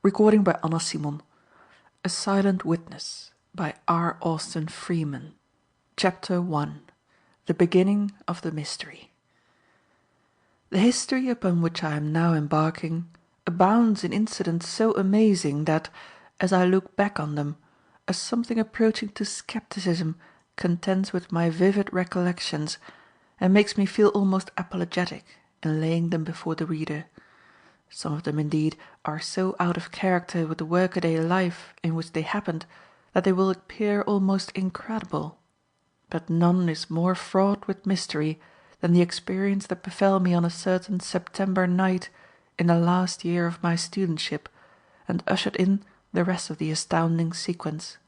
Recording by Anna Simon. A Silent Witness by R. Austin Freeman. Chapter 1. The Beginning of the Mystery. The history upon which I am now embarking abounds in incidents so amazing that, as I look back on them, a something approaching to scepticism contends with my vivid recollections, and makes me feel almost apologetic in laying them before the reader. Some of them, indeed, are so out of character with the workaday life in which they happened that they will appear almost incredible. But none is more fraught with mystery than the experience that befell me on a certain September night in the last year of my studentship, and ushered in the rest of the astounding sequence.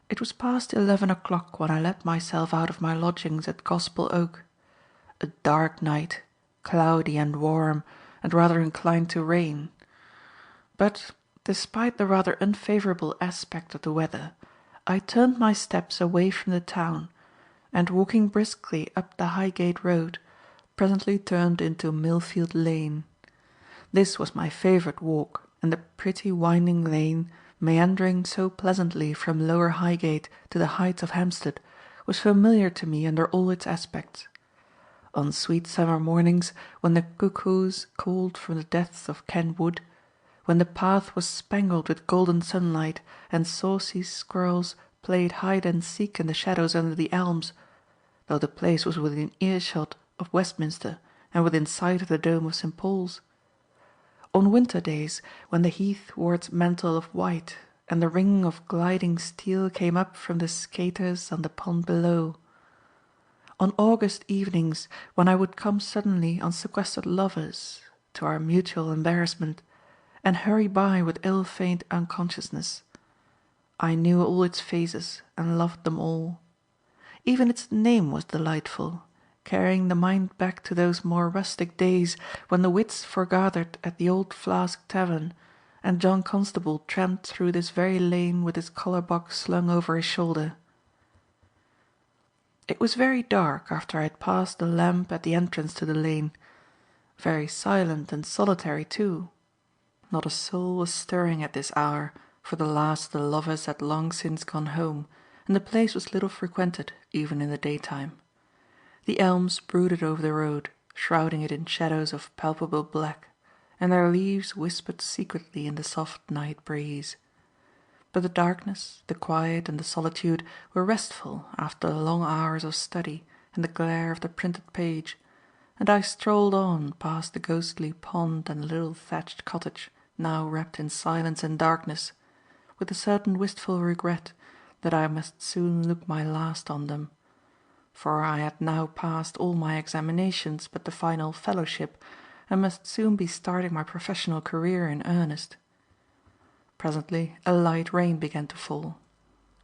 It was past 11 o'clock when I let myself out of my lodgings at Gospel Oak. A dark night, cloudy and warm, and rather inclined to rain. But, despite the rather unfavourable aspect of the weather, I turned my steps away from the town, and walking briskly up the Highgate Road, presently turned into Millfield Lane. This was my favourite walk, and the pretty winding lane, meandering so pleasantly from Lower Highgate to the heights of Hampstead, was familiar to me under all its aspects. On sweet summer mornings, when the cuckoos called from the depths of Ken Wood, when the path was spangled with golden sunlight, and saucy squirrels played hide and seek in the shadows under the elms, though the place was within earshot of Westminster and within sight of the dome of St. Paul's. On winter days, when the heath wore its mantle of white, and the ring of gliding steel came up from the skaters on the pond below. On August evenings, when I would come suddenly on sequestered lovers, to our mutual embarrassment, and hurry by with ill-feigned unconsciousness, I knew all its phases and loved them all. Even its name was delightful, carrying the mind back to those more rustic days when the wits foregathered at the Old Flask Tavern, and John Constable tramped through this very lane with his collar-box slung over his shoulder. It was very dark after I had passed the lamp at the entrance to the lane. Very silent and solitary too. Not a soul was stirring at this hour, for the last of the lovers had long since gone home, and the place was little frequented even in the daytime. The elms brooded over the road, shrouding it in shadows of palpable black, and their leaves whispered secretly in the soft night breeze. But the darkness, the quiet and the solitude were restful after the long hours of study and the glare of the printed page, and I strolled on past the ghostly pond and the little thatched cottage, now wrapped in silence and darkness, with a certain wistful regret that I must soon look my last on them, for I had now passed all my examinations but the final fellowship, and must soon be starting my professional career in earnest. Presently a light rain began to fall.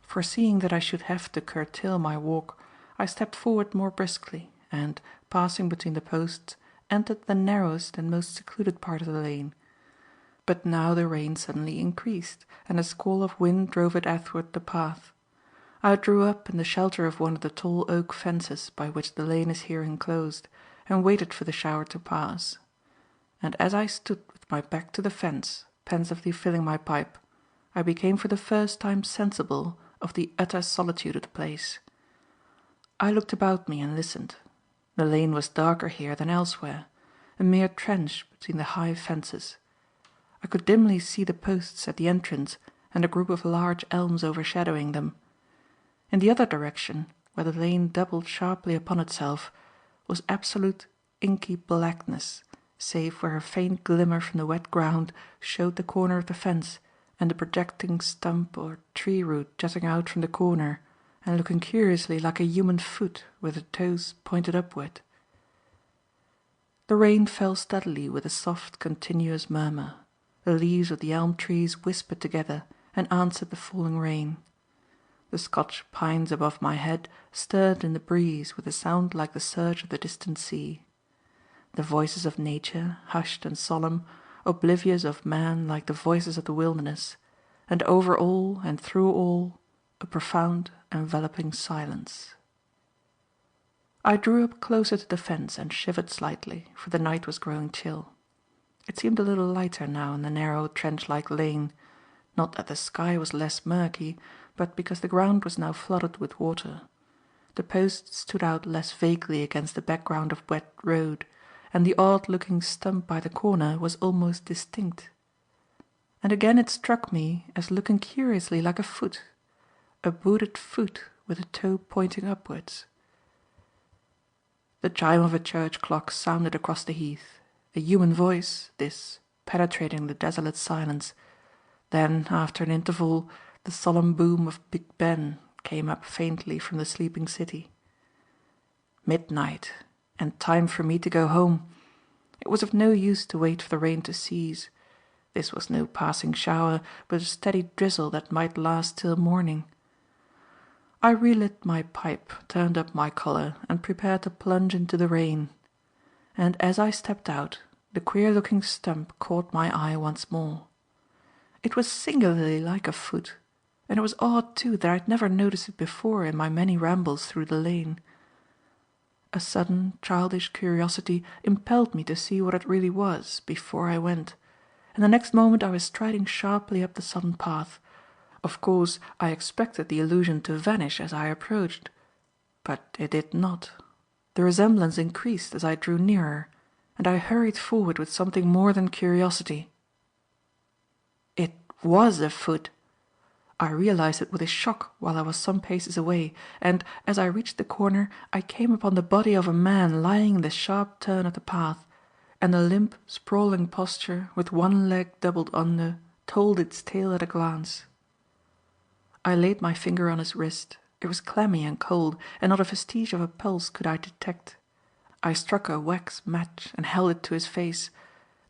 Foreseeing that I should have to curtail my walk, I stepped forward more briskly, and, passing between the posts, entered the narrowest and most secluded part of the lane. But now the rain suddenly increased, and a squall of wind drove it athwart the path. I drew up in the shelter of one of the tall oak fences by which the lane is here enclosed, and waited for the shower to pass. And as I stood with my back to the fence, pensively filling my pipe, I became for the first time sensible of the utter solitude of the place. I looked about me and listened. The lane was darker here than elsewhere, a mere trench between the high fences. I could dimly see the posts at the entrance and a group of large elms overshadowing them. In the other direction, where the lane doubled sharply upon itself, was absolute inky blackness, save where a faint glimmer from the wet ground showed the corner of the fence and a projecting stump or tree root jutting out from the corner and looking curiously like a human foot with the toes pointed upward. The rain fell steadily with a soft continuous murmur. The leaves of the elm trees whispered together and answered the falling rain. The Scotch pines above my head stirred in the breeze with a sound like the surge of the distant sea. The voices of nature, hushed and solemn, oblivious of man like the voices of the wilderness, and over all and through all a profound enveloping silence. I drew up closer to the fence and shivered slightly, for the night was growing chill. It seemed a little lighter now in the narrow, trench-like lane, not that the sky was less murky, but because the ground was now flooded with water. The posts stood out less vaguely against the background of wet road, and the odd-looking stump by the corner was almost distinct. And again it struck me as looking curiously like a foot, a booted foot with a toe pointing upwards. The chime of a church clock sounded across the heath, a human voice, this, penetrating the desolate silence. Then, after an interval, the solemn boom of Big Ben came up faintly from the sleeping city. Midnight, and time for me to go home. It was of no use to wait for the rain to cease. This was no passing shower, but a steady drizzle that might last till morning. I relit my pipe, turned up my collar, and prepared to plunge into the rain. And as I stepped out, the queer-looking stump caught my eye once more. It was singularly like a foot, and it was odd too that I had never noticed it before in my many rambles through the lane. A sudden childish curiosity impelled me to see what it really was before I went, and the next moment I was striding sharply up the sodden path. Of course, I expected the illusion to vanish as I approached, but it did not. The resemblance increased as I drew nearer, and I hurried forward with something more than curiosity. It was a foot. I realized it with a shock while I was some paces away, and, as I reached the corner, I came upon the body of a man lying in the sharp turn of the path, and the limp, sprawling posture, with one leg doubled under, told its tale at a glance. I laid my finger on his wrist. It was clammy and cold, and not a vestige of a pulse could I detect. I struck a wax match and held it to his face.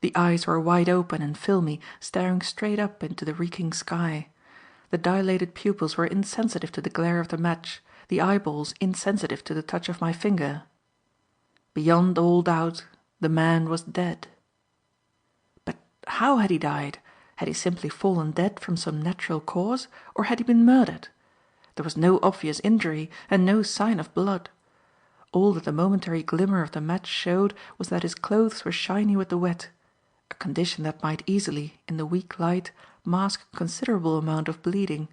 The eyes were wide open and filmy, staring straight up into the reeking sky. The dilated pupils were insensitive to the glare of the match, the eyeballs insensitive to the touch of my finger. Beyond all doubt, the man was dead. But how had he died? Had he simply fallen dead from some natural cause, or had he been murdered? There was no obvious injury and no sign of blood. All that the momentary glimmer of the match showed was that his clothes were shiny with the wet, a condition that might easily, in the weak light, mask a considerable amount of bleeding.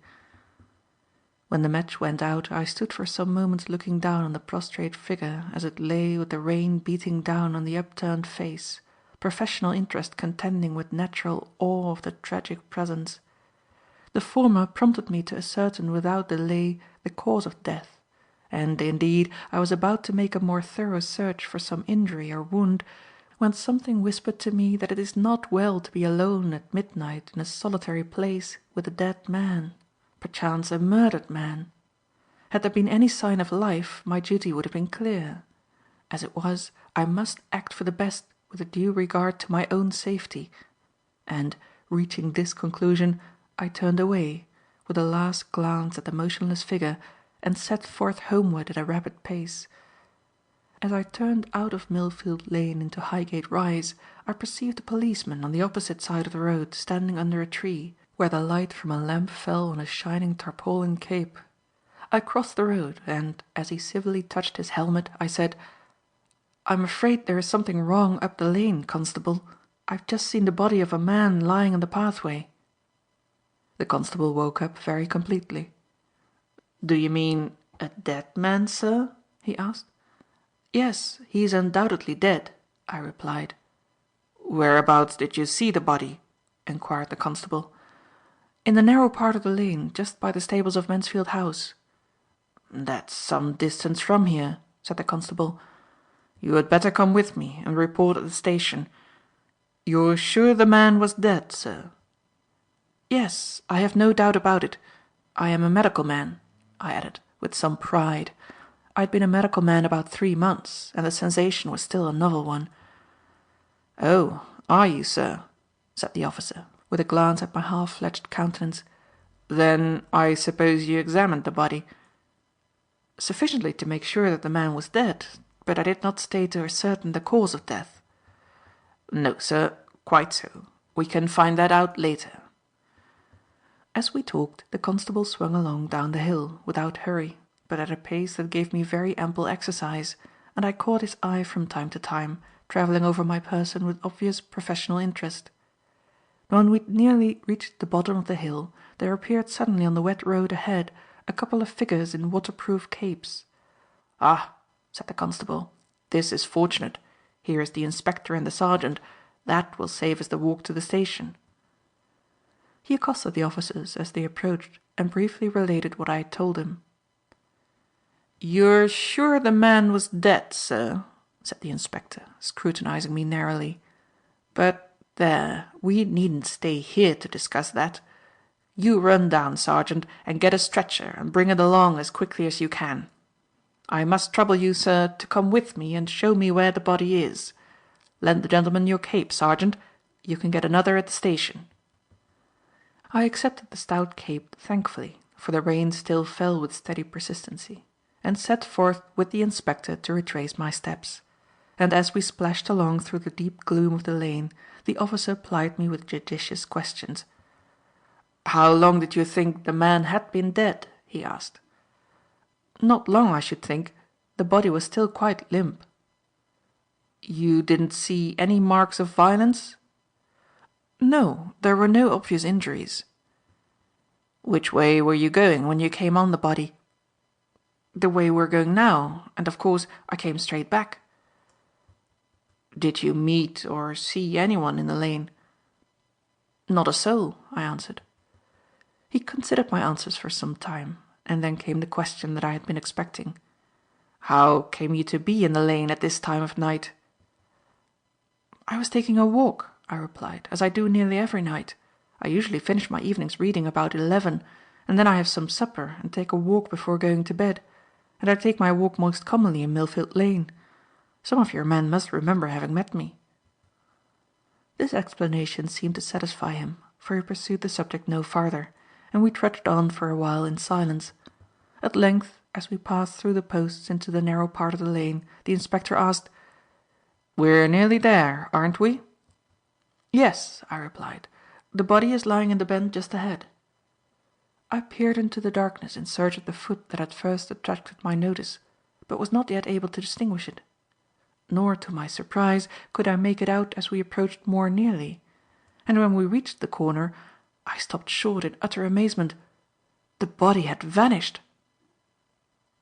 When the match went out, I stood for some moments looking down on the prostrate figure as it lay with the rain beating down on the upturned face, professional interest contending with natural awe of the tragic presence. The former prompted me to ascertain without delay the cause of death, and, indeed, I was about to make a more thorough search for some injury or wound, when something whispered to me that it is not well to be alone at midnight in a solitary place with a dead man, perchance a murdered man. Had there been any sign of life, my duty would have been clear. As it was, I must act for the best with a due regard to my own safety, and, reaching this conclusion, I turned away, with a last glance at the motionless figure, and set forth homeward at a rapid pace. As I turned out of Millfield Lane into Highgate Rise, I perceived a policeman on the opposite side of the road standing under a tree, where the light from a lamp fell on his shining tarpaulin cape. I crossed the road, and, as he civilly touched his helmet, I said, "I'm afraid there is something wrong up the lane, constable. I've just seen the body of a man lying in the pathway." The constable woke up very completely. "Do you mean a dead man, sir?" he asked. "Yes, he is undoubtedly dead," I replied. "Whereabouts did you see the body?" enquired the constable. "In the narrow part of the lane, just by the stables of Mansfield House." "That's some distance from here," said the constable. "You had better come with me and report at the station. You're sure the man was dead, sir?" "Yes, I have no doubt about it. I am a medical man," I added, with some pride. I had been a medical man about 3 months, and the sensation was still a novel one. "Oh, are you, sir?" said the officer, with a glance at my half-fledged countenance. "Then I suppose you examined the body?" "Sufficiently to make sure that the man was dead, but I did not stay to ascertain the cause of death." "No, sir, quite so. We can find that out later." As we talked, the constable swung along down the hill, without hurry, but at a pace that gave me very ample exercise, and I caught his eye from time to time, travelling over my person with obvious professional interest. When we'd nearly reached the bottom of the hill, there appeared suddenly on the wet road ahead a couple of figures in waterproof capes. "Ah," said the constable, "this is fortunate. Here is the inspector and the sergeant. That will save us the walk to the station." He accosted the officers as they approached and briefly related what I had told him. "You're sure the man was dead, sir?" said the inspector, scrutinizing me narrowly. "But there, we needn't stay here to discuss that. You run down, sergeant, and get a stretcher and bring it along as quickly as you can. I must trouble you, sir, to come with me and show me where the body is. Lend the gentleman your cape, sergeant. You can get another at the station." I accepted the stout cape thankfully, for the rain still fell with steady persistency, and set forth with the inspector to retrace my steps. And as we splashed along through the deep gloom of the lane, the officer plied me with judicious questions. "How long did you think the man had been dead?" he asked. "Not long, I should think. The body was still quite limp." "You didn't see any marks of violence?" "No, there were no obvious injuries." "Which way were you going when you came on the body?" "The way we're going now, and of course I came straight back." "Did you meet or see anyone in the lane?" "Not a soul," I answered. He considered my answers for some time, and then came the question that I had been expecting. "How came you to be in the lane at this time of night?" "I was taking a walk," I replied, "as I do nearly every night. I usually finish my evening's reading about 11, and then I have some supper and take a walk before going to bed, and I take my walk most commonly in Millfield Lane. Some of your men must remember having met me." This explanation seemed to satisfy him, for he pursued the subject no farther, and we trudged on for a while in silence. At length, as we passed through the posts into the narrow part of the lane, the inspector asked, "We're nearly there, aren't we?" "Yes," I replied. "The body is lying in the bend just ahead." I peered into the darkness in search of the foot that had first attracted my notice, but was not yet able to distinguish it. Nor, to my surprise, could I make it out as we approached more nearly; and when we reached the corner, I stopped short in utter amazement. The body had vanished.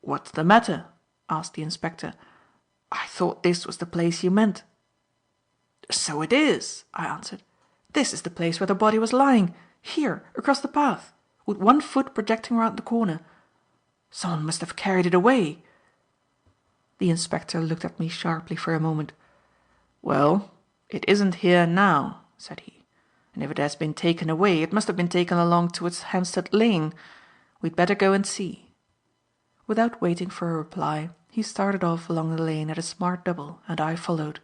"What's the matter?" asked the inspector. "I thought this was the place you meant." "So it is," I answered. "This is the place where the body was lying, here, across the path, with one foot projecting round the corner. Someone must have carried it away." The inspector looked at me sharply for a moment. "Well, it isn't here now," said he, "and if it has been taken away, it must have been taken along towards Hampstead Lane. We'd better go and see." Without waiting for a reply, he started off along the lane at a smart double, and I followed.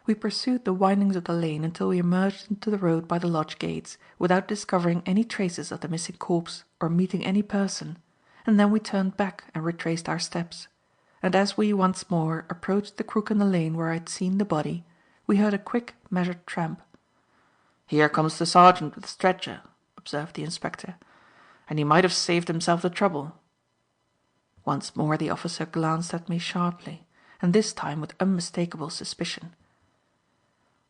We pursued the windings of the lane until we emerged into the road by the lodge gates, without discovering any traces of the missing corpse or meeting any person, and then we turned back and retraced our steps. And as we once more approached the crook in the lane where I had seen the body, we heard a quick, measured tramp. "Here comes the sergeant with the stretcher," observed the inspector, "and he might have saved himself the trouble." Once more the officer glanced at me sharply, and this time with unmistakable suspicion.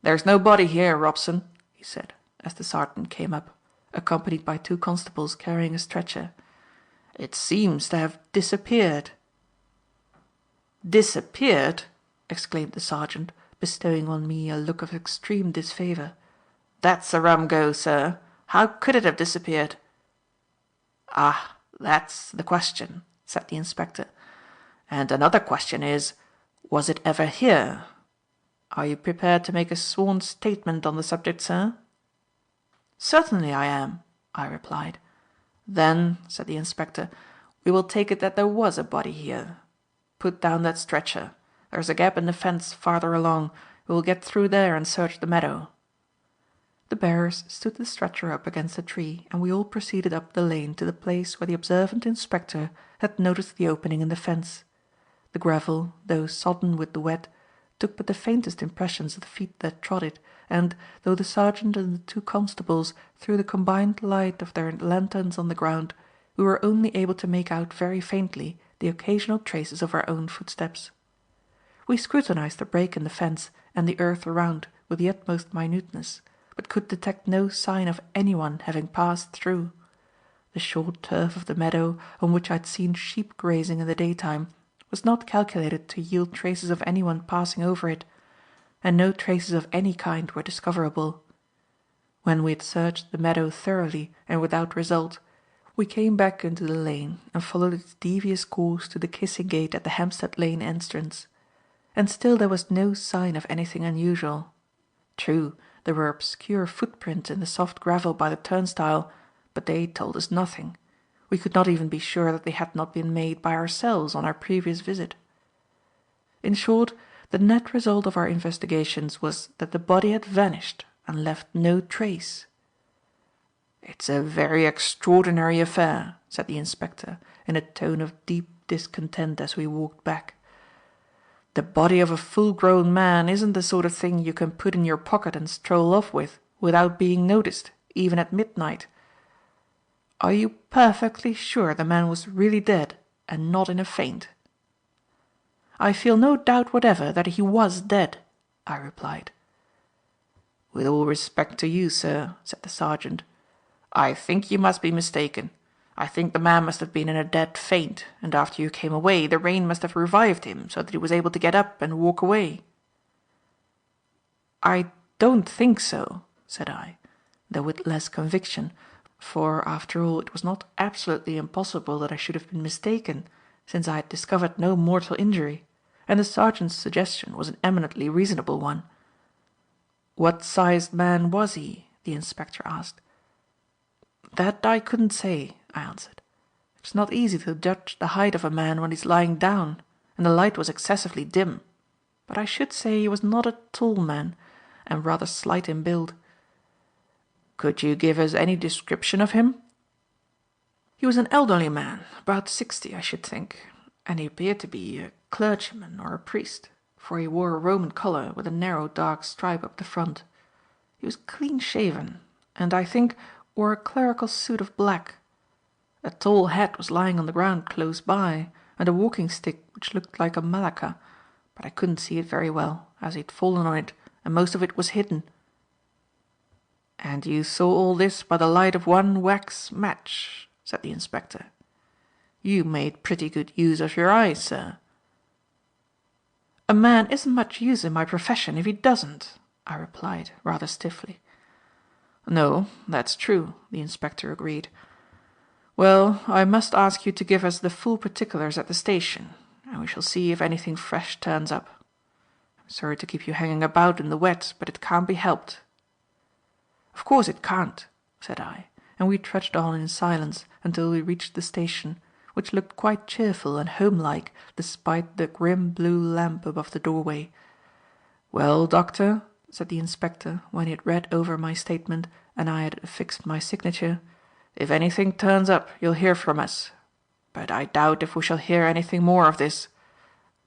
"There's no body here, Robson," he said, as the sergeant came up, accompanied by two constables carrying a stretcher. "It seems to have disappeared." "Disappeared!" exclaimed the sergeant, bestowing on me a look of extreme disfavour. "That's a rum go, sir. How could it have disappeared?" "Ah, that's the question," said the inspector. "And another question is, was it ever here? Are you prepared to make a sworn statement on the subject, sir?" "Certainly I am," I replied. "Then," said the inspector, "we will take it that there was a body here. Put down that stretcher. There's a gap in the fence farther along. We will get through there and search the meadow." The bearers stood the stretcher up against a tree, and we all proceeded up the lane to the place where the observant inspector had noticed the opening in the fence. The gravel, though sodden with the wet, took but the faintest impressions of the feet that trod it, and, though the sergeant and the two constables threw the combined light of their lanterns on the ground, we were only able to make out very faintly the occasional traces of our own footsteps. We scrutinized the break in the fence, and the earth around with the utmost minuteness, but could detect no sign of anyone having passed through. The short turf of the meadow, on which I had seen sheep grazing in the daytime, was not calculated to yield traces of anyone passing over it, and no traces of any kind were discoverable. When we had searched the meadow thoroughly and without result, we came back into the lane and followed its devious course to the kissing gate at the Hampstead Lane entrance. And still there was no sign of anything unusual. True, there were obscure footprints in the soft gravel by the turnstile, but they told us nothing. We could not even be sure that they had not been made by ourselves on our previous visit. In short, the net result of our investigations was that the body had vanished and left no trace. "It's a very extraordinary affair," said the inspector, in a tone of deep discontent as we walked back. "The body of a full-grown man isn't the sort of thing you can put in your pocket and stroll off with without being noticed, even at midnight. Are you perfectly sure the man was really dead and not in a faint?" "I feel no doubt whatever that he was dead," I replied. "With all respect to you, sir," said the sergeant, "I think you must be mistaken. I think the man must have been in a dead faint, and after you came away the rain must have revived him so that he was able to get up and walk away." "I don't think so," said I, though with less conviction, for after all it was not absolutely impossible that I should have been mistaken, since I had discovered no mortal injury, and the sergeant's suggestion was an eminently reasonable one. "What sized man was he?" the inspector asked. "That I couldn't say," I answered. "It's not easy to judge the height of a man when he's lying down, and the light was excessively dim. But I should say he was not a tall man, and rather slight in build." "Could you give us any description of him?" "He was an elderly man, about 60, I should think, and he appeared to be a clergyman or a priest, for he wore a Roman collar with a narrow dark stripe up the front. He was clean shaven, and, I think, wore a clerical suit of black. A tall hat was lying on the ground close by, and a walking stick which looked like a malacca, but I couldn't see it very well, as he had fallen on it, and most of it was hidden." "And you saw all this by the light of one wax match," said the inspector. "You made pretty good use of your eyes, sir." "A man isn't much use in my profession if he doesn't," I replied, rather stiffly. "No, that's true," the inspector agreed. "Well, I must ask you to give us the full particulars at the station, and we shall see if anything fresh turns up. I'm sorry to keep you hanging about in the wet, but it can't be helped." "Of course it can't," said I, and we trudged on in silence until we reached the station, which looked quite cheerful and homelike despite the grim blue lamp above the doorway. "Well, doctor," said the inspector when he had read over my statement and I had affixed my signature, "if anything turns up you'll hear from us. But I doubt if we shall hear anything more of this.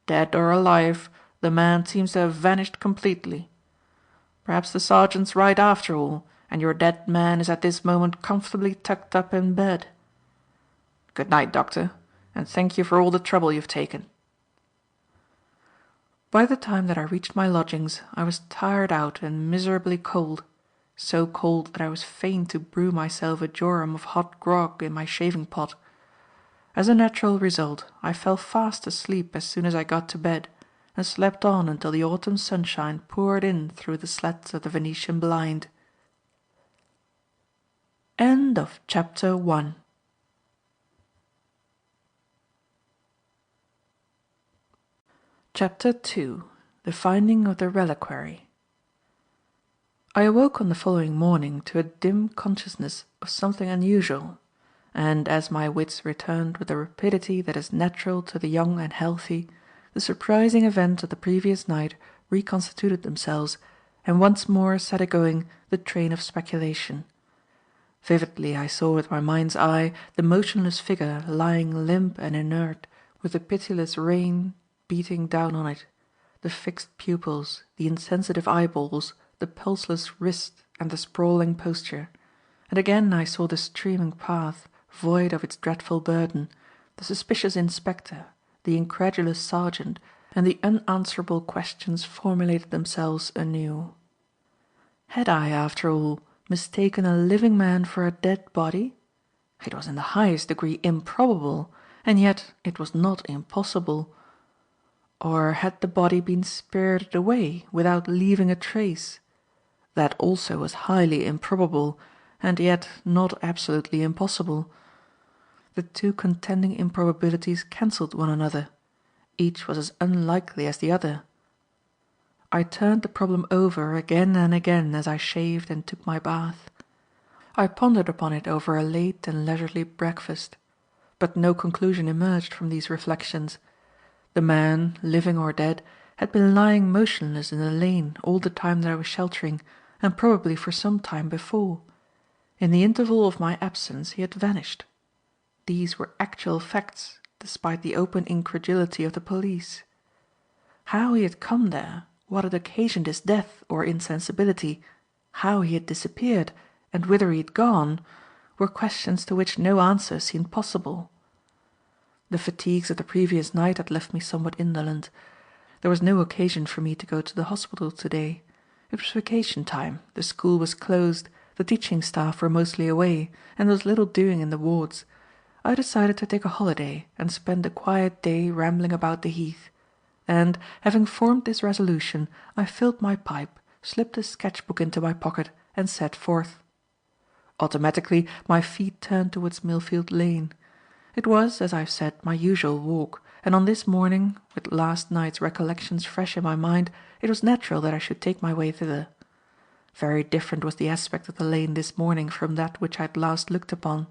Dead or alive, the man seems to have vanished completely. Perhaps the sergeant's right after all, and your dead man is at this moment comfortably tucked up in bed. Good night, doctor, and thank you for all the trouble you've taken." By the time that I reached my lodgings I was tired out and miserably cold, so cold that I was fain to brew myself a jorum of hot grog in my shaving pot. As a natural result, I fell fast asleep as soon as I got to bed, and slept on until the autumn sunshine poured in through the slats of the Venetian blind. End of Chapter 1. Chapter 2. The Finding of the Reliquary. I awoke on the following morning to a dim consciousness of something unusual, and as my wits returned with the rapidity that is natural to the young and healthy, the surprising events of the previous night reconstituted themselves, and once more set a-going the train of speculation. Vividly I saw with my mind's eye the motionless figure lying limp and inert, with the pitiless rain beating down on it, the fixed pupils, the insensitive eyeballs, the pulseless wrist and the sprawling posture; and again I saw the streaming path, void of its dreadful burden, the suspicious inspector, the incredulous sergeant, and the unanswerable questions formulated themselves anew. Had I, after all, mistaken a living man for a dead body? It was in the highest degree improbable, and yet it was not impossible. Or had the body been spirited away without leaving a trace? That also was highly improbable, and yet not absolutely impossible. The two contending improbabilities cancelled one another. Each was as unlikely as the other. I turned the problem over again and again as I shaved and took my bath. I pondered upon it over a late and leisurely breakfast. But no conclusion emerged from these reflections. The man, living or dead, had been lying motionless in the lane all the time that I was sheltering, and probably for some time before. In the interval of my absence he had vanished. These were actual facts, despite the open incredulity of the police. How he had come there, what had occasioned his death or insensibility, how he had disappeared, and whither he had gone, were questions to which no answer seemed possible. The fatigues of the previous night had left me somewhat indolent. There was no occasion for me to go to the hospital to-day. It was vacation time, the school was closed, the teaching staff were mostly away, and there was little doing in the wards. I decided to take a holiday and spend a quiet day rambling about the Heath. And, having formed this resolution, I filled my pipe, slipped a sketch-book into my pocket, and set forth. Automatically my feet turned towards Millfield Lane. It was, as I have said, my usual walk, and on this morning, with last night's recollections fresh in my mind, it was natural that I should take my way thither. Very different was the aspect of the lane this morning from that which I had last looked upon.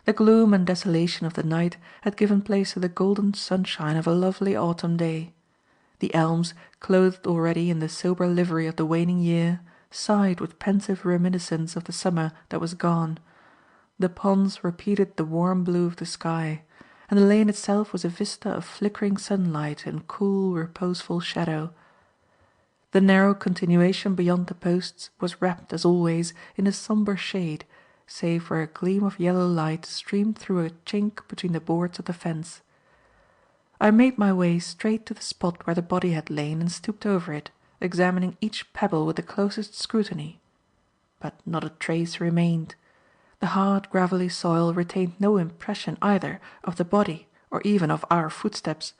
The gloom and desolation of the night had given place to the golden sunshine of a lovely autumn day. The elms, clothed already in the sober livery of the waning year, sighed with pensive reminiscence of the summer that was gone. The ponds repeated the warm blue of the sky, and the lane itself was a vista of flickering sunlight and cool, reposeful shadow. The narrow continuation beyond the posts was wrapped, as always, in a sombre shade, save where a gleam of yellow light streamed through a chink between the boards of the fence. I made my way straight to the spot where the body had lain and stooped over it, examining each pebble with the closest scrutiny. But not a trace remained. The hard, gravelly soil retained no impression either of the body or even of our footsteps.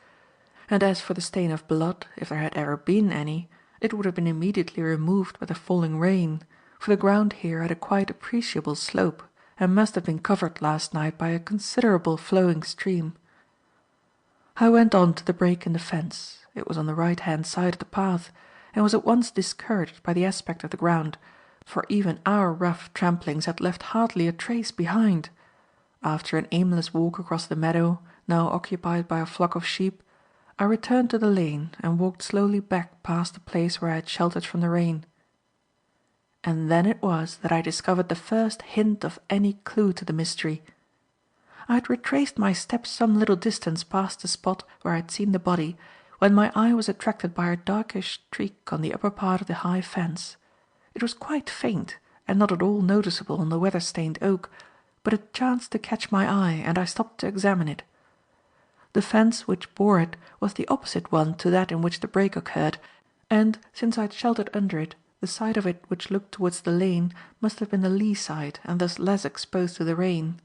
And as for the stain of blood, if there had ever been any, it would have been immediately removed by the falling rain, for the ground here had a quite appreciable slope, and must have been covered last night by a considerable flowing stream. I went on to the break in the fence. It was on the right-hand side of the path, and was at once discouraged by the aspect of the ground, for even our rough tramplings had left hardly a trace behind. After an aimless walk across the meadow, now occupied by a flock of sheep, I returned to the lane and walked slowly back past the place where I had sheltered from the rain. And then it was that I discovered the first hint of any clue to the mystery. I had retraced my steps some little distance past the spot where I had seen the body, when my eye was attracted by a darkish streak on the upper part of the high fence. It was quite faint, and not at all noticeable on the weather-stained oak, but it chanced to catch my eye, and I stopped to examine it. The fence which bore it was the opposite one to that in which the break occurred, and, since I had sheltered under it, the side of it which looked towards the lane must have been the lee side, and thus less exposed to the rain.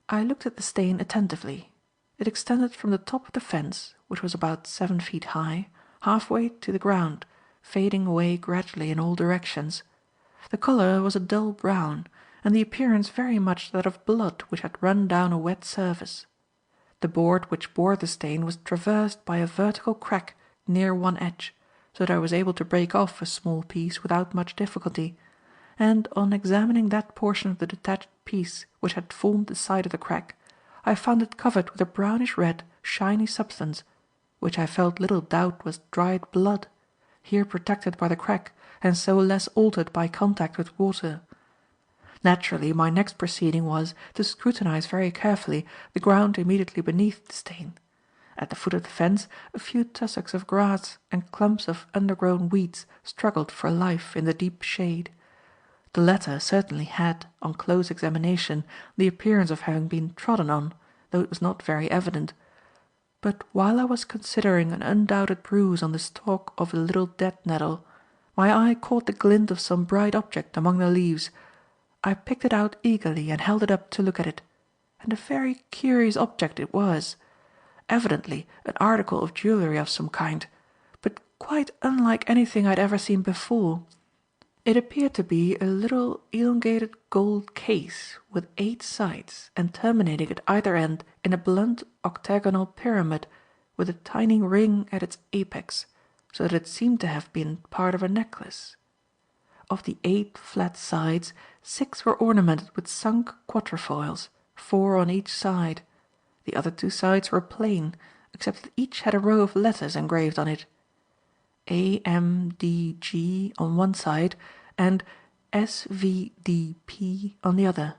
I looked at the stain attentively. It extended from the top of the fence, which was about 7 feet high, half-way to the ground, fading away gradually in all directions. The colour was a dull brown, and the appearance very much that of blood which had run down a wet surface. The board which bore the stain was traversed by a vertical crack near one edge, so that I was able to break off a small piece without much difficulty, and on examining that portion of the detached piece which had formed the side of the crack, I found it covered with a brownish-red, shiny substance, which I felt little doubt was dried blood, here protected by the crack, and so less altered by contact with water. Naturally, my next proceeding was to scrutinize very carefully the ground immediately beneath the stain. At the foot of the fence, a few tussocks of grass and clumps of undergrown weeds struggled for life in the deep shade. The latter certainly had, on close examination, the appearance of having been trodden on, though it was not very evident. But while I was considering an undoubted bruise on the stalk of a little dead nettle, my eye caught the glint of some bright object among the leaves. I picked it out eagerly and held it up to look at it. And a very curious object it was. Evidently an article of jewellery of some kind, but quite unlike anything I had ever seen before. It appeared to be a little elongated gold case with 8 sides and terminating at either end in a blunt octagonal pyramid with a tiny ring at its apex, so that it seemed to have been part of a necklace. Of the 8 flat sides, 6 were ornamented with sunk quatrefoils, 4 on each side. The other 2 sides were plain, except that each had a row of letters engraved on it. AMDG on one side and SVDP on the other.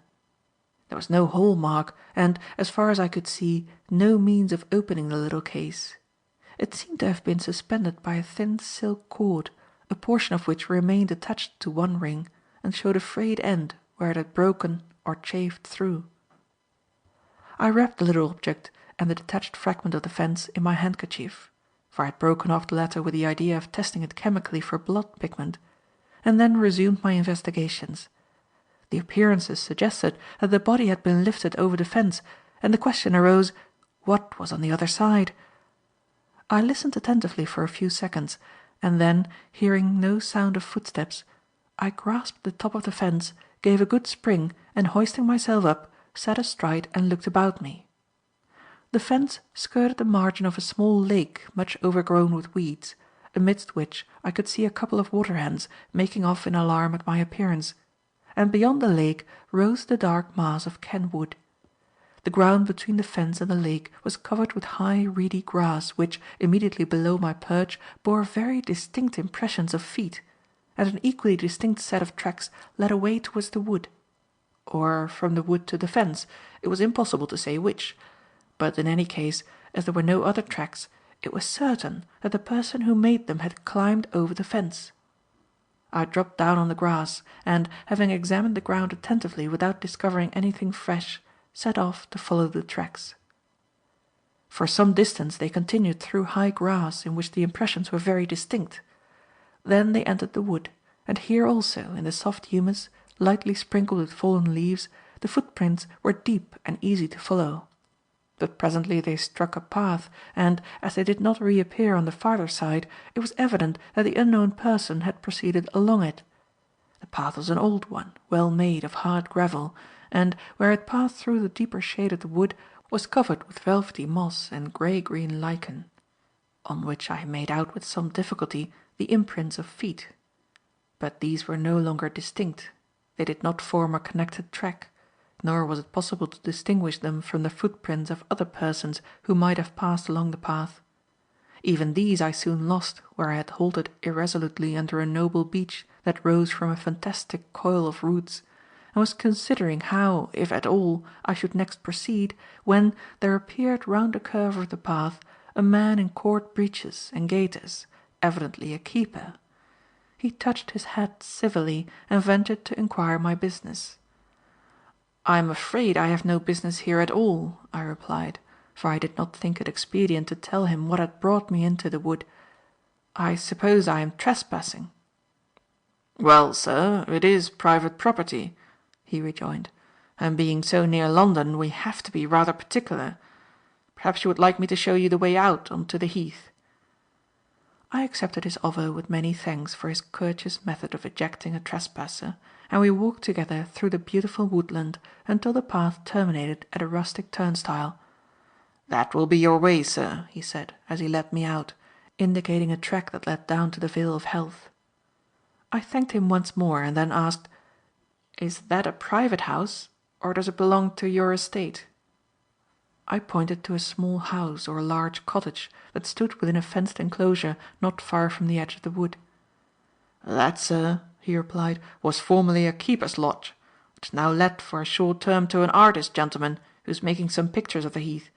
There was no hole mark and, as far as I could see, no means of opening the little case. It seemed to have been suspended by a thin silk cord, a portion of which remained attached to one ring and showed a frayed end where it had broken or chafed through. I wrapped the little object and the detached fragment of the fence in my handkerchief, for I had broken off the latter with the idea of testing it chemically for blood pigment, and then resumed my investigations. The appearances suggested that the body had been lifted over the fence, and the question arose, what was on the other side? I listened attentively for a few seconds, and then, hearing no sound of footsteps, I grasped the top of the fence, gave a good spring, and hoisting myself up, sat astride and looked about me. The fence skirted the margin of a small lake much overgrown with weeds, amidst which I could see a couple of water hens making off in alarm at my appearance, and beyond the lake rose the dark mass of Kenwood. The ground between the fence and the lake was covered with high reedy grass which, immediately below my perch, bore very distinct impressions of feet, and an equally distinct set of tracks led away towards the wood. Or from the wood to the fence, it was impossible to say which. But in any case, as there were no other tracks, it was certain that the person who made them had climbed over the fence. I dropped down on the grass, and, having examined the ground attentively without discovering anything fresh, set off to follow the tracks. For some distance they continued through high grass in which the impressions were very distinct. Then they entered the wood, and here also, in the soft humus, lightly sprinkled with fallen leaves, the footprints were deep and easy to follow. But presently they struck a path, and, as they did not reappear on the farther side, it was evident that the unknown person had proceeded along it. The path was an old one, well made, of hard gravel, and, where it passed through the deeper shade of the wood, was covered with velvety moss and grey-green lichen, on which I made out with some difficulty the imprints of feet. But these were no longer distinct. They did not form a connected track, nor was it possible to distinguish them from the footprints of other persons who might have passed along the path. Even these I soon lost where I had halted irresolutely under a noble beech that rose from a fantastic coil of roots, and was considering how, if at all, I should next proceed, when there appeared round a curve of the path a man in cord breeches and gaiters, evidently a keeper. He touched his hat civilly and ventured to inquire my business. "I am afraid I have no business here at all," I replied, for I did not think it expedient to tell him what had brought me into the wood. "I suppose I am trespassing." "Well, sir, it is private property," he rejoined, "and being so near London we have to be rather particular. Perhaps you would like me to show you the way out on to the Heath." I accepted his offer with many thanks for his courteous method of ejecting a trespasser, and we walked together through the beautiful woodland until the path terminated at a rustic turnstile. "That will be your way, sir," he said, as he led me out, indicating a track that led down to the Vale of Health. I thanked him once more and then asked, "Is that a private house, or does it belong to your estate?" I pointed to a small house or large cottage that stood within a fenced enclosure not far from the edge of the wood. "That, sir," he replied, "was formerly a keeper's lodge. It is now let for a short term to an artist gentleman who is making some pictures of the Heath.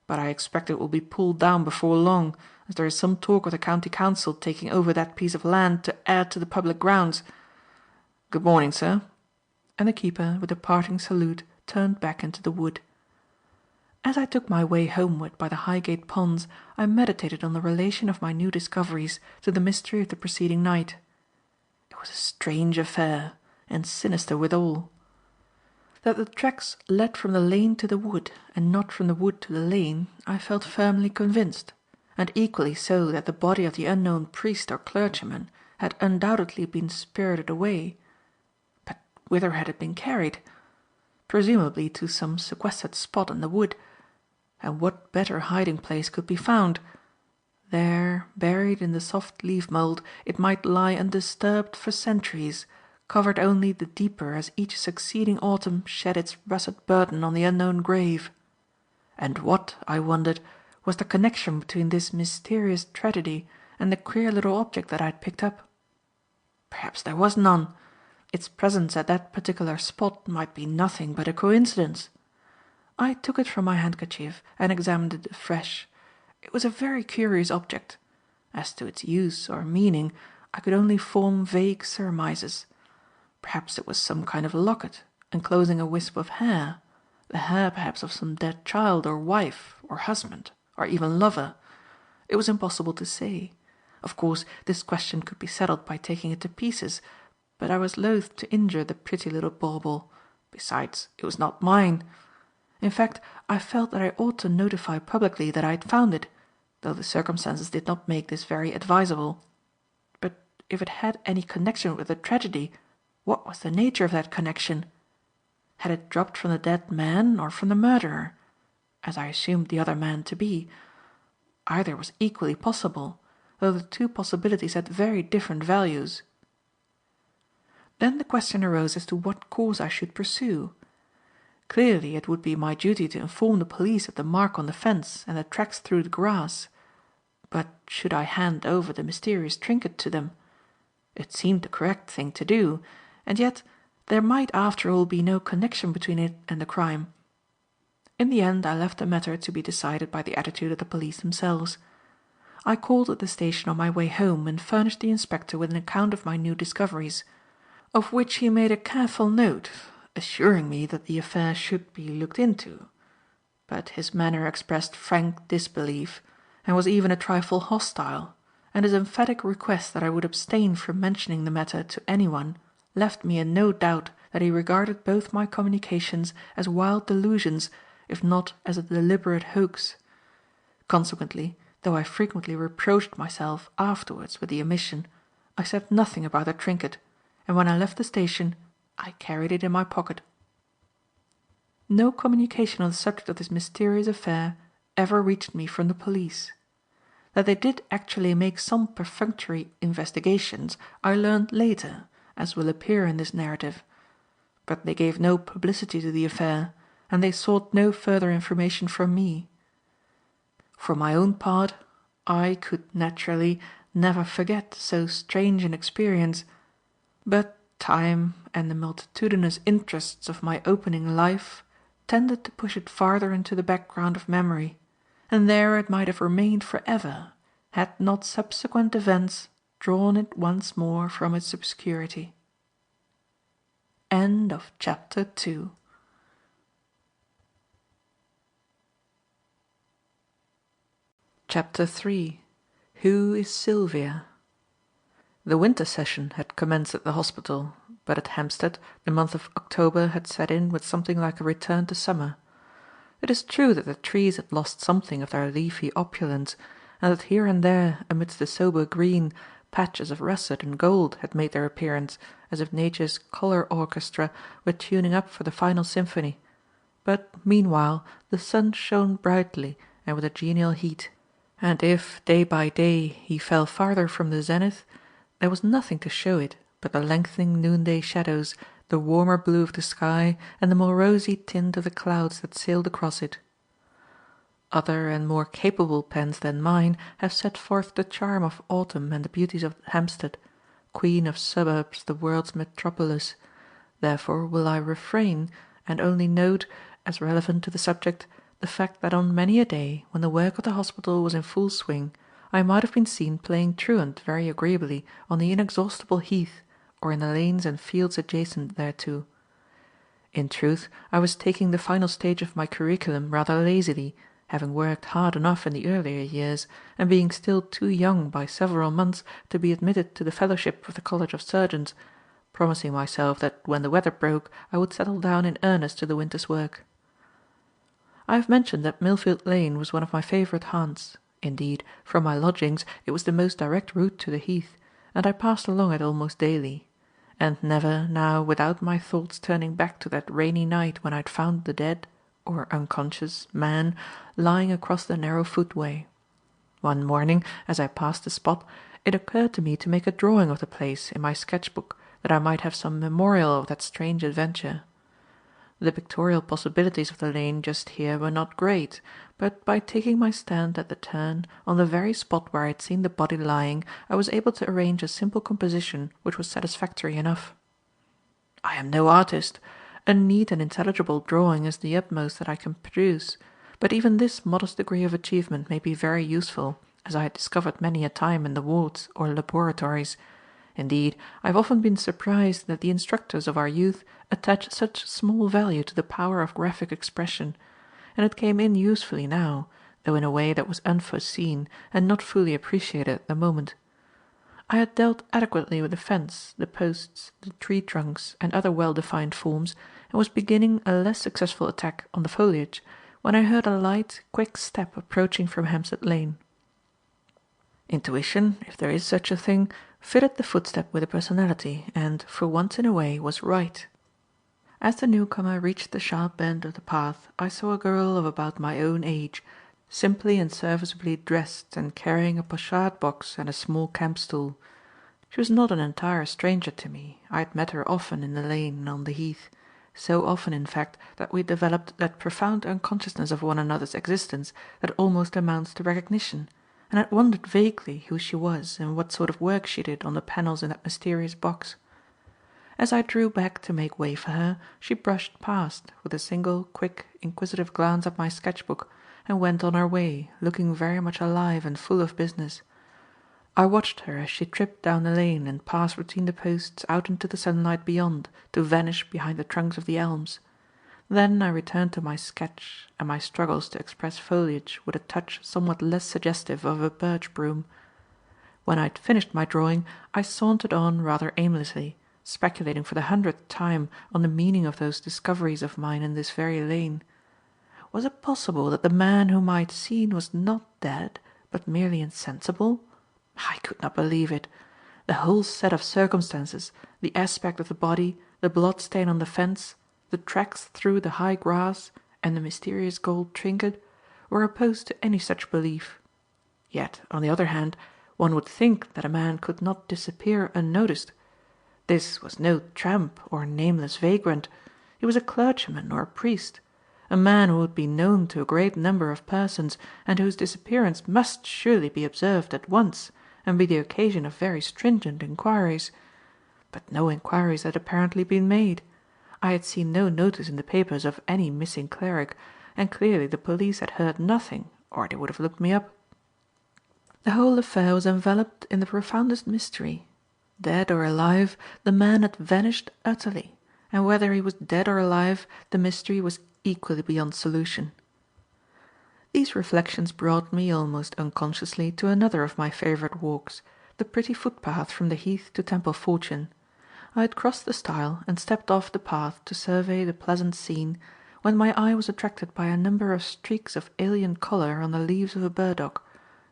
But I expect it will be pulled down before long, as there is some talk of the County Council taking over that piece of land to add to the public grounds. Good morning, sir." And the keeper, with a parting salute, turned back into the wood. As I took my way homeward by the Highgate ponds, I meditated on the relation of my new discoveries to the mystery of the preceding night. It was a strange affair, and sinister withal. That the tracks led from the lane to the wood, and not from the wood to the lane, I felt firmly convinced, and equally so that the body of the unknown priest or clergyman had undoubtedly been spirited away. But whither had it been carried? Presumably to some sequestered spot in the wood. And what better hiding place could be found? There, buried in the soft leaf mould, it might lie undisturbed for centuries, covered only the deeper as each succeeding autumn shed its russet burden on the unknown grave. And what, I wondered, was the connection between this mysterious tragedy and the queer little object that I had picked up? Perhaps there was none. Its presence at that particular spot might be nothing but a coincidence. I took it from my handkerchief and examined it afresh. It was a very curious object. As to its use or meaning, I could only form vague surmises. Perhaps it was some kind of locket, enclosing a wisp of hair, the hair perhaps of some dead child or wife or husband or even lover. It was impossible to say. Of course, this question could be settled by taking it to pieces, but I was loath to injure the pretty little bauble. Besides, it was not mine. In fact, I felt that I ought to notify publicly that I had found it, though the circumstances did not make this very advisable. But if it had any connection with the tragedy, what was the nature of that connection? Had it dropped from the dead man or from the murderer, as I assumed the other man to be? Either was equally possible, though the two possibilities had very different values. Then the question arose as to what course I should pursue. Clearly it would be my duty to inform the police of the mark on the fence and the tracks through the grass. But should I hand over the mysterious trinket to them? It seemed the correct thing to do, and yet there might after all be no connection between it and the crime. In the end I left the matter to be decided by the attitude of the police themselves. I called at the station on my way home and furnished the inspector with an account of my new discoveries, of which he made a careful note, assuring me that the affair should be looked into. But his manner expressed frank disbelief, and was even a trifle hostile, and his emphatic request that I would abstain from mentioning the matter to anyone left me in no doubt that he regarded both my communications as wild delusions, if not as a deliberate hoax. Consequently, though I frequently reproached myself afterwards with the omission, I said nothing about the trinket, and when I left the station I carried it in my pocket. No communication on the subject of this mysterious affair ever reached me from the police. That they did actually make some perfunctory investigations I learned later, as will appear in this narrative. But they gave no publicity to the affair, and they sought no further information from me. For my own part, I could naturally never forget so strange an experience, but time and the multitudinous interests of my opening life tended to push it farther into the background of memory, and there it might have remained forever had not subsequent events drawn it once more from its obscurity. End of chapter 2. Chapter 3. Who is Sylvia? The winter session had commenced at the hospital, but at Hampstead the month of October had set in with something like a return to summer. It is true that the trees had lost something of their leafy opulence, and that here and there, amidst the sober green, patches of russet and gold had made their appearance, as if nature's colour orchestra were tuning up for the final symphony. But meanwhile the sun shone brightly and with a genial heat, and if day by day he fell farther from the zenith, there was nothing to show it but the lengthening noonday shadows, the warmer blue of the sky, and the more rosy tint of the clouds that sailed across it. Other and more capable pens than mine have set forth the charm of autumn and the beauties of Hampstead, queen of suburbs, the world's metropolis. Therefore will I refrain, and only note, as relevant to the subject, the fact that on many a day, when the work of the hospital was in full swing, I might have been seen playing truant very agreeably on the inexhaustible heath or in the lanes and fields adjacent thereto. In truth, I was taking the final stage of my curriculum rather lazily, having worked hard enough in the earlier years, and being still too young by several months to be admitted to the fellowship of the College of Surgeons, promising myself that when the weather broke I would settle down in earnest to the winter's work. I have mentioned that Millfield Lane was one of my favourite haunts. Indeed, from my lodgings it was the most direct route to the Heath, and I passed along it almost daily; and never, now, without my thoughts turning back to that rainy night when I had found the dead or unconscious man lying across the narrow footway. One morning, as I passed the spot, it occurred to me to make a drawing of the place in my sketch book, that I might have some memorial of that strange adventure. The pictorial possibilities of the lane just here were not great, but by taking my stand at the turn, on the very spot where I had seen the body lying, I was able to arrange a simple composition which was satisfactory enough. I am no artist. A neat and intelligible drawing is the utmost that I can produce, but even this modest degree of achievement may be very useful, as I had discovered many a time in the wards or laboratories. Indeed, I have often been surprised that the instructors of our youth attach such small value to the power of graphic expression, and it came in usefully now, though in a way that was unforeseen and not fully appreciated at the moment. I had dealt adequately with the fence, the posts, the tree trunks, and other well-defined forms, and was beginning a less successful attack on the foliage, when I heard a light, quick step approaching from Hampstead Lane. Intuition, if there is such a thing, fitted the footstep with a personality, and, for once in a way, was right. As the newcomer reached the sharp bend of the path, I saw a girl of about my own age, simply and serviceably dressed, and carrying a pochade box and a small camp stool. She was not an entire stranger to me. I had met her often in the lane and on the heath, so often in fact that we had developed that profound unconsciousness of one another's existence that almost amounts to recognition, and had wondered vaguely who she was and what sort of work she did on the panels in that mysterious box. As I drew back to make way for her, she brushed past, with a single, quick, inquisitive glance at my sketch book, and went on her way, looking very much alive and full of business. I watched her as she tripped down the lane and passed between the posts out into the sunlight beyond, to vanish behind the trunks of the elms. Then I returned to my sketch and my struggles to express foliage with a touch somewhat less suggestive of a birch broom. When I had finished my drawing, I sauntered on rather aimlessly, speculating for the 100th time on the meaning of those discoveries of mine in this very lane. Was it possible that the man whom I had seen was not dead, but merely insensible? I could not believe it. The whole set of circumstances, the aspect of the body, the blood stain on the fence, the tracks through the high grass, and the mysterious gold trinket, were opposed to any such belief. Yet, on the other hand, one would think that a man could not disappear unnoticed. This was no tramp or nameless vagrant. He was a clergyman or a priest, a man who would be known to a great number of persons, and whose disappearance must surely be observed at once, and be the occasion of very stringent inquiries. But no inquiries had apparently been made. I had seen no notice in the papers of any missing cleric, and clearly the police had heard nothing, or they would have looked me up. The whole affair was enveloped in the profoundest mystery. Dead or alive, the man had vanished utterly, and whether he was dead or alive, the mystery was equally beyond solution. These reflections brought me, almost unconsciously, to another of my favourite walks, the pretty footpath from the Heath to Temple Fortune. I had crossed the stile and stepped off the path to survey the pleasant scene, when my eye was attracted by a number of streaks of alien colour on the leaves of a burdock.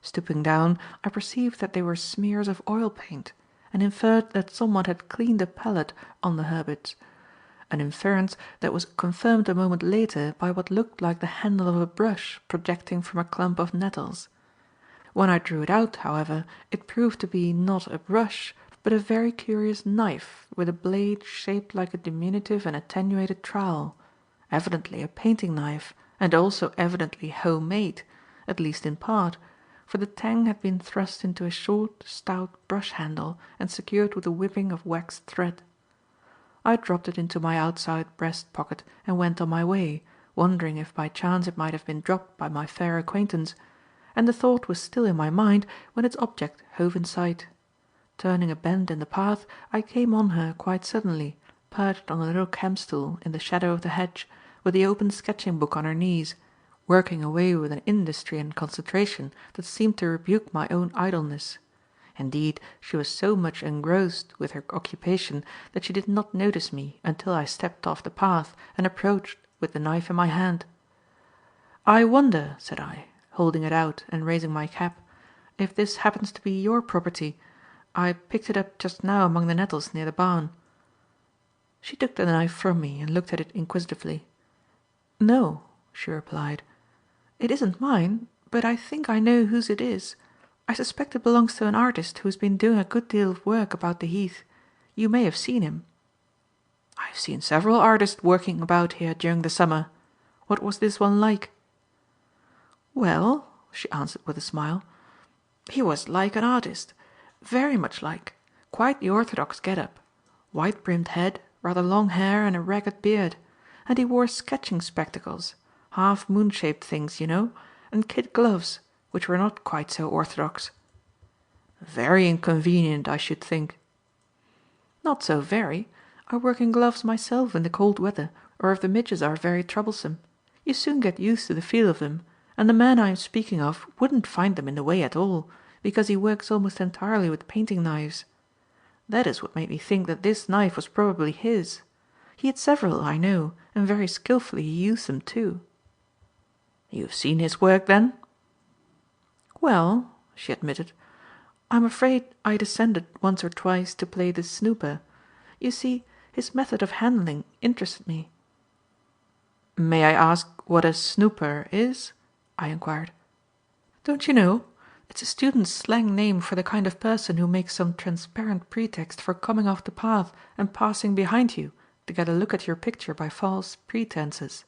Stooping down, I perceived that they were smears of oil paint, and inferred that someone had cleaned a palette on the herbage, an inference that was confirmed a moment later by what looked like the handle of a brush projecting from a clump of nettles. When I drew it out, however, it proved to be not a brush, but a very curious knife with a blade shaped like a diminutive and attenuated trowel, evidently a painting knife, and also evidently home-made, at least in part, for the tang had been thrust into a short, stout brush handle and secured with a whipping of waxed thread. I dropped it into my outside breast pocket and went on my way, wondering if by chance it might have been dropped by my fair acquaintance, and the thought was still in my mind when its object hove in sight. Turning a bend in the path, I came on her quite suddenly, perched on a little campstool in the shadow of the hedge, with the open sketching book on her knees, working away with an industry and concentration that seemed to rebuke my own idleness. Indeed, she was so much engrossed with her occupation that she did not notice me until I stepped off the path and approached with the knife in my hand. "I wonder," said I, holding it out and raising my cap, "if this happens to be your property. I picked it up just now among the nettles near the barn." She took the knife from me and looked at it inquisitively. "No," she replied. "It isn't mine, but I think I know whose it is. I suspect it belongs to an artist who has been doing a good deal of work about the Heath. You may have seen him." "I have seen several artists working about here during the summer. What was this one like?" "Well," she answered with a smile, "he was like an artist. Very much like. Quite the orthodox get-up. White brimmed head, rather long hair and a ragged beard. And he wore sketching spectacles, half moon-shaped things, you know, and kid gloves, which were not quite so orthodox." "Very inconvenient, I should think." "Not so very. I work in gloves myself in the cold weather, or if the midges are very troublesome. You soon get used to the feel of them, and the man I am speaking of wouldn't find them in the way at all, because he works almost entirely with painting knives. That is what made me think that this knife was probably his. He had several, I know, and very skilfully he used them too." "You've seen his work then?" "Well," she admitted, "I'm afraid I descended once or twice to play the snooper. You see, his method of handling interested me." "May I ask what a snooper is?" I inquired. "Don't you know? It's a student's slang name for the kind of person who makes some transparent pretext for coming off the path and passing behind you to get a look at your picture by false pretences."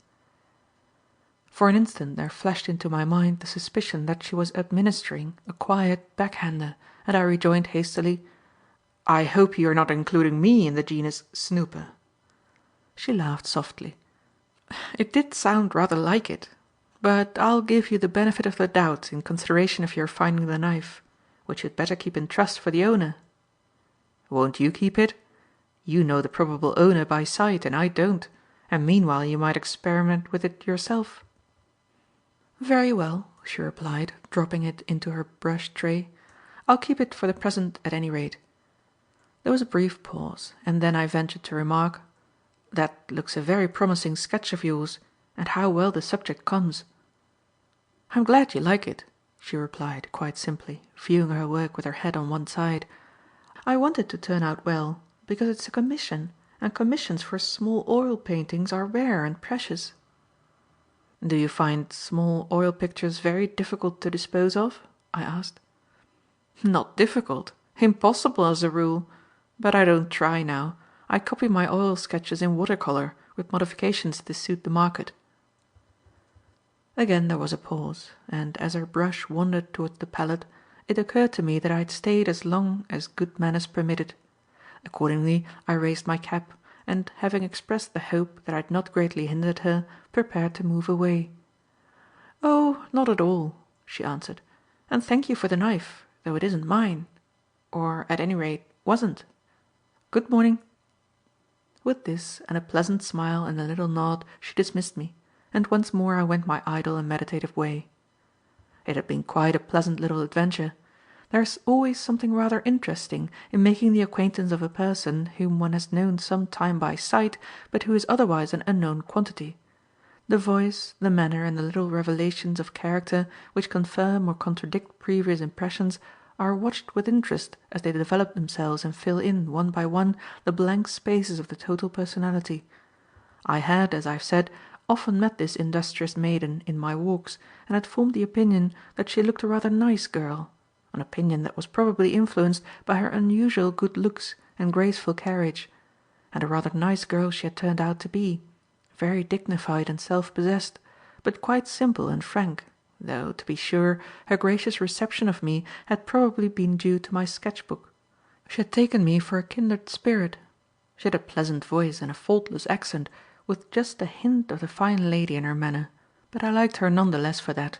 For an instant there flashed into my mind the suspicion that she was administering a quiet backhander, and I rejoined hastily, "I hope you are not including me in the genus snooper." She laughed softly. "It did sound rather like it. But I'll give you the benefit of the doubt in consideration of your finding the knife, which you'd better keep in trust for the owner." "Won't you keep it? You know the probable owner by sight and I don't, and meanwhile you might experiment with it yourself." "Very well," she replied, dropping it into her brush tray. "I'll keep it for the present at any rate." There was a brief pause, and then I ventured to remark, "That looks a very promising sketch of yours, and how well the subject comes." "I'm glad you like it," she replied quite simply, viewing her work with her head on one side. "I want it to turn out well, because it's a commission, and commissions for small oil paintings are rare and precious." "Do you find small oil pictures very difficult to dispose of?" I asked. "Not difficult. Impossible as a rule. But I don't try now. I copy my oil sketches in watercolour, with modifications to suit the market." Again there was a pause, and as her brush wandered towards the palette, it occurred to me that I had stayed as long as good manners permitted. Accordingly I raised my cap, and having expressed the hope that I had not greatly hindered her, prepared to move away. "Oh, not at all," she answered, "and thank you for the knife, though it isn't mine. Or, at any rate, wasn't. Good morning." With this and a pleasant smile and a little nod she dismissed me, and once more I went my idle and meditative way. It had been quite a pleasant little adventure. There is always something rather interesting in making the acquaintance of a person whom one has known some time by sight, but who is otherwise an unknown quantity. The voice, the manner and the little revelations of character which confirm or contradict previous impressions are watched with interest as they develop themselves and fill in, one by one, the blank spaces of the total personality. I had, as I have said, often met this industrious maiden in my walks, and had formed the opinion that she looked a rather nice girl, an opinion that was probably influenced by her unusual good looks and graceful carriage; and a rather nice girl she had turned out to be, very dignified and self-possessed, but quite simple and frank, though, to be sure, her gracious reception of me had probably been due to my sketch-book. She had taken me for a kindred spirit. She had a pleasant voice and a faultless accent, with just a hint of the fine lady in her manner, but I liked her none the less for that,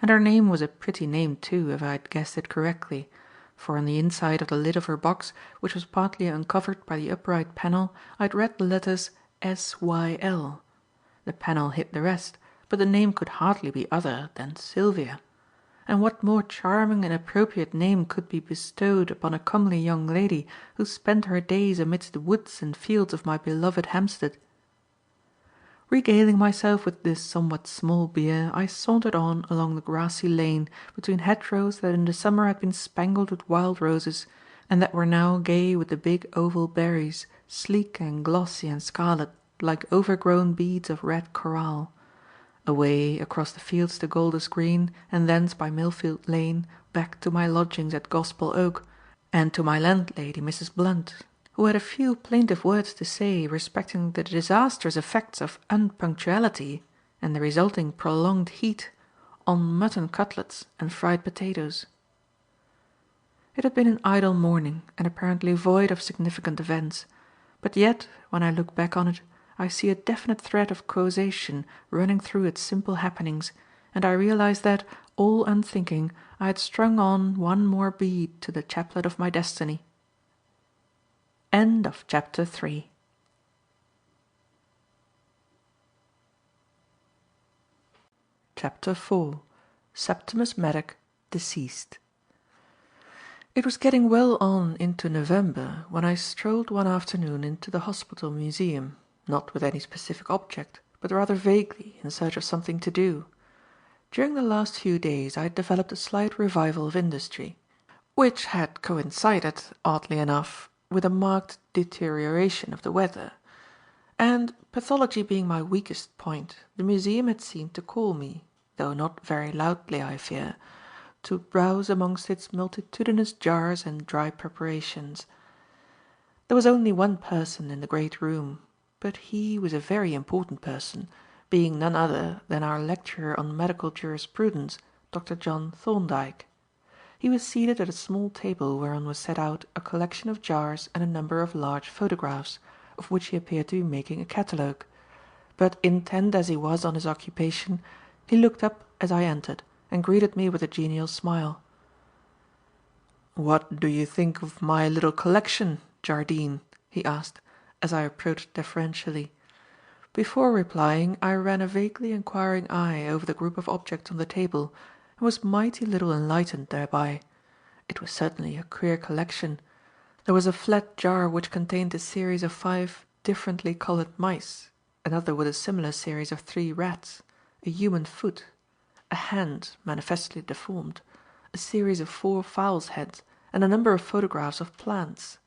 and her name was a pretty name too, if I had guessed it correctly, for on the inside of the lid of her box, which was partly uncovered by the upright panel, I had read the letters SYL. The panel hid the rest, but the name could hardly be other than Sylvia. And what more charming and appropriate name could be bestowed upon a comely young lady who spent her days amidst the woods and fields of my beloved Hampstead? Regaling myself with this somewhat small beer, I sauntered on along the grassy lane, between hedgerows that in the summer had been spangled with wild roses, and that were now gay with the big oval berries, sleek and glossy and scarlet, like overgrown beads of red coral. Away across the fields to Golders Green, and thence by Millfield Lane back to my lodgings at Gospel Oak, and to my landlady, Mrs. Blunt, who had a few plaintive words to say respecting the disastrous effects of unpunctuality and the resulting prolonged heat on mutton cutlets and fried potatoes. It had been an idle morning and apparently void of significant events, but yet, when I look back on it, I see a definite thread of causation running through its simple happenings, and I realize that, all unthinking, I had strung on one more bead to the chaplet of my destiny. End of chapter 3. Chapter 4. Septimus Maddock, deceased. It was getting well on into November when I strolled one afternoon into the hospital museum, not with any specific object, but rather vaguely in search of something to do. During the last few days I had developed a slight revival of industry, which had coincided, oddly enough, with a marked deterioration of the weather, and, pathology being my weakest point, the museum had seemed to call me, though not very loudly I fear, to browse amongst its multitudinous jars and dry preparations. There was only one person in the great room, but he was a very important person, being none other than our lecturer on medical jurisprudence, Dr. John Thorndyke. He was seated at a small table whereon was set out a collection of jars and a number of large photographs, of which he appeared to be making a catalogue. But intent as he was on his occupation, he looked up as I entered and greeted me with a genial smile. "What do you think of my little collection, Jardine?" he asked, as I approached deferentially. Before replying, I ran a vaguely inquiring eye over the group of objects on the table, and was mighty little enlightened thereby. It was certainly a queer collection. There was a flat jar which contained a series of 5 differently coloured mice, another with a similar series of 3 rats, a human foot, a hand manifestly deformed, a series of 4 fowls' heads, and a number of photographs of plants.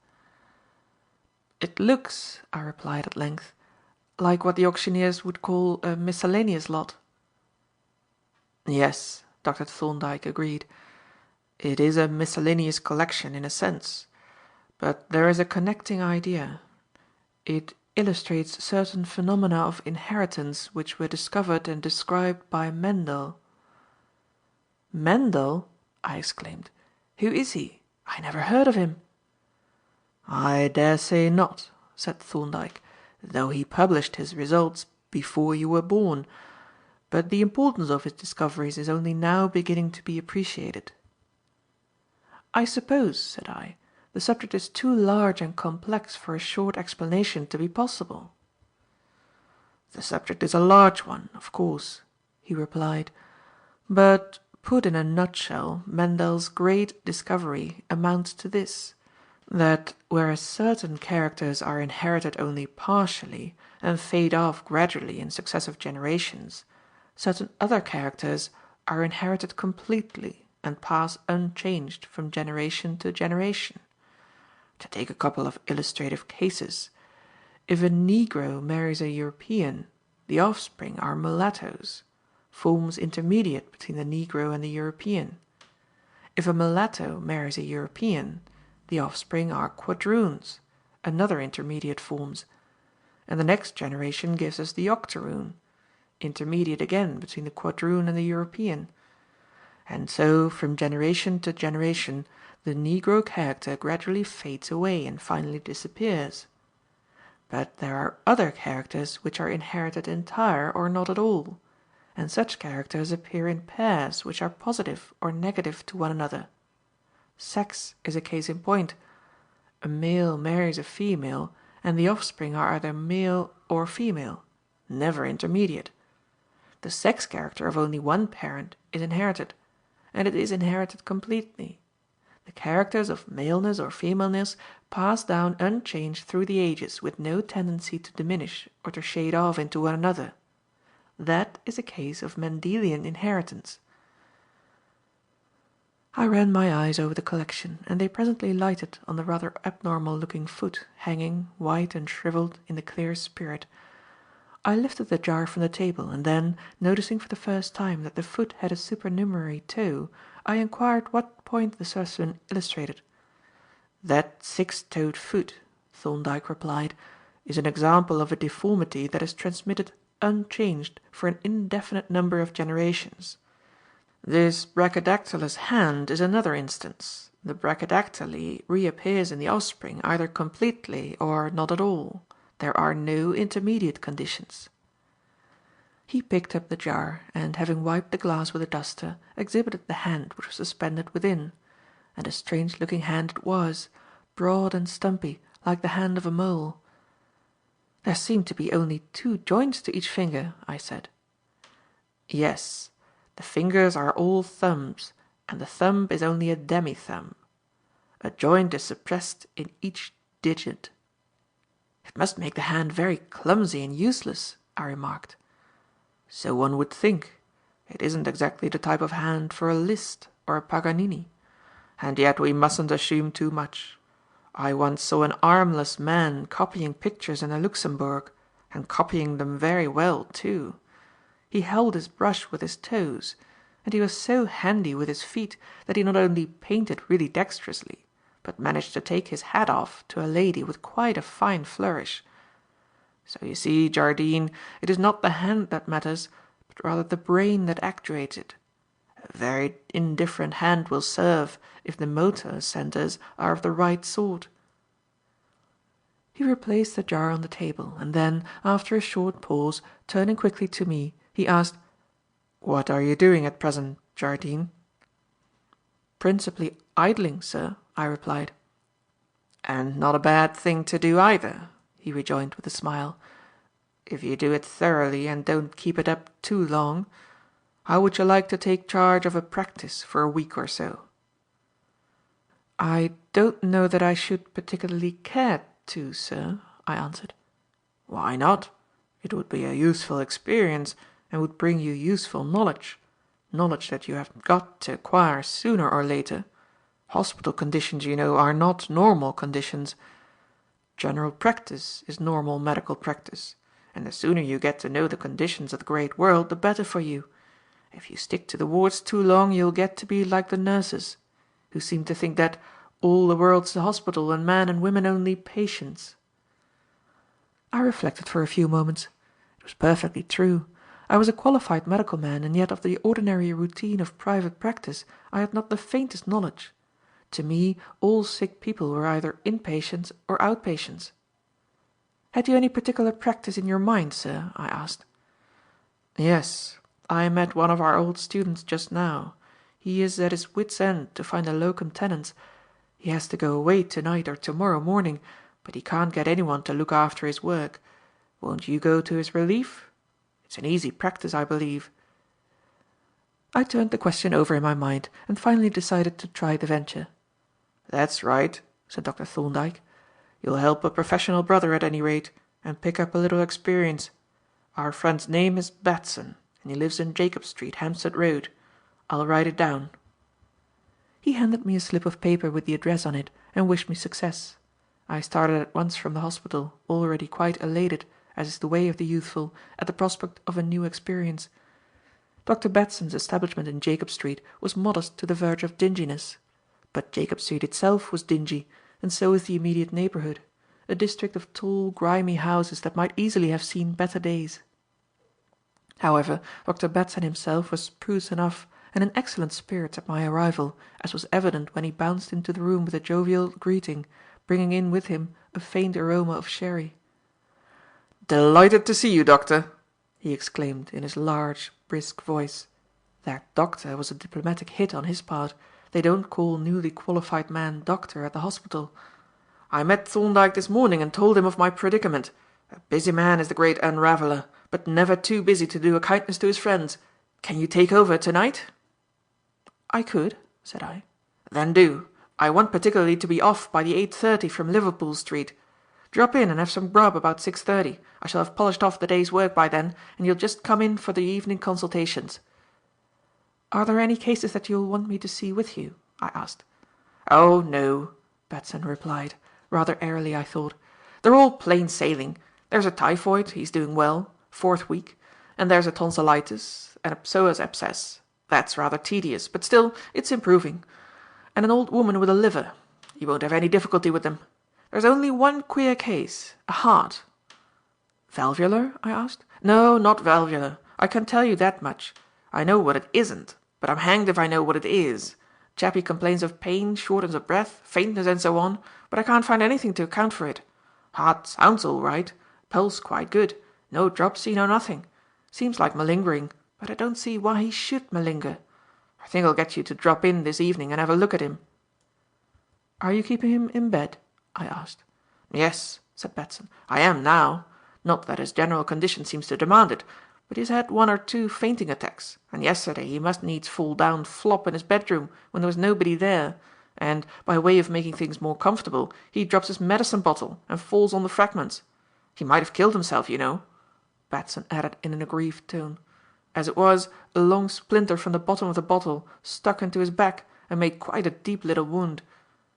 "It looks," I replied at length, "like what the auctioneers would call a miscellaneous lot." "Yes," Dr. Thorndyke agreed. "It is a miscellaneous collection in a sense. But there is a connecting idea. It illustrates certain phenomena of inheritance which were discovered and described by Mendel." "Mendel?" I exclaimed. "Who is he? I never heard of him." "I dare say not," said Thorndyke, "though he published his results before you were born. But the importance of his discoveries is only now beginning to be appreciated." "I suppose," said I, "the subject is too large and complex for a short explanation to be possible." "The subject is a large one, of course," he replied, "but, put in a nutshell, Mendel's great discovery amounts to this, that whereas certain characters are inherited only partially and fade off gradually in successive generations, certain other characters are inherited completely and pass unchanged from generation to generation. To take a couple of illustrative cases, if a Negro marries a European, the offspring are mulattoes, forms intermediate between the Negro and the European. If a mulatto marries a European, the offspring are quadroons, another intermediate forms, and the next generation gives us the octoroon, intermediate again between the quadroon and the European. And so, from generation to generation, the Negro character gradually fades away and finally disappears. But there are other characters which are inherited entire or not at all, and such characters appear in pairs which are positive or negative to one another. Sex is a case in point. A male marries a female, and the offspring are either male or female, never intermediate. The sex character of only one parent is inherited, and it is inherited completely. The characters of maleness or femaleness pass down unchanged through the ages with no tendency to diminish or to shade off into one another. That is a case of Mendelian inheritance. I ran my eyes over the collection, and they presently lighted on the rather abnormal-looking foot hanging, white and shrivelled, in the clear spirit. I lifted the jar from the table, and then, noticing for the first time that the foot had a supernumerary toe, I inquired what point the specimen illustrated. "That six-toed foot," Thorndyke replied, "is an example of a deformity that is transmitted unchanged for an indefinite number of generations. This brachydactylous hand is another instance. The brachydactyly reappears in the offspring either completely or not at all. There are no intermediate conditions." He picked up the jar, and, having wiped the glass with a duster, exhibited the hand which was suspended within. And a strange-looking hand it was, broad and stumpy, like the hand of a mole. "There seem to be only 2 joints to each finger," I said. "Yes. The fingers are all thumbs, and the thumb is only a demi-thumb. A joint is suppressed in each digit." "It must make the hand very clumsy and useless," I remarked. "So one would think. It isn't exactly the type of hand for a Liszt or a Paganini. And yet we mustn't assume too much. I once saw an armless man copying pictures in the Luxembourg, and copying them very well too. He held his brush with his toes, and he was so handy with his feet that he not only painted really dexterously, but managed to take his hat off to a lady with quite a fine flourish. So you see, Jardine, it is not the hand that matters, but rather the brain that actuates it. A very indifferent hand will serve if the motor centres are of the right sort." He replaced the jar on the table, and then, after a short pause, turning quickly to me, he asked, "What are you doing at present, Jardine?" "Principally idling, sir," I replied. "And not a bad thing to do either," he rejoined with a smile, "if you do it thoroughly and don't keep it up too long. How would you like to take charge of a practice for a week or so?" "I don't know that I should particularly care to, sir," I answered. "Why not? It would be a useful experience and would bring you useful knowledge, knowledge that you have got to acquire sooner or later. Hospital conditions, you know, are not normal conditions. General practice is normal medical practice, and the sooner you get to know the conditions of the great world, the better for you. If you stick to the wards too long, you'll get to be like the nurses, who seem to think that all the world's a hospital and men and women only patients." I reflected for a few moments. It was perfectly true. I was a qualified medical man, and yet of the ordinary routine of private practice I had not the faintest knowledge. To me, all sick people were either inpatients or outpatients. "Had you any particular practice in your mind, sir?" I asked. "Yes. I met one of our old students just now. He is at his wits' end to find a locum tenens. He has to go away tonight or tomorrow morning, but he can't get anyone to look after his work. Won't you go to his relief? It's an easy practice, I believe." I turned the question over in my mind, and finally decided to try the venture. "That's right," said Dr. Thorndyke. "You'll help a professional brother at any rate, and pick up a little experience. Our friend's name is Batson, and he lives in Jacob Street, Hampstead Road. I'll write it down." He handed me a slip of paper with the address on it, and wished me success. I started at once from the hospital, already quite elated, as is the way of the youthful, at the prospect of a new experience. Dr. Batson's establishment in Jacob Street was modest to the verge of dinginess. But Jacob Street itself was dingy, and so was the immediate neighbourhood, a district of tall, grimy houses that might easily have seen better days. However, Dr. Batson himself was spruce enough, and in excellent spirits at my arrival, as was evident when he bounced into the room with a jovial greeting, bringing in with him a faint aroma of sherry. "Delighted to see you, Doctor," he exclaimed in his large, brisk voice. That "Doctor" was a diplomatic hit on his part. They don't call newly qualified men doctor at the hospital. I met Thorndyke this morning and told him of my predicament. A busy man is the great unraveller, but never too busy to do a kindness to his friends. Can you take over tonight?" "I could," said I. "Then do. I want particularly to be off by the 8:30 from Liverpool Street. Drop in and have some grub about 6:30. I shall have polished off the day's work by then, and you'll just come in for the evening consultations." "Are there any cases that you'll want me to see with you?" I asked. "Oh, no," Batson replied, rather airily I thought. "They're all plain sailing. There's a typhoid, he's doing well, 4th week, and there's a tonsillitis, and a psoas abscess. That's rather tedious, but still, it's improving. And an old woman with a liver. You won't have any difficulty with them. There's only one queer case, a heart." "Valvular?" I asked. "No, not valvular. I can tell you that much. I know what it isn't, but I'm hanged if I know what it is. Chappie complains of pain, shortness of breath, faintness and so on, but I can't find anything to account for it. Heart sounds all right, pulse quite good, no dropsy, no nothing. Seems like malingering, but I don't see why he should malinger. I think I'll get you to drop in this evening and have a look at him." "Are you keeping him in bed?" I asked. "Yes," said Batson, "I am now. Not that his general condition seems to demand it, but he has had 1 or 2 fainting attacks, and yesterday he must needs fall down flop in his bedroom when there was nobody there, and, by way of making things more comfortable, he drops his medicine bottle and falls on the fragments. He might have killed himself, you know," Batson added in an aggrieved tone. "As it was, a long splinter from the bottom of the bottle stuck into his back and made quite a deep little wound.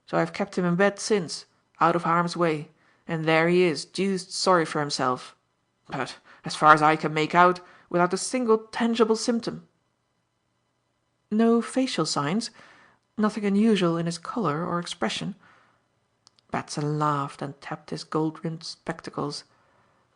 So I've kept him in bed since, out of harm's way, and there he is, deuced sorry for himself. But, as far as I can make out, without a single tangible symptom." "No facial signs? Nothing unusual in his colour or expression?" Batson laughed and tapped his gold-rimmed spectacles.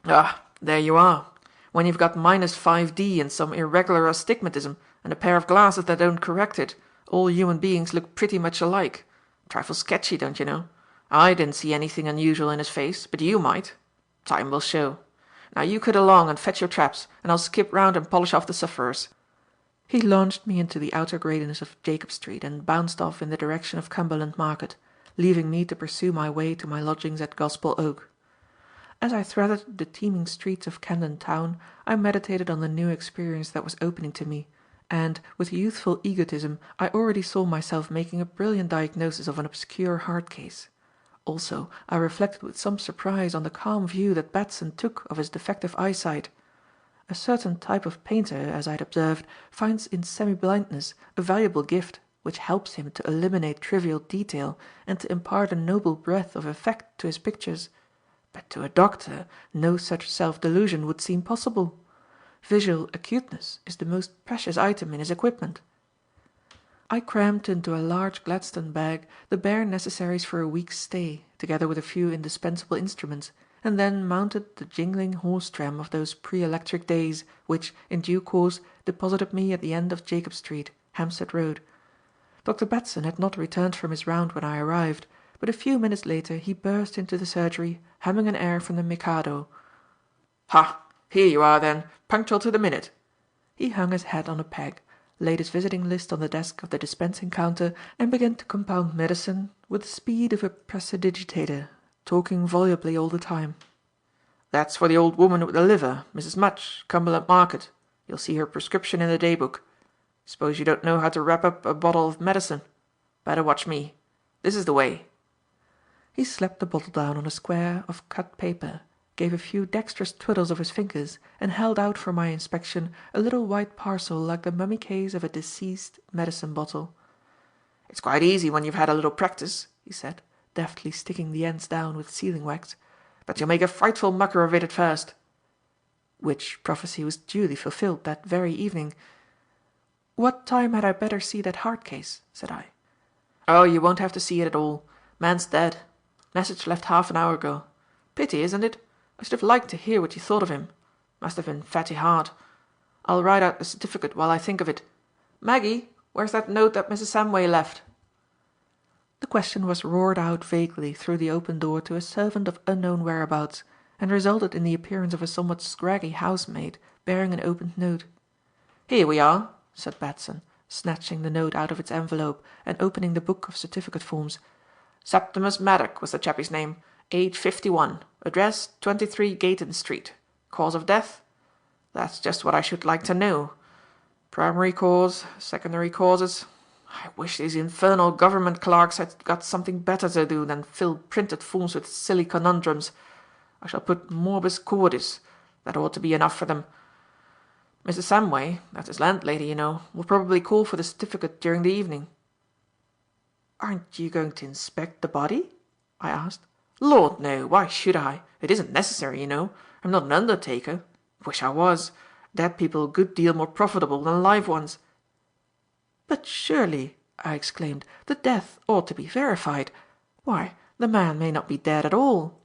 "Ah, there you are. When you've got -5D and some irregular astigmatism and a pair of glasses that don't correct it, all human beings look pretty much alike. Trifle sketchy, don't you know? I didn't see anything unusual in his face, but you might. Time will show. Now you cut along and fetch your traps, and I'll skip round and polish off the sufferers." He launched me into the outer greyness of Jacob Street and bounced off in the direction of Cumberland Market, leaving me to pursue my way to my lodgings at Gospel Oak. As I threaded the teeming streets of Camden Town, I meditated on the new experience that was opening to me, and, with youthful egotism, I already saw myself making a brilliant diagnosis of an obscure heart case. Also, I reflected with some surprise on the calm view that Batson took of his defective eyesight. A certain type of painter, as I had observed, finds in semi-blindness a valuable gift which helps him to eliminate trivial detail and to impart a noble breadth of effect to his pictures. But to a doctor no such self-delusion would seem possible. Visual acuteness is the most precious item in his equipment. I crammed into a large Gladstone bag the bare necessaries for a week's stay, together with a few indispensable instruments, and then mounted the jingling horse-tram of those pre-electric days, which, in due course, deposited me at the end of Jacob Street, Hampstead Road. Dr. Batson had not returned from his round when I arrived, but a few minutes later he burst into the surgery, humming an air from the Mikado. "Ha! Here you are, then, punctual to the minute." He hung his hat on a peg, laid his visiting list on the desk of the dispensing counter, and began to compound medicine with the speed of a prestidigitator, talking volubly all the time. "That's for the old woman with the liver, Mrs. Mudge, Cumberland Market. You'll see her prescription in the day book. Suppose you don't know how to wrap up a bottle of medicine? Better watch me. This is the way." He slapped the bottle down on a square of cut paper, gave a few dexterous twiddles of his fingers, and held out for my inspection a little white parcel like the mummy case of a deceased medicine bottle. "It's quite easy when you've had a little practice," he said, deftly sticking the ends down with sealing wax, "but you'll make a frightful mucker of it at first." Which prophecy was duly fulfilled that very evening. "What time had I better see that heart case?" said I. "Oh, you won't have to see it at all. Man's dead. Message left half an hour ago. Pity, isn't it? I should have liked to hear what you thought of him. Must have been fatty heart. I'll write out the certificate while I think of it. Maggie, where's that note that Mrs. Samway left?" The question was roared out vaguely through the open door to a servant of unknown whereabouts, and resulted in the appearance of a somewhat scraggy housemaid bearing an opened note. "Here we are," said Batson, snatching the note out of its envelope and opening the book of certificate forms. "Septimus Maddock was the chappie's name. Age 51. Address 23 Gayton Street. Cause of death? That's just what I should like to know. Primary cause, secondary causes. I wish these infernal government clerks had got something better to do than fill printed forms with silly conundrums. I shall put morbus cordis. That ought to be enough for them. Mrs. Samway, that's his landlady, you know, will probably call for the certificate during the evening." "Aren't you going to inspect the body?" I asked. "Lord, no. Why should I? It isn't necessary, you know. I'm not an undertaker. Wish I was. Dead people a good deal more profitable than live ones." "But surely," I exclaimed, "the death ought to be verified. Why, the man may not be dead at all."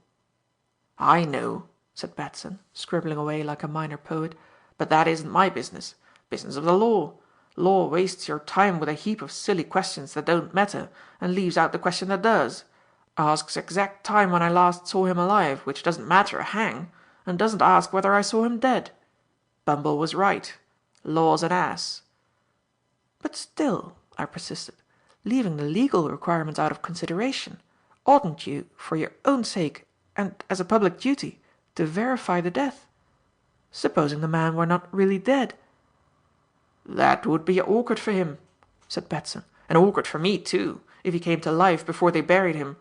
"I know," said Batson, scribbling away like a minor poet, "but that isn't my business. Business of the law. Law wastes your time with a heap of silly questions that don't matter, and leaves out the question that does. Asks exact time when I last saw him alive, which doesn't matter a hang, and doesn't ask whether I saw him dead. Bumble was right. Law's an ass." "But still," I persisted, "leaving the legal requirements out of consideration, oughtn't you, for your own sake and as a public duty, to verify the death? Supposing the man were not really dead?" "That would be awkward for him," said Batson, "and awkward for me too, if he came to life before they buried him.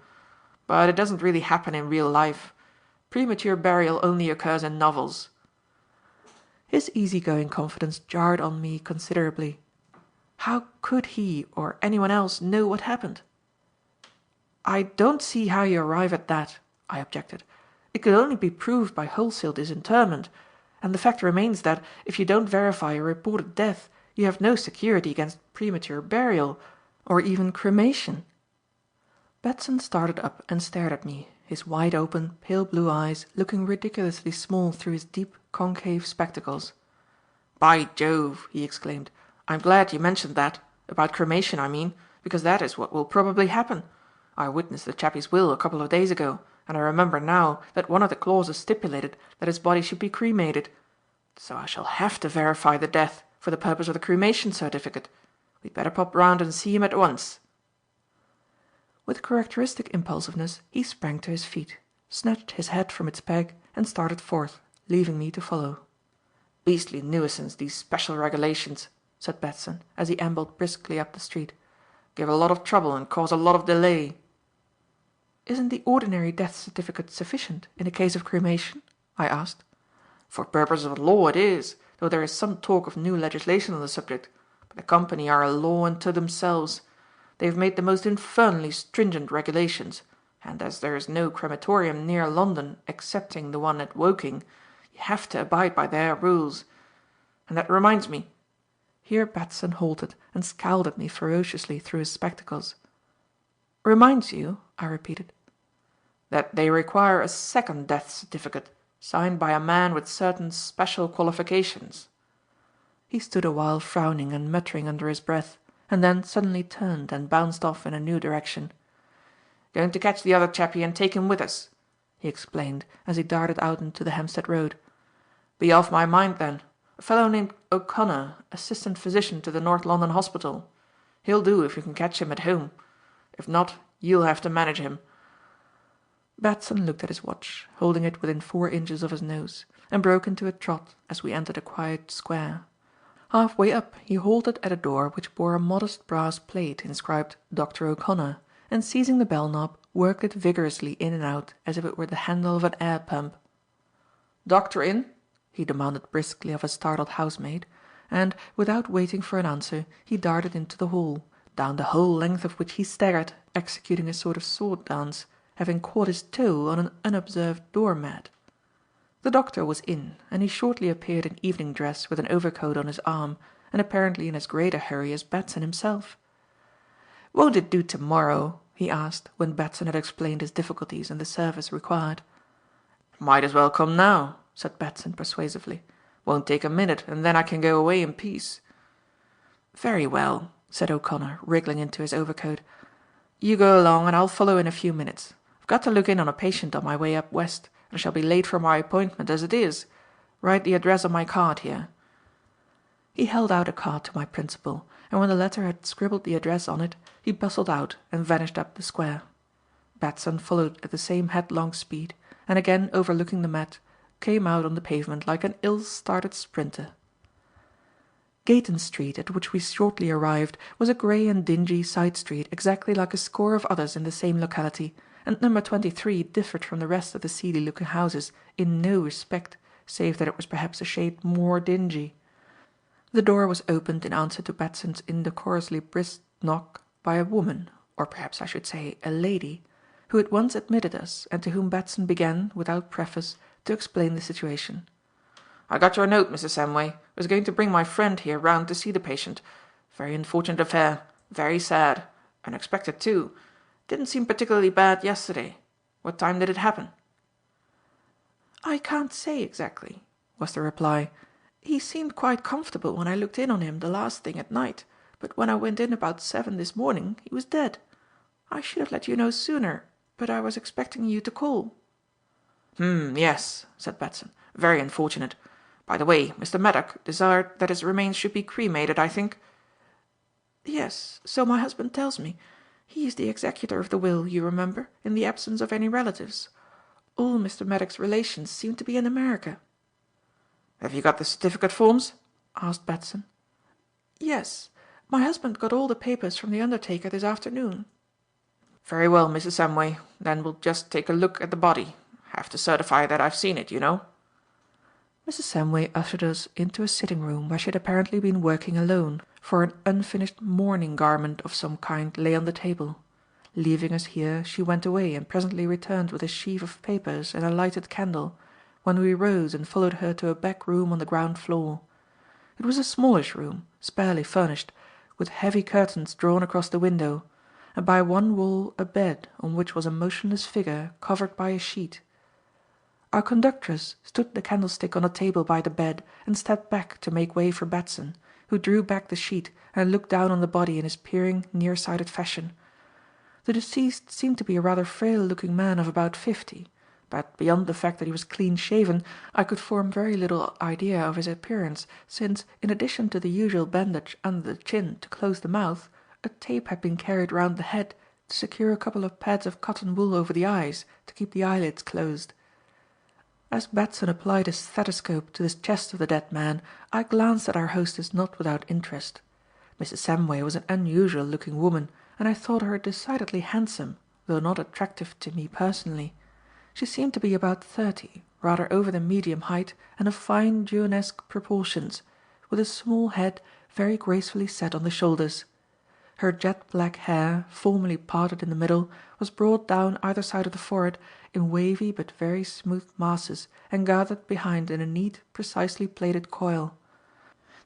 But it doesn't really happen in real life. Premature burial only occurs in novels." His easy-going confidence jarred on me considerably. How could he or anyone else know what happened? "I don't see how you arrive at that," I objected. "It could only be proved by wholesale disinterment, and the fact remains that, if you don't verify a reported death, you have no security against premature burial, or even cremation." Batson started up and stared at me, his wide-open, pale blue eyes looking ridiculously small through his deep, concave spectacles. "By Jove!" he exclaimed. "I'm glad you mentioned that. About cremation, I mean, because that is what will probably happen. I witnessed the chappie's will a couple of days ago, and I remember now that one of the clauses stipulated that his body should be cremated. So I shall have to verify the death for the purpose of the cremation certificate. We'd better pop round and see him at once." With characteristic impulsiveness he sprang to his feet, snatched his hat from its peg, and started forth, leaving me to follow. "Beastly nuisance, these special regulations," said Batson, as he ambled briskly up the street. "Give a lot of trouble and cause a lot of delay." "Isn't the ordinary death certificate sufficient in a case of cremation?" I asked. "For purposes of law it is, though there is some talk of new legislation on the subject. But the company are a law unto themselves. They have made the most infernally stringent regulations, and as there is no crematorium near London excepting the one at Woking, you have to abide by their rules. And that reminds me—" Here Batson halted and scowled at me ferociously through his spectacles. "Reminds you?" I repeated. "That they require a second death certificate, signed by a man with certain special qualifications." He stood a while frowning and muttering under his breath, and then suddenly turned and bounced off in a new direction. "Going to catch the other chappie and take him with us," he explained as he darted out into the Hampstead Road. "Be off my mind then. A fellow named O'Connor, assistant physician to the North London Hospital. He'll do if you can catch him at home. If not, you'll have to manage him." Batson looked at his watch, holding it within 4 inches of his nose, and broke into a trot as we entered a quiet square. Half-way up he halted at a door which bore a modest brass plate inscribed "Dr. O'Connor," and seizing the bell knob, worked it vigorously in and out as if it were the handle of an air pump. "Doctor in?" he demanded briskly of a startled housemaid, and, without waiting for an answer, he darted into the hall, down the whole length of which he staggered, executing a sort of sword dance, having caught his toe on an unobserved door-mat. The doctor was in, and he shortly appeared in evening dress with an overcoat on his arm, and apparently in as great a hurry as Batson himself. "Won't it do tomorrow?" he asked, when Batson had explained his difficulties and the service required. "Might as well come now," said Batson persuasively. "Won't take a minute, and then I can go away in peace." "Very well," said O'Connor, wriggling into his overcoat. "You go along and I'll follow in a few minutes. I've got to look in on a patient on my way up west, and I shall be late for my appointment as it is. Write the address on my card here." He held out a card to my principal, and when the latter had scribbled the address on it, he bustled out and vanished up the square. Batson followed at the same headlong speed, and again overlooking the mat, came out on the pavement like an ill-started sprinter. Gayton Street, at which we shortly arrived, was a grey and dingy side street exactly like a score of others in the same locality, and number 23 differed from the rest of the seedy-looking houses in no respect, save that it was perhaps a shade more dingy. The door was opened in answer to Batson's indecorously brisk knock by a woman, or perhaps I should say a lady, who at once admitted us and to whom Batson began, without preface, to explain the situation. "I got your note, Mrs. Samway. Was going to bring my friend here round to see the patient. Very unfortunate affair. Very sad. Unexpected too. Didn't seem particularly bad yesterday. What time did it happen?" "I can't say exactly," was the reply. "He seemed quite comfortable when I looked in on him the last thing at night, but when I went in about 7 this morning he was dead. I should have let you know sooner, but I was expecting you to call." Yes," said Batson. "Very unfortunate. By the way, Mr. Maddock desired that his remains should be cremated, I think?" "Yes, so my husband tells me. He is the executor of the will, you remember, in the absence of any relatives. All Mr. Maddock's relations seem to be in America." "Have you got the certificate forms?" asked Batson. "Yes. My husband got all the papers from the undertaker this afternoon." "Very well, Mrs. Samway. Then we'll just take a look at the body. Have to certify that I've seen it, you know." Mrs. Samway ushered us into a sitting room where she had apparently been working alone, for an unfinished mourning garment of some kind lay on the table. Leaving us here, she went away and presently returned with a sheaf of papers and a lighted candle, when we rose and followed her to a back room on the ground floor. It was a smallish room, sparely furnished, with heavy curtains drawn across the window, and by one wall a bed on which was a motionless figure covered by a sheet. Our conductress stood the candlestick on a table by the bed and stepped back to make way for Batson, who drew back the sheet and looked down on the body in his peering, near-sighted fashion. The deceased seemed to be a rather frail-looking man of about 50, but beyond the fact that he was clean-shaven, I could form very little idea of his appearance, since, in addition to the usual bandage under the chin to close the mouth, a tape had been carried round the head to secure a couple of pads of cotton wool over the eyes to keep the eyelids closed. As Batson applied his stethoscope to the chest of the dead man, I glanced at our hostess not without interest. Mrs. Samway was an unusual-looking woman, and I thought her decidedly handsome, though not attractive to me personally. She seemed to be about 30, rather over the medium height, and of fine Juanesque proportions, with a small head very gracefully set on the shoulders. Her jet-black hair, formally parted in the middle, was brought down either side of the forehead in wavy but very smooth masses and gathered behind in a neat, precisely plaited coil.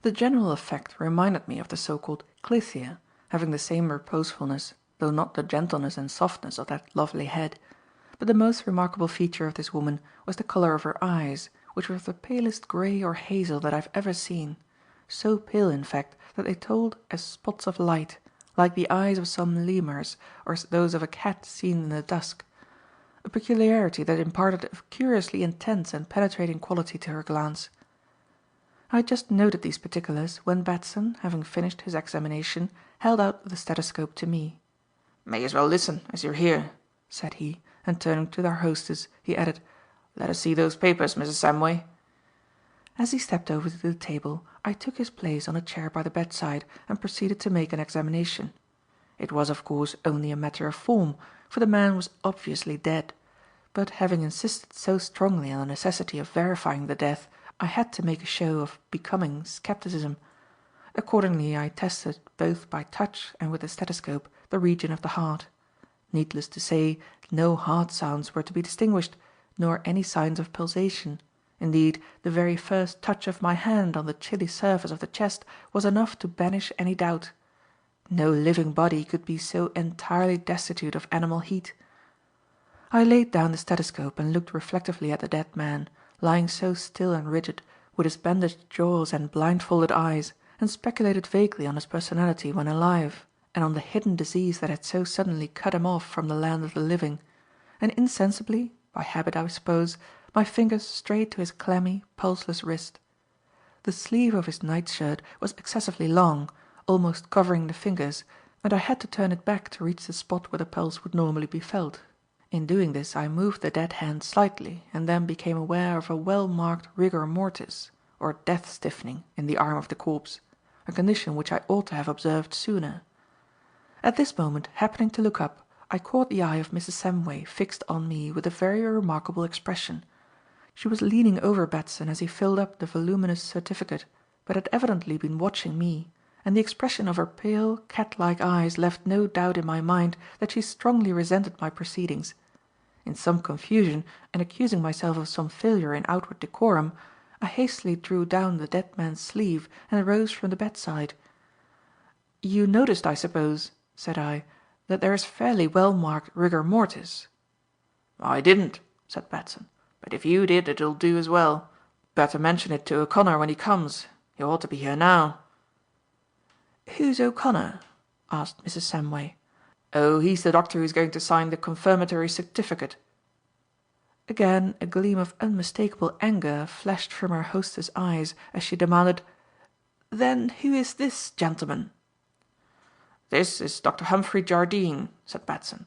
The general effect reminded me of the so-called Clythea, having the same reposefulness, though not the gentleness and softness of that lovely head. But the most remarkable feature of this woman was the colour of her eyes, which were of the palest grey or hazel that I have ever seen, so pale in fact that they told as spots of light, like the eyes of some lemurs or those of a cat seen in the dusk, a peculiarity that imparted a curiously intense and penetrating quality to her glance. I had just noted these particulars when Batson, having finished his examination, held out the stethoscope to me. "May as well listen, as you're here," said he, and turning to our hostess, he added, "Let us see those papers, Mrs. Samway." As he stepped over to the table, I took his place on a chair by the bedside and proceeded to make an examination. It was, of course, only a matter of form, for the man was obviously dead, but having insisted so strongly on the necessity of verifying the death, I had to make a show of becoming scepticism. Accordingly, I tested, both by touch and with the stethoscope, the region of the heart. Needless to say, no heart sounds were to be distinguished, nor any signs of pulsation. Indeed, the very first touch of my hand on the chilly surface of the chest was enough to banish any doubt. No living body could be so entirely destitute of animal heat. I laid down the stethoscope and looked reflectively at the dead man, lying so still and rigid, with his bandaged jaws and blindfolded eyes, and speculated vaguely on his personality when alive, and on the hidden disease that had so suddenly cut him off from the land of the living, and insensibly, by habit I suppose, my fingers strayed to his clammy, pulseless wrist. The sleeve of his nightshirt was excessively long, almost covering the fingers, and I had to turn it back to reach the spot where the pulse would normally be felt. In doing this I moved the dead hand slightly and then became aware of a well marked rigor mortis, or death stiffening, in the arm of the corpse, a condition which I ought to have observed sooner. At this moment, happening to look up, I caught the eye of Mrs. Samway fixed on me with a very remarkable expression. She was leaning over Batson as he filled up the voluminous certificate, but had evidently been watching me, and the expression of her pale, cat-like eyes left no doubt in my mind that she strongly resented my proceedings. In some confusion, and accusing myself of some failure in outward decorum, I hastily drew down the dead man's sleeve and rose from the bedside. "You noticed, I suppose," said I, "that there is fairly well marked rigor mortis?" "I didn't," said Batson, "but if you did it'll do as well. Better mention it to O'Connor when he comes. He ought to be here now." "Who's O'Connor?" asked Mrs. Samway. "Oh, he's the doctor who's going to sign the confirmatory certificate." Again a gleam of unmistakable anger flashed from her hostess' eyes as she demanded, "Then who is this gentleman?" "This is Dr. Humphrey Jardine," said Batson.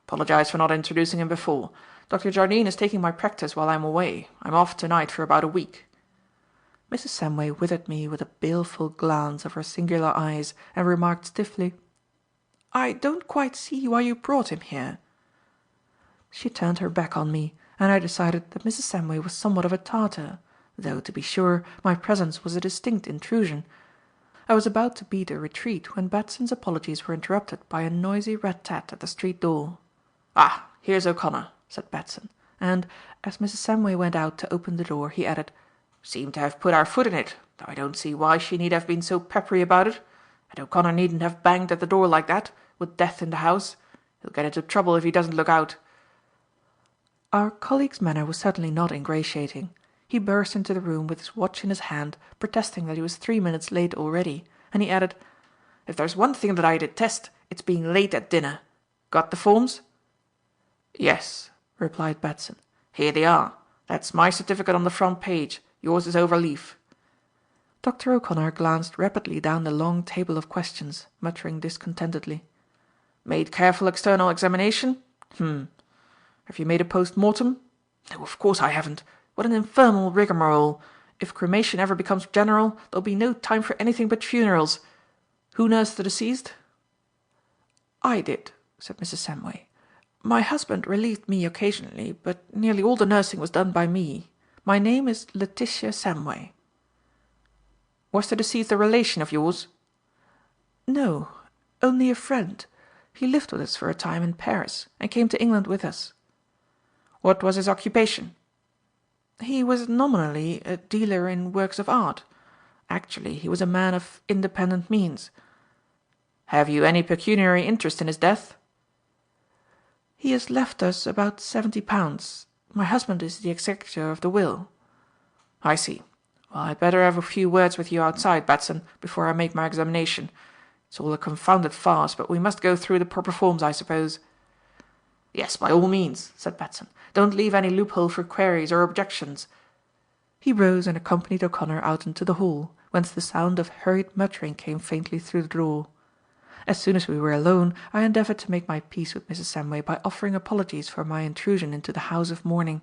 "Apologize for not introducing him before. Dr. Jardine is taking my practice while I'm away. I'm off tonight for about a week." Mrs. Samway withered me with a baleful glance of her singular eyes and remarked stiffly, "I don't quite see why you brought him here." She turned her back on me, and I decided that Mrs. Samway was somewhat of a Tartar, though, to be sure, my presence was a distinct intrusion. I was about to beat a retreat when Batson's apologies were interrupted by a noisy rat-tat at the street door. "Ah, here's O'Connor," said Batson, and, as Mrs. Samway went out to open the door, he added, "Seem to have put our foot in it, though I don't see why she need have been so peppery about it. And O'Connor needn't have banged at the door like that, with death in the house. He'll get into trouble if he doesn't look out." Our colleague's manner was certainly not ingratiating. He burst into the room with his watch in his hand, protesting that he was 3 minutes late already, and he added, "If there's one thing that I detest, it's being late at dinner. Got the forms?" "Yes," replied Batson. "Here they are. That's my certificate on the front page. Yours is over leaf." Dr. O'Connor glanced rapidly down the long table of questions, muttering discontentedly. "Made careful external examination? Have you made a post-mortem? No, of course I haven't. What an infernal rigmarole. If cremation ever becomes general, there'll be no time for anything but funerals. Who nursed the deceased?" "I did," said Mrs. Samway. "My husband relieved me occasionally, but nearly all the nursing was done by me. My name is Letitia Samway." "Was the deceased a relation of yours?" "No, only a friend. He lived with us for a time in Paris and came to England with us." "What was his occupation?" "He was nominally a dealer in works of art. Actually, he was a man of independent means." "Have you any pecuniary interest in his death?" "He has left us about £70. My husband is the executor of the will." "I see. Well, I'd better have a few words with you outside, Batson, before I make my examination. It's all a confounded farce, but we must go through the proper forms, I suppose." "Yes, by all means," said Batson. "Don't leave any loophole for queries or objections." He rose and accompanied O'Connor out into the hall, whence the sound of hurried muttering came faintly through the door. As soon as we were alone, I endeavoured to make my peace with Mrs. Samway by offering apologies for my intrusion into the house of mourning.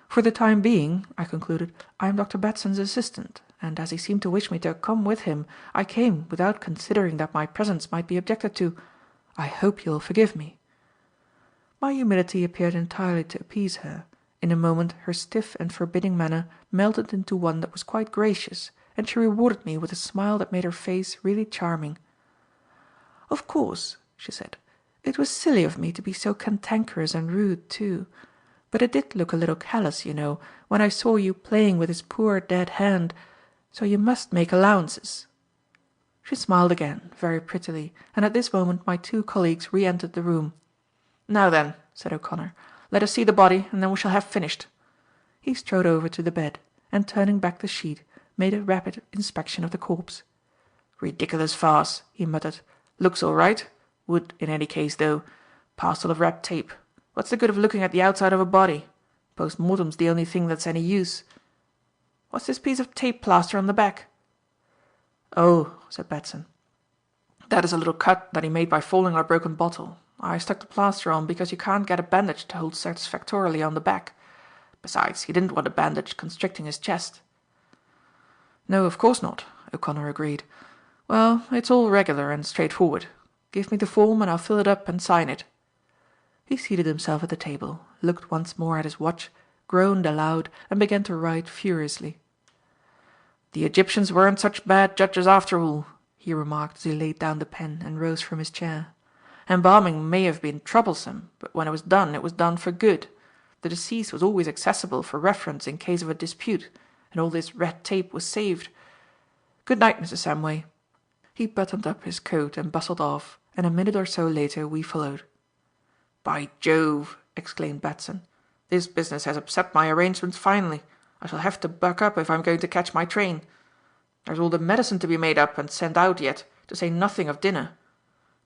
"For the time being," I concluded, "I am Dr. Batson's assistant, and as he seemed to wish me to come with him, I came without considering that my presence might be objected to. I hope you will forgive me." My humility appeared entirely to appease her. In a moment her stiff and forbidding manner melted into one that was quite gracious, and she rewarded me with a smile that made her face really charming. "Of course," she said, "it was silly of me to be so cantankerous and rude too. But it did look a little callous, you know, when I saw you playing with his poor dead hand, so you must make allowances." She smiled again, very prettily, and at this moment my two colleagues re-entered the room. "Now then," said O'Connor, "let us see the body, and then we shall have finished." He strode over to the bed, and turning back the sheet, made a rapid inspection of the corpse. "Ridiculous farce," he muttered. "Looks all right. Would, in any case, though. Parcel of wrapped tape. What's the good of looking at the outside of a body? Post-mortem's the only thing that's any use." What's this piece of tape plaster on the back?" "Oh," said Batson, "that is a little cut that he made by falling on a broken bottle. I stuck the plaster on because you can't get a bandage to hold satisfactorily on the back. Besides, he didn't want a bandage constricting his chest." "No, of course not," O'Connor agreed. "Well, it's all regular and straightforward. Give me the form and I'll fill it up and sign it." He seated himself at the table, looked once more at his watch, groaned aloud, and began to write furiously. "The Egyptians weren't such bad judges after all," he remarked as he laid down the pen and rose from his chair. "Embalming may have been troublesome, but when it was done for good. The deceased was always accessible for reference in case of a dispute, and all this red tape was saved. Good night, Mr. Samway." He buttoned up his coat and bustled off, and a minute or so later we followed. "By Jove!" exclaimed Batson. "This business has upset my arrangements finally. I shall have to buck up if I'm going to catch my train. There's all the medicine to be made up and sent out yet, to say nothing of dinner.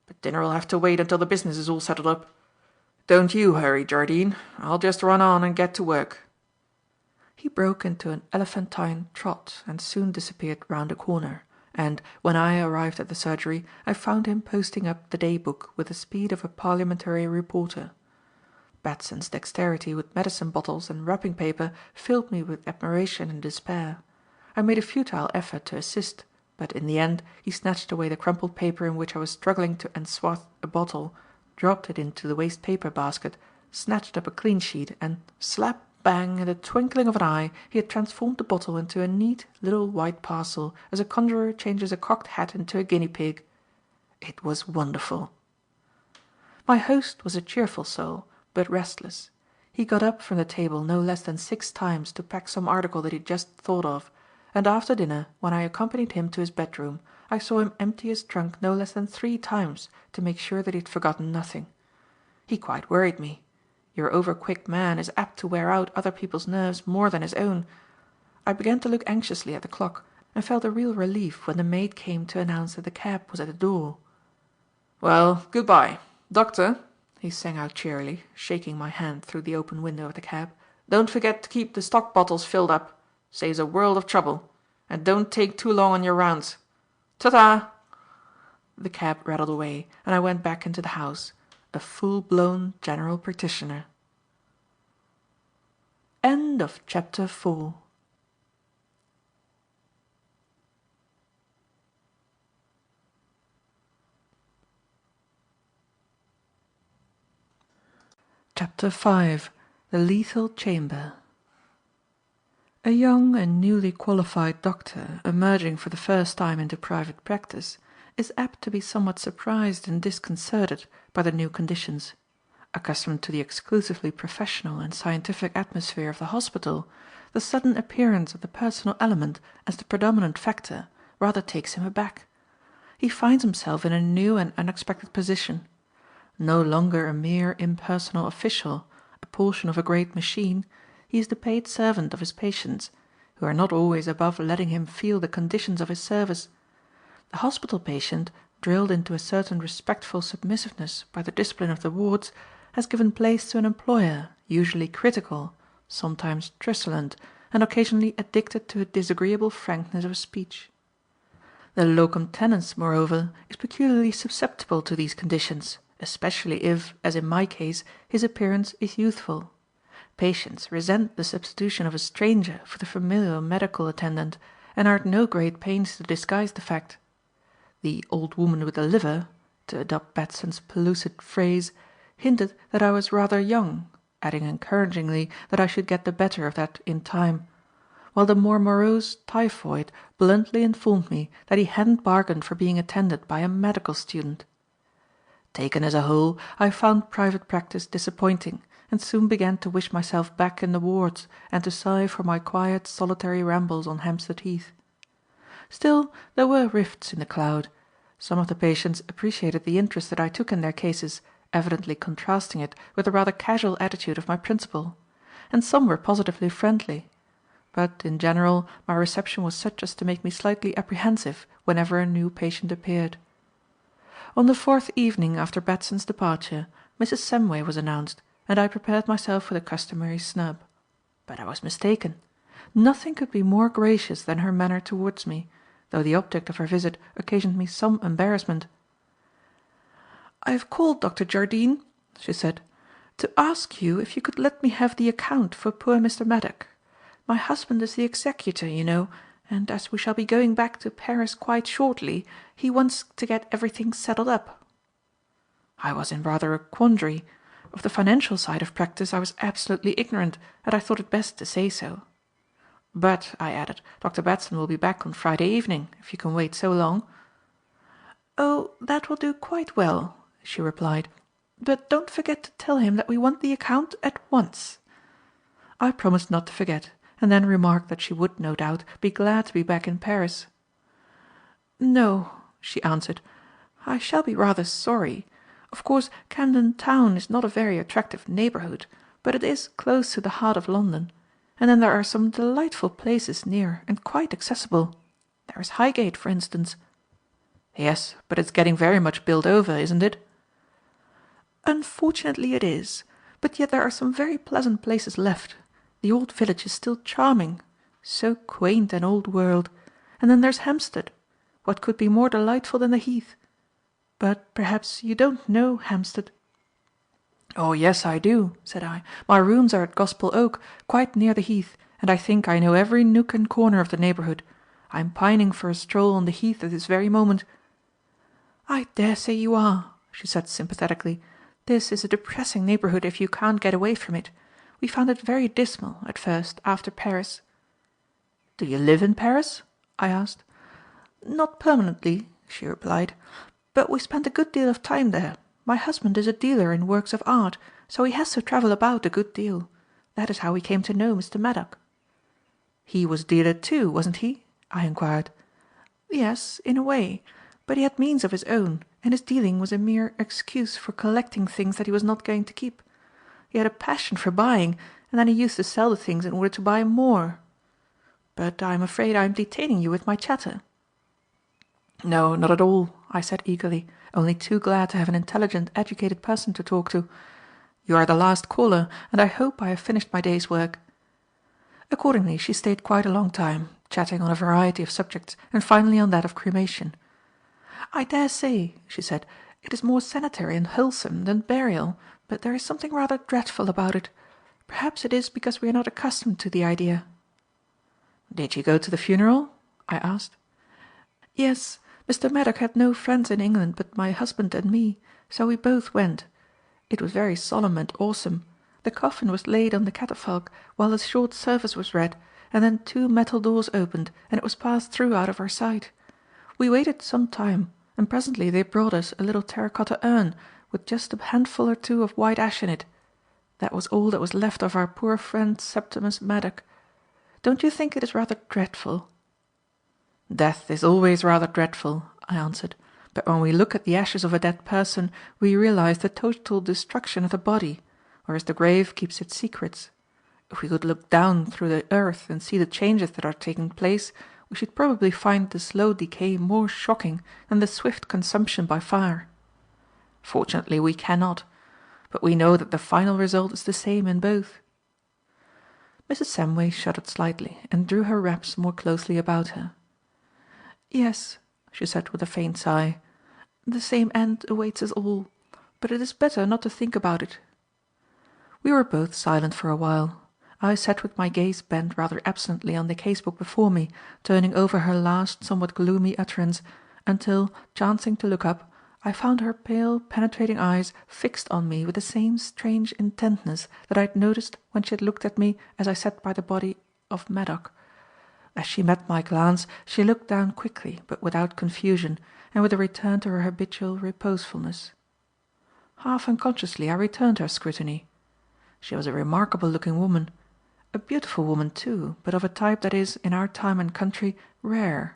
But dinner'll have to wait until the business is all settled up. Don't you hurry, Jardine. I'll just run on and get to work." He broke into an elephantine trot and soon disappeared round a corner, and, when I arrived at the surgery, I found him posting up the day book with the speed of a parliamentary reporter. Batson's dexterity with medicine bottles and wrapping paper filled me with admiration and despair. I made a futile effort to assist, but in the end he snatched away the crumpled paper in which I was struggling to enswathe a bottle, dropped it into the waste paper basket, snatched up a clean sheet, and slap bang, in the twinkling of an eye, he had transformed the bottle into a neat little white parcel, as a conjurer changes a cocked hat into a guinea pig. It was wonderful. My host was a cheerful soul, but restless. He got up from the table no less than 6 times to pack some article that he had just thought of, and after dinner, when I accompanied him to his bedroom, I saw him empty his trunk no less than 3 times to make sure that he had forgotten nothing. He quite worried me. Your over-quick man is apt to wear out other people's nerves more than his own. I began to look anxiously at the clock, and felt a real relief when the maid came to announce that the cab was at the door. "Well, good-bye. Doctor," he sang out cheerily, shaking my hand through the open window of the cab, "don't forget to keep the stock bottles filled up. Saves a world of trouble. And don't take too long on your rounds. Ta-ta!" The cab rattled away, and I went back into the house, a full-blown general practitioner. End of chapter 4. Chapter 5. The Lethal Chamber. A young and newly qualified doctor, emerging for the first time into private practice, is apt to be somewhat surprised and disconcerted by the new conditions. Accustomed to the exclusively professional and scientific atmosphere of the hospital, the sudden appearance of the personal element as the predominant factor rather takes him aback. He finds himself in a new and unexpected position. No longer a mere impersonal official, a portion of a great machine, he is the paid servant of his patients, who are not always above letting him feel the conditions of his service. The hospital patient, drilled into a certain respectful submissiveness by the discipline of the wards, has given place to an employer, usually critical, sometimes truculent, and occasionally addicted to a disagreeable frankness of speech. The locum tenens, moreover, is peculiarly susceptible to these conditions, especially if, as in my case, his appearance is youthful. Patients resent the substitution of a stranger for the familiar medical attendant, and are at no great pains to disguise the fact. The "old woman with the liver," to adopt Batson's pellucid phrase, hinted that I was rather young, adding encouragingly that I should get the better of that in time, while the more morose typhoid bluntly informed me that he hadn't bargained for being attended by a medical student. Taken as a whole, I found private practice disappointing, and soon began to wish myself back in the wards and to sigh for my quiet, solitary rambles on Hampstead Heath. Still, there were rifts in the cloud. Some of the patients appreciated the interest that I took in their cases, evidently contrasting it with the rather casual attitude of my principal, and some were positively friendly. But, in general, my reception was such as to make me slightly apprehensive whenever a new patient appeared. On the 4th evening after Batson's departure, Mrs. Samway was announced, and I prepared myself for the customary snub. But I was mistaken. nothing could be more gracious than her manner towards me, though the object of her visit occasioned me some embarrassment. "I have called, Dr. Jardine," she said, "to ask you if you could let me have the account for poor Mr. Maddock. My husband is the executor, you know, and as we shall be going back to Paris quite shortly, he wants to get everything settled up." I was in rather a quandary. Of the financial side of practice I was absolutely ignorant, and I thought it best to say so. "But," I added, "Dr. Batson will be back on Friday evening, if you can wait so long." "Oh, that will do quite well," she replied, "but don't forget to tell him that we want the account at once." I promised not to forget, and then remarked that she would, no doubt, be glad to be back in Paris. "No," she answered, "I shall be rather sorry. Of course, Camden Town is not a very attractive neighbourhood, but it is close to the heart of London. And then there are some delightful places near and quite accessible. There is Highgate, for instance." "Yes, but it's getting very much built over, isn't it?" "Unfortunately it is, but yet there are some very pleasant places left. The old village is still charming, so quaint and old world. And then there's Hampstead. What could be more delightful than the Heath? But perhaps you don't know Hampstead?" "Oh yes, I do," said I. "My rooms are at Gospel Oak, quite near the Heath, and I think I know every nook and corner of the neighbourhood. I am pining for a stroll on the Heath at this very moment." "I dare say you are," she said sympathetically. "This is a depressing neighbourhood if you can't get away from it. We found it very dismal, at first, after Paris." "Do you live in Paris?" I asked. "Not permanently," she replied, "but we spend a good deal of time there. My husband is a dealer in works of art, so he has to travel about a good deal. That is how we came to know Mr. Maddock." "He was dealer too, wasn't he?" I inquired. "Yes, in a way, but he had means of his own, and his dealing was a mere excuse for collecting things that he was not going to keep. He had a passion for buying, and then he used to sell the things in order to buy more. But I am afraid I am detaining you with my chatter." "No, not at all," I said eagerly, only too glad to have an intelligent, educated person to talk to. "You are the last caller, and I hope I have finished my day's work." Accordingly she stayed quite a long time, chatting on a variety of subjects, and finally on that of cremation. "I dare say," she said, "it is more sanitary and wholesome than burial, but there is something rather dreadful about it. Perhaps it is because we are not accustomed to the idea." "Did you go to the funeral?" I asked. "Yes. Mr. Maddock had no friends in England but my husband and me, so we both went. It was very solemn and awesome. The coffin was laid on the catafalque while a short service was read, and then two metal doors opened and it was passed through out of our sight. We waited some time, and presently they brought us a little terracotta urn with just a handful or two of white ash in it. That was all that was left of our poor friend Septimus Maddock. Don't you think it is rather dreadful?" "Death is always rather dreadful," I answered, "but when we look at the ashes of a dead person we realize the total destruction of the body, whereas the grave keeps its secrets. If we could look down through the earth and see the changes that are taking place, we should probably find the slow decay more shocking than the swift consumption by fire. Fortunately we cannot, but we know that the final result is the same in both." Mrs. Samway shuddered slightly and drew her wraps more closely about her. "Yes," she said with a faint sigh, "the same end awaits us all, but it is better not to think about it." We were both silent for a while. I sat with my gaze bent rather absently on the casebook before me, turning over her last somewhat gloomy utterance, until, chancing to look up, I found her pale, penetrating eyes fixed on me with the same strange intentness that I had noticed when she had looked at me as I sat by the body of Maddock. As she met my glance, she looked down quickly but without confusion, and with a return to her habitual reposefulness. Half unconsciously I returned her scrutiny. She was a remarkable looking woman. A beautiful woman too, but of a type that is, in our time and country, rare.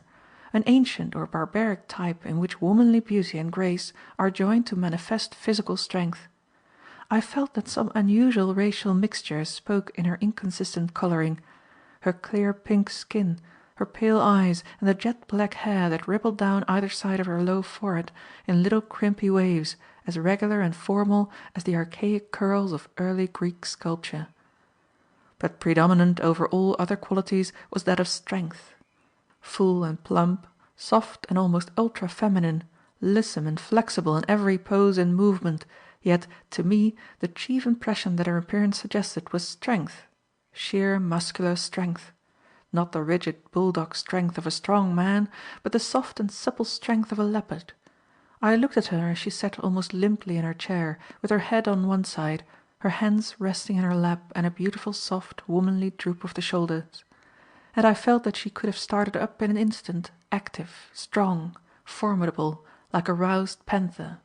An ancient or barbaric type in which womanly beauty and grace are joined to manifest physical strength. I felt that some unusual racial mixture spoke in her inconsistent colouring. Her clear pink skin, her pale eyes and the jet black hair that rippled down either side of her low forehead in little crimpy waves, as regular and formal as the archaic curls of early Greek sculpture. but predominant over all other qualities was that of strength. Full and plump, soft and almost ultra-feminine, lissome and flexible in every pose and movement, yet, to me, the chief impression that her appearance suggested was strength, sheer muscular strength. Not the rigid bulldog strength of a strong man, but the soft and supple strength of a leopard. I looked at her as she sat almost limply in her chair, with her head on one side, her hands resting in her lap and a beautiful soft, womanly droop of the shoulders. And I felt that she could have started up in an instant, active, strong, formidable, like a roused panther.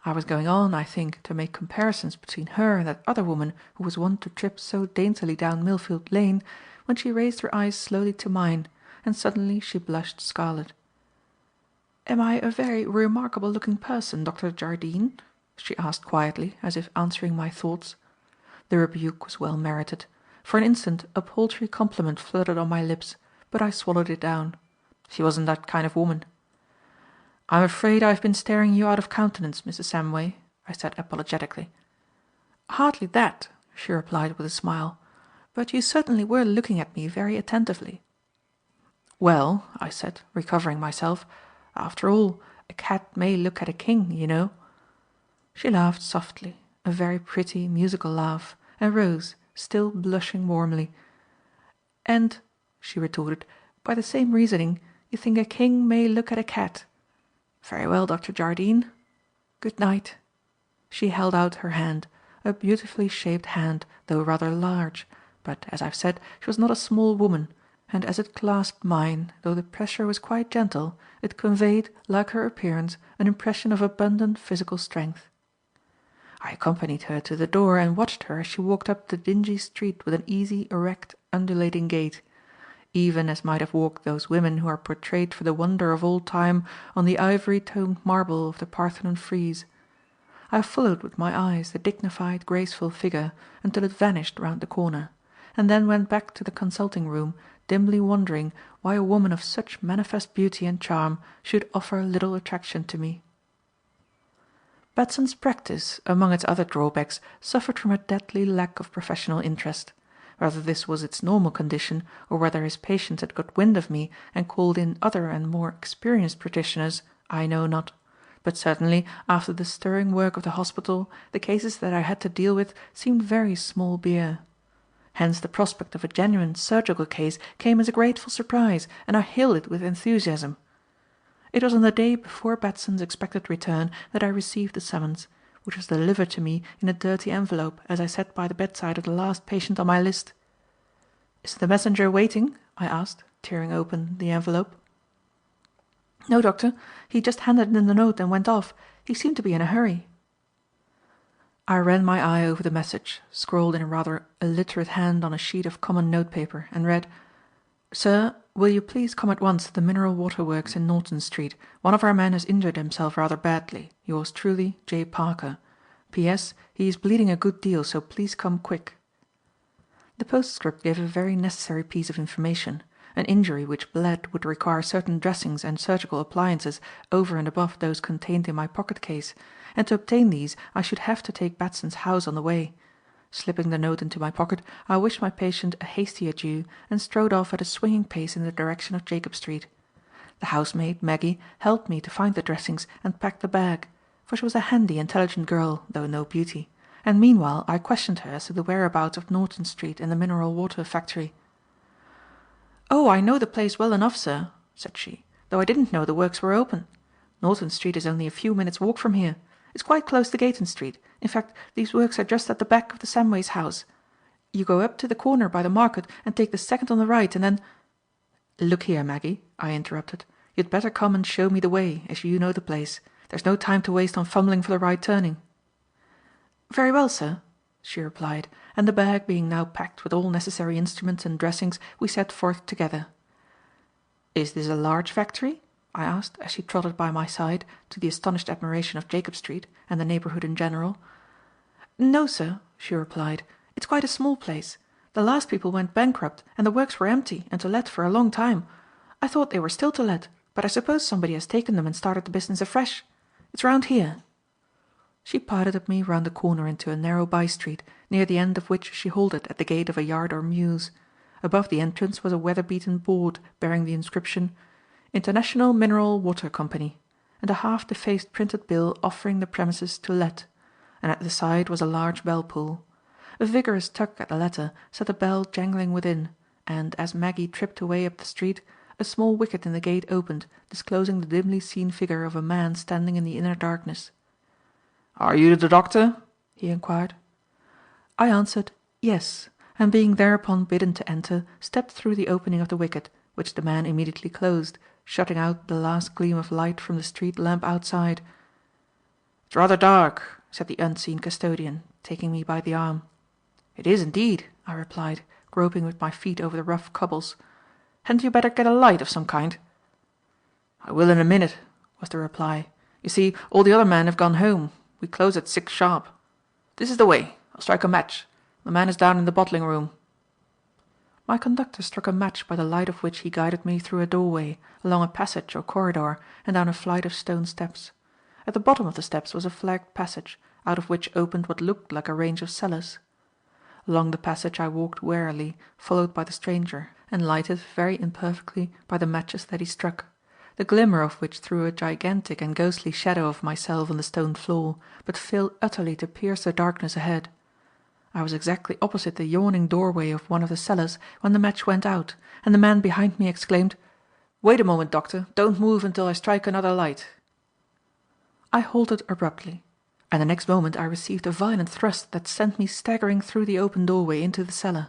I was going on, I think, to make comparisons between her and that other woman who was wont to trip so daintily down Millfield Lane, when she raised her eyes slowly to mine, and suddenly she blushed scarlet. "Am I a very remarkable looking person, Dr. Jardine?" she asked quietly, as if answering my thoughts. The rebuke was well merited. For an instant a paltry compliment fluttered on my lips, but I swallowed it down. She wasn't that kind of woman. "I'm afraid I've been staring you out of countenance, Mrs. Samway," I said apologetically. "Hardly that," she replied with a smile, "but you certainly were looking at me very attentively." "Well," I said, recovering myself, "after all, a cat may look at a king, you know." She laughed softly, a very pretty, musical laugh, and rose, still blushing warmly. "And," she retorted, "by the same reasoning, you think a king may look at a cat. Very well, Dr. Jardine. Good night." She held out her hand, a beautifully shaped hand, though rather large, but, as I've said, she was not a small woman, and as it clasped mine, though the pressure was quite gentle, it conveyed, like her appearance, an impression of abundant physical strength. I accompanied her to the door and watched her as she walked up the dingy street with an easy, erect, undulating gait, even as might have walked those women who are portrayed for the wonder of all time on the ivory-toned marble of the Parthenon frieze. I followed with my eyes the dignified, graceful figure until it vanished round the corner, and then went back to the consulting room, dimly wondering why a woman of such manifest beauty and charm should offer little attraction to me. Batson's practice, among its other drawbacks, suffered from a deadly lack of professional interest. Whether this was its normal condition, or whether his patients had got wind of me and called in other and more experienced practitioners, I know not. But certainly, after the stirring work of the hospital, the cases that I had to deal with seemed very small beer. Hence the prospect of a genuine surgical case came as a grateful surprise, and I hailed it with enthusiasm. It was on the day before Batson's expected return that I received the summons, which was delivered to me in a dirty envelope as I sat by the bedside of the last patient on my list. "Is the messenger waiting?" I asked, tearing open the envelope. "No, doctor. He just handed in the note and went off. He seemed to be in a hurry." I ran my eye over the message, scrawled in a rather illiterate hand on a sheet of common notepaper, and read: "Sir, will you please come at once to the mineral water works in Norton Street. One of our men has injured himself rather badly. Yours truly, J. Parker. P.S. He is bleeding a good deal, so please come quick." The postscript gave a very necessary piece of information. An injury which bled would require certain dressings and surgical appliances over and above those contained in my pocket case, and to obtain these I should have to take Batson's house on the way. Slipping the note into my pocket, I wished my patient a hasty adieu and strode off at a swinging pace in the direction of Jacob Street. The housemaid, Maggie, helped me to find the dressings and pack the bag, for she was a handy, intelligent girl, though no beauty, and meanwhile I questioned her as to the whereabouts of Norton Street and the mineral water factory. "Oh, I know the place well enough, sir," said she, "though I didn't know the works were open. Norton Street is only a few minutes' walk from here. It's quite close to Gayton Street. In fact, these works are just at the back of the Samway's house. You go up to the corner by the market and take the second on the right, and then—" "Look here, Maggie," I interrupted, "you'd better come and show me the way, as you know the place. There's no time to waste on fumbling for the right turning." "Very well, sir," she replied, and the bag being now packed with all necessary instruments and dressings, we set forth together. "Is this a large factory?" I asked, as she trotted by my side, to the astonished admiration of Jacob Street and the neighbourhood in general. "No, sir," she replied, "it's quite a small place. The last people went bankrupt and the works were empty and to let for a long time. I thought they were still to let, but I suppose somebody has taken them and started the business afresh. It's round here." She piloted me round the corner into a narrow by-street, near the end of which she halted at the gate of a yard or mews. Above the entrance was a weather-beaten board bearing the inscription "International Mineral Water Company," and a half-defaced printed bill offering the premises to let, and at the side was a large bell-pull. A vigorous tug at the latter set a bell jangling within, and, as Maggie tripped away up the street, a small wicket in the gate opened, disclosing the dimly seen figure of a man standing in the inner darkness. "Are you the doctor?" he inquired. I answered "Yes," and being thereupon bidden to enter, stepped through the opening of the wicket, which the man immediately closed, shutting out the last gleam of light from the street lamp outside. "It's rather dark," said the unseen custodian, taking me by the arm. "It is indeed," I replied, groping with my feet over the rough cobbles. "Hadn't you better get a light of some kind?" "I will in a minute," was the reply. "You see, all the other men have gone home. We close at 6 sharp. This is the way. I'll strike a match. The man is down in the bottling room." My conductor struck a match by the light of which he guided me through a doorway, along a passage or corridor, and down a flight of stone steps. At the bottom of the steps was a flagged passage, out of which opened what looked like a range of cellars. Along the passage I walked warily, followed by the stranger, and lighted very imperfectly by the matches that he struck, the glimmer of which threw a gigantic and ghostly shadow of myself on the stone floor, but failed utterly to pierce the darkness ahead. I was exactly opposite the yawning doorway of one of the cellars when the match went out, and the man behind me exclaimed, "Wait a moment, doctor. Don't move until I strike another light." I halted abruptly, and the next moment I received a violent thrust that sent me staggering through the open doorway into the cellar.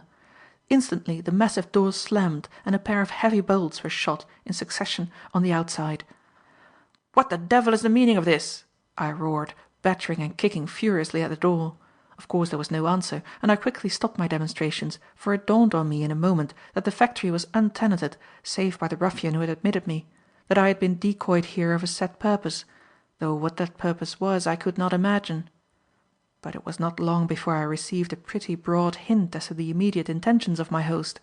Instantly the massive door slammed and a pair of heavy bolts were shot in succession on the outside. "What the devil is the meaning of this?" I roared, battering and kicking furiously at the door. Of course there was no answer, and I quickly stopped my demonstrations, for it dawned on me in a moment that the factory was untenanted save by the ruffian who had admitted me, that I had been decoyed here of a set purpose, though what that purpose was I could not imagine. But it was not long before I received a pretty broad hint as to the immediate intentions of my host.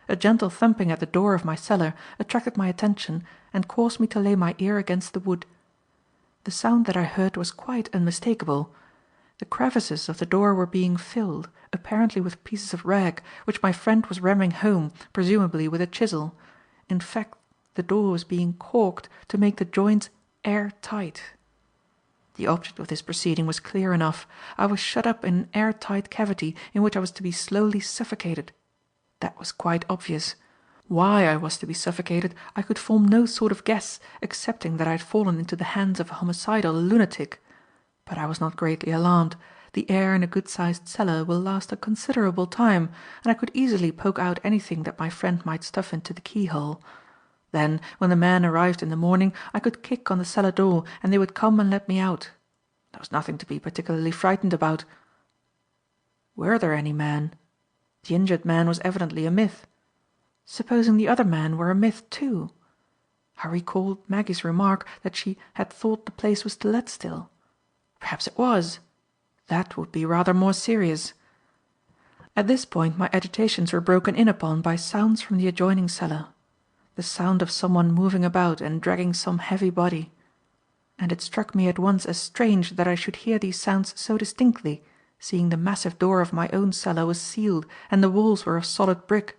A gentle thumping at the door of my cellar attracted my attention and caused me to lay my ear against the wood. The sound that I heard was quite unmistakable. The crevices of the door were being filled, apparently with pieces of rag, which my friend was ramming home, presumably with a chisel. In fact, the door was being caulked to make the joints air-tight. The object of this proceeding was clear enough. I was shut up in an air-tight cavity in which I was to be slowly suffocated. That was quite obvious. Why I was to be suffocated I could form no sort of guess, excepting that I had fallen into the hands of a homicidal lunatic. But I was not greatly alarmed. The air in a good-sized cellar will last a considerable time, and I could easily poke out anything that my friend might stuff into the keyhole. Then, when the men arrived in the morning, I could kick on the cellar door, and they would come and let me out. There was nothing to be particularly frightened about. Were there any men? The injured man was evidently a myth. Supposing the other man were a myth too? I recalled Maggie's remark that she had thought the place was to let still. Perhaps it was. That would be rather more serious. At this point my agitations were broken in upon by sounds from the adjoining cellar. The sound of someone moving about and dragging some heavy body. And it struck me at once as strange that I should hear these sounds so distinctly, seeing the massive door of my own cellar was sealed and the walls were of solid brick,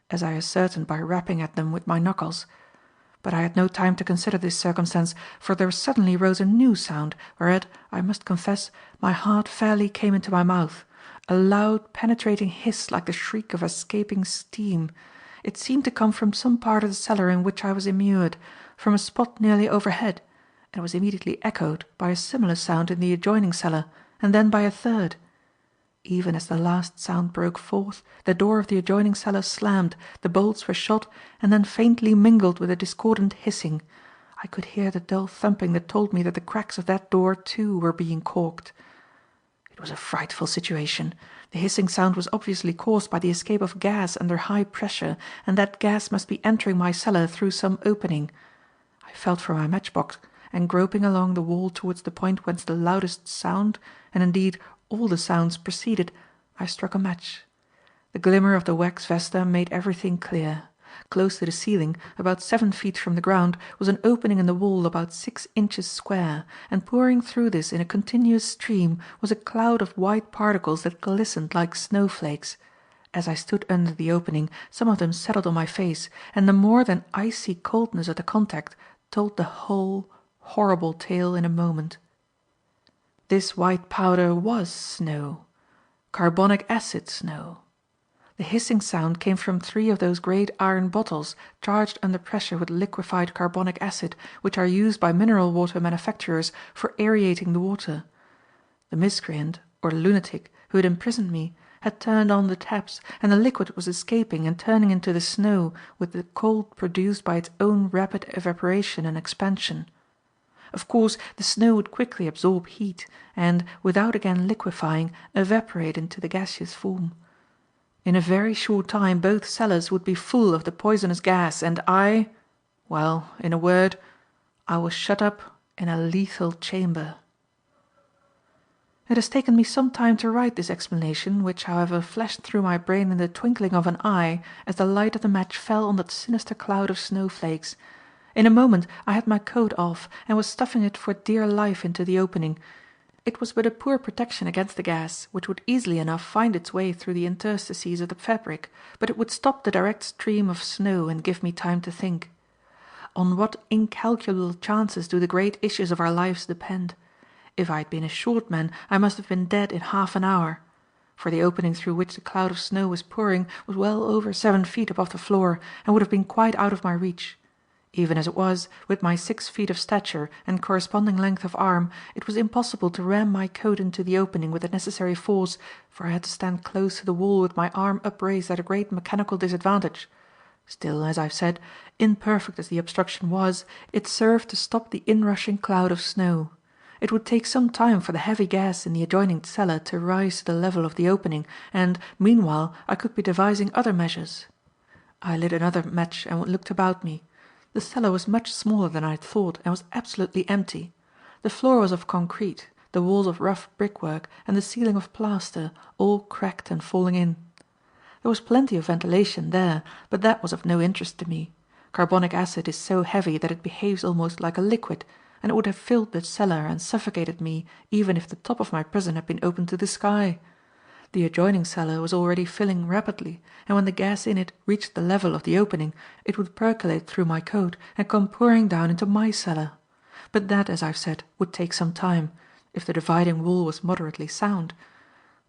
as I ascertained by rapping at them with my knuckles. But I had no time to consider this circumstance, for there suddenly rose a new sound, whereat, I must confess, my heart fairly came into my mouth, a loud penetrating hiss like the shriek of escaping steam. It seemed to come from some part of the cellar in which I was immured, from a spot nearly overhead, and was immediately echoed by a similar sound in the adjoining cellar, and then by a third. Even as the last sound broke forth, the door of the adjoining cellar slammed, the bolts were shot, and then faintly mingled with a discordant hissing, I could hear the dull thumping that told me that the cracks of that door too were being caulked. It was a frightful situation. The hissing sound was obviously caused by the escape of gas under high pressure, and that gas must be entering my cellar through some opening. I felt for my matchbox, and groping along the wall towards the point whence the loudest sound, and indeed all the sounds, proceeded, I struck a match. The glimmer of the wax vesta made everything clear. Close to the ceiling, about 7 feet from the ground, was an opening in the wall about 6 inches square, and pouring through this in a continuous stream was a cloud of white particles that glistened like snowflakes. As I stood under the opening, some of them settled on my face, and the more than icy coldness of the contact told the whole horrible tale in a moment. This white powder was snow. Carbonic acid snow. The hissing sound came from 3 of those great iron bottles charged under pressure with liquefied carbonic acid, which are used by mineral water manufacturers for aerating the water. The miscreant, or lunatic, who had imprisoned me, had turned on the taps, and the liquid was escaping and turning into the snow with the cold produced by its own rapid evaporation and expansion. Of course, the snow would quickly absorb heat, and, without again liquefying, evaporate into the gaseous form. In a very short time both cellars would be full of the poisonous gas, and well, in a word, I was shut up in a lethal chamber. It has taken me some time to write this explanation, which, however, flashed through my brain in the twinkling of an eye as the light of the match fell on that sinister cloud of snowflakes. In a moment I had my coat off, and was stuffing it for dear life into the opening. It was but a poor protection against the gas, which would easily enough find its way through the interstices of the fabric, but it would stop the direct stream of snow and give me time to think. On what incalculable chances do the great issues of our lives depend! If I had been a short man, I must have been dead in half an hour. For the opening through which the cloud of snow was pouring was well over 7 feet above the floor, and would have been quite out of my reach. Even as it was, with my 6 feet of stature and corresponding length of arm, it was impossible to ram my coat into the opening with the necessary force, for I had to stand close to the wall with my arm upraised at a great mechanical disadvantage. Still, as I have said, imperfect as the obstruction was, it served to stop the inrushing cloud of snow. It would take some time for the heavy gas in the adjoining cellar to rise to the level of the opening, and, meanwhile, I could be devising other measures. I lit another match and looked about me. The cellar was much smaller than I had thought, and was absolutely empty. The floor was of concrete, the walls of rough brickwork, and the ceiling of plaster, all cracked and falling in. There was plenty of ventilation there, but that was of no interest to me. Carbonic acid is so heavy that it behaves almost like a liquid, and it would have filled the cellar and suffocated me even if the top of my prison had been open to the sky. The adjoining cellar was already filling rapidly, and when the gas in it reached the level of the opening, it would percolate through my coat and come pouring down into my cellar. But that, as I have said, would take some time, if the dividing wall was moderately sound.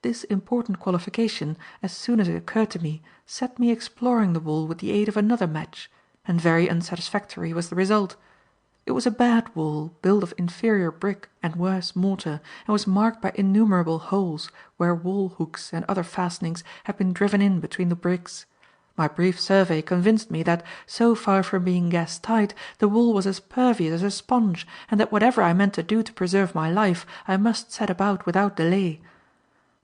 This important qualification, as soon as it occurred to me, set me exploring the wall with the aid of another match, and very unsatisfactory was the result. It was a bad wall, built of inferior brick and worse mortar, and was marked by innumerable holes, where wall hooks and other fastenings had been driven in between the bricks. My brief survey convinced me that, so far from being gas-tight, the wall was as pervious as a sponge, and that whatever I meant to do to preserve my life, I must set about without delay.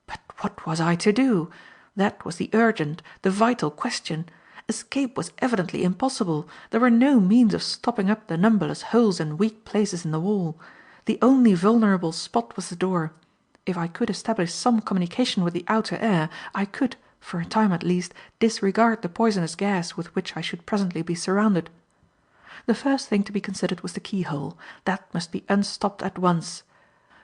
But what was I to do? That was the urgent, the vital question. Escape was evidently impossible. There were no means of stopping up the numberless holes and weak places in the wall. The only vulnerable spot was the door. If I could establish some communication with the outer air, I could, for a time at least, disregard the poisonous gas with which I should presently be surrounded. The first thing to be considered was the keyhole. That must be unstopped at once.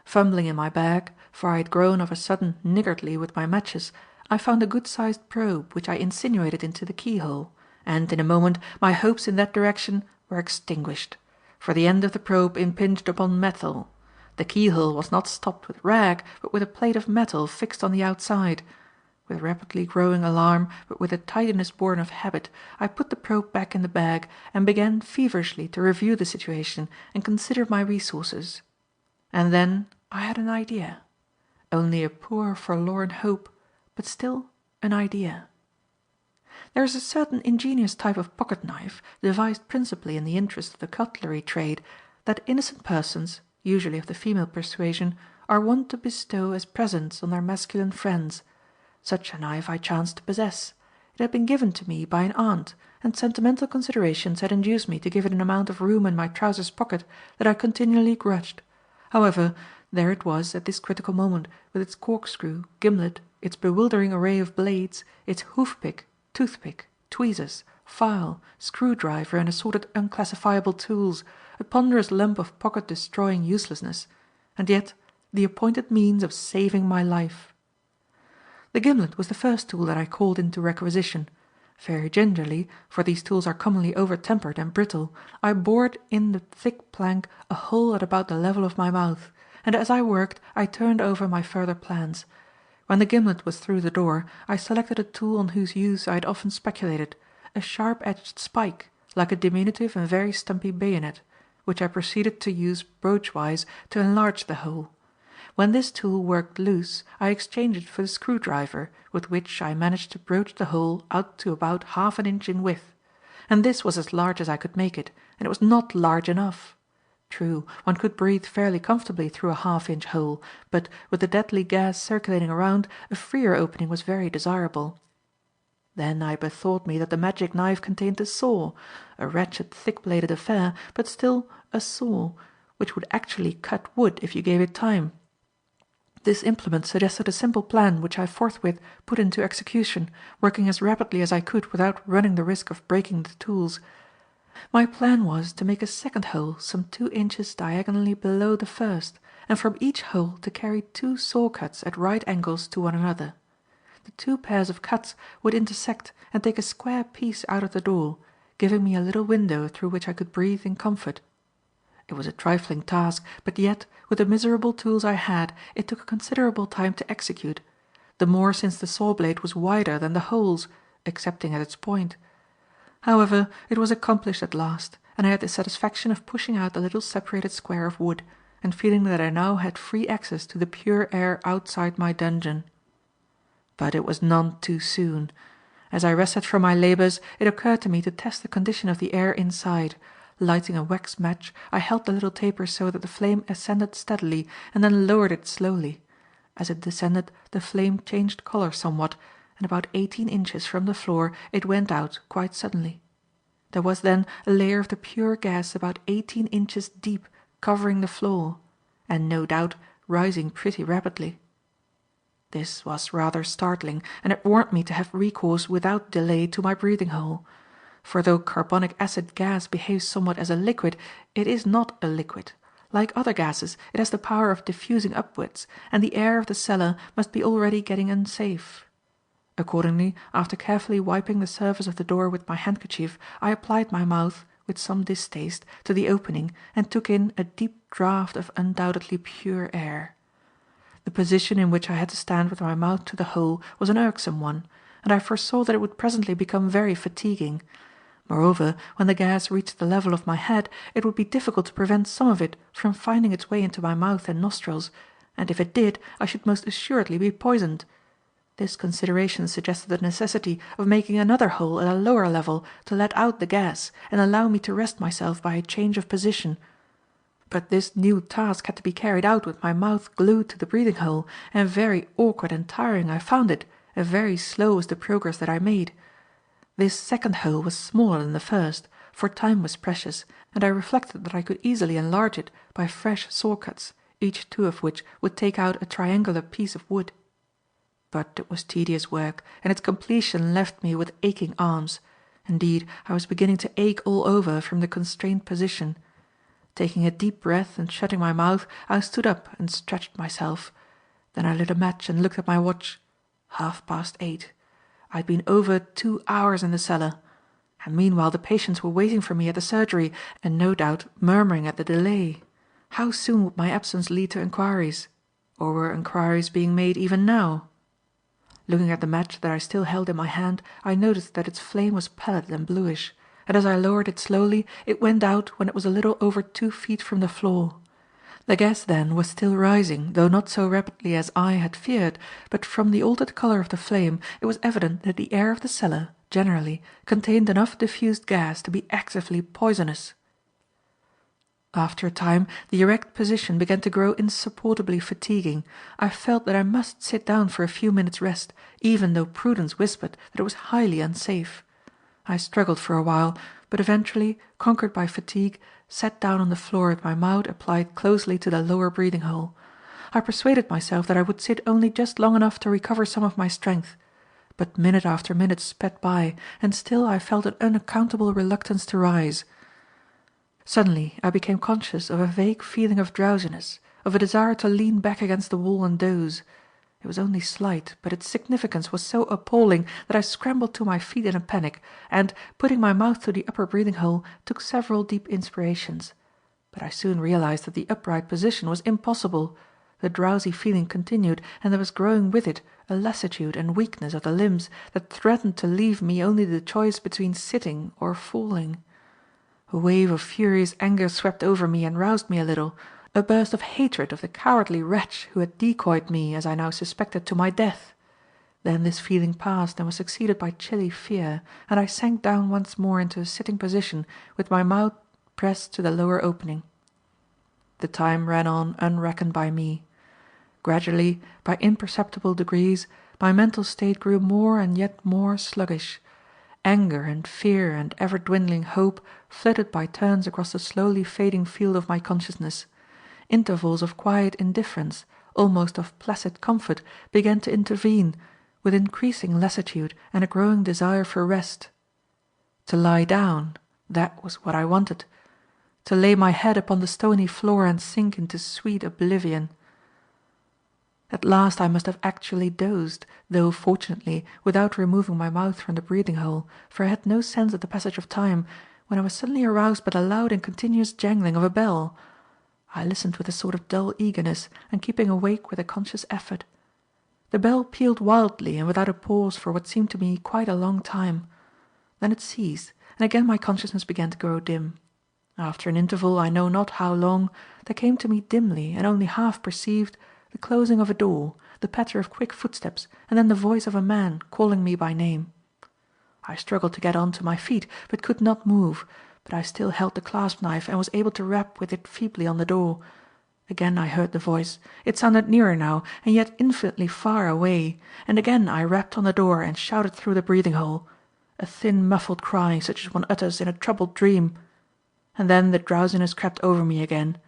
Fumbling in my bag, for I had grown of a sudden niggardly with my matches, I found a good-sized probe which I insinuated into the keyhole, and in a moment my hopes in that direction were extinguished, for the end of the probe impinged upon metal. The keyhole was not stopped with rag, but with a plate of metal fixed on the outside. With rapidly growing alarm, but with a tidiness born of habit, I put the probe back in the bag and began feverishly to review the situation and consider my resources. And then I had an idea. Only a poor forlorn hope, but still an idea. There is a certain ingenious type of pocket knife, devised principally in the interest of the cutlery trade, that innocent persons, usually of the female persuasion, are wont to bestow as presents on their masculine friends. Such a knife I chanced to possess. It had been given to me by an aunt, and sentimental considerations had induced me to give it an amount of room in my trousers pocket that I continually grudged. However, there it was at this critical moment, with its corkscrew, gimlet, its bewildering array of blades, its hoof-pick, toothpick, tweezers, file, screwdriver and assorted unclassifiable tools, a ponderous lump of pocket-destroying uselessness, and yet the appointed means of saving my life. The gimlet was the first tool that I called into requisition. Very gingerly, for these tools are commonly over-tempered and brittle, I bored in the thick plank a hole at about the level of my mouth, and as I worked I turned over my further plans. When the gimlet was through the door, I selected a tool on whose use I had often speculated, a sharp-edged spike, like a diminutive and very stumpy bayonet, which I proceeded to use broach-wise to enlarge the hole. When this tool worked loose, I exchanged it for the screwdriver, with which I managed to broach the hole out to about half an inch in width. And this was as large as I could make it, and it was not large enough. True, one could breathe fairly comfortably through a half-inch hole, but, with the deadly gas circulating around, a freer opening was very desirable. Then I bethought me that the magic knife contained a saw, a wretched thick-bladed affair, but still a saw, which would actually cut wood if you gave it time. This implement suggested a simple plan which I forthwith put into execution, working as rapidly as I could without running the risk of breaking the tools. My plan was to make a second hole some 2 inches diagonally below the first, and from each hole to carry 2 saw cuts at right angles to one another. The 2 pairs of cuts would intersect and take a square piece out of the door, giving me a little window through which I could breathe in comfort. It was a trifling task, but yet, with the miserable tools I had, it took a considerable time to execute, the more since the saw blade was wider than the holes, excepting at its point. However, it was accomplished at last, and I had the satisfaction of pushing out the little separated square of wood, and feeling that I now had free access to the pure air outside my dungeon. But it was none too soon. As I rested from my labours, it occurred to me to test the condition of the air inside. Lighting a wax match, I held the little taper so that the flame ascended steadily, and then lowered it slowly. As it descended, the flame changed colour somewhat, and about 18 inches from the floor it went out quite suddenly. There was then a layer of the pure gas about 18 inches deep covering the floor, and no doubt rising pretty rapidly. This was rather startling, and it warned me to have recourse without delay to my breathing hole. For though carbonic acid gas behaves somewhat as a liquid, it is not a liquid. Like other gases, it has the power of diffusing upwards, and the air of the cellar must be already getting unsafe. Accordingly, after carefully wiping the surface of the door with my handkerchief, I applied my mouth, with some distaste, to the opening, and took in a deep draught of undoubtedly pure air. The position in which I had to stand with my mouth to the hole was an irksome one, and I foresaw that it would presently become very fatiguing. Moreover, when the gas reached the level of my head, it would be difficult to prevent some of it from finding its way into my mouth and nostrils, and if it did, I should most assuredly be poisoned. This consideration suggested the necessity of making another hole at a lower level to let out the gas and allow me to rest myself by a change of position. But this new task had to be carried out with my mouth glued to the breathing hole, and very awkward and tiring I found it, and very slow was the progress that I made. This second hole was smaller than the first, for time was precious, and I reflected that I could easily enlarge it by fresh saw cuts, each 2 of which would take out a triangular piece of wood. But it was tedious work, and its completion left me with aching arms. Indeed, I was beginning to ache all over from the constrained position. Taking a deep breath and shutting my mouth, I stood up and stretched myself. Then I lit a match and looked at my watch. 8:30. I had been over 2 hours in the cellar, and meanwhile the patients were waiting for me at the surgery, and no doubt murmuring at the delay. How soon would my absence lead to enquiries? Or were enquiries being made even now? Looking at the match that I still held in my hand, I noticed that its flame was pallid and bluish, and as I lowered it slowly, it went out when it was a little over 2 feet from the floor. The gas then was still rising, though not so rapidly as I had feared, but from the altered colour of the flame it was evident that the air of the cellar, generally, contained enough diffused gas to be actively poisonous. After a time the erect position began to grow insupportably fatiguing. I felt that I must sit down for a few minutes' rest, even though prudence whispered that it was highly unsafe. I struggled for a while, but eventually, conquered by fatigue, sat down on the floor with my mouth applied closely to the lower breathing hole. I persuaded myself that I would sit only just long enough to recover some of my strength. But minute after minute sped by, and still I felt an unaccountable reluctance to rise. Suddenly I became conscious of a vague feeling of drowsiness, of a desire to lean back against the wall and doze. It was only slight, but its significance was so appalling that I scrambled to my feet in a panic, and, putting my mouth to the upper breathing hole, took several deep inspirations. But I soon realized that the upright position was impossible. The drowsy feeling continued, and there was growing with it a lassitude and weakness of the limbs that threatened to leave me only the choice between sitting or falling. A wave of furious anger swept over me and roused me a little, a burst of hatred of the cowardly wretch who had decoyed me, as I now suspected, to my death. Then this feeling passed and was succeeded by chilly fear, and I sank down once more into a sitting position with my mouth pressed to the lower opening. The time ran on unreckoned by me. Gradually, by imperceptible degrees, my mental state grew more and yet more sluggish. Anger and fear and ever-dwindling hope flitted by turns across the slowly fading field of my consciousness. Intervals of quiet indifference, almost of placid comfort, began to intervene, with increasing lassitude and a growing desire for rest. To lie down, that was what I wanted. To lay my head upon the stony floor and sink into sweet oblivion. At last I must have actually dozed, though, fortunately, without removing my mouth from the breathing hole, for I had no sense of the passage of time, when I was suddenly aroused by the loud and continuous jangling of a bell. I listened with a sort of dull eagerness, and keeping awake with a conscious effort. The bell pealed wildly and without a pause for what seemed to me quite a long time. Then it ceased, and again my consciousness began to grow dim. After an interval, I know not how long, there came to me dimly and only half perceived the closing of a door, the patter of quick footsteps, and then the voice of a man calling me by name. I struggled to get on to my feet, but could not move, but I still held the clasp knife and was able to rap with it feebly on the door. Again I heard the voice. It sounded nearer now, and yet infinitely far away, and again I rapped on the door and shouted through the breathing hole, a thin muffled cry such as one utters in a troubled dream. And then the drowsiness crept over me again,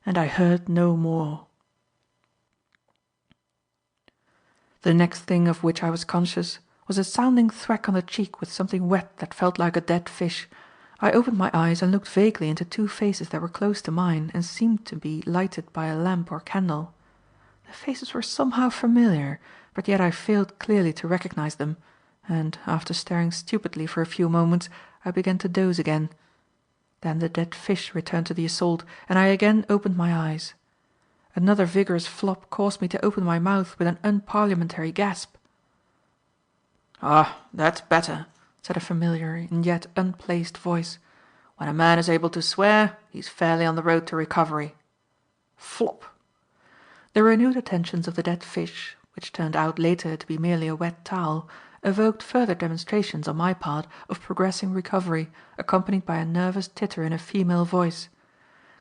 and I heard no more. The next thing of which I was conscious was a sounding thwack on the cheek with something wet that felt like a dead fish. I opened my eyes and looked vaguely into two faces that were close to mine and seemed to be lighted by a lamp or candle. The faces were somehow familiar, but yet I failed clearly to recognize them, and, after staring stupidly for a few moments, I began to doze again. Then the dead fish returned to the assault, and I again opened my eyes. Another vigorous flop caused me to open my mouth with an unparliamentary gasp. "Ah, that's better," said a familiar and yet unplaced voice. "When a man is able to swear, he's fairly on the road to recovery." Flop! The renewed attentions of the dead fish, which turned out later to be merely a wet towel, evoked further demonstrations on my part of progressing recovery, accompanied by a nervous titter in a female voice.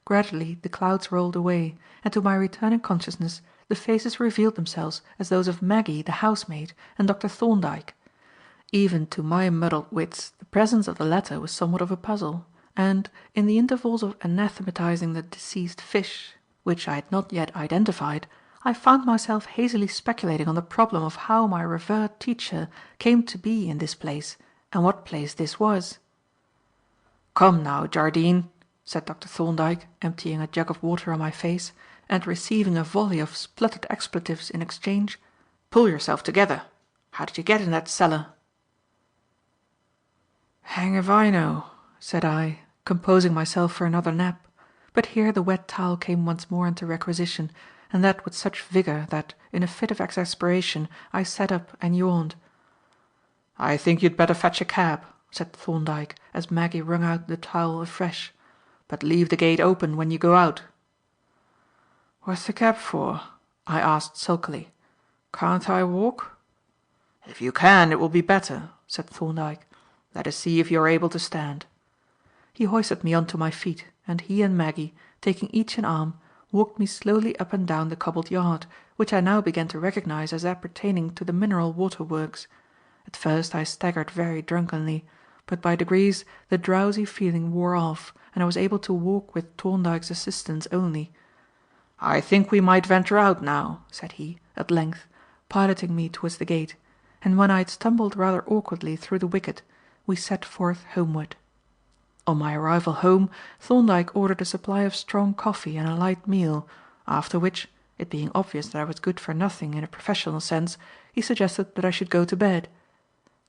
Gradually the clouds rolled away, and to my returning consciousness the faces revealed themselves as those of Maggie, the housemaid, and Dr. Thorndyke. Even to my muddled wits the presence of the latter was somewhat of a puzzle, and, in the intervals of anathematizing the deceased fish, which I had not yet identified, I found myself hazily speculating on the problem of how my revered teacher came to be in this place, and what place this was. "Come now, Jardine," said Dr. Thorndyke, emptying a jug of water on my face, and receiving a volley of spluttered expletives in exchange, "pull yourself together. How did you get in that cellar?" "Hang if I know," said I, composing myself for another nap, but here the wet towel came once more into requisition, and that with such vigour that, in a fit of exasperation, I sat up and yawned. "I think you'd better fetch a cab," said Thorndyke, as Maggie wrung out the towel afresh, "but leave the gate open when you go out." "What's the cab for?" I asked sulkily. "Can't I walk?" "If you can, it will be better," said Thorndyke. "Let us see if you are able to stand." He hoisted me on to my feet, and he and Maggie, taking each an arm, walked me slowly up and down the cobbled yard, which I now began to recognize as appertaining to the mineral water works. At first I staggered very drunkenly, but by degrees the drowsy feeling wore off, and I was able to walk with Thorndyke's assistance only. "I think we might venture out now," said he, at length, piloting me towards the gate, and when I had stumbled rather awkwardly through the wicket, we set forth homeward. On my arrival home, Thorndyke ordered a supply of strong coffee and a light meal, after which, it being obvious that I was good for nothing in a professional sense, he suggested that I should go to bed.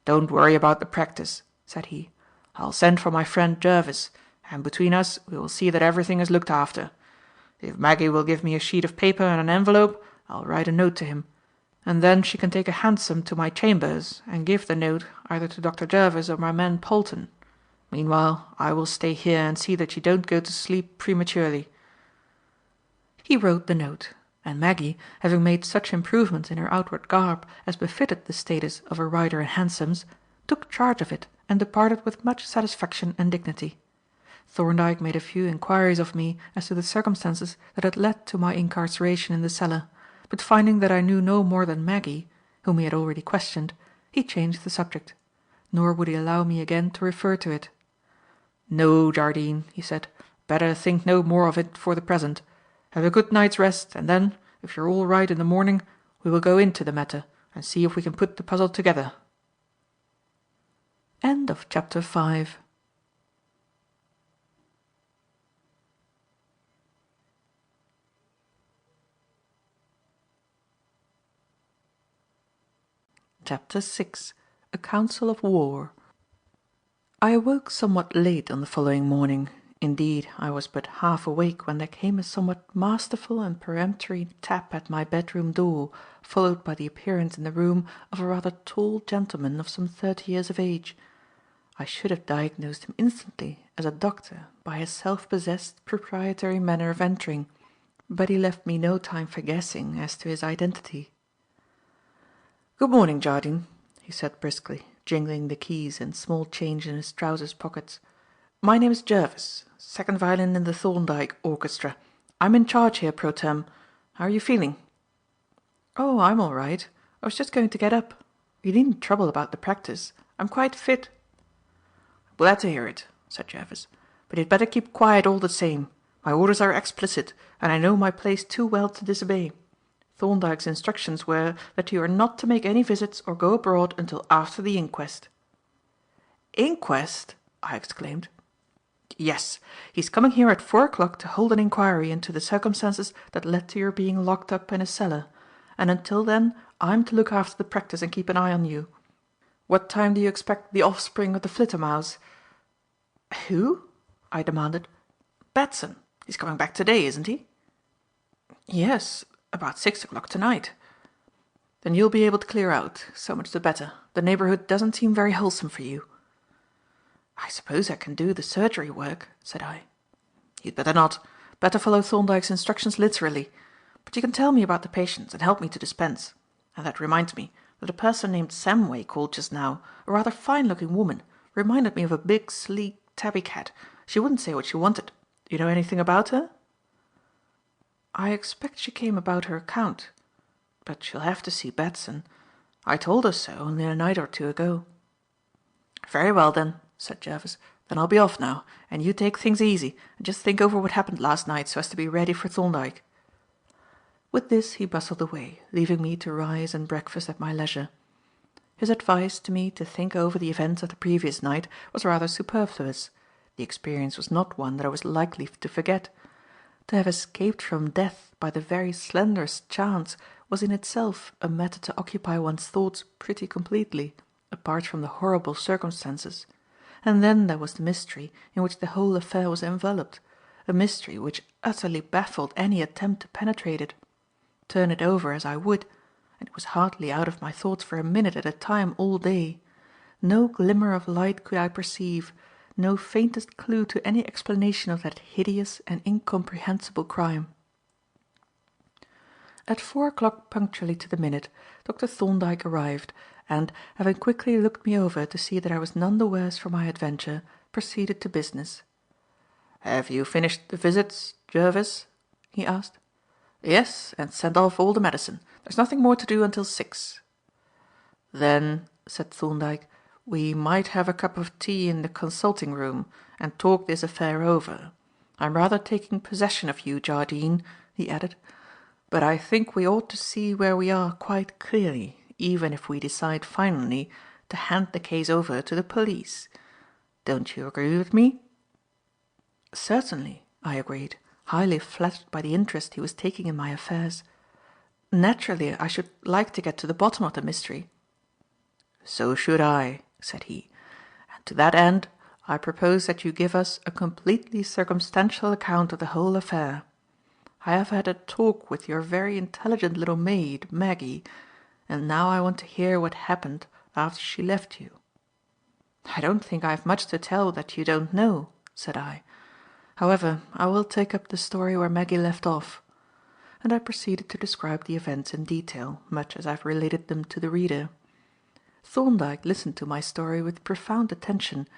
"Don't worry about the practice," said he. "I'll send for my friend Jervis, and between us we will see that everything is looked after. If Maggie will give me a sheet of paper and an envelope, I'll write a note to him, and then she can take a hansom to my chambers and give the note either to Dr. Jervis or my man Polton. Meanwhile, I will stay here and see that you don't go to sleep prematurely." He wrote the note, and Maggie, having made such improvements in her outward garb as befitted the status of a rider in hansoms, took charge of it and departed with much satisfaction and dignity. Thorndyke made a few inquiries of me as to the circumstances that had led to my incarceration in the cellar, but finding that I knew no more than Maggie, whom he had already questioned, he changed the subject, nor would he allow me again to refer to it. "No, Jardine," he said, "better think no more of it for the present. Have a good night's rest, and then, if you're all right in the morning, we will go into the matter and see if we can put the puzzle together." End of chapter 5. Chapter 6. A Council of War. I awoke somewhat late on the following morning. Indeed, I was but half awake when there came a somewhat masterful and peremptory tap at my bedroom door, followed by the appearance in the room of a rather tall gentleman of some 30 years of age. I should have diagnosed him instantly as a doctor by his self-possessed, proprietary manner of entering, but he left me no time for guessing as to his identity. "Good morning, Jardine," he said briskly, jingling the keys and small change in his trousers pockets. "My name is Jervis, second violin in the Thorndyke orchestra. I'm in charge here pro tem. How are you feeling?" "Oh, I'm all right. I was just going to get up. You needn't trouble about the practice. I'm quite fit." "Glad to hear it," said Jervis. "But you'd better keep quiet all the same. My orders are explicit, and I know my place too well to disobey. Thorndyke's instructions were that you are not to make any visits or go abroad until after the inquest." "Inquest?" I exclaimed. "Yes. He's coming here at 4 o'clock to hold an inquiry into the circumstances that led to your being locked up in a cellar, and until then I'm to look after the practice and keep an eye on you. What time do you expect the offspring of the flittermouse?" "Who?" I demanded. "Batson. He's coming back today, isn't he?" "Yes, about 6 o'clock tonight." "Then you'll be able to clear out. So much the better. The neighbourhood doesn't seem very wholesome for you." "I suppose I can do the surgery work," said I. "You'd better not. Better follow Thorndyke's instructions literally. But you can tell me about the patients and help me to dispense. And that reminds me that a person named Samway called just now, a rather fine-looking woman. Reminded me of a big, sleek tabby cat. She wouldn't say what she wanted. Do you know anything about her?" "I expect she came about her account. But she'll have to see Batson. I told her so only a night or two ago." "Very well, then," said Jervis. "Then I'll be off now, and you take things easy, and just think over what happened last night so as to be ready for Thorndyke." With this he bustled away, leaving me to rise and breakfast at my leisure. His advice to me to think over the events of the previous night was rather superfluous. The experience was not one that I was likely to forget. To have escaped from death by the very slenderest chance was in itself a matter to occupy one's thoughts pretty completely, apart from the horrible circumstances. And then there was the mystery in which the whole affair was enveloped, a mystery which utterly baffled any attempt to penetrate it. Turn it over as I would, and it was hardly out of my thoughts for a minute at a time all day, no glimmer of light could I perceive, no faintest clue to any explanation of that hideous and incomprehensible crime. At 4 o'clock punctually to the minute, Dr. Thorndyke arrived, and, having quickly looked me over to see that I was none the worse for my adventure, proceeded to business. "Have you finished the visits, Jervis?" he asked. "Yes, and sent off all the medicine. There's nothing more to do until 6. "Then," said Thorndyke, "we might have a cup of tea in the consulting room and talk this affair over. I'm rather taking possession of you, Jardine," he added, "but I think we ought to see where we are quite clearly, even if we decide finally to hand the case over to the police. Don't you agree with me?" "Certainly," I agreed, highly flattered by the interest he was taking in my affairs. "Naturally, I should like to get to the bottom of the mystery." "So should I," said he, "and to that end I propose that you give us a completely circumstantial account of the whole affair. I have had a talk with your very intelligent little maid, Maggie, and now I want to hear what happened after she left you." "I don't think I have much to tell that you don't know," said I. "However, I will take up the story where Maggie left off." And I proceeded to describe the events in detail, much as I have related them to the reader. Thorndyke listened to my story with profound attention,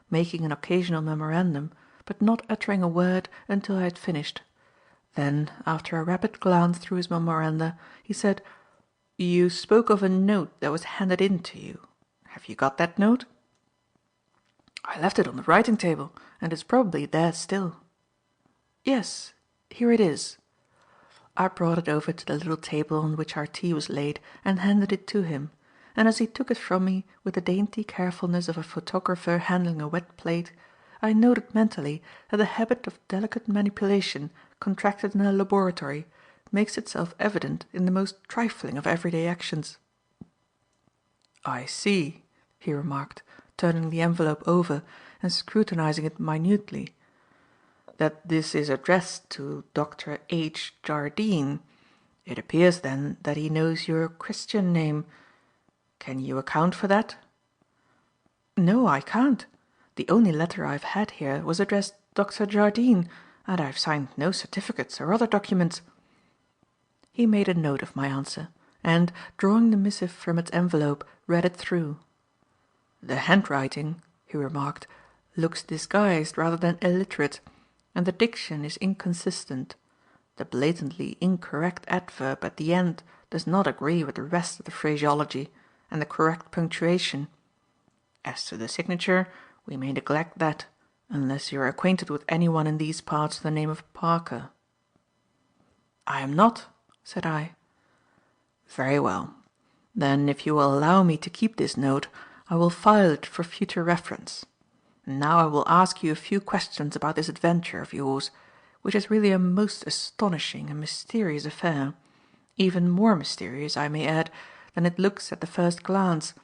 making an occasional memorandum, but not uttering a word until I had finished. Then, after a rapid glance through his memoranda, he said: "You spoke of a note that was handed in to you. Have you got that note?" "I left it on the writing table, and it's probably there still." "Yes, here it is." I brought it over to the little table on which our tea was laid and handed it to him, and as he took it from me with the dainty carefulness of a photographer handling a wet plate, I noted mentally that the habit of delicate manipulation contracted in a laboratory makes itself evident in the most trifling of everyday actions. "I see," he remarked, turning the envelope over and scrutinizing it minutely, "that this is addressed to Dr. H. Jardine. It appears, then, that he knows your Christian name. Can you account for that?" "No, I can't. The only letter I have had here was addressed Dr. Jardine, and I have signed no certificates or other documents." He made a note of my answer, and, drawing the missive from its envelope, read it through. "The handwriting," he remarked, "looks disguised rather than illiterate, and the diction is inconsistent. The blatantly incorrect adverb at the end does not agree with the rest of the phraseology and the correct punctuation. As to the signature, we may neglect that, unless you are acquainted with anyone in these parts of the name of Parker." "I am not," said I. "Very well. Then if you will allow me to keep this note, I will file it for future reference. Now I will ask you a few questions about this adventure of yours, which is really a most astonishing and mysterious affair, even more mysterious, I may add, than it looks at the first glance.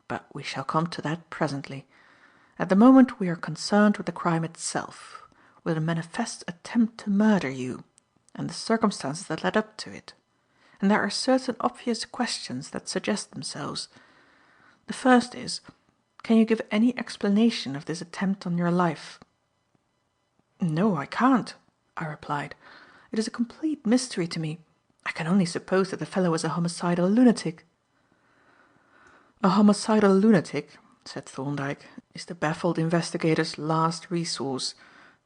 But we shall come to that presently. At the moment we are concerned with the crime itself, with a manifest attempt to murder you, and the circumstances that led up to it. And there are certain obvious questions that suggest themselves. The first is, can you give any explanation of this attempt on your life?" "No, I can't," I replied. "It is a complete mystery to me. I can only suppose that the fellow was a homicidal lunatic." "A homicidal lunatic," said Thorndyke, "is the baffled investigator's last resource,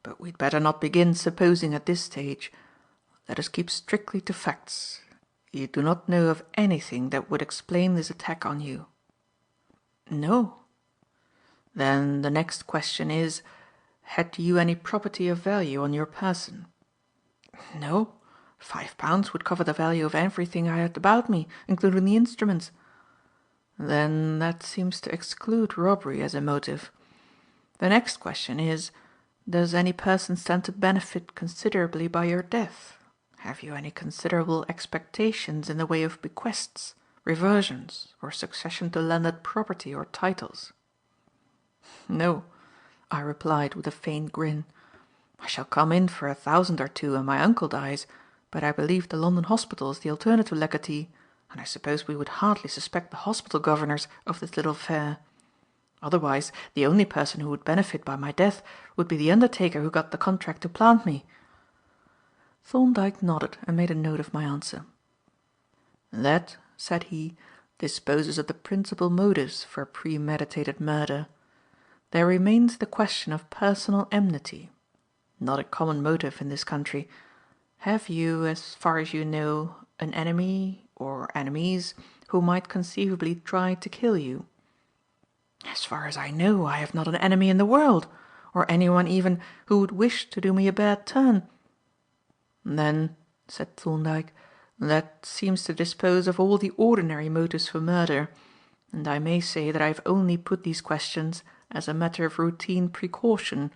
but we'd better not begin supposing at this stage. Let us keep strictly to facts. You do not know of anything that would explain this attack on you?" "No." "Then the next question is, had you any property of value on your person?" "No. £5 would cover the value of everything I had about me, including the instruments." "Then that seems to exclude robbery as a motive. The next question is, does any person stand to benefit considerably by your death? Have you any considerable expectations in the way of bequests, reversions, or succession to landed property or titles?" "No," I replied with a faint grin. "I shall come in for 1,000 or 2 when my uncle dies, but I believe the London Hospital is the alternative legatee, and I suppose we would hardly suspect the hospital governors of this little affair. Otherwise, the only person who would benefit by my death would be the undertaker who got the contract to plant me." Thorndyke nodded and made a note of my answer. "That," said he, "disposes of the principal motives for premeditated murder. There remains the question of personal enmity. Not a common motive in this country. Have you, as far as you know, an enemy or enemies who might conceivably try to kill you?" "As far as I know, I have not an enemy in the world, or anyone even who would wish to do me a bad turn." "Then," said Thorndyke, That seems to dispose of all the ordinary motives for murder, and I may say that I have only put these questions as a matter of routine precaution,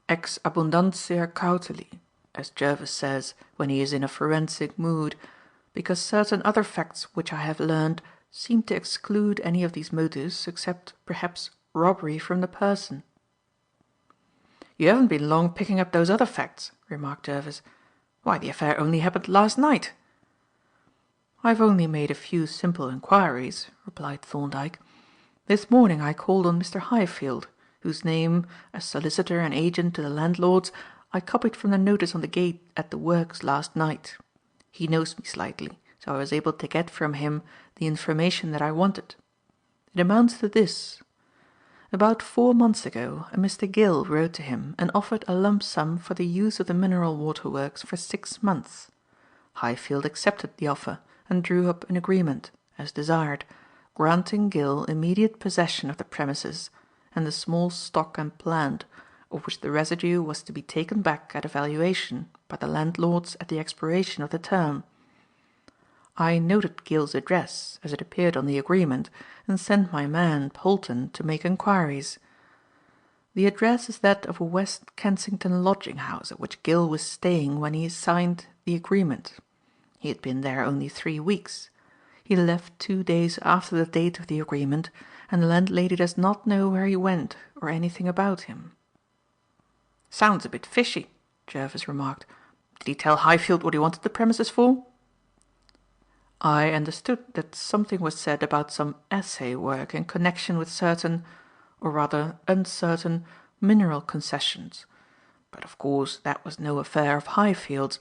ex abundantia cautelae, as Jervis says when he is in a forensic mood, because certain other facts which I have learned seem to exclude any of these motives except, perhaps, robbery from the person." "You haven't been long picking up those other facts," remarked Jervis. "Why, the affair only happened last night." "I've only made a few simple inquiries," replied Thorndyke. "This morning I called on Mr. Highfield, whose name, as solicitor and agent to the landlords, I copied from the notice on the gate at the works last night. He knows me slightly, so I was able to get from him the information that I wanted. It amounts to this. About 4 months ago a Mr. Gill wrote to him and offered a lump sum for the use of the mineral water works for 6 months. Highfield accepted the offer and drew up an agreement, as desired, granting Gill immediate possession of the premises and the small stock and plant, of which the residue was to be taken back at a valuation by the landlords at the expiration of the term. I noted Gill's address, as it appeared on the agreement, and sent my man, Polton, to make inquiries. The address is that of a West Kensington lodging house at which Gill was staying when he signed the agreement. He had been there only 3 weeks. He left 2 days after the date of the agreement, and the landlady does not know where he went or anything about him." "Sounds a bit fishy," Jervis remarked. "Did he tell Highfield what he wanted the premises for?" "I understood that something was said about some assay work in connection with certain, or rather uncertain, mineral concessions. But of course that was no affair of Highfield's.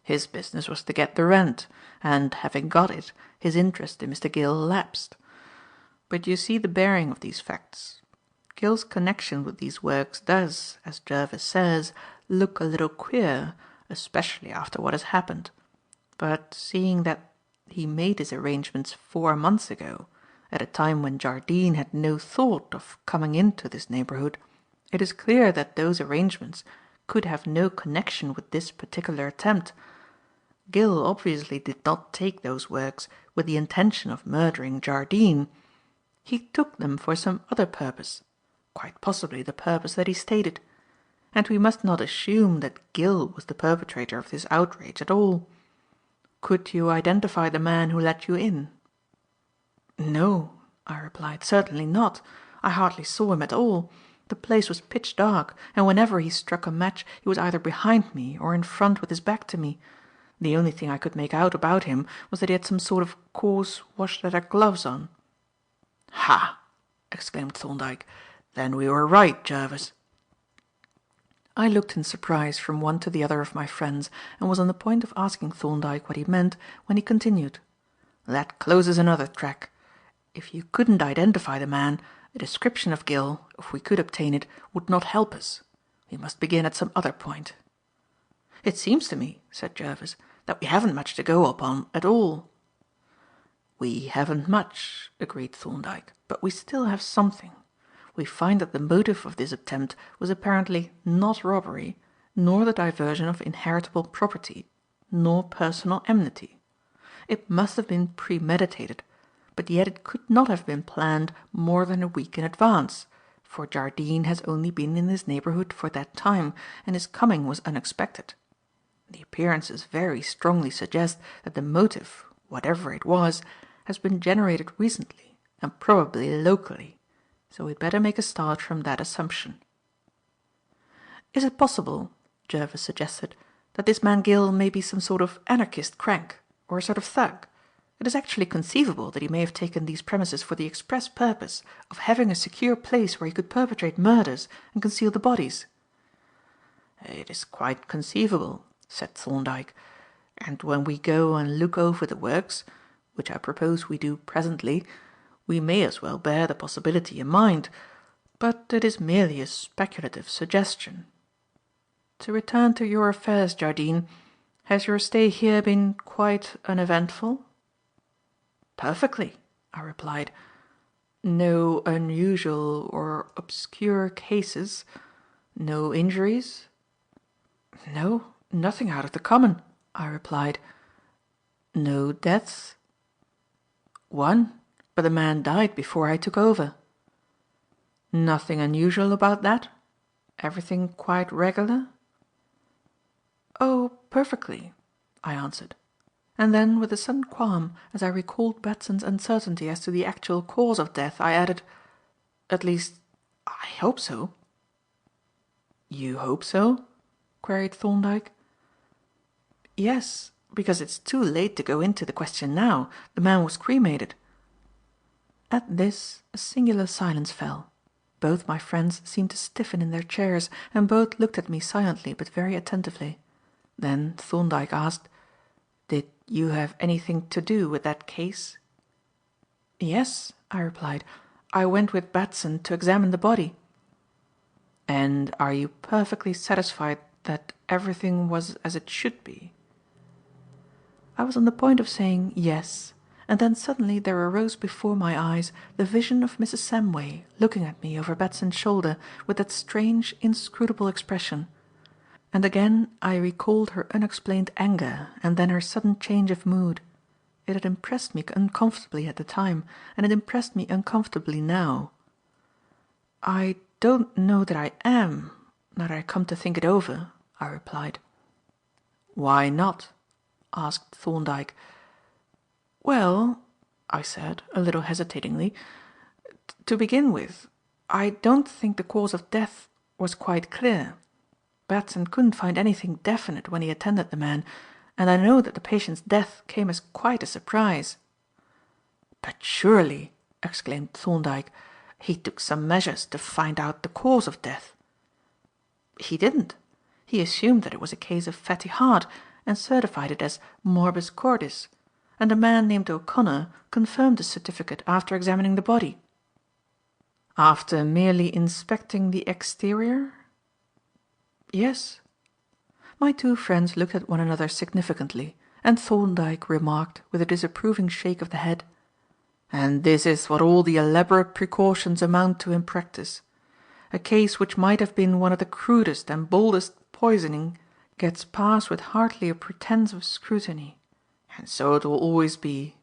His business was to get the rent, and, having got it, his interest in Mr. Gill lapsed. But you see the bearing of these facts. Gill's connection with these works does, as Jervis says, look a little queer, especially after what has happened. But seeing that he made his arrangements 4 months ago, at a time when Jardine had no thought of coming into this neighbourhood, it is clear that those arrangements could have no connection with this particular attempt. Gill obviously did not take those works with the intention of murdering Jardine. He took them for some other purpose, quite possibly the purpose that he stated. And we must not assume that Gill was the perpetrator of this outrage at all. Could you identify the man who let you in?" "No," I replied, "certainly not. I hardly saw him at all. The place was pitch dark, and whenever he struck a match he was either behind me or in front with his back to me. The only thing I could make out about him was that he had some sort of coarse wash leather gloves on." "Ha!" exclaimed Thorndyke. "Then we were right, Jervis." I looked in surprise from one to the other of my friends, and was on the point of asking Thorndyke what he meant when he continued. "That closes another track. If you couldn't identify the man, a description of Gill, if we could obtain it, would not help us. We must begin at some other point." "It seems to me," said Jervis, "that we haven't much to go upon at all." "We haven't much," agreed Thorndyke, "but we still have something. We find that the motive of this attempt was apparently not robbery, nor the diversion of inheritable property, nor personal enmity. It must have been premeditated, but yet it could not have been planned more than a week in advance, for Jardine has only been in this neighbourhood for that time, and his coming was unexpected. The appearances very strongly suggest that the motive, whatever it was, has been generated recently and probably locally. So we'd better make a start from that assumption." "Is it possible," Jervis suggested, "that this man Gill may be some sort of anarchist crank, or a sort of thug? It is actually conceivable that he may have taken these premises for the express purpose of having a secure place where he could perpetrate murders and conceal the bodies." "It is quite conceivable," said Thorndyke, "and when we go and look over the works, which I propose we do presently, we may as well bear the possibility in mind. But it is merely a speculative suggestion. To return to your affairs, Jardine, has your stay here been quite uneventful?" "Perfectly," I replied. "No unusual or obscure cases? No injuries?" "No, nothing out of the common," I replied. No deaths? One, but the man died before I took over. Nothing unusual about that? Everything quite regular? Oh, perfectly, I answered. And then, with a sudden qualm, as I recalled Batson's uncertainty as to the actual cause of death, I added, "At least, I hope so." "You hope so?" queried Thorndyke. "Yes, because it's too late to go into the question now. The man was cremated." At this, a singular silence fell. Both my friends seemed to stiffen in their chairs, and both looked at me silently but very attentively. Then Thorndyke asked, "Did you have anything to do with that case?" "Yes," I replied. "I went with Batson to examine the body." "And are you perfectly satisfied that everything was as it should be?" I was on the point of saying "yes," and then suddenly there arose before my eyes the vision of Mrs. Samway looking at me over Batson's shoulder with that strange, inscrutable expression. And again I recalled her unexplained anger and then her sudden change of mood. It had impressed me uncomfortably at the time, and it impressed me uncomfortably now. "I don't know that I am, now that I come to think it over," I replied. "Why not?" asked Thorndyke. "Well," I said, a little hesitatingly, "to begin with, I don't think the cause of death was quite clear. Batson couldn't find anything definite when he attended the man, and I know that the patient's death came as quite a surprise." "But surely," exclaimed Thorndyke, "he took some measures to find out the cause of death." "He didn't. He assumed that it was a case of fatty heart and certified it as morbus cordis, and a man named O'Connor confirmed the certificate after examining the body." "After merely inspecting the exterior?" "Yes." My two friends looked at one another significantly, and Thorndyke remarked, with a disapproving shake of the head, "And this is what all the elaborate precautions amount to in practice. A case which might have been one of the crudest and boldest poisoning gets past with hardly a pretence of scrutiny. And so it will always be.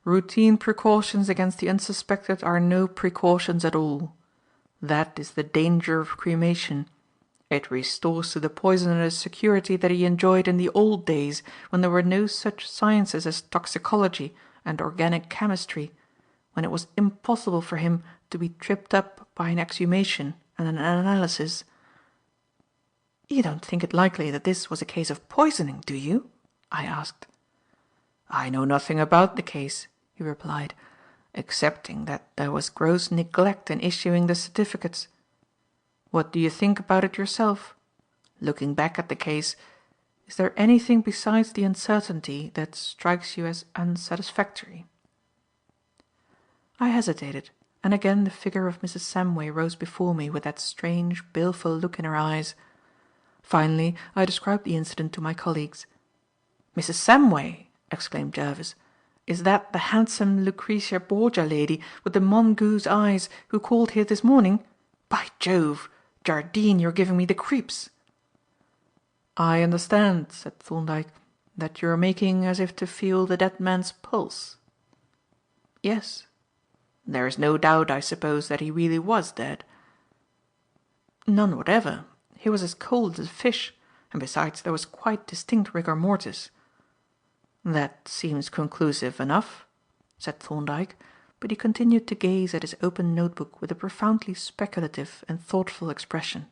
Routine precautions against the unsuspected are no precautions at all. That is the danger of cremation. It restores to the poisoner the security that he enjoyed in the old days when there were no such sciences as toxicology and organic chemistry, when it was impossible for him to be tripped up by an exhumation and an analysis." "You don't think it likely that this was a case of poisoning, do you?" I asked. "I know nothing about the case," he replied, "excepting that there was gross neglect in issuing the certificates. What do you think about it yourself? Looking back at the case, is there anything besides the uncertainty that strikes you as unsatisfactory?" I hesitated, and again the figure of Mrs. Samway rose before me with that strange, baleful look in her eyes. Finally I described the incident to my colleagues. "Mrs. Samway!" exclaimed Jervis. "Is that the handsome Lucretia Borgia lady with the mongoose eyes who called here this morning? By Jove! Jardine, you're giving me the creeps." "I understand," said Thorndyke, "that you are making as if to feel the dead man's pulse." "Yes." "There is no doubt, I suppose, that he really was dead?" "None whatever. He was as cold as a fish, and besides there was quite distinct rigor mortis." "That seems conclusive enough," said Thorndyke, but he continued to gaze at his open notebook with a profoundly speculative and thoughtful expression.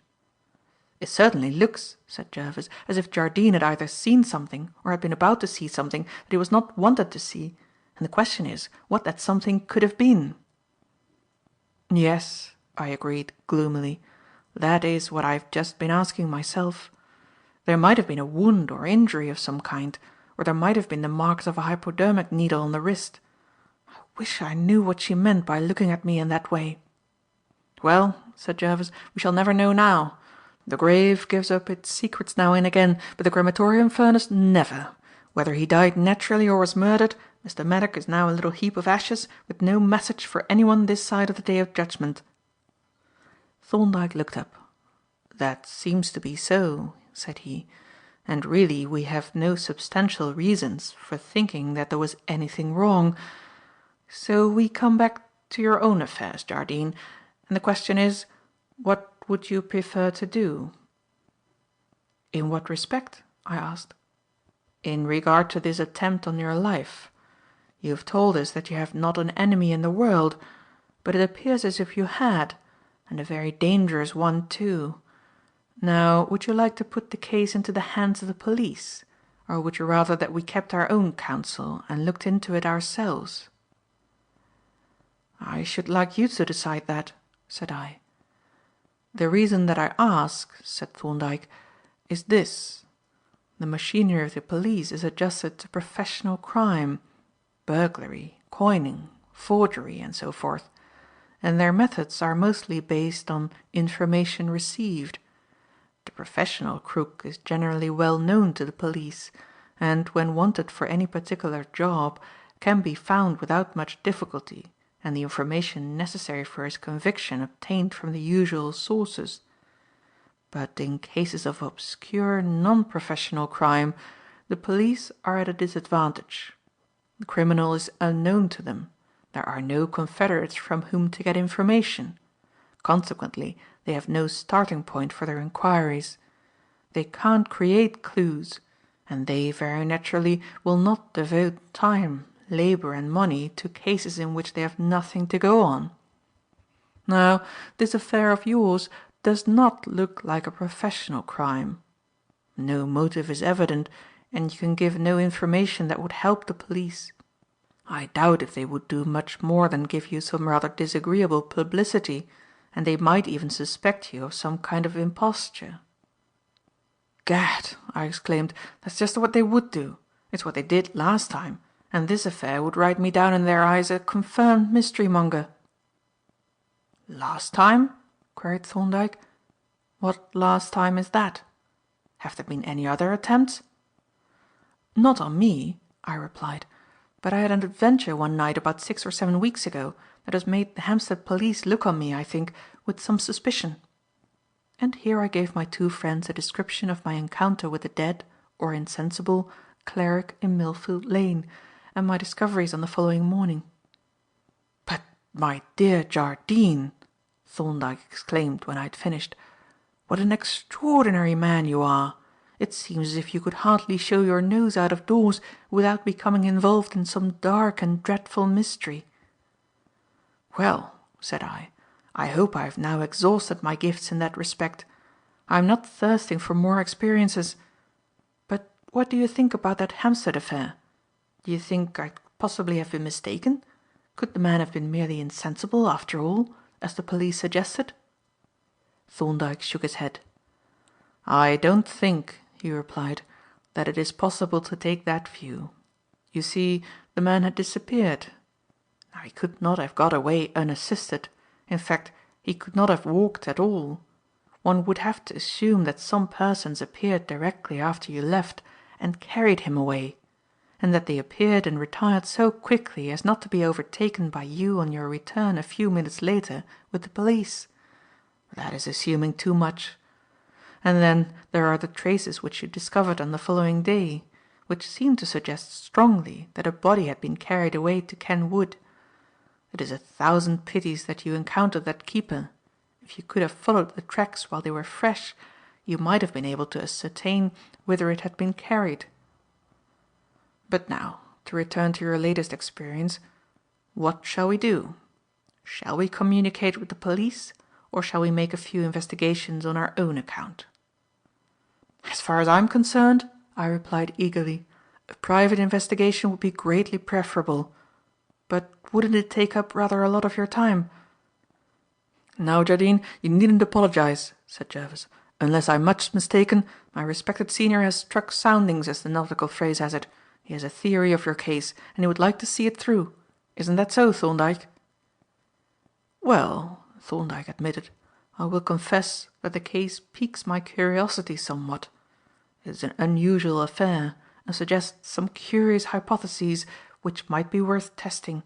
"It certainly looks," said Jervis, "as if Jardine had either seen something or had been about to see something that he was not wanted to see, and the question is what that something could have been." "Yes," I agreed gloomily, "that is what I have just been asking myself. There might have been a wound or injury of some kind, or there might have been the marks of a hypodermic needle on the wrist. I wish I knew what she meant by looking at me in that way." "Well," said Jervis, "we shall never know now. The grave gives up its secrets now and again, but the crematorium furnace never. Whether he died naturally or was murdered, Mr. Maddock is now a little heap of ashes with no message for anyone this side of the Day of Judgment." Thorndyke looked up. "That seems to be so," said he. and really we have no substantial reasons for thinking that there was anything wrong. So we come back to your own affairs, Jardine, and the question is, what would you prefer to do?" "In what respect?" I asked. "In regard to this attempt on your life. You have told us that you have not an enemy in the world, but it appears as if you had, and a very dangerous one too. Now, would you like to put the case into the hands of the police, or would you rather that we kept our own counsel and looked into it ourselves?" "I should like you to decide that," said I. "The reason that I ask," said Thorndyke, "is this. The machinery of the police is adjusted to professional crime, burglary, coining, forgery, and so forth, and their methods are mostly based on information received. The professional crook is generally well known to the police, and, when wanted for any particular job, can be found without much difficulty, and the information necessary for his conviction obtained from the usual sources. But in cases of obscure, non-professional crime, the police are at a disadvantage. The criminal is unknown to them. There are no confederates from whom to get information. Consequently, they have no starting point for their inquiries. They can't create clues, and they, very naturally, will not devote time, labour and money to cases in which they have nothing to go on. Now, this affair of yours does not look like a professional crime. No motive is evident, and you can give no information that would help the police. I doubt if they would do much more than give you some rather disagreeable publicity, and they might even suspect you of some kind of imposture." "Gad!" I exclaimed, "that's just what they would do. It's what they did last time, and this affair would write me down in their eyes a confirmed mystery monger." "Last time?" queried Thorndyke. "What last time is that? Have there been any other attempts?" "Not on me," I replied, "but I had an adventure one night about 6 or 7 weeks ago that has made the Hampstead police look on me, I think, with some suspicion." And here I gave my two friends a description of my encounter with the dead, or insensible, cleric in Millfield Lane, and my discoveries on the following morning. "But, my dear Jardine," Thorndyke exclaimed when I had finished, "what an extraordinary man you are! It seems as if you could hardly show your nose out of doors without becoming involved in some dark and dreadful mystery." "Well," said I hope I have now exhausted my gifts in that respect. I am not thirsting for more experiences. But what do you think about that Hampstead affair? Do you think I could possibly have been mistaken? Could the man have been merely insensible, after all, as the police suggested?" Thorndyke shook his head. "I don't think," he replied, "that it is possible to take that view. You see, the man had disappeared. Now, he could not have got away unassisted. In fact, he could not have walked at all. One would have to assume that some persons appeared directly after you left and carried him away, and that they appeared and retired so quickly as not to be overtaken by you on your return a few minutes later with the police. That is assuming too much. And then there are the traces which you discovered on the following day, which seem to suggest strongly that a body had been carried away to Ken Wood. It is a thousand pities that you encountered that keeper. If you could have followed the tracks while they were fresh, you might have been able to ascertain whither it had been carried. But now, to return to your latest experience, what shall we do? Shall we communicate with the police, or shall we make a few investigations on our own account?" "As far as I am concerned," I replied eagerly, "a private investigation would be greatly preferable. But wouldn't it take up rather a lot of your time?" "Now, Jardine, you needn't apologize," said Jervis. "Unless I'm much mistaken, my respected senior has struck soundings, as the nautical phrase has it. He has a theory of your case, and he would like to see it through. Isn't that so, Thorndyke?" "Well," Thorndyke admitted, "I will confess that the case piques my curiosity somewhat. It is an unusual affair, and suggests some curious hypotheses which might be worth testing.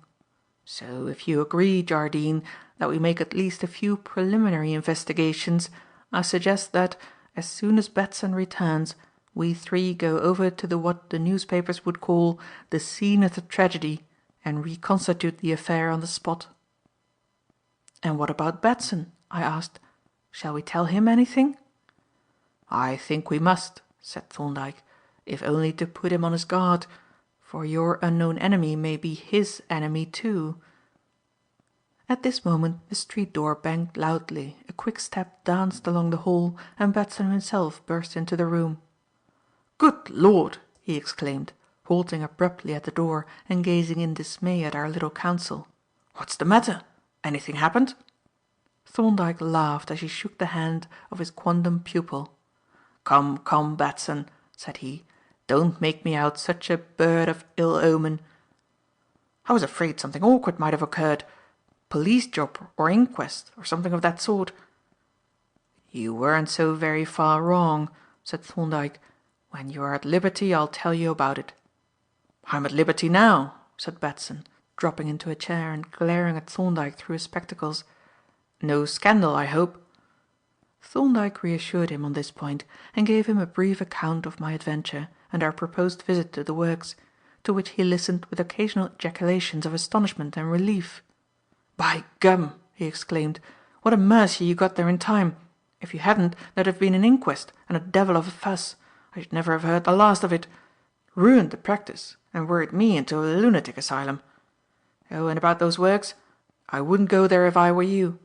So, if you agree, Jardine, that we make at least a few preliminary investigations, I suggest that, as soon as Batson returns, We three go over to what the newspapers would call the scene of the tragedy and reconstitute the affair on the spot." "And what about Batson?" I asked. "Shall we tell him anything?" "I think we must," said Thorndyke, "if only to put him on his guard, for your unknown enemy may be his enemy too." At this moment the street door banged loudly, a quick step danced along the hall, and Batson himself burst into the room. "Good Lord!" he exclaimed, halting abruptly at the door and gazing in dismay at our little council. "What's the matter? Anything happened?" Thorndyke laughed as he shook the hand of his quondam pupil. "Come, come, Batson," said he, "don't make me out such a bird of ill omen. I was afraid something awkward might have occurred. Police job or inquest or something of that sort." "You weren't so very far wrong," said Thorndyke. "When you are at liberty I'll tell you about it." "I'm at liberty now," said Batson, dropping into a chair and glaring at Thorndyke through his spectacles. "No scandal, I hope?" Thorndyke reassured him on this point and gave him a brief account of my adventure and our proposed visit to the works, to which he listened with occasional ejaculations of astonishment and relief. "By gum!" he exclaimed, "what a mercy you got there in time. If you hadn't, there'd have been an inquest and a devil of a fuss. I should never have heard the last of it. Ruined the practice and worried me into a lunatic asylum. Oh, and about those works, I wouldn't go there if I were you."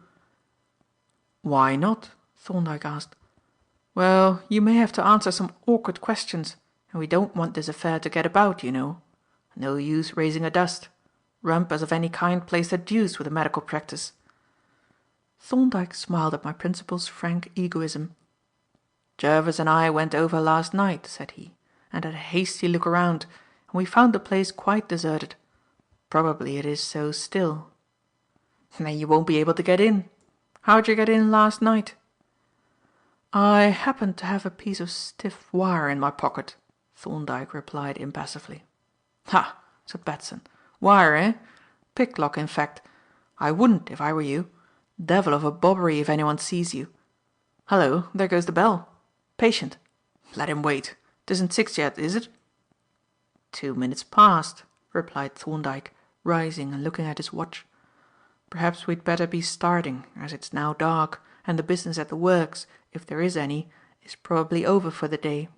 "Why not?" Thorndyke asked. "Well, you may have to answer some awkward questions, and we don't want this affair to get about, you know. No use raising a dust. Rumpus of any kind plays the deuce with a medical practice." Thorndyke smiled at my principal's frank egoism. "Jervis and I went over last night," said he, "and had a hasty look around, and we found the place quite deserted. Probably it is so still." "Then you won't be able to get in. How'd you get in last night?" "I happened to have a piece of stiff wire in my pocket," Thorndyke replied impassively. "Ha!" said Batson. "Wire, eh? Picklock, in fact. I wouldn't if I were you. Devil of a bobbery if anyone sees you. Hullo, there goes the bell. Patient. Let him wait. 'Tisn't 6 yet, is it?" "2 minutes past," replied Thorndyke, rising and looking at his watch. "Perhaps we'd better be starting, as it's now dark, and the business at the works, if there is any, is probably over for the day."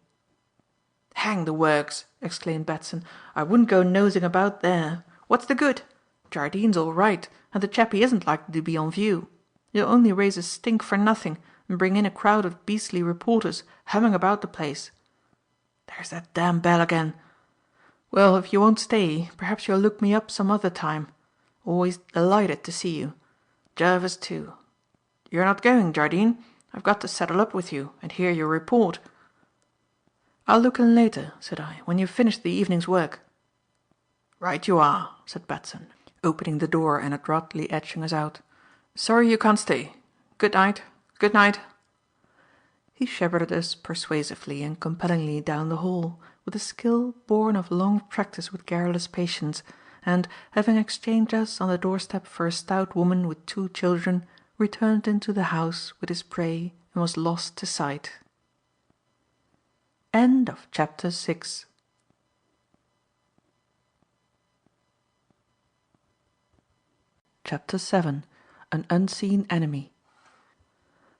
"Hang the works!" exclaimed Batson. "I wouldn't go nosing about there. What's the good? Jardine's all right, and the chappie isn't likely to be on view. You'll only raise a stink for nothing and bring in a crowd of beastly reporters humming about the place. There's that damn bell again. Well, if you won't stay, perhaps you'll look me up some other time. Always delighted to see you. Jervis too. You're not going, Jardine? I've got to settle up with you and hear your report." "I'll look in later," said I, "when you've finished the evening's work." "Right you are," said Batson, opening the door and adroitly edging us out. "Sorry you can't stay. Good night. Good night." He shepherded us persuasively and compellingly down the hall, with a skill born of long practice with garrulous patients, and, having exchanged us on the doorstep for a stout woman with 2 children, returned into the house with his prey and was lost to sight. End of chapter 6. Chapter 7. An Unseen Enemy.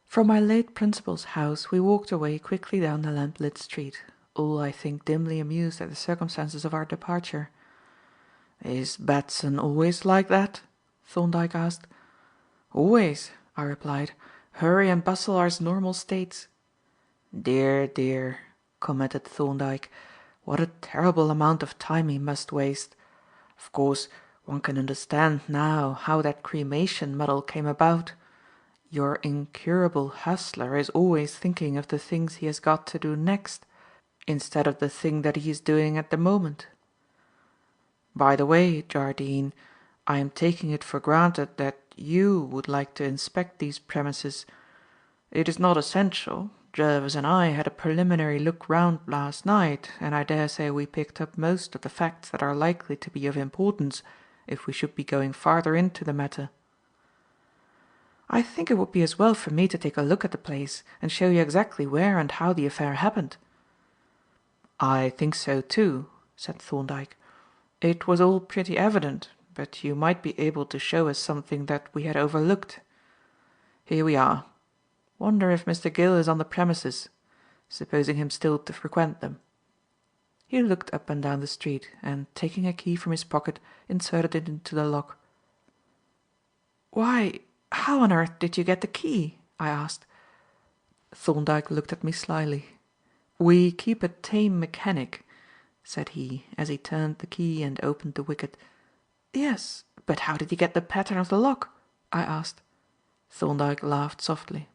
From my late principal's house we walked away quickly down the lamplit street, all I think dimly amused at the circumstances of our departure. "Is Batson always like that?" Thorndyke asked. "Always," I replied. "Hurry and bustle are his normal states." "Dear, dear," commented Thorndyke. "What a terrible amount of time he must waste. Of course, one can understand now how that cremation muddle came about. Your incurable hustler is always thinking of the things he has got to do next, instead of the thing that he is doing at the moment. By the way, Jardine, I am taking it for granted that you would like to inspect these premises. It is not essential. Jervis and I had a preliminary look round last night, and I dare say we picked up most of the facts that are likely to be of importance if we should be going farther into the matter. I think it would be as well for me to take a look at the place and show you exactly where and how the affair happened." "I think so too," said Thorndyke. "It was all pretty evident, but you might be able to show us something that we had overlooked. Here we are. Wonder if Mr. Gill is on the premises, supposing him still to frequent them." He looked up and down the street and, taking a key from his pocket, inserted it into the lock. "Why, how on earth did you get the key?" I asked. Thorndyke looked at me slyly. "We keep a tame mechanic," said he, as he turned the key and opened the wicket. "Yes, but how did you get the pattern of the lock?" I asked. Thorndyke laughed softly.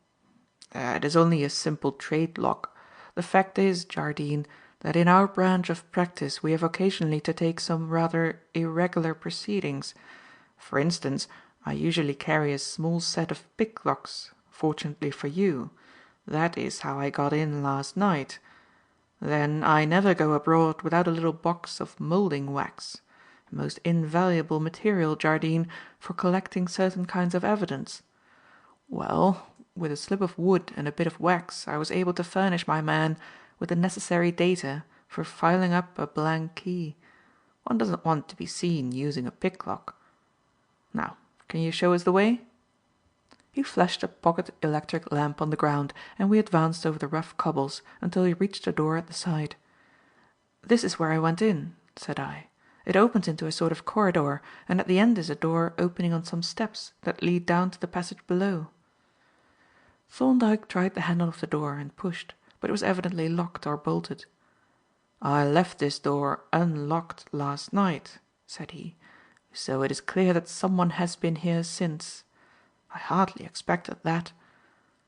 "It is only a simple trade lock. The fact is, Jardine, that in our branch of practice we have occasionally to take some rather irregular proceedings. For instance, I usually carry a small set of picklocks, fortunately for you. That is how I got in last night. Then I never go abroad without a little box of moulding wax, a most invaluable material, Jardine, for collecting certain kinds of evidence. Well, with a slip of wood and a bit of wax I was able to furnish my man with the necessary data for filing up a blank key. One doesn't want to be seen using a picklock. Now, can you show us the way?" He flashed a pocket electric lamp on the ground, and we advanced over the rough cobbles until we reached a door at the side. "This is where I went in," said I. "It opens into a sort of corridor, and at the end is a door opening on some steps that lead down to the passage below." Thorndyke tried the handle of the door and pushed, but it was evidently locked or bolted. "I left this door unlocked last night," said he, "so it is clear that someone has been here since. I hardly expected that.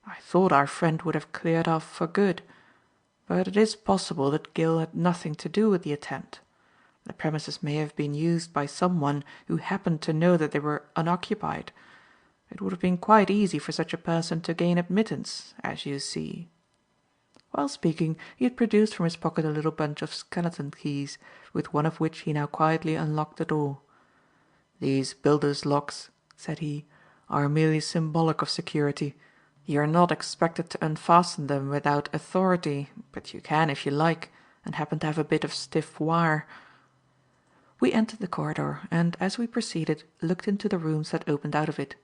I thought our friend would have cleared off for good. But it is possible that Gill had nothing to do with the attempt. The premises may have been used by someone who happened to know that they were unoccupied. It would have been quite easy for such a person to gain admittance, as you see." While speaking, he had produced from his pocket a little bunch of skeleton keys, with one of which he now quietly unlocked the door. "These builders' locks," said he, "are merely symbolic of security. You are not expected to unfasten them without authority, but you can if you like, and happen to have a bit of stiff wire." We entered the corridor, and, as we proceeded, looked into the rooms that opened out of it.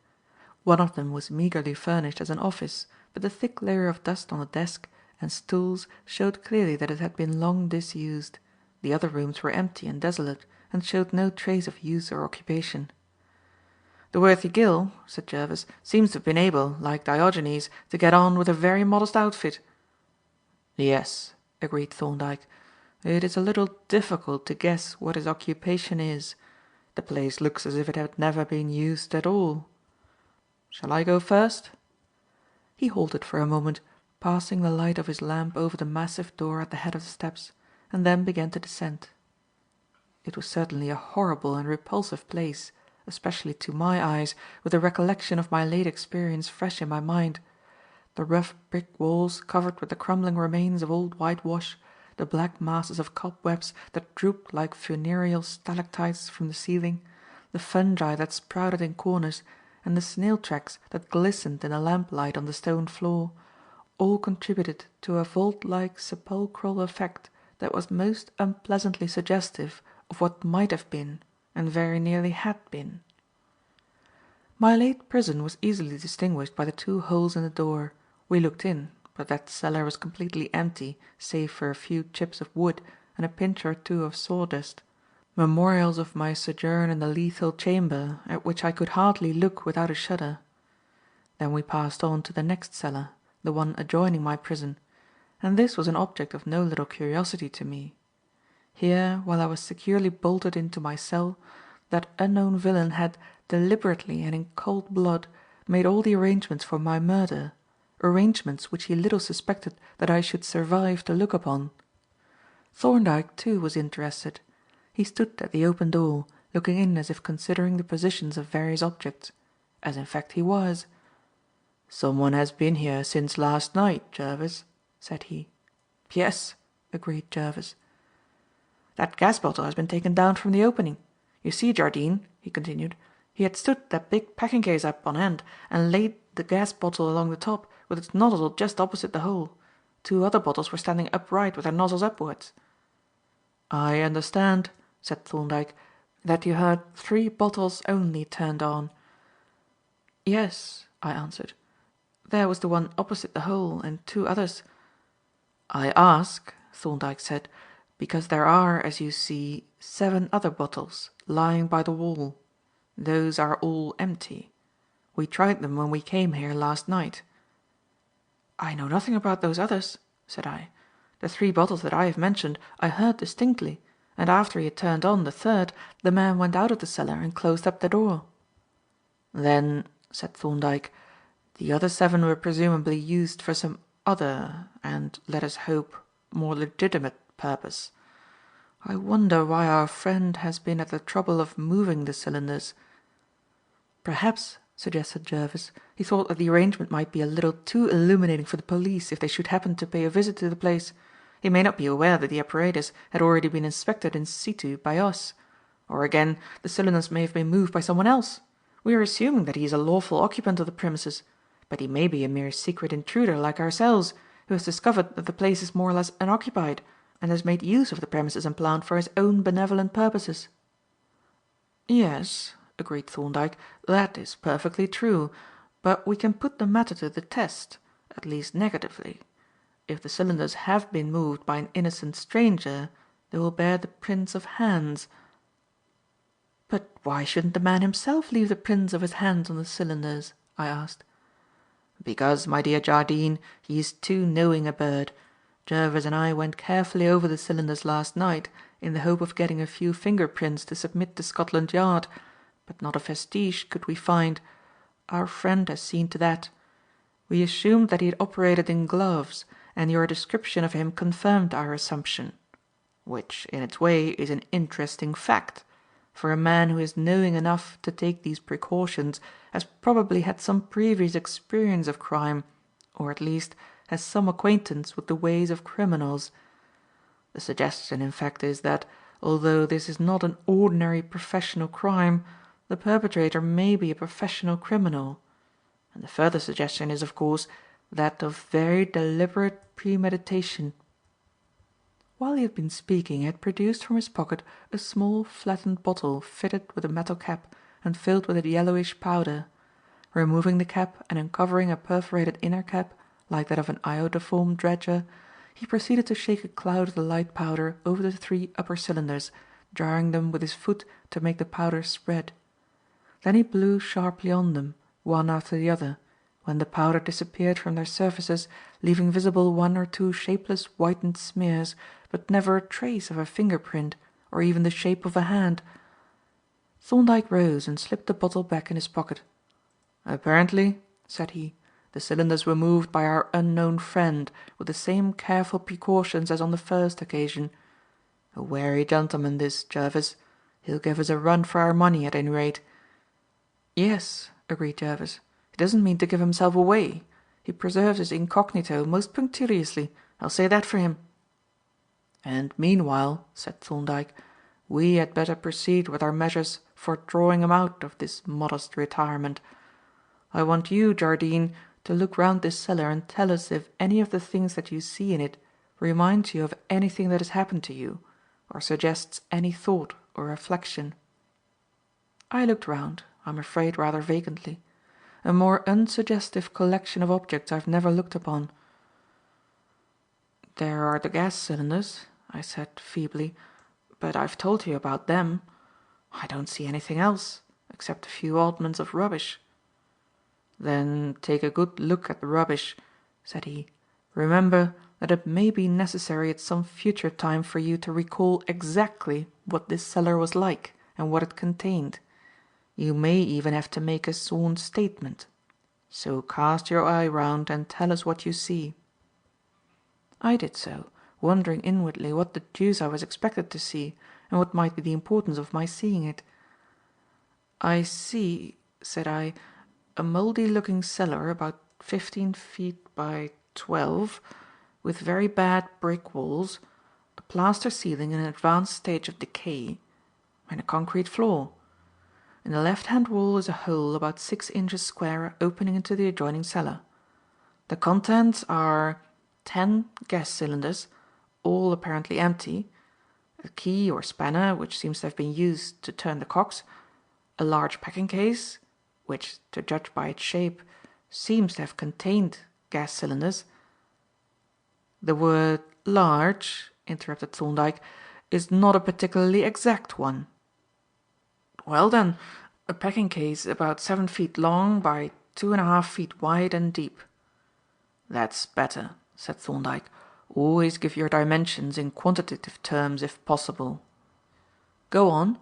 One of them was meagrely furnished as an office, but the thick layer of dust on the desk and stools showed clearly that it had been long disused. The other rooms were empty and desolate, and showed no trace of use or occupation. "The worthy Gill," said Jervis, "seems to have been able, like Diogenes, to get on with a very modest outfit." "Yes," agreed Thorndyke. "It is a little difficult to guess what his occupation is. The place looks as if it had never been used at all. Shall I go first?" He halted for a moment, passing the light of his lamp over the massive door at the head of the steps, and then began to descend. It was certainly a horrible and repulsive place, especially to my eyes, with the recollection of my late experience fresh in my mind. The rough brick walls, covered with the crumbling remains of old whitewash, the black masses of cobwebs that drooped like funereal stalactites from the ceiling, the fungi that sprouted in corners, and the snail tracks that glistened in the lamplight on the stone floor, all contributed to a vault-like sepulchral effect that was most unpleasantly suggestive of what might have been and very nearly had been. My late prison was easily distinguished by the two holes in the door. We looked in, but that cellar was completely empty save for a few chips of wood and a pinch or two of sawdust, memorials of my sojourn in the lethal chamber, at which I could hardly look without a shudder. Then we passed on to the next cellar, the one adjoining my prison, and this was an object of no little curiosity to me. Here, while I was securely bolted into my cell, that unknown villain had, deliberately and in cold blood, made all the arrangements for my murder, arrangements which he little suspected that I should survive to look upon. Thorndyke, too, was interested. He stood at the open door, looking in as if considering the positions of various objects, as in fact he was. "Someone has been here since last night, Jervis," said he. "Yes," agreed Jervis. "That gas bottle has been taken down from the opening. You see, Jardine," he continued, "he had stood that big packing case up on end and laid the gas bottle along the top, with its nozzle just opposite the hole. Two other bottles were standing upright with their nozzles upwards. "I understand," said Thorndyke, "that you heard 3 bottles only turned on." "Yes," I answered. "There was the one opposite the hole and 2 others." "I ask," Thorndyke said, "because there are, as you see, 7 other bottles lying by the wall. Those are all empty. We tried them when we came here last night." "I know nothing about those others," said I. "The 3 bottles that I have mentioned I heard distinctly, and after he had turned on the third, the man went out of the cellar and closed up the door." "Then," said Thorndyke, "the other 7 were presumably used for some other and, let us hope, more legitimate purpose. I wonder why our friend has been at the trouble of moving the cylinders." "Perhaps," suggested Jervis, "he thought that the arrangement might be a little too illuminating for the police if they should happen to pay a visit to the place. He may not be aware that the apparatus had already been inspected in situ by us. Or again, the cylinders may have been moved by someone else. We are assuming that he is a lawful occupant of the premises, but he may be a mere secret intruder like ourselves, who has discovered that the place is more or less unoccupied, and has made use of the premises and plant for his own benevolent purposes." "Yes," agreed Thorndyke, "that is perfectly true. But we can put the matter to the test, at least negatively. If the cylinders have been moved by an innocent stranger, they will bear the prints of hands." "But why shouldn't the man himself leave the prints of his hands on the cylinders?" I asked. "Because, my dear Jardine, he is too knowing a bird. Jervis and I went carefully over the cylinders last night in the hope of getting a few finger prints to submit to Scotland Yard, but not a vestige could we find. Our friend has seen to that. We assumed that he had operated in gloves, and your description of him confirmed our assumption. Which, in its way, is an interesting fact, for a man who is knowing enough to take these precautions has probably had some previous experience of crime, or at least has some acquaintance with the ways of criminals. The suggestion, in fact, is that, although this is not an ordinary professional crime, the perpetrator may be a professional criminal. And the further suggestion is, of course, that of very deliberate premeditation." While he had been speaking he had produced from his pocket a small flattened bottle fitted with a metal cap and filled with a yellowish powder. Removing the cap and uncovering a perforated inner cap, like that of an iodoform dredger, he proceeded to shake a cloud of the light powder over the 3 upper cylinders, jarring them with his foot to make the powder spread. Then he blew sharply on them, one after the other, when the powder disappeared from their surfaces, leaving visible 1 or 2 shapeless whitened smears, but never a trace of a finger print or even the shape of a hand. Thorndyke rose and slipped the bottle back in his pocket. "Apparently," said he, "the cylinders were moved by our unknown friend with the same careful precautions as on the first occasion. A wary gentleman this, Jervis. He'll give us a run for our money at any rate." "Yes," agreed Jervis. "He doesn't mean to give himself away. He preserves his incognito most punctiliously, I'll say that for him." "And meanwhile," said Thorndyke, "we had better proceed with our measures for drawing him out of this modest retirement. I want you, Jardine, to look round this cellar and tell us if any of the things that you see in it reminds you of anything that has happened to you, or suggests any thought or reflection." I looked round, I'm afraid rather vacantly. A more unsuggestive collection of objects I have never looked upon. "There are the gas cylinders," I said feebly, "but I've told you about them. I don't see anything else, except a few oddments of rubbish." "Then take a good look at the rubbish," said he. "Remember that it may be necessary at some future time for you to recall exactly what this cellar was like and what it contained. You may even have to make a sworn statement. So cast your eye round and tell us what you see." I did so, wondering inwardly what the deuce I was expected to see, and what might be the importance of my seeing it. "I see," said I, "a mouldy-looking cellar about 15 feet by 12, with very bad brick walls, a plaster ceiling in an advanced stage of decay, and a concrete floor. In the left-hand wall is a hole about 6 inches square opening into the adjoining cellar. The contents are 10 gas cylinders, all apparently empty, a key or spanner, which seems to have been used to turn the cocks, a large packing case, which, to judge by its shape, seems to have contained gas cylinders." "The word 'large,'" interrupted Thorndyke, "is not a particularly exact one." "Well, then, a packing case about 7 feet long by 2½ feet wide and deep." "That's better," said Thorndyke. "Always give your dimensions in quantitative terms if possible. Go on."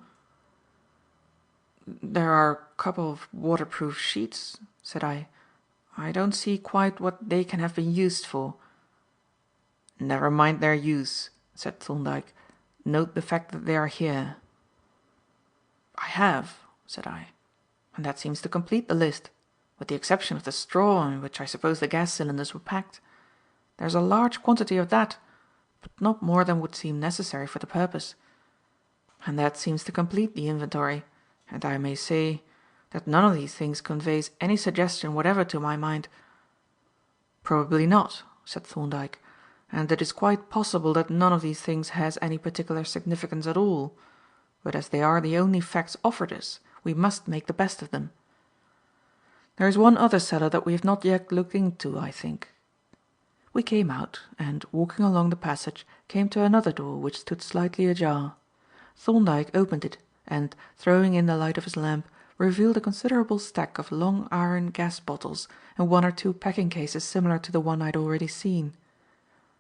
"There are a couple of waterproof sheets," said I. "I don't see quite what they can have been used for." "Never mind their use," said Thorndyke. "Note the fact that they are here." "I have," said I, "and that seems to complete the list, with the exception of the straw in which I suppose the gas cylinders were packed. There's a large quantity of that, but not more than would seem necessary for the purpose. And that seems to complete the inventory, and I may say that none of these things conveys any suggestion whatever to my mind." "Probably not," said Thorndyke, "and it is quite possible that none of these things has any particular significance at all. But as they are the only facts offered us, we must make the best of them. There is one other cellar that we have not yet looked into, I think." We came out, and, walking along the passage, came to another door which stood slightly ajar. Thorndyke opened it, and, throwing in the light of his lamp, revealed a considerable stack of long iron gas bottles and one or two packing cases similar to the one I had already seen.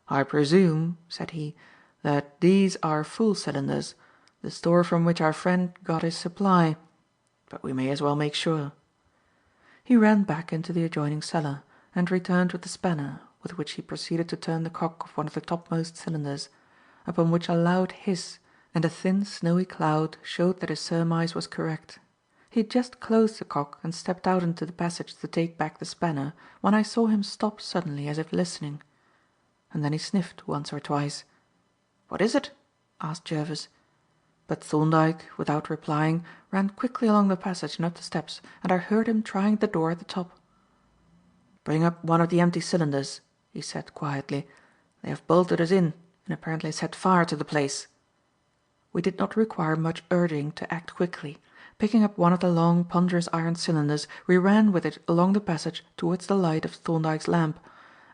"I presume," said he, "that these are full cylinders, the store from which our friend got his supply. But we may as well make sure." He ran back into the adjoining cellar, and returned with the spanner, with which he proceeded to turn the cock of one of the topmost cylinders, upon which a loud hiss and a thin snowy cloud showed that his surmise was correct. He had just closed the cock and stepped out into the passage to take back the spanner, when I saw him stop suddenly as if listening. And then he sniffed once or twice. "What is it?" asked Jervis. But Thorndyke, without replying, ran quickly along the passage and up the steps, and I heard him trying the door at the top. "Bring up one of the empty cylinders," he said quietly. "They have bolted us in and apparently set fire to the place." We did not require much urging to act quickly. Picking up one of the long, ponderous iron cylinders, we ran with it along the passage towards the light of Thorndyke's lamp.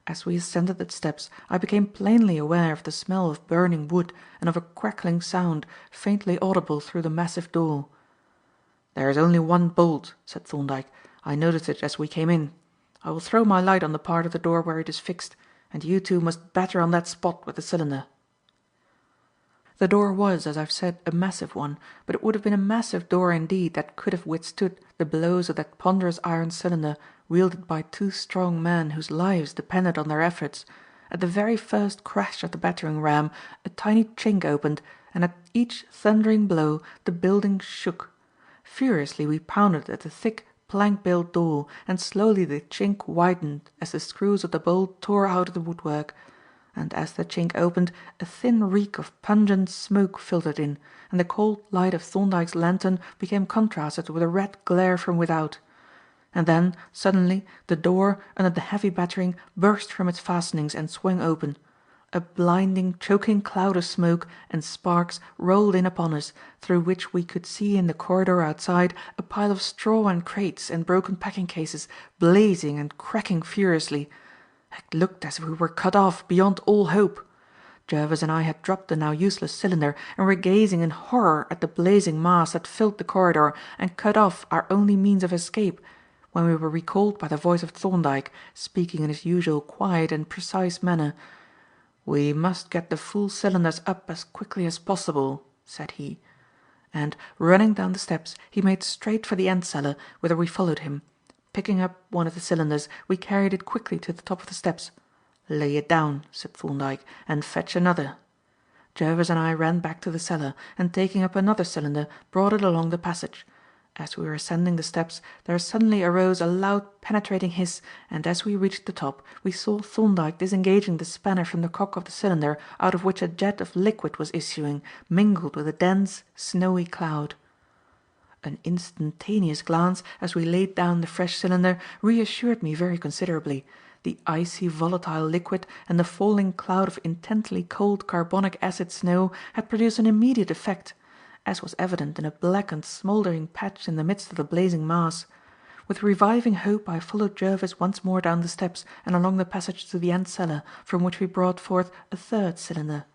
As we ascended the steps, I became plainly aware of the smell of burning wood and of a crackling sound, faintly audible through the massive door. "There is only one bolt," said Thorndyke. "I noticed it as we came in. I will throw my light on the part of the door where it is fixed, and you two must batter on that spot with the cylinder." The door was, as I have said, a massive one, but it would have been a massive door indeed that could have withstood the blows of that ponderous iron cylinder wielded by two strong men whose lives depended on their efforts. At the very first crash of the battering ram, a tiny chink opened, and at each thundering blow the building shook. Furiously we pounded at the thick, plank-built door, and slowly the chink widened as the screws of the bolt tore out of the woodwork. And as the chink opened, a thin reek of pungent smoke filtered in, and the cold light of Thorndyke's lantern became contrasted with a red glare from without. And then, suddenly, the door, under the heavy battering, burst from its fastenings and swung open. A blinding, choking cloud of smoke and sparks rolled in upon us, through which we could see in the corridor outside a pile of straw and crates and broken packing cases, blazing and cracking furiously. It looked as if we were cut off beyond all hope. Jervis and I had dropped the now useless cylinder, and were gazing in horror at the blazing mass that filled the corridor and cut off our only means of escape, when we were recalled by the voice of Thorndyke, speaking in his usual quiet and precise manner. "We must get the full cylinders up as quickly as possible," said he. And, running down the steps, he made straight for the end cellar, whither we followed him. Picking up one of the cylinders, we carried it quickly to the top of the steps. "Lay it down," said Thorndyke, "and fetch another." Jervis and I ran back to the cellar, and taking up another cylinder, brought it along the passage. As we were ascending the steps, there suddenly arose a loud penetrating hiss, and as we reached the top, we saw Thorndyke disengaging the spanner from the cock of the cylinder, out of which a jet of liquid was issuing, mingled with a dense, snowy cloud. An instantaneous glance, as we laid down the fresh cylinder, reassured me very considerably. the icy volatile liquid and the falling cloud of intensely cold carbonic acid snow had produced an immediate effect, as was evident in a blackened smouldering patch in the midst of the blazing mass. With reviving hope I followed Jervis once more down the steps and along the passage to the end cellar, from which we brought forth a third cylinder.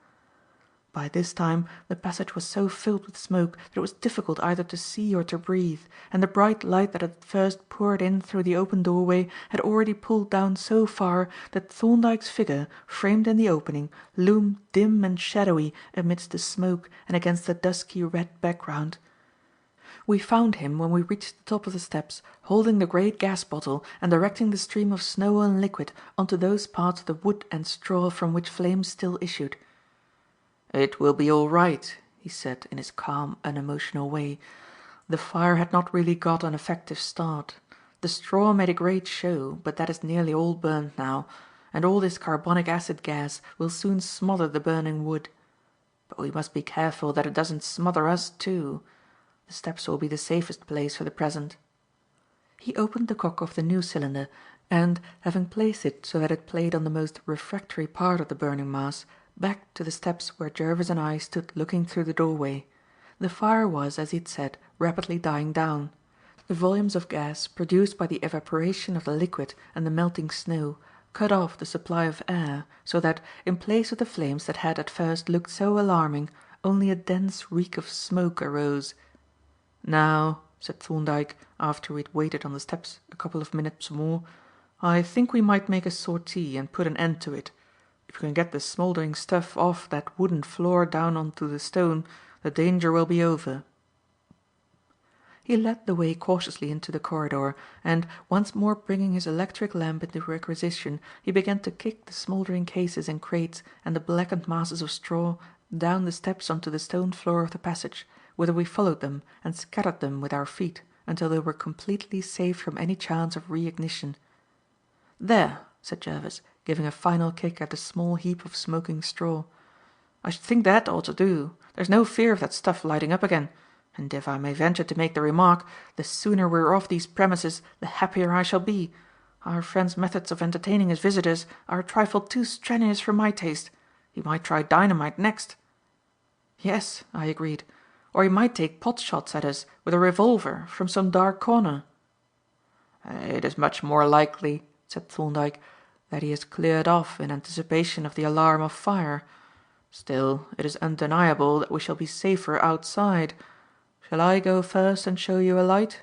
By this time the passage was so filled with smoke that it was difficult either to see or to breathe, and the bright light that had first poured in through the open doorway had already pulled down so far that Thorndyke's figure, framed in the opening, loomed dim and shadowy amidst the smoke and against the dusky red background. We found him, when we reached the top of the steps, holding the great gas bottle and directing the stream of snow and liquid onto those parts of the wood and straw from which flames still issued. "It will be all right," he said in his calm, unemotional way. "The fire had not really got an effective start. The straw made a great show, but that is nearly all burnt now, and all this carbonic acid gas will soon smother the burning wood. But we must be careful that it doesn't smother us too. The steps will be the safest place for the present." He opened the cock of the new cylinder, and, having placed it so that it played on the most refractory part of the burning mass, backed to the steps where Jervis and I stood looking through the doorway. The fire was, as he had said, rapidly dying down. The volumes of gas produced by the evaporation of the liquid and the melting snow cut off the supply of air, so that, in place of the flames that had at first looked so alarming, only a dense reek of smoke arose. "Now," said Thorndyke, after we had waited on the steps a couple of minutes more, "I think we might make a sortie and put an end to it. If you can get the smouldering stuff off that wooden floor down onto the stone, the danger will be over." He led the way cautiously into the corridor, and, once more bringing his electric lamp into requisition, he began to kick the smouldering cases and crates and the blackened masses of straw down the steps onto the stone floor of the passage, whither we followed them and scattered them with our feet until they were completely safe from any chance of re-ignition. "There," said Jervis, giving a final kick at a small heap of smoking straw. "I should think that ought to do. There's no fear of that stuff lighting up again, and if I may venture to make the remark, the sooner we're off these premises the happier I shall be. Our friend's methods of entertaining his visitors are a trifle too strenuous for my taste. He might try dynamite next." "Yes," I agreed, "or he might take pot shots at us with a revolver from some dark corner." "It is much more likely," said Thorndyke, "that he has cleared off in anticipation of the alarm of fire. Still, it is undeniable that we shall be safer outside. Shall I go first and show you a light?"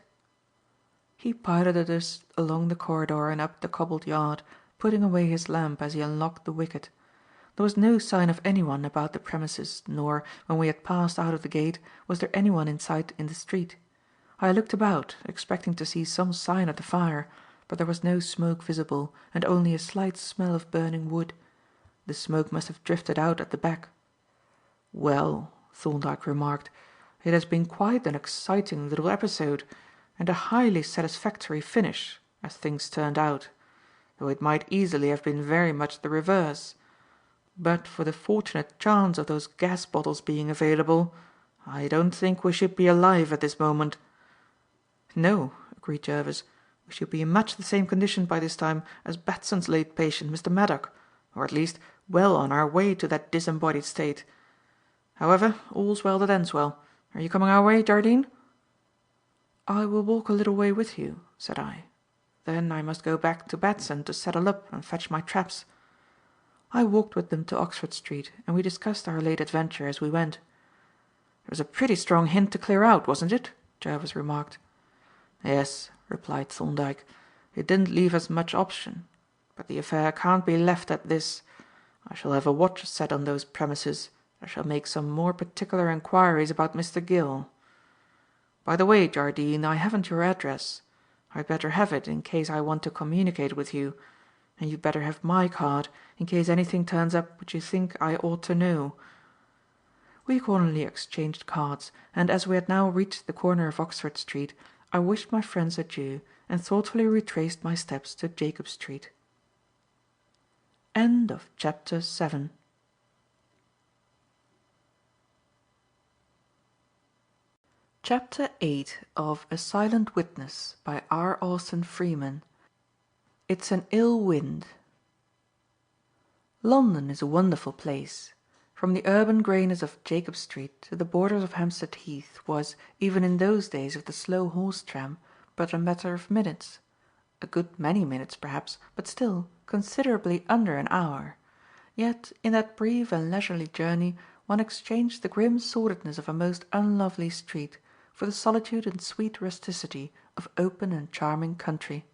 He piloted us along the corridor and up the cobbled yard, putting away his lamp as he unlocked the wicket. There was no sign of anyone about the premises, nor, when we had passed out of the gate, was there anyone in sight in the street. I looked about, expecting to see some sign of the fire, but there was no smoke visible, and only a slight smell of burning wood. The smoke must have drifted out at the back. "Well," Thorndyke remarked, "it has been quite an exciting little episode, and a highly satisfactory finish, as things turned out, though it might easily have been very much the reverse. But for the fortunate chance of those gas bottles being available, I don't think we should be alive at this moment." "No," agreed Jervis. "We should be in much the same condition by this time as Batson's late patient, Mr. Maddock, or at least well on our way to that disembodied state. However, all's well that ends well. Are you coming our way, Jardine?" "I will walk a little way with you," said I. "Then I must go back to Batson to saddle up and fetch my traps." I walked with them to Oxford Street, and we discussed our late adventure as we went. "It was a pretty strong hint to clear out, wasn't it?" Jervis remarked. "Yes," replied Thorndyke. "It didn't leave us much option. But the affair can't be left at this. I shall have a watch set on those premises. I shall make some more particular enquiries about Mr. Gill. By the way, Jardine, I haven't your address. I'd better have it in case I want to communicate with you, and you'd better have my card in case anything turns up which you think I ought to know." We accordingly exchanged cards, and as we had now reached the corner of Oxford Street, I wished my friends adieu and thoughtfully retraced my steps to Jacob Street. End of Chapter 7. Chapter 8 of A Silent Witness by R. Austin Freeman. It's an ill wind. London is a wonderful place. From the urban greyness of Jacob Street to the borders of Hampstead Heath was, even in those days of the slow horse tram, but a matter of minutes. A good many minutes perhaps, but still considerably under an hour. Yet in that brief and leisurely journey one exchanged the grim sordidness of a most unlovely street for the solitude and sweet rusticity of open and charming country.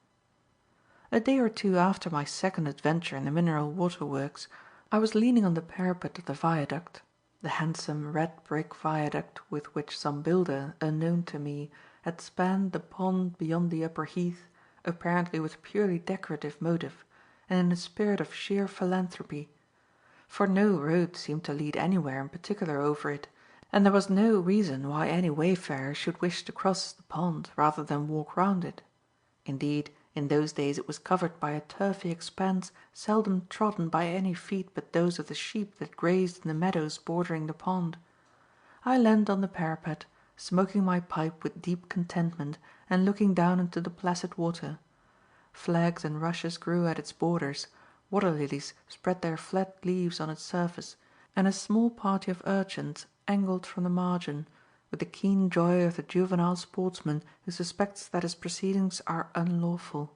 A day or two after my second adventure in the mineral water works, I was leaning on the parapet of the viaduct, the handsome red brick viaduct with which some builder, unknown to me, had spanned the pond beyond the upper heath, apparently with purely decorative motive, and in a spirit of sheer philanthropy; for no road seemed to lead anywhere in particular over it, and there was no reason why any wayfarer should wish to cross the pond rather than walk round it. Indeed, in those days it was covered by a turfy expanse seldom trodden by any feet but those of the sheep that grazed in the meadows bordering the pond. I leaned on the parapet, smoking my pipe with deep contentment and looking down into the placid water. Flags and rushes grew at its borders, water lilies spread their flat leaves on its surface, and a small party of urchins angled from the margin, with the keen joy of the juvenile sportsman who suspects that his proceedings are unlawful.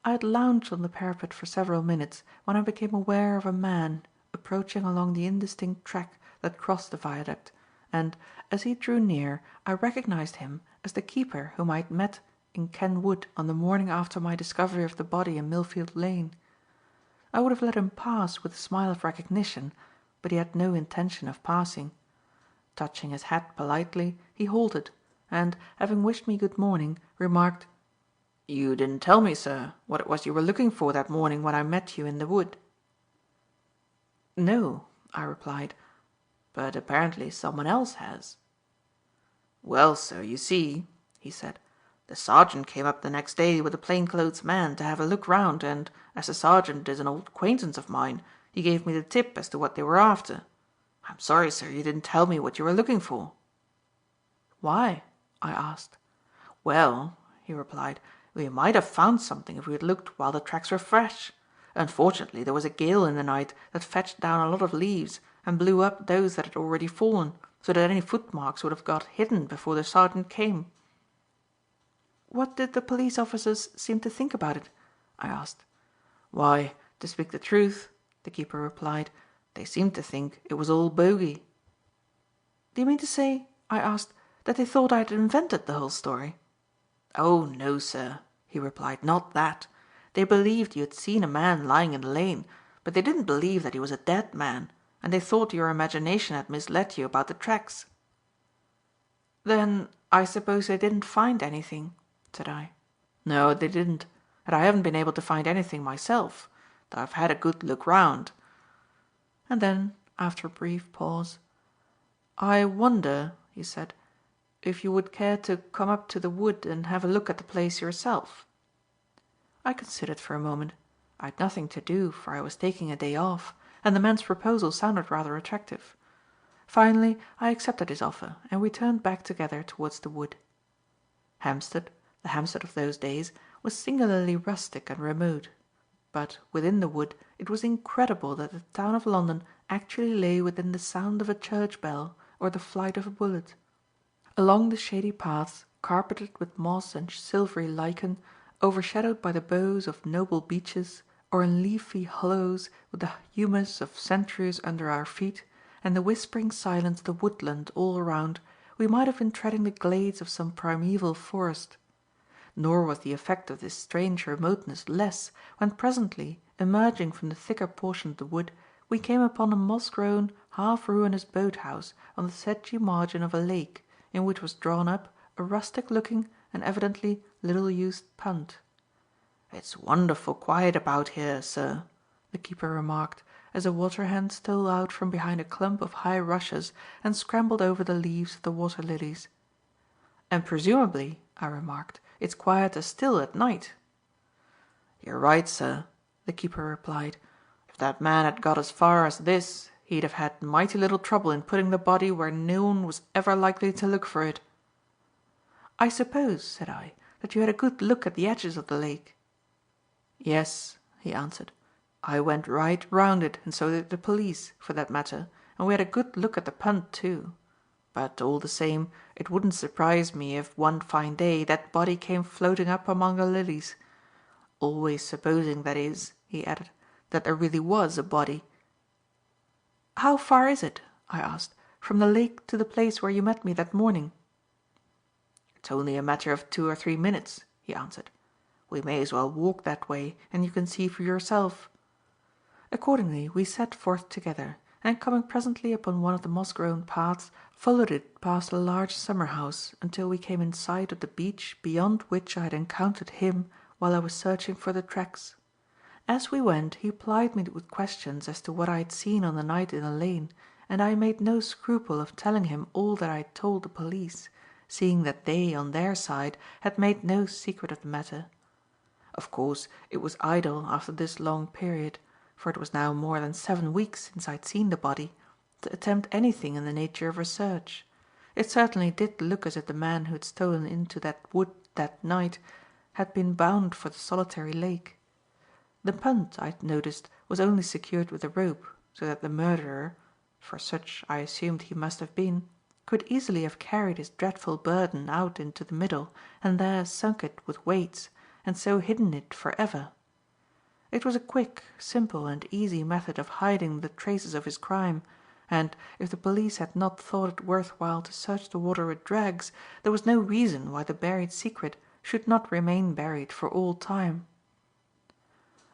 I had lounged on the parapet for several minutes when I became aware of a man approaching along the indistinct track that crossed the viaduct, and, as he drew near, I recognized him as the keeper whom I had met in Ken Wood on the morning after my discovery of the body in Millfield Lane. I would have let him pass with a smile of recognition, but he had no intention of passing. Touching his hat politely, he halted, and, having wished me good morning, remarked, "You didn't tell me, sir, what it was you were looking for that morning when I met you in the wood." "No," I replied, "but apparently someone else has." "Well, sir, you see," he said, "the sergeant came up the next day with a plainclothes man to have a look round, and, as the sergeant is an old acquaintance of mine, he gave me the tip as to what they were after. I'm sorry, sir, you didn't tell me what you were looking for." "Why?" I asked. "Well," he replied, "we might have found something if we had looked while the tracks were fresh. Unfortunately there was a gale in the night that fetched down a lot of leaves and blew up those that had already fallen, so that any footmarks would have got hidden before the sergeant came." "What did the police officers seem to think about it?" I asked. "Why, to speak the truth," the keeper replied, "they seemed to think it was all bogey." "Do you mean to say," I asked, "that they thought I had invented the whole story?" "Oh, no, sir," he replied, "not that. They believed you had seen a man lying in the lane, but they didn't believe that he was a dead man, and they thought your imagination had misled you about the tracks." "Then I suppose they didn't find anything?" said I. "No, they didn't, and I haven't been able to find anything myself, though I've had a good look round." And then, after a brief pause, "I wonder," he said, "if you would care to come up to the wood and have a look at the place yourself?" I considered for a moment. I had nothing to do, for I was taking a day off, and the man's proposal sounded rather attractive. Finally I accepted his offer, and we turned back together towards the wood. Hampstead, the Hampstead of those days, was singularly rustic and remote. But within the wood it was incredible that the town of London actually lay within the sound of a church bell or the flight of a bullet. Along the shady paths, carpeted with moss and silvery lichen, overshadowed by the boughs of noble beeches, or in leafy hollows with the humus of centuries under our feet, and the whispering silence of the woodland all around, we might have been treading the glades of some primeval forest. Nor was the effect of this strange remoteness less when presently, emerging from the thicker portion of the wood, we came upon a moss-grown, half-ruinous boat-house on the sedgy margin of a lake, in which was drawn up a rustic-looking and evidently little-used punt. "It's wonderful quiet about here, sir," the keeper remarked, as a water-hen stole out from behind a clump of high rushes and scrambled over the leaves of the water-lilies. "And presumably," I remarked, "it's quieter still at night." "You're right, sir," the keeper replied. "If that man had got as far as this, he'd have had mighty little trouble in putting the body where no one was ever likely to look for it." "I suppose," said I, "that you had a good look at the edges of the lake?" "Yes," he answered. "I went right round it, and so did the police, for that matter, and we had a good look at the punt too. But, all the same, it wouldn't surprise me if, one fine day, that body came floating up among the lilies. Always supposing, that is," he added, "that there really was a body." "How far is it," I asked, "from the lake to the place where you met me that morning?" "It's only a matter of 2 or 3 minutes," he answered. "We may as well walk that way, and you can see for yourself." Accordingly we set forth together, and coming presently upon one of the moss-grown paths, followed it past a large summer house until we came in sight of the beach beyond which I had encountered him while I was searching for the tracks. As we went he plied me with questions as to what I had seen on the night in the lane, and I made no scruple of telling him all that I had told the police, seeing that they, on their side, had made no secret of the matter. Of course it was idle after this long period, for it was now more than 7 weeks since I had seen the body, to attempt anything in the nature of research. It certainly did look as if the man who had stolen into that wood that night had been bound for the solitary lake. The punt, I had noticed, was only secured with a rope, so that the murderer, for such I assumed he must have been, could easily have carried his dreadful burden out into the middle and there sunk it with weights, and so hidden it for ever. It was a quick, simple and easy method of hiding the traces of his crime, and, if the police had not thought it worth while to search the water with drags, there was no reason why the buried secret should not remain buried for all time.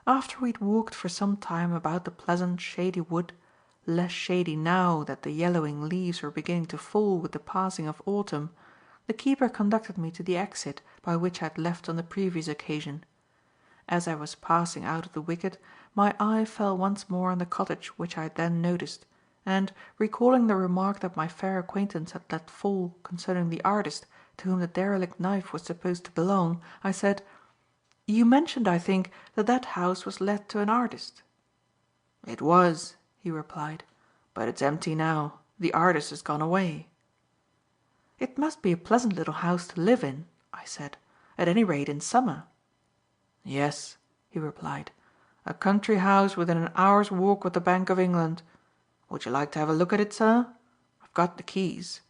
After we had walked for some time about the pleasant, shady wood, less shady now that the yellowing leaves were beginning to fall with the passing of autumn, the keeper conducted me to the exit by which I had left on the previous occasion. As I was passing out of the wicket, my eye fell once more on the cottage which I had then noticed, and, recalling the remark that my fair acquaintance had let fall concerning the artist to whom the derelict knife was supposed to belong, I said: "You mentioned, I think, that that house was let to an artist." "It was," he replied, "but it's empty now. The artist has gone away." "It must be a pleasant little house to live in," I said, "at any rate in summer." "Yes," he replied, "a country house within an hour's walk of the Bank of England. Would you like to have a look at it, sir? I've got the keys."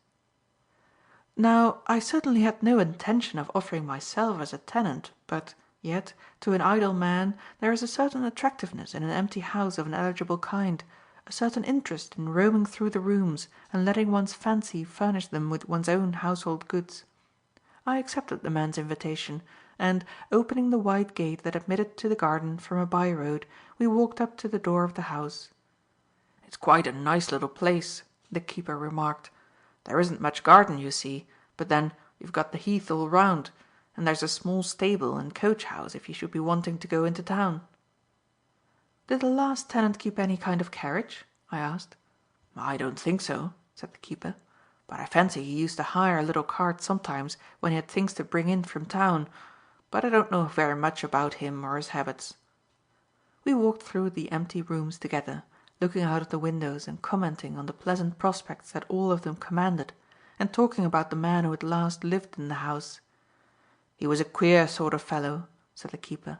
Now, I certainly had no intention of offering myself as a tenant, but, yet, to an idle man, there is a certain attractiveness in an empty house of an eligible kind, a certain interest in roaming through the rooms and letting one's fancy furnish them with one's own household goods. I accepted the man's invitation, and, opening the wide gate that admitted to the garden from a by road, we walked up to the door of the house. "It's quite a nice little place," the keeper remarked. "There isn't much garden, you see, but then you've got the heath all round, and there's a small stable and coach house if you should be wanting to go into town." "Did the last tenant keep any kind of carriage?" I asked. "I don't think so," said the keeper, "but I fancy he used to hire a little cart sometimes when he had things to bring in from town, but I don't know very much about him or his habits." We walked through the empty rooms together, looking out of the windows and commenting on the pleasant prospects that all of them commanded, and talking about the man who had last lived in the house. "He was a queer sort of fellow," said the keeper.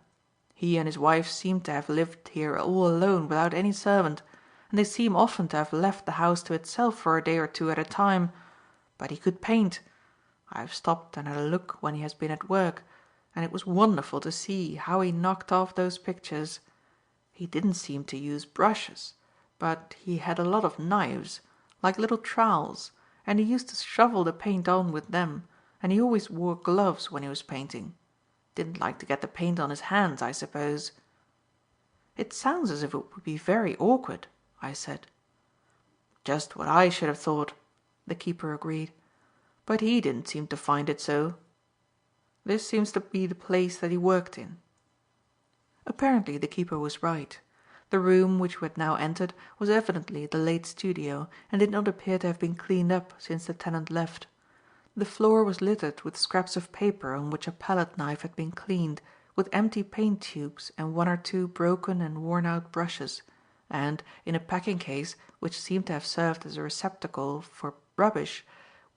"He and his wife seem to have lived here all alone without any servant, and they seem often to have left the house to itself for a day or two at a time. But he could paint. I have stopped and had a look when he has been at work, and it was wonderful to see how he knocked off those pictures. He didn't seem to use brushes, but he had a lot of knives, like little trowels, and he used to shovel the paint on with them, and he always wore gloves when he was painting. Didn't like to get the paint on his hands, I suppose." "It sounds as if it would be very awkward," I said. "Just what I should have thought," the keeper agreed, "but he didn't seem to find it so. This seems to be the place that he worked in." Apparently the keeper was right. The room which we had now entered was evidently the late studio, and did not appear to have been cleaned up since the tenant left. The floor was littered with scraps of paper on which a palette knife had been cleaned, with empty paint tubes and 1 or 2 broken and worn out brushes, and, in a packing case which seemed to have served as a receptacle for rubbish,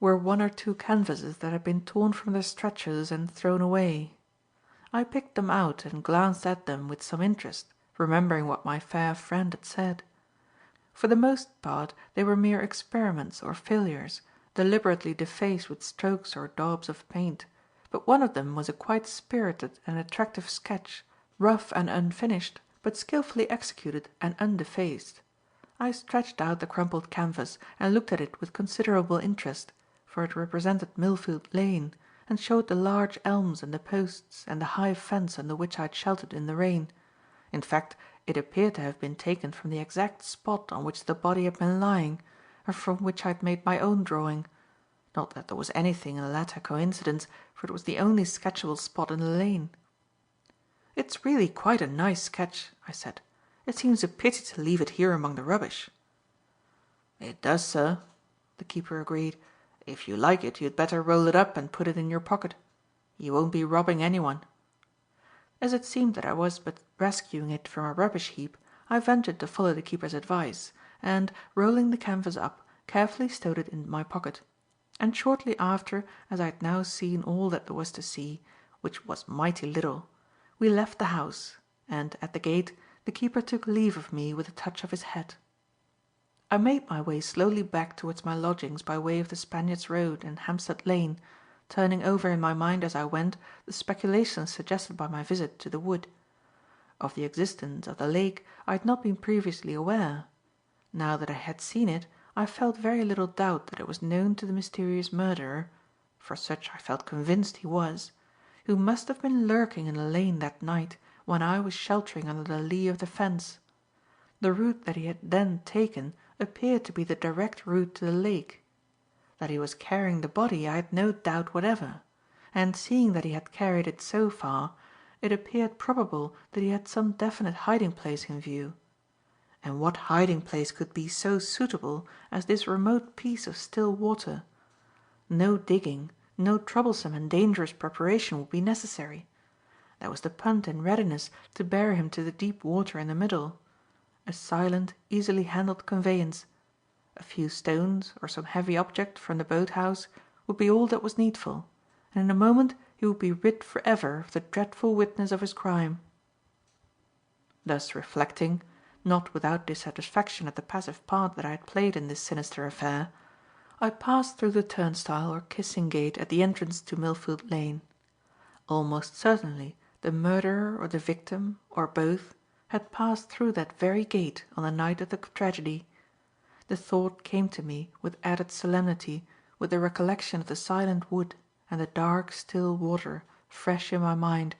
were 1 or 2 canvases that had been torn from their stretchers and thrown away. I picked them out and glanced at them with some interest, remembering what my fair friend had said. For the most part they were mere experiments or failures, deliberately defaced with strokes or daubs of paint, but one of them was a quite spirited and attractive sketch, rough and unfinished, but skilfully executed and undefaced. I stretched out the crumpled canvas and looked at it with considerable interest, for it represented Millfield Lane, and showed the large elms and the posts and the high fence under which I had sheltered in the rain. In fact, it appeared to have been taken from the exact spot on which the body had been lying, and from which I had made my own drawing. Not that there was anything in the latter coincidence, for it was the only sketchable spot in the lane. "It's really quite a nice sketch," I said. "It seems a pity to leave it here among the rubbish." "It does, sir," the keeper agreed. "If you like it, you'd better roll it up and put it in your pocket. You won't be robbing anyone." As it seemed that I was but rescuing it from a rubbish heap, I ventured to follow the keeper's advice, and, rolling the canvas up, carefully stowed it in my pocket. And shortly after, as I had now seen all that there was to see, which was mighty little, we left the house, and, at the gate, the keeper took leave of me with a touch of his hat. I made my way slowly back towards my lodgings by way of the Spaniards Road and Hampstead Lane, turning over in my mind as I went the speculations suggested by my visit to the wood. Of the existence of the lake I had not been previously aware. Now that I had seen it, I felt very little doubt that it was known to the mysterious murderer, for such I felt convinced he was, who must have been lurking in the lane that night when I was sheltering under the lee of the fence. The route that he had then taken appeared to be the direct route to the lake. That he was carrying the body I had no doubt whatever, and seeing that he had carried it so far, it appeared probable that he had some definite hiding place in view. And what hiding place could be so suitable as this remote piece of still water? No digging, no troublesome and dangerous preparation would be necessary. There was the punt in readiness to bear him to the deep water in the middle. A silent, easily handled conveyance. A few stones, or some heavy object from the boat house, would be all that was needful, and in a moment he would be rid for ever of the dreadful witness of his crime. Thus reflecting, not without dissatisfaction at the passive part that I had played in this sinister affair, I passed through the turnstile or kissing gate at the entrance to Millfield Lane. Almost certainly the murderer or the victim, or both, had passed through that very gate on the night of the tragedy. The thought came to me with added solemnity with the recollection of the silent wood and the dark, still water fresh in my mind,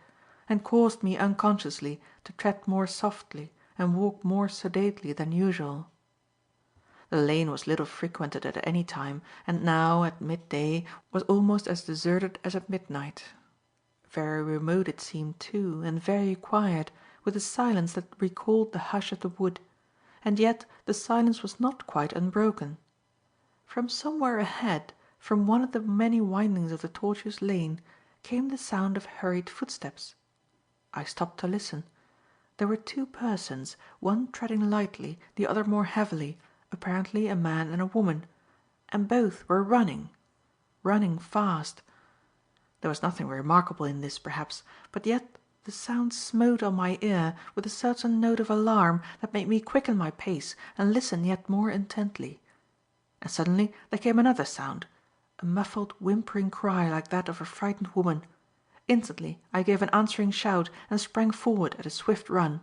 and caused me unconsciously to tread more softly and walk more sedately than usual. The lane was little frequented at any time, and now, at midday, was almost as deserted as at midnight. Very remote it seemed too, and very quiet, with a silence that recalled the hush of the wood. And yet the silence was not quite unbroken. From somewhere ahead, from one of the many windings of the tortuous lane, came the sound of hurried footsteps. I stopped to listen. There were two persons, one treading lightly, the other more heavily, apparently a man and a woman, and both were running fast. There was nothing remarkable in this, perhaps, but yet the sound smote on my ear with a certain note of alarm that made me quicken my pace and listen yet more intently. And suddenly there came another sound, a muffled, whimpering cry like that of a frightened woman. Instantly I gave an answering shout and sprang forward at a swift run.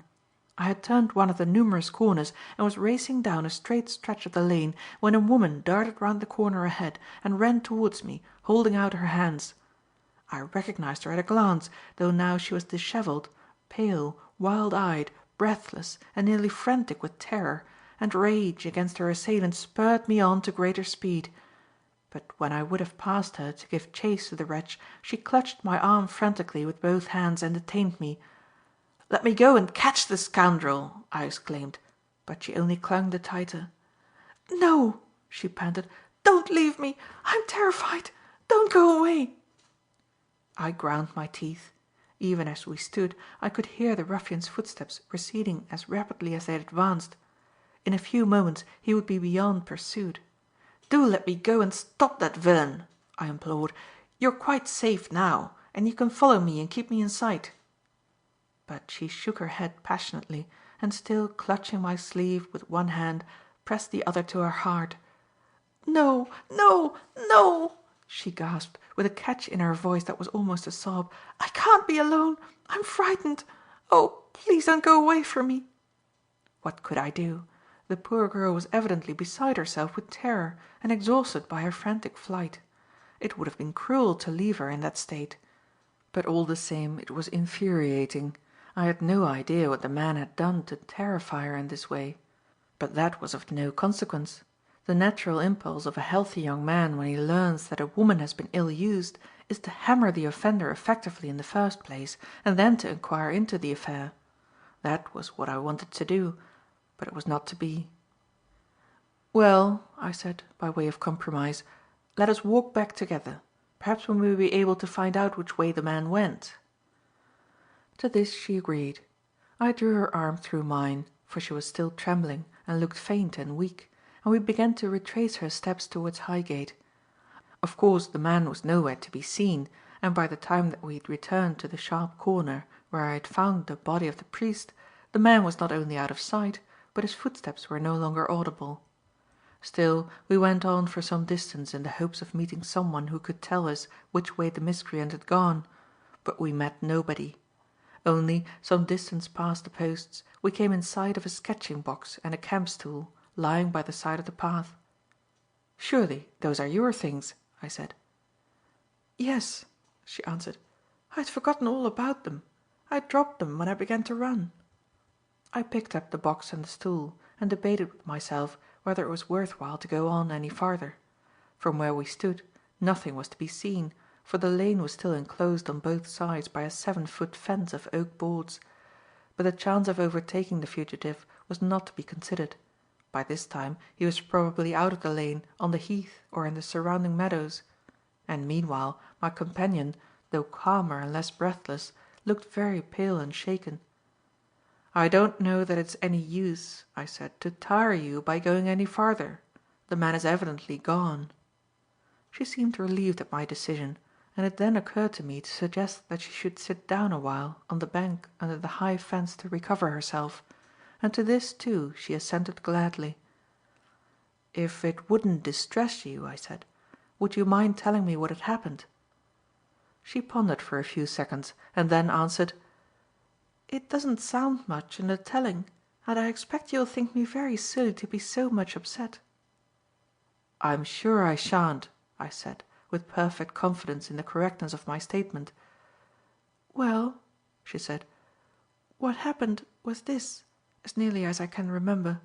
I had turned one of the numerous corners and was racing down a straight stretch of the lane when a woman darted round the corner ahead and ran towards me, holding out her hands. I recognized her at a glance, though now she was dishevelled, pale, wild-eyed, breathless, and nearly frantic with terror, and rage against her assailant spurred me on to greater speed. But when I would have passed her to give chase to the wretch, she clutched my arm frantically with both hands and detained me. "Let me go and catch the scoundrel!" I exclaimed, but she only clung the tighter. "No," she panted, "don't leave me! I'm terrified! Don't go away!" I ground my teeth. Even as we stood, I could hear the ruffian's footsteps receding as rapidly as they had advanced. In a few moments he would be beyond pursuit. "Do let me go and stop that villain," I implored. "You're quite safe now, and you can follow me and keep me in sight. but she shook her head passionately, and still clutching my sleeve with one hand, pressed the other to her heart. "No, no, no!" she gasped, with a catch in her voice that was almost a sob. "I can't be alone. I'm frightened. Oh, please don't go away from me." What could I do? The poor girl was evidently beside herself with terror and exhausted by her frantic flight. It would have been cruel to leave her in that state. But all the same it was infuriating. I had no idea what the man had done to terrify her in this way. But that was of no consequence. The natural impulse of a healthy young man when he learns that a woman has been ill used is to hammer the offender effectively in the first place, and then to inquire into the affair. That was what I wanted to do, but it was not to be. "Well," I said, by way of compromise, "let us walk back together. Perhaps we may be able to find out which way the man went." To this she agreed. I drew her arm through mine, for she was still trembling and looked faint and weak, and we began to retrace her steps towards Highgate. Of course the man was nowhere to be seen, and by the time that we had returned to the sharp corner where I had found the body of the priest, the man was not only out of sight, but his footsteps were no longer audible. Still, we went on for some distance in the hopes of meeting someone who could tell us which way the miscreant had gone, but we met nobody. Only, some distance past the posts, we came in sight of a sketching box and a camp stool, lying by the side of the path. "Surely those are your things?" I said. "Yes," she answered. "I had forgotten all about them. I dropped them when I began to run." I picked up the box and the stool, and debated with myself whether it was worth while to go on any farther. From where we stood, nothing was to be seen, for the lane was still enclosed on both sides by a 7-foot fence of oak boards. But the chance of overtaking the fugitive was not to be considered. By this time he was probably out of the lane, on the heath or in the surrounding meadows. And meanwhile my companion, though calmer and less breathless, looked very pale and shaken. "I don't know that it's any use," I said, "to tire you by going any farther. The man is evidently gone." She seemed relieved at my decision, and it then occurred to me to suggest that she should sit down a while on the bank under the high fence to recover herself, and to this, too, she assented gladly. "If it wouldn't distress you," I said, "would you mind telling me what had happened?" She pondered for a few seconds, and then answered: "It doesn't sound much in the telling, and I expect you'll think me very silly to be so much upset." "I'm sure I shan't," I said, with perfect confidence in the correctness of my statement. "Well," she said, "what happened was this, as nearly as I can remember.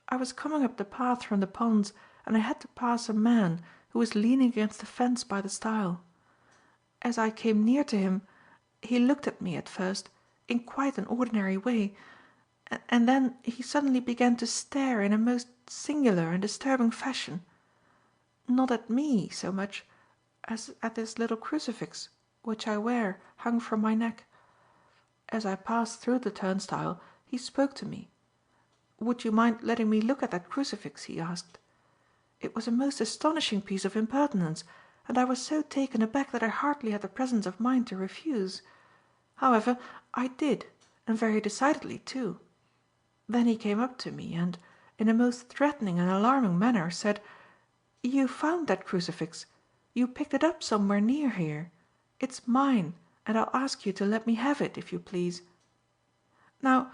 I was coming up the path from the ponds, and I had to pass a man who was leaning against the fence by the stile. As I came near to him, he looked at me at first in quite an ordinary way, and then he suddenly began to stare in a most singular and disturbing fashion. Not at me so much as at this little crucifix which I wear hung from my neck. As I passed through the turnstile he spoke to me. 'Would you mind letting me look at that crucifix?' he asked. It was a most astonishing piece of impertinence, and I was so taken aback that I hardly had the presence of mind to refuse. However, I did, and very decidedly too. Then he came up to me and, in a most threatening and alarming manner, said, 'You found that crucifix. You picked it up somewhere near here. It's mine, and I'll ask you to let me have it, if you please.' Now,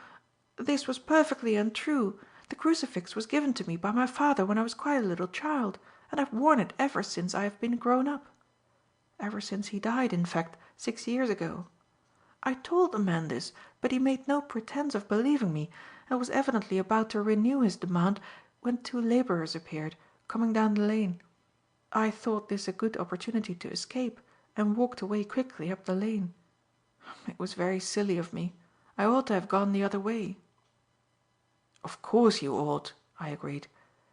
this was perfectly untrue. The crucifix was given to me by my father when I was quite a little child, and I've worn it ever since I have been grown up. Ever since he died, in fact, 6 years ago. I told the man this, but he made no pretence of believing me, and was evidently about to renew his demand when 2 labourers appeared, coming down the lane. I thought this a good opportunity to escape, and walked away quickly up the lane. It was very silly of me. I ought to have gone the other way." "Of course you ought," I agreed.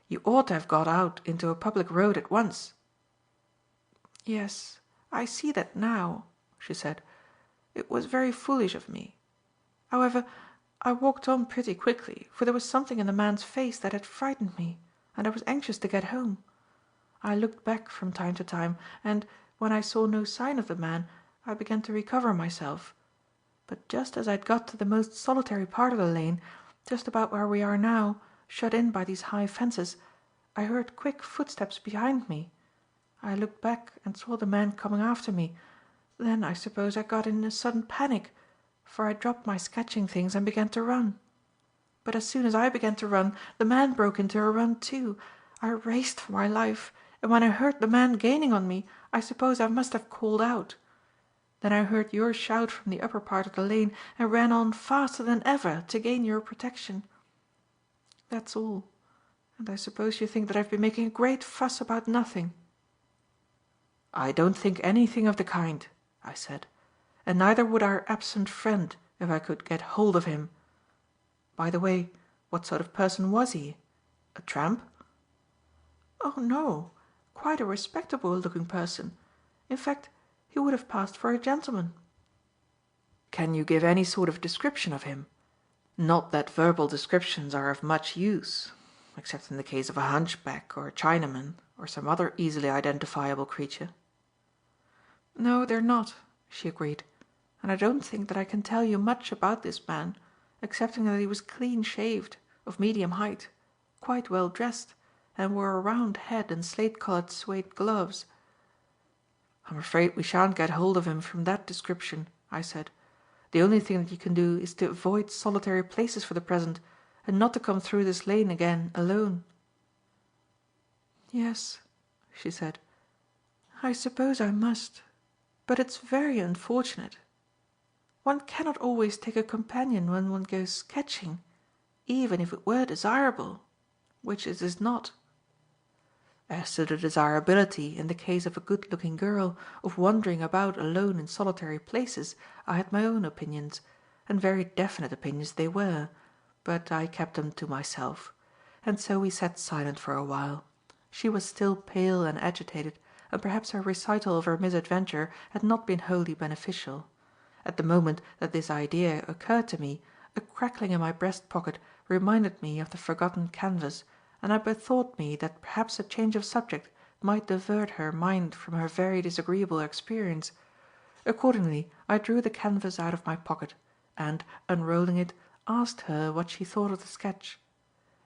"You ought to have got out into a public road at once." "Yes, I see that now," she said. "It was very foolish of me. However, I walked on pretty quickly, for there was something in the man's face that had frightened me, and I was anxious to get home. I looked back from time to time, and, when I saw no sign of the man, I began to recover myself. But just as I'd got to the most solitary part of the lane, just about where we are now, shut in by these high fences, I heard quick footsteps behind me. I looked back and saw the man coming after me. Then I suppose I got in a sudden panic, for I dropped my sketching things and began to run. But as soon as I began to run, the man broke into a run too. I raced for my life, and when I heard the man gaining on me, I suppose I must have called out. Then I heard your shout from the upper part of the lane and ran on faster than ever to gain your protection. That's all. And I suppose you think that I've been making a great fuss about nothing." "I don't think anything of the kind," I said, "and neither would our absent friend if I could get hold of him. By the way, what sort of person was he? A tramp?" "Oh no, quite a respectable looking person. In fact, he would have passed for a gentleman." "Can you give any sort of description of him? Not that verbal descriptions are of much use, except in the case of a hunchback or a Chinaman or some other easily identifiable creature." "No, they're not," she agreed, "and I don't think that I can tell you much about this man, excepting that he was clean shaved, of medium height, quite well dressed, and wore a round head and slate-coloured suede gloves." "I'm afraid we shan't get hold of him from that description," I said. "The only thing that you can do is to avoid solitary places for the present, and not to come through this lane again alone." "Yes," she said, "I suppose I must. But it's very unfortunate. One cannot always take a companion when one goes sketching, even if it were desirable, which it is not." As to the desirability, in the case of a good-looking girl, of wandering about alone in solitary places, I had my own opinions, and very definite opinions they were, but I kept them to myself. And so we sat silent for a while. She was still pale and agitated, and perhaps her recital of her misadventure had not been wholly beneficial. At the moment that this idea occurred to me, a crackling in my breast pocket reminded me of the forgotten canvas, and I bethought me that perhaps a change of subject might divert her mind from her very disagreeable experience. Accordingly, I drew the canvas out of my pocket, and, unrolling it, asked her what she thought of the sketch.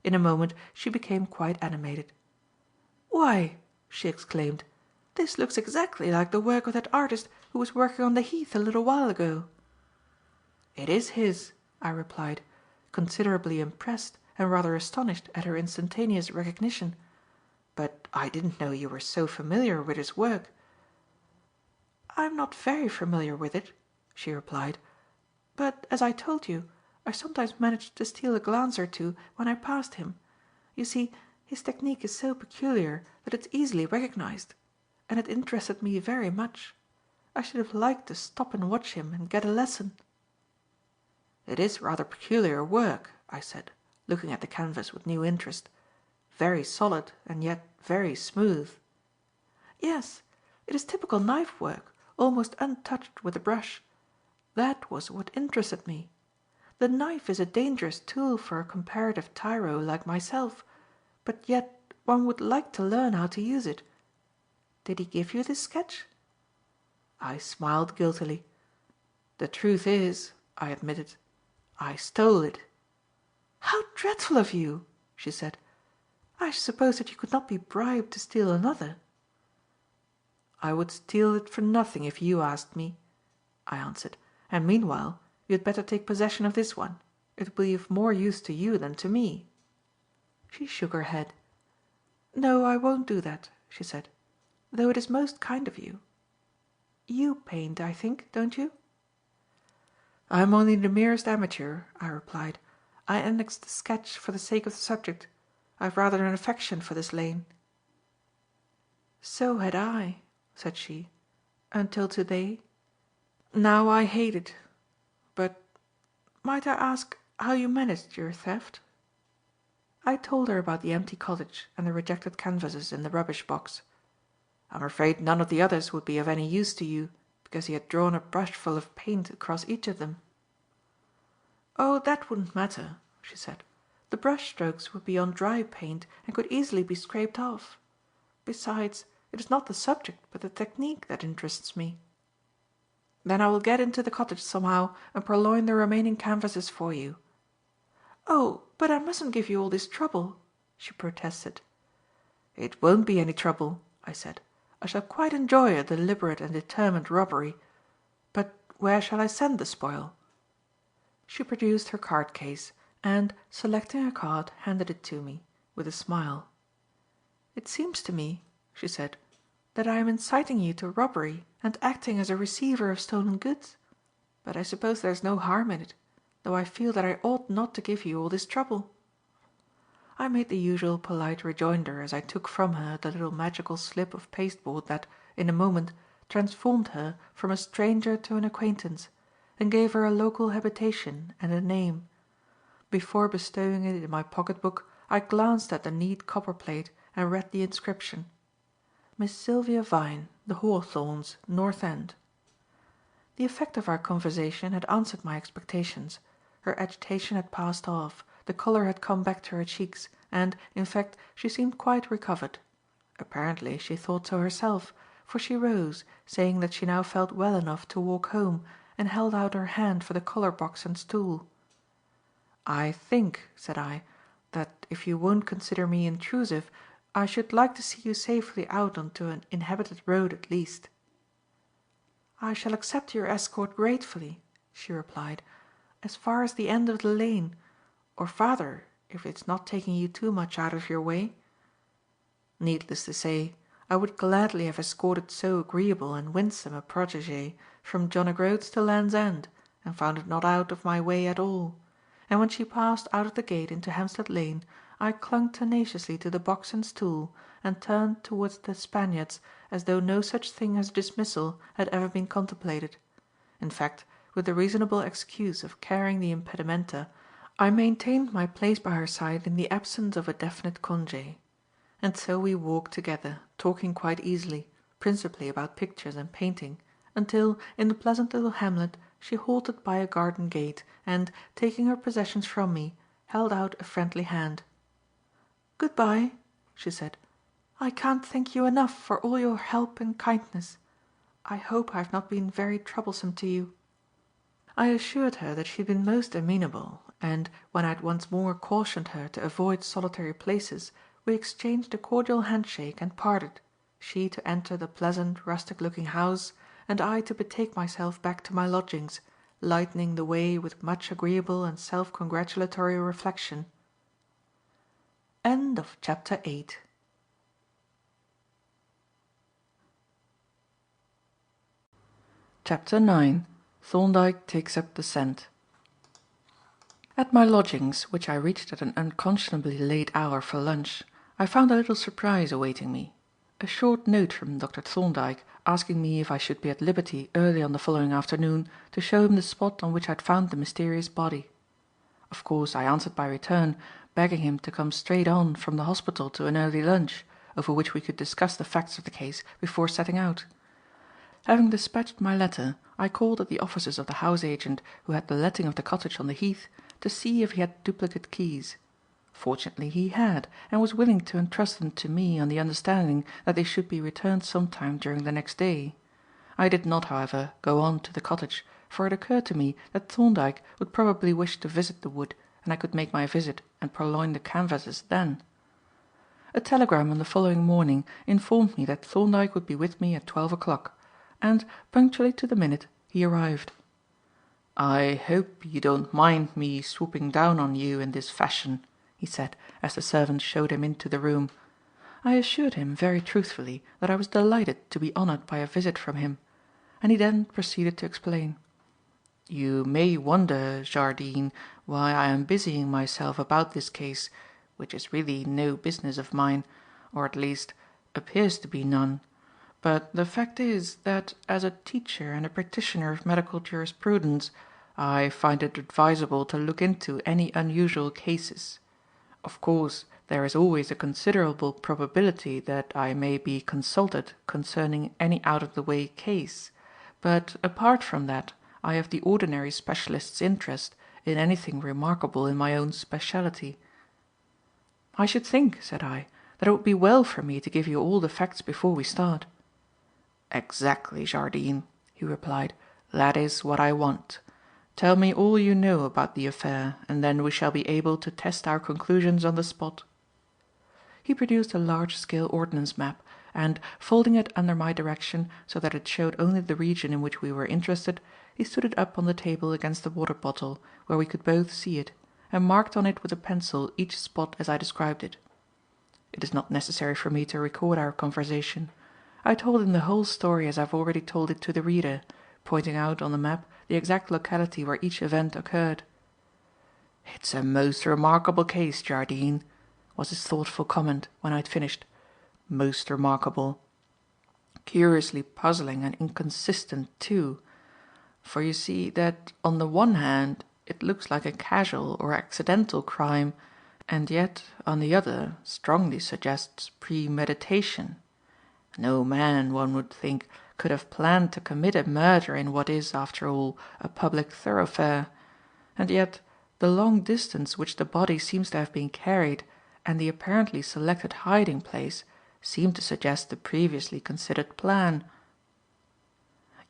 In a moment she became quite animated. "Why," she exclaimed, "this looks exactly like the work of that artist who was working on the Heath a little while ago." "It is his," I replied, considerably impressed and rather astonished at her instantaneous recognition. "But I didn't know you were so familiar with his work." "I'm not very familiar with it," she replied, "but, as I told you, I sometimes managed to steal a glance or two when I passed him. You see, his technique is so peculiar that it's easily recognized, and it interested me very much. I should have liked to stop and watch him and get a lesson." "It is rather peculiar work," I said, looking at the canvas with new interest. "Very solid and yet very smooth." "Yes, it is typical knife work, almost untouched with the brush. That was what interested me. The knife is a dangerous tool for a comparative tyro like myself, but yet one would like to learn how to use it. Did he give you this sketch?" I smiled guiltily. "The truth is," I admitted, "I stole it." "How dreadful of you!" she said. "I suppose that you could not be bribed to steal another." "I would steal it for nothing if you asked me," I answered, "and meanwhile you had better take possession of this one. It will be of more use to you than to me." She shook her head. "No, I won't do that," she said, "though it is most kind of you. You paint, I think, don't you?" "I am only the merest amateur," I replied. "I annexed the sketch for the sake of the subject. I have rather an affection for this lane." "So had I," said she, "until today. Now I hate it. But might I ask how you managed your theft?" I told her about the empty cottage and the rejected canvases in the rubbish box. "I'm afraid none of the others would be of any use to you, because he had drawn a brushful of paint across each of them." "Oh, that wouldn't matter," she said. "The brush strokes would be on dry paint and could easily be scraped off. Besides, it is not the subject but the technique that interests me." Then I will get into the cottage somehow and purloin the remaining canvases for you." "Oh, but I mustn't give you all this trouble," she protested. "It won't be any trouble," I said. "I shall quite enjoy a deliberate and determined robbery. But where shall I send the spoil?" She produced her card case and, selecting a card, handed it to me, with a smile. "It seems to me," she said, "that I am inciting you to robbery and acting as a receiver of stolen goods. But I suppose there's no harm in it, though I feel that I ought not to give you all this trouble." I made the usual polite rejoinder as I took from her the little magical slip of pasteboard that, in a moment, transformed her from a stranger to an acquaintance, and gave her a local habitation and a name. Before bestowing it in my pocket book, I glanced at the neat copperplate and read the inscription: "Miss Sylvia Vyne, The Hawthorns, North End." The effect of our conversation had answered my expectations. Her agitation had passed off, the colour had come back to her cheeks, and, in fact, she seemed quite recovered. Apparently she thought so herself, for she rose, saying that she now felt well enough to walk home, and held out her hand for the colour box and stool. "I think," said I, "that if you won't consider me intrusive, I should like to see you safely out on to an inhabited road at least." "I shall accept your escort gratefully," she replied, "as far as the end of the lane, or farther if it is not taking you too much out of your way." Needless to say, I would gladly have escorted so agreeable and winsome a protégé from John o' Groats to Land's End, and found it not out of my way at all; and when she passed out of the gate into Hampstead Lane, I clung tenaciously to the box and stool, and turned towards the Spaniards as though no such thing as dismissal had ever been contemplated. In fact, with the reasonable excuse of carrying the impedimenta, I maintained my place by her side in the absence of a definite congé. And so we walked together, talking quite easily, principally about pictures and painting, until, in the pleasant little hamlet, she halted by a garden gate and, taking her possessions from me, held out a friendly hand. "Good bye," she said. "I can't thank you enough for all your help and kindness. I hope I have not been very troublesome to you." I assured her that she had been most amenable, and, when I had once more cautioned her to avoid solitary places, we exchanged a cordial handshake and parted, she to enter the pleasant, rustic-looking house, and I to betake myself back to my lodgings, lightening the way with much agreeable and self-congratulatory reflection. End of chapter 8. Chapter 9. Thorndyke takes up the scent. At my lodgings, which I reached at an unconscionably late hour for lunch, I found a little surprise awaiting me. A short note from Dr. Thorndyke asking me if I should be at liberty early on the following afternoon to show him the spot on which I had found the mysterious body. Of course I answered by return, begging him to come straight on from the hospital to an early lunch, over which we could discuss the facts of the case before setting out. Having dispatched my letter, I called at the offices of the house agent who had the letting of the cottage on the Heath to see if he had duplicate keys. Fortunately he had, and was willing to entrust them to me on the understanding that they should be returned sometime during the next day. I did not, however, go on to the cottage, for it occurred to me that Thorndyke would probably wish to visit the wood, and I could make my visit and purloin the canvases then. A telegram on the following morning informed me that Thorndyke would be with me at 12 o'clock, and, punctually to the minute, he arrived. "I hope you don't mind me swooping down on you in this fashion," he said, as the servant showed him into the room. I assured him very truthfully that I was delighted to be honoured by a visit from him, and he then proceeded to explain. "You may wonder, Jardine, why I am busying myself about this case, which is really no business of mine, or at least appears to be none. But the fact is that as a teacher and a practitioner of medical jurisprudence, I find it advisable to look into any unusual cases. Of course, there is always a considerable probability that I may be consulted concerning any out-of-the-way case, but apart from that, I have the ordinary specialist's interest in anything remarkable in my own speciality." "I should think," said I, "that it would be well for me to give you all the facts before we start." "Exactly, Jardine," he replied, That is what I want. Tell me all you know about the affair, and then we shall be able to test our conclusions on the spot." He produced a large-scale ordnance map, and, folding it under my direction so that it showed only the region in which we were interested, he stood it up on the table against the water bottle, where we could both see it, and marked on it with a pencil each spot as I described it. It is not necessary for me to record our conversation. I told him the whole story as I have already told it to the reader, pointing out on the map the exact locality where each event occurred. "It's a most remarkable case, Jardine," was his thoughtful comment when I had finished. "Most remarkable. Curiously puzzling and inconsistent, too. For you see that on the one hand it looks like a casual or accidental crime, and yet on the other strongly suggests premeditation. No man, one would think, could have planned to commit a murder in what is, after all, a public thoroughfare, and yet the long distance which the body seems to have been carried and the apparently selected hiding place seem to suggest the previously considered plan."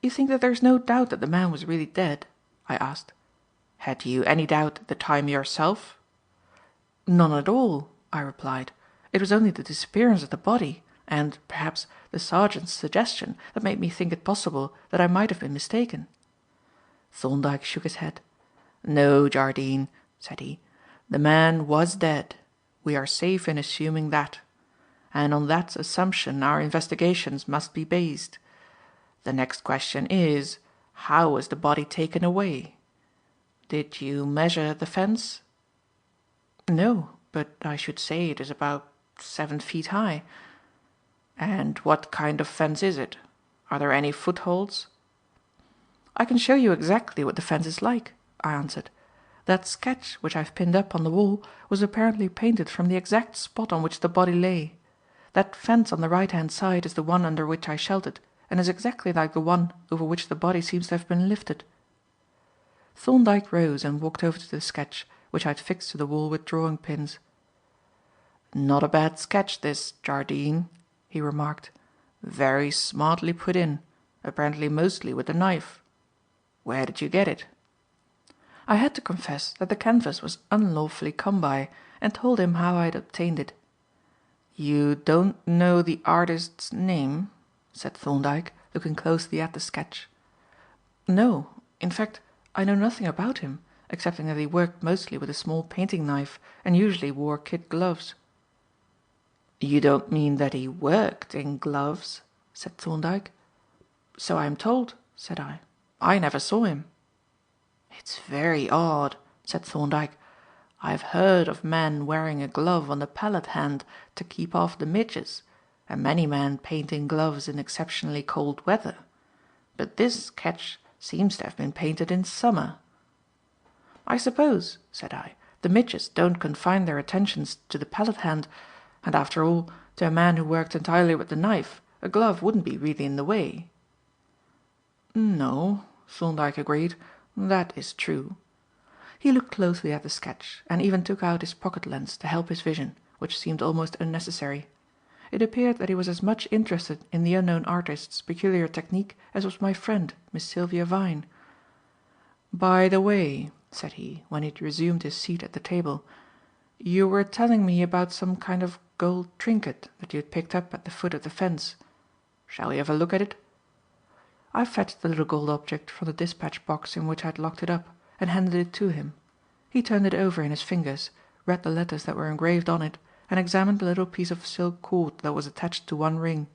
"You think that there is no doubt that the man was really dead?" I asked. "Had you any doubt at the time yourself?" "None at all," I replied. "It was only the disappearance of the body and, perhaps, the sergeant's suggestion that made me think it possible that I might have been mistaken." Thorndyke shook his head. "No, Jardine," said he. "The man was dead. We are safe in assuming that. And on that assumption our investigations must be based. The next question is, how was the body taken away? Did you measure the fence?" "No, but I should say it is about 7 feet high." "And what kind of fence is it? Are there any footholds?" "I can show you exactly what the fence is like," I answered. "That sketch which I have pinned up on the wall was apparently painted from the exact spot on which the body lay. That fence on the right-hand side is the one under which I sheltered, and is exactly like the one over which the body seems to have been lifted." Thorndyke rose and walked over to the sketch, which I had fixed to the wall with drawing pins. "Not a bad sketch this, Jardine," he remarked. "Very smartly put in, apparently mostly with a knife. Where did you get it?" I had to confess that the canvas was unlawfully come by, and told him how I had obtained it. "You don't know the artist's name?" said Thorndyke, looking closely at the sketch. "No. In fact, I know nothing about him, excepting that he worked mostly with a small painting knife and usually wore kid gloves." "You don't mean that he worked in gloves?" said Thorndyke. "So I am told," said I. "I never saw him." "It's very odd," said Thorndyke. "I've heard of men wearing a glove on the palette hand to keep off the midges, and many men painting gloves in exceptionally cold weather. But this sketch seems to have been painted in summer." "I suppose," said I, "the midges don't confine their attentions to the palette hand, and after all, to a man who worked entirely with the knife, a glove wouldn't be really in the way." "No," Thorndyke agreed, "that is true." He looked closely at the sketch, and even took out his pocket lens to help his vision, which seemed almost unnecessary. It appeared that he was as much interested in the unknown artist's peculiar technique as was my friend, Miss Sylvia Vyne. "By the way," said he, when he had resumed his seat at the table, "you were telling me about some kind of gold trinket that you had picked up at the foot of the fence. Shall we have a look at it?" I fetched the little gold object from the dispatch box in which I had locked it up, and handed it to him. He turned it over in his fingers, read the letters that were engraved on it, and examined the little piece of silk cord that was attached to one ring.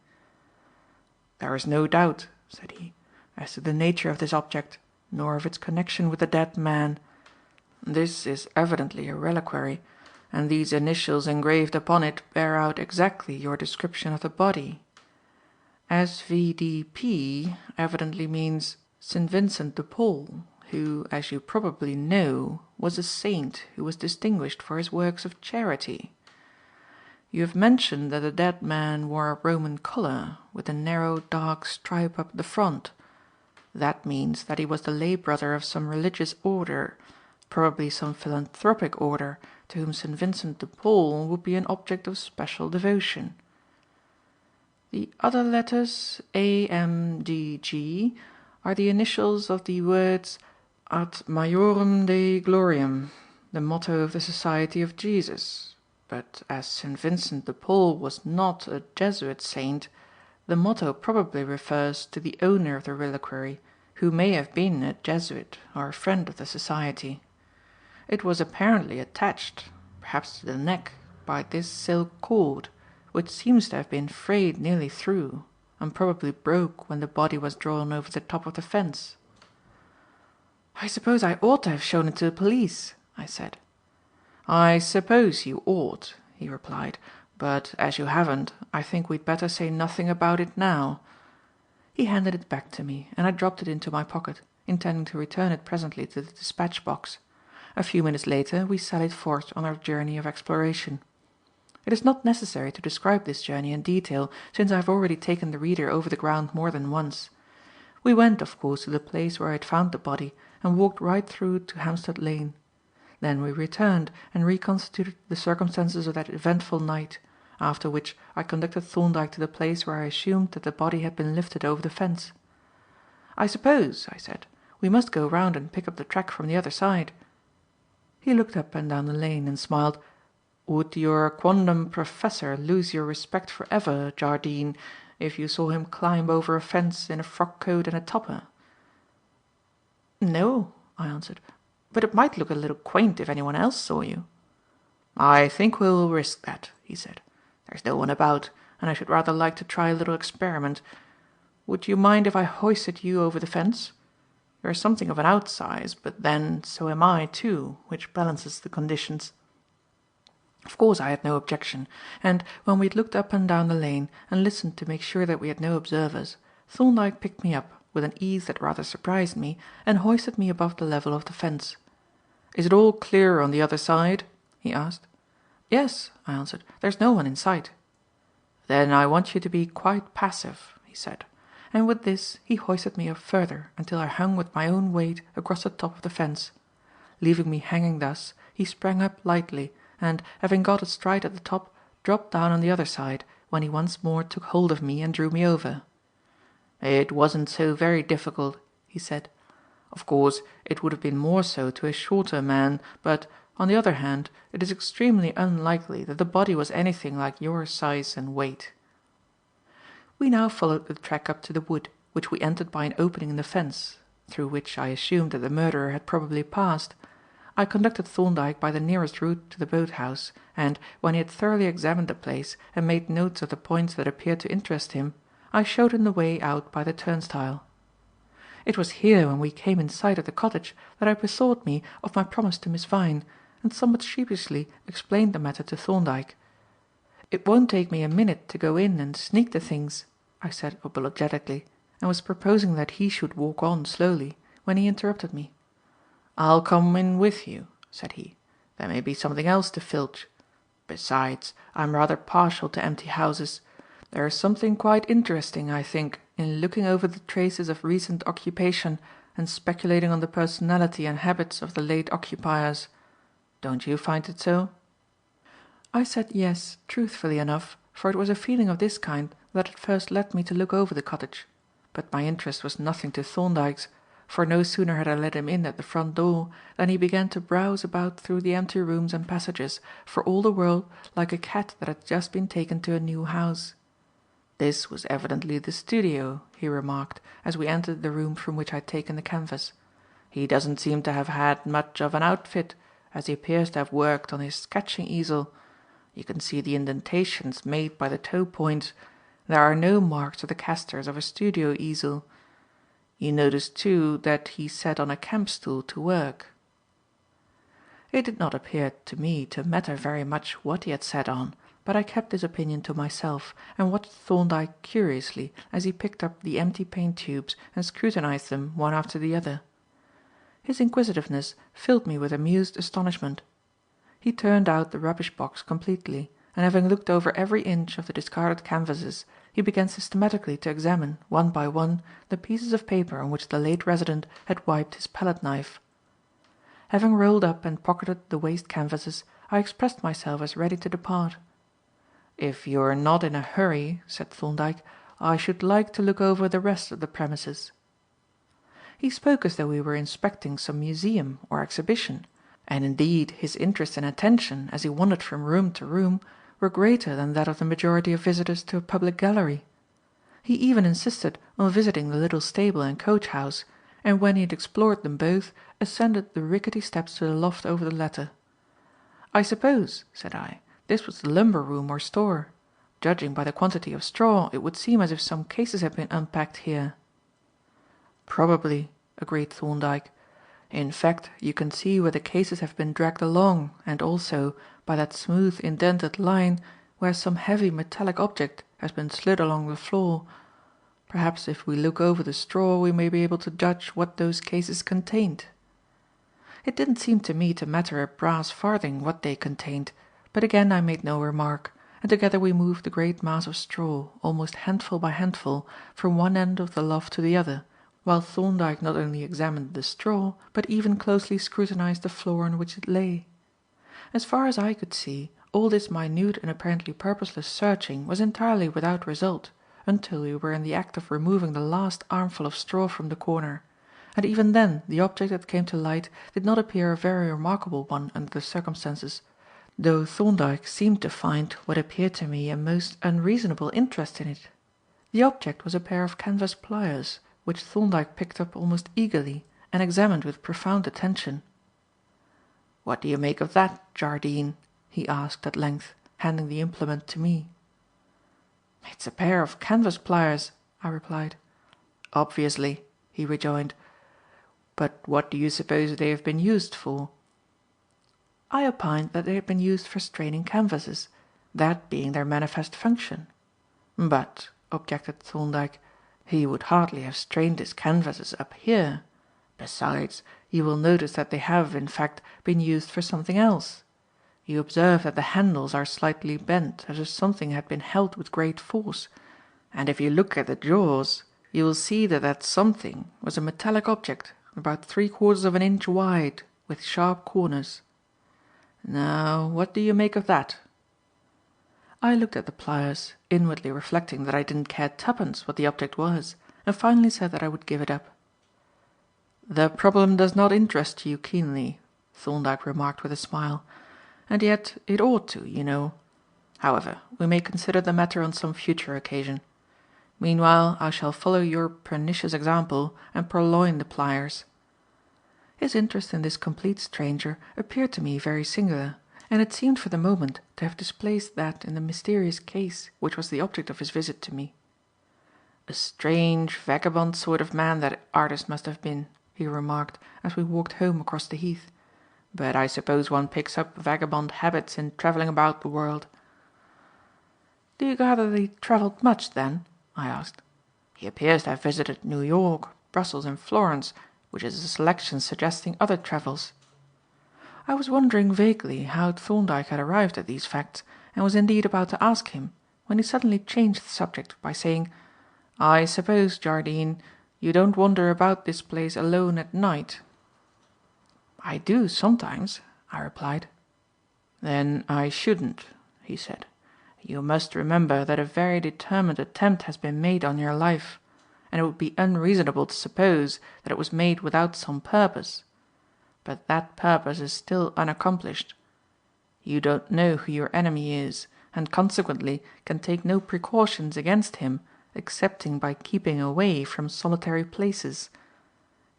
"There is no doubt," said he, "as to the nature of this object, nor of its connection with the dead man. This is evidently a reliquary, and these initials engraved upon it bear out exactly your description of the body. SVDP evidently means St. Vincent de Paul, who, as you probably know, was a saint who was distinguished for his works of charity. You have mentioned that the dead man wore a Roman collar, with a narrow dark stripe up the front. That means that he was the lay brother of some religious order, probably some philanthropic order, to whom St. Vincent de Paul would be an object of special devotion. The other letters, AMDG, are the initials of the words Ad Majorem Dei Gloriam, the motto of the Society of Jesus. But as St. Vincent de Paul was not a Jesuit saint, the motto probably refers to the owner of the reliquary, who may have been a Jesuit or a friend of the Society. It was apparently attached, perhaps to the neck, by this silk cord, which seems to have been frayed nearly through, and probably broke when the body was drawn over the top of the fence. "I suppose I ought to have shown it to the police," I said. "I suppose you ought," he replied, "but as you haven't, I think we'd better say nothing about it now." He handed it back to me, and I dropped it into my pocket, intending to return it presently to the dispatch box. A few minutes later we sallied forth on our journey of exploration. It is not necessary to describe this journey in detail, since I have already taken the reader over the ground more than once. We went, of course, to the place where I had found the body, and walked right through to Hampstead Lane. Then we returned and reconstituted the circumstances of that eventful night, after which I conducted Thorndyke to the place where I assumed that the body had been lifted over the fence. "I suppose," I said, "we must go round and pick up the track from the other side." He looked up and down the lane and smiled. "Would your quondam professor lose your respect for ever, Jardine, if you saw him climb over a fence in a frock coat and a topper?" "No," I answered, "but it might look a little quaint if anyone else saw you." "I think we will risk that," he said. "There's no one about, and I should rather like to try a little experiment. Would you mind if I hoisted you over the fence? You're something of an outsize, but then so am I too, which balances the conditions." Of course I had no objection, and, when we had looked up and down the lane and listened to make sure that we had no observers, Thorndyke picked me up, with an ease that rather surprised me, and hoisted me above the level of the fence. "Is it all clear on the other side?" he asked. "Yes," I answered, "there's no one in sight." "Then I want you to be quite passive," he said, and with this he hoisted me up further until I hung with my own weight across the top of the fence. Leaving me hanging thus, he sprang up lightly, and, having got astride at the top, dropped down on the other side, when he once more took hold of me and drew me over. "It wasn't so very difficult," he said. "Of course, it would have been more so to a shorter man, but, on the other hand, it is extremely unlikely that the body was anything like your size and weight." We now followed the track up to the wood, which we entered by an opening in the fence, through which I assumed that the murderer had probably passed. I conducted Thorndyke by the nearest route to the boat house, and, when he had thoroughly examined the place and made notes of the points that appeared to interest him, I showed him the way out by the turnstile. It was here, when we came in sight of the cottage, that I bethought me of my promise to Miss Vyne, and somewhat sheepishly explained the matter to Thorndyke. "It won't take me a minute to go in and sneak the things," I said apologetically, and was proposing that he should walk on slowly, when he interrupted me. "I'll come in with you," said he. "There may be something else to filch. Besides, I'm rather partial to empty houses. There is something quite interesting, I think, in looking over the traces of recent occupation and speculating on the personality and habits of the late occupiers. Don't you find it so?" I said yes, truthfully enough, for it was a feeling of this kind that had first led me to look over the cottage. But my interest was nothing to Thorndyke's, for no sooner had I let him in at the front door than he began to browse about through the empty rooms and passages, for all the world like a cat that had just been taken to a new house. This was evidently the studio, he remarked, as we entered the room from which I had taken the canvas. "He doesn't seem to have had much of an outfit, as he appears to have worked on his sketching easel. You can see the indentations made by the toe points. There are no marks of the casters of a studio easel. You notice, too, that he sat on a camp stool to work." It did not appear to me to matter very much what he had sat on, but I kept this opinion to myself, and watched Thorndyke curiously as he picked up the empty paint tubes and scrutinized them one after the other. His inquisitiveness filled me with amused astonishment. He turned out the rubbish box completely, and having looked over every inch of the discarded canvases, he began systematically to examine, one by one, the pieces of paper on which the late resident had wiped his palette knife. Having rolled up and pocketed the waste canvases, I expressed myself as ready to depart. "If you're not in a hurry," said Thorndyke, "I should like to look over the rest of the premises." He spoke as though we were inspecting some museum or exhibition, and indeed his interest and attention as he wandered from room to room were greater than that of the majority of visitors to a public gallery. He even insisted on visiting the little stable and coach house, and when he had explored them both, ascended the rickety steps to the loft over the latter. "I suppose," said I, "this was the lumber room or store. Judging by the quantity of straw, it would seem as if some cases had been unpacked here." "Probably," agreed Thorndyke. "In fact, you can see where the cases have been dragged along, and also, by that smooth indented line, where some heavy metallic object has been slid along the floor. Perhaps if we look over the straw we may be able to judge what those cases contained." It didn't seem to me to matter a brass farthing what they contained, but again I made no remark, and together we moved the great mass of straw, almost handful by handful, from one end of the loft to the other, while Thorndyke not only examined the straw, but even closely scrutinized the floor on which it lay. As far as I could see, all this minute and apparently purposeless searching was entirely without result, until we were in the act of removing the last armful of straw from the corner, and even then the object that came to light did not appear a very remarkable one under the circumstances, though Thorndyke seemed to find what appeared to me a most unreasonable interest in it. The object was a pair of canvas pliers, which Thorndyke picked up almost eagerly and examined with profound attention. "What do you make of that, Jardine?" he asked at length, handing the implement to me. "It's a pair of canvas pliers," I replied. "Obviously," he rejoined. "But what do you suppose they have been used for?" I opined that they had been used for straining canvases, that being their manifest function. "But," objected Thorndyke, "he would hardly have strained his canvases up here. Besides, you will notice that they have, in fact, been used for something else. You observe that the handles are slightly bent, as if something had been held with great force, and if you look at the jaws, you will see that that something was a metallic object about 3/4 of an inch wide, with sharp corners. Now, what do you make of that?" I looked at the pliers, inwardly reflecting that I didn't care twopence what the object was, and finally said that I would give it up. "The problem does not interest you keenly," Thorndyke remarked with a smile, "and yet it ought to, you know. However, we may consider the matter on some future occasion. Meanwhile, I shall follow your pernicious example and purloin the pliers." His interest in this complete stranger appeared to me very singular, and it seemed for the moment to have displaced that in the mysterious case which was the object of his visit to me. "A strange, vagabond sort of man that artist must have been," he remarked as we walked home across the Heath. "But I suppose one picks up vagabond habits in travelling about the world." "Do you gather that he travelled much, then?" I asked. "He appears to have visited New York, Brussels and Florence, which is a selection suggesting other travels." I was wondering vaguely how Thorndyke had arrived at these facts, and was indeed about to ask him, when he suddenly changed the subject by saying, "I suppose, Jardine, you don't wander about this place alone at night?" "I do sometimes," I replied. "Then I shouldn't," he said. "You must remember that a very determined attempt has been made on your life, and it would be unreasonable to suppose that it was made without some purpose. But that purpose is still unaccomplished. You don't know who your enemy is, and consequently can take no precautions against him excepting by keeping away from solitary places.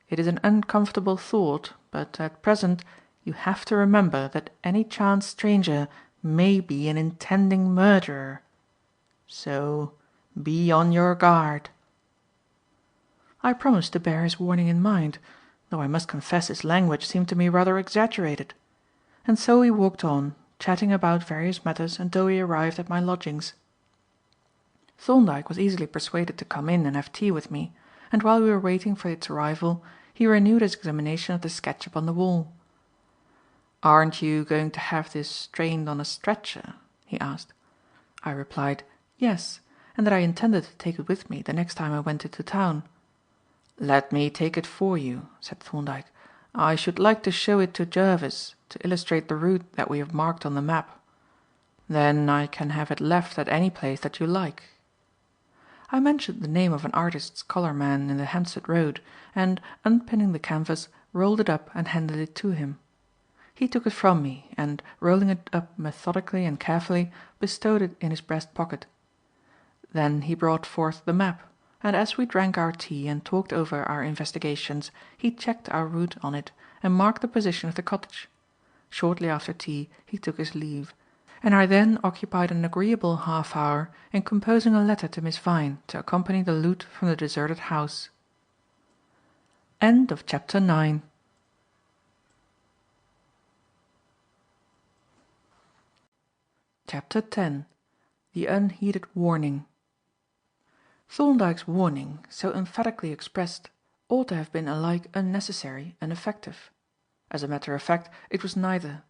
It is an uncomfortable thought, but at present you have to remember that any chance stranger may be an intending murderer. So be on your guard." I promised to bear his warning in mind, though I must confess his language seemed to me rather exaggerated. And so we walked on, chatting about various matters until we arrived at my lodgings. Thorndyke was easily persuaded to come in and have tea with me, and while we were waiting for its arrival, he renewed his examination of the sketch upon the wall. "Aren't you going to have this strained on a stretcher?" he asked. I replied, "Yes, and that I intended to take it with me the next time I went into town." "Let me take it for you," said Thorndyke. "I should like to show it to Jervis to illustrate the route that we have marked on the map. Then I can have it left at any place that you like." I mentioned the name of an artist's colourman in the Hampstead Road, and, unpinning the canvas, rolled it up and handed it to him. He took it from me and, rolling it up methodically and carefully, bestowed it in his breast pocket. Then he brought forth the map, and as we drank our tea and talked over our investigations, he checked our route on it and marked the position of the cottage. Shortly after tea he took his leave, and I then occupied an agreeable half hour in composing a letter to Miss Vyne to accompany the loot from the deserted house. End of chapter 9. Chapter 10. The Unheeded Warning. Thorndyke's warning, so emphatically expressed, ought to have been alike unnecessary and effective. As a matter of fact, it was neither.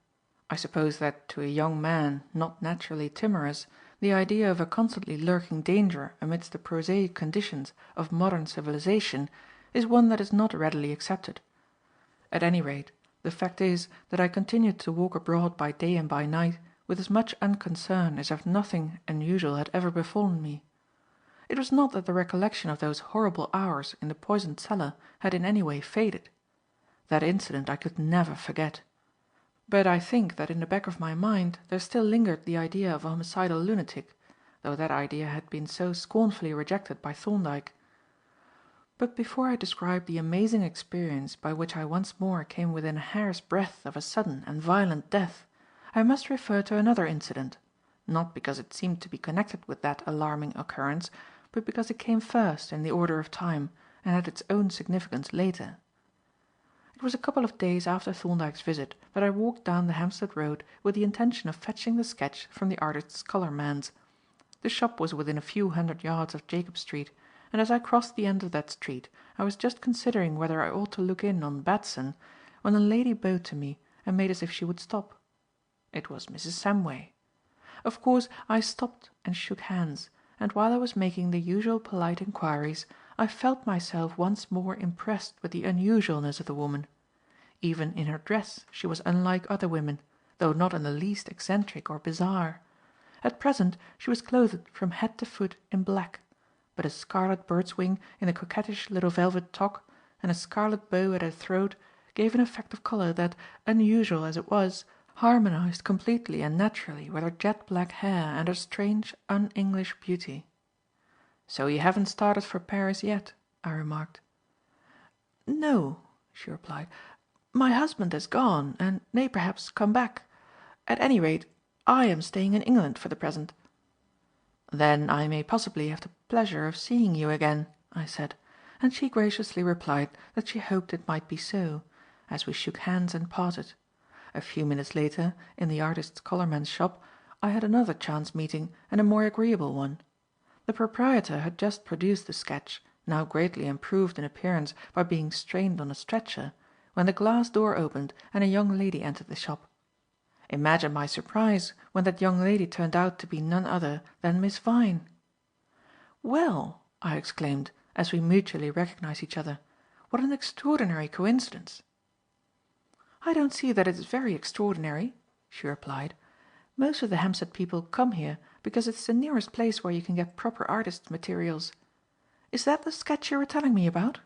I suppose that to a young man, not naturally timorous, the idea of a constantly lurking danger amidst the prosaic conditions of modern civilization is one that is not readily accepted. At any rate, the fact is that I continued to walk abroad by day and by night with as much unconcern as if nothing unusual had ever befallen me. It was not that the recollection of those horrible hours in the poisoned cellar had in any way faded. That incident I could never forget. But I think that in the back of my mind there still lingered the idea of a homicidal lunatic, though that idea had been so scornfully rejected by Thorndyke. But before I describe the amazing experience by which I once more came within a hair's breadth of a sudden and violent death, I must refer to another incident, not because it seemed to be connected with that alarming occurrence, but because it came first in the order of time and had its own significance later. It was a couple of days after Thorndyke's visit that I walked down the Hampstead Road with the intention of fetching the sketch from the artist's colourman's. The shop was within a few hundred yards of Jacob Street, and as I crossed the end of that street I was just considering whether I ought to look in on Batson when a lady bowed to me and made as if she would stop. It was Mrs. Samway. Of course I stopped and shook hands, and while I was making the usual polite inquiries, I felt myself once more impressed with the unusualness of the woman. Even in her dress she was unlike other women, though not in the least eccentric or bizarre. At present she was clothed from head to foot in black, but a scarlet bird's wing in a coquettish little velvet toque and a scarlet bow at her throat gave an effect of colour that, unusual as it was, harmonized completely and naturally with her jet black hair and her strange un-English beauty. "So you haven't started for Paris yet?" I remarked. "No," she replied. "My husband has gone and may perhaps come back. At any rate, I am staying in England for the present." "Then I may possibly have the pleasure of seeing you again," I said, and she graciously replied that she hoped it might be so, as we shook hands and parted. A few minutes later, in the artist's colourman's shop, I had another chance meeting and a more agreeable one. The proprietor had just produced the sketch, now greatly improved in appearance by being strained on a stretcher, when the glass door opened and a young lady entered the shop. Imagine my surprise when that young lady turned out to be none other than Miss Vyne. "Well," I exclaimed, as we mutually recognized each other, "what an extraordinary coincidence!" "I don't see that it is very extraordinary," she replied. "Most of the Hampstead people come here because it's the nearest place where you can get proper artist's materials. Is that the sketch you were telling me about?"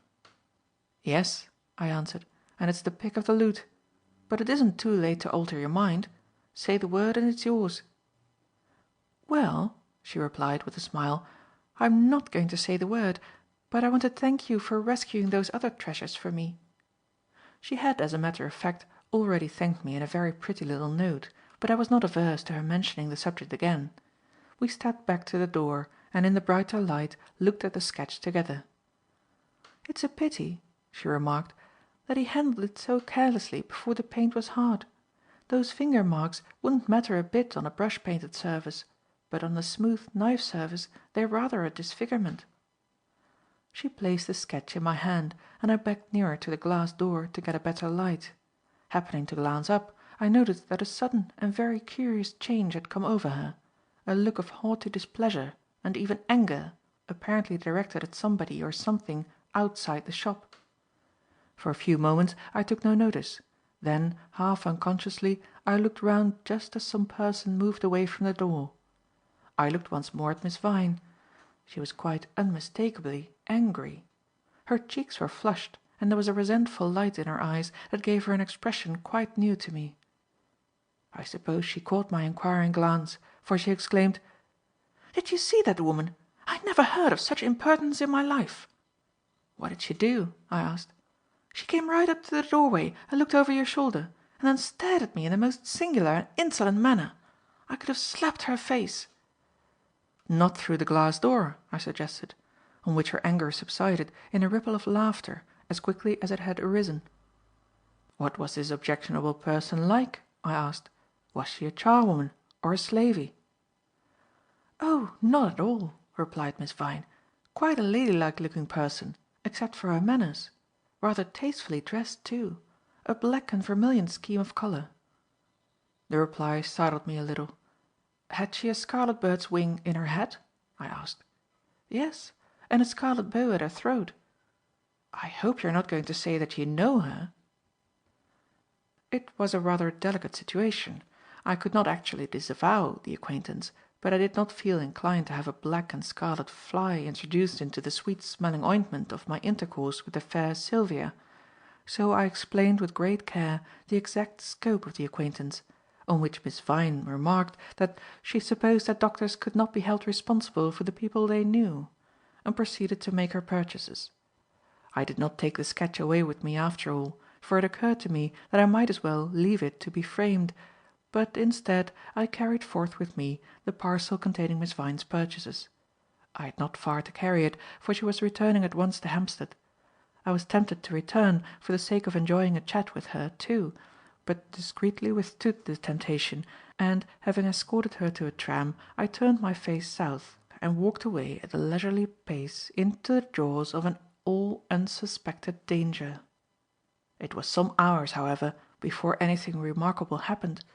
"Yes," I answered, "and it's the pick of the loot. But it isn't too late to alter your mind. Say the word and it's yours." "Well," she replied with a smile, "I'm not going to say the word, but I want to thank you for rescuing those other treasures for me." She had, as a matter of fact, already thanked me in a very pretty little note, but I was not averse to her mentioning the subject again. We stepped back to the door, and in the brighter light looked at the sketch together. "It's a pity," she remarked, "that he handled it so carelessly before the paint was hard. Those finger marks wouldn't matter a bit on a brush painted surface, but on a smooth knife surface they're rather a disfigurement." She placed the sketch in my hand, and I backed nearer to the glass door to get a better light. Happening to glance up, I noticed that a sudden and very curious change had come over her, a look of haughty displeasure and even anger, apparently directed at somebody or something outside the shop. For a few moments I took no notice, then, half unconsciously, I looked round just as some person moved away from the door. I looked once more at Miss Vyne. She was quite unmistakably angry. Her cheeks were flushed, and there was a resentful light in her eyes that gave her an expression quite new to me. I suppose she caught my inquiring glance, for she exclaimed, "Did you see that woman? I never heard of such impertinence in my life." "What did she do?" I asked. "She came right up to the doorway and looked over your shoulder, and then stared at me in the most singular and insolent manner. I could have slapped her face." "Not through the glass door," I suggested, on which her anger subsided in a ripple of laughter as quickly as it had arisen. "What was this objectionable person like?" I asked. "Was she a charwoman or a slavey?" "Oh, not at all," replied Miss Vyne. "Quite a ladylike looking person, except for her manners. Rather tastefully dressed, too. A black and vermilion scheme of colour." The reply startled me a little. "Had she a scarlet bird's wing in her hat?" I asked. "Yes, and a scarlet bow at her throat. I hope you're not going to say that you know her?" It was a rather delicate situation. I could not actually disavow the acquaintance, but I did not feel inclined to have a black and scarlet fly introduced into the sweet-smelling ointment of my intercourse with the fair Sylvia. So I explained with great care the exact scope of the acquaintance, on which Miss Vyne remarked that she supposed that doctors could not be held responsible for the people they knew, and proceeded to make her purchases. I did not take the sketch away with me after all, for it occurred to me that I might as well leave it to be framed, but instead I carried forth with me the parcel containing Miss Vyne's purchases. I had not far to carry it, for she was returning at once to Hampstead. I was tempted to return, for the sake of enjoying a chat with her, too, but discreetly withstood the temptation, and, having escorted her to a tram, I turned my face south and walked away at a leisurely pace into the jaws of an all unsuspected danger. It was some hours, however, before anything remarkable happened.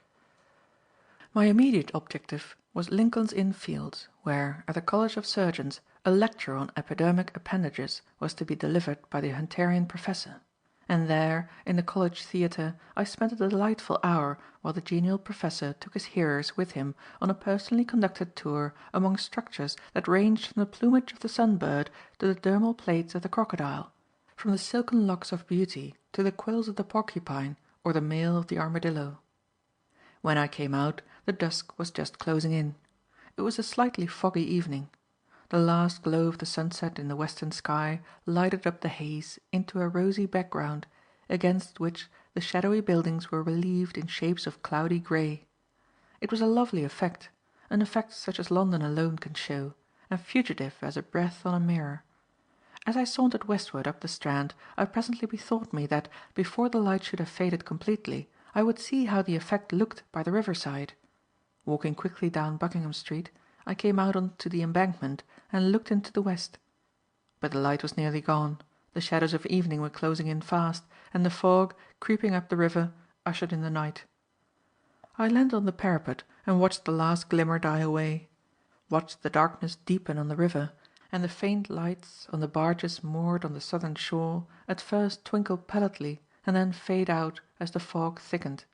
My immediate objective was Lincoln's Inn Fields, where, at the College of Surgeons, a lecture on epidermic appendages was to be delivered by the Hunterian professor, and there, in the college theatre, I spent a delightful hour while the genial professor took his hearers with him on a personally conducted tour among structures that ranged from the plumage of the sunbird to the dermal plates of the crocodile, from the silken locks of beauty to the quills of the porcupine or the mail of the armadillo. When I came out, the dusk was just closing in. It was a slightly foggy evening. The last glow of the sunset in the western sky lighted up the haze into a rosy background, against which the shadowy buildings were relieved in shapes of cloudy grey. It was a lovely effect, an effect such as London alone can show, and fugitive as a breath on a mirror. As I sauntered westward up the Strand, I presently bethought me that, before the light should have faded completely, I would see how the effect looked by the riverside. Walking quickly down Buckingham Street, I came out on to the Embankment and looked into the west. But the light was nearly gone, the shadows of evening were closing in fast, and the fog, creeping up the river, ushered in the night. I leaned on the parapet and watched the last glimmer die away; watched the darkness deepen on the river, and the faint lights on the barges moored on the southern shore at first twinkle pallidly and then fade out as the fog thickened.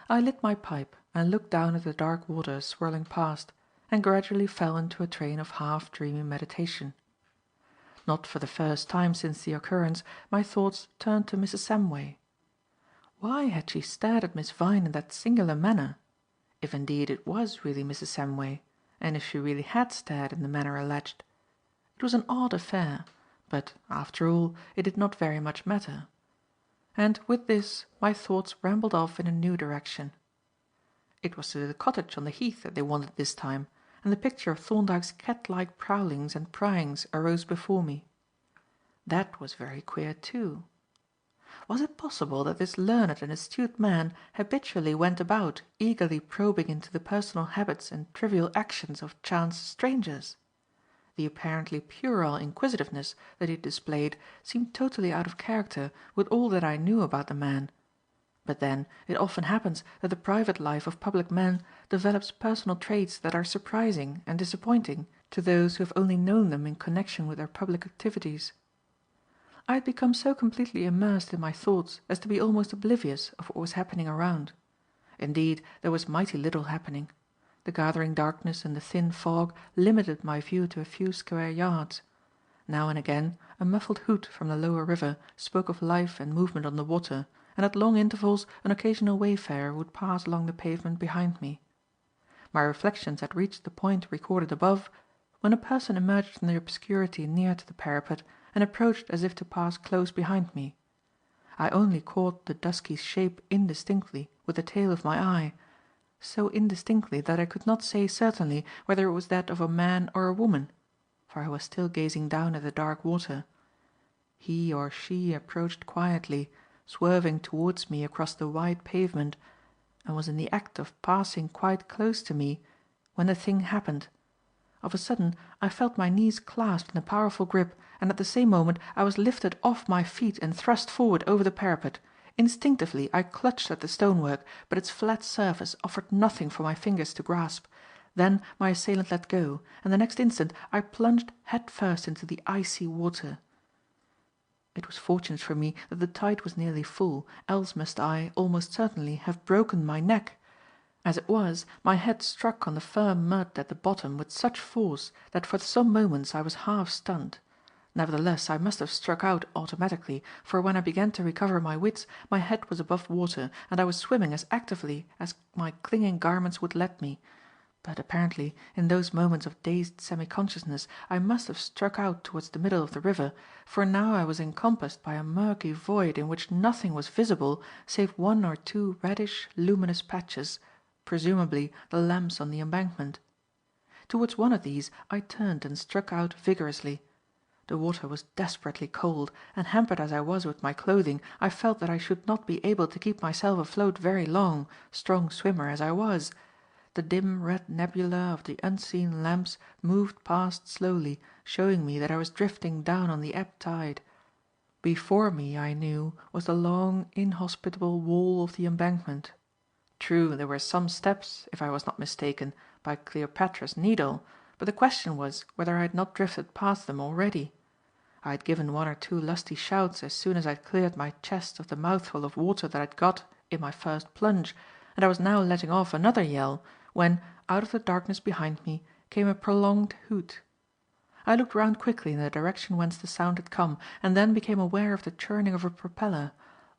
I lit my pipe and looked down at the dark waters swirling past, and gradually fell into a train of half-dreamy meditation. Not for the first time since the occurrence, my thoughts turned to Mrs. Samway. Why had she stared at Miss Vyne in that singular manner? If indeed it was really Mrs. Samway, and if she really had stared in the manner alleged. It was an odd affair, but, after all, it did not very much matter. And with this my thoughts rambled off in a new direction. It was to the cottage on the Heath that they wanted this time, and the picture of Thorndyke's cat-like prowlings and pryings arose before me. That was very queer too. Was it possible that this learned and astute man habitually went about eagerly probing into the personal habits and trivial actions of chance strangers? The apparently puerile inquisitiveness that he displayed seemed totally out of character with all that I knew about the man. But then it often happens that the private life of public men develops personal traits that are surprising and disappointing to those who have only known them in connection with their public activities. I had become so completely immersed in my thoughts as to be almost oblivious of what was happening around. Indeed, there was mighty little happening. The gathering darkness and the thin fog limited my view to a few square yards. Now and again a muffled hoot from the lower river spoke of life and movement on the water, and at long intervals an occasional wayfarer would pass along the pavement behind me. My reflections had reached the point recorded above, when a person emerged from the obscurity near to the parapet and approached as if to pass close behind me. I only caught the dusky shape indistinctly with the tail of my eye, so indistinctly that I could not say certainly whether it was that of a man or a woman, for I was still gazing down at the dark water. He or she approached quietly, swerving towards me across the wide pavement, and was in the act of passing quite close to me when the thing happened. Of a sudden I felt my knees clasped in a powerful grip, and at the same moment I was lifted off my feet and thrust forward over the parapet. Instinctively I clutched at the stonework, but its flat surface offered nothing for my fingers to grasp. Then my assailant let go, and the next instant I plunged head first into the icy water. It was fortunate for me that the tide was nearly full, else must I, almost certainly, have broken my neck. As it was, my head struck on the firm mud at the bottom with such force that for some moments I was half stunned. Nevertheless, I must have struck out automatically, for when I began to recover my wits, my head was above water, and I was swimming as actively as my clinging garments would let me. But apparently, in those moments of dazed semi-consciousness, I must have struck out towards the middle of the river, for now I was encompassed by a murky void in which nothing was visible save one or two reddish, luminous patches, presumably the lamps on the embankment. Towards one of these I turned and struck out vigorously. The water was desperately cold, and hampered as I was with my clothing, I felt that I should not be able to keep myself afloat very long, strong swimmer as I was. The dim red nebula of the unseen lamps moved past slowly, showing me that I was drifting down on the ebb tide. Before me, I knew, was the long, inhospitable wall of the embankment. True, there were some steps, if I was not mistaken, by Cleopatra's Needle, but the question was whether I had not drifted past them already. I had given one or two lusty shouts as soon as I had cleared my chest of the mouthful of water that I had got in my first plunge, and I was now letting off another yell, when, out of the darkness behind me, came a prolonged hoot. I looked round quickly in the direction whence the sound had come, and then became aware of the churning of a propeller.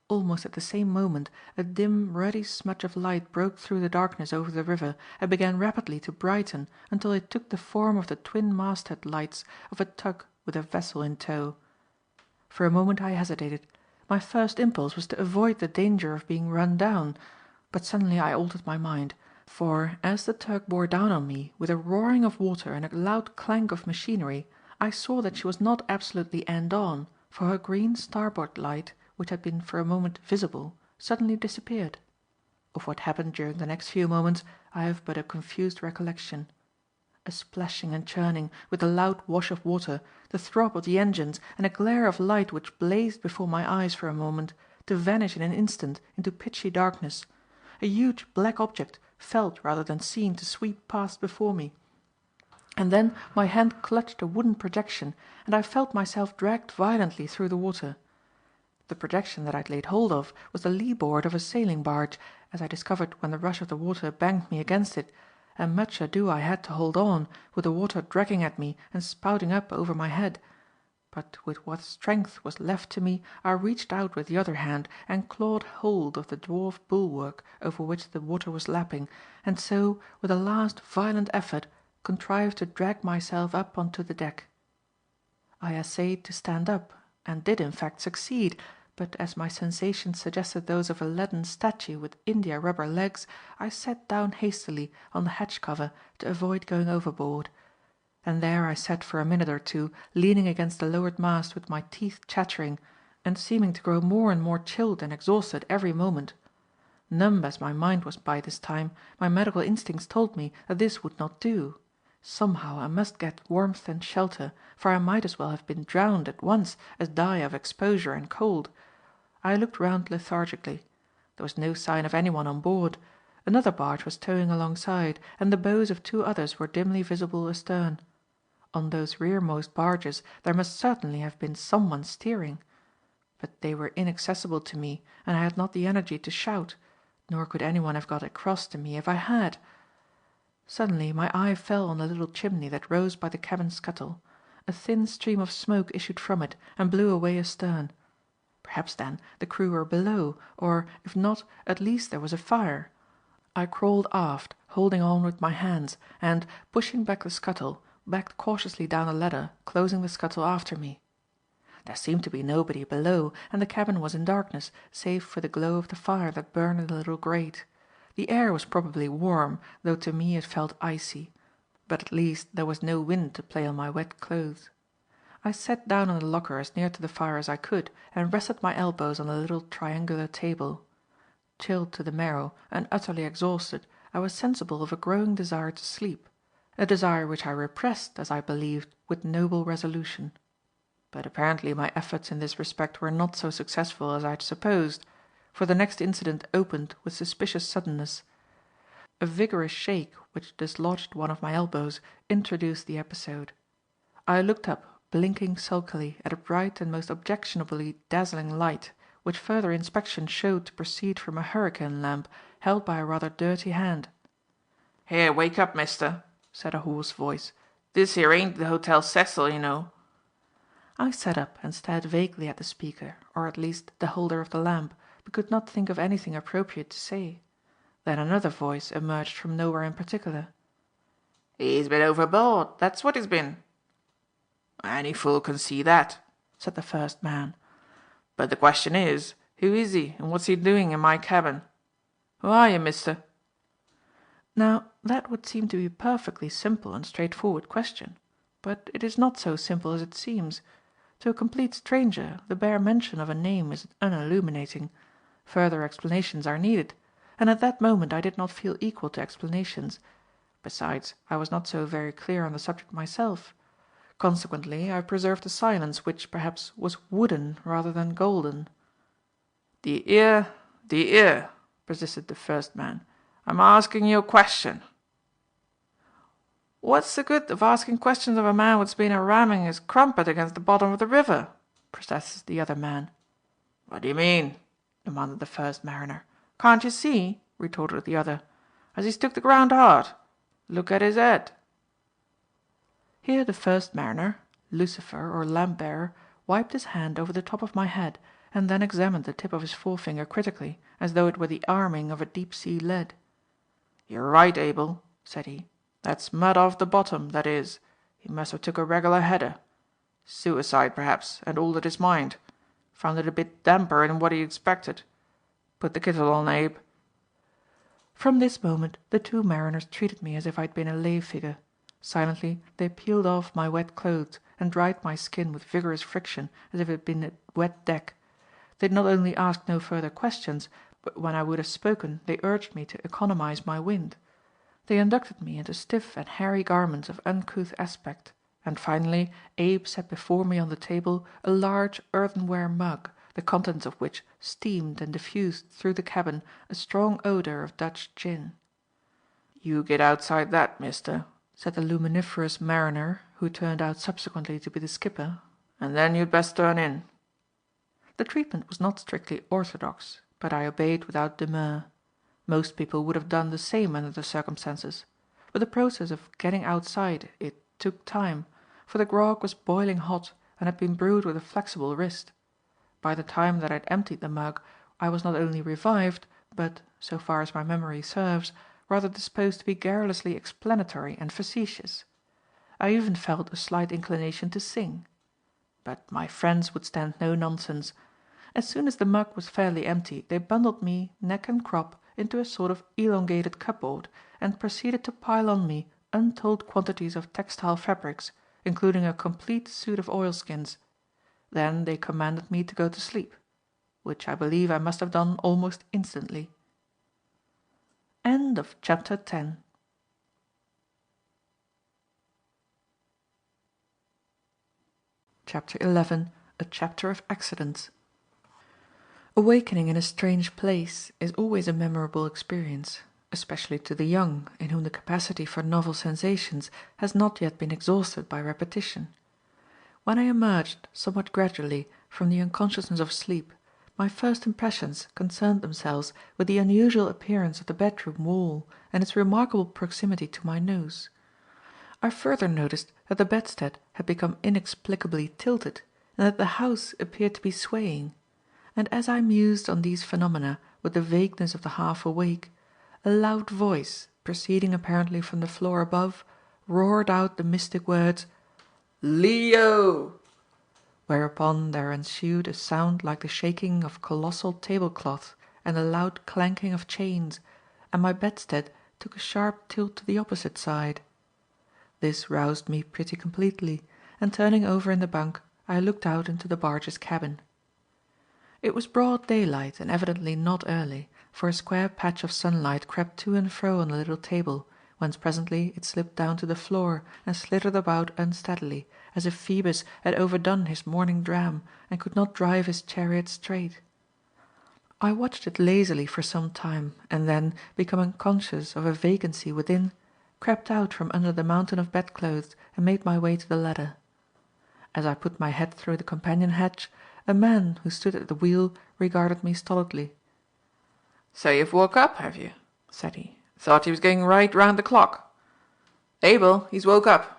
Almost at the same moment, a dim, ruddy smudge of light broke through the darkness over the river, and began rapidly to brighten until it took the form of the twin masthead lights of a tug with a vessel in tow. For a moment I hesitated. My first impulse was to avoid the danger of being run down, but suddenly I altered my mind, for, as the tug bore down on me with a roaring of water and a loud clank of machinery, I saw that she was not absolutely end on, for her green starboard light, which had been for a moment visible, suddenly disappeared. Of what happened during the next few moments I have but a confused recollection. A splashing and churning, with a loud wash of water, the throb of the engines, and a glare of light which blazed before my eyes for a moment, to vanish in an instant into pitchy darkness. A huge black object, felt rather than seen to sweep past before me. And then my hand clutched a wooden projection, and I felt myself dragged violently through the water. The projection that I had laid hold of was the lee board of a sailing barge, as I discovered when the rush of the water banged me against it, and much ado I had to hold on, with the water dragging at me and spouting up over my head. But with what strength was left to me, I reached out with the other hand and clawed hold of the dwarf bulwark over which the water was lapping, and so, with a last violent effort, contrived to drag myself up onto the deck. I essayed to stand up, and did in fact succeed, but as my sensations suggested those of a leaden statue with india rubber legs, I sat down hastily on the hatch cover to avoid going overboard. And there I sat for a minute or two, leaning against the lowered mast with my teeth chattering, and seeming to grow more and more chilled and exhausted every moment. Numb as my mind was by this time, my medical instincts told me that this would not do. Somehow I must get warmth and shelter, for I might as well have been drowned at once as die of exposure and cold. I looked round lethargically. There was no sign of anyone on board. Another barge was towing alongside, and the bows of two others were dimly visible astern. On those rearmost barges there must certainly have been someone steering. But they were inaccessible to me, and I had not the energy to shout, nor could anyone have got across to me if I had. Suddenly my eye fell on the little chimney that rose by the cabin scuttle. A thin stream of smoke issued from it and blew away astern. Perhaps, then, the crew were below, or, if not, at least there was a fire. I crawled aft, holding on with my hands, and, pushing back the scuttle, backed cautiously down the ladder, closing the scuttle after me. There seemed to be nobody below, and the cabin was in darkness, save for the glow of the fire that burned in the little grate. The air was probably warm, though to me it felt icy; but at least there was no wind to play on my wet clothes. I sat down on the locker as near to the fire as I could, and rested my elbows on the little triangular table. Chilled to the marrow, and utterly exhausted, I was sensible of a growing desire to sleep, a desire which I repressed, as I believed, with noble resolution. But apparently my efforts in this respect were not so successful as I had supposed, for the next incident opened with suspicious suddenness. A vigorous shake, which dislodged one of my elbows, introduced the episode. I looked up, blinking sulkily, at a bright and most objectionably dazzling light, which further inspection showed to proceed from a hurricane lamp held by a rather dirty hand. "Here, wake up, mister," said a hoarse voice. "This here ain't the Hotel Cecil, you know." I sat up and stared vaguely at the speaker, or at least the holder of the lamp, but could not think of anything appropriate to say. Then another voice emerged from nowhere in particular. "He's been overboard, that's what he's been." "Any fool can see that," said the first man. "But the question is, who is he and what's he doing in my cabin? Who are you, mister?" Now that would seem to be a perfectly simple and straightforward question, but it is not so simple as it seems. To a complete stranger the bare mention of a name is unilluminating. Further explanations are needed, and at that moment I did not feel equal to explanations. Besides, I was not so very clear on the subject myself. Consequently, I preserved a silence which, perhaps, was wooden rather than golden. The ear," persisted the first man. "I'm asking you a question." "What's the good of asking questions of a man what's been a ramming his crumpet against the bottom of the river?" protested the other man. "What do you mean?" demanded the first mariner. "Can't you see?" retorted the other. "As he's took the ground hard. Look at his head." Here the first mariner, Lucifer or lamp bearer, wiped his hand over the top of my head, and then examined the tip of his forefinger critically, as though it were the arming of a deep sea lead. "You're right, Abel," said he. "That's mud off the bottom, that is. He must have took a regular header. Suicide, perhaps, and altered his mind. Found it a bit damper than what he expected. Put the kettle on, Abe." From this moment the two mariners treated me as if I had been a lay figure. Silently they peeled off my wet clothes and dried my skin with vigorous friction as if it had been a wet deck. They not only asked no further questions, but when I would have spoken they urged me to economize my wind. They inducted me into stiff and hairy garments of uncouth aspect, and finally Abe set before me on the table a large earthenware mug, the contents of which steamed and diffused through the cabin a strong odour of Dutch gin. "You get outside that, mister," said the luminiferous mariner, who turned out subsequently to be the skipper, "and then you'd best turn in." The treatment was not strictly orthodox, but I obeyed without demur. Most people would have done the same under the circumstances; but the process of getting outside it took time, for the grog was boiling hot and had been brewed with a flexible wrist. By the time that I had emptied the mug, I was not only revived, but, so far as my memory serves, rather disposed to be garrulously explanatory and facetious. I even felt a slight inclination to sing. But my friends would stand no nonsense. As soon as the mug was fairly empty, they bundled me, neck and crop, into a sort of elongated cupboard, and proceeded to pile on me untold quantities of textile fabrics, including a complete suit of oilskins. Then they commanded me to go to sleep, which I believe I must have done almost instantly. End of chapter 10. Chapter 11. A chapter of accidents. Awakening in a strange place is always a memorable experience, especially to the young, in whom the capacity for novel sensations has not yet been exhausted by repetition. When I emerged, somewhat gradually, from the unconsciousness of sleep, My first impressions concerned themselves with the unusual appearance of the bedroom wall and its remarkable proximity to my nose. I further noticed that the bedstead had become inexplicably tilted, and that the house appeared to be swaying; and as I mused on these phenomena with the vagueness of the half awake, a loud voice, proceeding apparently from the floor above, roared out the mystic words, "Leo!" Whereupon there ensued a sound like the shaking of colossal tablecloths and the loud clanking of chains, and my bedstead took a sharp tilt to the opposite side. This roused me pretty completely, and turning over in the bunk, I looked out into the barge's cabin. It was broad daylight and evidently not early, for a square patch of sunlight crept to and fro on the little table, whence presently it slipped down to the floor and slithered about unsteadily, as if Phoebus had overdone his morning dram and could not drive his chariot straight. I watched it lazily for some time, and then, becoming conscious of a vacancy within, crept out from under the mountain of bedclothes and made my way to the ladder. As I put my head through the companion hatch, a man who stood at the wheel regarded me stolidly. "So you've woke up, have you?" said he. "Thought you was going right round the clock. Abel, he's woke up.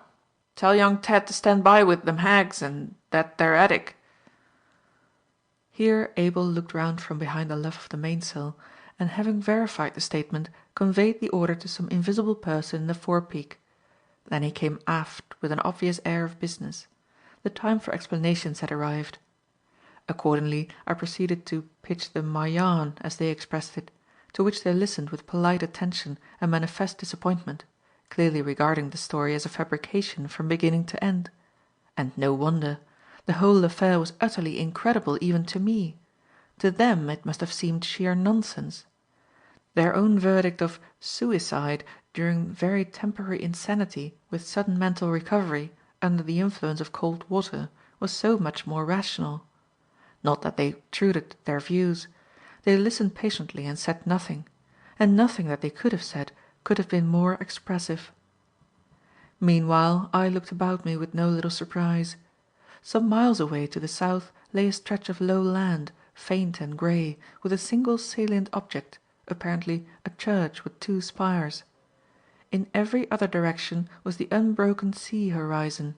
Tell young Ted to stand by with them hags and that there attic." Here Abel looked round from behind the luff of the mainsail, and having verified the statement, conveyed the order to some invisible person in the forepeak. Then he came aft with an obvious air of business. The time for explanations had arrived. Accordingly I proceeded to "pitch them my yarn," as they expressed it, to which they listened with polite attention and manifest disappointment, clearly regarding the story as a fabrication from beginning to end. And no wonder. The whole affair was utterly incredible even to me. To them it must have seemed sheer nonsense. Their own verdict of "suicide during very temporary insanity with sudden mental recovery under the influence of cold water" was so much more rational. Not that they obtruded their views. They listened patiently and said nothing; and nothing that they could have said could have been more expressive. Meanwhile I looked about me with no little surprise. Some miles away to the south lay a stretch of low land, faint and grey, with a single salient object, apparently a church with two spires. In every other direction was the unbroken sea horizon.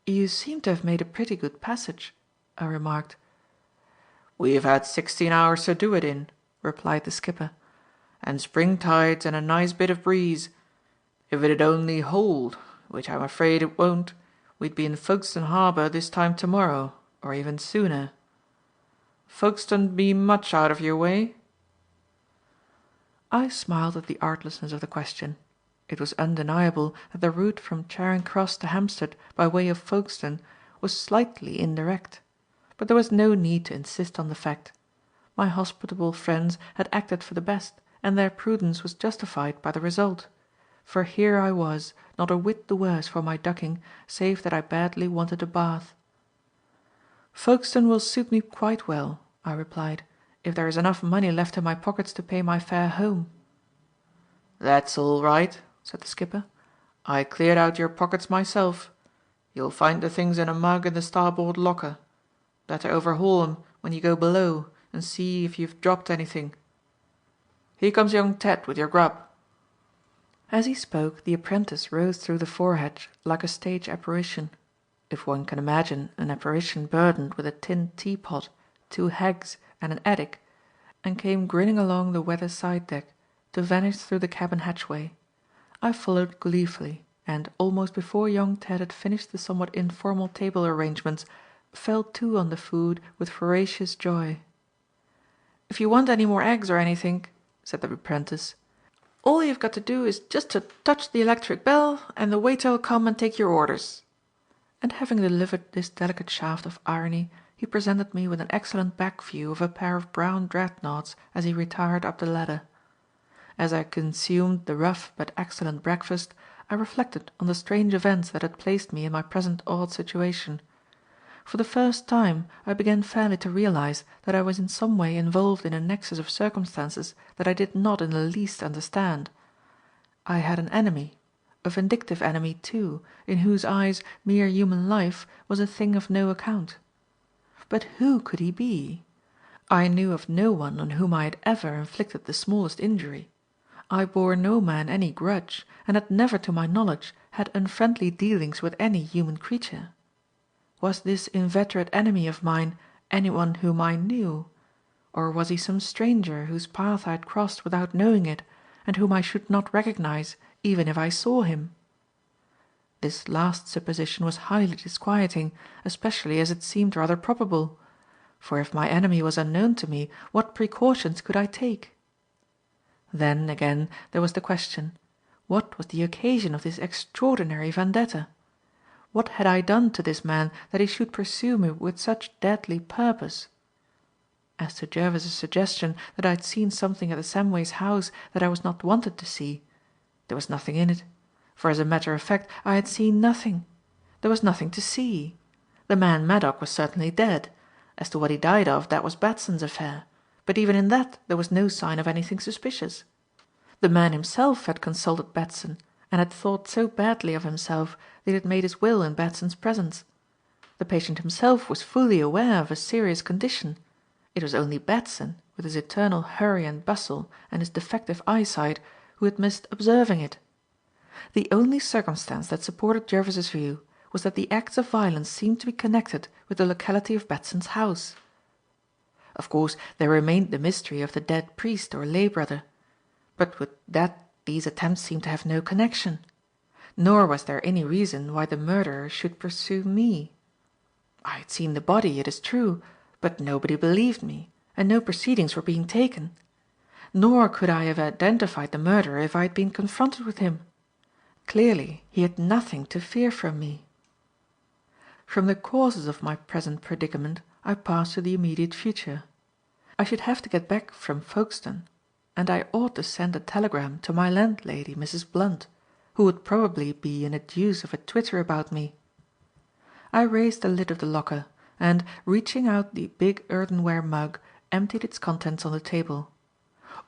"You seem to have made a pretty good passage," I remarked. "We've had 16 hours to do it in," replied the skipper, "and spring tides and a nice bit of breeze. If it'd only hold, which I'm afraid it won't, we'd be in Folkestone harbour this time tomorrow, or even sooner. Folkestone be much out of your way?" I smiled at the artlessness of the question. It was undeniable that the route from Charing Cross to Hampstead by way of Folkestone was slightly indirect; but there was no need to insist on the fact. My hospitable friends had acted for the best, and their prudence was justified by the result; for here I was, not a whit the worse for my ducking, save that I badly wanted a bath. "Folkestone will suit me quite well," I replied, "if there is enough money left in my pockets to pay my fare home." "That's all right," said the skipper. "I cleared out your pockets myself. You'll find the things in a mug in the starboard locker. Better overhaul 'em when you go below and see if you've dropped anything. Here comes young Ted with your grub." As he spoke the apprentice rose through the forehatch like a stage apparition, if one can imagine an apparition burdened with a tin teapot, two hags and an attic, and came grinning along the weather side deck, to vanish through the cabin hatchway. I followed gleefully, and, almost before young Ted had finished the somewhat informal table arrangements, fell to on the food with voracious joy. "If you want any more eggs or anything," said the apprentice, "all you've got to do is just to touch the electric bell, and the waiter'll come and take your orders." And having delivered this delicate shaft of irony, he presented me with an excellent back view of a pair of brown dreadnoughts as he retired up the ladder. As I consumed the rough but excellent breakfast, I reflected on the strange events that had placed me in my present odd situation. For the first time I began fairly to realize that I was in some way involved in a nexus of circumstances that I did not in the least understand. I had an enemy, a vindictive enemy too, in whose eyes mere human life was a thing of no account. But who could he be? I knew of no one on whom I had ever inflicted the smallest injury. I bore no man any grudge, and had never to my knowledge had unfriendly dealings with any human creature. Was this inveterate enemy of mine anyone whom I knew? Or was he some stranger whose path I had crossed without knowing it, and whom I should not recognize even if I saw him? This last supposition was highly disquieting, especially as it seemed rather probable; for if my enemy was unknown to me, what precautions could I take? Then, again, there was the question, what was the occasion of this extraordinary vendetta? What had I done to this man that he should pursue me with such deadly purpose? As to Jervis's suggestion that I had seen something at the Samways' house that I was not wanted to see, there was nothing in it, for as a matter of fact I had seen nothing. There was nothing to see. The man Maddock was certainly dead. As to what he died of, that was Batson's affair, but even in that there was no sign of anything suspicious. The man himself had consulted Batson, and had thought so badly of himself that he had made his will in Batson's presence. The patient himself was fully aware of a serious condition. It was only Batson, with his eternal hurry and bustle and his defective eyesight, who had missed observing it. The only circumstance that supported Jervis's view was that the acts of violence seemed to be connected with the locality of Batson's house. Of course there remained the mystery of the dead priest or lay brother, but with that these attempts seemed to have no connection. Nor was there any reason why the murderer should pursue me. I had seen the body, it is true, but nobody believed me, and no proceedings were being taken. Nor could I have identified the murderer if I had been confronted with him. Clearly he had nothing to fear from me. From the causes of my present predicament I passed to the immediate future. I should have to get back from Folkestone, and I ought to send a telegram to my landlady, Mrs. Blunt, who would probably be in a deuce of a twitter about me. I raised the lid of the locker, and, reaching out the big earthenware mug, emptied its contents on the table.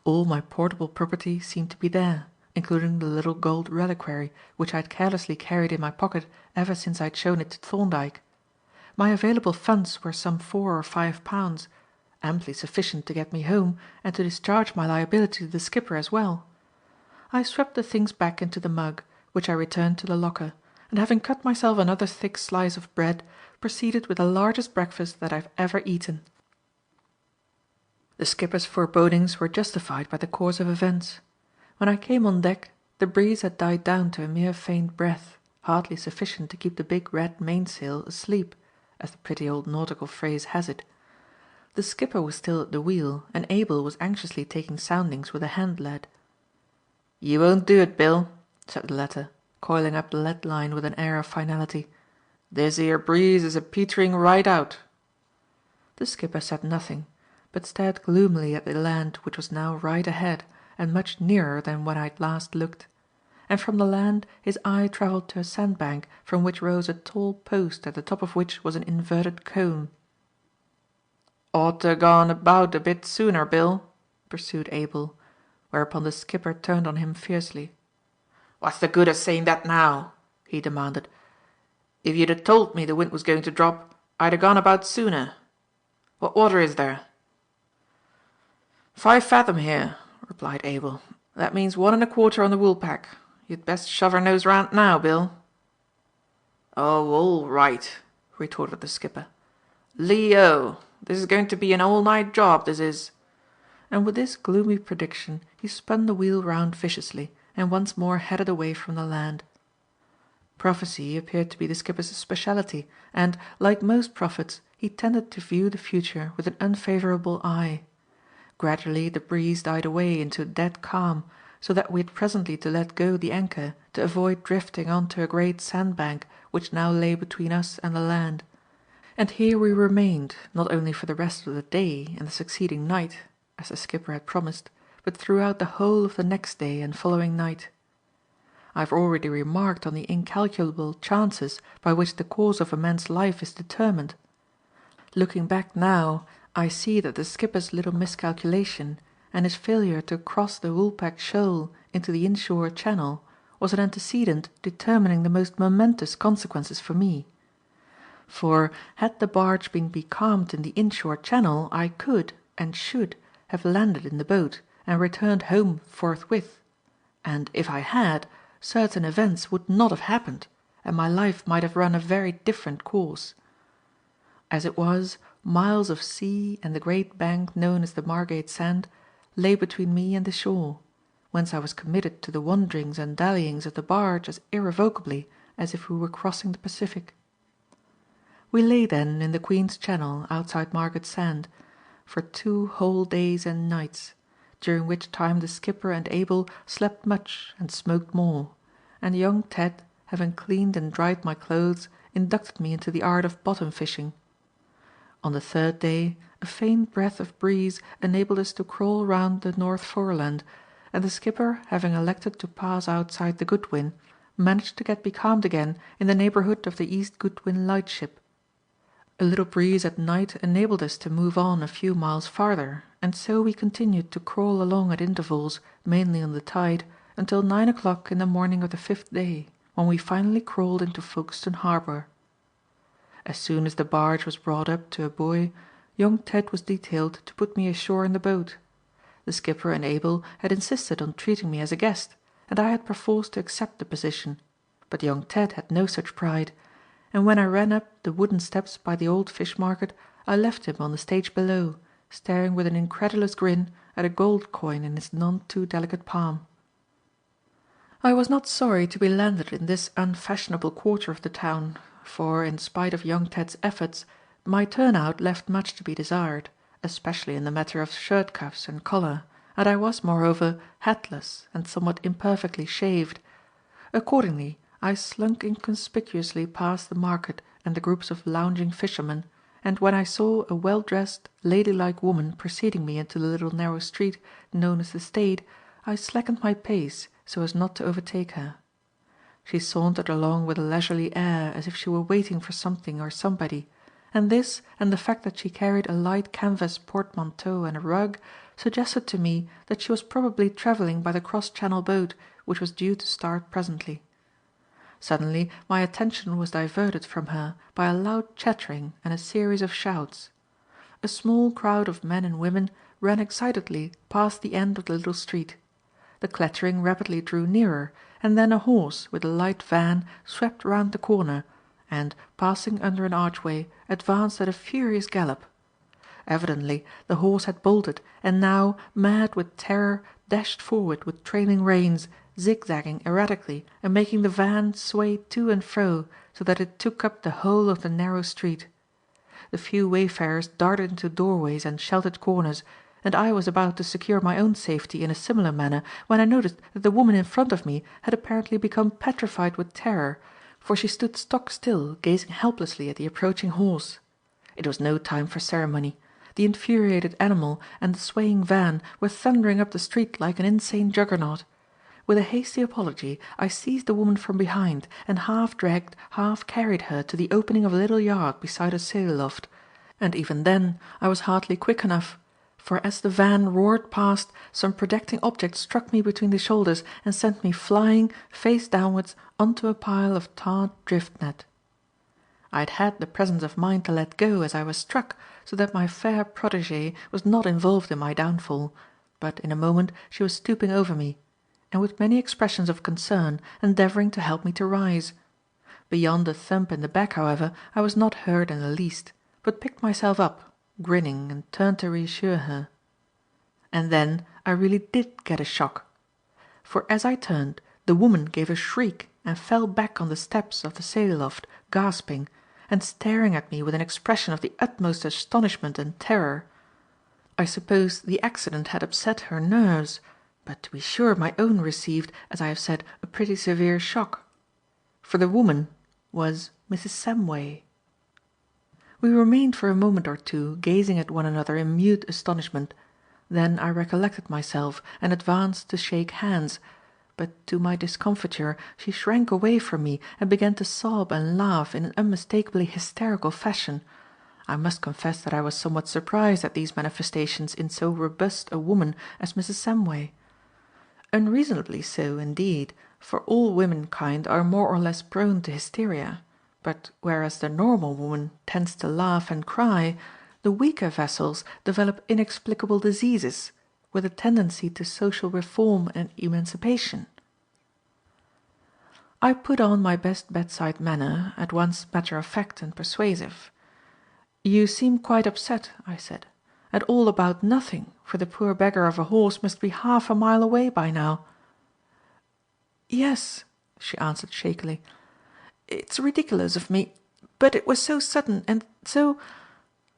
All my portable property seemed to be there, including the little gold reliquary which I had carelessly carried in my pocket ever since I had shown it to Thorndyke. My available funds were some £4 or £5, amply sufficient to get me home and to discharge my liability to the skipper as well. I swept the things back into the mug, which I returned to the locker, and having cut myself another thick slice of bread, proceeded with the largest breakfast that I have ever eaten. The skipper's forebodings were justified by the course of events. When I came on deck, the breeze had died down to a mere faint breath, hardly sufficient to keep the big red mainsail asleep, as the pretty old nautical phrase has it. The skipper was still at the wheel, and Abel was anxiously taking soundings with a hand lead. "You won't do it, Bill," said the latter, coiling up the lead line with an air of finality. "This here breeze is a petering right out." The skipper said nothing, but stared gloomily at the land which was now right ahead and much nearer than when I had last looked; and from the land his eye travelled to a sandbank from which rose a tall post at the top of which was an inverted cone. "Ought to gone about a bit sooner, Bill," pursued Abel, whereupon the skipper turned on him fiercely. "What's the good of saying that now?" he demanded. "If you'd have told me the wind was going to drop, I'd have gone about sooner. What water is there?" "5 fathom here," replied Abel. "That means 1 1/4 on the Woolpack. You'd best shove her nose round now, Bill." "Oh, all right," retorted the skipper. "Lee-o! This is going to be an all-night job, this is." And with this gloomy prediction he spun the wheel round viciously and once more headed away from the land. Prophecy appeared to be the skipper's speciality, and, like most prophets, he tended to view the future with an unfavourable eye. Gradually the breeze died away into a dead calm, so that we had presently to let go the anchor to avoid drifting on to a great sandbank which now lay between us and the land. And here we remained, not only for the rest of the day and the succeeding night, as the skipper had promised, but throughout the whole of the next day and following night. I have already remarked on the incalculable chances by which the course of a man's life is determined. Looking back now, I see that the skipper's little miscalculation and his failure to cross the Woolpack shoal into the inshore channel was an antecedent determining the most momentous consequences for me. For had the barge been becalmed in the inshore channel, I could, and should, have landed in the boat and returned home forthwith; and if I had, certain events would not have happened, and my life might have run a very different course. As it was, miles of sea and the great bank known as the Margate Sand lay between me and the shore, whence I was committed to the wanderings and dallyings of the barge as irrevocably as if we were crossing the Pacific. We lay then in the Queen's Channel outside Margate Sand for 2 whole days and nights, during which time the skipper and Abel slept much and smoked more, and young Ted, having cleaned and dried my clothes, inducted me into the art of bottom fishing. On the 3rd day a faint breath of breeze enabled us to crawl round the North Foreland, and the skipper, having elected to pass outside the Goodwin, managed to get becalmed again in the neighbourhood of the East Goodwin lightship. A little breeze at night enabled us to move on a few miles farther, and so we continued to crawl along at intervals, mainly on the tide, until 9 o'clock in the morning of the 5th day, when we finally crawled into Folkestone harbour. As soon as the barge was brought up to a buoy, young Ted was detailed to put me ashore in the boat. The skipper and Abel had insisted on treating me as a guest, and I had perforce to accept the position, but young Ted had no such pride, and when I ran up the wooden steps by the old fish market, I left him on the stage below, staring with an incredulous grin at a gold coin in his none too delicate palm. I was not sorry to be landed in this unfashionable quarter of the town, for, in spite of young Ted's efforts, my turnout left much to be desired, especially in the matter of shirt cuffs and collar, and I was, moreover, hatless and somewhat imperfectly shaved. Accordingly, I slunk inconspicuously past the market and the groups of lounging fishermen, and when I saw a well-dressed, ladylike woman preceding me into the little narrow street known as the Stade, I slackened my pace so as not to overtake her. She sauntered along with a leisurely air as if she were waiting for something or somebody, and this and the fact that she carried a light canvas portmanteau and a rug suggested to me that she was probably travelling by the cross-channel boat which was due to start presently. Suddenly my attention was diverted from her by a loud chattering and a series of shouts. A small crowd of men and women ran excitedly past the end of the little street. The clattering rapidly drew nearer, and then a horse with a light van swept round the corner, and, passing under an archway, advanced at a furious gallop. Evidently the horse had bolted, and now, mad with terror, dashed forward with trailing reins, zigzagging erratically and making the van sway to and fro so that it took up the whole of the narrow street. The few wayfarers darted into doorways and sheltered corners, and I was about to secure my own safety in a similar manner when I noticed that the woman in front of me had apparently become petrified with terror, for she stood stock still, gazing helplessly at the approaching horse. It was no time for ceremony. The infuriated animal and the swaying van were thundering up the street like an insane juggernaut. With a hasty apology, I seized the woman from behind, and half dragged, half carried her to the opening of a little yard beside a sail loft. And even then I was hardly quick enough, for as the van roared past, some projecting object struck me between the shoulders and sent me flying, face downwards, onto a pile of tarred drift net. I had had the presence of mind to let go as I was struck, so that my fair protégée was not involved in my downfall, but in a moment she was stooping over me, and with many expressions of concern endeavouring to help me to rise. Beyond a thump in the back, however, I was not hurt in the least, but picked myself up, grinning, and turned to reassure her. And then I really did get a shock, for as I turned, the woman gave a shriek and fell back on the steps of the sail loft, gasping, and staring at me with an expression of the utmost astonishment and terror. I suppose the accident had upset her nerves, but to be sure my own received, as I have said, a pretty severe shock. For the woman was Mrs. Samway. We remained for a moment or two gazing at one another in mute astonishment. Then I recollected myself and advanced to shake hands, but to my discomfiture she shrank away from me and began to sob and laugh in an unmistakably hysterical fashion. I must confess that I was somewhat surprised at these manifestations in so robust a woman as Mrs. Samway. Unreasonably so, indeed, for all womenkind are more or less prone to hysteria, But whereas the normal woman tends to laugh and cry, the weaker vessels develop inexplicable diseases, with a tendency to social reform and emancipation. I put on my best bedside manner, at once matter of fact and persuasive. "You seem quite upset," I said, "and all about nothing, for the poor beggar of a horse must be half a mile away by now." "Yes," she answered shakily. "It's ridiculous of me, but it was so sudden and so—"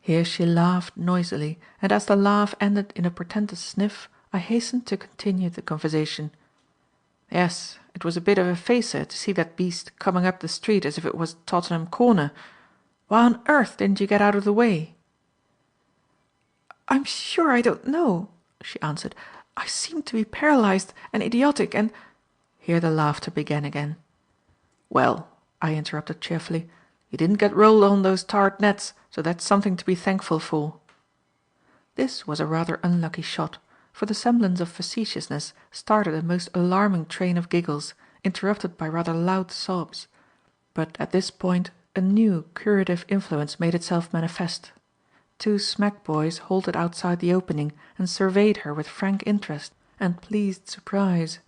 Here she laughed noisily, and as the laugh ended in a portentous sniff, I hastened to continue the conversation. "Yes, it was a bit of a facer to see that beast coming up the street as if it was Tottenham Corner. Why on earth didn't you get out of the way?" "I'm sure I don't know," she answered. "I seemed to be paralysed and idiotic and—" Here the laughter began again. "Well," I interrupted cheerfully, "you didn't get rolled on those tarred nets, so that's something to be thankful for." This was a rather unlucky shot, for the semblance of facetiousness started a most alarming train of giggles, interrupted by rather loud sobs. But at this point a new curative influence made itself manifest. Two smack boys halted outside the opening and surveyed her with frank interest and pleased surprise.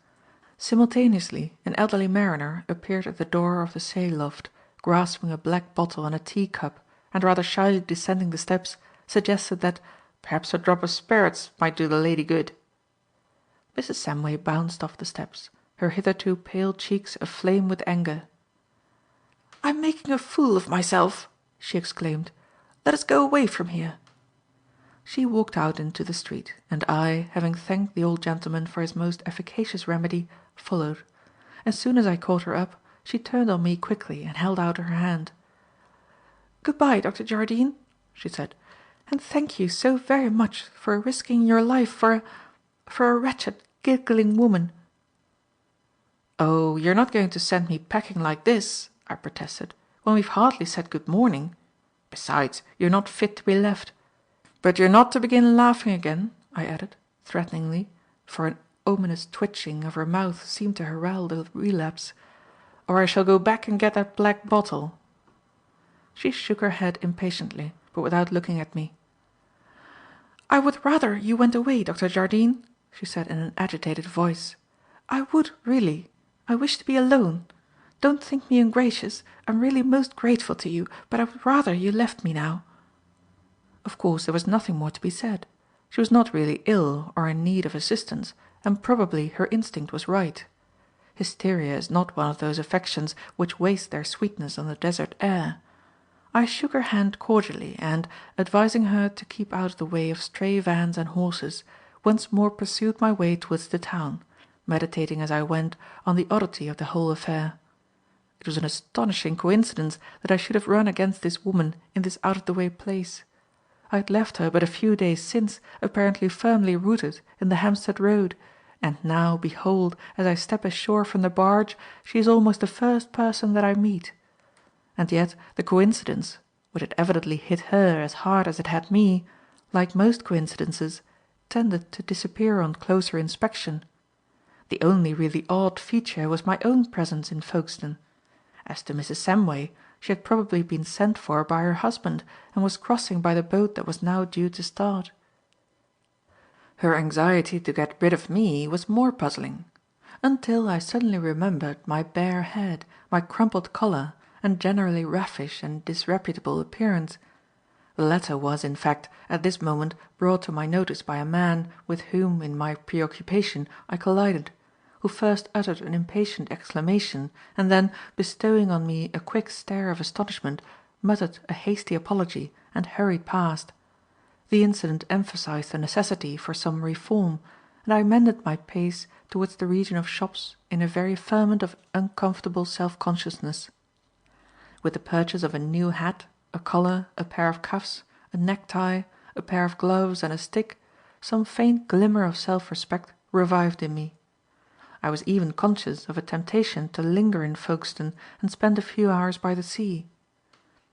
Simultaneously an elderly mariner appeared at the door of the sail loft, grasping a black bottle and a teacup, and rather shyly descending the steps, suggested that "perhaps a drop of spirits might do the lady good." Mrs. Samway bounced off the steps, her hitherto pale cheeks aflame with anger. "I'm making a fool of myself," she exclaimed. "Let us go away from here." She walked out into the street, and I, having thanked the old gentleman for his most efficacious remedy, followed. As soon as I caught her up, she turned on me quickly and held out her hand. "Good-bye, Dr. Jardine," she said, "and thank you so very much for risking your life for a wretched, giggling woman." "Oh, you're not going to send me packing like this," I protested, "when we've hardly said good morning. Besides, you're not fit to be left. But you're not to begin laughing again," I added, threateningly, for an ominous twitching of her mouth seemed to herald a relapse, "or I shall go back and get that black bottle." She shook her head impatiently, but without looking at me. "I would rather you went away, Dr. Jardine," she said in an agitated voice. "I would, really. I wish to be alone. Don't think me ungracious. I'm really most grateful to you, but I would rather you left me now." Of course there was nothing more to be said. She was not really ill or in need of assistance, and probably her instinct was right. Hysteria is not one of those affections which waste their sweetness on the desert air. I shook her hand cordially and, advising her to keep out of the way of stray vans and horses, once more pursued my way towards the town, meditating as I went on the oddity of the whole affair. It was an astonishing coincidence that I should have run against this woman in this out-of-the-way place. I had left her but a few days since apparently firmly rooted in the Hampstead Road, and now, behold, as I step ashore from the barge, she is almost the first person that I meet. And yet the coincidence, which had evidently hit her as hard as it had me, like most coincidences, tended to disappear on closer inspection. The only really odd feature was my own presence in Folkestone. As to Mrs. Samway, she had probably been sent for by her husband and was crossing by the boat that was now due to start. Her anxiety to get rid of me was more puzzling, until I suddenly remembered my bare head, my crumpled collar, and generally raffish and disreputable appearance. The latter was, in fact, at this moment brought to my notice by a man with whom, in my preoccupation, I collided, who first uttered an impatient exclamation, and then, bestowing on me a quick stare of astonishment, muttered a hasty apology and hurried past. The incident emphasized the necessity for some reform, and I mended my pace towards the region of shops in a very ferment of uncomfortable self-consciousness. With the purchase of a new hat, a collar, a pair of cuffs, a necktie, a pair of gloves and a stick, some faint glimmer of self-respect revived in me. I was even conscious of a temptation to linger in Folkestone and spend a few hours by the sea.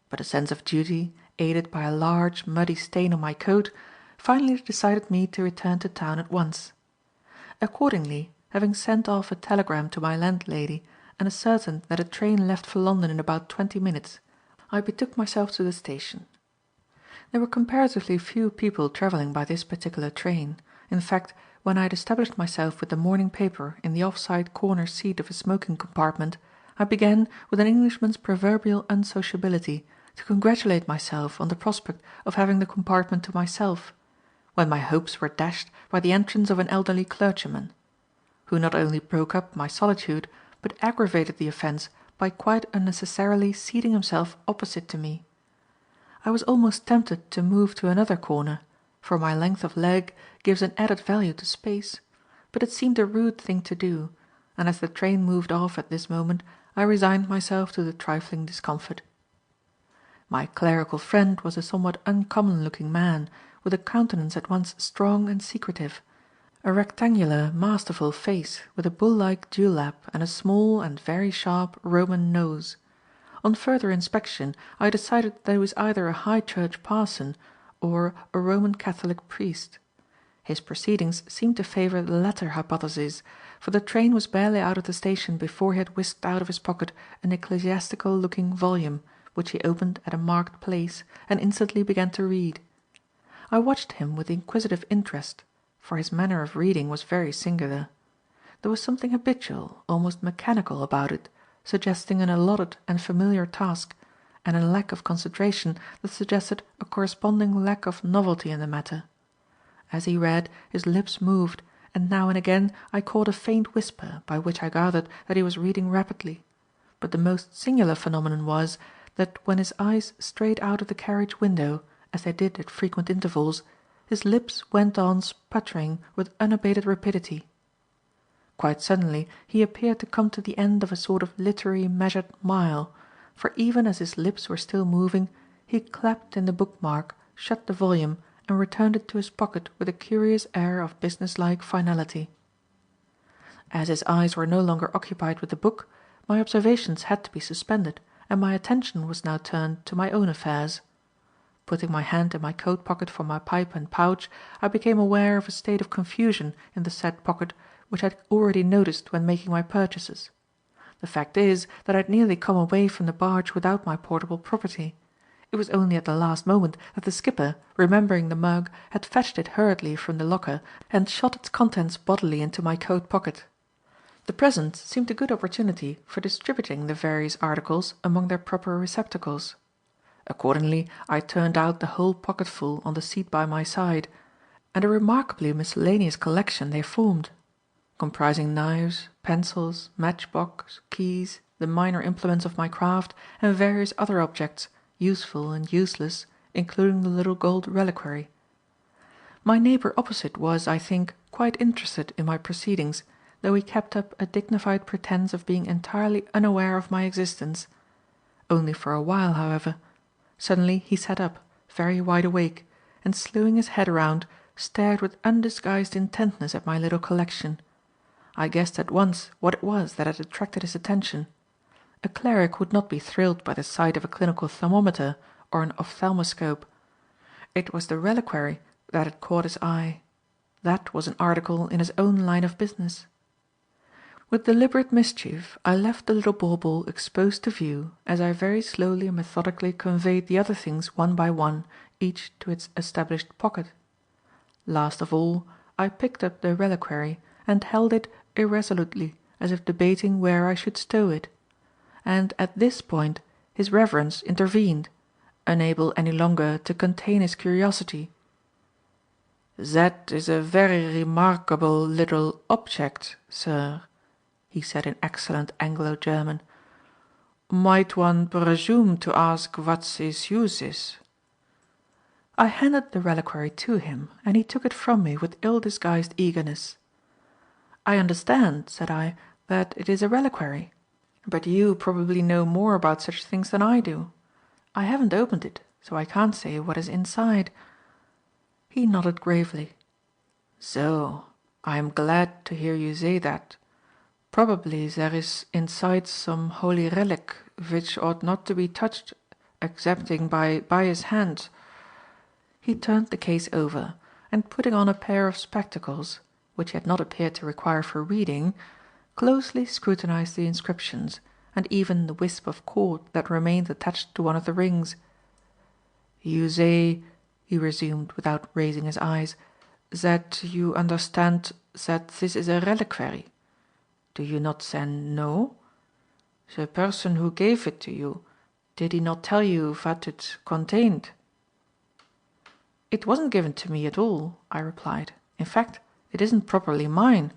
But a sense of duty, aided by a large, muddy stain on my coat, finally decided me to return to town at once. Accordingly, having sent off a telegram to my landlady, and ascertained that a train left for London in about 20 minutes, I betook myself to the station. There were comparatively few people travelling by this particular train. In fact, when I had established myself with the morning paper in the off-side corner seat of a smoking compartment, I began, with an Englishman's proverbial unsociability, to congratulate myself on the prospect of having the compartment to myself, when my hopes were dashed by the entrance of an elderly clergyman, who not only broke up my solitude, but aggravated the offence by quite unnecessarily seating himself opposite to me. I was almost tempted to move to another corner, for my length of leg gives an added value to space, but it seemed a rude thing to do, and as the train moved off at this moment, I resigned myself to the trifling discomfort. My clerical friend was a somewhat uncommon-looking man, with a countenance at once strong and secretive, a rectangular, masterful face with a bull-like dewlap and a small and very sharp Roman nose. On further inspection, I decided that he was either a High Church parson or a Roman Catholic priest. His proceedings seemed to favour the latter hypothesis, for the train was barely out of the station before he had whisked out of his pocket an ecclesiastical-looking volume, which he opened at a marked place, and instantly began to read. I watched him with inquisitive interest, for his manner of reading was very singular. There was something habitual, almost mechanical about it, suggesting an allotted and familiar task, and a lack of concentration that suggested a corresponding lack of novelty in the matter. As he read, his lips moved, and now and again I caught a faint whisper, by which I gathered that he was reading rapidly. But the most singular phenomenon was, that when his eyes strayed out of the carriage window, as they did at frequent intervals, his lips went on sputtering with unabated rapidity. Quite suddenly he appeared to come to the end of a sort of literary measured mile, for even as his lips were still moving, he clapped in the bookmark, shut the volume, and returned it to his pocket with a curious air of businesslike finality. As his eyes were no longer occupied with the book, my observations had to be suspended, and my attention was now turned to my own affairs. Putting my hand in my coat pocket for my pipe and pouch, I became aware of a state of confusion in the said pocket which I had already noticed when making my purchases. The fact is that I had nearly come away from the barge without my portable property. It was only at the last moment that the skipper, remembering the mug, had fetched it hurriedly from the locker and shot its contents bodily into my coat pocket. The present seemed a good opportunity for distributing the various articles among their proper receptacles. Accordingly, I turned out the whole pocketful on the seat by my side, and a remarkably miscellaneous collection they formed, comprising knives, pencils, matchbox, keys, the minor implements of my craft, and various other objects, useful and useless, including the little gold reliquary. My neighbour opposite was, I think, quite interested in my proceedings, though he kept up a dignified pretence of being entirely unaware of my existence. Only for a while, however. Suddenly he sat up, very wide awake, and slewing his head round, stared with undisguised intentness at my little collection. I guessed at once what it was that had attracted his attention. A cleric would not be thrilled by the sight of a clinical thermometer or an ophthalmoscope. It was the reliquary that had caught his eye. That was an article in his own line of business. With deliberate mischief, I left the little bauble exposed to view as I very slowly and methodically conveyed the other things one by one, each to its established pocket. Last of all, I picked up the reliquary and held it irresolutely, as if debating where I should stow it. And at this point his reverence intervened, unable any longer to contain his curiosity. "That is a very remarkable little object, sir," he said in excellent Anglo-German. "Might one presume to ask what its use is?" I handed the reliquary to him, and he took it from me with ill-disguised eagerness. "I understand," said I, "that it is a reliquary. But you probably know more about such things than I do. I haven't opened it, so I can't say what is inside." He nodded gravely. "So, I am glad to hear you say that. Probably there is inside some holy relic which ought not to be touched excepting by pious hands." He turned the case over, and putting on a pair of spectacles, which he had not appeared to require for reading, closely scrutinized the inscriptions, and even the wisp of cord that remained attached to one of the rings. "You say," he resumed without raising his eyes, "that you understand that this is a reliquary. Do you not then know? The person who gave it to you, did he not tell you what it contained?" "It wasn't given to me at all," I replied. "In fact, it isn't properly mine.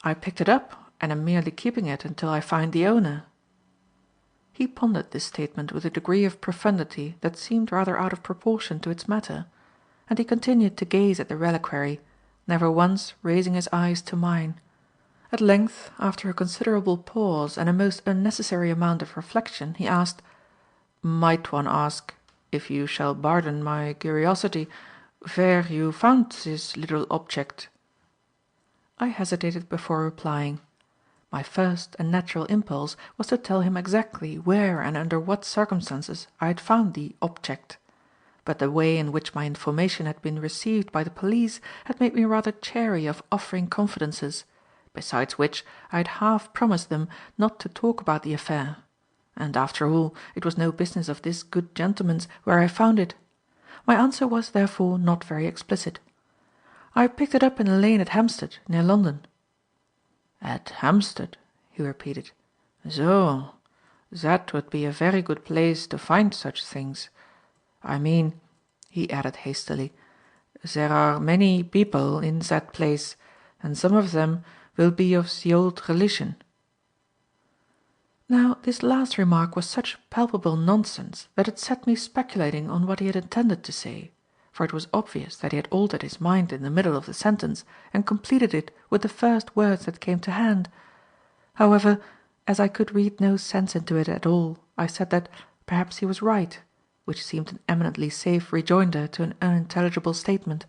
I picked it up and am merely keeping it until I find the owner." He pondered this statement with a degree of profundity that seemed rather out of proportion to its matter, and he continued to gaze at the reliquary, never once raising his eyes to mine. At length, after a considerable pause and a most unnecessary amount of reflection, he asked, "Might one ask, if you shall pardon my curiosity, where you found this little object?" I hesitated before replying. My first and natural impulse was to tell him exactly where and under what circumstances I had found the "object." But the way in which my information had been received by the police had made me rather chary of offering confidences, besides which I had half promised them not to talk about the affair. And after all, it was no business of this good gentleman's where I found it. My answer was, therefore, not very explicit. "I picked it up in a lane at Hampstead, near London." "At Hampstead?" he repeated. "So, that would be a very good place to find such things. I mean," he added hastily, "there are many people in that place, and some of them will be of the old religion." Now this last remark was such palpable nonsense that it set me speculating on what he had intended to say, for it was obvious that he had altered his mind in the middle of the sentence and completed it with the first words that came to hand. However, as I could read no sense into it at all, I said that perhaps he was right, which seemed an eminently safe rejoinder to an unintelligible statement.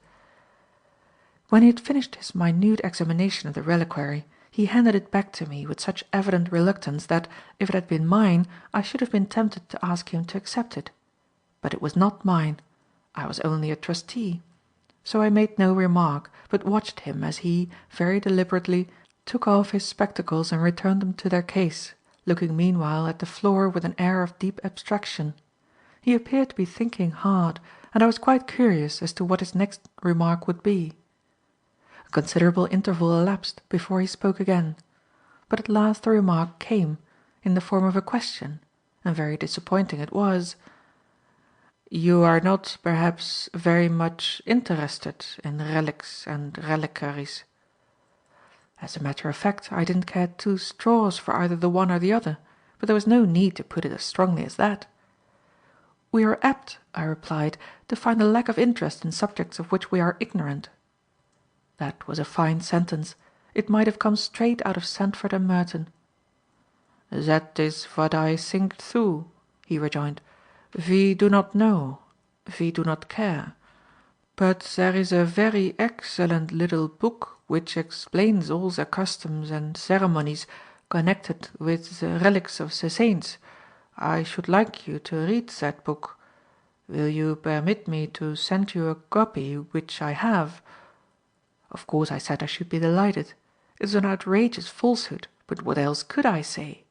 When he had finished his minute examination of the reliquary, he handed it back to me with such evident reluctance that, if it had been mine, I should have been tempted to ask him to accept it. But it was not mine. I was only a trustee. So I made no remark, but watched him as he, very deliberately, took off his spectacles and returned them to their case, looking meanwhile at the floor with an air of deep abstraction. He appeared to be thinking hard, and I was quite curious as to what his next remark would be. A considerable interval elapsed before he spoke again, but at last the remark came, in the form of a question, and very disappointing it was. "You are not, perhaps, very much interested in relics and reliquaries?" As a matter of fact, I didn't care two straws for either the one or the other, but there was no need to put it as strongly as that. "We are apt," I replied, "to find a lack of interest in subjects of which we are ignorant." That was a fine sentence. It might have come straight out of Sandford and Merton. "That is what I think too," he rejoined. "We do not know. We do not care. But there is a very excellent little book which explains all the customs and ceremonies connected with the relics of the saints. I should like you to read that book. Will you permit me to send you a copy which I have?" Of course I said I should be delighted. It was an outrageous falsehood, but what else could I say?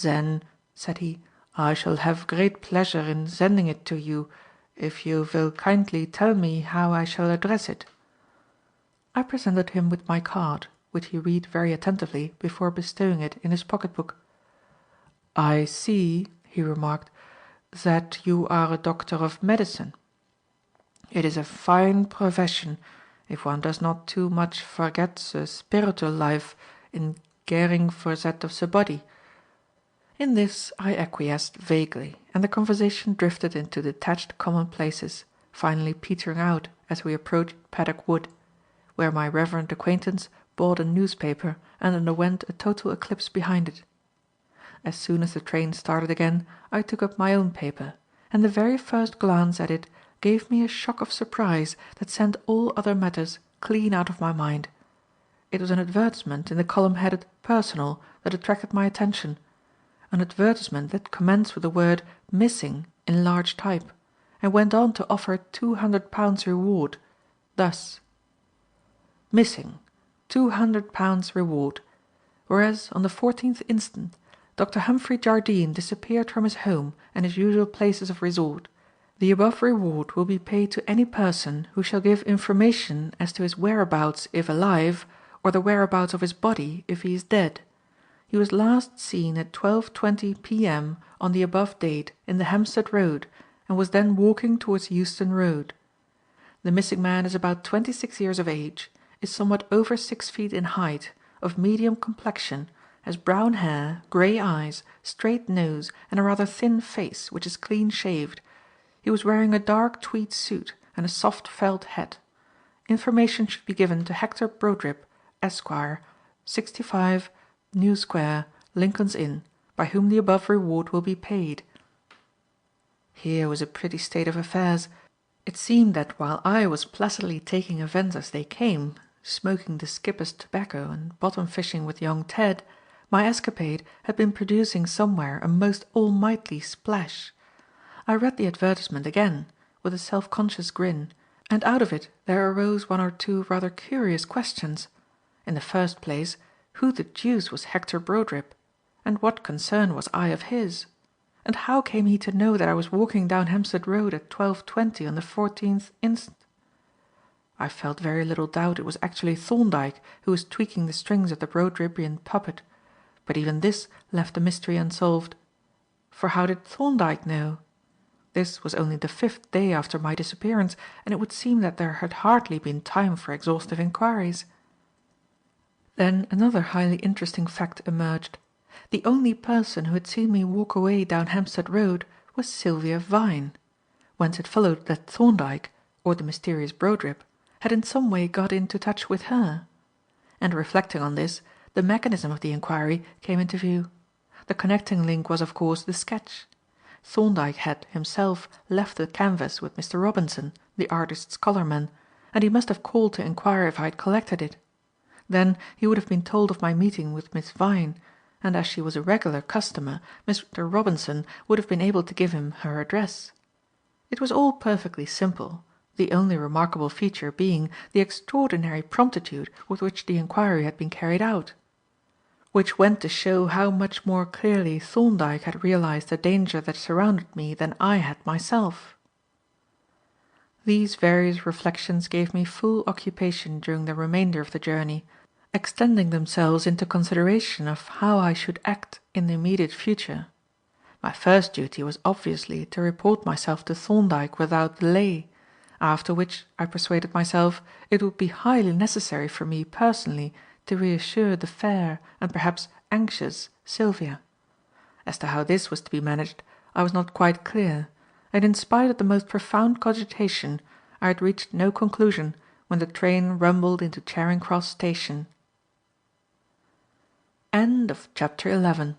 "Then," said he, "I shall have great pleasure in sending it to you, if you will kindly tell me how I shall address it." I presented him with my card, which he read very attentively before bestowing it in his pocket book. "I see," he remarked, "that you are a doctor of medicine. It is a fine profession, if one does not too much forget the spiritual life in caring for that of the body." In this I acquiesced vaguely, and the conversation drifted into detached commonplaces, finally petering out as we approached Paddock Wood, where my reverend acquaintance bought a newspaper and underwent a total eclipse behind it. As soon as the train started again, I took up my own paper, and the very first glance at it gave me a shock of surprise that sent all other matters clean out of my mind. It was an advertisement in the column headed "Personal" that attracted my attention, an advertisement that commenced with the word "Missing" in large type, and went on to offer £200 reward, thus: "Missing, £200 reward. whereas on the 14th instant Dr. Humphrey Jardine disappeared from his home and his usual places of resort, the above reward will be paid to any person who shall give information as to his whereabouts if alive, or the whereabouts of his body if he is dead. He was last seen at 12:20 p.m. on the above date in the Hampstead Road, and was then walking towards Euston Road. The missing man is about 26 years of age, is somewhat over 6 feet in height, of medium complexion, has brown hair, grey eyes, straight nose, and a rather thin face, which is clean shaved. He was wearing a dark tweed suit and a soft felt hat. Information should be given to Hector Brodribb, Esquire, 65, New Square, Lincoln's Inn, by whom the above reward will be paid. Here was a pretty state of affairs. It seemed that while I was placidly taking events as they came, smoking the skipper's tobacco and bottom fishing with young Ted, my escapade had been producing somewhere a most almighty splash. I read the advertisement again, with a self-conscious grin, and out of it there arose one or two rather curious questions. In the first place, who the deuce was Hector Brodribb, and what concern was I of his? And how came he to know that I was walking down Hampstead Road at 12:20 on the 14th instant? I felt very little doubt it was actually Thorndyke who was tweaking the strings of the Brodribbian puppet, but even this left the mystery unsolved. For how did Thorndyke know? This was only the 5th day after my disappearance, and it would seem that there had hardly been time for exhaustive inquiries. Then another highly interesting fact emerged. The only person who had seen me walk away down Hampstead Road was Sylvia Vyne, whence it followed that Thorndyke, or the mysterious Brodribb, had in some way got into touch with her. And reflecting on this, the mechanism of the inquiry came into view. The connecting link was of course the sketch. Thorndyke had, himself, left the canvas with Mr. Robinson, the artist's colourman, and he must have called to inquire if I had collected it. Then he would have been told of my meeting with Miss Vyne, and as she was a regular customer, Mr. Robinson would have been able to give him her address. It was all perfectly simple, the only remarkable feature being the extraordinary promptitude with which the inquiry had been carried out, which went to show how much more clearly Thorndyke had realized the danger that surrounded me than I had myself. These various reflections gave me full occupation during the remainder of the journey, extending themselves into consideration of how I should act in the immediate future. My first duty was obviously to report myself to Thorndyke without delay, after which I persuaded myself it would be highly necessary for me personally to reassure the fair and perhaps anxious Sylvia. As to how this was to be managed, I was not quite clear, and in spite of the most profound cogitation, I had reached no conclusion when the train rumbled into Charing Cross Station. End of chapter 11.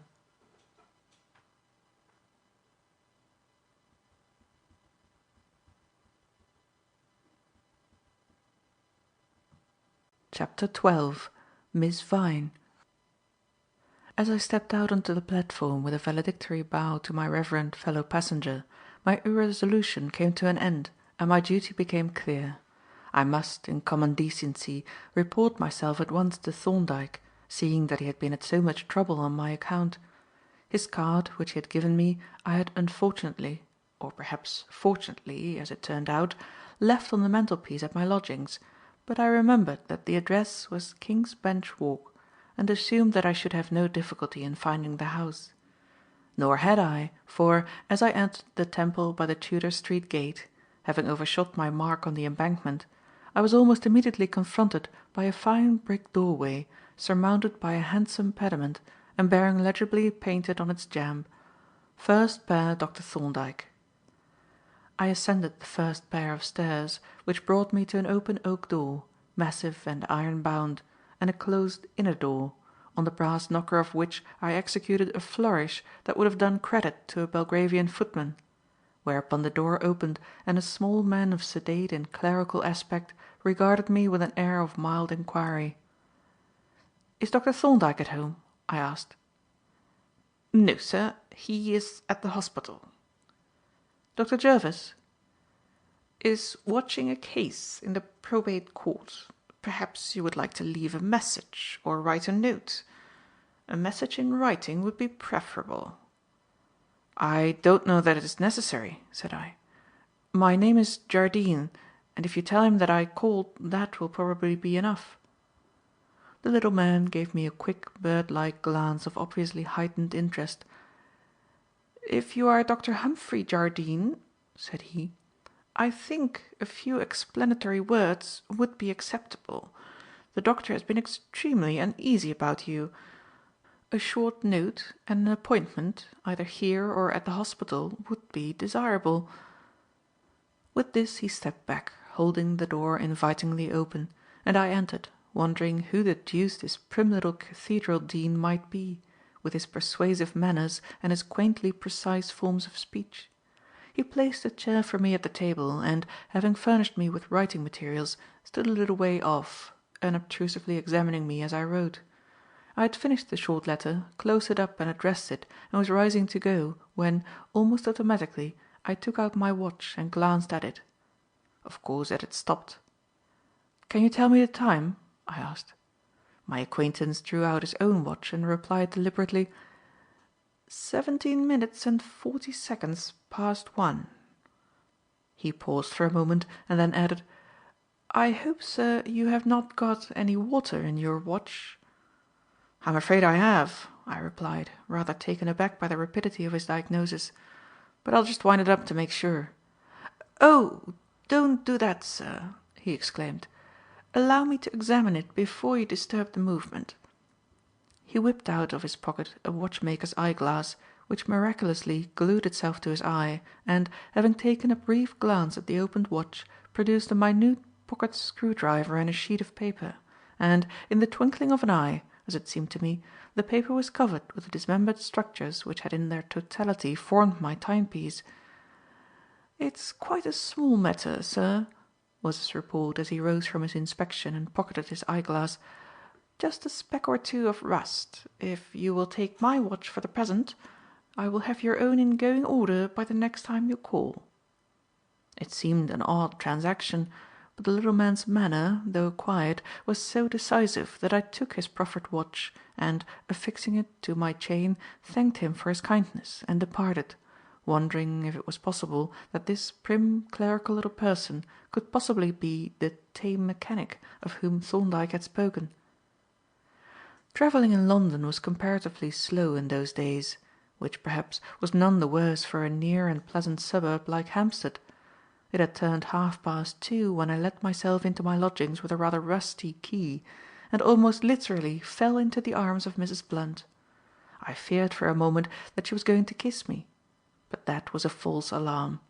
Chapter 12. Miss Vyne. As I stepped out onto the platform with a valedictory bow to my reverend fellow passenger, my irresolution came to an end and my duty became clear. I must, in common decency, report myself at once to Thorndyke, seeing that he had been at so much trouble on my account. His card, which he had given me, I had unfortunately, or perhaps fortunately, as it turned out, left on the mantelpiece at my lodgings, but I remembered that the address was King's Bench Walk, and assumed that I should have no difficulty in finding the house. Nor had I, for, as I entered the Temple by the Tudor Street gate, having overshot my mark on the embankment, I was almost immediately confronted by a fine brick doorway, surmounted by a handsome pediment, and bearing legibly painted on its jamb, "First pair Dr. Thorndyke." I ascended the first pair of stairs, which brought me to an open oak door, massive and iron-bound, and a closed inner door, on the brass knocker of which I executed a flourish that would have done credit to a Belgravian footman, whereupon the door opened and a small man of sedate and clerical aspect regarded me with an air of mild inquiry. "Is Dr. Thorndyke at home?" I asked. "No, sir. He is at the hospital." "Dr. Jervis?" "Is watching a case in the probate court. Perhaps you would like to leave a message or write a note." A message in writing would be preferable." "I don't know that it is necessary," said I. "My name is Jardine, and if you tell him that I called, that will probably be enough." The little man gave me a quick, bird-like glance of obviously heightened interest. "If you are Dr. Humphrey Jardine," said he, "I think a few explanatory words would be acceptable. The doctor has been extremely uneasy about you. A short note and an appointment, either here or at the hospital, would be desirable." With this he stepped back, holding the door invitingly open, and I entered, wondering who the deuce this prim little cathedral dean might be, with his persuasive manners and his quaintly precise forms of speech. He placed a chair for me at the table, and, having furnished me with writing materials, stood a little way off, unobtrusively examining me as I wrote. I had finished the short letter, closed it up and addressed it, and was rising to go, when, almost automatically, I took out my watch and glanced at it. Of course it had stopped. "Can you tell me the time?" I asked. My acquaintance drew out his own watch and replied deliberately, 17 minutes and 40 seconds past 1. He paused for a moment and then added, "I hope, sir, you have not got any water in your watch?" "I'm afraid I have," I replied, rather taken aback by the rapidity of his diagnosis. "But I'll just wind it up to make sure." "Oh, don't do that, sir," he exclaimed. "Allow me to examine it before you disturb the movement." He whipped out of his pocket a watchmaker's eyeglass, which miraculously glued itself to his eye, and, having taken a brief glance at the opened watch, produced a minute pocket screwdriver and a sheet of paper, and, in the twinkling of an eye, as it seemed to me, the paper was covered with the dismembered structures which had in their totality formed my timepiece. "It's quite a small matter, sir," was his report as he rose from his inspection and pocketed his eyeglass. "Just a speck or two of rust. If you will take my watch for the present, I will have your own in going order by the next time you call." It seemed an odd transaction, but the little man's manner, though quiet, was so decisive that I took his proffered watch and, affixing it to my chain, thanked him for his kindness and departed, wondering if it was possible that this prim clerical little person could possibly be the tame mechanic of whom Thorndyke had spoken. Travelling in London was comparatively slow in those days, which perhaps was none the worse for a near and pleasant suburb like Hampstead. It had turned 2:30 when I let myself into my lodgings with a rather rusty key, and almost literally fell into the arms of Mrs. Blunt. I feared for a moment that she was going to kiss me, but that was a false alarm.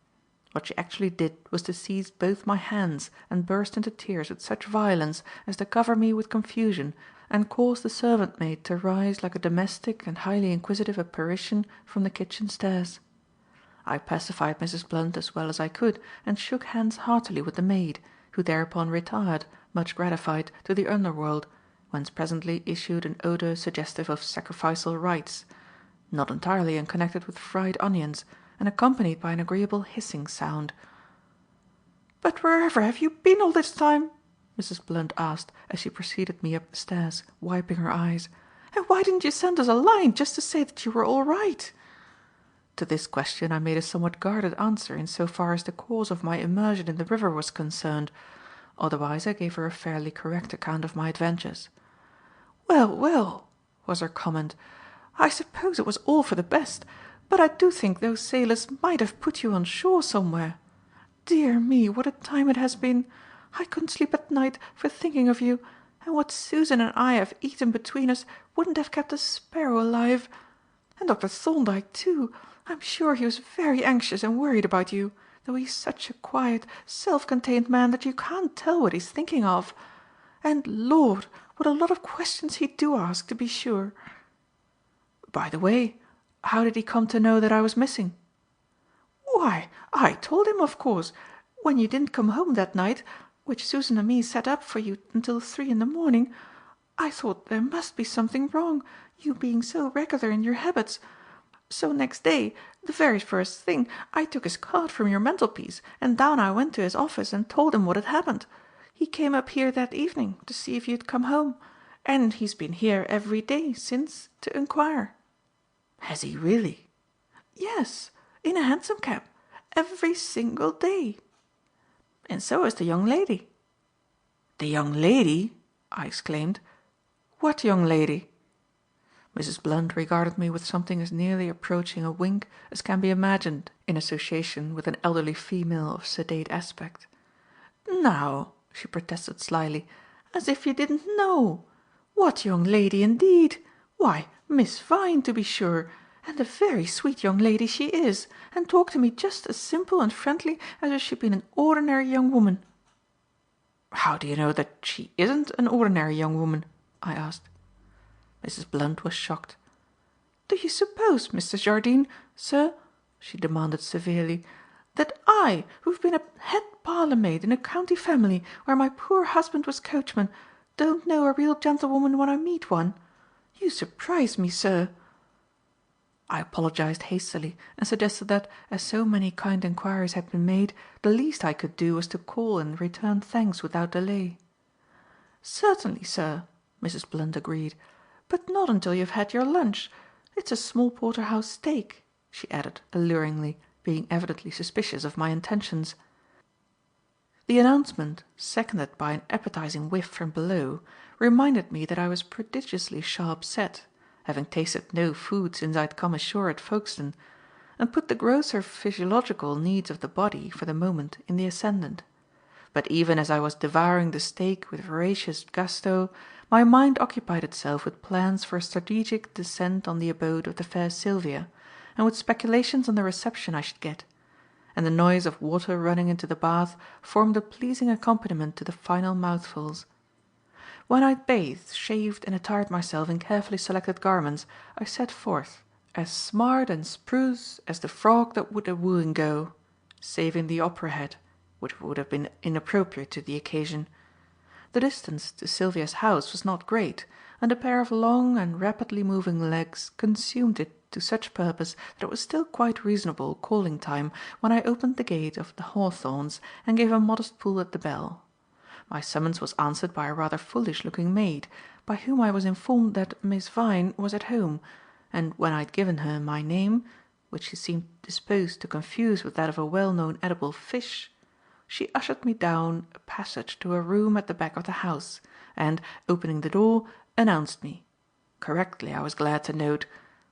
What she actually did was to seize both my hands and burst into tears with such violence as to cover me with confusion and cause the servant maid to rise like a domestic and highly inquisitive apparition from the kitchen stairs. I pacified Mrs. Blunt as well as I could and shook hands heartily with the maid, who thereupon retired, much gratified, to the underworld, whence presently issued an odour suggestive of sacrificial rites, not entirely unconnected with fried onions, and accompanied by an agreeable hissing sound. "But wherever have you been all this time?" Mrs. Blunt asked as she preceded me up the stairs, wiping her eyes. "And why didn't you send us a line just to say that you were all right?" To this question I made a somewhat guarded answer in so far as the cause of my immersion in the river was concerned. Otherwise I gave her a fairly correct account of my adventures. "Well, well," was her comment, "I suppose it was all for the best, but I do think those sailors might have put you on shore somewhere. Dear me, what a time it has been! I couldn't sleep at night for thinking of you, and what Susan and I have eaten between us wouldn't have kept a sparrow alive. And Dr. Thorndyke, too. I'm sure he was very anxious and worried about you, though he's such a quiet, self-contained man that you can't tell what he's thinking of. And, Lord, what a lot of questions he do ask, to be sure. By the way, how did he come to know that I was missing?" "Why, I told him, of course, when you didn't come home that night, which Susan and me sat up for you until 3 in the morning. I thought there must be something wrong, you being so regular in your habits. So next day, the very first thing, I took his card from your mantelpiece and down I went to his office and told him what had happened. He came up here that evening to see if you'd come home, And he's been here every day since to inquire." "Has he really?" "Yes, in a hansom cab, every single day. And so is the young lady." "The young lady?" I exclaimed. "What young lady?" Mrs. Blunt regarded me with something as nearly approaching a wink as can be imagined in association with an elderly female of sedate aspect. "Now," she protested slyly, "as if you didn't know! What young lady indeed? Why, Miss Vyne, to be sure, and a very sweet young lady she is, and talked to me just as simple and friendly as if she'd been an ordinary young woman." "How do you know that she isn't an ordinary young woman?" I asked. Mrs. Blunt was shocked. "Do you suppose, Mr. Jardine, sir," she demanded severely, "that I, who've been a head parlour maid in a county family where my poor husband was coachman, don't know a real gentlewoman when I meet one? You surprise me, sir." I apologized hastily and suggested that, as so many kind enquiries had been made, the least I could do was to call and return thanks without delay. "Certainly, sir," Mrs. Blunt agreed, "but not until you've had your lunch. It's a small porterhouse steak," she added alluringly, being evidently suspicious of my intentions. The announcement, seconded by an appetizing whiff from below, reminded me that I was prodigiously sharp set, having tasted no food since I had come ashore at Folkestone, and put the grosser physiological needs of the body for the moment in the ascendant. But even as I was devouring the steak with voracious gusto, my mind occupied itself with plans for a strategic descent on the abode of the fair Sylvia, and with speculations on the reception I should get; and the noise of water running into the bath formed a pleasing accompaniment to the final mouthfuls. When I had bathed, shaved, and attired myself in carefully selected garments, I set forth, as smart and spruce as the frog that would a wooing go, saving the opera hat, which would have been inappropriate to the occasion. The distance to Sylvia's house was not great, and a pair of long and rapidly moving legs consumed it to such purpose that it was still quite reasonable calling time when I opened the gate of the Hawthorns and gave a modest pull at the bell. My summons was answered by a rather foolish-looking maid, by whom I was informed that Miss Vyne was at home, and when I had given her my name, which she seemed disposed to confuse with that of a well-known edible fish, she ushered me down a passage to a room at the back of the house, and, opening the door, announced me correctly, I was glad to note,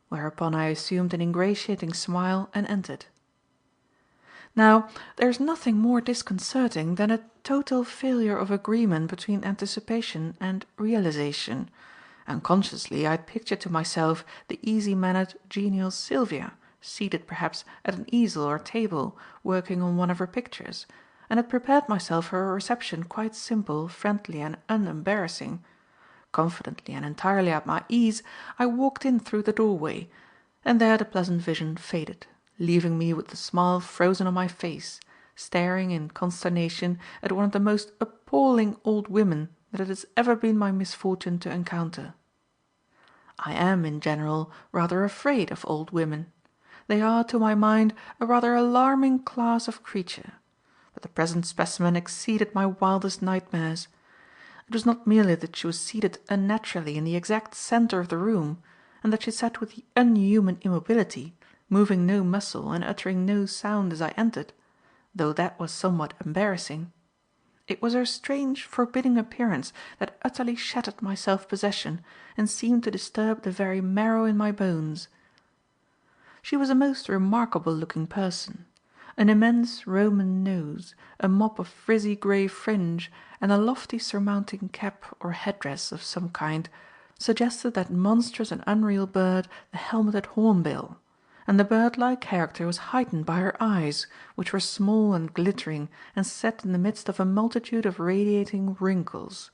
whereupon I assumed an ingratiating smile and entered. Now, there is nothing more disconcerting than a total failure of agreement between anticipation and realization. Unconsciously I had pictured to myself the easy-mannered, genial Sylvia, seated perhaps at an easel or table, working on one of her pictures, and had prepared myself for a reception quite simple, friendly, and unembarrassing. Confidently and entirely at my ease, I walked in through the doorway, and there the pleasant vision faded, leaving me with the smile frozen on my face, staring in consternation at one of the most appalling old women that it has ever been my misfortune to encounter. I am, in general, rather afraid of old women. They are, to my mind, a rather alarming class of creature. But the present specimen exceeded my wildest nightmares. It was not merely that she was seated unnaturally in the exact centre of the room, and that she sat with unhuman immobility, moving no muscle and uttering no sound as I entered, though that was somewhat embarrassing. It was her strange, forbidding appearance that utterly shattered my self-possession and seemed to disturb the very marrow in my bones. She was a most remarkable-looking person. An immense Roman nose, a mop of frizzy grey fringe, and a lofty surmounting cap or headdress of some kind suggested that monstrous and unreal bird, the helmeted hornbill, and the bird-like character was heightened by her eyes, which were small and glittering and set in the midst of a multitude of radiating wrinkles.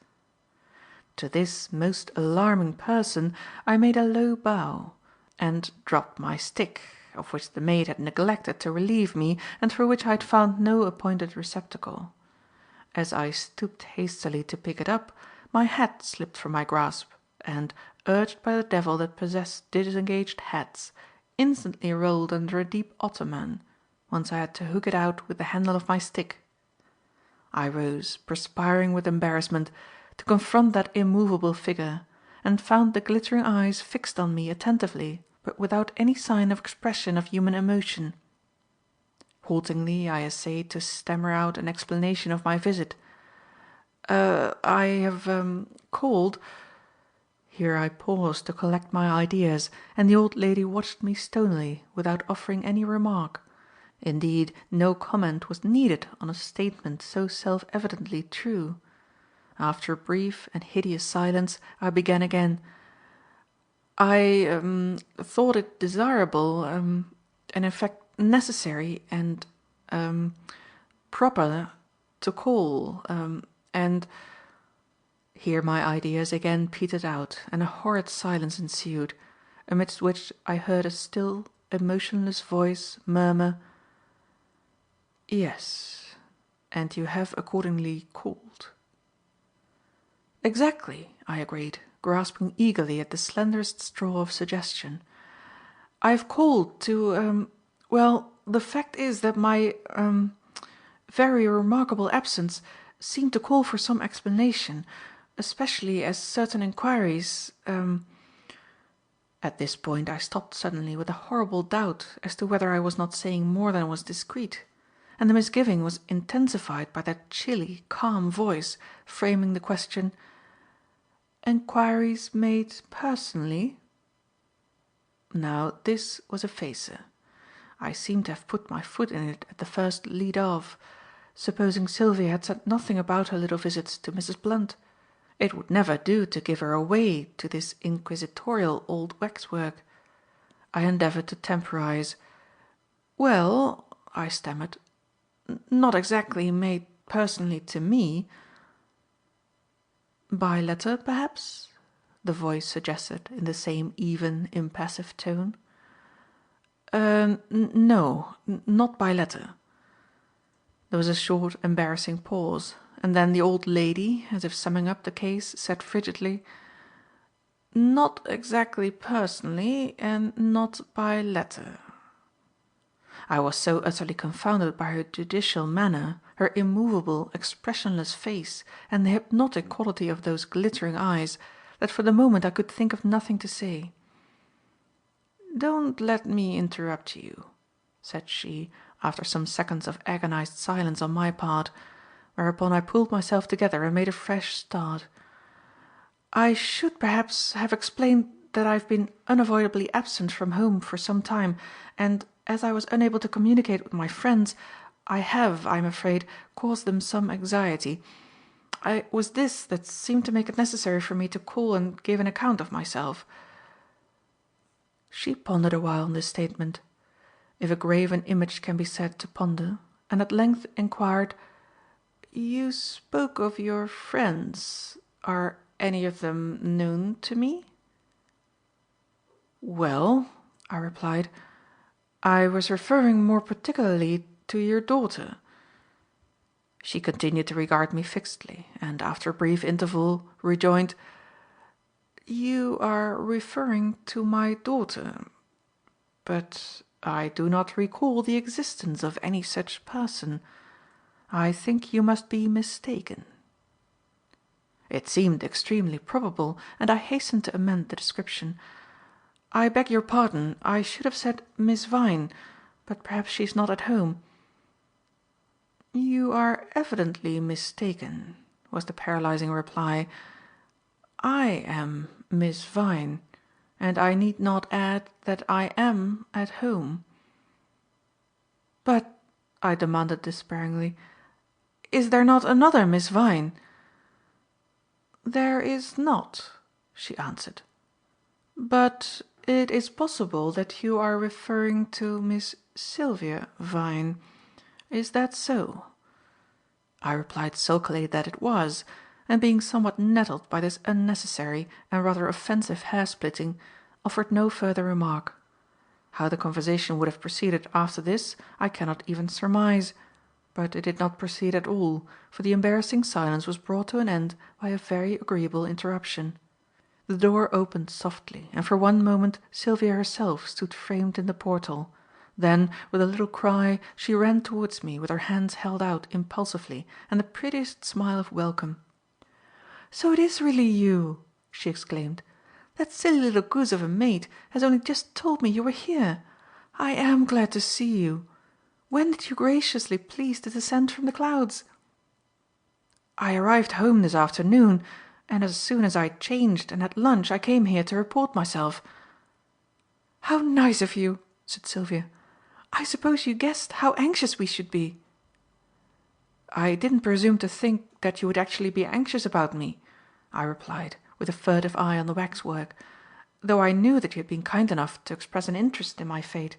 To this most alarming person I made a low bow, and dropped my stick, of which the maid had neglected to relieve me and for which I had found no appointed receptacle. As I stooped hastily to pick it up, my hat slipped from my grasp, and, urged by the devil that possessed disengaged hats, instantly rolled under a deep ottoman, whence I had to hook it out with the handle of my stick. I rose, perspiring with embarrassment, to confront that immovable figure, and found the glittering eyes fixed on me attentively but without any sign of expression of human emotion. Haltingly I essayed to stammer out an explanation of my visit. "I have called—" Here I paused to collect my ideas, and the old lady watched me stonily without offering any remark. Indeed, no comment was needed on a statement so self-evidently true. After a brief and hideous silence, I began again. "I thought it desirable, and in fact necessary and proper to call, and—" Here my ideas again petered out, and a horrid silence ensued, amidst which I heard a still, emotionless voice murmur: "Yes, and you have accordingly called." "Exactly," I agreed, grasping eagerly at the slenderest straw of suggestion. "I have called to well, the fact is that my very remarkable absence seemed to call for some explanation, especially as certain inquiries—" At this point I stopped suddenly with a horrible doubt as to whether I was not saying more than was discreet, and the misgiving was intensified by that chilly, calm voice framing the question: "Enquiries made personally?" Now this was a facer. I seemed to have put my foot in it at the first lead off. Supposing Sylvia had said nothing about her little visits to Mrs. Blunt? It would never do to give her away to this inquisitorial old waxwork. I endeavoured to temporize. "Well," I stammered, "not exactly made personally to me." "By letter, perhaps?" the voice suggested in the same even, impassive tone. No, not by letter." There was a short, embarrassing pause, and then the old lady, as if summing up the case, said frigidly: "Not exactly personally, and not by letter." I was so utterly confounded by her judicial manner, her immovable, expressionless face, and the hypnotic quality of those glittering eyes, that for the moment I could think of nothing to say. "Don't let me interrupt you," said she, after some seconds of agonized silence on my part, whereupon I pulled myself together and made a fresh start. "I should perhaps have explained that I have been unavoidably absent from home for some time, and, as I was unable to communicate with my friends, I have, I am afraid, caused them some anxiety. It was this that seemed to make it necessary for me to call and give an account of myself." She pondered a while on this statement, if a graven image can be said to ponder, and at length enquired: "You spoke of your friends. Are any of them known to me?" "Well," I replied, "I was referring more particularly to your daughter." She continued to regard me fixedly, and, after a brief interval, rejoined: "You are referring to my daughter. But I do not recall the existence of any such person. I think you must be mistaken." It seemed extremely probable, and I hastened to amend the description. "I beg your pardon, I should have said Miss Vyne, but perhaps she is not at home." "You are evidently mistaken," was the paralysing reply. "I am Miss Vyne, and I need not add that I am at home." "But," I demanded despairingly, "is there not another Miss Vyne?" "There is not," she answered. "But it is possible that you are referring to Miss Sylvia Vyne. Is that so?" I replied sulkily that it was, and being somewhat nettled by this unnecessary and rather offensive hair-splitting, offered no further remark. How the conversation would have proceeded after this I cannot even surmise, but it did not proceed at all, for the embarrassing silence was brought to an end by a very agreeable interruption. The door opened softly, and for one moment Sylvia herself stood framed in the portal. Then, with a little cry, she ran towards me with her hands held out impulsively and the prettiest smile of welcome. "So it is really you!" she exclaimed. "That silly little goose of a maid has only just told me you were here. I am glad to see you. When did you graciously please to descend from the clouds?" "I arrived home this afternoon, and as soon as I'd changed and had lunch I came here to report myself." "How nice of you!" said Sylvia. "I suppose you guessed how anxious we should be." "I didn't presume to think that you would actually be anxious about me," I replied, with a furtive eye on the waxwork, "though I knew that you had been kind enough to express an interest in my fate."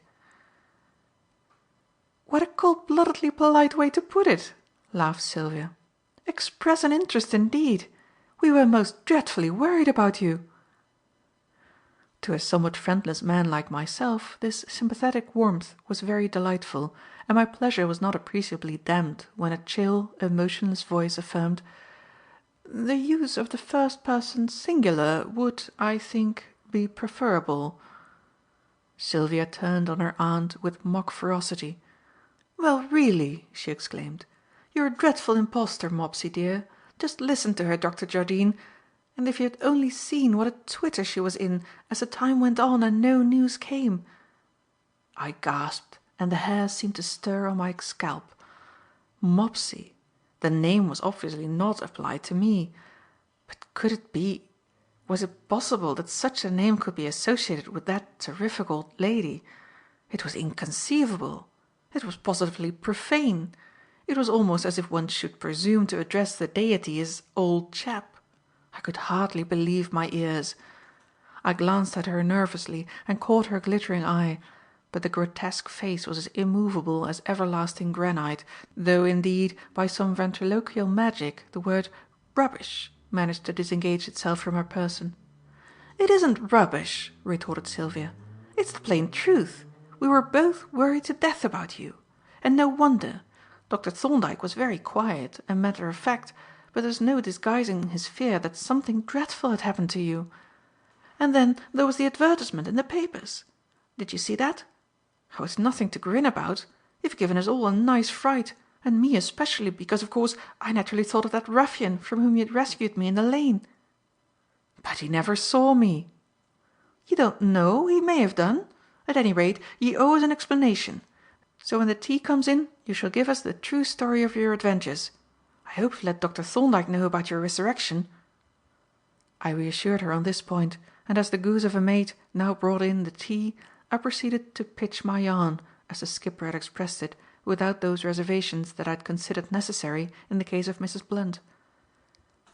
"What a cold-bloodedly polite way to put it!" laughed Sylvia. "Express an interest indeed! We were most dreadfully worried about you." To a somewhat friendless man like myself this sympathetic warmth was very delightful, and my pleasure was not appreciably damped when a chill, emotionless voice affirmed: "The use of the first person singular would, I think, be preferable." Sylvia turned on her aunt with mock ferocity. "Well, really," she exclaimed, "you're a dreadful impostor, Mopsy dear. Just listen to her, Dr. Jardine. And if you had only seen what a twitter she was in as the time went on and no news came." I gasped, and the hair seemed to stir on my scalp. Mopsy! The name was obviously not applied to me. But could it be, was it possible that such a name could be associated with that terrific old lady? It was inconceivable. It was positively profane. It was almost as if one should presume to address the deity as "old chap." I could hardly believe my ears. I glanced at her nervously and caught her glittering eye, but the grotesque face was as immovable as everlasting granite, though indeed by some ventriloquial magic the word "rubbish" managed to disengage itself from her person. "It isn't rubbish," retorted Sylvia. "It's the plain truth. We were both worried to death about you. And no wonder. Dr. Thorndyke was very quiet and matter of fact, but there's no disguising his fear that something dreadful had happened to you. And then there was the advertisement in the papers. Did you see that? Oh, it's nothing to grin about. You've given us all a nice fright, and me especially, because of course I naturally thought of that ruffian from whom you had rescued me in the lane." "But he never saw me." "You don't know. He may have done. At any rate, you owe us an explanation. So when the tea comes in you shall give us the true story of your adventures. I hope you let Dr. Thorndyke know about your resurrection." I reassured her on this point, and as the goose of a maid now brought in the tea, I proceeded to pitch my yarn, as the skipper had expressed it, without those reservations that I had considered necessary in the case of Mrs. Blunt.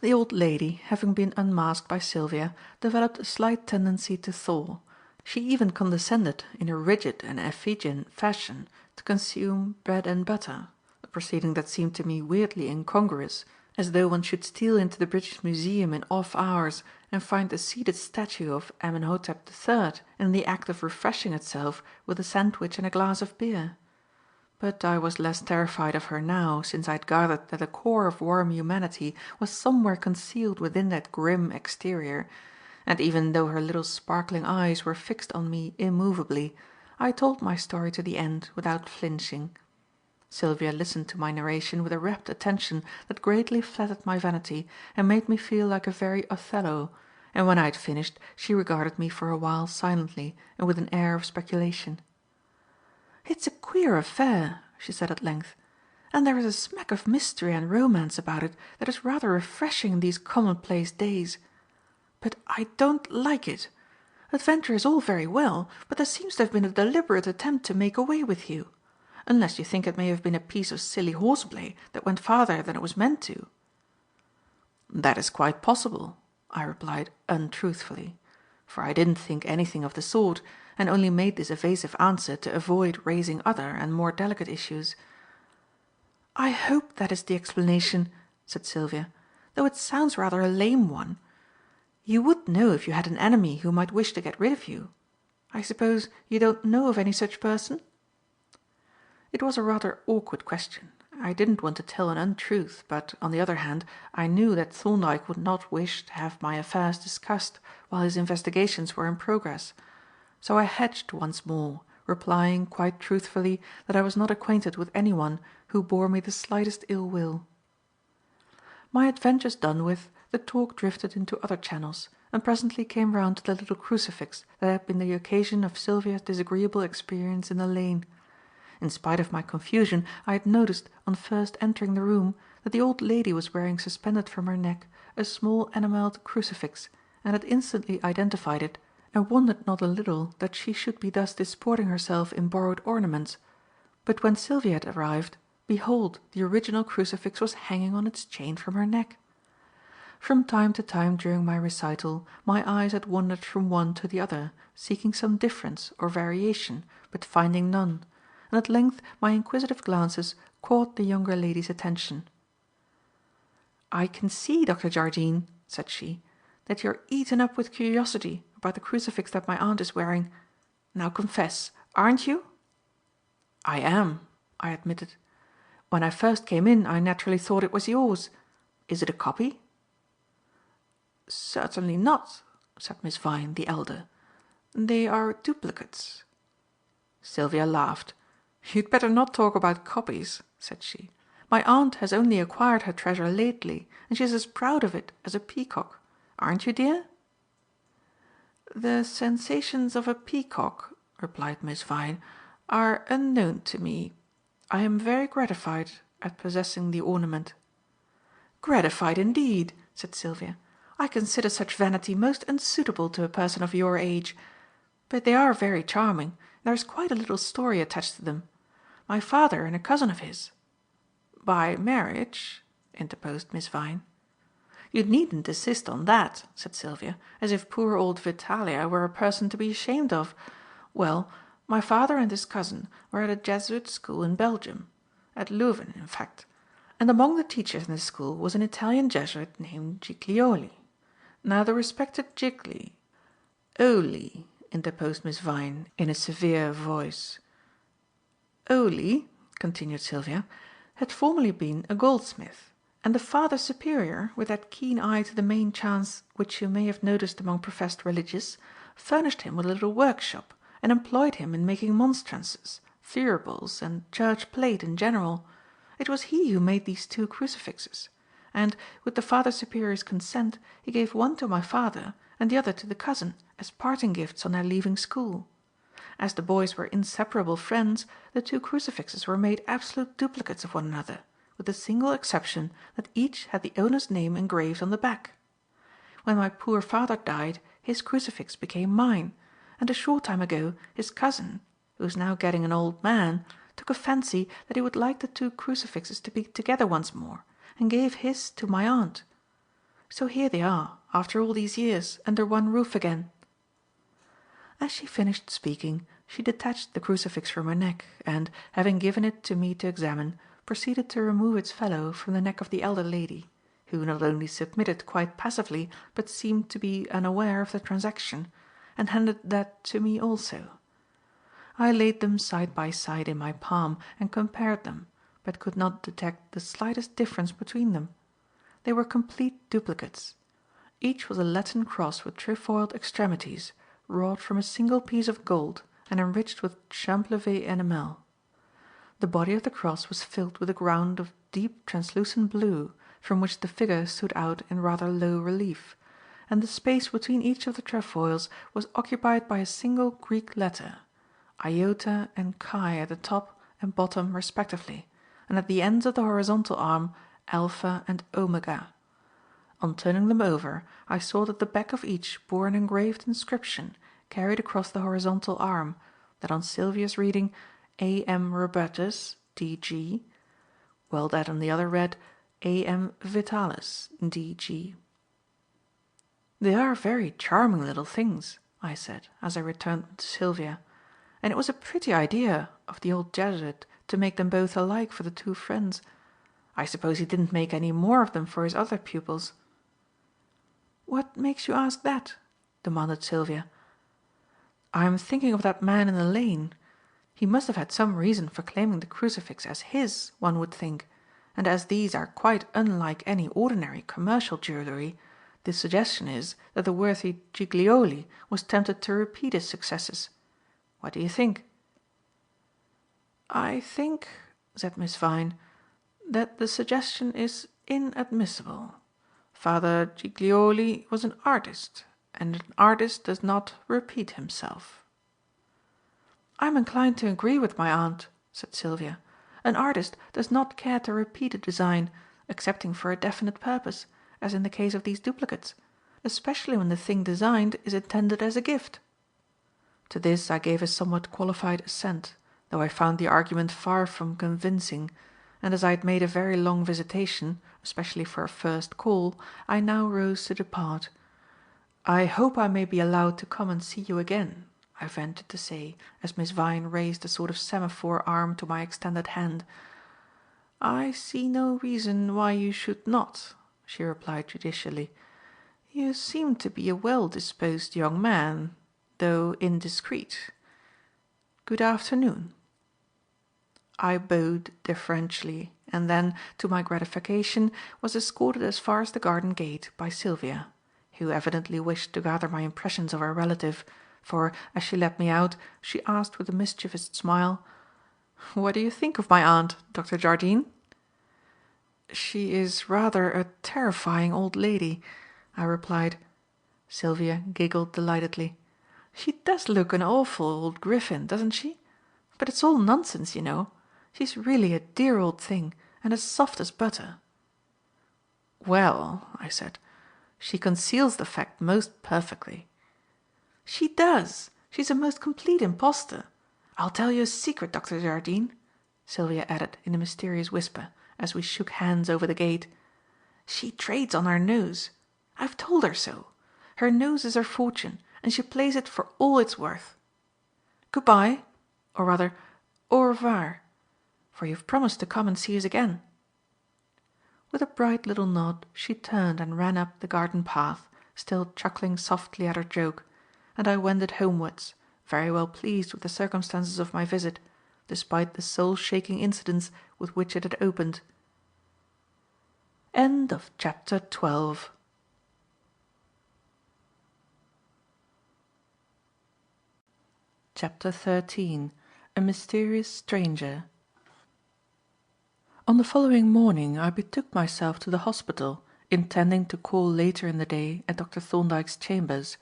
The old lady, having been unmasked by Sylvia, developed a slight tendency to thaw. She even condescended, in a rigid and effigian fashion, to consume bread and butter, a proceeding that seemed to me weirdly incongruous, as though one should steal into the British Museum in off hours and find a seated statue of Amenhotep III in the act of refreshing itself with a sandwich and a glass of beer. But I was less terrified of her now, since I had gathered that a core of warm humanity was somewhere concealed within that grim exterior, and even though her little sparkling eyes were fixed on me immovably, I told my story to the end without flinching. Sylvia listened to my narration with a rapt attention that greatly flattered my vanity and made me feel like a very Othello, and when I had finished she regarded me for a while silently and with an air of speculation. "It's a queer affair," she said at length, "and there is a smack of mystery and romance about it that is rather refreshing in these commonplace days. But I don't like it. Adventure is all very well, but there seems to have been a deliberate attempt to make away with you. Unless you think it may have been a piece of silly horseplay that went farther than it was meant to." "That is quite possible," I replied untruthfully, for I didn't think anything of the sort, and only made this evasive answer to avoid raising other and more delicate issues. "I hope that is the explanation," said Sylvia, "though it sounds rather a lame one. You would know if you had an enemy who might wish to get rid of you. I suppose you don't know of any such person?" It was a rather awkward question. I didn't want to tell an untruth, but, on the other hand, I knew that Thorndyke would not wish to have my affairs discussed while his investigations were in progress. So I hedged once more, replying, quite truthfully, that I was not acquainted with anyone who bore me the slightest ill will. My adventures done with, the talk drifted into other channels, and presently came round to the little crucifix that had been the occasion of Sylvia's disagreeable experience in the lane. In spite of my confusion, I had noticed, on first entering the room, that the old lady was wearing suspended from her neck a small enamelled crucifix, and had instantly identified it, and wondered not a little that she should be thus disporting herself in borrowed ornaments. But when Sylvia had arrived, behold, the original crucifix was hanging on its chain from her neck. From time to time during my recital, my eyes had wandered from one to the other, seeking some difference or variation, but finding none, and at length my inquisitive glances caught the younger lady's attention. "I can see, Dr. Jardine," said she, "that you're eaten up with curiosity about the crucifix that my aunt is wearing. Now confess, aren't you?" "I am," I admitted. "When I first came in I naturally thought it was yours. Is it a copy?" "Certainly not," said Miss Vyne, the elder. "They are duplicates." Sylvia laughed. "You'd better not talk about copies," said she. "My aunt has only acquired her treasure lately, and she's as proud of it as a peacock. Aren't you, dear?" "The sensations of a peacock," replied Miss Vyne, "are unknown to me. I am very gratified at possessing the ornament." "Gratified indeed," said Sylvia. "I consider such vanity most unsuitable to a person of your age. But they are very charming. There is quite a little story attached to them. My father and a cousin of his—" "By marriage?" interposed Miss Vyne. "You needn't insist on that," said Sylvia, "as if poor old Vitalia were a person to be ashamed of. Well, my father and his cousin were at a Jesuit school in Belgium, at Leuven in fact, and among the teachers in the school was an Italian Jesuit named Giglioli. Now the respected Gigli—" "Oli," interposed Miss Vyne in a severe voice. "Oli," continued Sylvia, "had formerly been a goldsmith, and the Father Superior, with that keen eye to the main chance which you may have noticed among professed religious, furnished him with a little workshop and employed him in making monstrances, thuribles, and church plate in general. It was he who made these two crucifixes, and, with the Father Superior's consent, he gave one to my father and the other to the cousin as parting gifts on their leaving school. As the boys were inseparable friends, the two crucifixes were made absolute duplicates of one another, with the single exception that each had the owner's name engraved on the back. When my poor father died, his crucifix became mine, and a short time ago his cousin, who is now getting an old man, took a fancy that he would like the two crucifixes to be together once more, and gave his to my aunt. So here they are, after all these years, under one roof again." As she finished speaking, she detached the crucifix from her neck, and, having given it to me to examine, proceeded to remove its fellow from the neck of the elder lady, who not only submitted quite passively, but seemed to be unaware of the transaction, and handed that to me also. I laid them side by side in my palm and compared them, but could not detect the slightest difference between them. They were complete duplicates. Each was a Latin cross with trefoiled extremities, wrought from a single piece of gold and enriched with Champlevé enamel. The body of the cross was filled with a ground of deep translucent blue, from which the figure stood out in rather low relief, and the space between each of the trefoils was occupied by a single Greek letter, iota and chi at the top and bottom respectively, and at the ends of the horizontal arm alpha and omega. On turning them over, I saw that the back of each bore an engraved inscription, carried across the horizontal arm, that on Sylvia's reading A. M. Robertus, D.G., while that on the other read A. M. Vitalis, D.G. "They are very charming little things," I said, as I returned them to Sylvia, "and it was a pretty idea of the old Jesuit to make them both alike for the two friends. I suppose he didn't make any more of them for his other pupils." "What makes you ask that?" demanded Sylvia. "I am thinking of that man in the lane. He must have had some reason for claiming the crucifix as his, one would think, and as these are quite unlike any ordinary commercial jewellery, the suggestion is that the worthy Giglioli was tempted to repeat his successes. What do you think?" "I think," said Miss Vyne, "that the suggestion is inadmissible. Father Giglioli was an artist, and an artist does not repeat himself." "I am inclined to agree with my aunt," said Sylvia. "An artist does not care to repeat a design, excepting for a definite purpose, as in the case of these duplicates, especially when the thing designed is intended as a gift." To this I gave a somewhat qualified assent, though I found the argument far from convincing, and as I had made a very long visitation, especially for a first call, I now rose to depart. "I hope I may be allowed to come and see you again," I ventured to say, as Miss Vyne raised a sort of semaphore arm to my extended hand. "I see no reason why you should not," she replied judicially. "You seem to be a well-disposed young man, though indiscreet. Good afternoon." I bowed deferentially, and then, to my gratification, was escorted as far as the garden gate by Sylvia, who evidently wished to gather my impressions of her relative, for, as she let me out, she asked with a mischievous smile, "What do you think of my aunt, Dr. Jardine?" "She is rather a terrifying old lady," I replied. Sylvia giggled delightedly. "She does look an awful old griffin, doesn't she? But it's all nonsense, you know. She's really a dear old thing, and as soft as butter." "Well," I said, "she conceals the fact most perfectly." "She does. She's a most complete impostor. I'll tell you a secret, Dr. Jardine," Sylvia added in a mysterious whisper, as we shook hands over the gate. "She trades on her nose. I've told her so. Her nose is her fortune, and she plays it for all it's worth. Good bye, or rather, au revoir, for you've promised to come and see us again." With a bright little nod she turned and ran up the garden path, still chuckling softly at her joke, and I wended homewards, very well pleased with the circumstances of my visit, despite the soul-shaking incidents with which it had opened. End of chapter 12. Chapter 13. A mysterious stranger. On the following morning I betook myself to the hospital, intending to call later in the day at Dr. Thorndyke's chambers.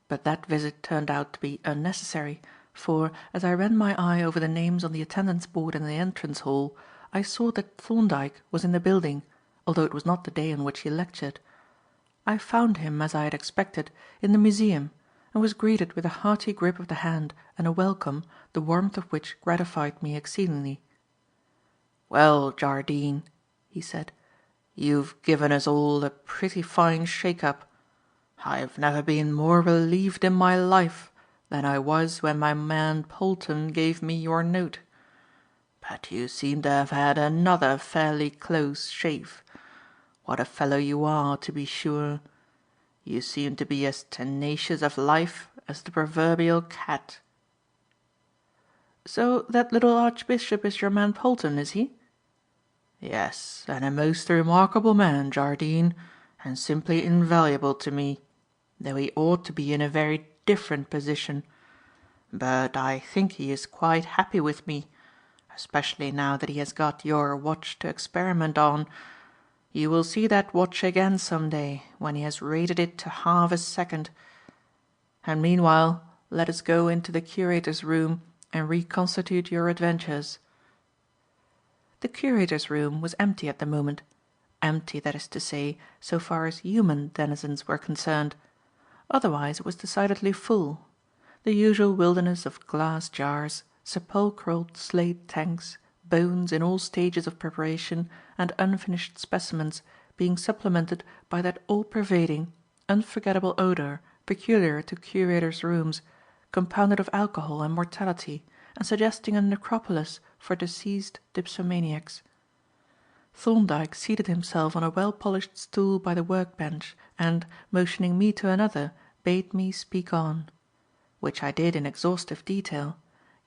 But that visit turned out to be unnecessary, for, as I ran my eye over the names on the attendance board in the entrance hall, I saw that Thorndyke was in the building, although it was not the day on which he lectured. I found him, as I had expected, in the museum, and was greeted with a hearty grip of the hand and a welcome, the warmth of which gratified me exceedingly. "Well, Jardine," he said, "you've given us all a pretty fine shake-up. I've never been more relieved in my life than I was when my man Polton gave me your note. But you seem to have had another fairly close shave. What a fellow you are, to be sure. You seem to be as tenacious of life as the proverbial cat." "So that little Archbishop is your man Polton, is he?" "Yes, and a most remarkable man, Jardine, and simply invaluable to me, though he ought to be in a very different position. But I think he is quite happy with me, especially now that he has got your watch to experiment on. You will see that watch again some day, when he has rated it to half a second. And meanwhile, let us go into the curator's room and reconstitute your adventures." The curator's room was empty at the moment. Empty, that is to say, so far as human denizens were concerned. Otherwise it was decidedly full. The usual wilderness of glass jars, sepulchral slate tanks, bones in all stages of preparation, and unfinished specimens, being supplemented by that all-pervading, unforgettable odour peculiar to curators' rooms, compounded of alcohol and mortality, and suggesting a necropolis for deceased dipsomaniacs. Thorndyke seated himself on a well-polished stool by the work-bench and, motioning me to another, bade me speak on. Which I did in exhaustive detail,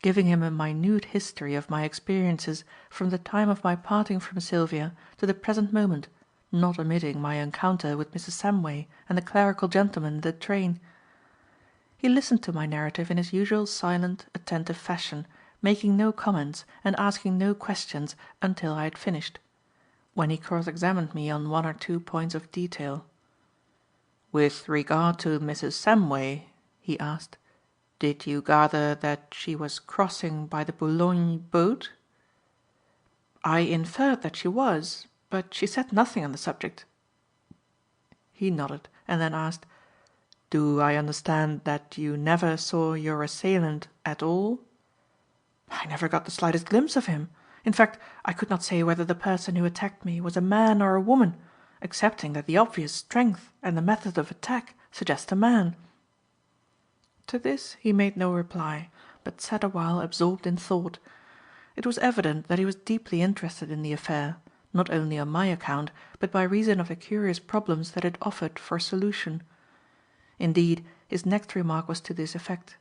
giving him a minute history of my experiences from the time of my parting from Sylvia to the present moment, not omitting my encounter with Mrs. Samway and the clerical gentleman in the train. He listened to my narrative in his usual silent, attentive fashion, making no comments and asking no questions until I had finished. when he cross-examined me on one or two points of detail. "With regard to Mrs. Samway," he asked, "did you gather that she was crossing by the Boulogne boat?" "I inferred that she was, but she said nothing on the subject." He nodded and then asked, "Do I understand that you never saw your assailant at all?" "I never got the slightest glimpse of him. In fact, I could not say whether the person who attacked me was a man or a woman, excepting that the obvious strength and the method of attack suggest a man." To this he made no reply, but sat a while absorbed in thought. It was evident that he was deeply interested in the affair, not only on my account, but by reason of the curious problems that it offered for solution. Indeed, his next remark was to this effect.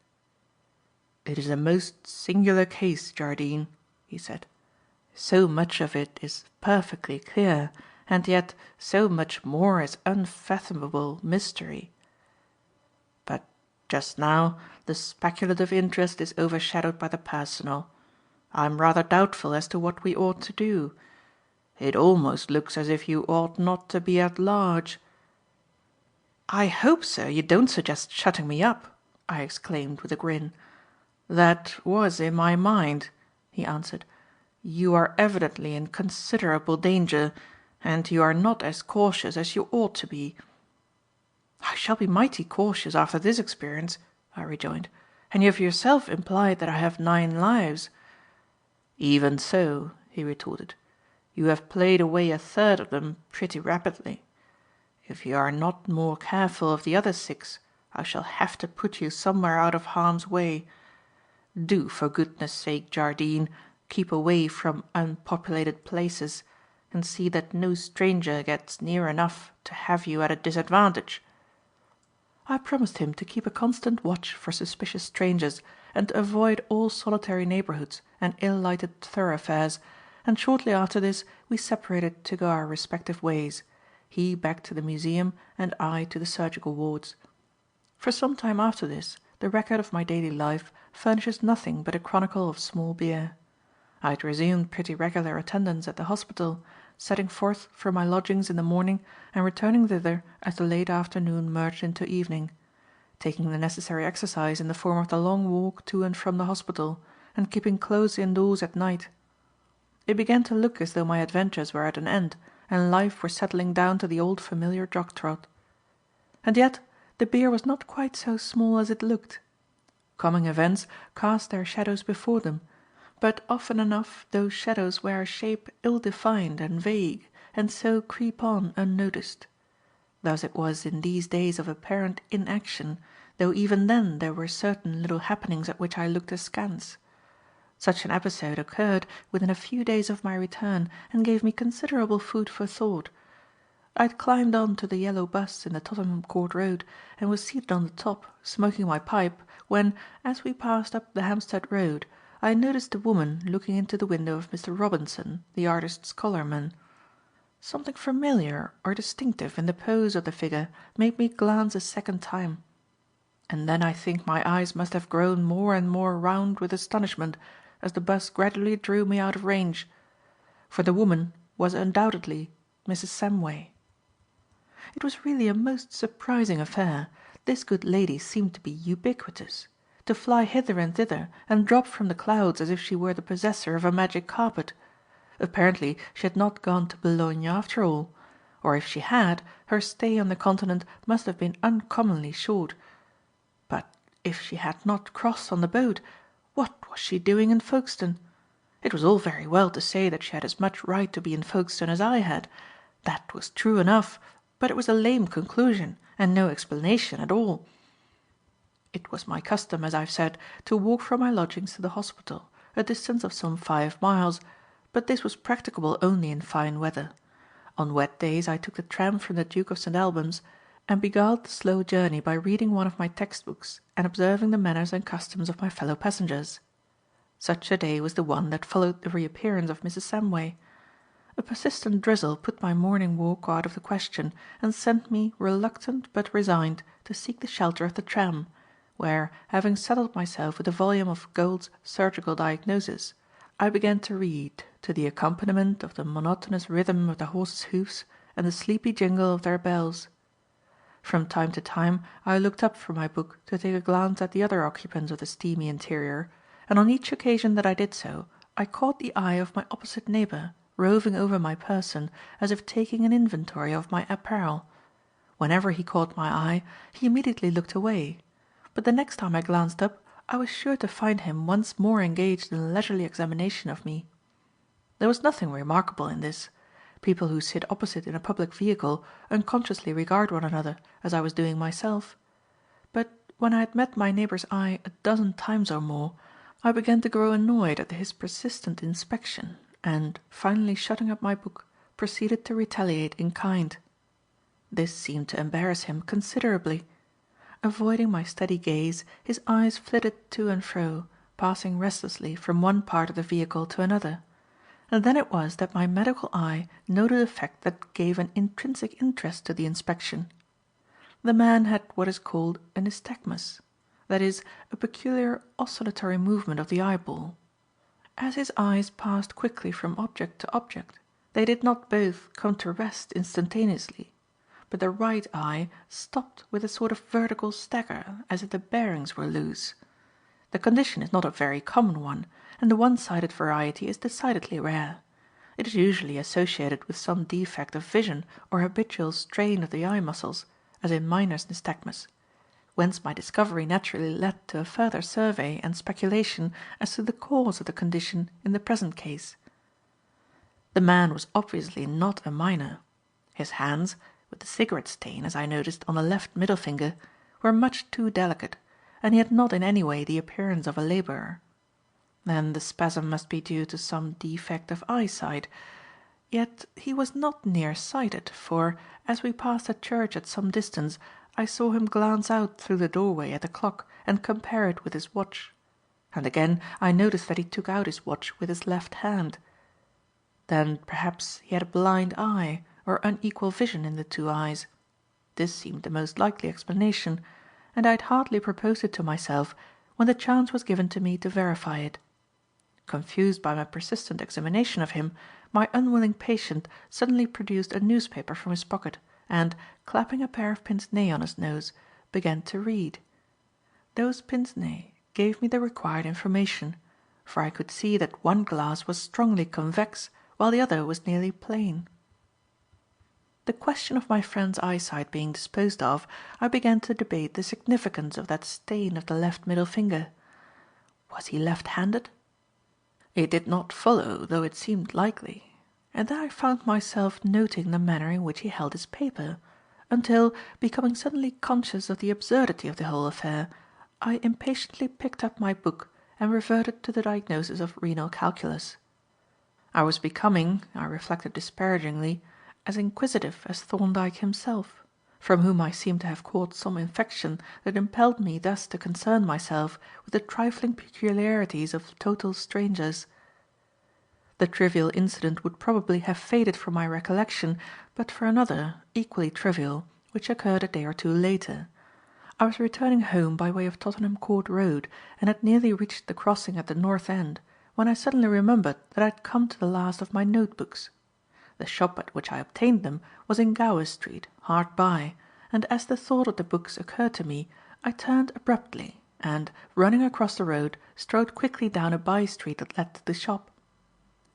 "It is a most singular case, Jardine," he said. "So much of it is perfectly clear, and yet so much more is unfathomable mystery. But just now the speculative interest is overshadowed by the personal. I am rather doubtful as to what we ought to do. It almost looks as if you ought not to be at large." "I hope, sir, you don't suggest shutting me up," I exclaimed with a grin. "That was in my mind," he answered. "You are evidently in considerable danger, and you are not as cautious as you ought to be." "I shall be mighty cautious after this experience," I rejoined, "and you have yourself implied that I have 9 lives." "Even so," he retorted, "you have played away a third of them pretty rapidly. If you are not more careful of the other 6, I shall have to put you somewhere out of harm's way. Do, for goodness sake, Jardine, keep away from unpopulated places, and see that no stranger gets near enough to have you at a disadvantage." I promised him to keep a constant watch for suspicious strangers, and to avoid all solitary neighbourhoods and ill-lighted thoroughfares, and shortly after this we separated to go our respective ways, he back to the museum and I to the surgical wards. For some time after this, the record of my daily life furnishes nothing but a chronicle of small beer. I had resumed pretty regular attendance at the hospital, setting forth from my lodgings in the morning and returning thither as the late afternoon merged into evening; taking the necessary exercise in the form of the long walk to and from the hospital, and keeping close indoors at night. It began to look as though my adventures were at an end, and life were settling down to the old familiar jog-trot. And yet the beer was not quite so small as it looked. Coming events cast their shadows before them, but often enough those shadows wear a shape ill-defined and vague, and so creep on unnoticed. Thus it was in these days of apparent inaction, though even then there were certain little happenings at which I looked askance. Such an episode occurred within a few days of my return, and gave me considerable food for thought. I had climbed on to the yellow bus in the Tottenham Court Road, and was seated on the top, smoking my pipe, when, as we passed up the Hampstead Road, I noticed a woman looking into the window of Mr. Robinson, the artist's colourman. Something familiar or distinctive in the pose of the figure made me glance a second time. And then I think my eyes must have grown more and more round with astonishment as the bus gradually drew me out of range. For the woman was undoubtedly Mrs. Samway. It was really a most surprising affair. This good lady seemed to be ubiquitous; to fly hither and thither and drop from the clouds as if she were the possessor of a magic carpet. Apparently she had not gone to Boulogne after all; or if she had, her stay on the Continent must have been uncommonly short. But if she had not crossed on the boat, what was she doing in Folkestone? It was all very well to say that she had as much right to be in Folkestone as I had. That was true enough, but it was a lame conclusion, and no explanation at all. It was my custom, as I have said, to walk from my lodgings to the hospital, a distance of some 5 miles, but this was practicable only in fine weather. On wet days I took the tram from the Duke of St. Albans, and beguiled the slow journey by reading one of my textbooks and observing the manners and customs of my fellow passengers. Such a day was the one that followed the reappearance of Mrs. Samway. A persistent drizzle put my morning walk out of the question, and sent me, reluctant but resigned, to seek the shelter of the tram, where, having settled myself with a volume of Gould's Surgical Diagnosis, I began to read, to the accompaniment of the monotonous rhythm of the horses' hoofs and the sleepy jingle of their bells. From time to time I looked up from my book to take a glance at the other occupants of the steamy interior, and on each occasion that I did so I caught the eye of my opposite neighbour roving over my person as if taking an inventory of my apparel. Whenever he caught my eye, he immediately looked away, but the next time I glanced up I was sure to find him once more engaged in a leisurely examination of me. There was nothing remarkable in this. People who sit opposite in a public vehicle unconsciously regard one another, as I was doing myself. But when I had met my neighbour's eye a dozen times or more, I began to grow annoyed at his persistent inspection, and, finally shutting up my book, proceeded to retaliate in kind. This seemed to embarrass him considerably. Avoiding my steady gaze, his eyes flitted to and fro, passing restlessly from one part of the vehicle to another. And then it was that my medical eye noted a fact that gave an intrinsic interest to the inspection. The man had what is called a nystagmus, that is, a peculiar oscillatory movement of the eyeball. As his eyes passed quickly from object to object, they did not both come to rest instantaneously, but the right eye stopped with a sort of vertical stagger, as if the bearings were loose. The condition is not a very common one, and the one-sided variety is decidedly rare. It is usually associated with some defect of vision or habitual strain of the eye muscles, as in Miner's nystagmus, whence my discovery naturally led to a further survey and speculation as to the cause of the condition in the present case. The man was obviously not a miner. His hands, with the cigarette stain, as I noticed, on the left middle finger, were much too delicate, and he had not in any way the appearance of a labourer. Then the spasm must be due to some defect of eyesight. Yet he was not near-sighted, for, as we passed a church at some distance, I saw him glance out through the doorway at the clock and compare it with his watch. And again I noticed that he took out his watch with his left hand. Then perhaps he had a blind eye, or unequal vision in the two eyes. This seemed the most likely explanation, and I had hardly proposed it to myself when the chance was given to me to verify it. Confused by my persistent examination of him, my unwilling patient suddenly produced a newspaper from his pocket and, clapping a pair of pince-nez on his nose, began to read. Those pince-nez gave me the required information, for I could see that one glass was strongly convex while the other was nearly plane. The question of my friend's eyesight being disposed of, I began to debate the significance of that stain of the left middle finger. Was he left-handed? It did not follow, though it seemed likely. And then I found myself noting the manner in which he held his paper, until, becoming suddenly conscious of the absurdity of the whole affair, I impatiently picked up my book and reverted to the diagnosis of renal calculus. I was becoming, I reflected disparagingly, as inquisitive as Thorndyke himself, from whom I seemed to have caught some infection that impelled me thus to concern myself with the trifling peculiarities of total strangers. The trivial incident would probably have faded from my recollection but for another, equally trivial, which occurred a day or two later. I was returning home by way of Tottenham Court Road and had nearly reached the crossing at the north end when I suddenly remembered that I had come to the last of my notebooks. The shop at which I obtained them was in Gower Street, hard by, and as the thought of the books occurred to me, I turned abruptly and, running across the road, strode quickly down a by-street that led to the shop.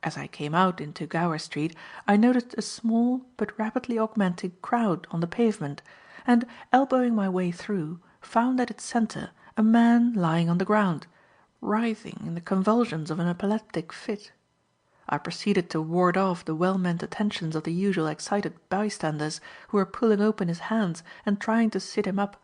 As I came out into Gower Street, I noticed a small but rapidly augmenting crowd on the pavement, and, elbowing my way through, found at its centre a man lying on the ground, writhing in the convulsions of an epileptic fit. I proceeded to ward off the well-meant attentions of the usual excited bystanders who were pulling open his hands and trying to sit him up,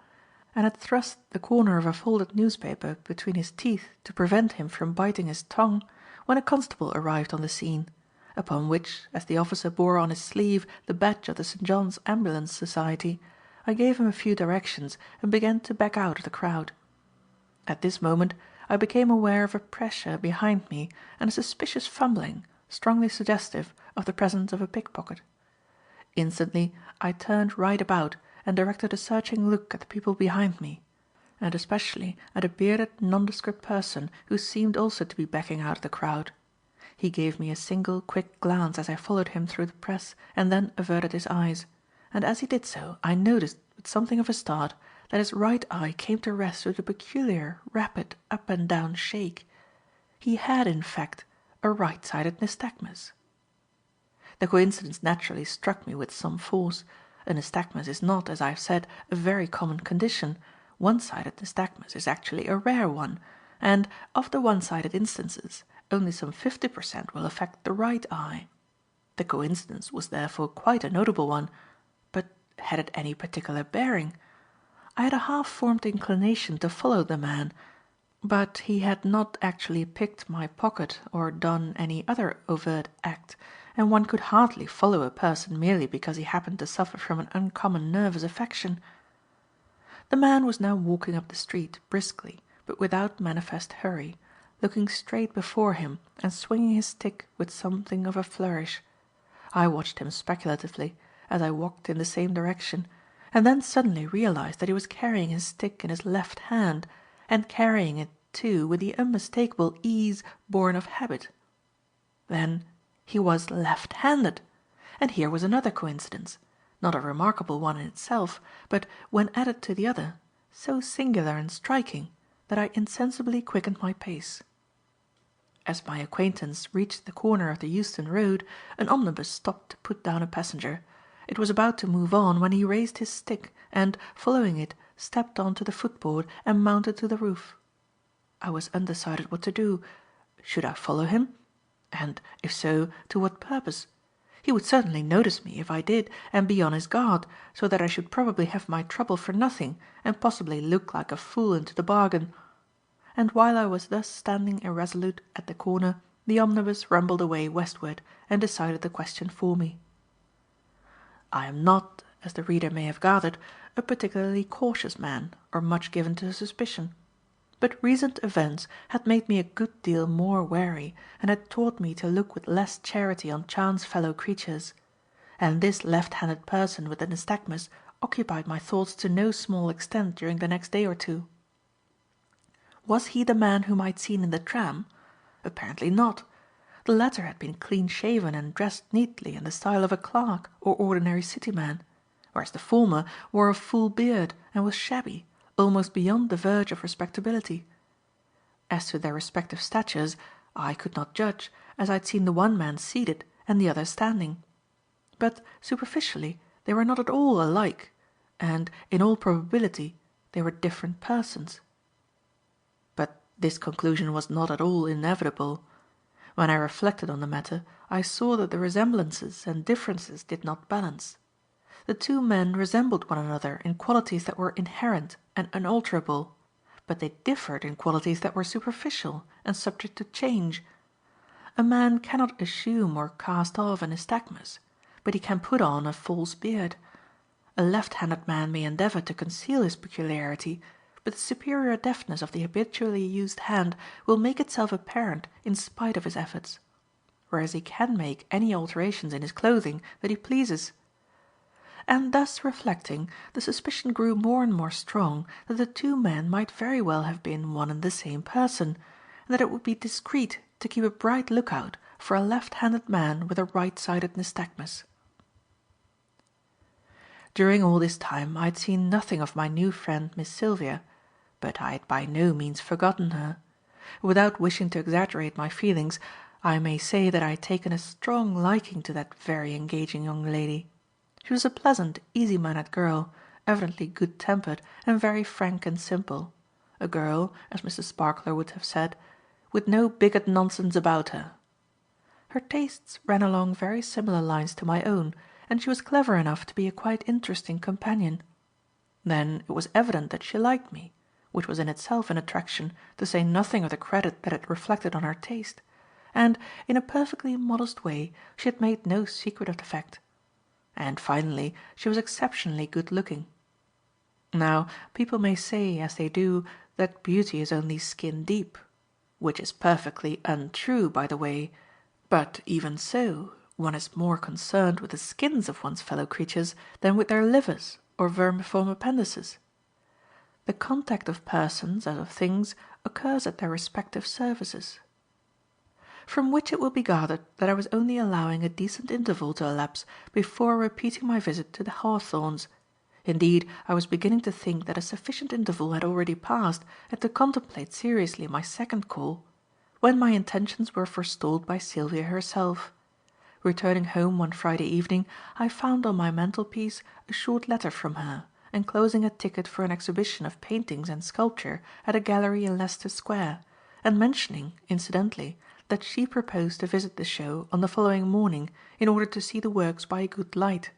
and had thrust the corner of a folded newspaper between his teeth to prevent him from biting his tongue, when a constable arrived on the scene, upon which, as the officer bore on his sleeve the badge of the St. John's Ambulance Society, I gave him a few directions and began to back out of the crowd. At this moment I became aware of a pressure behind me and a suspicious fumbling, strongly suggestive of the presence of a pickpocket. Instantly I turned right about and directed a searching look at the people behind me, and especially at a bearded nondescript person who seemed also to be backing out of the crowd. He gave me a single quick glance as I followed him through the press and then averted his eyes, and as he did so I noticed with something of a start that his right eye came to rest with a peculiar, rapid up and down shake. He had, in fact, a right-sided nystagmus. The coincidence naturally struck me with some force. A nystagmus is not, as I have said, a very common condition. One-sided nystagmus is actually a rare one, and, of the one-sided instances, only some 50% will affect the right eye. The coincidence was therefore quite a notable one, but had it any particular bearing? I had a half-formed inclination to follow the man, but he had not actually picked my pocket or done any other overt act, and one could hardly follow a person merely because he happened to suffer from an uncommon nervous affection. The man was now walking up the street briskly, but without manifest hurry, looking straight before him and swinging his stick with something of a flourish. I watched him speculatively, as I walked in the same direction, and then suddenly realized that he was carrying his stick in his left hand, and carrying it, too, with the unmistakable ease born of habit. Then he was left-handed, and here was another coincidence, not a remarkable one in itself, but, when added to the other, so singular and striking that I insensibly quickened my pace. As my acquaintance reached the corner of the Euston Road, an omnibus stopped to put down a passenger. It was about to move on when he raised his stick and, following it, stepped on to the footboard and mounted to the roof. I was undecided what to do. Should I follow him? And, if so, to what purpose? He would certainly notice me if I did and be on his guard, so that I should probably have my trouble for nothing and possibly look like a fool into the bargain. And while I was thus standing irresolute at the corner, the omnibus rumbled away westward and decided the question for me. I am not, as the reader may have gathered, a particularly cautious man or much given to suspicion. But recent events had made me a good deal more wary and had taught me to look with less charity on chance fellow creatures. And this left-handed person with the nystagmus occupied my thoughts to no small extent during the next day or two. Was he the man whom I had seen in the tram? Apparently not. The latter had been clean-shaven and dressed neatly in the style of a clerk or ordinary city man, whereas the former wore a full beard and was shabby, almost beyond the verge of respectability. As to their respective statures, I could not judge, as I had seen the one man seated and the other standing. But superficially they were not at all alike, and, in all probability, they were different persons. But this conclusion was not at all inevitable. When I reflected on the matter, I saw that the resemblances and differences did not balance. The two men resembled one another in qualities that were inherent and unalterable, but they differed in qualities that were superficial and subject to change. A man cannot assume or cast off a nystagmus, but he can put on a false beard. A left-handed man may endeavour to conceal his peculiarity, but the superior deftness of the habitually used hand will make itself apparent in spite of his efforts, whereas he can make any alterations in his clothing that he pleases. And thus reflecting, the suspicion grew more and more strong that the two men might very well have been one and the same person, and that it would be discreet to keep a bright lookout for a left-handed man with a right-sided nystagmus. During all this time I had seen nothing of my new friend Miss Sylvia, but I had by no means forgotten her. Without wishing to exaggerate my feelings, I may say that I had taken a strong liking to that very engaging young lady. She was a pleasant, easy-mannered girl, evidently good-tempered and very frank and simple. A girl, as Mr. Sparkler would have said, with no bigot nonsense about her. Her tastes ran along very similar lines to my own, and she was clever enough to be a quite interesting companion. Then it was evident that she liked me, which was in itself an attraction, to say nothing of the credit that it reflected on her taste, and, in a perfectly modest way, she had made no secret of the fact. And finally, she was exceptionally good-looking. Now, people may say, as they do, that beauty is only skin-deep, which is perfectly untrue, by the way, but even so, one is more concerned with the skins of one's fellow creatures than with their livers or vermiform appendices. The contact of persons, as of things, occurs at their respective surfaces. from which it will be gathered that I was only allowing a decent interval to elapse before repeating my visit to the Hawthorns. Indeed, I was beginning to think that a sufficient interval had already passed and to contemplate seriously my second call, when my intentions were forestalled by Sylvia herself. Returning home one Friday evening, I found on my mantelpiece a short letter from her, enclosing a ticket for an exhibition of paintings and sculpture at a gallery in Leicester Square, and mentioning, incidentally, that she proposed to visit the show on the following morning in order to see the works by a good light;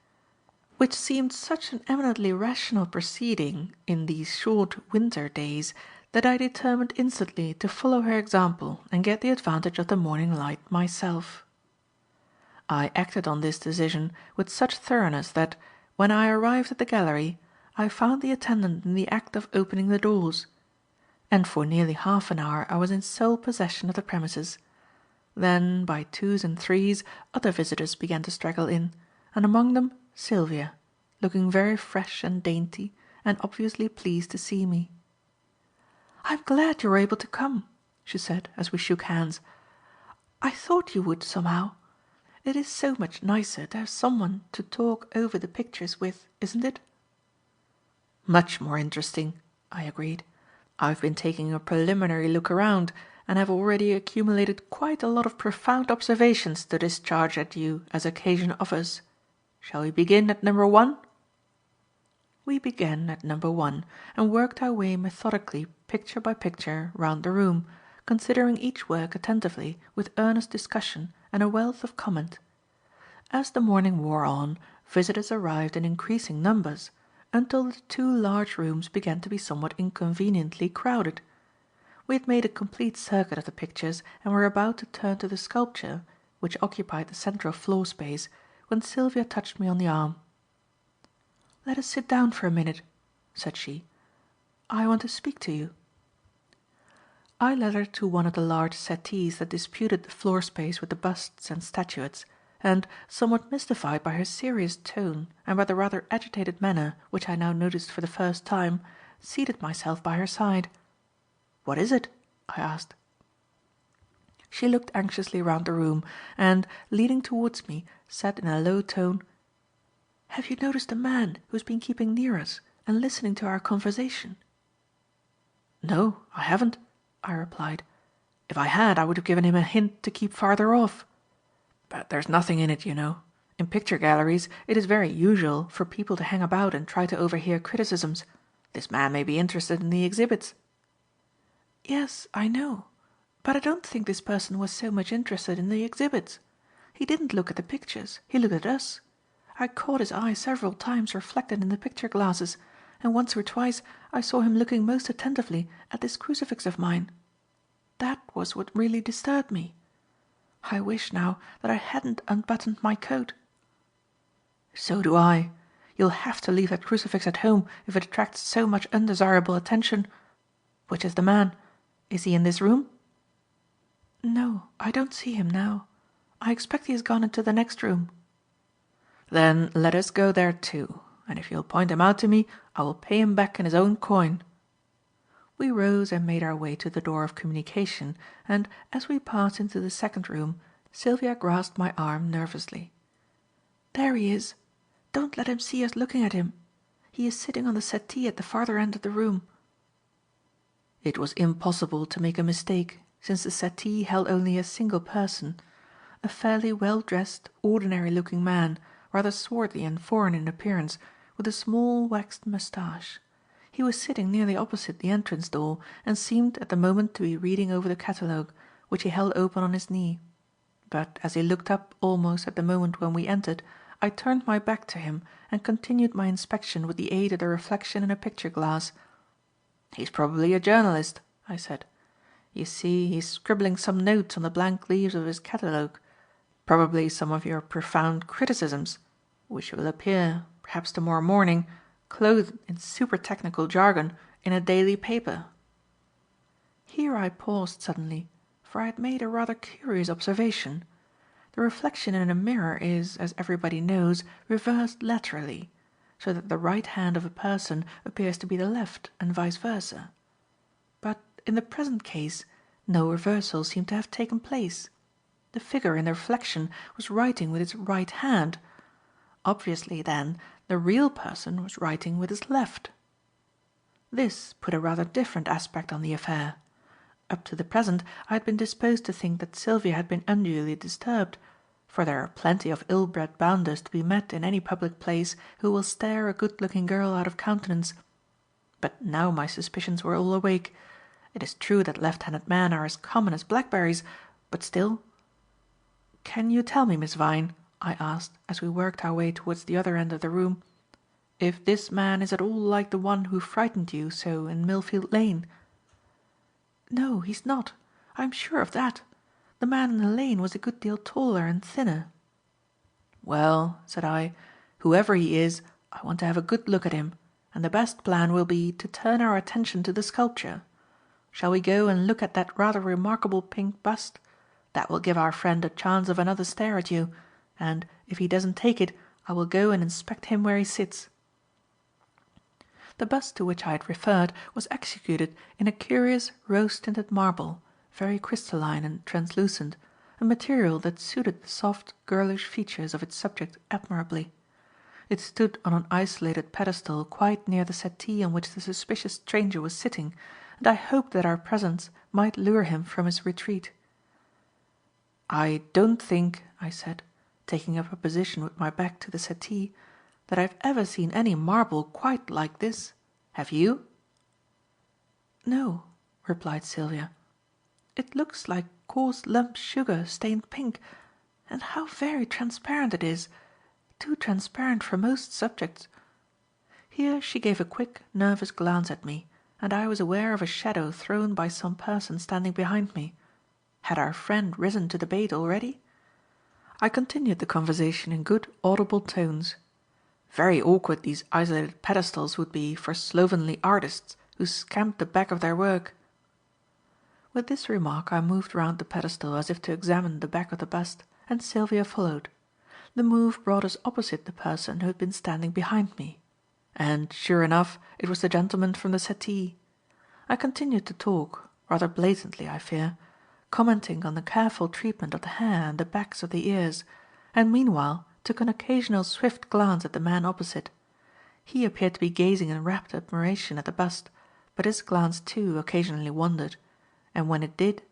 which seemed such an eminently rational proceeding in these short winter days that I determined instantly to follow her example and get the advantage of the morning light myself. I acted on this decision with such thoroughness that, when I arrived at the gallery, I found the attendant in the act of opening the doors; and for nearly half an hour I was in sole possession of the premises. Then, by twos and threes, other visitors began to straggle in, and among them Sylvia, looking very fresh and dainty, and obviously pleased to see me. "I'm glad you were able to come," she said as we shook hands. "I thought you would, somehow. It is so much nicer to have someone to talk over the pictures with, isn't it?" "Much more interesting," I agreed. "I've been taking a preliminary look around, and have already accumulated quite a lot of profound observations to discharge at you as occasion offers. Shall we begin at number 1?" We began at number 1, and worked our way methodically picture by picture round the room, considering each work attentively with earnest discussion and a wealth of comment. As the morning wore on, visitors arrived in increasing numbers, until the two large rooms began to be somewhat inconveniently crowded. We had made a complete circuit of the pictures and were about to turn to the sculpture, which occupied the central floor space, when Sylvia touched me on the arm. "Let us sit down for a minute," said she. "I want to speak to you." I led her to one of the large settees that disputed the floor space with the busts and statuettes, and, somewhat mystified by her serious tone and by the rather agitated manner which I now noticed for the first time, seated myself by her side. "What is it?" I asked. She looked anxiously round the room, and, leaning towards me, said in a low tone: "Have you noticed a man who has been keeping near us and listening to our conversation?" "No, I haven't," I replied. "If I had, I would have given him a hint to keep farther off. But there's nothing in it, you know. In picture galleries it is very usual for people to hang about and try to overhear criticisms. This man may be interested in the exhibits." "Yes, I know. But I don't think this person was so much interested in the exhibits. He didn't look at the pictures, he looked at us. I caught his eye several times reflected in the picture glasses, and once or twice I saw him looking most attentively at this crucifix of mine. That was what really disturbed me. I wish now that I hadn't unbuttoned my coat." "So do I. You'll have to leave that crucifix at home if it attracts so much undesirable attention. Which is the man? Is he in this room?" "No, I don't see him now. I expect he has gone into the next room." "Then let us go there too, and if you'll point him out to me, I will pay him back in his own coin." We rose and made our way to the door of communication, and, as we passed into the second room, Sylvia grasped my arm nervously. "There he is. Don't let him see us looking at him. He is sitting on the settee at the farther end of the room." It was impossible to make a mistake, since the settee held only a single person, a fairly well-dressed, ordinary-looking man, rather swarthy and foreign in appearance, with a small waxed moustache. He was sitting nearly opposite the entrance door, and seemed at the moment to be reading over the catalogue, which he held open on his knee. But as he looked up almost at the moment when we entered, I turned my back to him and continued my inspection with the aid of the reflection in a picture glass. "He's probably a journalist," I said. "You see, he's scribbling some notes on the blank leaves of his catalogue. Probably some of your profound criticisms, which will appear, perhaps tomorrow morning, clothed in super technical jargon in a daily paper." Here I paused suddenly, for I had made a rather curious observation. The reflection in a mirror is, as everybody knows, reversed laterally, so that the right hand of a person appears to be the left and vice versa. But in the present case no reversal seemed to have taken place. the figure in the reflection was writing with its right hand. Obviously, then, the real person was writing with his left. This put a rather different aspect on the affair. Up to the present I had been disposed to think that Sylvia had been unduly disturbed, for there are plenty of ill-bred bounders to be met in any public place who will stare a good-looking girl out of countenance. But now my suspicions were all awake. It is true that left-handed men are as common as blackberries, but still. "Can you tell me, Miss Vyne," I asked, as we worked our way towards the other end of the room, "if this man is at all like the one who frightened you so in Millfield Lane?" "No, he's not. I am sure of that. The man in the lane was a good deal taller and thinner." "Well," said I, "whoever he is, I want to have a good look at him, and the best plan will be to turn our attention to the sculpture. Shall we go and look at that rather remarkable pink bust? That will give our friend a chance of another stare at you, and, if he doesn't take it, I will go and inspect him where he sits." The bust to which I had referred was executed in a curious rose-tinted marble, very crystalline and translucent, a material that suited the soft, girlish features of its subject admirably. It stood on an isolated pedestal quite near the settee on which the suspicious stranger was sitting, and I hoped that our presence might lure him from his retreat. "I don't think," I said, taking up a position with my back to the settee, "that I've ever seen any marble quite like this. Have you?" "No," replied Sylvia. "It looks like coarse lump sugar stained pink, and how very transparent it is, too transparent for most subjects." Here she gave a quick, nervous glance at me, and I was aware of a shadow thrown by some person standing behind me. Had our friend risen to the bait already? I continued the conversation in good, audible tones. "Very awkward these isolated pedestals would be for slovenly artists who scamp the back of their work." With this remark I moved round the pedestal as if to examine the back of the bust, and Sylvia followed. The move brought us opposite the person who had been standing behind me. And, sure enough, it was the gentleman from the settee. I continued to talk, rather blatantly I fear, commenting on the careful treatment of the hair and the backs of the ears, and meanwhile took an occasional swift glance at the man opposite. He appeared to be gazing in rapt admiration at the bust, but his glance too occasionally wandered, and when it did,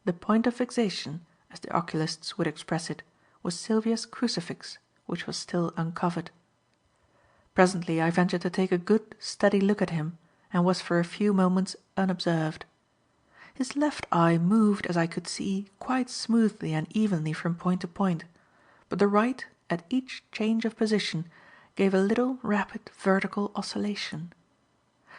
the point of fixation, as the oculists would express it, was Sylvia's crucifix, which was still uncovered. Presently I ventured to take a good, steady look at him, and was for a few moments unobserved. His left eye moved, as I could see, quite smoothly and evenly from point to point, but the right, at each change of position, gave a little rapid vertical oscillation.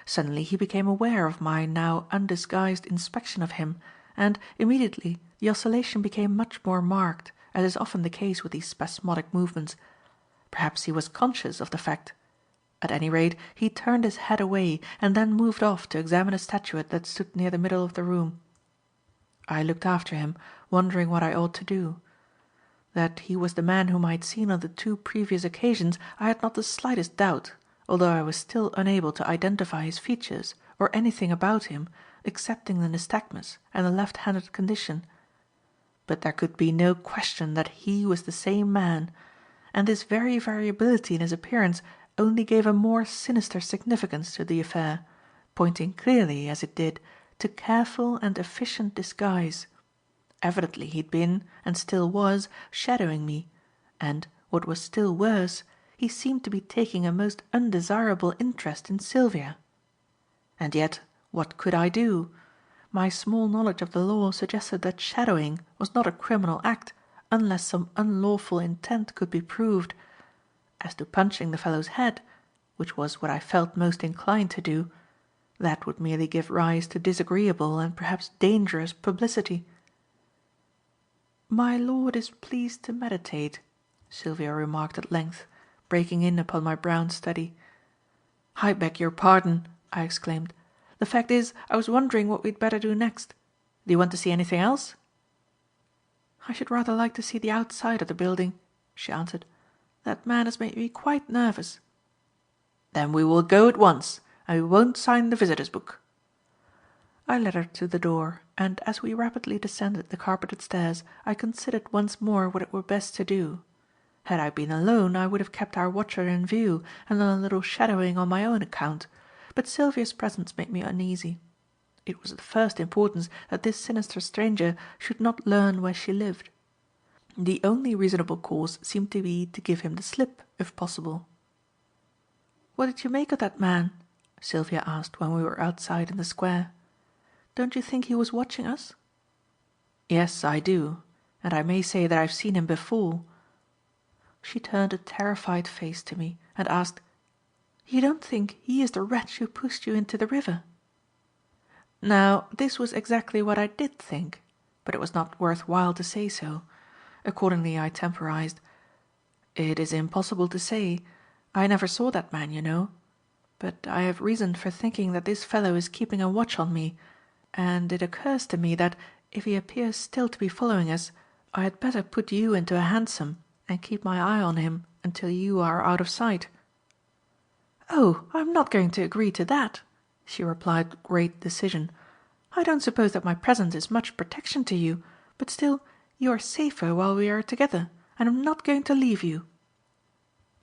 Suddenly he became aware of my now undisguised inspection of him, and, immediately, the oscillation became much more marked, as is often the case with these spasmodic movements. Perhaps he was conscious of the fact. At any rate, he turned his head away, and then moved off to examine a statuette that stood near the middle of the room. I looked after him, wondering what I ought to do. That he was the man whom I had seen on the 2 previous occasions I had not the slightest doubt, although I was still unable to identify his features or anything about him excepting the nystagmus and the left-handed condition. But there could be no question that he was the same man, and this very variability in his appearance only gave a more sinister significance to the affair, pointing clearly, as it did, to careful and efficient disguise. Evidently he had been, and still was, shadowing me, and, what was still worse, he seemed to be taking a most undesirable interest in Sylvia. And yet, what could I do? My small knowledge of the law suggested that shadowing was not a criminal act unless some unlawful intent could be proved. As to punching the fellow's head, which was what I felt most inclined to do, that would merely give rise to disagreeable and perhaps dangerous publicity. "My lord is pleased to meditate," Sylvia remarked at length, breaking in upon my brown study. "I beg your pardon," I exclaimed. "The fact is, I was wondering what we had better do next. Do you want to see anything else?" "I should rather like to see the outside of the building," she answered. "That man has made me quite nervous." "Then we will go at once, and we won't sign the visitors' book." I led her to the door, and as we rapidly descended the carpeted stairs I considered once more what it were best to do. Had I been alone I would have kept our watcher in view and done a little shadowing on my own account, but Sylvia's presence made me uneasy. It was of the first importance that this sinister stranger should not learn where she lived. The only reasonable course seemed to be to give him the slip, if possible. "What did you make of that man?" Sylvia asked when we were outside in the square. "Don't you think he was watching us?" "Yes, I do, and I may say that I've seen him before." She turned a terrified face to me and asked, "You don't think he is the wretch who pushed you into the river?" Now, this was exactly what I did think, but it was not worth while to say so. Accordingly I temporized. "It is impossible to say. I never saw that man, you know. But I have reason for thinking that this fellow is keeping a watch on me, and it occurs to me that, if he appears still to be following us, I had better put you into a hansom and keep my eye on him until you are out of sight." "Oh, I'm not going to agree to that," she replied with great decision. "I don't suppose that my presence is much protection to you, but still you are safer while we are together, and I'm not going to leave you."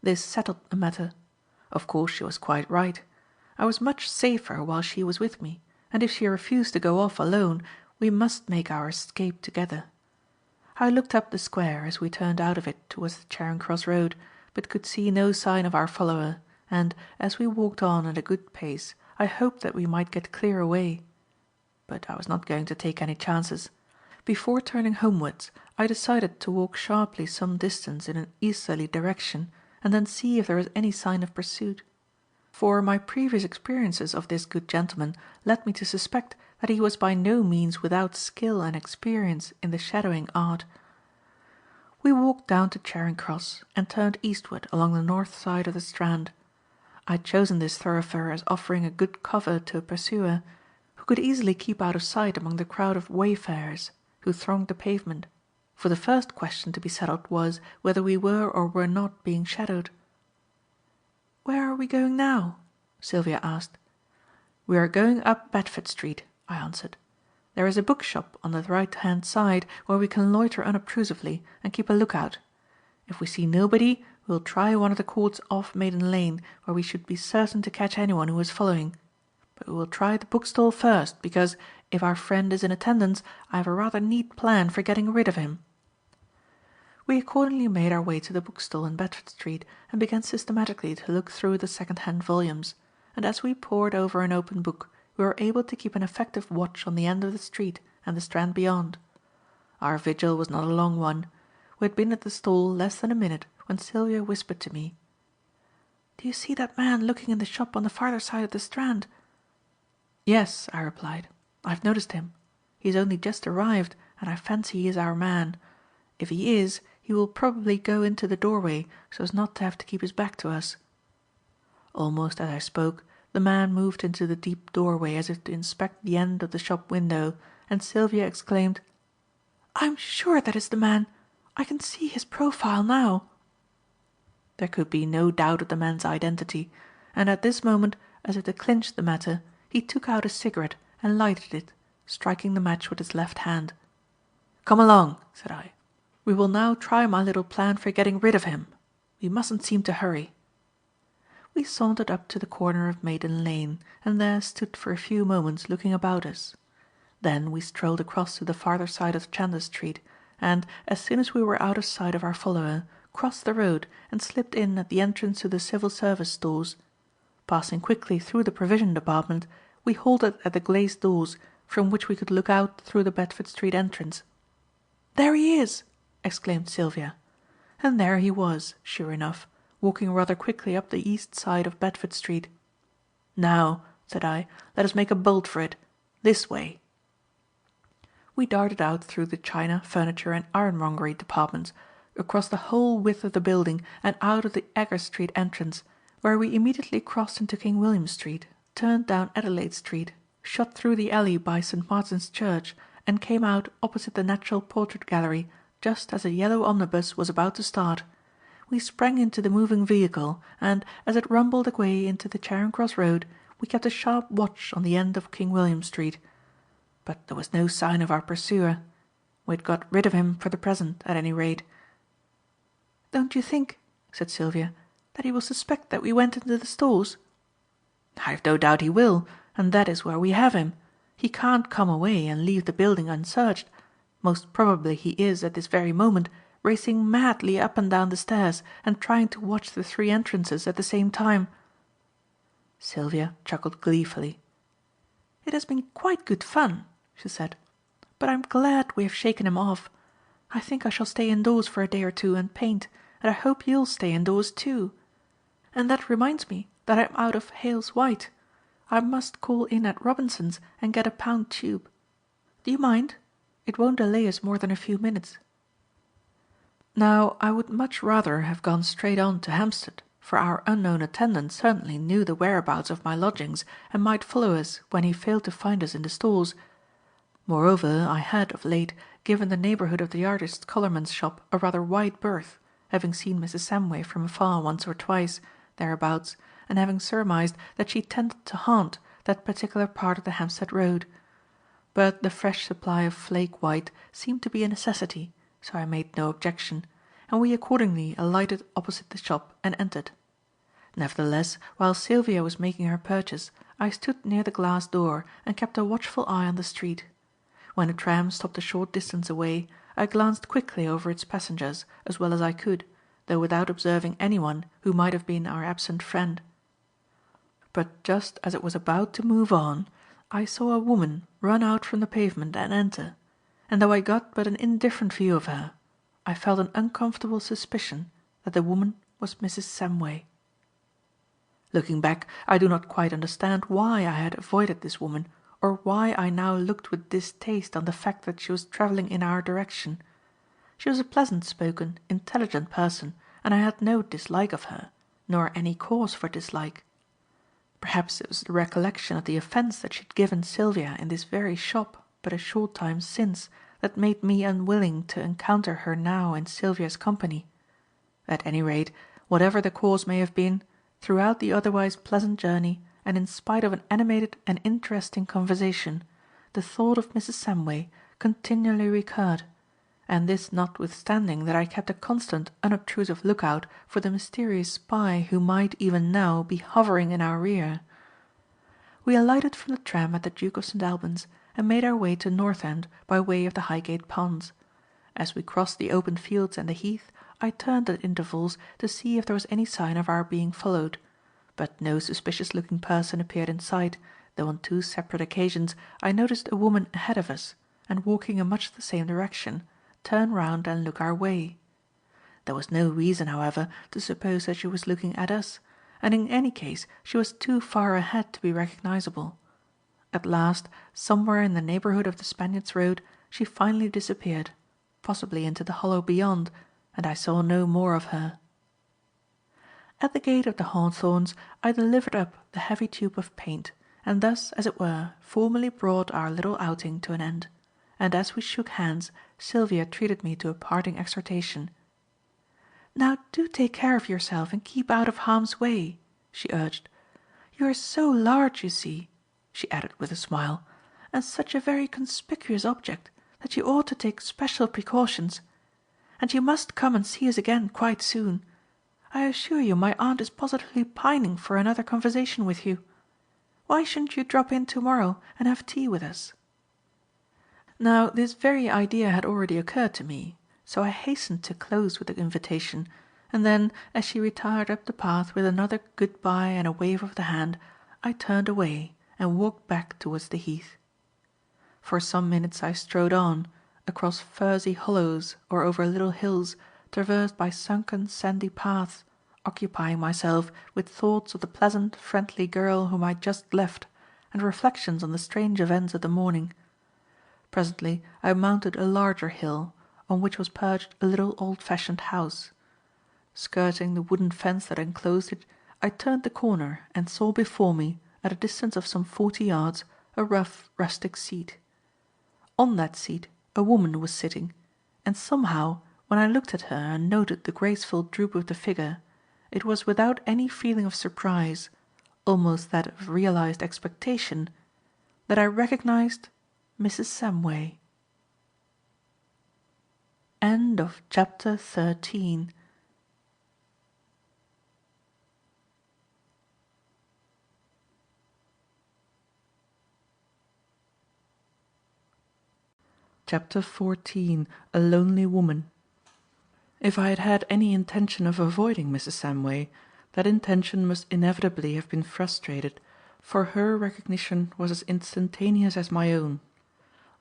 This settled the matter. Of course she was quite right. I was much safer while she was with me, and if she refused to go off alone, we must make our escape together. I looked up the square as we turned out of it towards the Charing Cross Road, but could see no sign of our follower, and, as we walked on at a good pace, I hoped that we might get clear away. But I was not going to take any chances. Before turning homewards, I decided to walk sharply some distance in an easterly direction, and then see if there was any sign of pursuit. For my previous experiences of this good gentleman led me to suspect that he was by no means without skill and experience in the shadowing art. We walked down to Charing Cross and turned eastward along the north side of the Strand. I had chosen this thoroughfare as offering a good cover to a pursuer, who could easily keep out of sight among the crowd of wayfarers who thronged the pavement, for the first question to be settled was whether we were or were not being shadowed. "Where are we going now?" Sylvia asked. "We are going up Bedford Street," I answered. "There is a bookshop on the right-hand side where we can loiter unobtrusively and keep a look-out. If we see nobody, we will try one of the courts off Maiden Lane, where we should be certain to catch anyone who is following. But we will try the bookstall first, because, if our friend is in attendance, I have a rather neat plan for getting rid of him." We accordingly made our way to the bookstall in Bedford Street and began systematically to look through the second-hand volumes, and as we pored over an open book, we were able to keep an effective watch on the end of the street and the Strand beyond. Our vigil was not a long one. We had been at the stall less than a minute when Sylvia whispered to me, "Do you see that man looking in the shop on the farther side of the Strand?" "Yes," I replied, "I've noticed him. He has only just arrived, and I fancy he is our man. If he is, he will probably go into the doorway so as not to have to keep his back to us." Almost as I spoke, the man moved into the deep doorway as if to inspect the end of the shop window, and Sylvia exclaimed, "I'm sure that is the man. I can see his profile now." There could be no doubt of the man's identity, and at this moment, as if to clinch the matter, he took out a cigarette and lighted it, striking the match with his left hand. "Come along," said I. "We will now try my little plan for getting rid of him. We mustn't seem to hurry." We sauntered up to the corner of Maiden Lane, and there stood for a few moments looking about us. Then we strolled across to the farther side of Chandos Street, and, as soon as we were out of sight of our follower, crossed the road and slipped in at the entrance to the Civil Service Stores. Passing quickly through the provision department, we halted at the glazed doors, from which we could look out through the Bedford Street entrance. "There he is!" exclaimed Sylvia. And there he was, sure enough, walking rather quickly up the east side of Bedford Street. "Now," said I, "let us make a bolt for it. This way." We darted out through the china, furniture and ironmongery departments, across the whole width of the building and out of the Agar Street entrance, where we immediately crossed into King William Street, turned down Adelaide Street, shot through the alley by St. Martin's Church, and came out opposite the Natural Portrait Gallery just as a yellow omnibus was about to start. We sprang into the moving vehicle, and, as it rumbled away into the Charing Cross Road, we kept a sharp watch on the end of King William Street. but there was no sign of our pursuer. We had got rid of him for the present, at any rate. "Don't you think," said Sylvia, "that he will suspect that we went into the stores?" "I have no doubt he will, and that is where we have him. He can't come away and leave the building unsearched. Most probably he is, at this very moment, racing madly up and down the stairs and trying to watch the 3 entrances at the same time." Sylvia chuckled gleefully. "It has been quite good fun," she said, "but I'm glad we have shaken him off. I think I shall stay indoors for a day or 2 and paint, and I hope you'll stay indoors too. And that reminds me that I'm out of Hale's white. I must call in at Robinson's and get a pound tube. Do you mind? It won't delay us more than a few minutes." Now I would much rather have gone straight on to Hampstead, for our unknown attendant certainly knew the whereabouts of my lodgings and might follow us when he failed to find us in the stores. Moreover, I had, of late, given the neighbourhood of the artist's colourman's shop a rather wide berth, having seen Mrs. Samway from afar once or twice, thereabouts, and having surmised that she tended to haunt that particular part of the Hampstead Road. But the fresh supply of flake white seemed to be a necessity, so I made no objection, and we accordingly alighted opposite the shop and entered. Nevertheless, while Sylvia was making her purchase, I stood near the glass door and kept a watchful eye on the street. When a tram stopped a short distance away, I glanced quickly over its passengers as well as I could, though without observing anyone who might have been our absent friend. But just as it was about to move on, I saw a woman run out from the pavement and enter, and though I got but an indifferent view of her, I felt an uncomfortable suspicion that the woman was Mrs. Samway. Looking back, I do not quite understand why I had avoided this woman, or why I now looked with distaste on the fact that she was travelling in our direction. She was a pleasant-spoken, intelligent person, and I had no dislike of her, nor any cause for dislike. Perhaps it was the recollection of the offence that she had given Sylvia in this very shop but a short time since that made me unwilling to encounter her now in Sylvia's company. At any rate, whatever the cause may have been, throughout the otherwise pleasant journey, and in spite of an animated and interesting conversation, the thought of Mrs. Samway continually recurred, and this notwithstanding that I kept a constant unobtrusive look-out for the mysterious spy who might even now be hovering in our rear. We alighted from the tram at the Duke of St. Albans and made our way to North End by way of the Highgate Ponds. As we crossed the open fields and the heath, I turned at intervals to see if there was any sign of our being followed, but no suspicious-looking person appeared in sight, though on 2 separate occasions I noticed a woman ahead of us, and walking in much the same direction, turn round and look our way. There was no reason, however, to suppose that she was looking at us, and in any case she was too far ahead to be recognizable. At last, somewhere in the neighbourhood of the Spaniards Road, she finally disappeared, possibly into the hollow beyond, and I saw no more of her. At the gate of the Hawthorns I delivered up the heavy tube of paint, and thus, as it were, formally brought our little outing to an end, and as we shook hands Sylvia treated me to a parting exhortation. "Now do take care of yourself and keep out of harm's way," she urged. "You are so large, you see," she added with a smile, "and such a very conspicuous object that you ought to take special precautions. And you must come and see us again quite soon. I assure you my aunt is positively pining for another conversation with you. Why shouldn't you drop in tomorrow and have tea with us?" Now this very idea had already occurred to me, so I hastened to close with the invitation, and then, as she retired up the path with another good-bye and a wave of the hand, I turned away and walked back towards the heath. For some minutes I strode on, across furzy hollows or over little hills, traversed by sunken sandy paths, occupying myself with thoughts of the pleasant, friendly girl whom I had just left, and reflections on the strange events of the morning. Presently I mounted a larger hill, on which was perched a little old-fashioned house. Skirting the wooden fence that enclosed it, I turned the corner and saw before me, at a distance of some 40 yards, a rough, rustic seat. On that seat a woman was sitting, and somehow, when I looked at her and noted the graceful droop of the figure, it was without any feeling of surprise, almost that of realized expectation, that I recognized Mrs. Samway. End of chapter 13. Chapter 14. A Lonely Woman. If I had had any intention of avoiding Mrs. Samway, that intention must inevitably have been frustrated, for her recognition was as instantaneous as my own.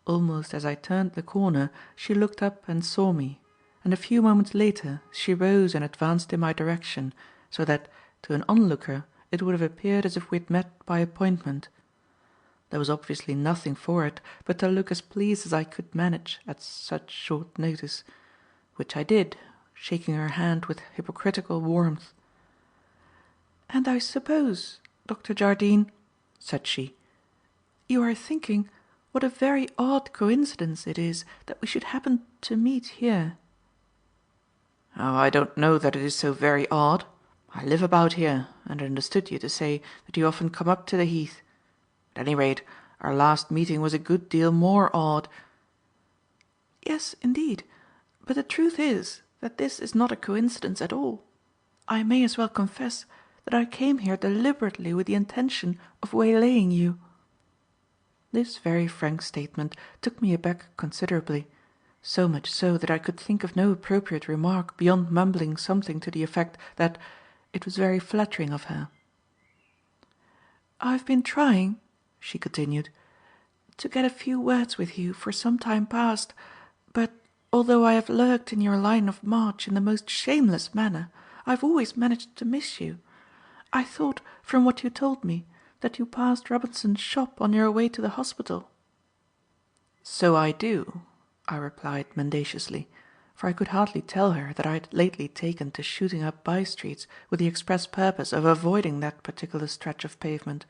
Almost as I turned the corner she looked up and saw me, and a few moments later she rose and advanced in my direction, so that, to an onlooker, it would have appeared as if we had met by appointment. There was obviously nothing for it but to look as pleased as I could manage at such short notice, which I did, shaking her hand with hypocritical warmth. "And I suppose, Dr. Jardine," said she, "you are thinking what a very odd coincidence it is that we should happen to meet here." "Oh, I don't know that it is so very odd. I live about here, and understood you to say that you often come up to the Heath. At any rate, our last meeting was a good deal more odd." "Yes, indeed. But the truth is that this is not a coincidence at all. I may as well confess that I came here deliberately with the intention of waylaying you." This very frank statement took me aback considerably, so much so that I could think of no appropriate remark beyond mumbling something to the effect that it was very flattering of her. "I've been trying," she continued, "to get a few words with you for some time past, but although I have lurked in your line of march in the most shameless manner, I have always managed to miss you. I thought, from what you told me, that you passed Robinson's shop on your way to the hospital." "So I do," I replied mendaciously, for I could hardly tell her that I had lately taken to shooting up by-streets with the express purpose of avoiding that particular stretch of pavement.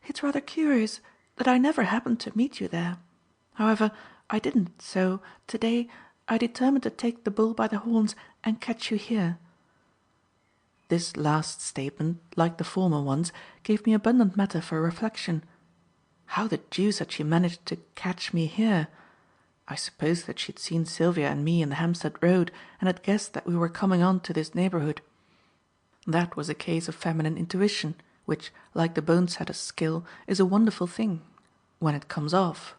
"It's rather curious that I never happened to meet you there. However, I didn't, so, today, I determined to take the bull by the horns and catch you here." This last statement, like the former ones, gave me abundant matter for reflection. How the deuce had she managed to "catch me here"? I supposed that she had seen Sylvia and me in the Hampstead Road and had guessed that we were coming on to this neighbourhood. That was a case of feminine intuition, which, like the bone setter's skill, is a wonderful thing when it comes off.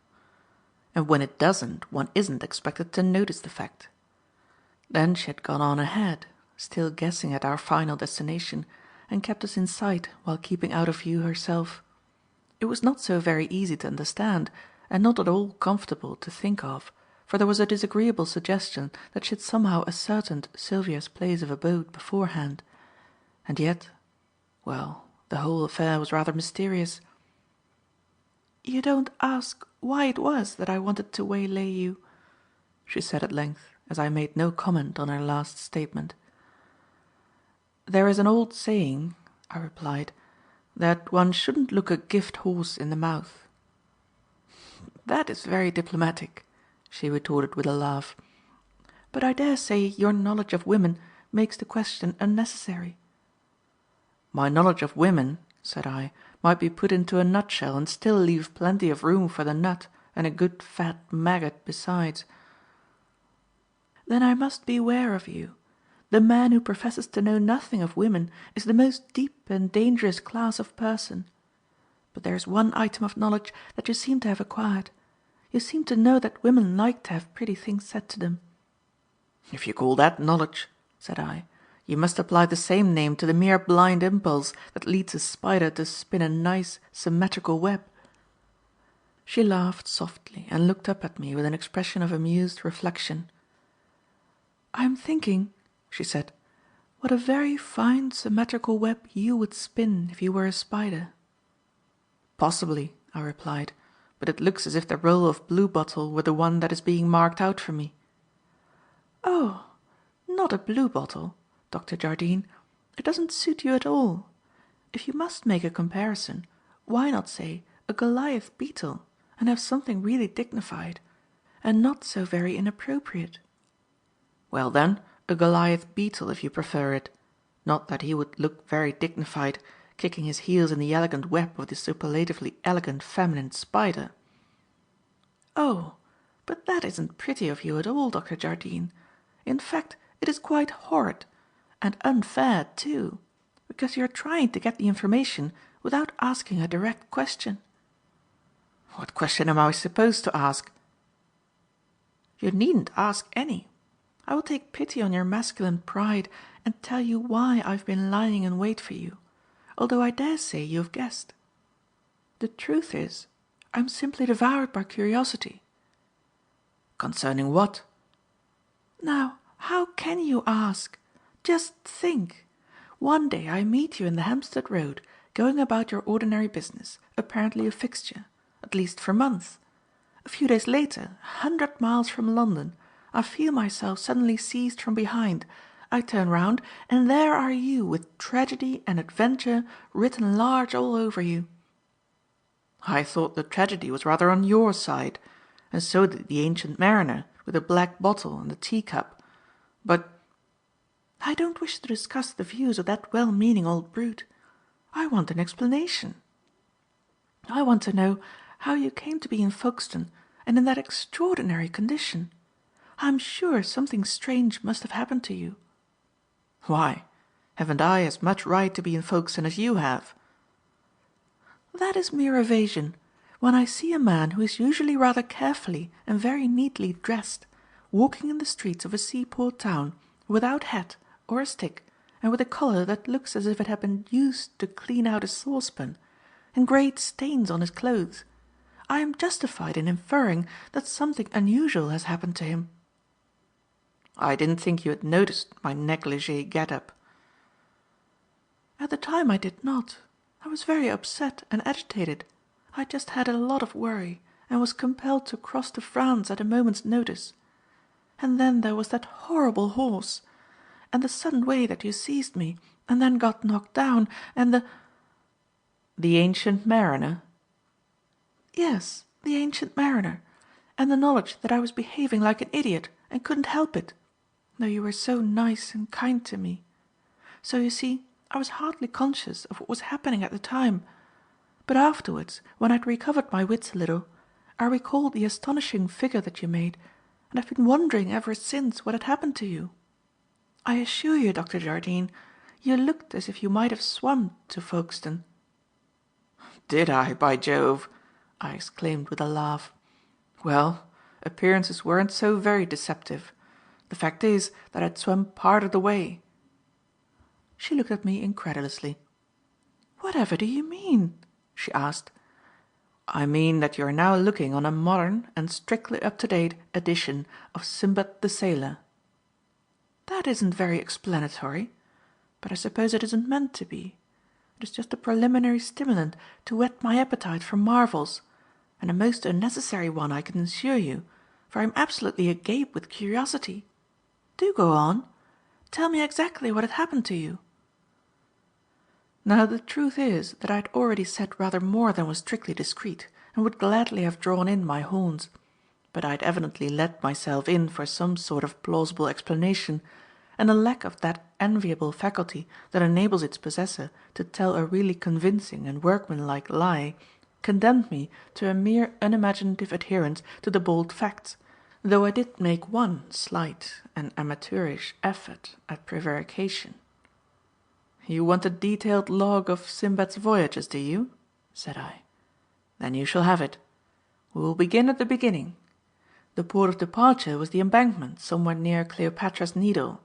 And when it doesn't, one isn't expected to notice the fact. Then she had gone on ahead, still guessing at our final destination, and kept us in sight while keeping out of view herself. It was not so very easy to understand, and not at all comfortable to think of, for there was a disagreeable suggestion that she had somehow ascertained Sylvia's place of abode beforehand. And yet, well, the whole affair was rather mysterious. "You don't ask why it was that I wanted to waylay you," she said at length, as I made no comment on her last statement. "There is an old saying," I replied, "that one shouldn't look a gift horse in the mouth." "That is very diplomatic," she retorted with a laugh. "But I dare say your knowledge of women makes the question unnecessary." "My knowledge of women," said I, "might be put into a nutshell and still leave plenty of room for the nut and a good fat maggot besides." "Then I must beware of you. The man who professes to know nothing of women is the most deep and dangerous class of person. But there is one item of knowledge that you seem to have acquired. You seem to know that women like to have pretty things said to them." "If you call that knowledge," said I, "you must apply the same name to the mere blind impulse that leads a spider to spin a nice, symmetrical web." She laughed softly and looked up at me with an expression of amused reflection. "I am thinking," she said, "what a very fine symmetrical web you would spin if you were a spider." "Possibly," I replied, "but it looks as if the roll of bluebottle were the one that is being marked out for me." "Oh, not a bluebottle, Dr. Jardine. It doesn't suit you at all. If you must make a comparison, why not say a Goliath beetle and have something really dignified, and not so very inappropriate?" "Well then, a Goliath beetle if you prefer it. Not that he would look very dignified, kicking his heels in the elegant web of the superlatively elegant feminine spider." "Oh, but that isn't pretty of you at all, Dr. Jardine. In fact, it is quite horrid. And unfair, too. Because you are trying to get the information without asking a direct question." "What question am I supposed to ask?" "You needn't ask any. I will take pity on your masculine pride and tell you why I've been lying in wait for you, although I dare say you have guessed. The truth is, I'm simply devoured by curiosity." "Concerning what?" "Now, how can you ask? Just think. One day I meet you in the Hampstead Road, going about your ordinary business, apparently a fixture, at least for months. A few days later, 100 miles from London, I feel myself suddenly seized from behind. I turn round, and there are you with tragedy and adventure written large all over you." "I thought the tragedy was rather on your side, and so did the Ancient Mariner with the black bottle and the teacup. But—" "I don't wish to discuss the views of that well-meaning old brute. I want an explanation. I want to know how you came to be in Folkestone and in that extraordinary condition. I'm sure something strange must have happened to you." "Why? Haven't I as much right to be in Folkestone as you have?" "That is mere evasion. When I see a man who is usually rather carefully and very neatly dressed, walking in the streets of a seaport town, without hat or a stick, and with a collar that looks as if it had been used to clean out a saucepan, and great stains on his clothes, I am justified in inferring that something unusual has happened to him." "I didn't think you had noticed my negligee get-up." "At the time I did not. I was very upset and agitated. I just had a lot of worry and was compelled to cross to France at a moment's notice. And then there was that horrible horse. And the sudden way that you seized me and then got knocked down, and the—" "The Ancient Mariner?" "Yes, the Ancient Mariner. And the knowledge that I was behaving like an idiot and couldn't help it, though you were so nice and kind to me. So you see, I was hardly conscious of what was happening at the time. But afterwards, when I'd recovered my wits a little, I recalled the astonishing figure that you made, and I've been wondering ever since what had happened to you. I assure you, Dr. Jardine, you looked as if you might have swum to Folkestone." "Did I, by Jove?" I exclaimed with a laugh. "Well, appearances weren't so very deceptive. The fact is that I'd swum part of the way." She looked at me incredulously. "Whatever do you mean?" she asked. "I mean that you are now looking on a modern and strictly up-to-date edition of Sinbad the Sailor." "That isn't very explanatory. But I suppose it isn't meant to be. It is just a preliminary stimulant to whet my appetite for marvels, and a most unnecessary one, I can assure you, for I am absolutely agape with curiosity. Do go on. Tell me exactly what had happened to you." Now the truth is that I had already said rather more than was strictly discreet, and would gladly have drawn in my horns. But I had evidently let myself in for some sort of plausible explanation, and a lack of that enviable faculty that enables its possessor to tell a really convincing and workmanlike lie condemned me to a mere unimaginative adherence to the bald facts, though I did make one slight and amateurish effort at prevarication. "You want a detailed log of Sinbad's voyages, do you?" said I. "Then you shall have it. We will begin at the beginning. The port of departure was the Embankment, somewhere near Cleopatra's Needle.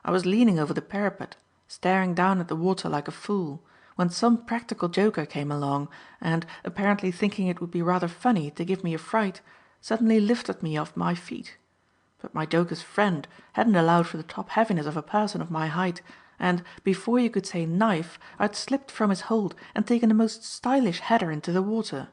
I was leaning over the parapet, staring down at the water like a fool, when some practical joker came along and, apparently thinking it would be rather funny to give me a fright, suddenly lifted me off my feet. But my joker's friend hadn't allowed for the top heaviness of a person of my height, and, before you could say knife, I'd slipped from his hold and taken a most stylish header into the water.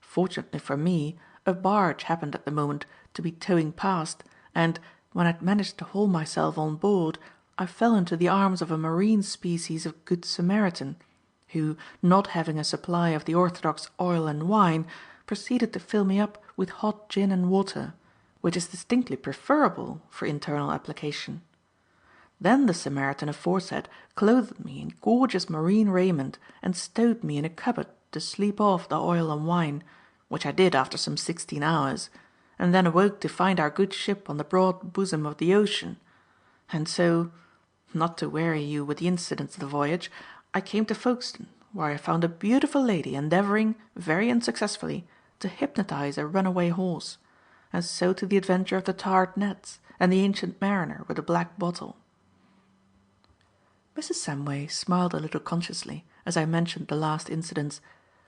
Fortunately for me, a barge happened at the moment to be towing past, and, when I'd managed to haul myself on board, I fell into the arms of a marine species of Good Samaritan, who, not having a supply of the orthodox oil and wine, proceeded to fill me up with hot gin and water, which is distinctly preferable for internal application. Then the Samaritan aforesaid clothed me in gorgeous marine raiment and stowed me in a cupboard to sleep off the oil and wine, which I did after some 16 hours, and then awoke to find our good ship on the broad bosom of the ocean. And so, not to weary you with the incidents of the voyage, I came to Folkestone, where I found a beautiful lady endeavouring, very unsuccessfully, to hypnotize a runaway horse, and so to the adventure of the tarred nets and the ancient mariner with the black bottle." Mrs. Samway smiled a little consciously as I mentioned the last incidents,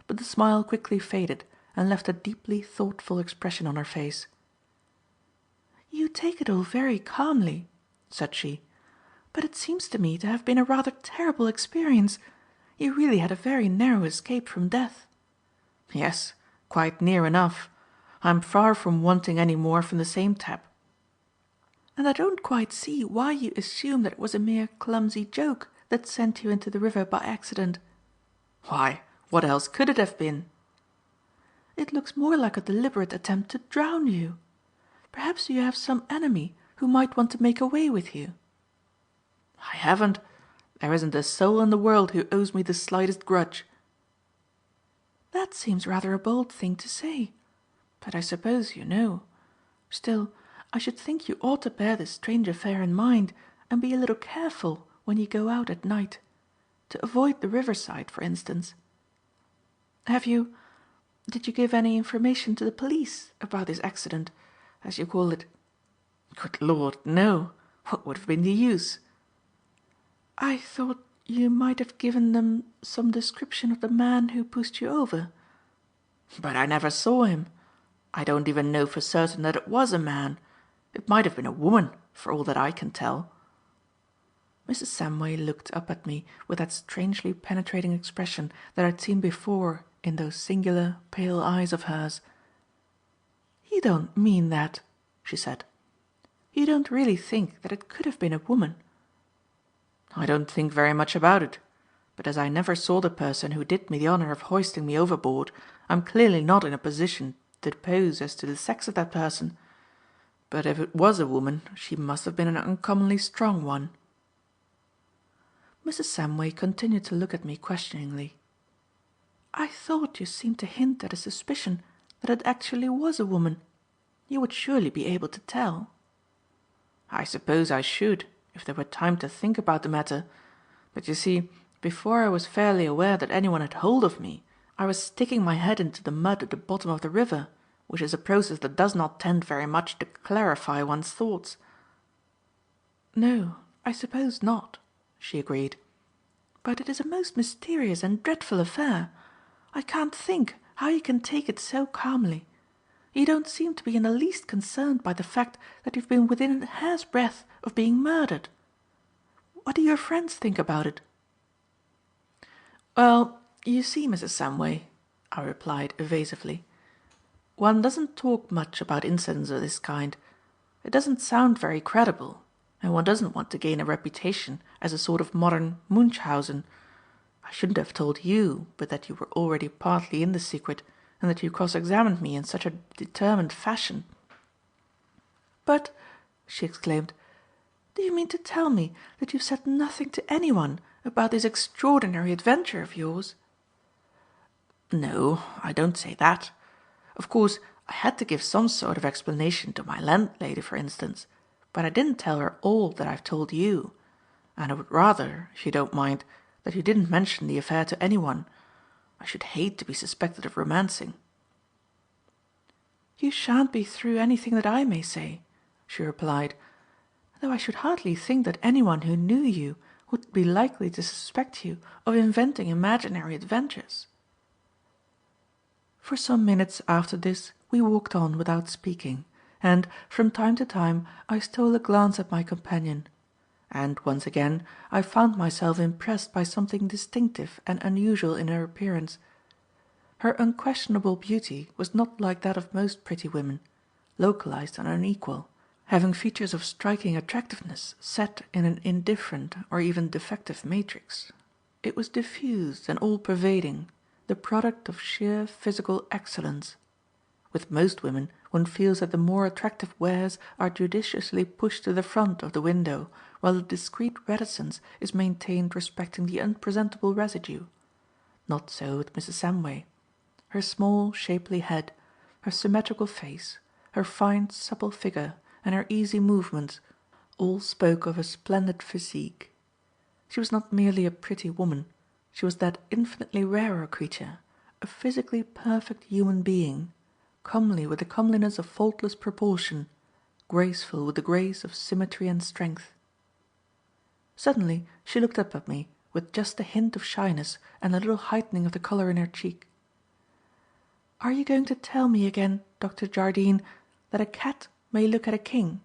but the smile quickly faded and left a deeply thoughtful expression on her face. "You take it all very calmly," said she, "but it seems to me to have been a rather terrible experience. You really had a very narrow escape from death." "Yes, quite near enough. I'm far from wanting any more from the same tap." "And I don't quite see why you assume that it was a mere clumsy joke that sent you into the river by accident." "Why, what else could it have been?" "It looks more like a deliberate attempt to drown you. Perhaps you have some enemy who might want to make away with you." "I haven't. There isn't a soul in the world who owes me the slightest grudge." "That seems rather a bold thing to say. But I suppose you know. Still, I should think you ought to bear this strange affair in mind and be a little careful when you go out at night. To avoid the riverside, for instance. Did you give any information to the police about this accident, as you call it?" "Good Lord, no. What would have been the use?" "I thought you might have given them some description of the man who pushed you over." "But I never saw him. I don't even know for certain that it was a man. It might have been a woman, for all that I can tell." Mrs. Samway looked up at me with that strangely penetrating expression that I had seen before in those singular pale eyes of hers. "You don't mean that," she said. "You don't really think that it could have been a woman?" "I don't think very much about it. But as I never saw the person who did me the honour of hoisting me overboard, I'm clearly not in a position to depose as to the sex of that person. But if it was a woman, she must have been an uncommonly strong one." Mrs. Samway continued to look at me questioningly. "I thought you seemed to hint at a suspicion that it actually was a woman. You would surely be able to tell." "I suppose I should, if there were time to think about the matter. But you see, before I was fairly aware that anyone had hold of me, I was sticking my head into the mud at the bottom of the river, which is a process that does not tend very much to clarify one's thoughts." "No, I suppose not," she agreed. "But it is a most mysterious and dreadful affair. I can't think how you can take it so calmly. You don't seem to be in the least concerned by the fact that you've been within a hair's breadth of being murdered. What do your friends think about it?" "Well, you see, Mrs. Samway," I replied evasively, "one doesn't talk much about incidents of this kind. It doesn't sound very credible, and one doesn't want to gain a reputation as a sort of modern Munchausen. I shouldn't have told you but that you were already partly in the secret and that you cross-examined me in such a determined fashion." "But," she exclaimed, "do you mean to tell me that you've said nothing to anyone about this extraordinary adventure of yours?" "No, I don't say that. Of course, I had to give some sort of explanation to my landlady, for instance, but I didn't tell her all that I've told you, and I would rather, if you don't mind, that you didn't mention the affair to anyone. I should hate to be suspected of romancing." "You shan't be through anything that I may say," she replied, "though I should hardly think that anyone who knew you would be likely to suspect you of inventing imaginary adventures." For some minutes after this we walked on without speaking, and, from time to time, I stole a glance at my companion. And once again I found myself impressed by something distinctive and unusual in her appearance. Her unquestionable beauty was not like that of most pretty women, localized and unequal, having features of striking attractiveness set in an indifferent or even defective matrix. It was diffused and all-pervading, the product of sheer physical excellence. With most women one feels that the more attractive wares are judiciously pushed to the front of the window, while a discreet reticence is maintained respecting the unpresentable residue. Not so with Mrs. Samway. her small, shapely head, her symmetrical face, her fine, supple figure and her easy movements all spoke of a splendid physique. She was not merely a pretty woman, she was that infinitely rarer creature, a physically perfect human being, comely with the comeliness of faultless proportion, graceful with the grace of symmetry and strength. Suddenly she looked up at me with just a hint of shyness and a little heightening of the colour in her cheek. "Are you going to tell me again, Dr. Jardine, that a cat may look at a king?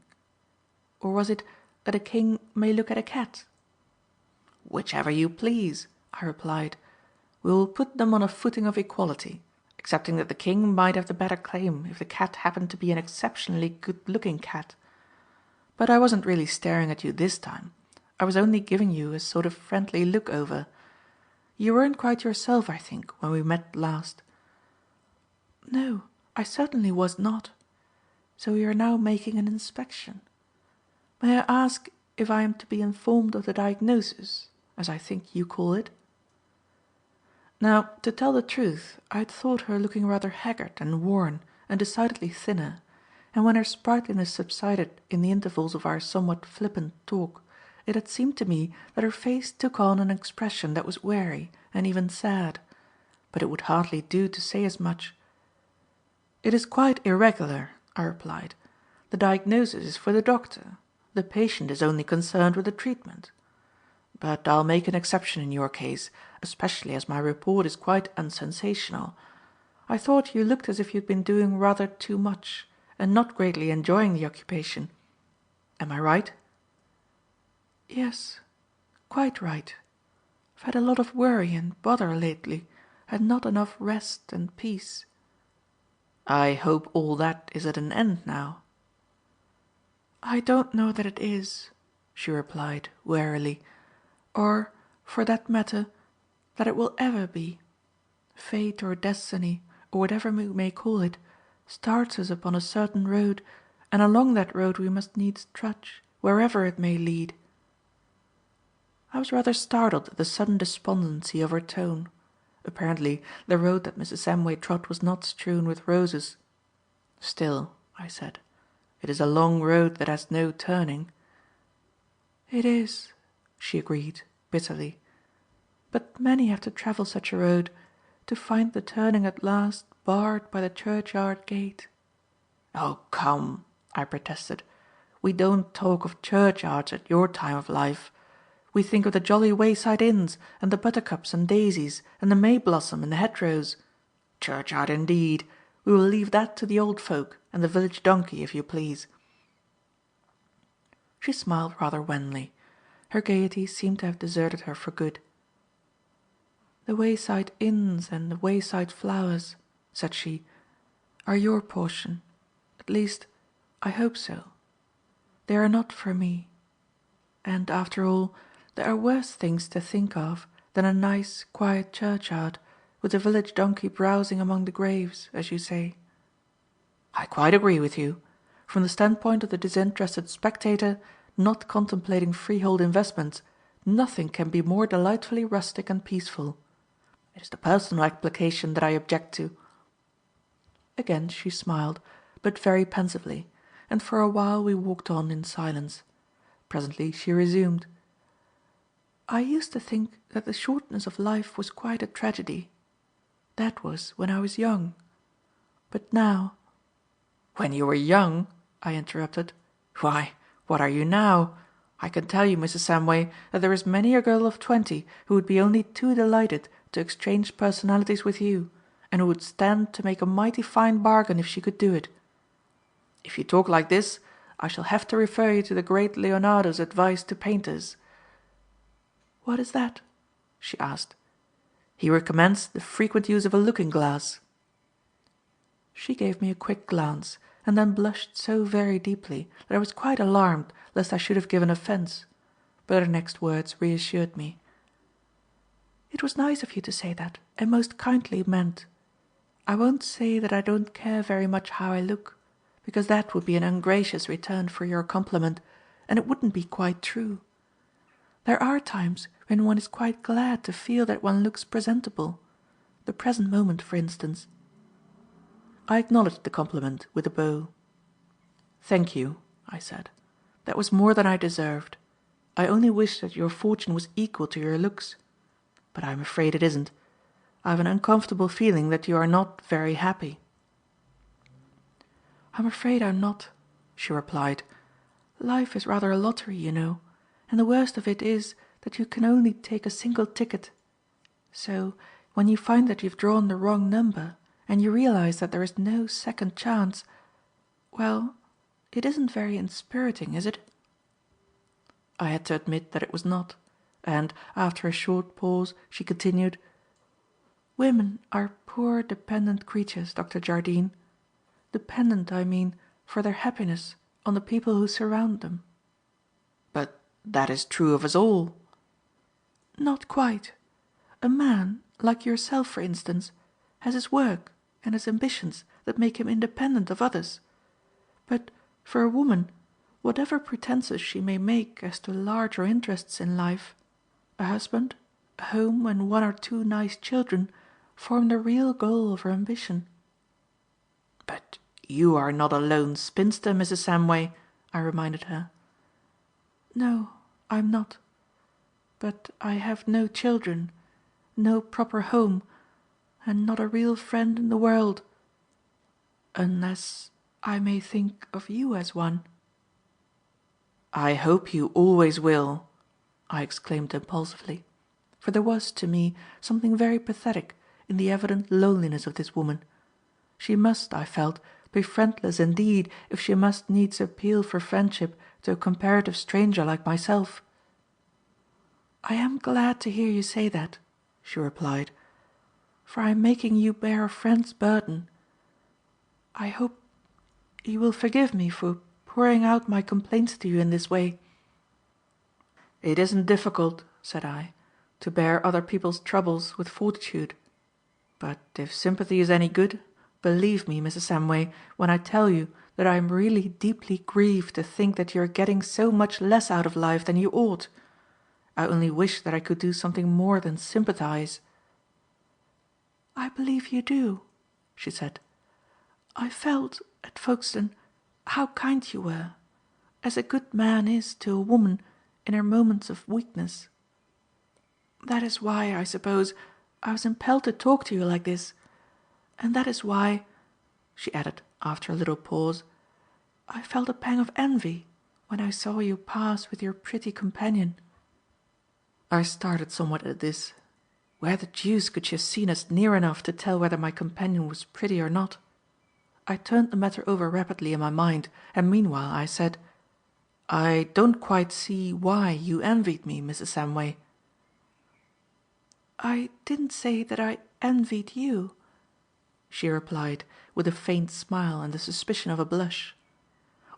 Or was it that a king may look at a cat?" "Whichever you please," I replied. "We will put them on a footing of equality, excepting that the king might have the better claim if the cat happened to be an exceptionally good-looking cat. But I wasn't really staring at you this time. I was only giving you a sort of friendly look over. You weren't quite yourself, I think, when we met last." "No, I certainly was not. So you are now making an inspection. May I ask if I am to be informed of the diagnosis, as I think you call it?" Now, to tell the truth, I had thought her looking rather haggard and worn and decidedly thinner, and when her sprightliness subsided in the intervals of our somewhat flippant talk, it had seemed to me that her face took on an expression that was weary and even sad. But it would hardly do to say as much. "It is quite irregular," I replied. "The diagnosis is for the doctor. The patient is only concerned with the treatment. But I'll make an exception in your case, especially as my report is quite unsensational. I thought you looked as if you'd been doing rather too much, and not greatly enjoying the occupation. Am I right?" "Yes, quite right. I've had a lot of worry and bother lately, and not enough rest and peace." "I hope all that is at an end now." "I don't know that it is," she replied wearily, "or, for that matter, that it will ever be. Fate or destiny, or whatever we may call it, starts us upon a certain road, and along that road we must needs trudge, wherever it may lead." I was rather startled at the sudden despondency of her tone. Apparently the road that Mrs. Samway trod was not strewn with roses. "Still," I said, "it is a long road that has no turning." "It is," she agreed, bitterly. "But many have to travel such a road, to find the turning at last barred by the churchyard gate." "Oh, come," I protested. "We don't talk of churchyards at your time of life. We think of the jolly wayside inns, and the buttercups and daisies, and the may blossom in the hedgerows. Churchyard indeed! We will leave that to the old folk and the village donkey, if you please." She smiled rather wanly. Her gaiety seemed to have deserted her for good. "The wayside inns and the wayside flowers," said she, "are your portion. At least, I hope so. They are not for me. And, after all, there are worse things to think of than a nice, quiet churchyard, with the village donkey browsing among the graves, as you say." "I quite agree with you. From the standpoint of the disinterested spectator, not contemplating freehold investments, nothing can be more delightfully rustic and peaceful. It is the personal application that I object to." Again she smiled, but very pensively, and for a while we walked on in silence. Presently she resumed. "I used to think that the shortness of life was quite a tragedy. That was when I was young. But now—" "When you were young?" I interrupted. "Why, what are you now? I can tell you, Mrs. Samway, that there is many a girl of 20 who would be only too delighted to exchange personalities with you, and who would stand to make a mighty fine bargain if she could do it. If you talk like this, I shall have to refer you to the great Leonardo's advice to painters." "What is that?" she asked. "He recommends the frequent use of a looking-glass." She gave me a quick glance, and then blushed so very deeply that I was quite alarmed lest I should have given offence. But her next words reassured me. "It was nice of you to say that, and most kindly meant. I won't say that I don't care very much how I look, because that would be an ungracious return for your compliment, and it wouldn't be quite true. There are times when one is quite glad to feel that one looks presentable. The present moment, for instance." I acknowledged the compliment with a bow. "Thank you," I said. "That was more than I deserved. I only wish that your fortune was equal to your looks. But I am afraid it isn't. I have an uncomfortable feeling that you are not very happy." "I'm afraid I'm not," she replied. "Life is rather a lottery, you know, and the worst of it is that you can only take a single ticket. So, when you find that you've drawn the wrong number, and you realize that there is no second chance, well, it isn't very inspiriting, is it?" I had to admit that it was not, and, after a short pause, she continued: "Women are poor dependent creatures, Dr. Jardine. Dependent, I mean, for their happiness on the people who surround them." "But that is true of us all." "Not quite. A man, like yourself for instance, has his work and his ambitions that make him independent of others. But for a woman, whatever pretences she may make as to larger interests in life, a husband, a home and one or two nice children form the real goal of her ambition." "But you are not a lone spinster, Mrs. Samway," I reminded her. "No, I'm not. But I have no children, no proper home, and not a real friend in the world. Unless I may think of you as one." "I hope you always will," I exclaimed impulsively, for there was, to me, something very pathetic in the evident loneliness of this woman. She must, I felt, be friendless indeed if she must needs appeal for friendship to a comparative stranger like myself. "I am glad to hear you say that," she replied, "for I am making you bear a friend's burden. I hope you will forgive me for pouring out my complaints to you in this way." "It isn't difficult," said I, "to bear other people's troubles with fortitude. But if sympathy is any good, believe me, Mrs. Samway, when I tell you that I am really deeply grieved to think that you are getting so much less out of life than you ought. I only wish that I could do something more than sympathize." "I believe you do," she said. "I felt, at Folkestone, how kind you were, as a good man is to a woman in her moments of weakness. That is why, I suppose, I was impelled to talk to you like this. And that is why," she added after a little pause, "I felt a pang of envy when I saw you pass with your pretty companion." I started somewhat at this. Where the deuce could she have seen us near enough to tell whether my companion was pretty or not? I turned the matter over rapidly in my mind, and meanwhile I said: "I don't quite see why you envied me, Mrs. Samway." "I didn't say that I envied you," she replied, with a faint smile and the suspicion of a blush.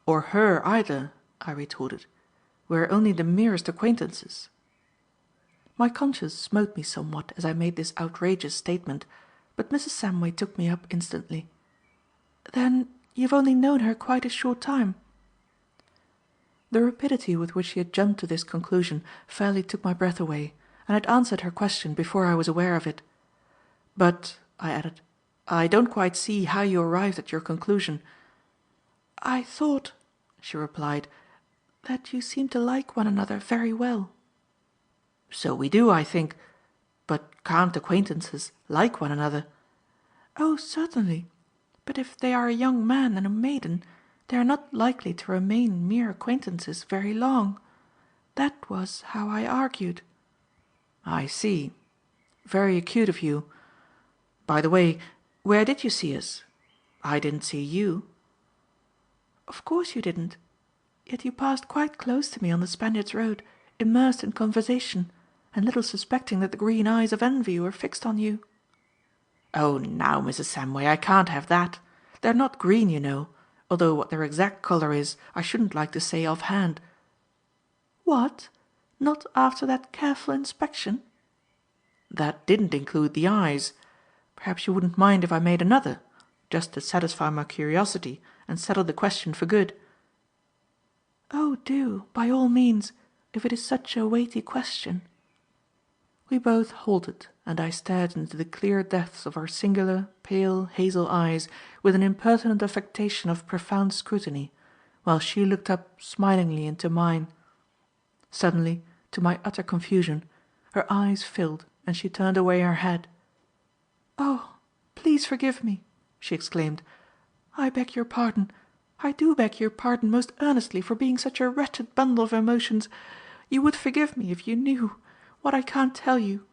"Or her either," I retorted. "We are only the merest acquaintances." My conscience smote me somewhat as I made this outrageous statement, but Mrs. Samway took me up instantly. "Then you've only known her quite a short time?" The rapidity with which she had jumped to this conclusion fairly took my breath away, and I had answered her question before I was aware of it. "But," I added, "I don't quite see how you arrived at your conclusion." "I thought," she replied, "that you seemed to like one another very well." "So we do, I think. But can't acquaintances like one another?" "Oh, certainly. But if they are a young man and a maiden, they are not likely to remain mere acquaintances very long. That was how I argued." "I see. Very acute of you. By the way, where did you see us? I didn't see you." "Of course you didn't. Yet you passed quite close to me on the Spaniards Road, immersed in conversation, and little suspecting that the green eyes of envy were fixed on you." "Oh, now, Mrs. Samway, I can't have that. They're not green, you know, although what their exact colour is I shouldn't like to say off hand." "What? Not after that careful inspection?" "That didn't include the eyes. Perhaps you wouldn't mind if I made another, just to satisfy my curiosity and settle the question for good." "Oh, do, by all means, if it is such a weighty question." We both halted and I stared into the clear depths of her singular, pale, hazel eyes with an impertinent affectation of profound scrutiny, while she looked up smilingly into mine. Suddenly, to my utter confusion, her eyes filled and she turned away her head. "Oh, please forgive me," she exclaimed. "I beg your pardon. I do beg your pardon most earnestly for being such a wretched bundle of emotions. You would forgive me if you knew what I can't tell you."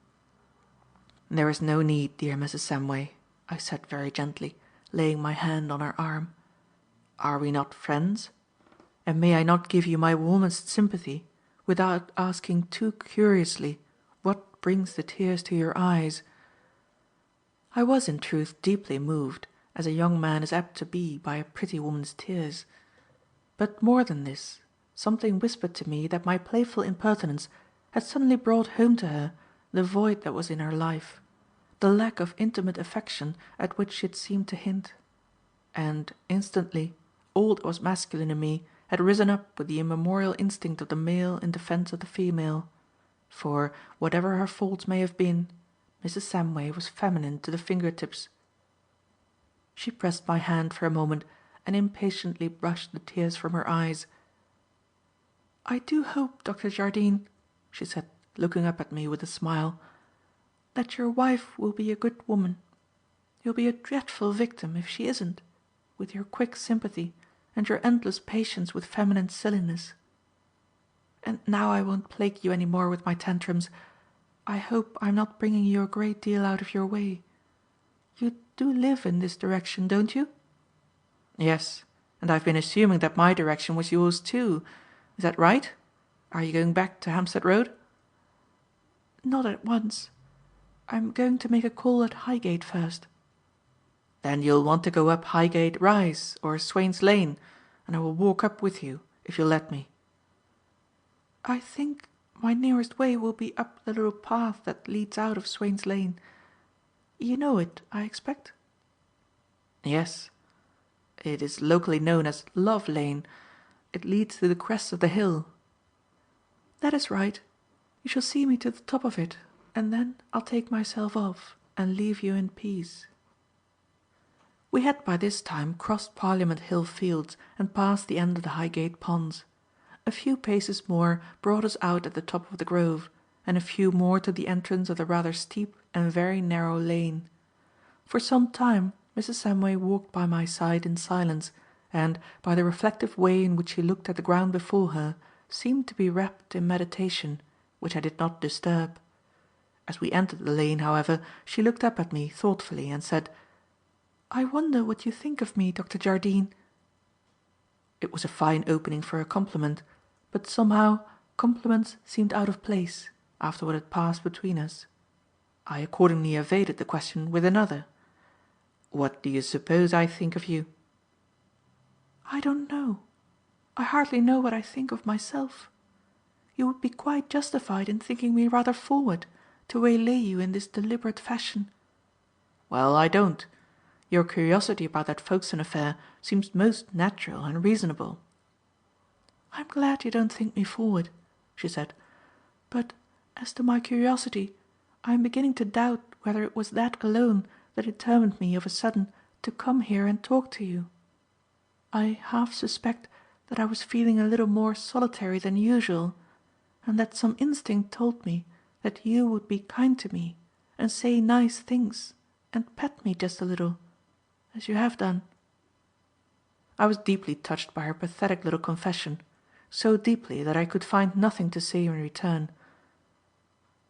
"There is no need, dear Mrs. Samway," I said very gently, laying my hand on her arm. "Are we not friends? And may I not give you my warmest sympathy without asking too curiously what brings the tears to your eyes?" I was in truth deeply moved, as a young man is apt to be by a pretty woman's tears. But more than this, something whispered to me that my playful impertinence had suddenly brought home to her the void that was in her life, the lack of intimate affection at which she had seemed to hint. And, instantly, all that was masculine in me had risen up with the immemorial instinct of the male in defence of the female. For, whatever her faults may have been, Mrs. Samway was feminine to the finger-tips. She pressed my hand for a moment and impatiently brushed the tears from her eyes. "I do hope, Dr. Jardine," she said, looking up at me with a smile, "that your wife will be a good woman. You'll be a dreadful victim if she isn't, with your quick sympathy and your endless patience with feminine silliness. And now I won't plague you any more with my tantrums. I hope I'm not bringing you a great deal out of your way. You do live in this direction, don't you?" "Yes, and I've been assuming that my direction was yours too. Is that right? Are you going back to Hampstead Road?" "Not at once. I'm going to make a call at Highgate first." "Then you'll want to go up Highgate Rise or Swain's Lane, and I will walk up with you, if you'll let me." "I think my nearest way will be up the little path that leads out of Swain's Lane. You know it, I expect?" "Yes. It is locally known as Love Lane. It leads to the crest of the hill." "That is right. You shall see me to the top of it, and then I'll take myself off and leave you in peace." We had by this time crossed Parliament Hill Fields and passed the end of the Highgate Ponds. A few paces more brought us out at the top of the grove, and a few more to the entrance of the rather steep and very narrow lane. For some time Mrs. Samway walked by my side in silence, and, by the reflective way in which she looked at the ground before her, seemed to be wrapped in meditation, which I did not disturb. As we entered the lane, however, she looked up at me thoughtfully and said, "I wonder what you think of me, Dr. Jardine." It was a fine opening for a compliment, but somehow compliments seemed out of place, after what had passed between us. I accordingly evaded the question with another. "What do you suppose I think of you?" "I don't know. I hardly know what I think of myself. You would be quite justified in thinking me rather forward to waylay you in this deliberate fashion." "Well, I don't. Your curiosity about that Folkestone affair seems most natural and reasonable." "I'm glad you don't think me forward," she said. "But, as to my curiosity, I am beginning to doubt whether it was that alone that determined me of a sudden to come here and talk to you. I half suspect that I was feeling a little more solitary than usual, and that some instinct told me that you would be kind to me and say nice things and pet me just a little, as you have done." I was deeply touched by her pathetic little confession, so deeply that I could find nothing to say in return.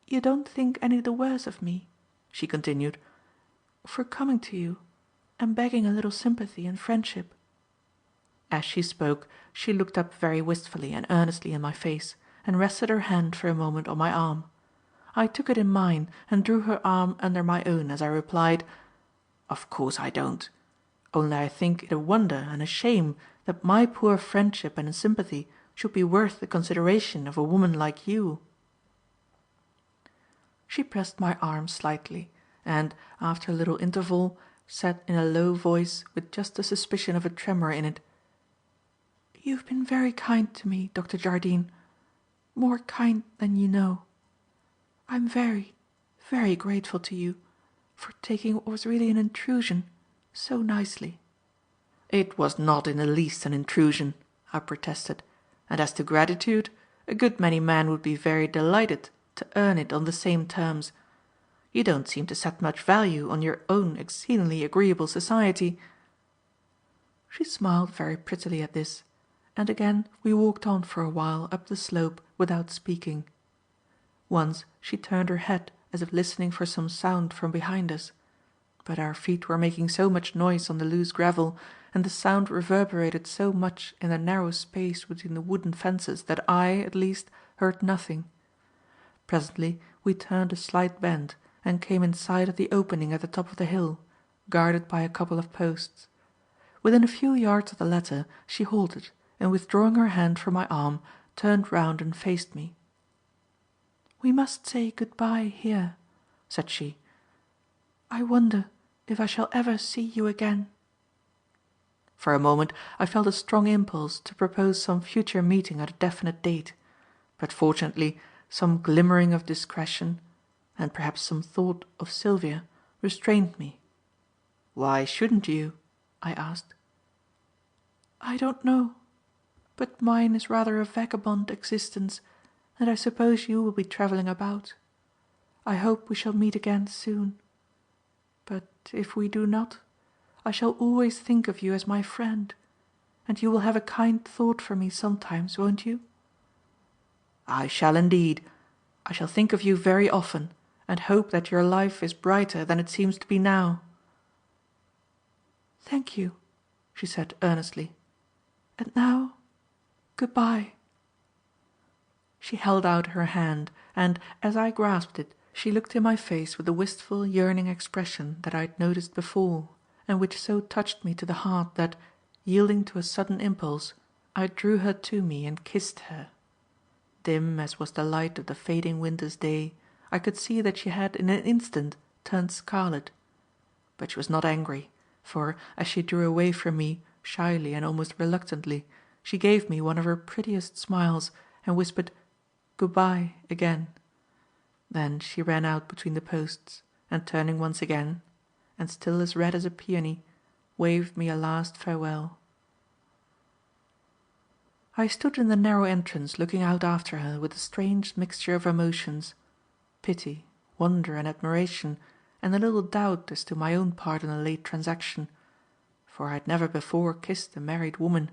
"You don't think any the worse of me," she continued, "for coming to you and begging a little sympathy and friendship?" As she spoke, she looked up very wistfully and earnestly in my face, and rested her hand for a moment on my arm. I took it in mine and drew her arm under my own as I replied, "Of course I don't. Only I think it a wonder and a shame that my poor friendship and sympathy should be worth the consideration of a woman like you." She pressed my arm slightly, and, after a little interval, said in a low voice with just a suspicion of a tremor in it, "You've been very kind to me, Dr. Jardine. More kind than you know. I'm very, very grateful to you for taking what was really an intrusion so nicely." "It was not in the least an intrusion," I protested, "and as to gratitude, a good many men would be very delighted to earn it on the same terms. You don't seem to set much value on your own exceedingly agreeable society." She smiled very prettily at this, and again we walked on for a while up the slope without speaking. Once she turned her head as if listening for some sound from behind us, but our feet were making so much noise on the loose gravel, and the sound reverberated so much in the narrow space between the wooden fences that I, at least, heard nothing. Presently we turned a slight bend and came in sight of the opening at the top of the hill, guarded by a couple of posts. Within a few yards of the latter she halted, and withdrawing her hand from my arm, turned round and faced me. "We must say good-bye here," said she. "I wonder if I shall ever see you again." For a moment I felt a strong impulse to propose some future meeting at a definite date, but fortunately some glimmering of discretion, and perhaps some thought of Sylvia, restrained me. "Why shouldn't you?" I asked. "I don't know. But mine is rather a vagabond existence, and I suppose you will be travelling about. I hope we shall meet again soon. But if we do not, I shall always think of you as my friend, and you will have a kind thought for me sometimes, won't you?" "I shall indeed. I shall think of you very often, and hope that your life is brighter than it seems to be now." "Thank you," she said earnestly. "And now, good-bye." She held out her hand, and, as I grasped it, she looked in my face with the wistful, yearning expression that I had noticed before, and which so touched me to the heart that, yielding to a sudden impulse, I drew her to me and kissed her. Dim as was the light of the fading winter's day, I could see that she had in an instant turned scarlet. But she was not angry, for, as she drew away from me, shyly and almost reluctantly, she gave me one of her prettiest smiles and whispered "Good-bye" again. Then she ran out between the posts, and turning once again, and still as red as a peony, waved me a last farewell. I stood in the narrow entrance looking out after her with a strange mixture of emotions: pity, wonder and admiration, and a little doubt as to my own part in the late transaction. For I had never before kissed a married woman,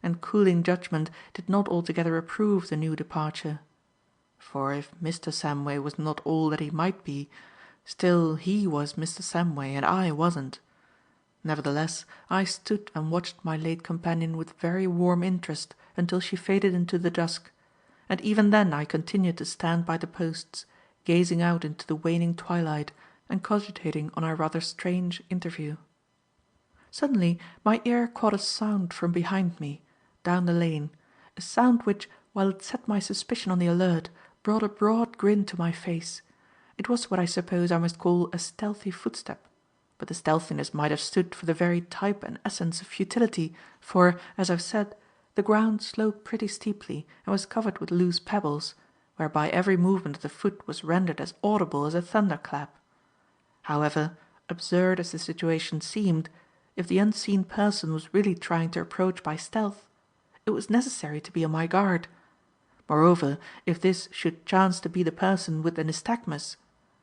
and cooling judgment did not altogether approve the new departure. For if Mr. Samway was not all that he might be, still he was Mr. Samway and I wasn't. Nevertheless, I stood and watched my late companion with very warm interest until she faded into the dusk, and even then I continued to stand by the posts, gazing out into the waning twilight and cogitating on our rather strange interview. Suddenly my ear caught a sound from behind me, down the lane, a sound which, while it set my suspicion on the alert, brought a broad grin to my face. It was what I suppose I must call a stealthy footstep, but the stealthiness might have stood for the very type and essence of futility, for, as I've said, the ground sloped pretty steeply and was covered with loose pebbles, whereby every movement of the foot was rendered as audible as a thunderclap. However, absurd as the situation seemed, if the unseen person was really trying to approach by stealth, it was necessary to be on my guard. Moreover, if this should chance to be the person with the nystagmus,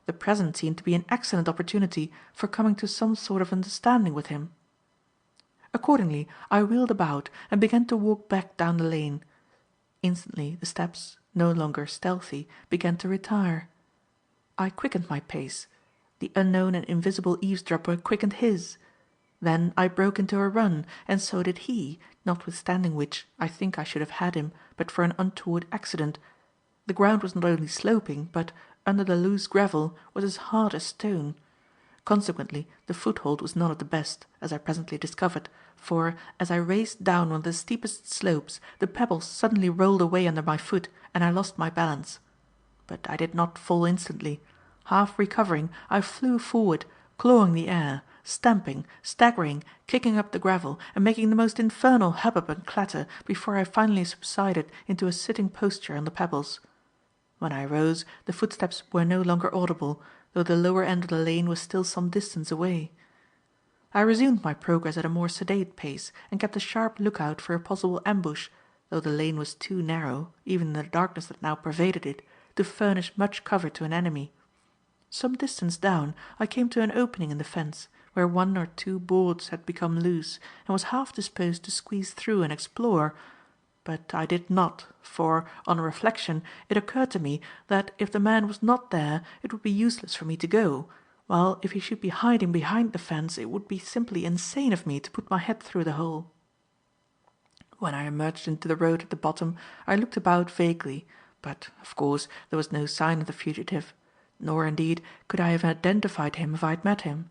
the present seemed to be an excellent opportunity for coming to some sort of understanding with him. Accordingly, I wheeled about and began to walk back down the lane. Instantly the steps, no longer stealthy, began to retire. I quickened my pace. The unknown and invisible eavesdropper quickened his. Then I broke into a run, and so did he, notwithstanding which I think I should have had him but for an untoward accident. The ground was not only sloping, but, under the loose gravel, was as hard as stone. Consequently the foothold was none of the best, as I presently discovered, for, as I raced down one of the steepest slopes, the pebbles suddenly rolled away under my foot, and I lost my balance. But I did not fall instantly. Half recovering, I flew forward, clawing the air, stamping, staggering, kicking up the gravel, and making the most infernal hubbub and clatter before I finally subsided into a sitting posture on the pebbles. When I rose, the footsteps were no longer audible, though the lower end of the lane was still some distance away. I resumed my progress at a more sedate pace, and kept a sharp look-out for a possible ambush, though the lane was too narrow, even in the darkness that now pervaded it, to furnish much cover to an enemy. Some distance down I came to an opening in the fence, where one or two boards had become loose, and was half disposed to squeeze through and explore. But I did not, for, on reflection, it occurred to me that if the man was not there it would be useless for me to go, while if he should be hiding behind the fence it would be simply insane of me to put my head through the hole. When I emerged into the road at the bottom, I looked about vaguely, but, of course, there was no sign of the fugitive, nor, indeed, could I have identified him if I had met him.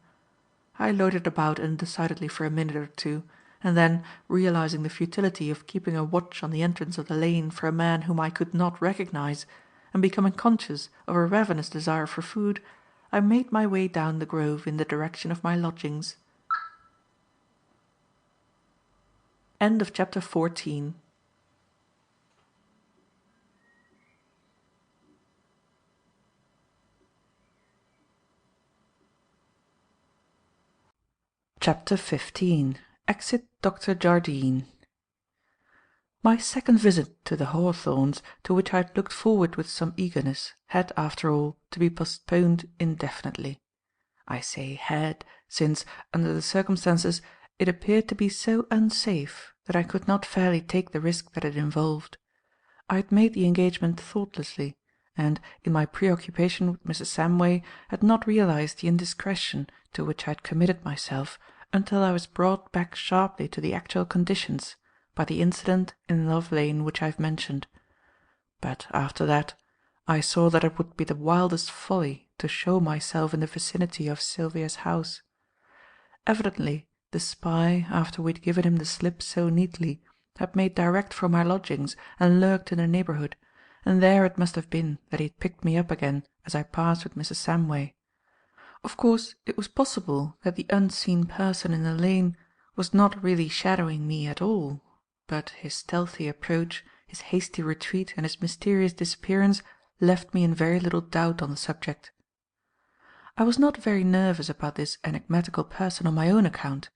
I loitered about undecidedly for a minute or two, and then, realizing the futility of keeping a watch on the entrance of the lane for a man whom I could not recognize, and becoming conscious of a ravenous desire for food, I made my way down the grove in the direction of my lodgings. End of chapter 14. Chapter 15. Exit Dr. Jardine. My second visit to the Hawthorns, to which I had looked forward with some eagerness, had, after all, to be postponed indefinitely. I say had, since, under the circumstances, it appeared to be so unsafe that I could not fairly take the risk that it involved. I had made the engagement thoughtlessly, and, in my preoccupation with Mrs. Samway, had not realized the indiscretion to which I had committed myself until I was brought back sharply to the actual conditions by the incident in Love Lane which I have mentioned. But, after that, I saw that it would be the wildest folly to show myself in the vicinity of Sylvia's house. Evidently the spy, after we had given him the slip so neatly, had made direct for my lodgings and lurked in the neighbourhood, and there it must have been that he had picked me up again as I passed with Mrs. Samway. Of course it was possible that the unseen person in the lane was not really shadowing me at all, but his stealthy approach, his hasty retreat and his mysterious disappearance left me in very little doubt on the subject. I was not very nervous about this enigmatical person on my own account.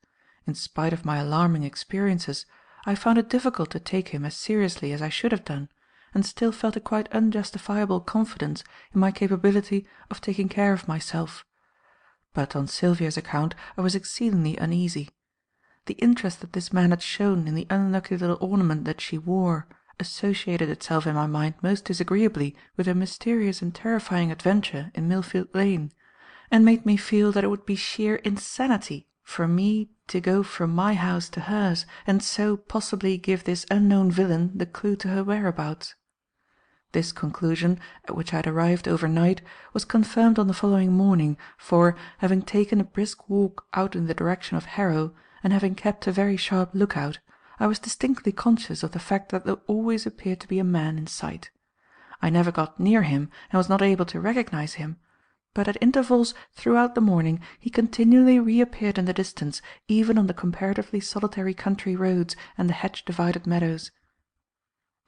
In spite of my alarming experiences, I found it difficult to take him as seriously as I should have done, and still felt a quite unjustifiable confidence in my capability of taking care of myself. But on Sylvia's account I was exceedingly uneasy. The interest that this man had shown in the unlucky little ornament that she wore associated itself in my mind most disagreeably with a mysterious and terrifying adventure in Millfield Lane, and made me feel that it would be sheer insanity for me to go from my house to hers, and so possibly give this unknown villain the clue to her whereabouts. This conclusion, at which I had arrived overnight, was confirmed on the following morning, for, having taken a brisk walk out in the direction of Harrow, and having kept a very sharp look-out, I was distinctly conscious of the fact that there always appeared to be a man in sight. I never got near him, and was not able to recognize him, but at intervals throughout the morning he continually reappeared in the distance, even on the comparatively solitary country roads and the hedge-divided meadows.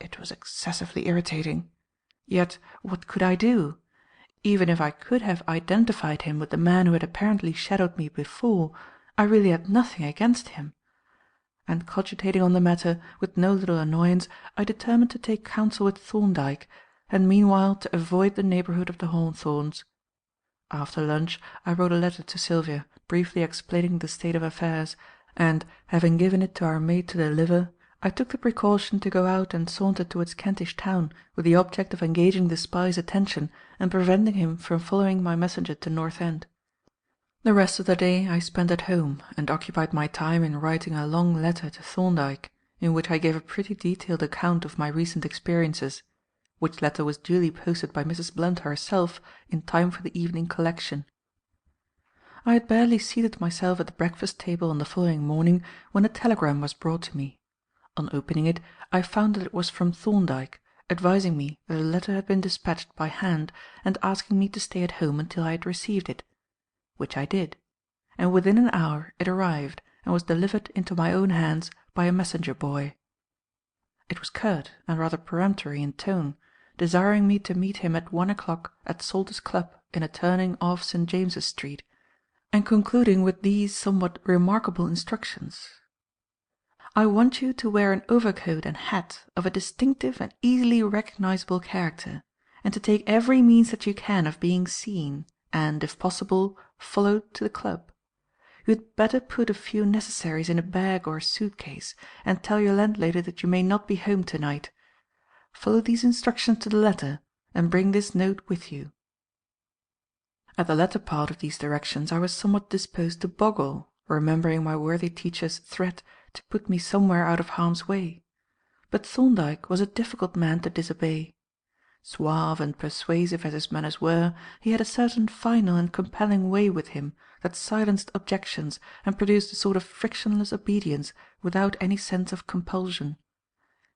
It was excessively irritating. Yet what could I do? Even if I could have identified him with the man who had apparently shadowed me before, I really had nothing against him. And cogitating on the matter with no little annoyance, I determined to take counsel with Thorndyke, and meanwhile to avoid the neighbourhood of the Hawthorns. After lunch I wrote a letter to Sylvia, briefly explaining the state of affairs, and, having given it to our maid to deliver, I took the precaution to go out and saunter towards Kentish Town with the object of engaging the spy's attention and preventing him from following my messenger to North End. The rest of the day I spent at home, and occupied my time in writing a long letter to Thorndyke, in which I gave a pretty detailed account of my recent experiences, which letter was duly posted by Mrs. Blunt herself in time for the evening collection. I had barely seated myself at the breakfast table on the following morning when a telegram was brought to me. On opening it, I found that it was from Thorndyke, advising me that a letter had been dispatched by hand and asking me to stay at home until I had received it, which I did, and within an hour it arrived and was delivered into my own hands by a messenger boy. It was curt and rather peremptory in tone, desiring me to meet him at 1 o'clock at Salter's Club in a turning off St. James's Street, and concluding with these somewhat remarkable instructions: "I want you to wear an overcoat and hat of a distinctive and easily recognizable character, and to take every means that you can of being seen and, if possible, followed to the club. You had better put a few necessaries in a bag or suit case, and tell your landlady that you may not be home to-night. Follow these instructions to the letter, and bring this note with you." At the latter part of these directions I was somewhat disposed to boggle, remembering my worthy teacher's threat to put me somewhere out of harm's way. But Thorndyke was a difficult man to disobey. Suave and persuasive as his manners were, he had a certain final and compelling way with him that silenced objections and produced a sort of frictionless obedience without any sense of compulsion.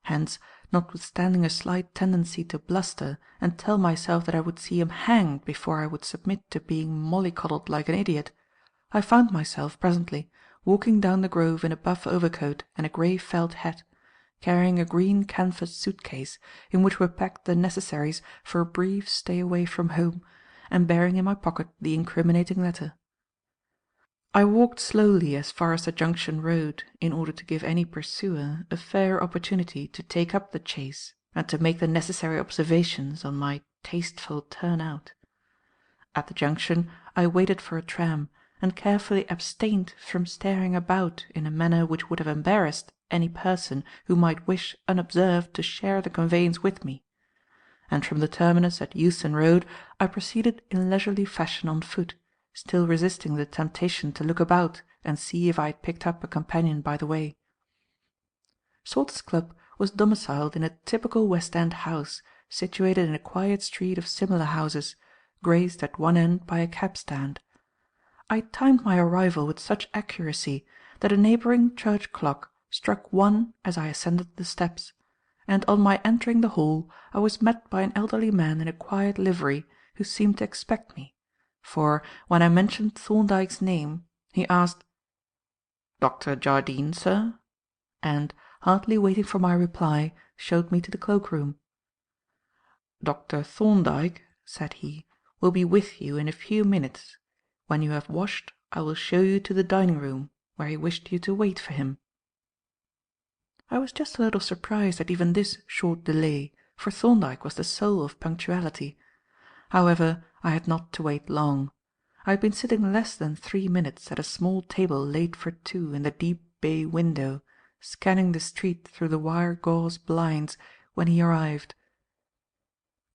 Hence, notwithstanding a slight tendency to bluster and tell myself that I would see him hanged before I would submit to being mollycoddled like an idiot, I found myself, presently, walking down the Grove in a buff overcoat and a grey felt hat, carrying a green canvas suit-case in which were packed the necessaries for a brief stay away from home, and bearing in my pocket the incriminating letter. I walked slowly as far as the Junction Road, in order to give any pursuer a fair opportunity to take up the chase and to make the necessary observations on my tasteful turn-out. At the junction I waited for a tram, and carefully abstained from staring about in a manner which would have embarrassed any person who might wish unobserved to share the conveyance with me; and from the terminus at Euston Road I proceeded in leisurely fashion on foot, still resisting the temptation to look about and see if I had picked up a companion by the way. Salter's Club was domiciled in a typical West End house, situated in a quiet street of similar houses, graced at one end by a cab-stand. I timed my arrival with such accuracy that a neighbouring church clock struck 1 as I ascended the steps, and on my entering the hall I was met by an elderly man in a quiet livery who seemed to expect me, for, when I mentioned Thorndyke's name, he asked, "Dr. Jardine, sir?" and, hardly waiting for my reply, showed me to the cloak-room. "Dr. Thorndyke," said he, "will be with you in a few minutes. When you have washed, I will show you to the dining-room, where he wished you to wait for him." I was just a little surprised at even this short delay, for Thorndyke was the soul of punctuality. However, I had not to wait long. I had been sitting less than 3 minutes at a small table laid for two in the deep bay window, scanning the street through the wire gauze blinds, when he arrived.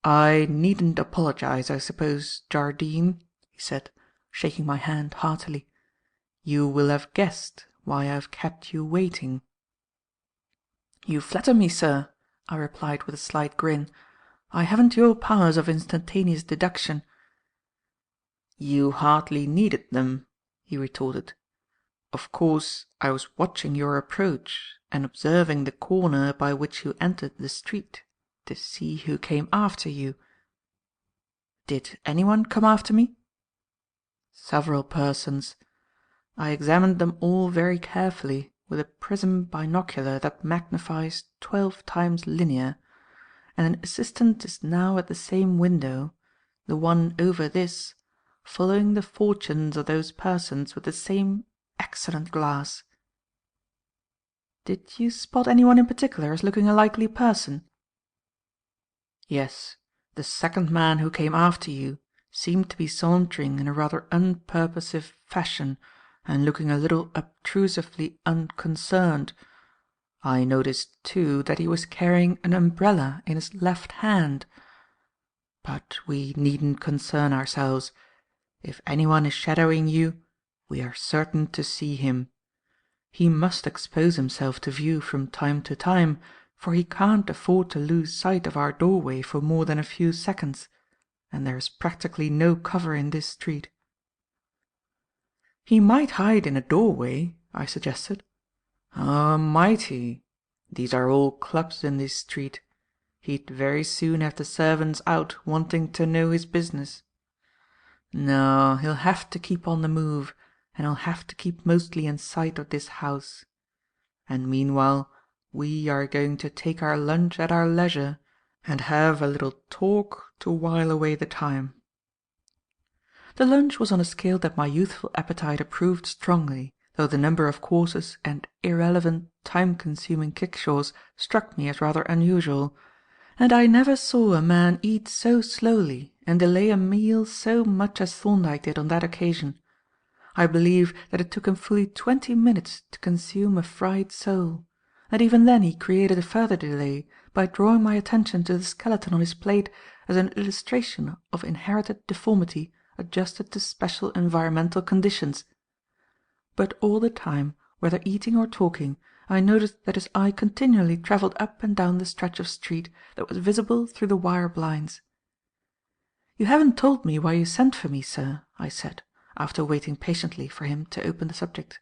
"I needn't apologize, I suppose, Jardine," he said, shaking my hand heartily. "You will have guessed why I have kept you waiting." "You flatter me, sir," I replied with a slight grin. "I haven't your powers of instantaneous deduction." "You hardly needed them," he retorted. "Of course, I was watching your approach and observing the corner by which you entered the street, to see who came after you." "Did anyone come after me?" "Several persons. I examined them all very carefully with a prism binocular that magnifies 12 times linear, and an assistant is now at the same window, the one over this, following the fortunes of those persons with the same excellent glass." "Did you spot anyone in particular as looking a likely person?" "Yes. The second man who came after you seemed to be sauntering in a rather unpurposive fashion and looking a little obtrusively unconcerned. I noticed, too, that he was carrying an umbrella in his left hand. But we needn't concern ourselves. If anyone is shadowing you, we are certain to see him. He must expose himself to view from time to time, for he can't afford to lose sight of our doorway for more than a few seconds, and there is practically no cover in this street." "He might hide in a doorway," I suggested. "Oh, might he? These are all clubs in this street. He'd very soon have the servants out wanting to know his business. No, he'll have to keep on the move, and he'll have to keep mostly in sight of this house. And meanwhile we are going to take our lunch at our leisure and have a little talk to while away the time. The lunch was on a scale that my youthful appetite approved strongly, though the number of courses and irrelevant, time-consuming kickshaws struck me as rather unusual, and I never saw a man eat so slowly and delay a meal so much as Thorndyke did on that occasion. I believe that it took him fully 20 minutes to consume a fried sole, and even then he created a further delay by drawing my attention to the skeleton on his plate as an illustration of inherited deformity adjusted to special environmental conditions. But all the time, whether eating or talking, I noticed that his eye continually travelled up and down the stretch of street that was visible through the wire blinds. "You haven't told me why you sent for me, sir," I said, after waiting patiently for him to open the subject.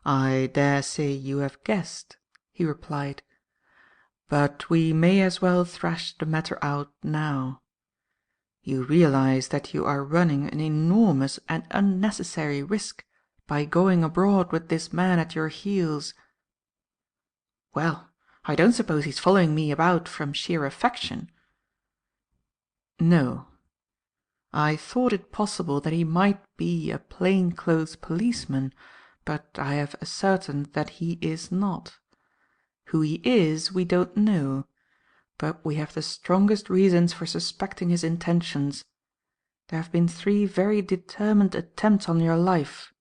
"I dare say you have guessed," he replied, "but we may as well thrash the matter out now. You realize that you are running an enormous and unnecessary risk by going abroad with this man at your heels." "Well, I don't suppose he's following me about from sheer affection." "No. I thought it possible that he might be a plain-clothes policeman, but I have ascertained that he is not. Who he is we don't know, but we have the strongest reasons for suspecting his intentions. There have been 3 very determined attempts on your life.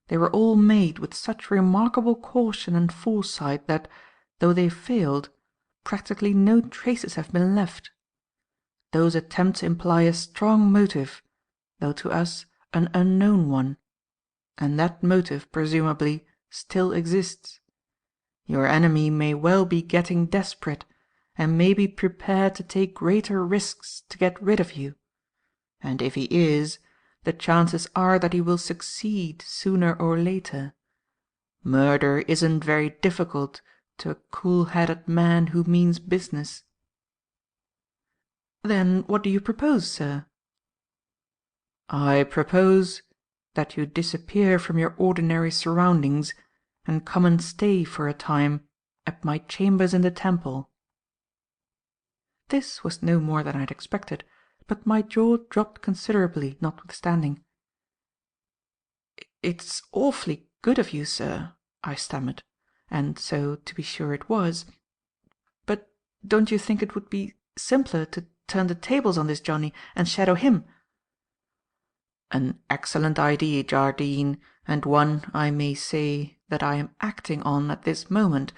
They were all made with such remarkable caution and foresight that, though they failed, practically no traces have been left. Those attempts imply a strong motive, though to us an unknown one, and that motive, presumably, still exists. Your enemy may well be getting desperate, and may be prepared to take greater risks to get rid of you. And if he is, the chances are that he will succeed sooner or later. Murder isn't very difficult to a cool-headed man who means business." "Then what do you propose, sir?" "I propose that you disappear from your ordinary surroundings and come and stay for a time at my chambers in the Temple." This was no more than I had expected, but my jaw dropped considerably notwithstanding. "It's awfully good of you, sir," I stammered, and so, to be sure, it was. "But don't you think it would be simpler to turn the tables on this Johnny and shadow him?" "An excellent idea, Jardine, and one, I may say, that I am acting on at this moment.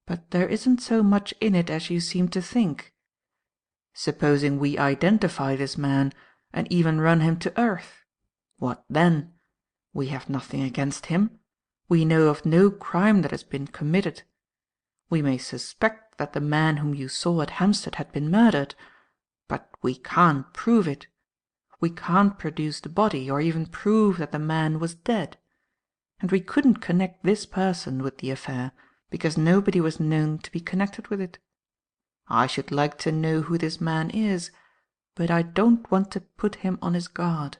But there isn't so much in it as you seem to think. Supposing we identify this man and even run him to earth. What then? We have nothing against him. We know of no crime that has been committed. We may suspect that the man whom you saw at Hampstead had been murdered, but we can't prove it. We can't produce the body or even prove that the man was dead. And we couldn't connect this person with the affair because nobody was known to be connected with it. I should like to know who this man is, but I don't want to put him on his guard.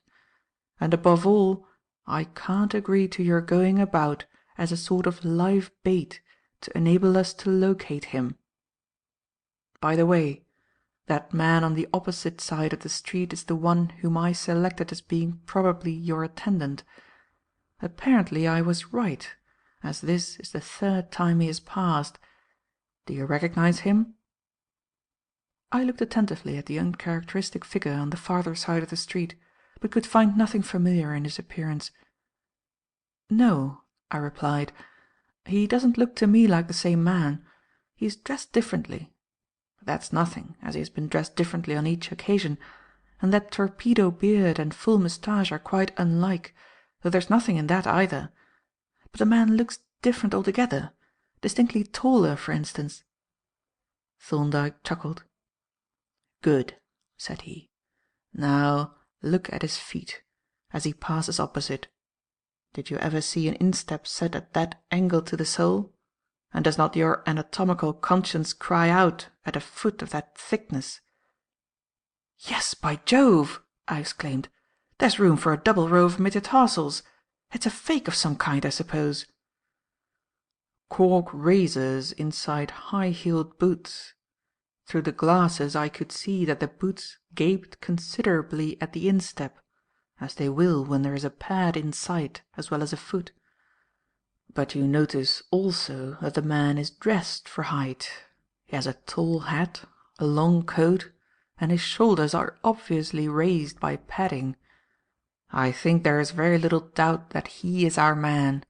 And above all, I can't agree to your going about as a sort of live bait to enable us to locate him. By the way, that man on the opposite side of the street is the one whom I selected as being probably your attendant. Apparently I was right, as this is the 3rd time he has passed. Do you recognize him?" I looked attentively at the uncharacteristic figure on the farther side of the street, but could find nothing familiar in his appearance. "No," I replied, "he doesn't look to me like the same man. He is dressed differently. But that's nothing, as he has been dressed differently on each occasion, and that torpedo beard and full moustache are quite unlike, though there's nothing in that either. But the man looks different altogether, distinctly taller, for instance." Thorndyke chuckled. "Good," said he. "Now look at his feet, as he passes opposite. Did you ever see an instep set at that angle to the sole? And does not your anatomical conscience cry out at a foot of that thickness?" "Yes, by Jove!" I exclaimed. "There's room for a double row of metatarsals. It's a fake of some kind, I suppose." "Cork razors inside high-heeled boots. Through the glasses I could see that the boots gaped considerably at the instep. as they will when there is a pad in sight as well as a foot. But you notice also that the man is dressed for height. He has a tall hat, a long coat, and his shoulders are obviously raised by padding. I think there is very little doubt that he is our man."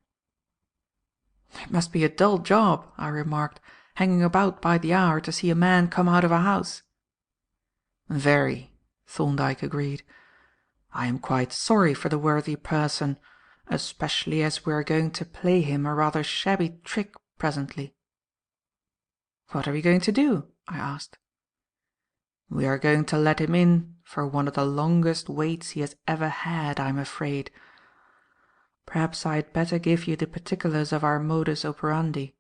"It must be a dull job," I remarked, "hanging about by the hour to see a man come out of a house." "Very," Thorndyke agreed. "I am quite sorry for the worthy person, especially as we are going to play him a rather shabby trick presently." "What are we going to do?" I asked. "We are going to let him in for one of the longest waits he has ever had, I'm afraid. Perhaps I had better give you the particulars of our modus operandi.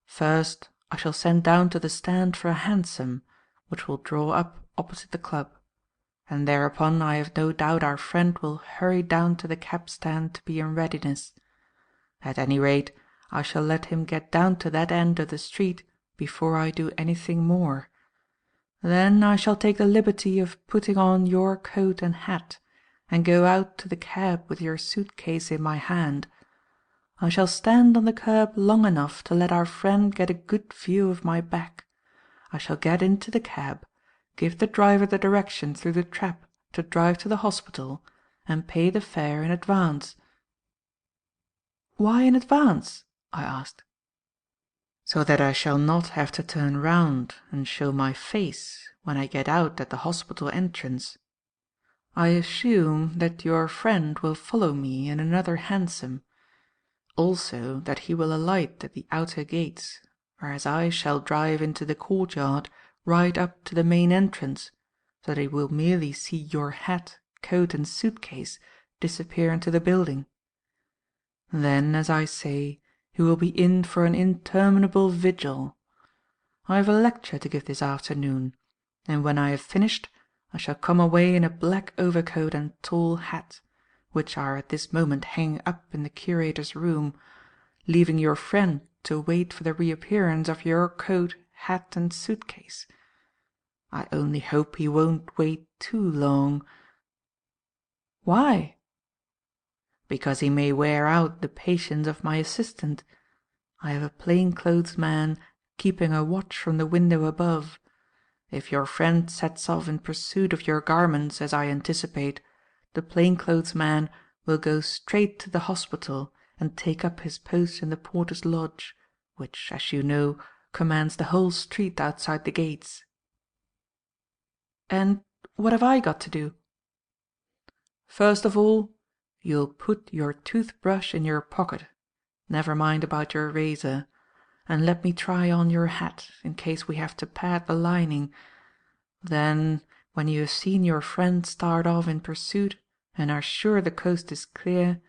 First, I shall send down to the stand for a hansom, which will draw up opposite the club, and thereupon I have no doubt our friend will hurry down to the cab stand to be in readiness. At any rate, I shall let him get down to that end of the street before I do anything more. Then I shall take the liberty of putting on your coat and hat, and go out to the cab with your suit-case in my hand. I shall stand on the curb long enough to let our friend get a good view of my back. I shall get into the cab, give the driver the direction through the trap to drive to the hospital, and pay the fare in advance." "Why in advance?" I asked. "So that I shall not have to turn round and show my face when I get out at the hospital entrance. I assume that your friend will follow me in another hansom; also that he will alight at the outer gates, whereas I shall drive into the courtyard right up to the main entrance, so that he will merely see your hat, coat and suit-case disappear into the building. Then, as I say, he will be in for an interminable vigil. I have a lecture to give this afternoon, and when I have finished I shall come away in a black overcoat and tall hat, which are at this moment hanging up in the curator's room, leaving your friend to wait for the reappearance of your coat, hat and suit-case. I only hope he won't wait too long." "Why?" "Because he may wear out the patience of my assistant. I have a plain-clothes man keeping a watch from the window above. If your friend sets off in pursuit of your garments, as I anticipate, the plain-clothes man will go straight to the hospital and take up his post in the porter's lodge, which, as you know, commands the whole street outside the gates." "And what have I got to do?" "First of all, you'll put your toothbrush in your pocket, never mind about your razor, and let me try on your hat, in case we have to pad the lining. Then, when you have seen your friend start off in pursuit and are sure the coast is clear,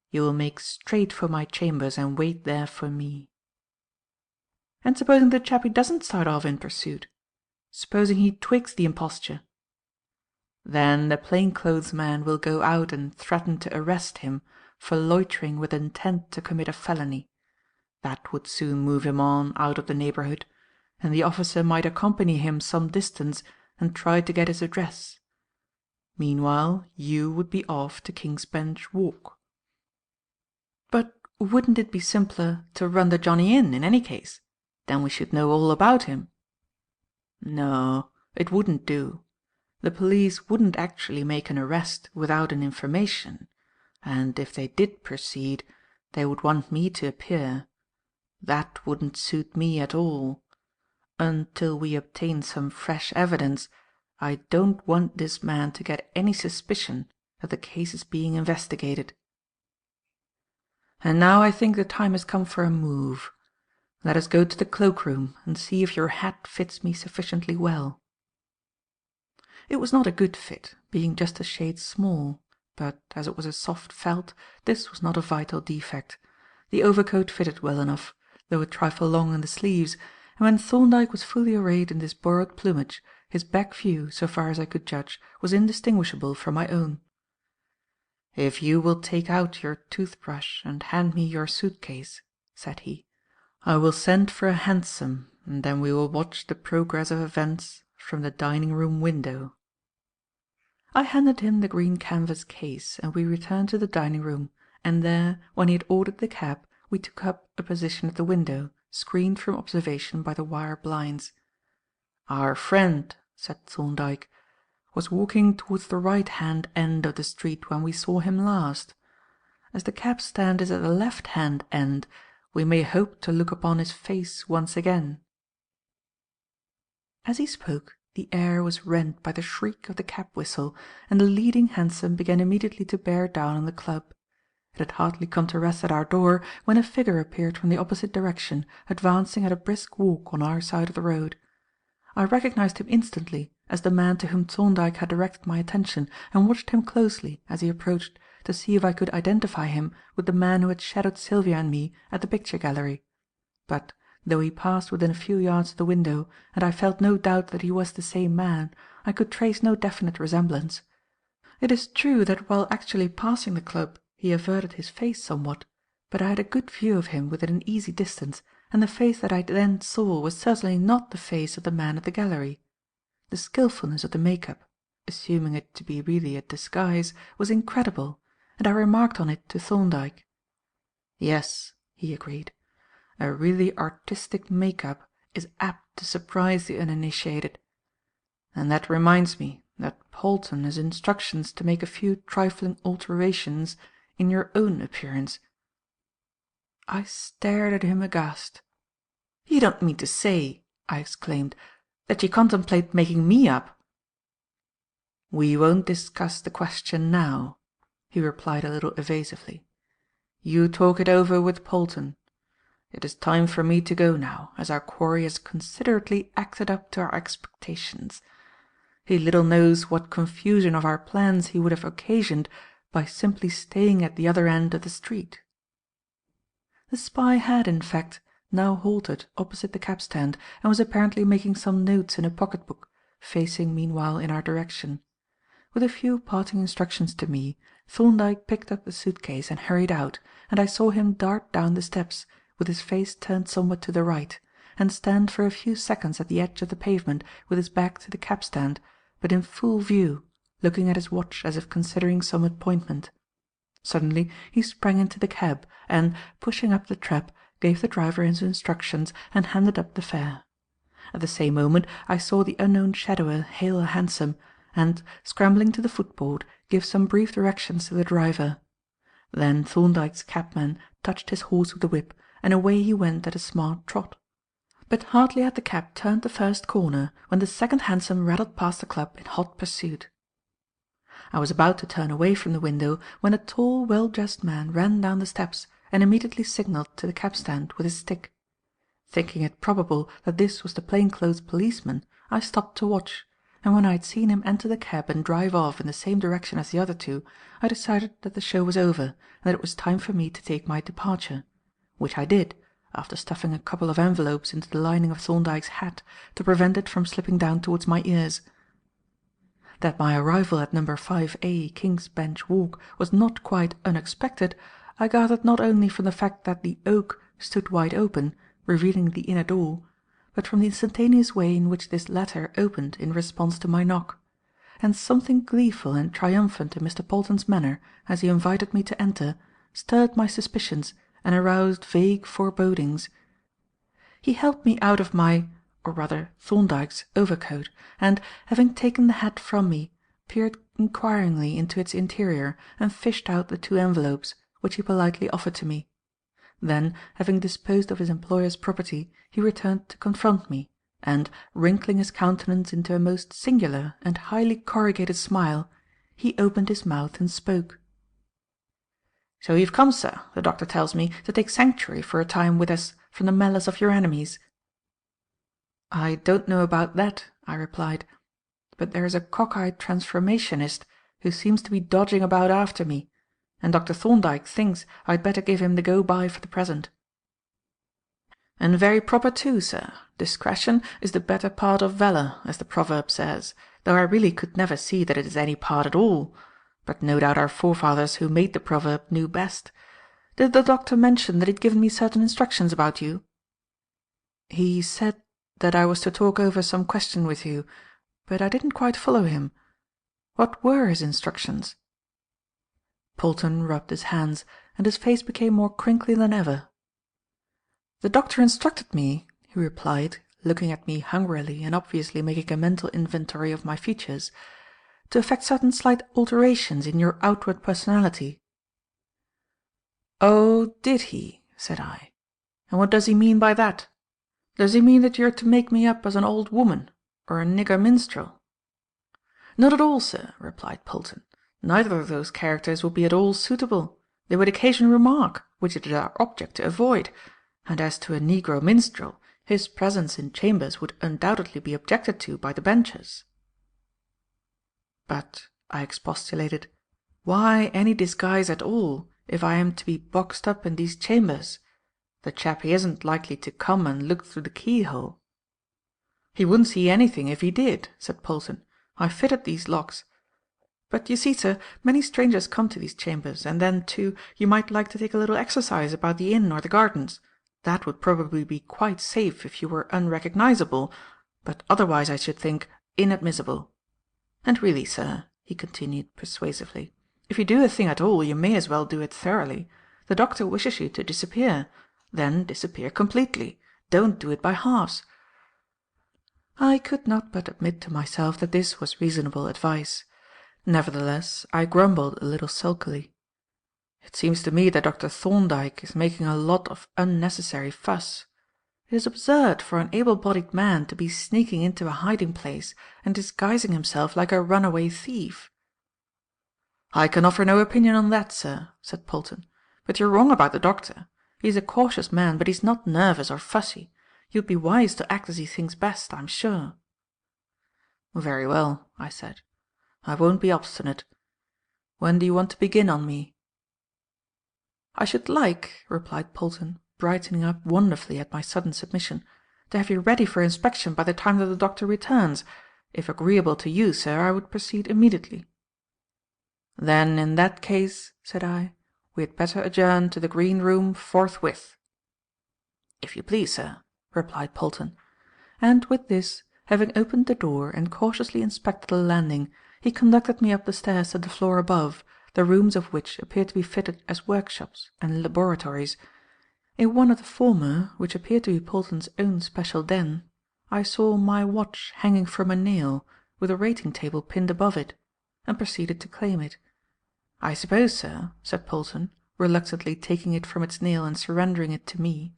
you will make straight for my chambers and wait there for me." "And supposing the chappie doesn't start off in pursuit? Supposing he twigs the imposture?" "Then the plain-clothes man will go out and threaten to arrest him for loitering with intent to commit a felony. That would soon move him on out of the neighbourhood, and the officer might accompany him some distance and try to get his address. Meanwhile you would be off to King's Bench Walk." "But wouldn't it be simpler to run the Johnny in any case? Then we should know all about him." "No, it wouldn't do. The police wouldn't actually make an arrest without an information, and if they did proceed, they would want me to appear. That wouldn't suit me at all. Until we obtain some fresh evidence, I don't want this man to get any suspicion that the case is being investigated. And now I think the time has come for a move. Let us go to the cloak-room and see if your hat fits me sufficiently well." It was not a good fit, being just a shade small, but, as it was a soft felt, this was not a vital defect. The overcoat fitted well enough, though a trifle long in the sleeves, and when Thorndyke was fully arrayed in this borrowed plumage, his back view, so far as I could judge, was indistinguishable from my own. "If you will take out your toothbrush and hand me your suit-case," said he, "I will send for a hansom, and then we will watch the progress of events from the dining-room window." I handed him the green canvas case, and we returned to the dining-room, and there, when he had ordered the cab, we took up a position at the window, screened from observation by the wire blinds. "Our friend," said Thorndyke, "was walking towards the right-hand end of the street when we saw him last. As the cab stand is at the left-hand end, we may hope to look upon his face once again." As he spoke, the air was rent by the shriek of the cab whistle, and the leading hansom began immediately to bear down on the club. It had hardly come to rest at our door when a figure appeared from the opposite direction, advancing at a brisk walk on our side of the road. I recognized him instantly as the man to whom Thorndyke had directed my attention, and watched him closely as he approached to see if I could identify him with the man who had shadowed Sylvia and me at the picture gallery. But, though he passed within a few yards of the window, and I felt no doubt that he was the same man, I could trace no definite resemblance. It is true that while actually passing the club he averted his face somewhat, but I had a good view of him within an easy distance, and the face that I then saw was certainly not the face of the man at the gallery. The skilfulness of the make-up, assuming it to be really a disguise, was incredible, and I remarked on it to Thorndyke. "Yes," he agreed, "a really artistic make-up is apt to surprise the uninitiated. And that reminds me that Polton has instructions to make a few trifling alterations in your own appearance." I stared at him aghast. "You don't mean to say," I exclaimed, "that you contemplate making me up?" "We won't discuss the question now," he replied a little evasively. "You talk it over with Polton. It is time for me to go now, as our quarry has considerately acted up to our expectations. He little knows what confusion of our plans he would have occasioned by simply staying at the other end of the street." The spy had, in fact, now halted opposite the cab-stand and was apparently making some notes in a pocket-book, facing meanwhile in our direction. With a few parting instructions to me, Thorndyke picked up the suit-case and hurried out, and I saw him dart down the steps, with his face turned somewhat to the right, and stand for a few seconds at the edge of the pavement with his back to the cab-stand, but in full view, looking at his watch as if considering some appointment. Suddenly he sprang into the cab and, pushing up the trap, gave the driver his instructions and handed up the fare. At the same moment I saw the unknown shadower hail a hansom and, scrambling to the footboard, give some brief directions to the driver. Then Thorndyke's cabman touched his horse with the whip, and away he went at a smart trot. But hardly had the cab turned the first corner when the second hansom rattled past the club in hot pursuit. I was about to turn away from the window when a tall, well-dressed man ran down the steps and immediately signalled to the cab-stand with his stick. Thinking it probable that this was the plain-clothes policeman, I stopped to watch, and when I had seen him enter the cab and drive off in the same direction as the other two, I decided that the show was over and that it was time for me to take my departure, which I did, after stuffing a couple of envelopes into the lining of Thorndyke's hat to prevent it from slipping down towards my ears. That my arrival at No. 5A King's Bench Walk was not quite unexpected, I gathered not only from the fact that the oak stood wide open, revealing the inner door, but from the instantaneous way in which this latter opened in response to my knock; and something gleeful and triumphant in Mr. Polton's manner as he invited me to enter stirred my suspicions and aroused vague forebodings. He helped me out of my, or rather Thorndyke's, overcoat, and, having taken the hat from me, peered inquiringly into its interior and fished out the two envelopes, which he politely offered to me. Then, having disposed of his employer's property, he returned to confront me, and, wrinkling his countenance into a most singular and highly corrugated smile, he opened his mouth and spoke. "So you've come, sir, the doctor tells me, to take sanctuary for a time with us from the malice of your enemies." "I don't know about that," I replied, "but there's a cock-eyed transformationist who seems to be dodging about after me, and Dr. Thorndyke thinks I'd better give him the go-by for the present." "And very proper too, sir. Discretion is the better part of valour, as the proverb says, though I really could never see that it is any part at all. But no doubt our forefathers who made the proverb knew best. Did the doctor mention that he'd given me certain instructions about you?" "He said that I was to talk over some question with you, but I didn't quite follow him. What were his instructions?" Polton rubbed his hands, and his face became more crinkly than ever. "The doctor instructed me," he replied, looking at me hungrily and obviously making a mental inventory of my features, "to effect certain slight alterations in your outward personality." "Oh, did he?" said I. "And what does he mean by that? Does he mean that you are to make me up as an old woman, or a nigger minstrel?" "Not at all, sir," replied Polton. "Neither of those characters would be at all suitable. They would occasion remark, which it is our object to avoid; and as to a negro minstrel, his presence in chambers would undoubtedly be objected to by the benchers." "But," I expostulated, "why any disguise at all, if I am to be boxed up in these chambers? The chappie isn't likely to come and look through the keyhole." "He wouldn't see anything if he did," said Polton. "I fitted these locks. But you see, sir, many strangers come to these chambers, and then, too, you might like to take a little exercise about the inn or the gardens. That would probably be quite safe if you were unrecognizable, but otherwise I should think inadmissible. And really, sir," he continued persuasively, "if you do a thing at all, you may as well do it thoroughly. The doctor wishes you to disappear. Then disappear completely. Don't do it by halves." I could not but admit to myself that this was reasonable advice. Nevertheless, I grumbled a little sulkily. "It seems to me that Dr. Thorndyke is making a lot of unnecessary fuss. It is absurd for an able-bodied man to be sneaking into a hiding-place and disguising himself like a runaway thief." "I can offer no opinion on that, sir," said Polton. "But you're wrong about the doctor. He's a cautious man, but he's not nervous or fussy. He would be wise to act as he thinks best, I'm sure." "Very well," I said. "I won't be obstinate. When do you want to begin on me?" "I should like," replied Polton, brightening up wonderfully at my sudden submission, "to have you ready for inspection by the time that the doctor returns. If agreeable to you, sir, I would proceed immediately." "Then in that case," said I, "we had better adjourn to the green room forthwith." "If you please, sir," replied Polton. And with this, having opened the door and cautiously inspected the landing, he conducted me up the stairs to the floor above, the rooms of which appeared to be fitted as workshops and laboratories. In one of the former, which appeared to be Polton's own special den, I saw my watch hanging from a nail, with a rating table pinned above it, and proceeded to claim it. "I suppose, sir," said Polton, reluctantly taking it from its nail and surrendering it to me,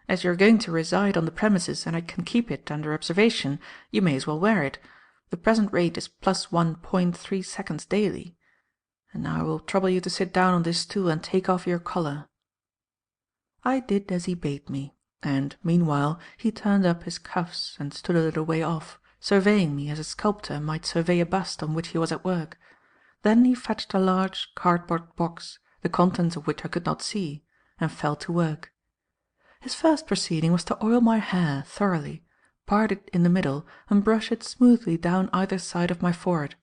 "as you are going to reside on the premises and I can keep it under observation, you may as well wear it. The present rate is plus 1.3 seconds daily. And now I will trouble you to sit down on this stool and take off your collar." I did as he bade me, and, meanwhile, he turned up his cuffs and stood a little way off, surveying me as a sculptor might survey a bust on which he was at work. Then he fetched a large cardboard box, the contents of which I could not see, and fell to work. His first proceeding was to oil my hair thoroughly, part it in the middle, and brush it smoothly down either side of my forehead.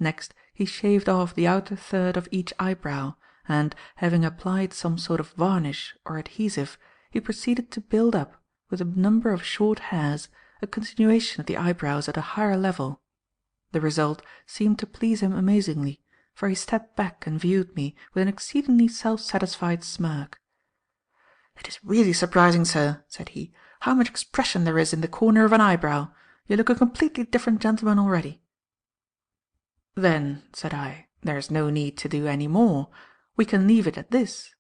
Next he shaved off the outer third of each eyebrow, and, having applied some sort of varnish or adhesive, he proceeded to build up, with a number of short hairs, a continuation of the eyebrows at a higher level. The result seemed to please him amazingly, for he stepped back and viewed me with an exceedingly self-satisfied smirk. "It is really surprising, sir," said he, "how much expression there is in the corner of an eyebrow. You look a completely different gentleman already." "Then," said I, "there is no need to do any more. We can leave it at this."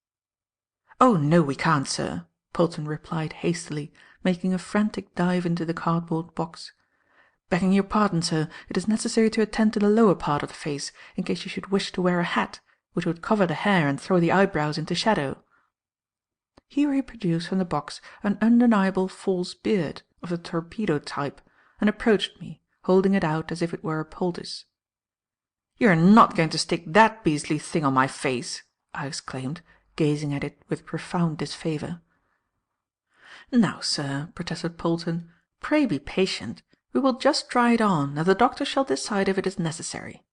"Oh, no, we can't, sir," Polton replied hastily, making a frantic dive into the cardboard box. "Begging your pardon, sir, it is necessary to attend to the lower part of the face, in case you should wish to wear a hat, which would cover the hair and throw the eyebrows into shadow." Here he produced from the box an undeniable false beard, of the torpedo type, and approached me, holding it out as if it were a poultice. "You are not going to stick that beastly thing on my face!" I exclaimed, gazing at it with profound disfavour. "Now, sir," protested Polton, "pray be patient. We will just try it on, and the doctor shall decide if it is necessary."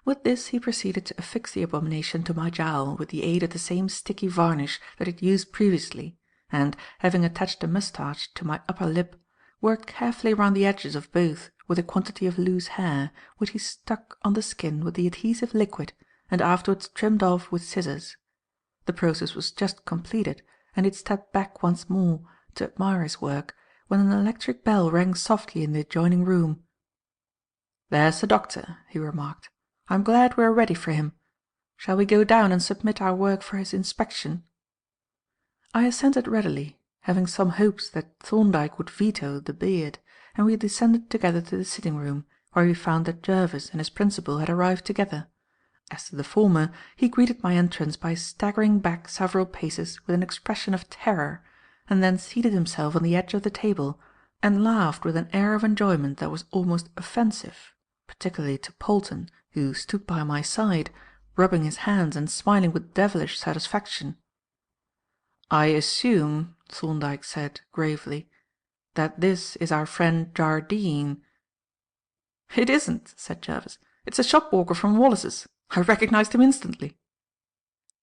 With this he proceeded to affix the abomination to my jowl with the aid of the same sticky varnish that he had used previously, and, having attached a moustache to my upper lip, worked carefully round the edges of both with a quantity of loose hair, which he stuck on the skin with the adhesive liquid and afterwards trimmed off with scissors. The process was just completed, and he had stepped back once more to admire his work, when an electric bell rang softly in the adjoining room. "There's the doctor," he remarked. "I'm glad we are ready for him. Shall we go down and submit our work for his inspection?" I assented readily, having some hopes that Thorndyke would veto the beard, and we descended together to the sitting-room, where we found that Jervis and his principal had arrived together. As to the former, he greeted my entrance by staggering back several paces with an expression of terror, and then seated himself on the edge of the table and laughed with an air of enjoyment that was almost offensive, particularly to Polton, who stood by my side, rubbing his hands and smiling with devilish satisfaction. "I assume," Thorndyke said, gravely, "that this is our friend Jardine." "It isn't," said Jervis. "It's a shop-walker from Wallace's. I recognized him instantly."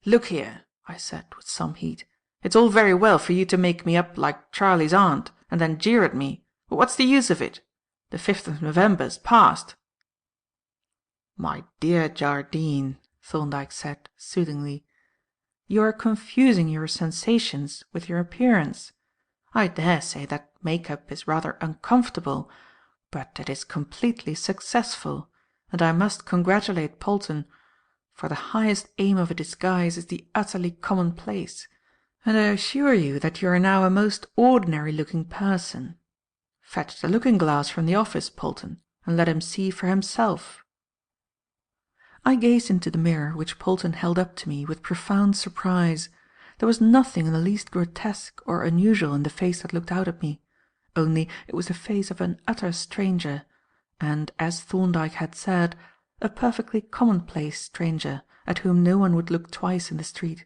"Look here," I said, with some heat. "It's all very well for you to make me up like Charlie's aunt, and then jeer at me, but what's the use of it? The 5th of November's past." "My dear Jardine," Thorndyke said, soothingly, "you are confusing your sensations with your appearance. I dare say that make-up is rather uncomfortable, but it is completely successful, and I must congratulate Polton, for the highest aim of a disguise is the utterly commonplace, and I assure you that you are now a most ordinary-looking person. Fetch the looking-glass from the office, Polton, and let him see for himself." I gazed into the mirror which Polton held up to me with profound surprise. There was nothing in the least grotesque or unusual in the face that looked out at me, only it was the face of an utter stranger, and, as Thorndyke had said, a perfectly commonplace stranger at whom no one would look twice in the street.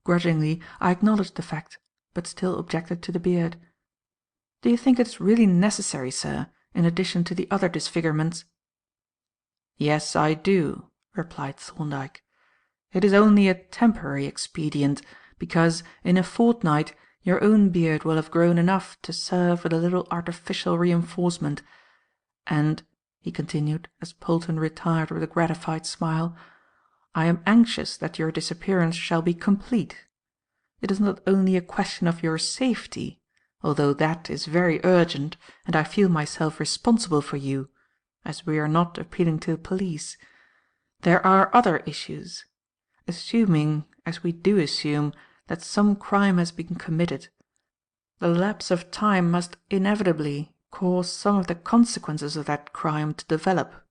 Grudgingly I acknowledged the fact, but still objected to the beard. "Do you think it is really necessary, sir, in addition to the other disfigurements?" "Yes, I do," replied Thorndyke. "It is only a temporary expedient, because, in a fortnight, your own beard will have grown enough to serve with a little artificial reinforcement. And," he continued, as Polton retired with a gratified smile, "I am anxious that your disappearance shall be complete. It is not only a question of your safety, although that is very urgent and I feel myself responsible for you, as we are not appealing to the police. There are other issues. Assuming, as we do assume, that some crime has been committed, the lapse of time must inevitably cause some of the consequences of that crime to develop.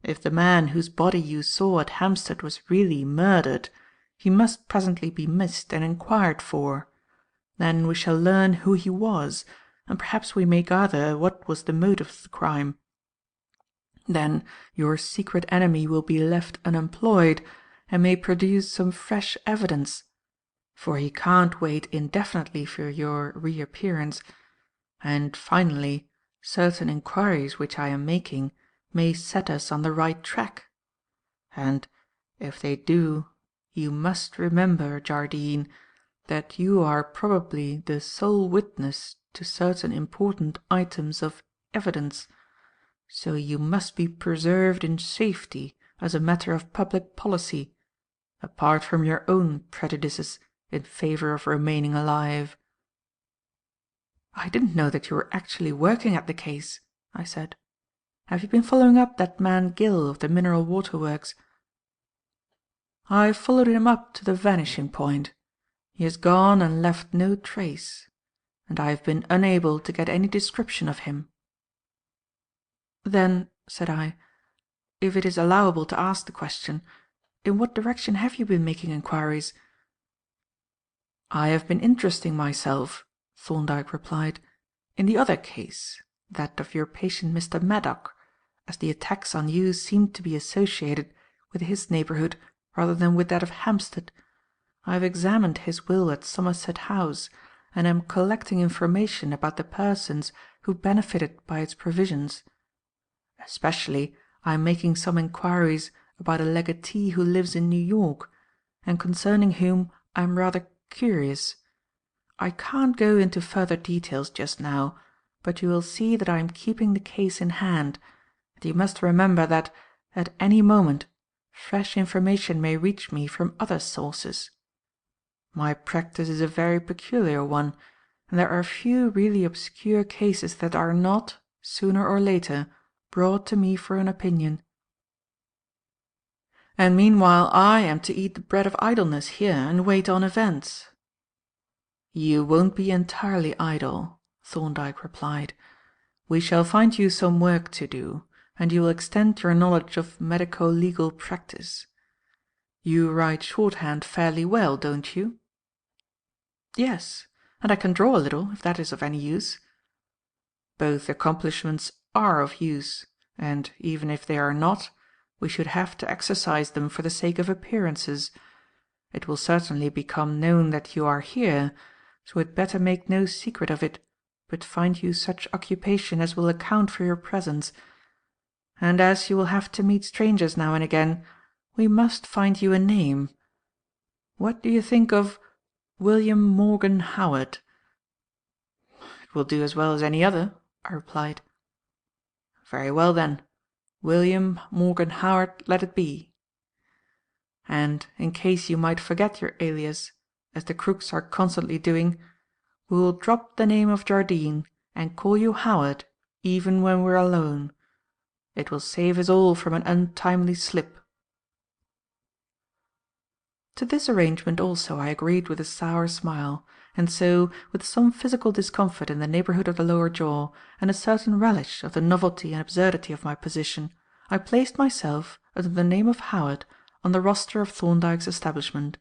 If the man whose body you saw at Hampstead was really murdered, he must presently be missed and inquired for. Then we shall learn who he was, and perhaps we may gather what was the motive of the crime. Then your secret enemy will be left unemployed, and may produce some fresh evidence, for he can't wait indefinitely for your reappearance. And finally, certain inquiries which I am making may set us on the right track. And, if they do, you must remember, Jardine, that you are probably the sole witness to certain important items of evidence, so you must be preserved in safety as a matter of public policy, apart from your own prejudices in favour of remaining alive." "I didn't know that you were actually working at the case," I said. "Have you been following up that man Gill of the Mineral Water Works?" "I followed him up to the vanishing point. He has gone and left no trace, and I have been unable to get any description of him." "Then," said I, "if it is allowable to ask the question, in what direction have you been making inquiries?" "I have been interesting myself," Thorndyke replied, "in the other case, that of your patient Mr. Maddock, as the attacks on you seemed to be associated with his neighbourhood rather than with that of Hampstead. I have examined his will at Somerset House, and am collecting information about the persons who benefited by its provisions. Especially, I am making some inquiries about a legatee who lives in New York, and concerning whom I am rather curious. I can't go into further details just now, but you will see that I am keeping the case in hand, and you must remember that, at any moment, fresh information may reach me from other sources. My practice is a very peculiar one, and there are few really obscure cases that are not, sooner or later, brought to me for an opinion. And meanwhile I am to eat the bread of idleness here and wait on events." "You won't be entirely idle," Thorndyke replied. "We shall find you some work to do, and you will extend your knowledge of medico-legal practice. You write shorthand fairly well, don't you?" "Yes, and I can draw a little, if that is of any use." "Both accomplishments are of use, and, even if they are not, we should have to exercise them for the sake of appearances. It will certainly become known that you are here, so we had better make no secret of it, but find you such occupation as will account for your presence. And as you will have to meet strangers now and again, we must find you a name. What do you think of William Morgan Howard?" "It will do as well as any other," I replied. "Very well, then. William Morgan Howard let it be. And, in case you might forget your alias, as the crooks are constantly doing, we will drop the name of Jardine and call you Howard even when we're alone. It will save us all from an untimely slip." To this arrangement also I agreed with a sour smile, and so, with some physical discomfort in the neighbourhood of the lower jaw, and a certain relish of the novelty and absurdity of my position, I placed myself, under the name of Howard, on the roster of Thorndyke's establishment.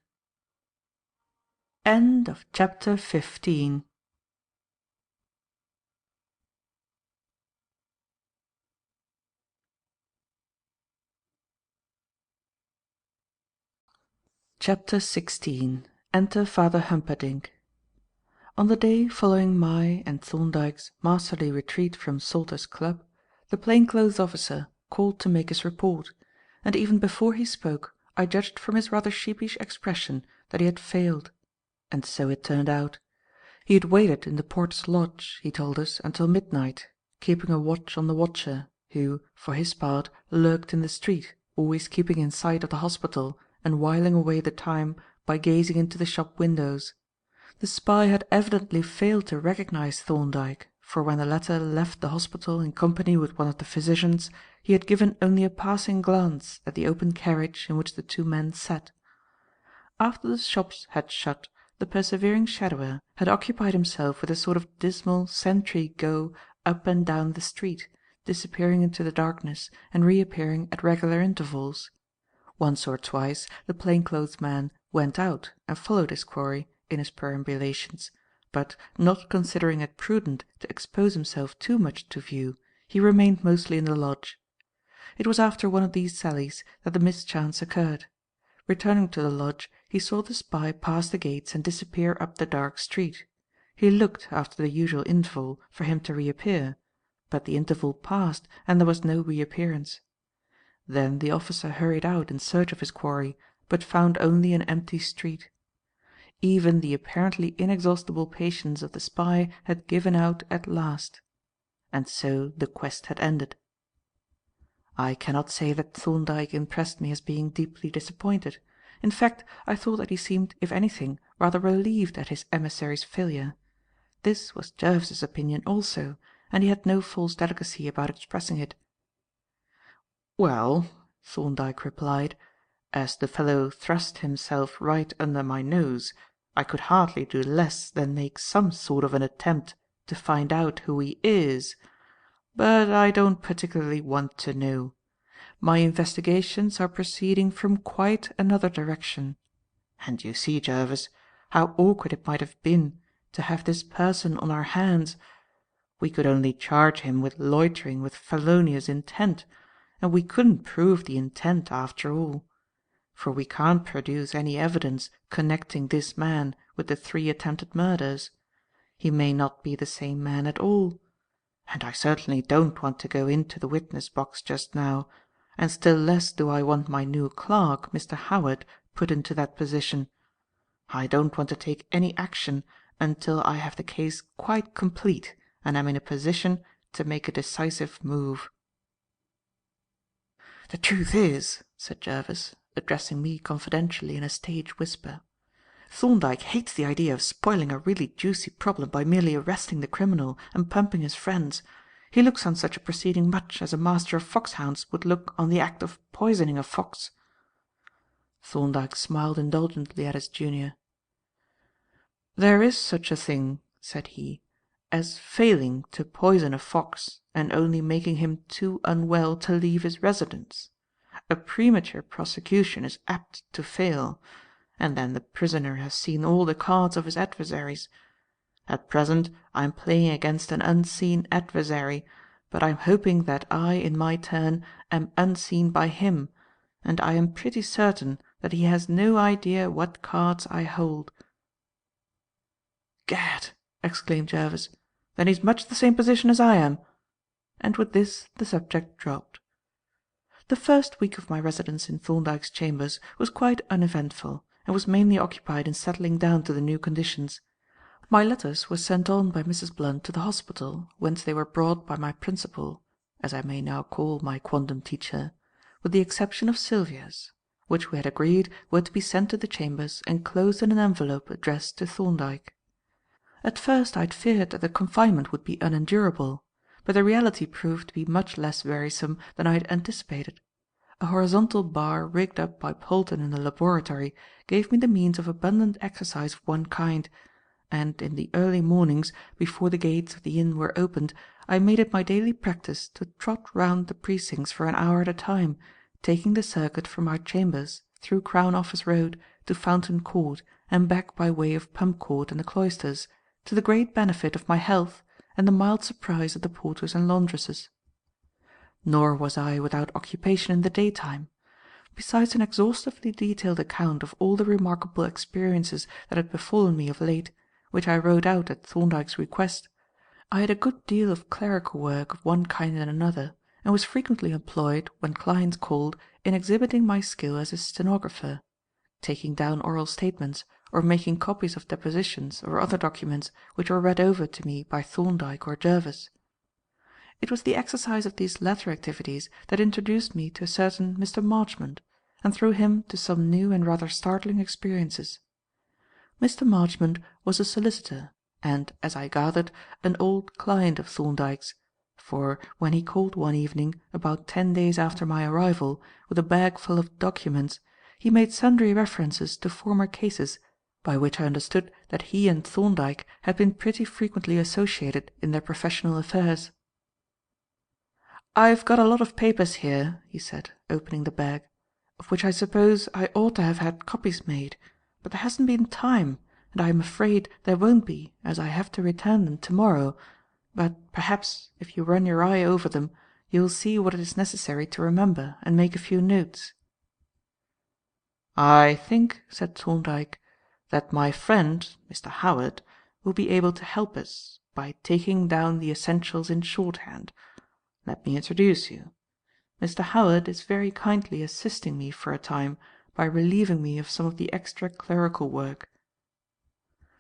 Chapter 16. Enter Father Humperdinck. On the day following my and Thorndyke's masterly retreat from Salter's Club, the plain-clothes officer called to make his report, and even before he spoke I judged from his rather sheepish expression that he had failed. And so it turned out. He had waited in the porter's lodge, he told us, until midnight, keeping a watch on the watcher, who, for his part, lurked in the street, always keeping in sight of the hospital and whiling away the time by gazing into the shop windows. The spy had evidently failed to recognize Thorndyke, for when the latter left the hospital in company with one of the physicians, he had given only a passing glance at the open carriage in which the two men sat. After the shops had shut, the persevering shadower had occupied himself with a sort of dismal sentry-go up and down the street, disappearing into the darkness and reappearing at regular intervals. Once or twice the plain-clothes man went out and followed his quarry in his perambulations, but, not considering it prudent to expose himself too much to view, he remained mostly in the lodge. It was after one of these sallies that the mischance occurred. Returning to the lodge, he saw the spy pass the gates and disappear up the dark street. He looked, after the usual interval, for him to reappear, but the interval passed and there was no reappearance. Then the officer hurried out in search of his quarry, but found only an empty street. Even the apparently inexhaustible patience of the spy had given out at last. And so the quest had ended. I cannot say that Thorndyke impressed me as being deeply disappointed. In fact, I thought that he seemed, if anything, rather relieved at his emissary's failure. This was Jervis's opinion also, and he had no false delicacy about expressing it. "Well," Thorndyke replied, "as the fellow thrust himself right under my nose, I could hardly do less than make some sort of an attempt to find out who he is. But I don't particularly want to know. My investigations are proceeding from quite another direction. And you see, Jervis, how awkward it might have been to have this person on our hands. We could only charge him with loitering with felonious intent, and we couldn't prove the intent after all. For we can't produce any evidence connecting this man with the 3 attempted murders. He may not be the same man at all. And I certainly don't want to go into the witness box just now, and still less do I want my new clerk, Mr. Howard, put into that position. I don't want to take any action until I have the case quite complete and am in a position to make a decisive move." "The truth is," said Jervis, addressing me confidentially in a stage whisper, "Thorndyke hates the idea of spoiling a really juicy problem by merely arresting the criminal and pumping his friends. He looks on such a proceeding much as a master of foxhounds would look on the act of poisoning a fox." Thorndyke smiled indulgently at his junior. "There is such a thing," said he, "as failing to poison a fox and only making him too unwell to leave his residence. A premature prosecution is apt to fail, and then the prisoner has seen all the cards of his adversaries. At present I am playing against an unseen adversary, but I am hoping that I, in my turn, am unseen by him, and I am pretty certain that he has no idea what cards I hold." "Gad!" exclaimed Jervis. "Then he's much the same position as I am." And with this the subject dropped. The first week of my residence in Thorndyke's chambers was quite uneventful, and was mainly occupied in settling down to the new conditions. My letters were sent on by Mrs. Blunt to the hospital, whence they were brought by my principal, as I may now call my quondam teacher, with the exception of Sylvia's, which we had agreed were to be sent to the chambers enclosed in an envelope addressed to Thorndyke. At first I had feared that the confinement would be unendurable, but the reality proved to be much less wearisome than I had anticipated. A horizontal bar rigged up by Polton in the laboratory gave me the means of abundant exercise of one kind, and in the early mornings, before the gates of the inn were opened, I made it my daily practice to trot round the precincts for an hour at a time, taking the circuit from our chambers through Crown Office Road to Fountain Court and back by way of Pump Court and the Cloisters, to the great benefit of my health and the mild surprise of the porters and laundresses. Nor was I without occupation in the daytime. Besides an exhaustively detailed account of all the remarkable experiences that had befallen me of late, which I wrote out at Thorndyke's request, I had a good deal of clerical work of one kind and another, and was frequently employed, when clients called, in exhibiting my skill as a stenographer, taking down oral statements, or making copies of depositions or other documents which were read over to me by Thorndyke or Jervis. It was the exercise of these latter activities that introduced me to a certain Mr. Marchmont, and through him to some new and rather startling experiences. Mr. Marchmont was a solicitor, and, as I gathered, an old client of Thorndyke's, for, when he called one evening, about 10 days after my arrival, with a bag full of documents, he made sundry references to former cases, by which I understood that he and Thorndyke had been pretty frequently associated in their professional affairs. "I've got a lot of papers here," he said, opening the bag, "of which I suppose I ought to have had copies made, but there hasn't been time, and I am afraid there won't be, as I have to return them to-morrow, but perhaps, if you run your eye over them, you will see what it is necessary to remember and make a few notes." "I think," said Thorndyke, "that my friend, Mr. Howard, will be able to help us by taking down the essentials in shorthand. Let me introduce you. Mr. Howard is very kindly assisting me for a time by relieving me of some of the extra clerical work."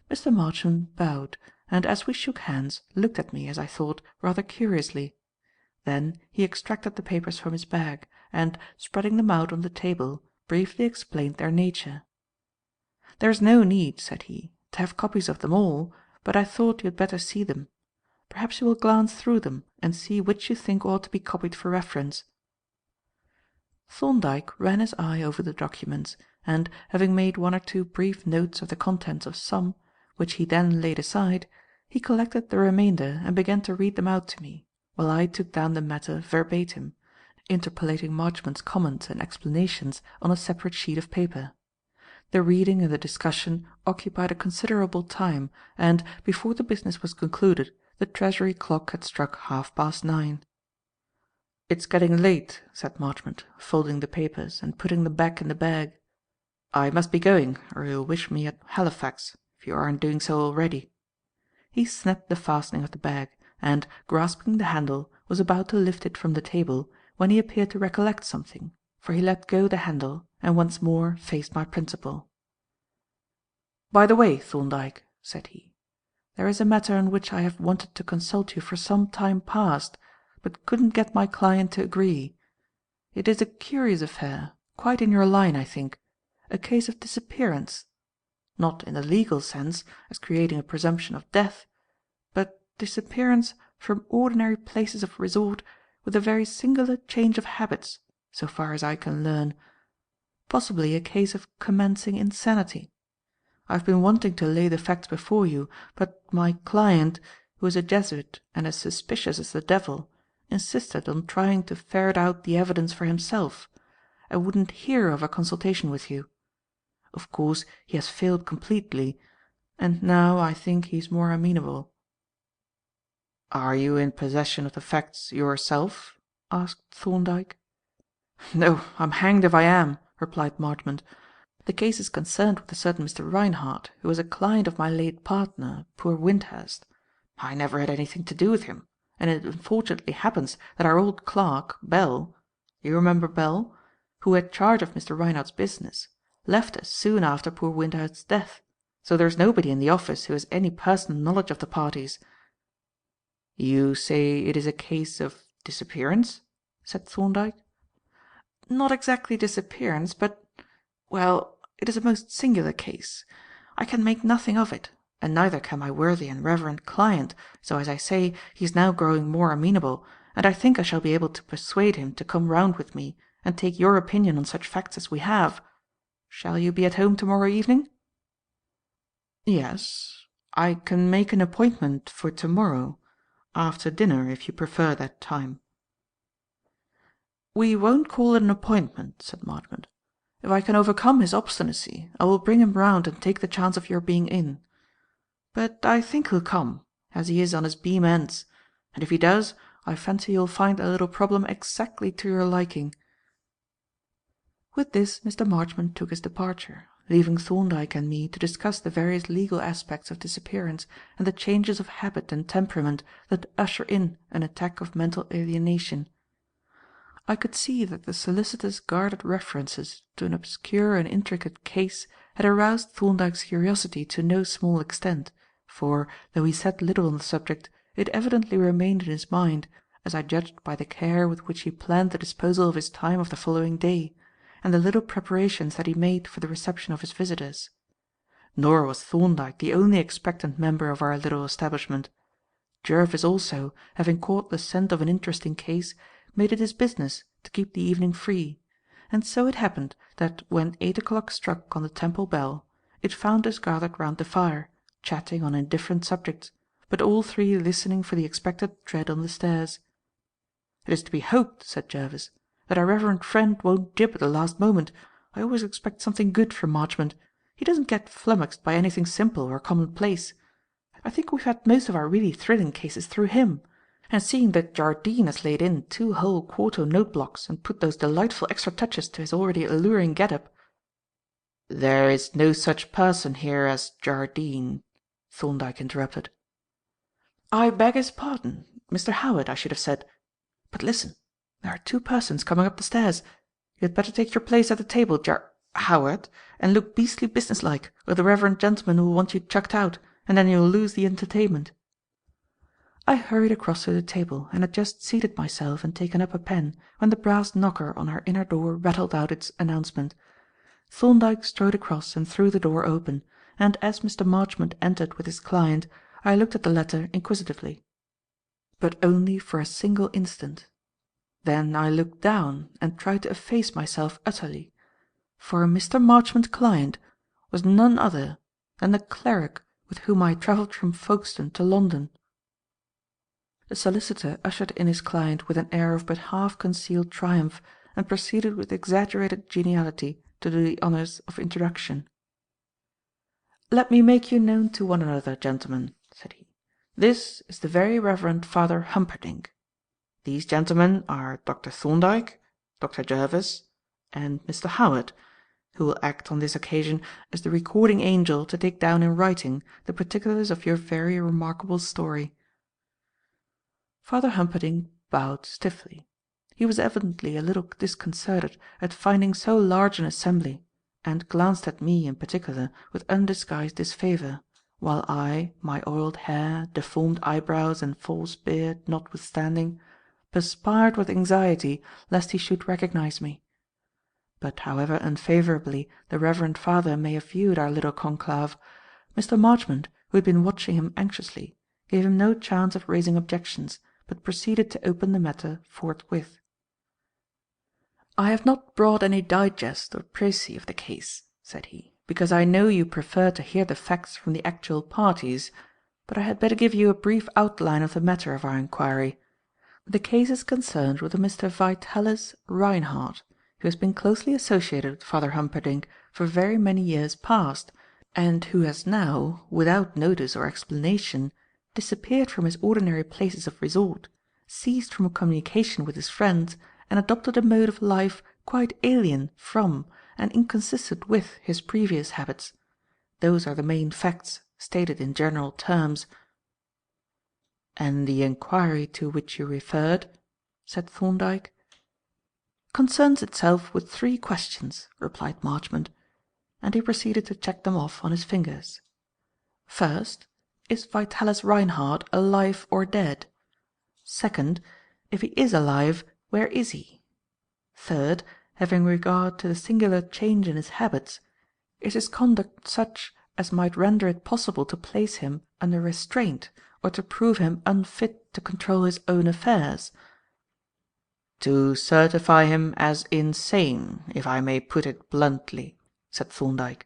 Mr. Marchmont bowed, and as we shook hands looked at me, as I thought, rather curiously. Then he extracted the papers from his bag, and, spreading them out on the table, briefly explained their nature. "There is no need," said he, "to have copies of them all, but I thought you had better see them. Perhaps you will glance through them and see which you think ought to be copied for reference." Thorndyke ran his eye over the documents, and, having made one or two brief notes of the contents of some, which he then laid aside, he collected the remainder and began to read them out to me, while I took down the matter verbatim, interpolating Marchmont's comments and explanations on a separate sheet of paper. The reading and the discussion occupied a considerable time, and, before the business was concluded, the Treasury clock had struck 9:30. "It's getting late," said Marchmont, folding the papers and putting them back in the bag. "I must be going, or you'll wish me at Halifax, if you aren't doing so already." He snapped the fastening of the bag, and, grasping the handle, was about to lift it from the table, when he appeared to recollect something, for he let go the handle and once more faced my principal. "By the way, Thorndyke," said he, there is a matter on which I have wanted to consult you for some time past, but couldn't get my client to agree. It is a curious affair, quite in your line, I think, a case of disappearance. Not in the legal sense, as creating a presumption of death, but disappearance from ordinary places of resort with a very singular change of habits, so far as I can learn. Possibly a case of commencing insanity. I have been wanting to lay the facts before you, but my client, who is a Jesuit and as suspicious as the devil, insisted on trying to ferret out the evidence for himself, and wouldn't hear of a consultation with you. Of course he has failed completely, and now I think he is more amenable." "Are you in possession of the facts yourself?" asked Thorndyke. "No, I'm hanged if I am," replied Marchmont. "The case is concerned with a certain Mr. Reinhardt, who was a client of my late partner, poor Wyndhurst. I never had anything to do with him, and it unfortunately happens that our old clerk, Bell, you remember Bell, who had charge of Mr. Reinhardt's business, left us soon after poor Wyndhurst's death, so there is nobody in the office who has any personal knowledge of the parties." "You say it is a case of disappearance?" said Thorndyke. "Not exactly disappearance, but well, it is a most singular case. I can make nothing of it, and neither can my worthy and reverend client, so as I say, he is now growing more amenable, and I think I shall be able to persuade him to come round with me and take your opinion on such facts as we have. Shall you be at home to-morrow evening?" "Yes, I can make an appointment for to-morrow, after dinner, if you prefer that time." "We won't call it an appointment," said Marchmont. "If I can overcome his obstinacy, I will bring him round and take the chance of your being in. But I think he'll come, as he is on his beam ends, and if he does, I fancy you'll find the little problem exactly to your liking." With this Mr. Marchmont took his departure, leaving Thorndyke and me to discuss the various legal aspects of disappearance and the changes of habit and temperament that usher in an attack of mental alienation. I could see that the solicitor's guarded references to an obscure and intricate case had aroused Thorndyke's curiosity to no small extent, for, though he said little on the subject, it evidently remained in his mind, as I judged by the care with which he planned the disposal of his time of the following day, and the little preparations that he made for the reception of his visitors. Nor was Thorndyke the only expectant member of our little establishment. Jervis also, having caught the scent of an interesting case, made it his business to keep the evening free, and so it happened that when 8 o'clock struck on the Temple bell, it found us gathered round the fire, chatting on indifferent subjects, but all three listening for the expected tread on the stairs. "It is to be hoped," said Jervis, "that our reverend friend won't jib at the last moment. I always expect something good from Marchmont. He doesn't get flummoxed by anything simple or commonplace. I think we've had most of our really thrilling cases through him. And seeing that Jardine has laid in 2 whole quarto note-blocks and put those delightful extra touches to his already alluring get-up—" "There is no such person here as Jardine," Thorndyke interrupted. "I beg his pardon. Mr. Howard, I should have said. But listen, there are 2 persons coming up the stairs. You had better take your place at the table, Howard, and look beastly businesslike, or the reverend gentleman will want you chucked out, and then you'll lose the entertainment." I hurried across to the table and had just seated myself and taken up a pen when the brass knocker on our inner door rattled out its announcement. Thorndyke strode across and threw the door open, and as Mr. Marchmont entered with his client, I looked at the latter inquisitively. But only for a single instant. Then I looked down and tried to efface myself utterly, for Mr. Marchmont's client was none other than the cleric with whom I had travelled from Folkestone to London. The solicitor ushered in his client with an air of but half-concealed triumph, and proceeded with exaggerated geniality to do the honours of introduction. "Let me make you known to one another, gentlemen," said he. "This is the Very Reverend Father Humperdinck. These gentlemen are Dr. Thorndyke, Dr. Jervis, and Mr. Howard, who will act on this occasion as the recording angel to take down in writing the particulars of your very remarkable story." Father Humperdinck bowed stiffly. He was evidently a little disconcerted at finding so large an assembly, and glanced at me in particular with undisguised disfavour, while I, my oiled hair, deformed eyebrows, and false beard notwithstanding, perspired with anxiety lest he should recognise me. But however unfavourably the reverend father may have viewed our little conclave, Mr. Marchmont, who had been watching him anxiously, gave him no chance of raising objections, but proceeded to open the matter forthwith. "I have not brought any digest or précis of the case," said he, "because I know you prefer to hear the facts from the actual parties, but I had better give you a brief outline of the matter of our inquiry. The case is concerned with a Mr. Vitalis Reinhardt, who has been closely associated with Father Humperdinck for very many years past, and who has now, without notice or explanation, disappeared from his ordinary places of resort, ceased from communication with his friends, and adopted a mode of life quite alien from and inconsistent with his previous habits. Those are the main facts, stated in general terms." "And the inquiry to which you referred?" said Thorndyke. "Concerns itself with 3 questions," replied Marchmont, and he proceeded to check them off on his fingers. "First, is Vitalis Reinhardt alive or dead? Second, if he is alive, where is he? Third, having regard to the singular change in his habits, is his conduct such as might render it possible to place him under restraint or to prove him unfit to control his own affairs?" "To certify him as insane, if I may put it bluntly," said Thorndyke.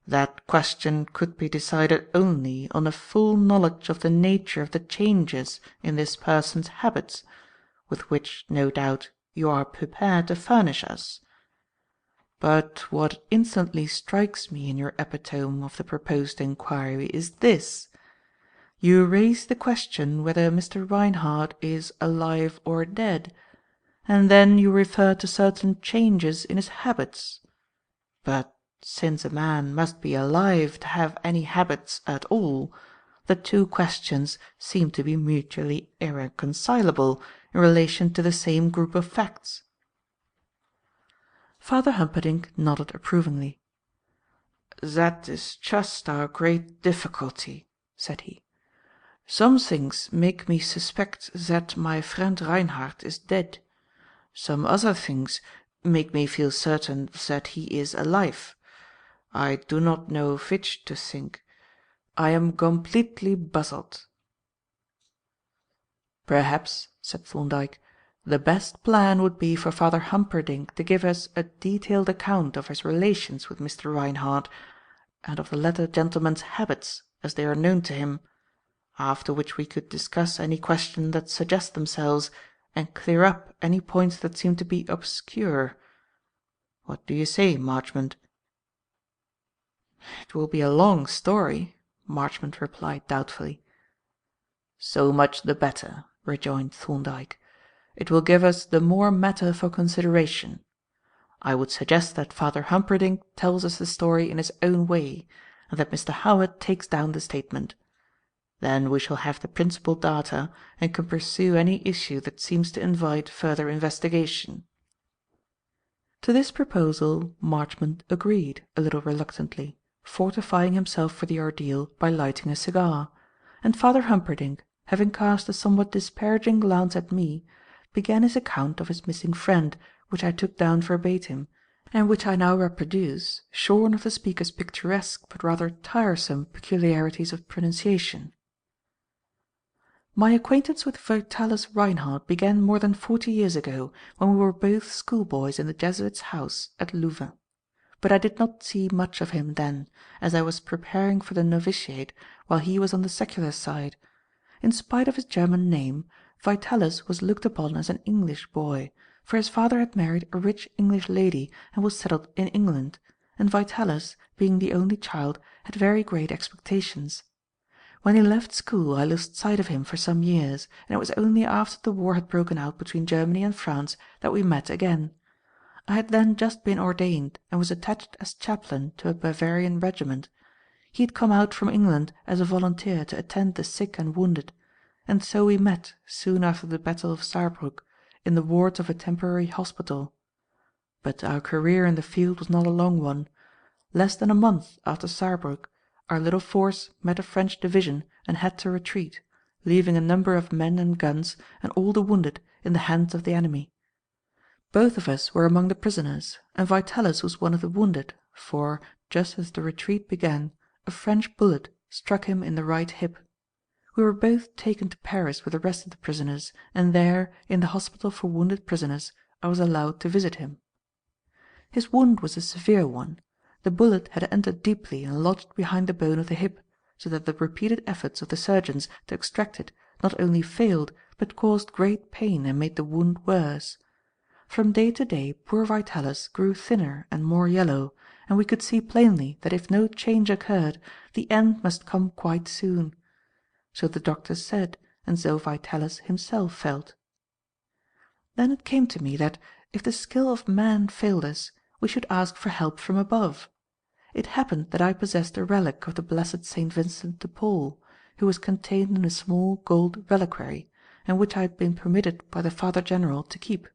"That question could be decided only on a full knowledge of the nature of the changes in this person's habits, with which, no doubt, you are prepared to furnish us. But what instantly strikes me in your epitome of the proposed inquiry is this. You raise the question whether Mr. Reinhardt is alive or dead, and then you refer to certain changes in his habits. But since a man must be alive to have any habits at all, the 2 questions seem to be mutually irreconcilable in relation to the same group of facts." Father Humperdinck nodded approvingly. "That is just our great difficulty," said he. "Some things make me suspect that my friend Reinhardt is dead. Some other things make me feel certain that he is alive. I do not know which to think. I am completely puzzled." "Perhaps," said Thorndyke, "the best plan would be for Father Humperdinck to give us a detailed account of his relations with Mr. Reinhardt, and of the latter gentleman's habits as they are known to him, after which we could discuss any questions that suggest themselves and clear up any points that seem to be obscure. What do you say, Marchmont?" "It will be a long story," Marchmont replied doubtfully. "So much the better," rejoined Thorndyke. "It will give us the more matter for consideration. I would suggest that Father Humperdinck tells us the story in his own way, and that Mr. Howard takes down the statement. Then we shall have the principal data and can pursue any issue that seems to invite further investigation." To this proposal Marchmont agreed, a little reluctantly, fortifying himself for the ordeal by lighting a cigar, and Father Humperdinck, having cast a somewhat disparaging glance at me, began his account of his missing friend, which I took down verbatim, and which I now reproduce, shorn of the speaker's picturesque but rather tiresome peculiarities of pronunciation. My acquaintance with Vitalis Reinhardt began more than 40 years ago, when we were both schoolboys in the Jesuit's house at Louvain. But I did not see much of him then, as I was preparing for the novitiate while he was on the secular side. In spite of his German name, Vitalis was looked upon as an English boy, for his father had married a rich English lady and was settled in England, and Vitalis, being the only child, had very great expectations. When he left school I lost sight of him for some years, and it was only after the war had broken out between Germany and France that we met again. I had then just been ordained and was attached as chaplain to a Bavarian regiment. He had come out from England as a volunteer to attend the sick and wounded, and so we met, soon after the battle of Saarbrück, in the wards of a temporary hospital. But our career in the field was not a long one. Less than a month after Saarbrück, our little force met a French division and had to retreat, leaving a number of men and guns and all the wounded in the hands of the enemy. Both of us were among the prisoners, and Vitalis was one of the wounded, for, just as the retreat began, a French bullet struck him in the right hip. We were both taken to Paris with the rest of the prisoners, and there, in the hospital for wounded prisoners, I was allowed to visit him. His wound was a severe one. The bullet had entered deeply and lodged behind the bone of the hip, so that the repeated efforts of the surgeons to extract it not only failed but caused great pain and made the wound worse. From day to day poor Vitalis grew thinner and more yellow, and we could see plainly that if no change occurred, the end must come quite soon. So the doctors said, and so Vitalis himself felt. Then it came to me that, if the skill of man failed us, we should ask for help from above. It happened that I possessed a relic of the blessed Saint Vincent de Paul, who was contained in a small gold reliquary, and which I had been permitted by the Father General to keep.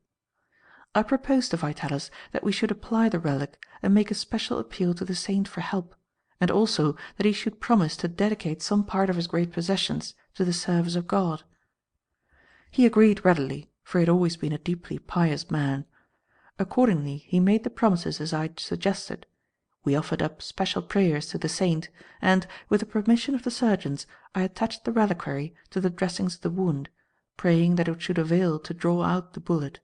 I proposed to Vitalis that we should apply the relic and make a special appeal to the saint for help, and also that he should promise to dedicate some part of his great possessions to the service of God. He agreed readily, for he had always been a deeply pious man. Accordingly he made the promises as I suggested. We offered up special prayers to the saint, and, with the permission of the surgeons, I attached the reliquary to the dressings of the wound, praying that it should avail to draw out the bullet.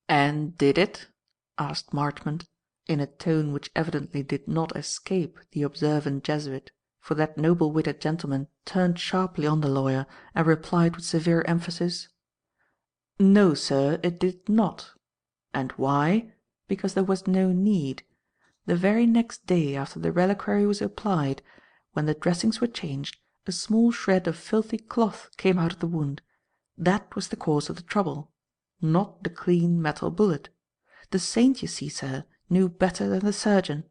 "And did it?" asked Marchmont, in a tone which evidently did not escape the observant Jesuit, for that noble-witted gentleman turned sharply on the lawyer and replied with severe emphasis: "No, sir, it did not. And why? Because there was no need. The very next day after the reliquary was applied, when the dressings were changed, a small shred of filthy cloth came out of the wound. That was the cause of the trouble, not the clean metal bullet. The saint, you see, sir, knew better than the surgeon."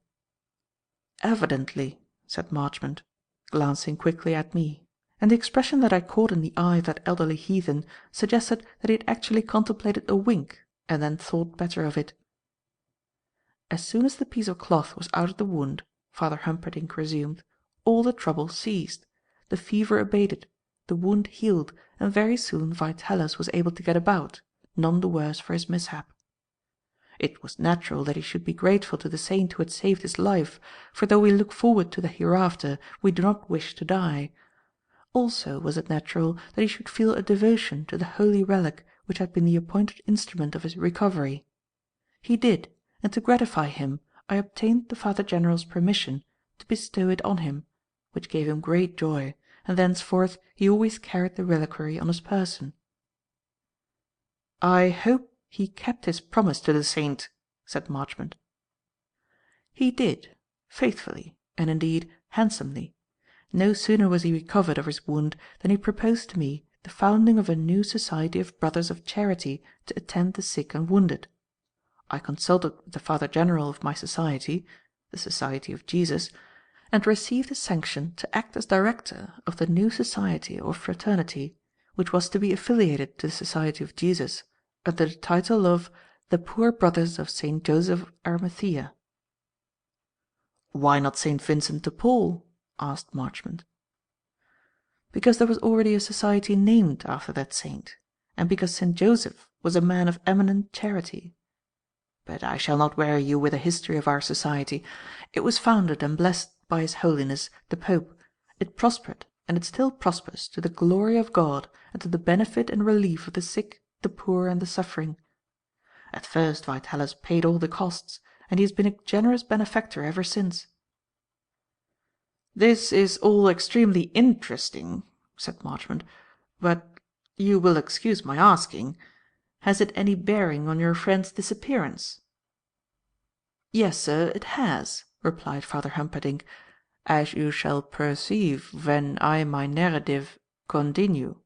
"Evidently," said Marchmont, glancing quickly at me, and the expression that I caught in the eye of that elderly heathen suggested that he had actually contemplated a wink and then thought better of it. "As soon as the piece of cloth was out of the wound," Father Humperdinck resumed, "all the trouble ceased. The fever abated, the wound healed, and very soon Vitalis was able to get about, none the worse for his mishap. It was natural that he should be grateful to the saint who had saved his life, for though we look forward to the hereafter, we do not wish to die. Also was it natural that he should feel a devotion to the holy relic which had been the appointed instrument of his recovery. He did, and to gratify him I obtained the Father General's permission to bestow it on him, which gave him great joy, and thenceforth he always carried the reliquary on his person." "I hope he kept his promise to the saint," said Marchmont. "He did, faithfully, and indeed handsomely. No sooner was he recovered of his wound than he proposed to me the founding of a new society of brothers of charity to attend the sick and wounded. I consulted with the Father General of my society, the Society of Jesus, and received his sanction to act as director of the new society or fraternity, which was to be affiliated to the Society of Jesus under the title of the Poor Brothers of St. Joseph of Arimathea." "Why not St. Vincent de Paul?" asked Marchmont. "Because there was already a society named after that saint, and because St. Joseph was a man of eminent charity. But I shall not weary you with a history of our society. It was founded and blessed by His Holiness the Pope. It prospered, and it still prospers, to the glory of God and to the benefit and relief of the sick, the poor, and the suffering. At first Vitalis paid all the costs, and he has been a generous benefactor ever since." "This is all extremely interesting," said Marchmont, "but you will excuse my asking, has it any bearing on your friend's disappearance?" "Yes, sir, it has," replied Father Humperdinck, "as you shall perceive when I my narrative continue."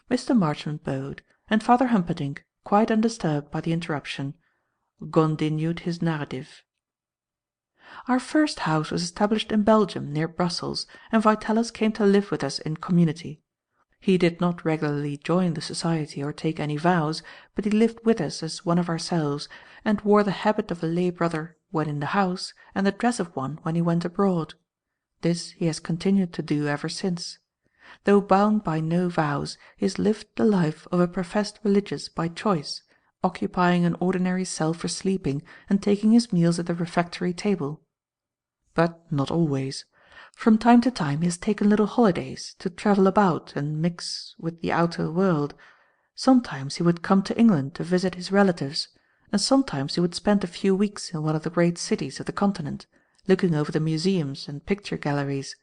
Mr. Marchmont bowed, and Father Humperdinck, quite undisturbed by the interruption, continued his narrative. "Our first house was established in Belgium, near Brussels, and Vitalis came to live with us in community. He did not regularly join the society or take any vows, but he lived with us as one of ourselves, and wore the habit of a lay brother when in the house and the dress of one when he went abroad. This he has continued to do ever since. Though bound by no vows, he has lived the life of a professed religious by choice, occupying an ordinary cell for sleeping and taking his meals at the refectory table. But not always. From time to time he has taken little holidays, to travel about and mix with the outer world. Sometimes he would come to England to visit his relatives, and sometimes he would spend a few weeks in one of the great cities of the Continent, looking over the museums and picture galleries.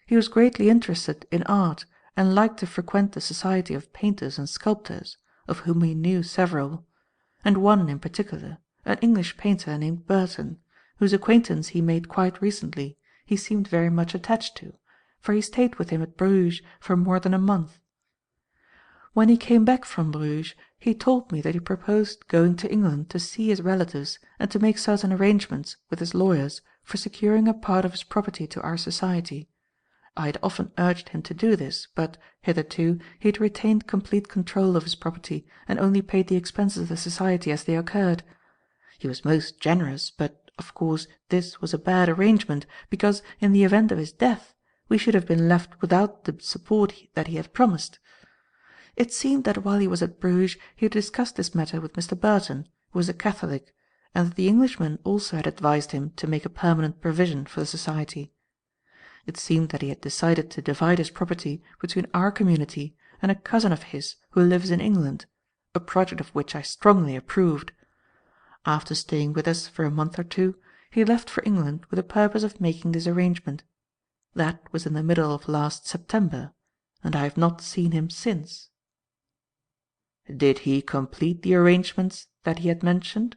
He was greatly interested in art, and liked to frequent the society of painters and sculptors, of whom he knew several, and one in particular, an English painter named Burton, whose acquaintance he made quite recently, he seemed very much attached to, for he stayed with him at Bruges for more than a month. When he came back from Bruges, he told me that he proposed going to England to see his relatives and to make certain arrangements with his lawyers for securing a part of his property to our society. I had often urged him to do this, but, hitherto, he had retained complete control of his property and only paid the expenses of the society as they occurred. He was most generous, but, of course, this was a bad arrangement, because, in the event of his death, we should have been left without the support that he had promised. It seemed that while he was at Bruges he had discussed this matter with Mr. Burton, who was a Catholic, and that the Englishman also had advised him to make a permanent provision for the society. It seemed that he had decided to divide his property between our community and a cousin of his who lives in England, a project of which I strongly approved. After staying with us for a month or two, he left for England with the purpose of making this arrangement. That was in the middle of last September, and I have not seen him since." "Did he complete the arrangements that he had mentioned?"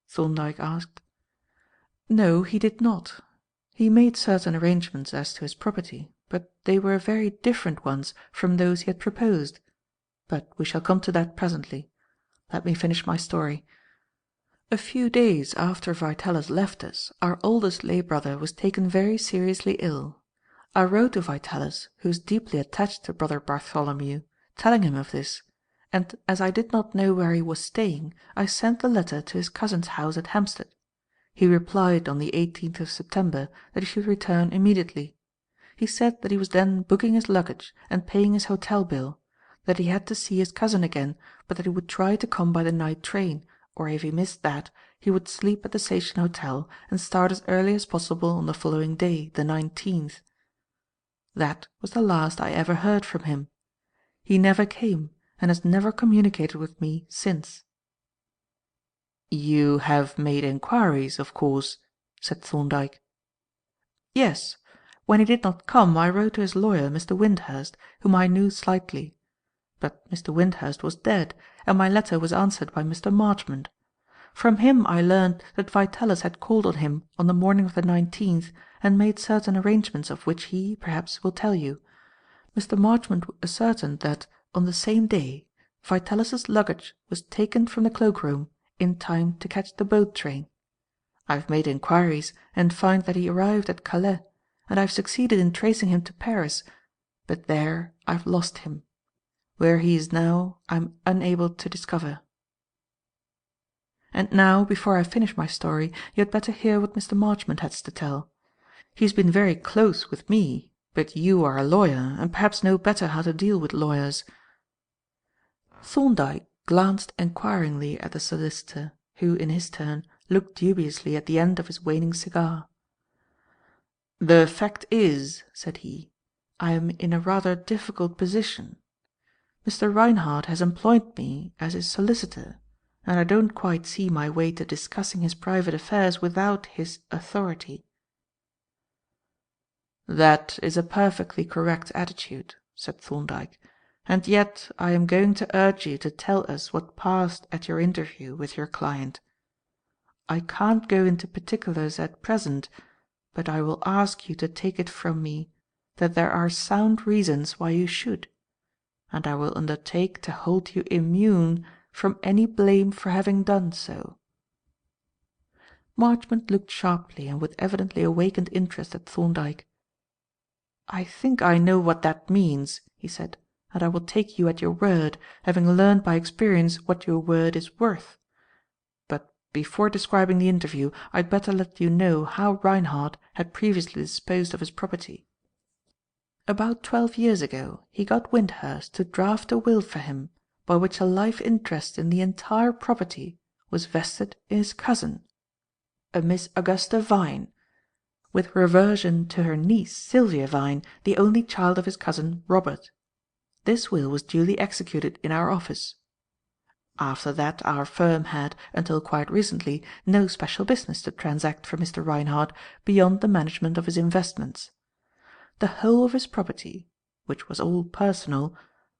Thorndyke asked. "No, he did not. He made certain arrangements as to his property, but they were very different ones from those he had proposed. But we shall come to that presently. Let me finish my story. A few days after Vitalis left us, our oldest lay brother was taken very seriously ill. I wrote to Vitalis, who is deeply attached to Brother Bartholomew, telling him of this, and as I did not know where he was staying, I sent the letter to his cousin's house at Hampstead. He replied on the 18th of September that he should return immediately. He said that he was then booking his luggage and paying his hotel bill, that he had to see his cousin again, but that he would try to come by the night train, or if he missed that, he would sleep at the Station Hotel and start as early as possible on the following day, the 19th. That was the last I ever heard from him. He never came, and has never communicated with me since." "You have made enquiries, of course?" said Thorndyke. "Yes. When he did not come, I wrote to his lawyer, Mr. Wyndhurst, whom I knew slightly. But Mr. Wyndhurst was dead, and my letter was answered by Mr. Marchmont. From him I learned that Vitalis had called on him on the morning of the 19th and made certain arrangements of which he, perhaps, will tell you. Mr. Marchmont ascertained that, on the same day, Vitalis's luggage was taken from the cloak-room in time to catch the boat train. I have made enquiries and find that he arrived at Calais, and I have succeeded in tracing him to Paris, but there I have lost him. Where he is now I am unable to discover. And now, before I finish my story, you had better hear what Mr. Marchmont has to tell. He has been very close with me, but you are a lawyer, and perhaps know better how to deal with lawyers." Thorndyke glanced enquiringly at the solicitor, who, in his turn, looked dubiously at the end of his waning cigar. "The fact is," said he, "I am in a rather difficult position. Mr. Reinhardt has employed me as his solicitor, and I don't quite see my way to discussing his private affairs without his authority." "That is a perfectly correct attitude," said Thorndyke, "and yet I am going to urge you to tell us what passed at your interview with your client. I can't go into particulars at present, but I will ask you to take it from me that there are sound reasons why you should, and I will undertake to hold you immune from any blame for having done so." Marchmont looked sharply and with evidently awakened interest at Thorndyke. "I think I know what that means," he said, "and I will take you at your word, having learned by experience what your word is worth. But before describing the interview, I had better let you know how Reinhardt had previously disposed of his property. About 12 years ago he got Wyndhurst to draft a will for him by which a life interest in the entire property was vested in his cousin, a Miss Augusta Vyne, with reversion to her niece Sylvia Vyne, the only child of his cousin Robert. This will was duly executed in our office. After that our firm had, until quite recently, no special business to transact for Mr. Reinhardt beyond the management of his investments. The whole of his property, which was all personal,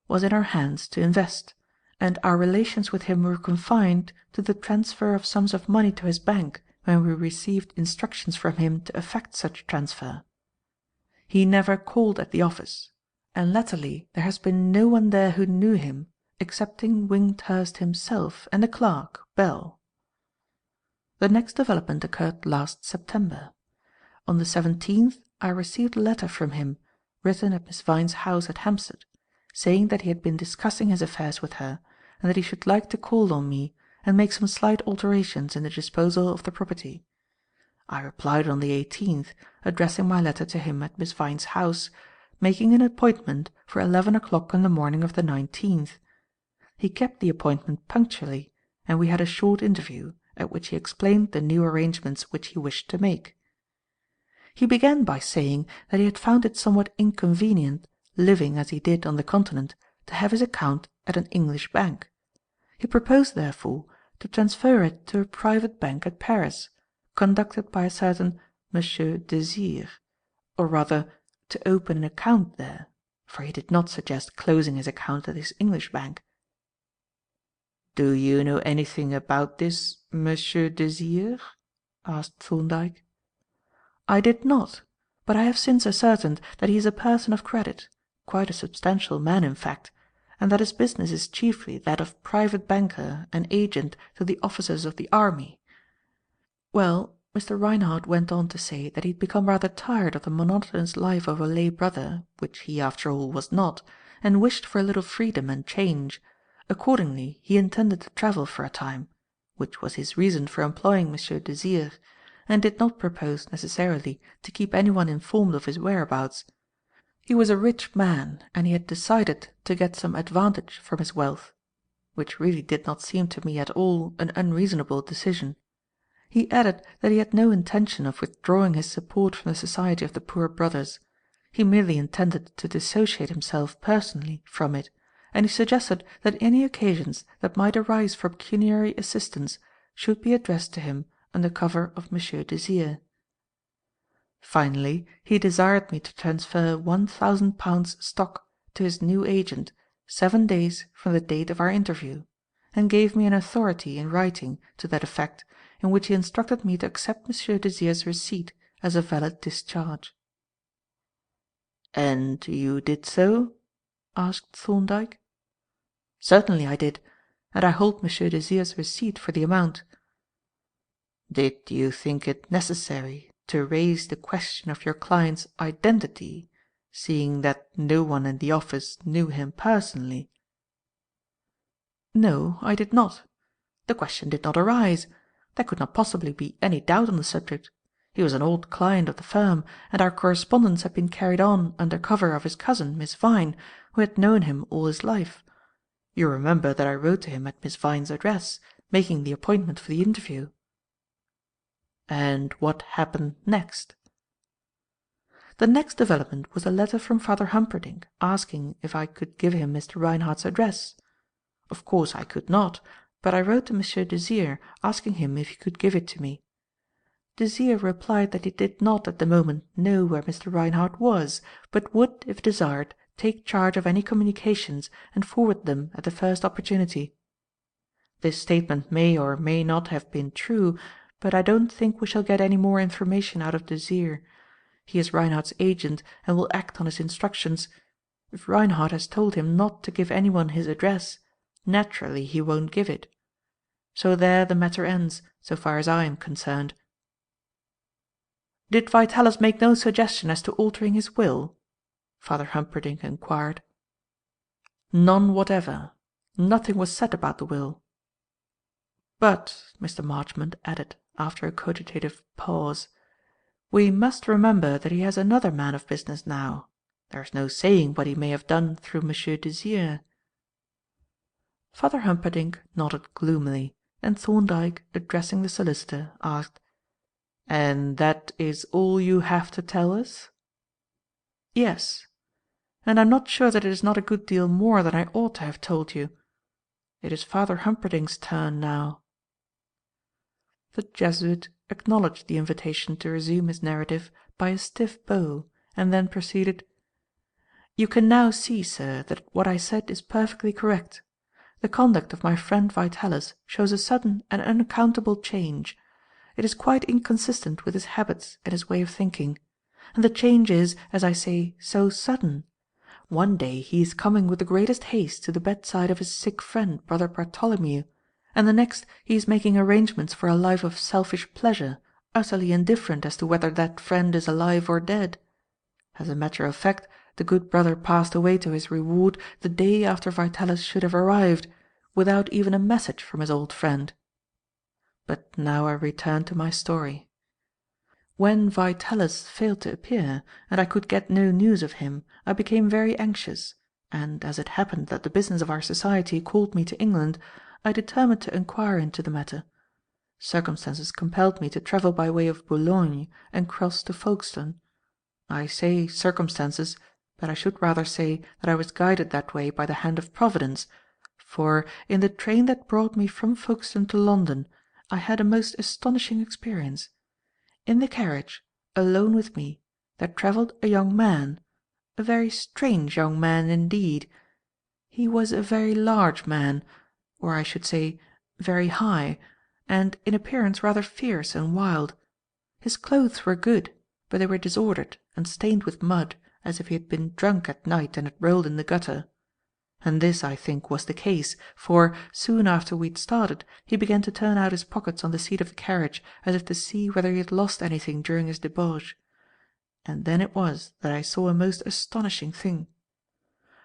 was in our hands to invest, and our relations with him were confined to the transfer of sums of money to his bank when we received instructions from him to effect such transfer. He never called at the office, and latterly there has been no one there who knew him excepting Wyndhurst himself and the clerk, Bell. The next development occurred last September. On the 17th I received a letter from him, written at Miss Vyne's house at Hampstead, saying that he had been discussing his affairs with her, and that he should like to call on me and make some slight alterations in the disposal of the property. I replied on the 18th, addressing my letter to him at Miss Vyne's house, making an appointment for 11 o'clock on the morning of the 19th. He kept the appointment punctually, and we had a short interview, at which he explained the new arrangements which he wished to make. He began by saying that he had found it somewhat inconvenient, living as he did on the Continent, to have his account at an English bank. He proposed, therefore, to transfer it to a private bank at Paris, conducted by a certain Monsieur Désir, or rather to open an account there, for he did not suggest closing his account at his English bank. "Do you know anything about this Monsieur Désir?" asked Thorndyke. "I did not, but I have since ascertained that he is a person of credit, quite a substantial man in fact, and that his business is chiefly that of private banker and agent to the officers of the army. Well, Mr. Reinhardt went on to say that he had become rather tired of the monotonous life of a lay brother, which he after all was not, and wished for a little freedom and change. Accordingly he intended to travel for a time, which was his reason for employing Monsieur Désir, and did not propose necessarily to keep anyone informed of his whereabouts. He was a rich man, and he had decided to get some advantage from his wealth, which really did not seem to me at all an unreasonable decision. He added that he had no intention of withdrawing his support from the Society of the Poor Brothers. He merely intended to dissociate himself personally from it, and he suggested that any occasions that might arise for pecuniary assistance should be addressed to him under cover of Monsieur Désir. Finally, he desired me to transfer £1,000 stock to his new agent 7 days from the date of our interview, and gave me an authority in writing to that effect, in which he instructed me to accept Monsieur Désir's receipt as a valid discharge. "And you did so?" asked Thorndyke. "Certainly I did, and I hold Monsieur Désir's receipt for the amount." "Did you think it necessary to raise the question of your client's identity, seeing that no one in the office knew him personally?" "No, I did not. The question did not arise. There could not possibly be any doubt on the subject. He was an old client of the firm, and our correspondence had been carried on under cover of his cousin, Miss Vyne, who had known him all his life. You remember that I wrote to him at Miss Vyne's address, making the appointment for the interview." "And what happened next?" "The next development was a letter from Father Humperdinck asking if I could give him Mr. Reinhardt's address. Of course I could not, but I wrote to Monsieur Désir asking him if he could give it to me. Désir replied that he did not at the moment know where Mr. Reinhardt was, but would, if desired, take charge of any communications and forward them at the first opportunity. This statement may or may not have been true, but I don't think we shall get any more information out of Désir. He is Reinhardt's agent and will act on his instructions. If Reinhardt has told him not to give anyone his address, naturally he won't give it. So there the matter ends, so far as I am concerned." "Did Vitalis make no suggestion as to altering his will?" Father Humperdinck inquired. "None whatever. Nothing was said about the will." But," Mr. Marchmont added, after a cogitative pause, "we must remember that he has another man of business now. There is no saying what he may have done through Monsieur Desire." Father Humperdinck nodded gloomily, and Thorndyke, addressing the solicitor, asked, "And that is all you have to tell us?" "Yes. And I'm not sure that it is not a good deal more than I ought to have told you. It is Father Humperdinck's turn now." The Jesuit acknowledged the invitation to resume his narrative by a stiff bow, and then proceeded: "You can now see, sir, that what I said is perfectly correct. The conduct of my friend Vitalis shows a sudden and unaccountable change. It is quite inconsistent with his habits and his way of thinking. And the change is, as I say, so sudden. One day he is coming with the greatest haste to the bedside of his sick friend, Brother Bartholomew, and the next he is making arrangements for a life of selfish pleasure, utterly indifferent as to whether that friend is alive or dead. As a matter of fact, the good brother passed away to his reward the day after Vitalis should have arrived, without even a message from his old friend. But now I return to my story. When Vitalis failed to appear, and I could get no news of him, I became very anxious, and, as it happened that the business of our society called me to England, I determined to inquire into the matter. Circumstances compelled me to travel by way of Boulogne and cross to Folkestone. I say circumstances, but I should rather say that I was guided that way by the hand of Providence, for, in the train that brought me from Folkestone to London, I had a most astonishing experience. In the carriage, alone with me, there travelled a young man, a very strange young man indeed. He was a very large man, or I should say very high, and in appearance rather fierce and wild. His clothes were good, but they were disordered and stained with mud, as if he had been drunk at night and had rolled in the gutter. And this, I think, was the case, for, soon after we had started, he began to turn out his pockets on the seat of the carriage, as if to see whether he had lost anything during his debauch. And then it was that I saw a most astonishing thing.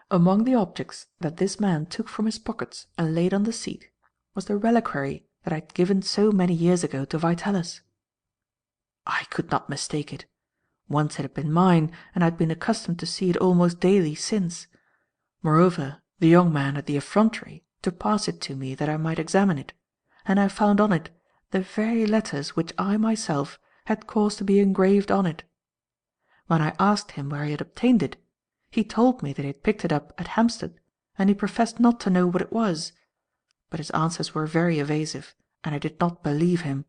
Among the objects that this man took from his pockets and laid on the seat was the reliquary that I had given so many years ago to Vitalis. I could not mistake it. Once it had been mine, and I had been accustomed to see it almost daily since. Moreover, the young man had the effrontery to pass it to me that I might examine it, and I found on it the very letters which I myself had caused to be engraved on it. When I asked him where he had obtained it, he told me that he had picked it up at Hampstead, and he professed not to know what it was. But his answers were very evasive, and I did not believe him.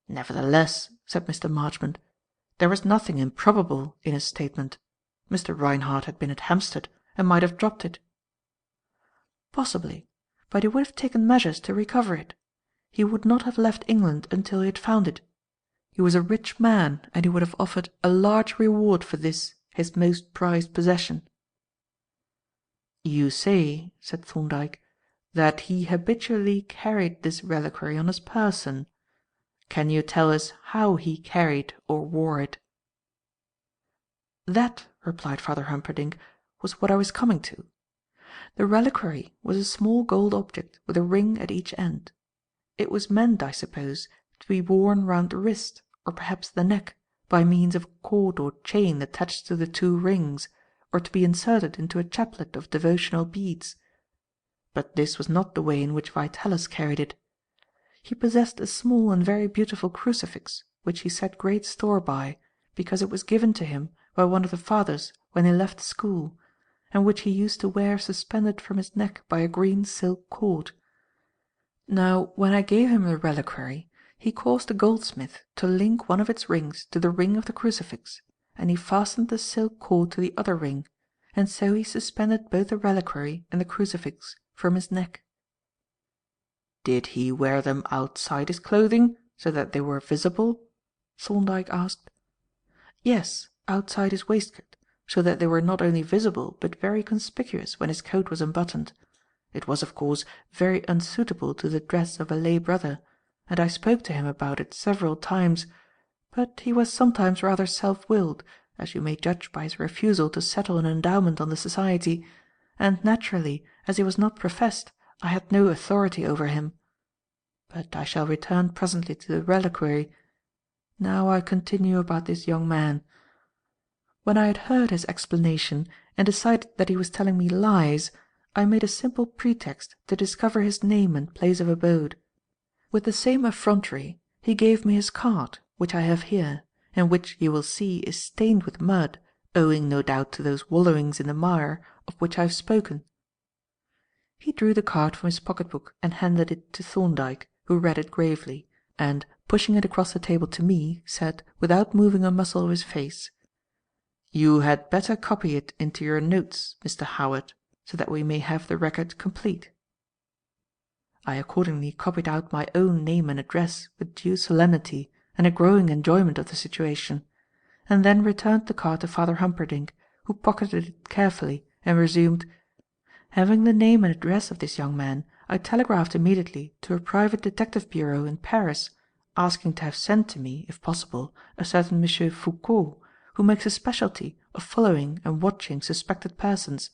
"Nevertheless," said Mr. Marchmont, "there was nothing improbable in his statement. Mr. Reinhardt had been at Hampstead, and might have dropped it." "Possibly, but he would have taken measures to recover it. He would not have left England until he had found it. He was a rich man, and he would have offered a large reward for this his most prized possession." "You say," said Thorndyke, "that he habitually carried this reliquary on his person. Can you tell us how he carried or wore it?" "That," replied Father Humperdinck, "was what I was coming to. The reliquary was a small gold object with a ring at each end. It was meant, I suppose, to be worn round the wrist, or perhaps the neck, by means of a cord or chain attached to the two rings, or to be inserted into a chaplet of devotional beads. But this was not the way in which Vitalis carried it. He possessed a small and very beautiful crucifix, which he set great store by, because it was given to him by one of the fathers when he left school, and which he used to wear suspended from his neck by a green silk cord. Now, when I gave him the reliquary, he caused a goldsmith to link one of its rings to the ring of the crucifix, and he fastened the silk cord to the other ring, and so he suspended both the reliquary and the crucifix from his neck." "Did he wear them outside his clothing, so that they were visible?" Thorndyke asked. "Yes, outside his waistcoat, so that they were not only visible but very conspicuous when his coat was unbuttoned. It was, of course, very unsuitable to the dress of a lay brother, and I spoke to him about it several times, but he was sometimes rather self-willed, as you may judge by his refusal to settle an endowment on the society, and naturally, as he was not professed, I had no authority over him. But I shall return presently to the Reliquary. Now I continue about this young man. When I had heard his explanation and decided that he was telling me lies, I made a simple pretext to discover his name and place of abode. With the same effrontery he gave me his card, which I have here, and which, you will see, is stained with mud, owing no doubt to those wallowings in the mire of which I have spoken. He drew the card from his pocket-book and handed it to Thorndyke, who read it gravely, and, pushing it across the table to me, said, without moving a muscle of his face, "You had better copy it into your notes, Mr. Howard, so that we may have the record complete." I accordingly copied out my own name and address with due solemnity and a growing enjoyment of the situation, and then returned the card to Father Humperdinck, who pocketed it carefully and resumed, "Having the name and address of this young man, I telegraphed immediately to a private detective bureau in Paris, asking to have sent to me, if possible, a certain Monsieur Foucault, who makes a specialty of following and watching suspected persons.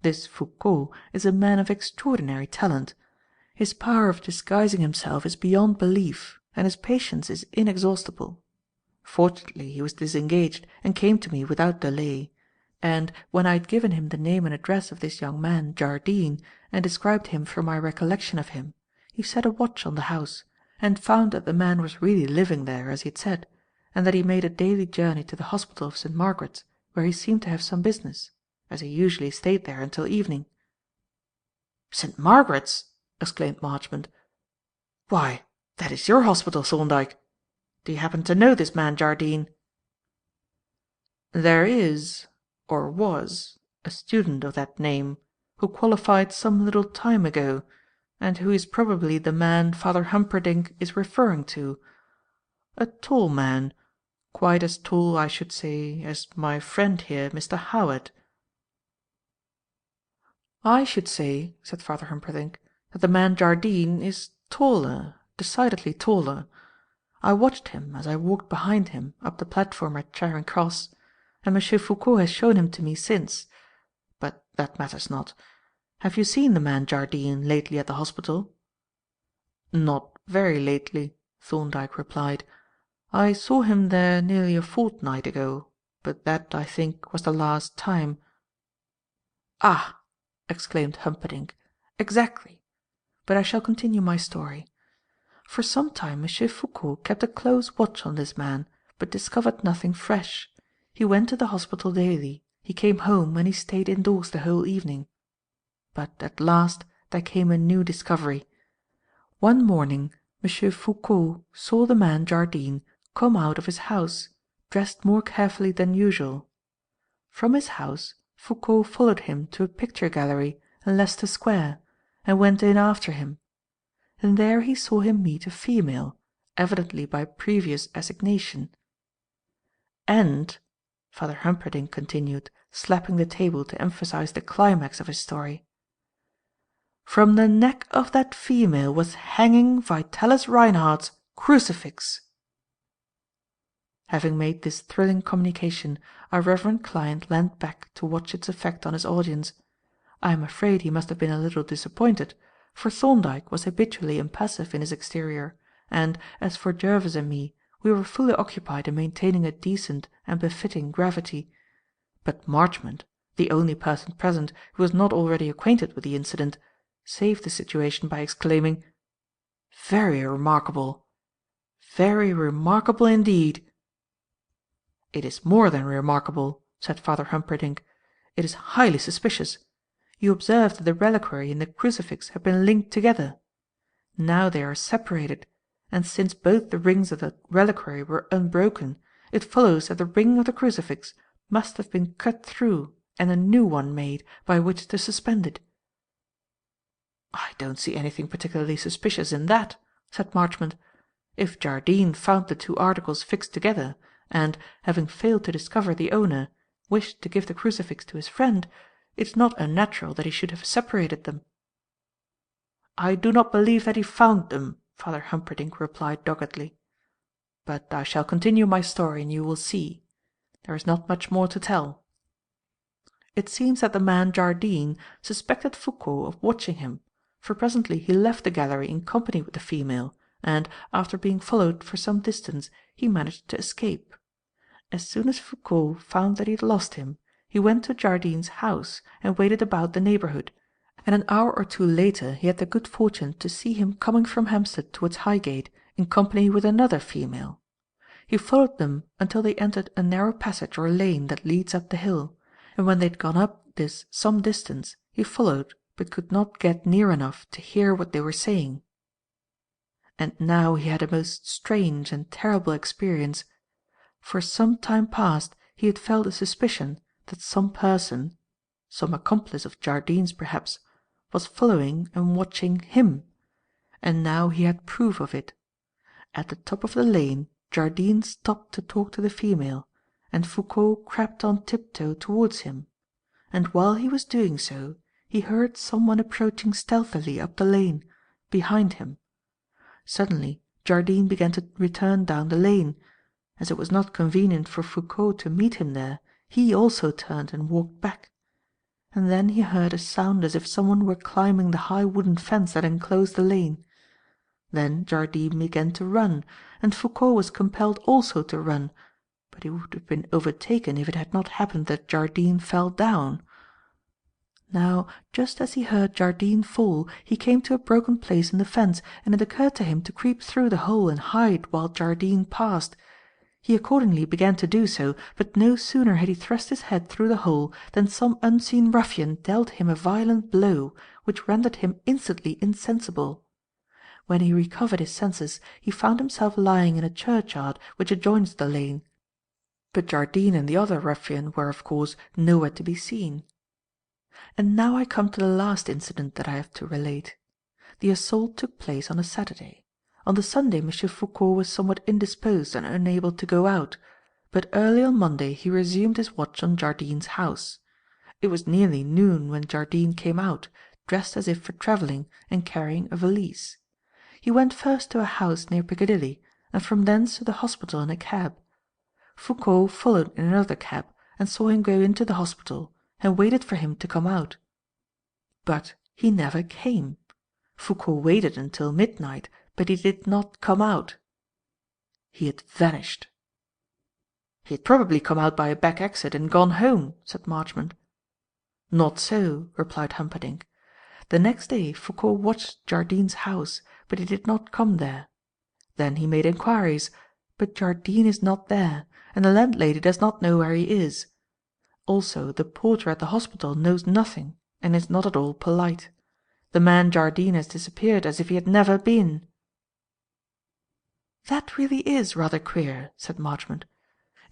This Foucault is a man of extraordinary talent. His power of disguising himself is beyond belief, and his patience is inexhaustible. Fortunately he was disengaged and came to me without delay, and, when I had given him the name and address of this young man, Jardine, and described him from my recollection of him, he set a watch on the house, and found that the man was really living there, as he had said, and that he made a daily journey to the hospital of St. Margaret's, where he seemed to have some business, as he usually stayed there until evening." "St. Margaret's!" exclaimed Marchmont. "Why, that is your hospital, Thorndyke. Do you happen to know this man Jardine?" "There is, or was, a student of that name, who qualified some little time ago, and who is probably the man Father Humperdinck is referring to. A tall man, quite as tall, I should say, as my friend here, Mr. Howard." "I should say," said Father Humperdinck, "that the man Jardine is taller, decidedly taller. I watched him as I walked behind him up the platform at Charing Cross, and Monsieur Foucault has shown him to me since. But that matters not. Have you seen the man Jardine lately at the hospital?" "Not very lately," Thorndyke replied. "I saw him there nearly a fortnight ago, but that, I think, was the last time." "Ah!" exclaimed Humperdinck. "Exactly. But I shall continue my story. For some time Monsieur Foucault kept a close watch on this man, but discovered nothing fresh. He went to the hospital daily, he came home, and he stayed indoors the whole evening. But at last there came a new discovery. One morning Monsieur Foucault saw the man Jardine come out of his house, dressed more carefully than usual. From his house Foucault followed him to a picture gallery in Leicester Square, and went in after him. And there he saw him meet a female, evidently by previous assignation. And," Father Humperdinck continued, slapping the table to emphasize the climax of his story, "from the neck of that female was hanging Vitalis Reinhardt's crucifix." Having made this thrilling communication, our reverend client leant back to watch its effect on his audience. I am afraid he must have been a little disappointed, for Thorndyke was habitually impassive in his exterior, and, as for Jervis and me, we were fully occupied in maintaining a decent and befitting gravity. But Marchmont, the only person present who was not already acquainted with the incident, saved the situation by exclaiming, "Very remarkable! Very remarkable indeed!" "It is more than remarkable," said Father Humperdinck. "It is highly suspicious. You observe that the reliquary and the crucifix have been linked together. Now they are separated, and since both the rings of the reliquary were unbroken, it follows that the ring of the crucifix must have been cut through and a new one made by which to suspend it." "I don't see anything particularly suspicious in that," said Marchmont. "If Jardine found the two articles fixed together, and, having failed to discover the owner, wished to give the crucifix to his friend, it is not unnatural that he should have separated them." "I do not believe that he found them," Father Humperdinck replied doggedly. "But I shall continue my story and you will see. There is not much more to tell. It seems that the man Jardine suspected Foucault of watching him, for presently he left the gallery in company with the female, and, after being followed for some distance, he managed to escape. As soon as Foucault found that he had lost him, he went to Jardine's house and waited about the neighbourhood, and an hour or two later he had the good fortune to see him coming from Hampstead towards Highgate in company with another female. He followed them until they entered a narrow passage or lane that leads up the hill, and when they had gone up this some distance he followed but could not get near enough to hear what they were saying. And now he had a most strange and terrible experience. For some time past he had felt a suspicion that some person, some accomplice of Jardine's perhaps, was following and watching him, and now he had proof of it. At the top of the lane Jardine stopped to talk to the female, and Foucault crept on tiptoe towards him, and while he was doing so he heard some one approaching stealthily up the lane, behind him. Suddenly Jardine began to return down the lane. As it was not convenient for Foucault to meet him there, he also turned and walked back. And then he heard a sound as if some one were climbing the high wooden fence that enclosed the lane. Then Jardine began to run, and Foucault was compelled also to run, but he would have been overtaken if it had not happened that Jardine fell down. Now, just as he heard Jardine fall, he came to a broken place in the fence, and it occurred to him to creep through the hole and hide while Jardine passed. He accordingly began to do so, but no sooner had he thrust his head through the hole than some unseen ruffian dealt him a violent blow, which rendered him instantly insensible. When he recovered his senses, he found himself lying in a churchyard which adjoins the lane, but Jardine and the other ruffian were, of course, nowhere to be seen. And now I come to the last incident that I have to relate. The assault took place on a Saturday. On the Sunday Monsieur Foucault was somewhat indisposed and unable to go out, but early on Monday he resumed his watch on Jardine's house. It was nearly noon when Jardine came out, dressed as if for travelling and carrying a valise. He went first to a house near Piccadilly, and from thence to the hospital in a cab. Foucault followed in another cab, and saw him go into the hospital, and waited for him to come out. But he never came. Foucault waited until midnight, but he did not come out. He had vanished. "He had probably come out by a back exit and gone home," said Marchmont. "Not so," replied Humperdinck. "The next day Foucault watched Jardine's house, but he did not come there. Then he made inquiries, but Jardine is not there, and the landlady does not know where he is. Also the porter at the hospital knows nothing and is not at all polite. The man Jardine has disappeared as if he had never been." "That really is rather queer," said Marchmont.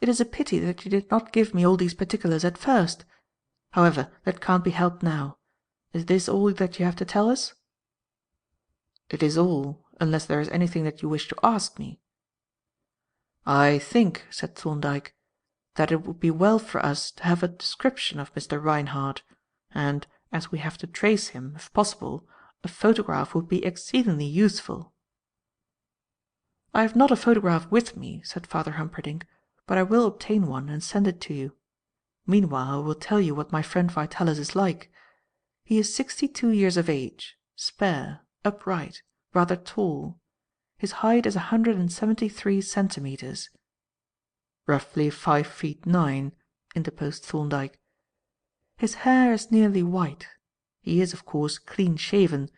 "It is a pity that you did not give me all these particulars at first. However, that can't be helped now. Is this all that you have to tell us?" "It is all, unless there is anything that you wish to ask me." "I think," said Thorndyke, "that it would be well for us to have a description of Mr. Reinhardt, and, as we have to trace him, if possible, a photograph would be exceedingly useful." "I have not a photograph with me," said Father Humperdinck, "but I will obtain one and send it to you. Meanwhile I will tell you what my friend Vitalis is like. He is 62 years of age, spare, upright, rather tall. His height is 173 centimetres. "Roughly 5 feet 9, interposed Thorndyke. "His hair is nearly white. He is, of course, clean shaven.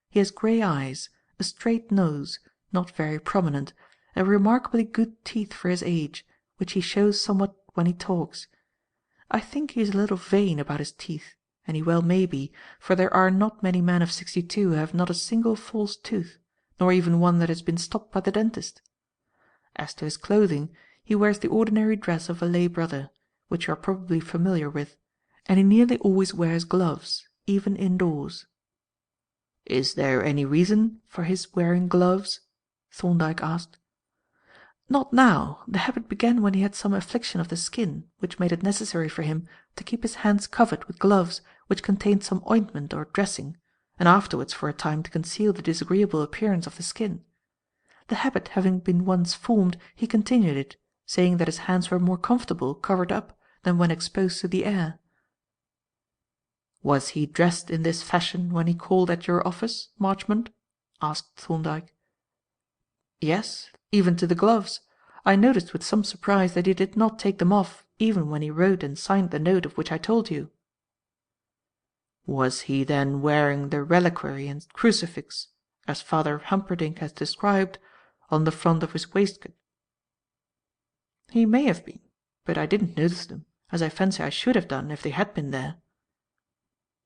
He has grey eyes, a straight nose, not very prominent, and remarkably good teeth for his age, which he shows somewhat when he talks. I think he is a little vain about his teeth, and he well may be, for there are not many men of 62 who have not a single false tooth, nor even one that has been stopped by the dentist. As to his clothing, he wears the ordinary dress of a lay brother, which you are probably familiar with, and he nearly always wears gloves, even indoors." "Is there any reason for his wearing gloves?" Thorndyke asked. "Not now. The habit began when he had some affliction of the skin, which made it necessary for him to keep his hands covered with gloves which contained some ointment or dressing, and afterwards for a time to conceal the disagreeable appearance of the skin. The habit having been once formed, he continued it, saying that his hands were more comfortable covered up than when exposed to the air." "Was he dressed in this fashion when he called at your office, Marchmont?" asked Thorndyke. "Yes, even to the gloves. I noticed with some surprise that he did not take them off even when he wrote and signed the note of which I told you." "Was he then wearing the reliquary and crucifix, as Father Humperdinck has described, on the front of his waistcoat?" "He may have been, but I didn't notice them, as I fancy I should have done if they had been there."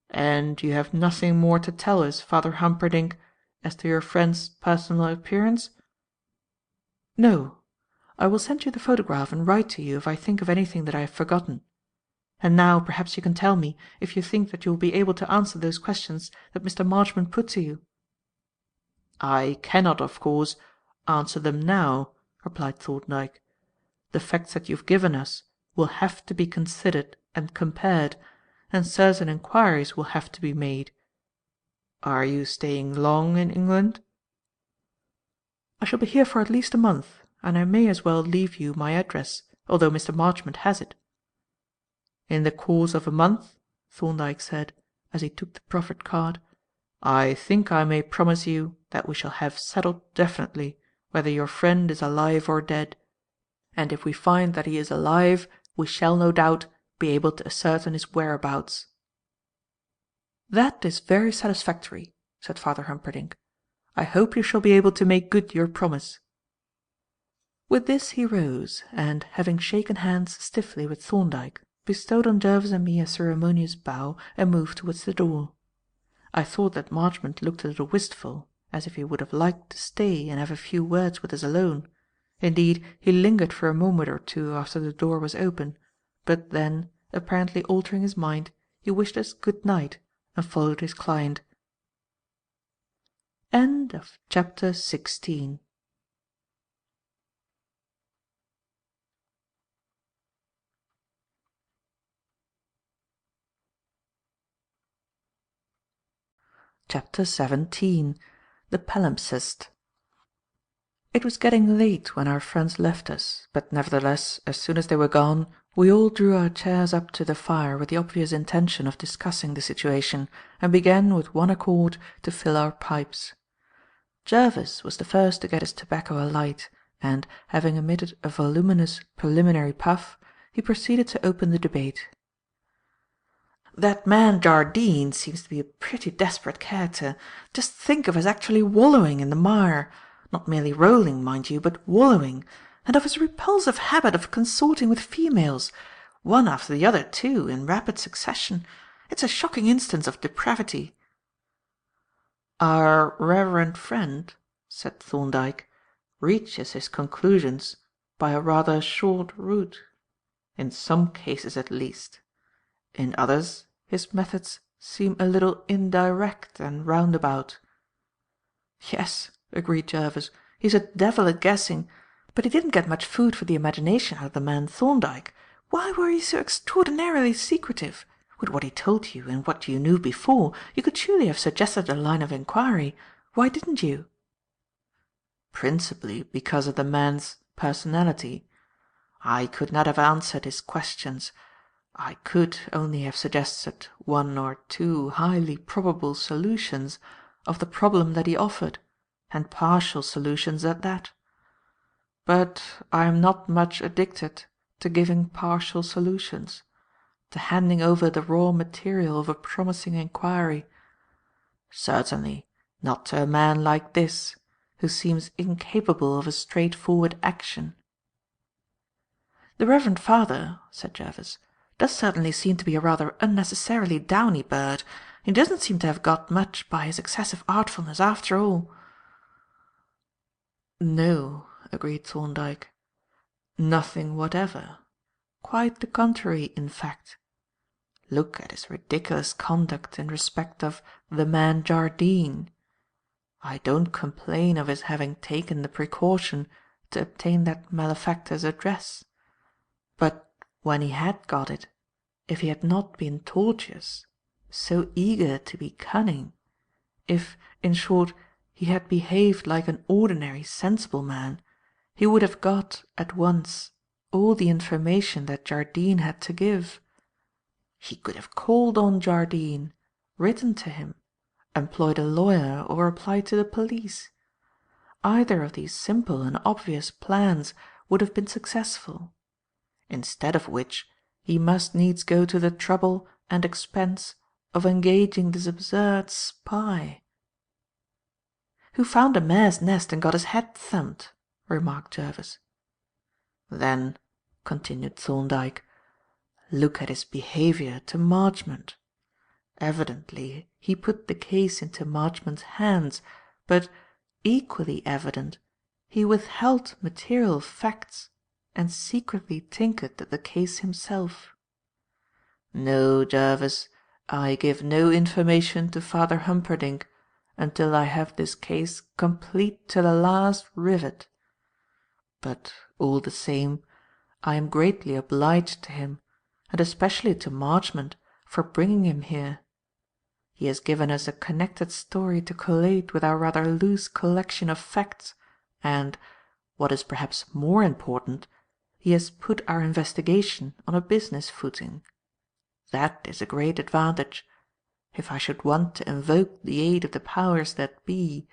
"And you have nothing more to tell us, Father Humperdinck, as to your friend's personal appearance?" "No. I will send you the photograph and write to you if I think of anything that I have forgotten. And now perhaps you can tell me if you think that you will be able to answer those questions that Mr. Marchmont put to you." "I cannot, of course, answer them now," replied Thorndyke. "The facts that you have given us will have to be considered and compared, and certain enquiries will have to be made. Are you staying long in England?" "I shall be here for at least a month, and I may as well leave you my address, although Mr. Marchmont has it." "In the course of a month," Thorndyke said, as he took the proffered card, "I think I may promise you that we shall have settled definitely whether your friend is alive or dead. And if we find that he is alive, we shall, no doubt, be able to ascertain his whereabouts." "That is very satisfactory," said Father Humperdinck. "I hope you shall be able to make good your promise." With this he rose, and, having shaken hands stiffly with Thorndyke, bestowed on Jervis and me a ceremonious bow and moved towards the door. I thought that Marchmont looked a little wistful, as if he would have liked to stay and have a few words with us alone. Indeed, he lingered for a moment or two after the door was open, but then, apparently altering his mind, he wished us good night and followed his client. Chapter 16. Chapter 17. The Palimpsest. It was getting late when our friends left us, but nevertheless, as soon as they were gone, we all drew our chairs up to the fire with the obvious intention of discussing the situation, and began with one accord to fill our pipes. Jervis was the first to get his tobacco alight, and, having emitted a voluminous preliminary puff, he proceeded to open the debate. "That man Jardine seems to be a pretty desperate character. Just think of his actually wallowing in the mire. Not merely rolling, mind you, but wallowing. And of his repulsive habit of consorting with females. One after the other, too, in rapid succession. It's a shocking instance of depravity." "Our reverend friend," said Thorndyke, "reaches his conclusions by a rather short route. In some cases at least. In others his methods seem a little indirect and roundabout." "Yes," agreed Jervis, "he's a devil at guessing. But he didn't get much food for the imagination out of the man Thorndyke. Why were you so extraordinarily secretive? With what he told you and what you knew before, you could surely have suggested a line of inquiry. Why didn't you?" "Principally because of the man's personality. I could not have answered his questions. I could only have suggested one or two highly probable solutions of the problem that he offered, and partial solutions at that. But I am not much addicted to giving partial solutions, to handing over the raw material of a promising inquiry. Certainly not to a man like this, who seems incapable of a straightforward action." "The Reverend Father," said Jervis, "does certainly seem to be a rather unnecessarily downy bird. He doesn't seem to have got much by his excessive artfulness, after all." "No," agreed Thorndyke. "Nothing whatever. Quite the contrary, in fact. Look at his ridiculous conduct in respect of the man Jardine. I don't complain of his having taken the precaution to obtain that malefactor's address. But when he had got it, if he had not been tortuous, so eager to be cunning, if, in short, he had behaved like an ordinary sensible man, he would have got, at once, all the information that Jardine had to give. He could have called on Jardine, written to him, employed a lawyer, or applied to the police. Either of these simple and obvious plans would have been successful. Instead of which, he must needs go to the trouble and expense of engaging this absurd spy. "Who found a mare's nest and got his head thumped," remarked Jervis. "Then," continued Thorndyke, "look at his behaviour to Marchmont. Evidently he put the case into Marchmont's hands, but, equally evident, he withheld material facts and secretly tinkered at the case himself. No, Jervis, I give no information to Father Humperdinck until I have this case complete to the last rivet. But, all the same, I am greatly obliged to him, and especially to Marchmont, for bringing him here. He has given us a connected story to collate with our rather loose collection of facts, and, what is perhaps more important, he has put our investigation on a business footing. That is a great advantage. If I should want to invoke the aid of the powers that be,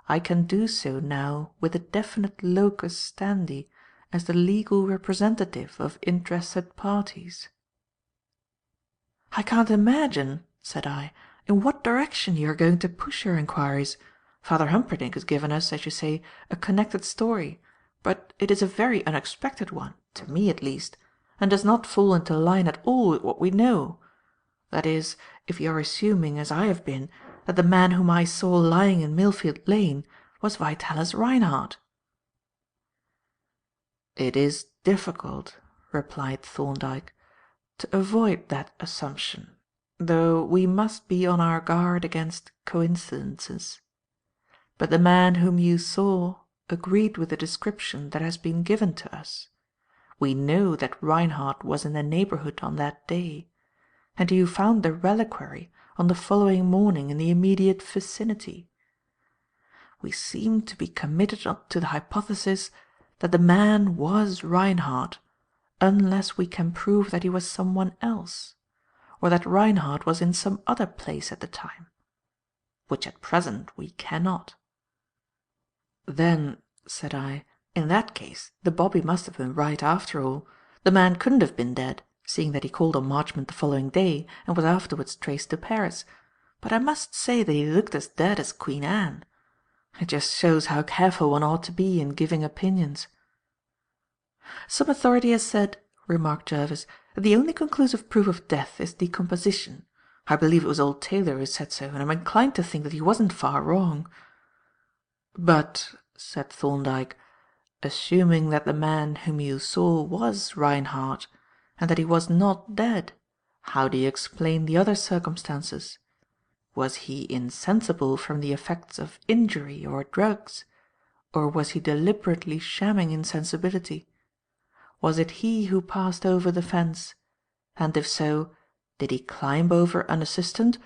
I can do so now with a definite locus standi as the legal representative of interested parties." "I can't imagine," said I, "in what direction you are going to push your inquiries. Father Humperdinck has given us, as you say, a connected story, but it is a very unexpected one, to me at least, and does not fall into line at all with what we know. That is, if you are assuming, as I have been, that the man whom I saw lying in Millfield Lane was Vitalis Reinhardt." "It is difficult," replied Thorndyke, "to avoid that assumption, though we must be on our guard against coincidences. But the man whom you saw agreed with the description that has been given to us. We know that Reinhardt was in the neighbourhood on that day, and you found the Reliquary on the following morning in the immediate vicinity. We seem to be committed to the hypothesis that the man was Reinhardt, unless we can prove that he was someone else, or that Reinhardt was in some other place at the time, which at present we cannot." "Then," said I, "in that case the bobby must have been right after all. The man couldn't have been dead, seeing that he called on Marchmont the following day and was afterwards traced to Paris. But I must say that he looked as dead as Queen Anne. It just shows how careful one ought to be in giving opinions." "Some authority has said," remarked Jervis, "that the only conclusive proof of death is decomposition. I believe it was old Taylor who said so, and I'm inclined to think that he wasn't far wrong." "But," said Thorndyke, "assuming that the man whom you saw was Reinhardt, and that he was not dead, how do you explain the other circumstances? Was he insensible from the effects of injury or drugs, or was he deliberately shamming insensibility? Was it he who passed over the fence, and if so, did he climb over unassisted,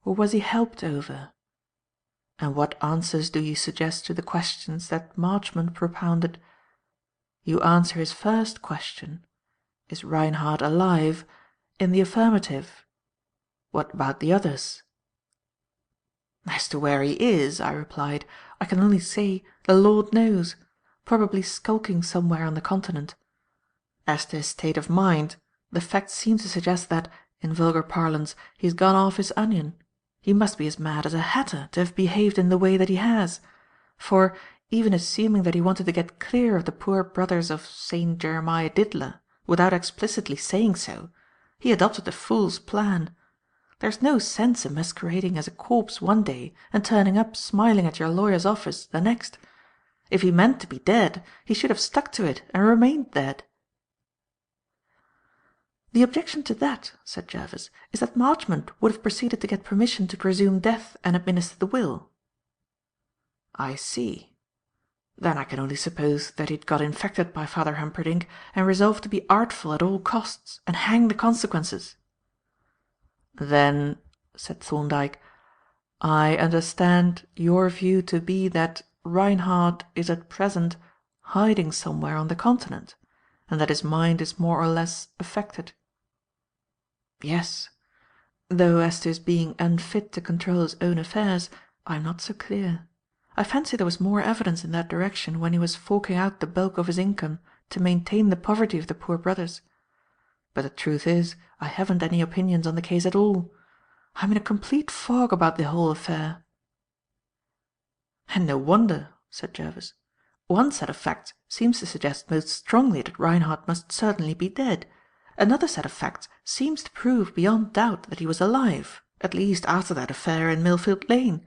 or was he helped over? And what answers do you suggest to the questions that Marchmont propounded? You answer his first question, 'Is Reinhardt alive?' in the affirmative. What about the others?" "As to where he is," I replied, "I can only say, the Lord knows. Probably skulking somewhere on the Continent. As to his state of mind, the facts seem to suggest that, in vulgar parlance, he has gone off his onion. He must be as mad as a hatter to have behaved in the way that he has. For, even assuming that he wanted to get clear of the poor brothers of St. Jeremiah Diddler, without explicitly saying so, he adopted a fool's plan. There's no sense in masquerading as a corpse one day and turning up smiling at your lawyer's office the next. If he meant to be dead, he should have stuck to it and remained dead." "The objection to that," said Jervis, "is that Marchmont would have proceeded to get permission to presume death and administer the will." "I see. Then I can only suppose that he'd got infected by Father Humperdinck and resolved to be artful at all costs and hang the consequences." "Then," said Thorndyke, "I understand your view to be that Reinhardt is at present hiding somewhere on the Continent, and that his mind is more or less affected." "Yes. Though as to his being unfit to control his own affairs, I am not so clear. I fancy there was more evidence in that direction when he was forking out the bulk of his income to maintain the poverty of the poor brothers. But the truth is, I haven't any opinions on the case at all. I'm in a complete fog about the whole affair." "And no wonder," said Jervis. "One set of facts seems to suggest most strongly that Reinhardt must certainly be dead. Another set of facts seems to prove beyond doubt that he was alive, at least after that affair in Millfield Lane.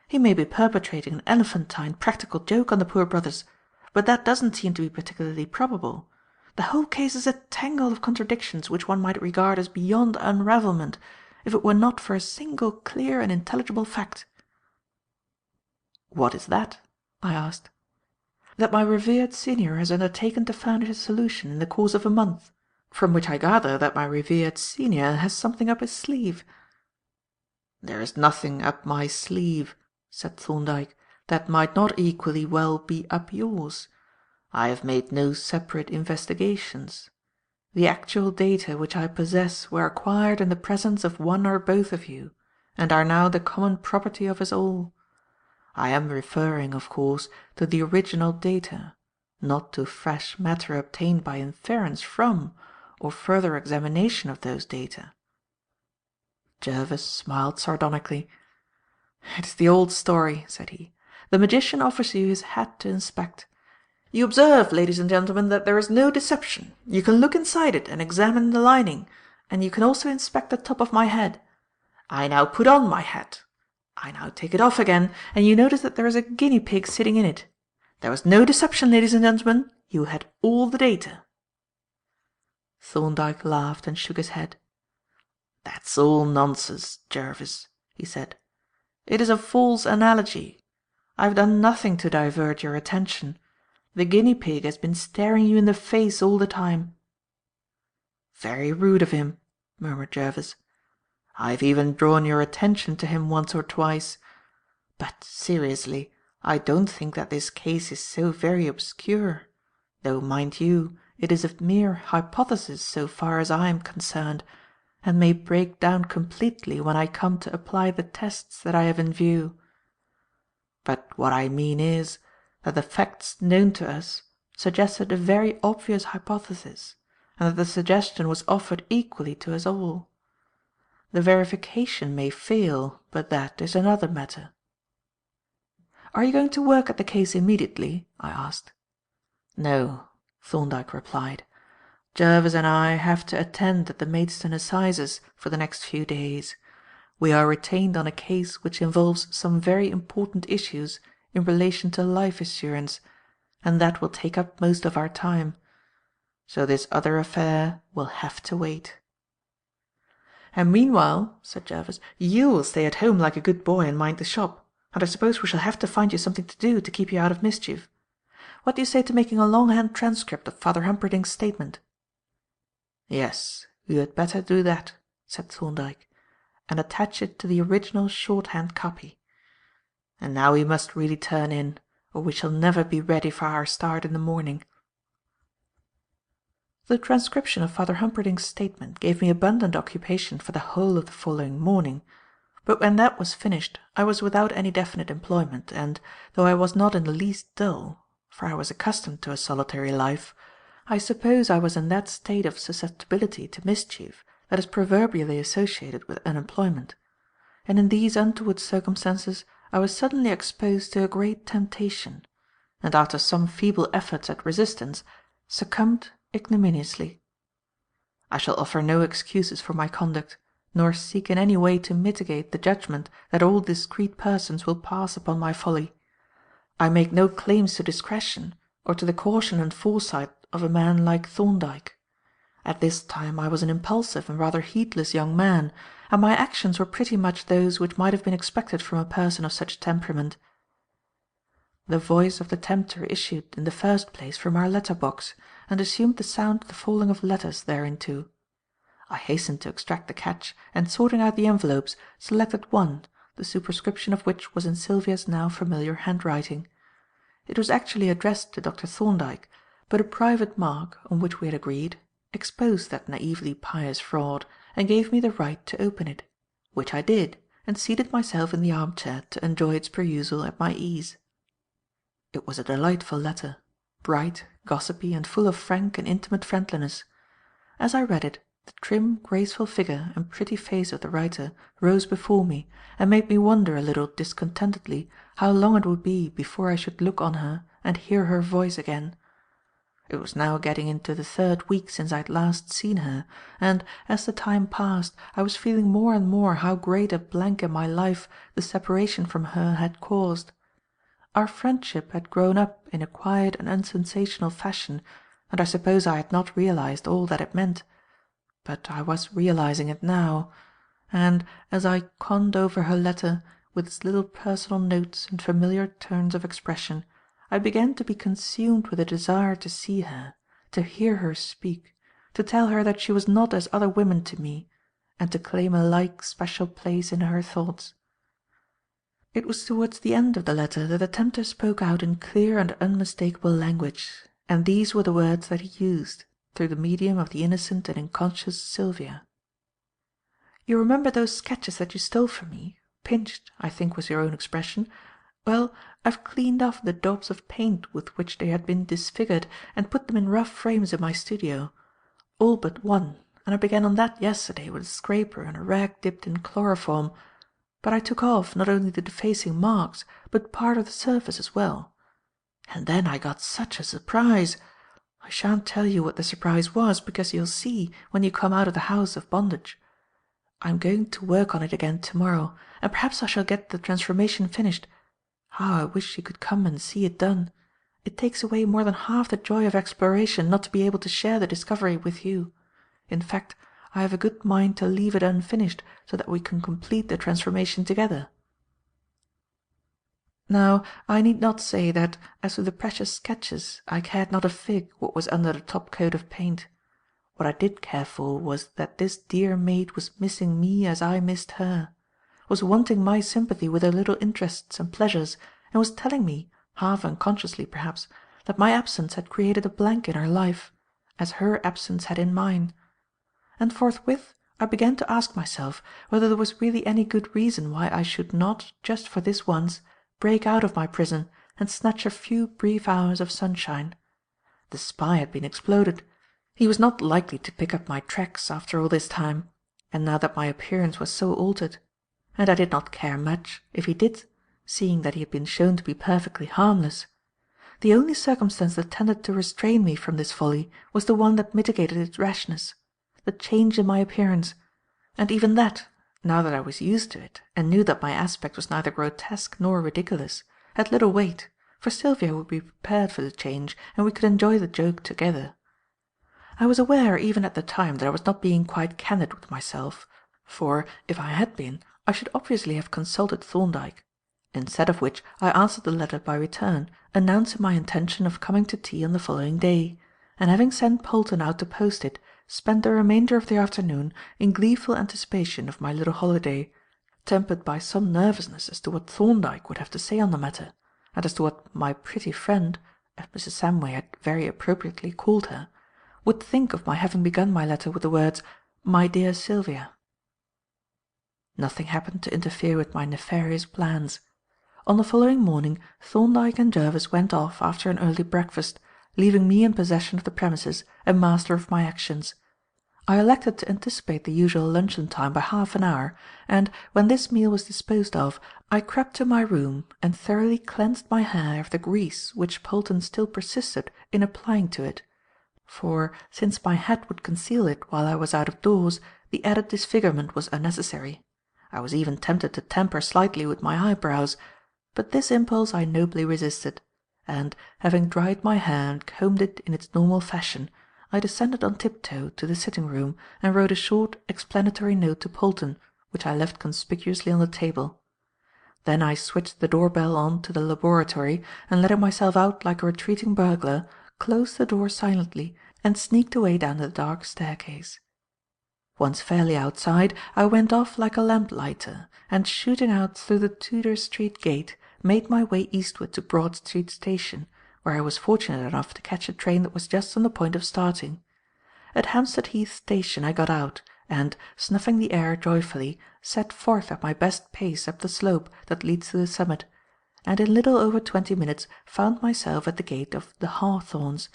He may be perpetrating an elephantine practical joke on the poor brothers, but that doesn't seem to be particularly probable. The whole case is a tangle of contradictions which one might regard as beyond unravelment, if it were not for a single clear and intelligible fact." "What is that?" I asked. "That my revered senior has undertaken to furnish a solution in the course of a month, from which I gather that my revered senior has something up his sleeve." "There is nothing up my sleeve," said Thorndyke, "that might not equally well be up yours. I have made no separate investigations. The actual data which I possess were acquired in the presence of one or both of you, and are now the common property of us all. I am referring, of course, to the original data, not to fresh matter obtained by inference from, or further examination of those data." Jervis smiled sardonically. "It is the old story," said he. "The magician offers you his hat to inspect. You observe, ladies and gentlemen, that there is no deception. You can look inside it and examine the lining, and you can also inspect the top of my head. I now put on my hat. I now take it off again, and you notice that there is a guinea pig sitting in it. There was no deception, ladies and gentlemen. You had all the data." Thorndyke laughed and shook his head. "That's all nonsense, Jervis," he said. "It is a false analogy. I have done nothing to divert your attention. The guinea pig has been staring you in the face all the time." "Very rude of him," murmured Jervis. "I have even drawn your attention to him once or twice. But seriously, I don't think that this case is so very obscure, though, mind you, it is a mere hypothesis so far as I am concerned, and may break down completely when I come to apply the tests that I have in view. But what I mean is, that the facts known to us suggested a very obvious hypothesis, and that the suggestion was offered equally to us all. The verification may fail, but that is another matter." "Are you going to work at the case immediately?" I asked. "No," Thorndyke replied. "Jervis and I have to attend at the Maidstone Assizes for the next few days. We are retained on a case which involves some very important issues in relation to life assurance, and that will take up most of our time. So this other affair will have to wait." "And meanwhile," said Jervis, "you will stay at home like a good boy and mind the shop, and I suppose we shall have to find you something to do to keep you out of mischief. What do you say to making a longhand transcript of Father Humperdinck's statement?" "Yes, you had better do that," said Thorndyke, "and attach it to the original shorthand copy. And now we must really turn in, or we shall never be ready for our start in the morning." The transcription of Father Humperdinck's statement gave me abundant occupation for the whole of the following morning, but when that was finished I was without any definite employment, and, though I was not in the least dull, for I was accustomed to a solitary life, I suppose I was in that state of susceptibility to mischief that is proverbially associated with unemployment, and in these untoward circumstances I was suddenly exposed to a great temptation, and after some feeble efforts at resistance, succumbed ignominiously. I shall offer no excuses for my conduct, nor seek in any way to mitigate the judgment that all discreet persons will pass upon my folly. I make no claims to discretion or to the caution and foresight of a man like Thorndyke. At this time I was an impulsive and rather heedless young man, and my actions were pretty much those which might have been expected from a person of such temperament. The voice of the tempter issued in the first place from our letter-box, and assumed the sound of the falling of letters thereinto. I hastened to extract the catch, and sorting out the envelopes, selected one, the superscription of which was in Sylvia's now familiar handwriting. It was actually addressed to Dr. Thorndyke, but a private mark, on which we had agreed, exposed that naively pious fraud, and gave me the right to open it. which I did, and seated myself in the armchair to enjoy its perusal at my ease. It was a delightful letter, bright, gossipy, and full of frank and intimate friendliness. As I read it, the trim, graceful figure and pretty face of the writer rose before me, and made me wonder a little discontentedly how long it would be before I should look on her and hear her voice again. It was now getting into the 3rd week since I had last seen her, and, as the time passed, I was feeling more and more how great a blank in my life the separation from her had caused. Our friendship had grown up in a quiet and unsensational fashion, and I suppose I had not realized all that it meant. But I was realizing it now, and, as I conned over her letter, with its little personal notes and familiar turns of expression, I began to be consumed with a desire to see her, to hear her speak, to tell her that she was not as other women to me, and to claim a like special place in her thoughts. It was towards the end of the letter that the tempter spoke out in clear and unmistakable language, and these were the words that he used, through the medium of the innocent and unconscious Sylvia. "You remember those sketches that you stole from me? Pinched, I think was your own expression. Well, I've cleaned off the daubs of paint with which they had been disfigured, and put them in rough frames in my studio. All but one, and I began on that yesterday with a scraper and a rag dipped in chloroform. But I took off not only the defacing marks, but part of the surface as well. And then I got such a surprise! I shan't tell you what the surprise was, because you'll see when you come out of the house of bondage. I'm going to work on it again to-morrow, and perhaps I shall get the transformation finished. How I wish you could come and see it done! It takes away more than half the joy of exploration not to be able to share the discovery with you. In fact, I have a good mind to leave it unfinished, so that we can complete the transformation together. Now, I need not say that, as to the precious sketches, I cared not a fig what was under the top coat of paint. What I did care for was that this dear maid was missing me as I missed her, was wanting my sympathy with her little interests and pleasures, and was telling me, half unconsciously perhaps, that my absence had created a blank in her life, as her absence had in mine. And forthwith I began to ask myself whether there was really any good reason why I should not, just for this once, break out of my prison and snatch a few brief hours of sunshine. The spy had been exploded. He was not likely to pick up my tracks after all this time, and now that my appearance was so altered. And I did not care much if he did, seeing that he had been shown to be perfectly harmless. The only circumstance that tended to restrain me from this folly was the one that mitigated its rashness, the change in my appearance, and even that, now that I was used to it and knew that my aspect was neither grotesque nor ridiculous, had little weight, for Sylvia would be prepared for the change and we could enjoy the joke together. I was aware even at the time that I was not being quite candid with myself, for, if I had been, I should obviously have consulted Thorndyke; instead of which I answered the letter by return, announcing my intention of coming to tea on the following day, and having sent Polton out to post it, spent the remainder of the afternoon in gleeful anticipation of my little holiday, tempered by some nervousness as to what Thorndyke would have to say on the matter, and as to what my pretty friend, as Mrs. Samway had very appropriately called her, would think of my having begun my letter with the words, "My dear Sylvia." Nothing happened to interfere with my nefarious plans. On the following morning Thorndyke and Jervis went off after an early breakfast, leaving me in possession of the premises and master of my actions. I elected to anticipate the usual luncheon time by half an hour, and, when this meal was disposed of, I crept to my room and thoroughly cleansed my hair of the grease which Polton still persisted in applying to it; for, since my hat would conceal it while I was out of doors, the added disfigurement was unnecessary. I was even tempted to tamper slightly with my eyebrows, but this impulse I nobly resisted, and, having dried my hair and combed it in its normal fashion, I descended on tiptoe to the sitting-room and wrote a short explanatory note to Polton, which I left conspicuously on the table. Then I switched the door-bell on to the laboratory, and letting myself out like a retreating burglar, closed the door silently and sneaked away down the dark staircase. Once fairly outside, I went off like a lamplighter, and shooting out through the Tudor Street gate, made my way eastward to Broad Street Station, where I was fortunate enough to catch a train that was just on the point of starting. At Hampstead Heath Station I got out, and, snuffing the air joyfully, set forth at my best pace up the slope that leads to the summit, and in little over 20 minutes found myself at the gate of the Hawthorns.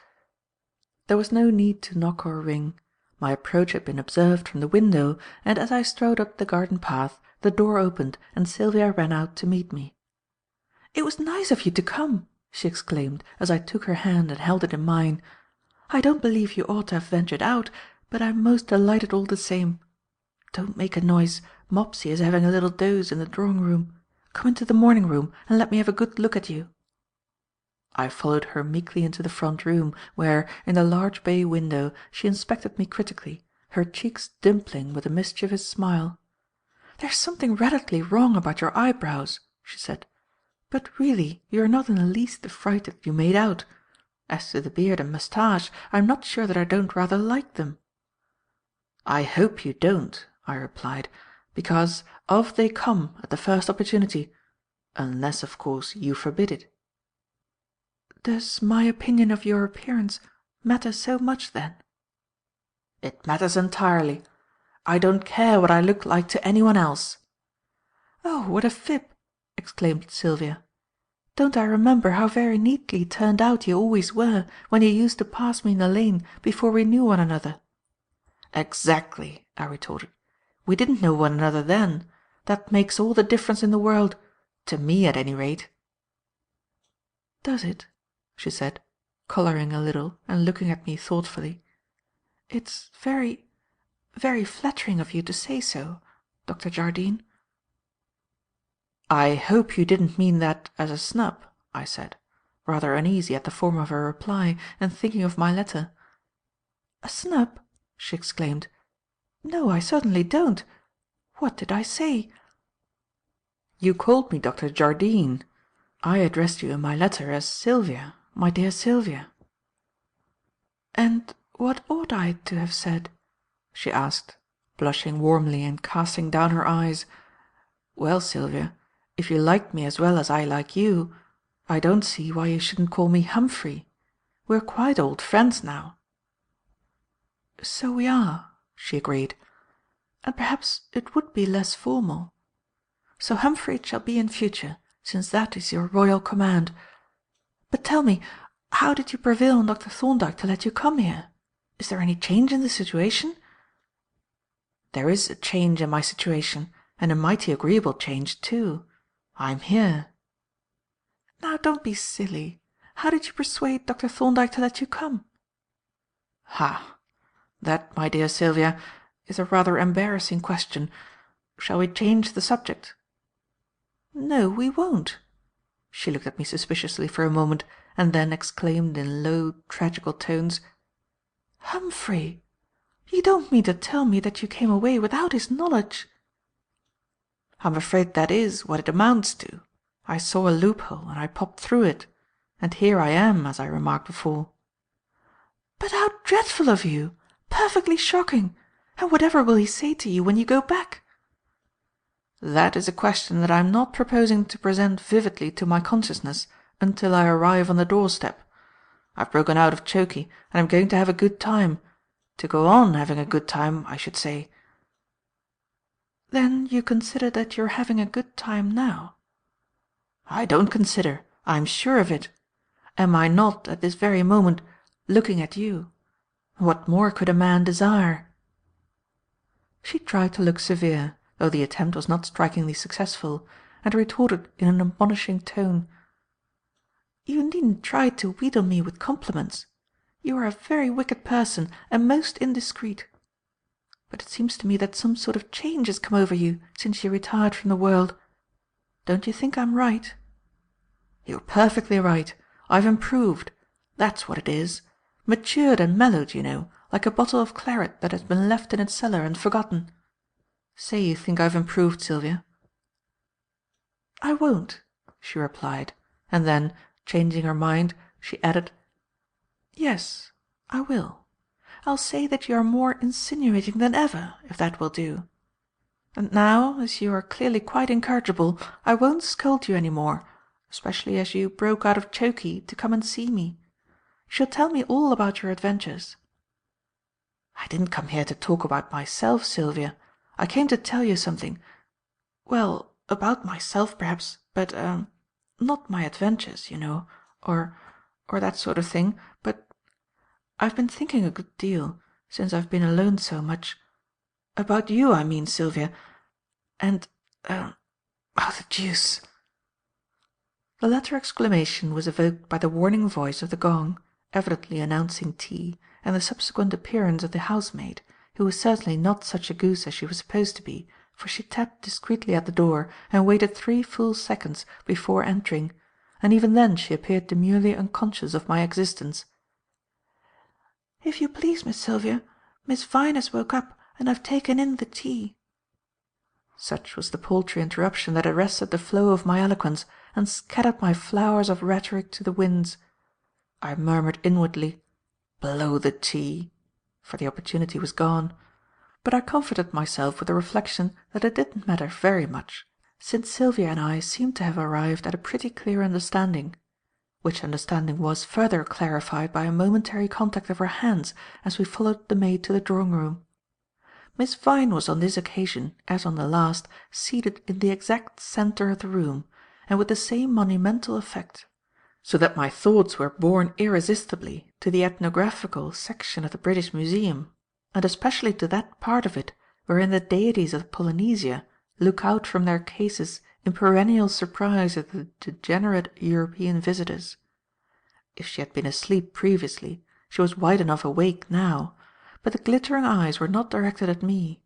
There was no need to knock or ring. My approach had been observed from the window, and as I strode up the garden path the door opened and Sylvia ran out to meet me. "It was nice of you to come," she exclaimed as I took her hand and held it in mine. "I don't believe you ought to have ventured out, but I'm most delighted all the same. Don't make a noise. Mopsy is having a little doze in the drawing-room. Come into the morning-room and let me have a good look at you." I followed her meekly into the front room, where, in the large bay window, she inspected me critically, her cheeks dimpling with a mischievous smile. "There's something radically wrong about your eyebrows," she said. "But really you are not in the least the fright that you made out. As to the beard and moustache, I'm not sure that I don't rather like them." "I hope you don't," I replied, "because off they come at the first opportunity, unless, of course, you forbid it." "Does my opinion of your appearance matter so much, then?" "It matters entirely. I don't care what I look like to anyone else." "Oh, what a fib!" exclaimed Sylvia. "Don't I remember how very neatly turned out you always were when you used to pass me in the lane before we knew one another?" "Exactly," I retorted. "We didn't know one another then. That makes all the difference in the world, to me at any rate." "Does it?" she said, colouring a little and looking at me thoughtfully. "It's very, very flattering of you to say so, Dr. Jardine." "I hope you didn't mean that as a snub," I said, rather uneasy at the form of her reply and thinking of my letter. "A snub?" she exclaimed. "No, I certainly don't. What did I say?" "You called me Dr. Jardine. I addressed you in my letter as Sylvia, my dear Sylvia." "And what ought I to have said?" she asked, blushing warmly and casting down her eyes. "Well, Sylvia, if you like me as well as I like you, I don't see why you shouldn't call me Humphrey. We're quite old friends now." "So we are," she agreed, "and perhaps it would be less formal. So Humphrey it shall be in future, since that is your royal command. But tell me, how did you prevail on Dr. Thorndyke to let you come here? Is there any change in the situation?" "There is a change in my situation, and a mighty agreeable change, too. I'm here." "Now don't be silly. How did you persuade Dr. Thorndyke to let you come?" "Ha! That, my dear Sylvia, is a rather embarrassing question. Shall we change the subject?" "No, we won't." She looked at me suspiciously for a moment, and then exclaimed in low, tragical tones: "Humphrey! You don't mean to tell me that you came away without his knowledge?" "I'm afraid that is what it amounts to. I saw a loophole and I popped through it, and here I am, as I remarked before." "But how dreadful of you! Perfectly shocking! And whatever will he say to you when you go back?" "That is a question that I am not proposing to present vividly to my consciousness until I arrive on the doorstep. I've broken out of chokey and I'm going to have a good time. To go on having a good time, I should say." "Then you consider that you're having a good time now?" "I don't consider. I am sure of it. Am I not, at this very moment, looking at you? What more could a man desire?" She tried to look severe, though the attempt was not strikingly successful, and retorted in an admonishing tone: "You needn't try to wheedle me with compliments. You are a very wicked person and most indiscreet. But it seems to me that some sort of change has come over you since you retired from the world. Don't you think I'm right?" "You're perfectly right. I've improved. That's what it is. Matured and mellowed, you know, like a bottle of claret that has been left in its cellar and forgotten. Say you think I've improved, Sylvia." "I won't," she replied, and then, changing her mind, she added: "Yes, I will. I'll say that you are more insinuating than ever, if that will do. And now, as you are clearly quite incorrigible, I won't scold you any more, especially as you broke out of chokey to come and see me. You shall tell me all about your adventures." I didn't come here to talk about myself, Sylvia. I came to tell you something. Well, about myself, perhaps, but, not my adventures, you know, or that sort of thing, but I've been thinking a good deal, since I've been alone so much. About you, I mean, Sylvia. And, oh, the deuce!" The latter exclamation was evoked by the warning voice of the gong, evidently announcing tea, and the subsequent appearance of the housemaid, who was certainly not such a goose as she was supposed to be, for she tapped discreetly at the door and waited 3 full seconds before entering, and even then she appeared demurely unconscious of my existence. "If you please, Miss Sylvia, Miss Vyne has woke up, and I've taken in the tea." Such was the paltry interruption that arrested the flow of my eloquence and scattered my flowers of rhetoric to the winds. I murmured inwardly, "Blow the tea," for the opportunity was gone. But I comforted myself with the reflection that it didn't matter very much, since Sylvia and I seemed to have arrived at a pretty clear understanding, which understanding was further clarified by a momentary contact of our hands as we followed the maid to the drawing-room. Miss Vyne was on this occasion, as on the last, seated in the exact centre of the room, and with the same monumental effect, so that my thoughts were borne irresistibly to the ethnographical section of the British Museum, and especially to that part of it wherein the deities of Polynesia look out from their cases in perennial surprise at the degenerate European visitors. If she had been asleep previously, she was wide enough awake now, but the glittering eyes were not directed at me.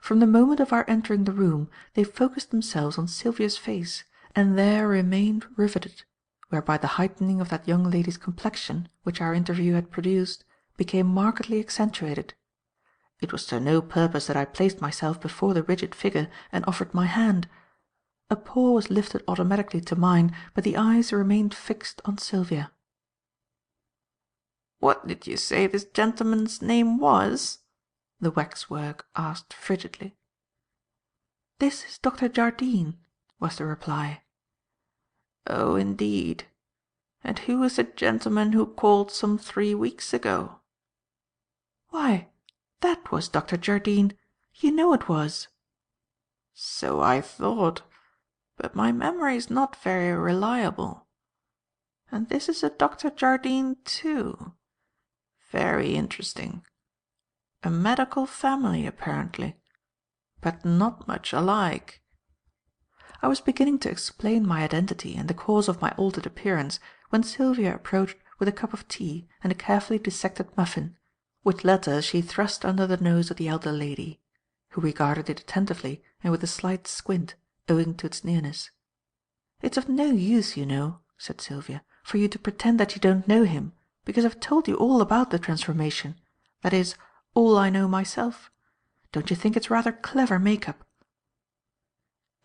From the moment of our entering the room they focused themselves on Sylvia's face, and there remained riveted, whereby the heightening of that young lady's complexion, which our interview had produced, became markedly accentuated. It was to no purpose that I placed myself before the rigid figure and offered my hand. A paw was lifted automatically to mine, but the eyes remained fixed on Sylvia. "What did you say this gentleman's name was?" the waxwork asked frigidly. "This is Dr. Jardine," was the reply. "Oh, indeed. And who was the gentleman who called some 3 weeks ago?" "Why, that was Dr. Jardine. You know it was." "So I thought, but my memory is not very reliable. And this is a Dr. Jardine too. Very interesting. A medical family, apparently, but not much alike." I was beginning to explain my identity and the cause of my altered appearance when Sylvia approached with a cup of tea and a carefully dissected muffin, which latter she thrust under the nose of the elder lady, who regarded it attentively and with a slight squint, owing to its nearness. "It's of no use, you know," said Sylvia, "for you to pretend that you don't know him, because I've told you all about the transformation, that is, all I know myself. Don't you think it's rather clever make-up?"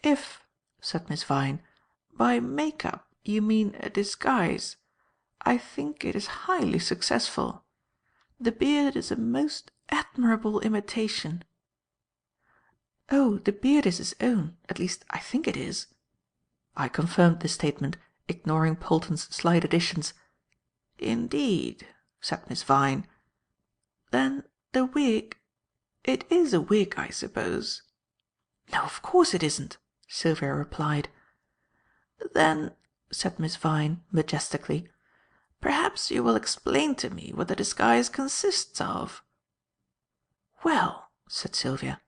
"If," said Miss Vyne, "by make-up you mean a disguise, I think it is highly successful. The beard is a most admirable imitation." "Oh, the beard is his own, at least I think it is." I confirmed this statement, ignoring Polton's slight additions. "Indeed," said Miss Vyne. "Then the wig, it is a wig, I suppose?" "No, of course it isn't," Sylvia replied. "Then," said Miss Vyne majestically, "perhaps you will explain to me what the disguise consists of." "Well," said Sylvia,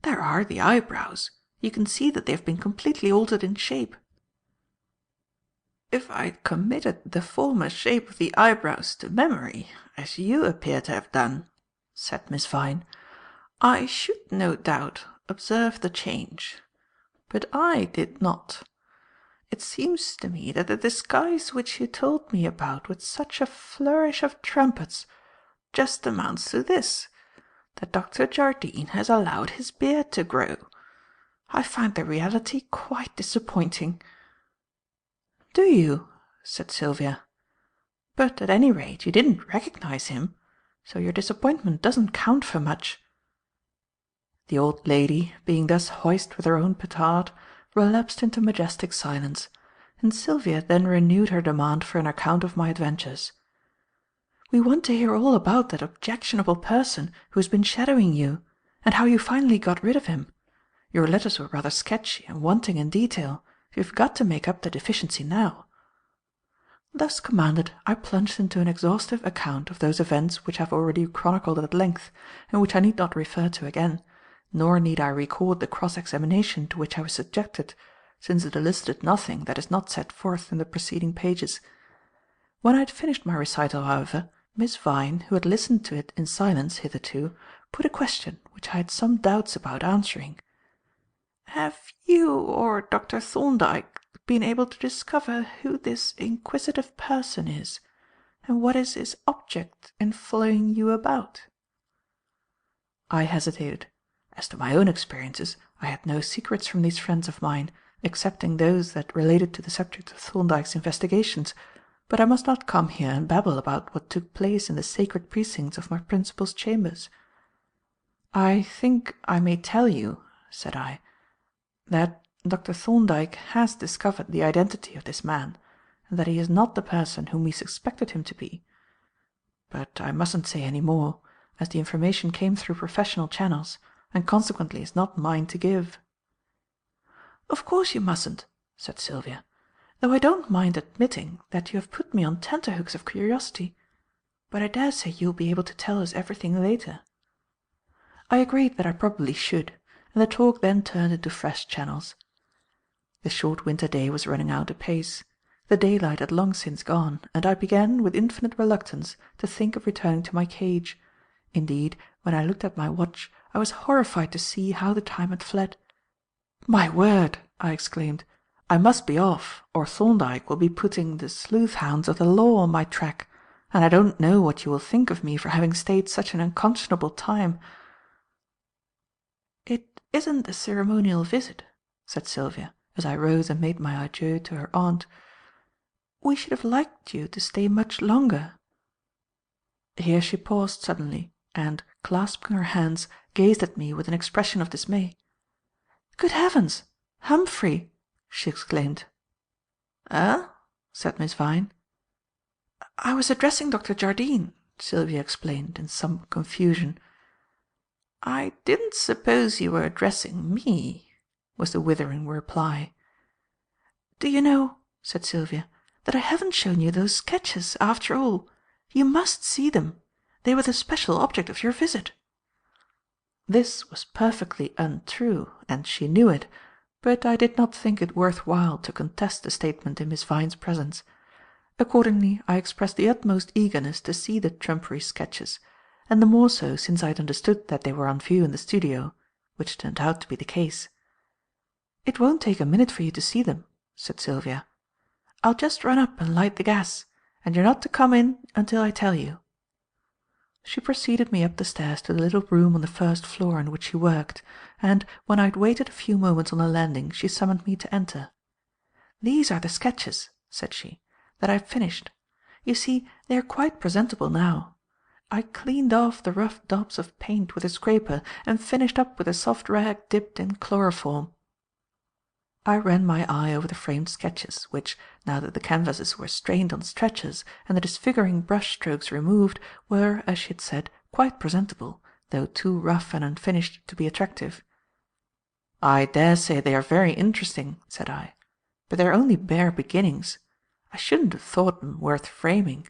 "there are the eyebrows. You can see that they have been completely altered in shape." "If I'd committed the former shape of the eyebrows to memory, as you appear to have done," said Miss Vyne, "I should no doubt observe the change. But I did not. It seems to me that the disguise which you told me about with such a flourish of trumpets just amounts to this, that Dr. Jardine has allowed his beard to grow. I find the reality quite disappointing." "Do you?" said Sylvia. "But at any rate you didn't recognize him, so your disappointment doesn't count for much." The old lady, being thus hoist with her own petard, relapsed into majestic silence, and Sylvia then renewed her demand for an account of my adventures. We want to hear all about that objectionable person who has been shadowing you, and how you finally got rid of him. Your letters were rather sketchy and wanting in detail, so you've got to make up the deficiency now." Thus commanded, I plunged into an exhaustive account of those events which I have already chronicled at length, and which I need not refer to again, nor need I record the cross-examination to which I was subjected, since it elicited nothing that is not set forth in the preceding pages. When I had finished my recital, however, Miss Vyne, who had listened to it in silence hitherto, put a question which I had some doubts about answering. "Have you or Dr. Thorndyke been able to discover who this inquisitive person is, and what is his object in following you about?" I hesitated. As to my own experiences, I had no secrets from these friends of mine, excepting those that related to the subject of Thorndyke's investigations, but I must not come here and babble about what took place in the sacred precincts of my principal's chambers. "I think I may tell you," said I, "that Dr. Thorndyke has discovered the identity of this man, and that he is not the person whom we suspected him to be. But I mustn't say any more, as the information came through professional channels, and consequently is not mine to give." "Of course you mustn't," said Sylvia, "though I don't mind admitting that you have put me on tenterhooks of curiosity. But I dare say you will be able to tell us everything later." I agreed that I probably should, and the talk then turned into fresh channels. The short winter day was running out apace. The daylight had long since gone, and I began, with infinite reluctance, to think of returning to my cage. Indeed, when I looked at my watch, I was horrified to see how the time had fled. "My word!" I exclaimed. "I must be off, or Thorndyke will be putting the sleuth-hounds of the law on my track, and I don't know what you will think of me for having stayed such an unconscionable time." "It isn't a ceremonial visit," said Sylvia, as I rose and made my adieu to her aunt. "We should have liked you to stay much longer." Here she paused suddenly, and, clasping her hands, gazed at me with an expression of dismay. "Good heavens! Humphrey!" she exclaimed. "Eh?" said Miss Vyne. "I was addressing Dr. Jardine," Sylvia explained, in some confusion. "I didn't suppose you were addressing me," was the withering reply. "Do you know," said Sylvia, "that I haven't shown you those sketches, after all? You must see them. They were the special object of your visit." This was perfectly untrue, and she knew it, but I did not think it worth while to contest the statement in Miss Vyne's presence. Accordingly, I expressed the utmost eagerness to see the trumpery sketches, and the more so since I had understood that they were on view in the studio, which turned out to be the case. "It won't take a minute for you to see them," said Sylvia. "I'll just run up and light the gas, and you're not to come in until I tell you." She preceded me up the stairs to the little room on the first floor in which she worked, and, when I had waited a few moments on the landing, she summoned me to enter. "These are the sketches," said she, "that I've finished. You see, they are quite presentable now. I cleaned off the rough daubs of paint with a scraper and finished up with a soft rag dipped in chloroform." I ran my eye over the framed sketches, which, now that the canvases were strained on stretchers and the disfiguring brush strokes removed, were, as she had said, quite presentable, though too rough and unfinished to be attractive. "I dare say they are very interesting," said I, "but they are only bare beginnings. I shouldn't have thought them worth framing."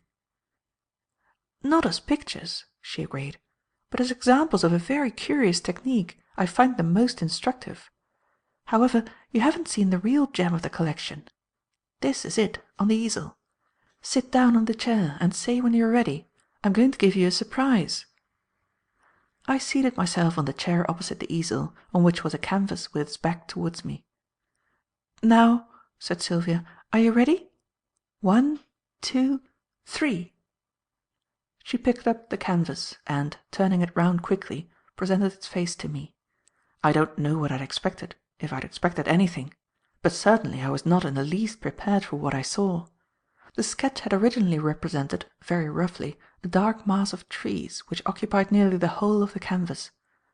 "Not as pictures," she agreed, "but as examples of a very curious technique, I find them most instructive. However, you haven't seen the real gem of the collection. This is it, on the easel. Sit down on the chair and say when you are ready. I'm going to give you a surprise." I seated myself on the chair opposite the easel, on which was a canvas with its back towards me. "Now," said Sylvia, "are you ready? 1, 2, 3." She picked up the canvas and, turning it round quickly, presented its face to me. I don't know what I'd expected, if I'd expected anything, but certainly I was not in the least prepared for what I saw. The sketch had originally represented, very roughly, a dark mass of trees which occupied nearly the whole of the canvas,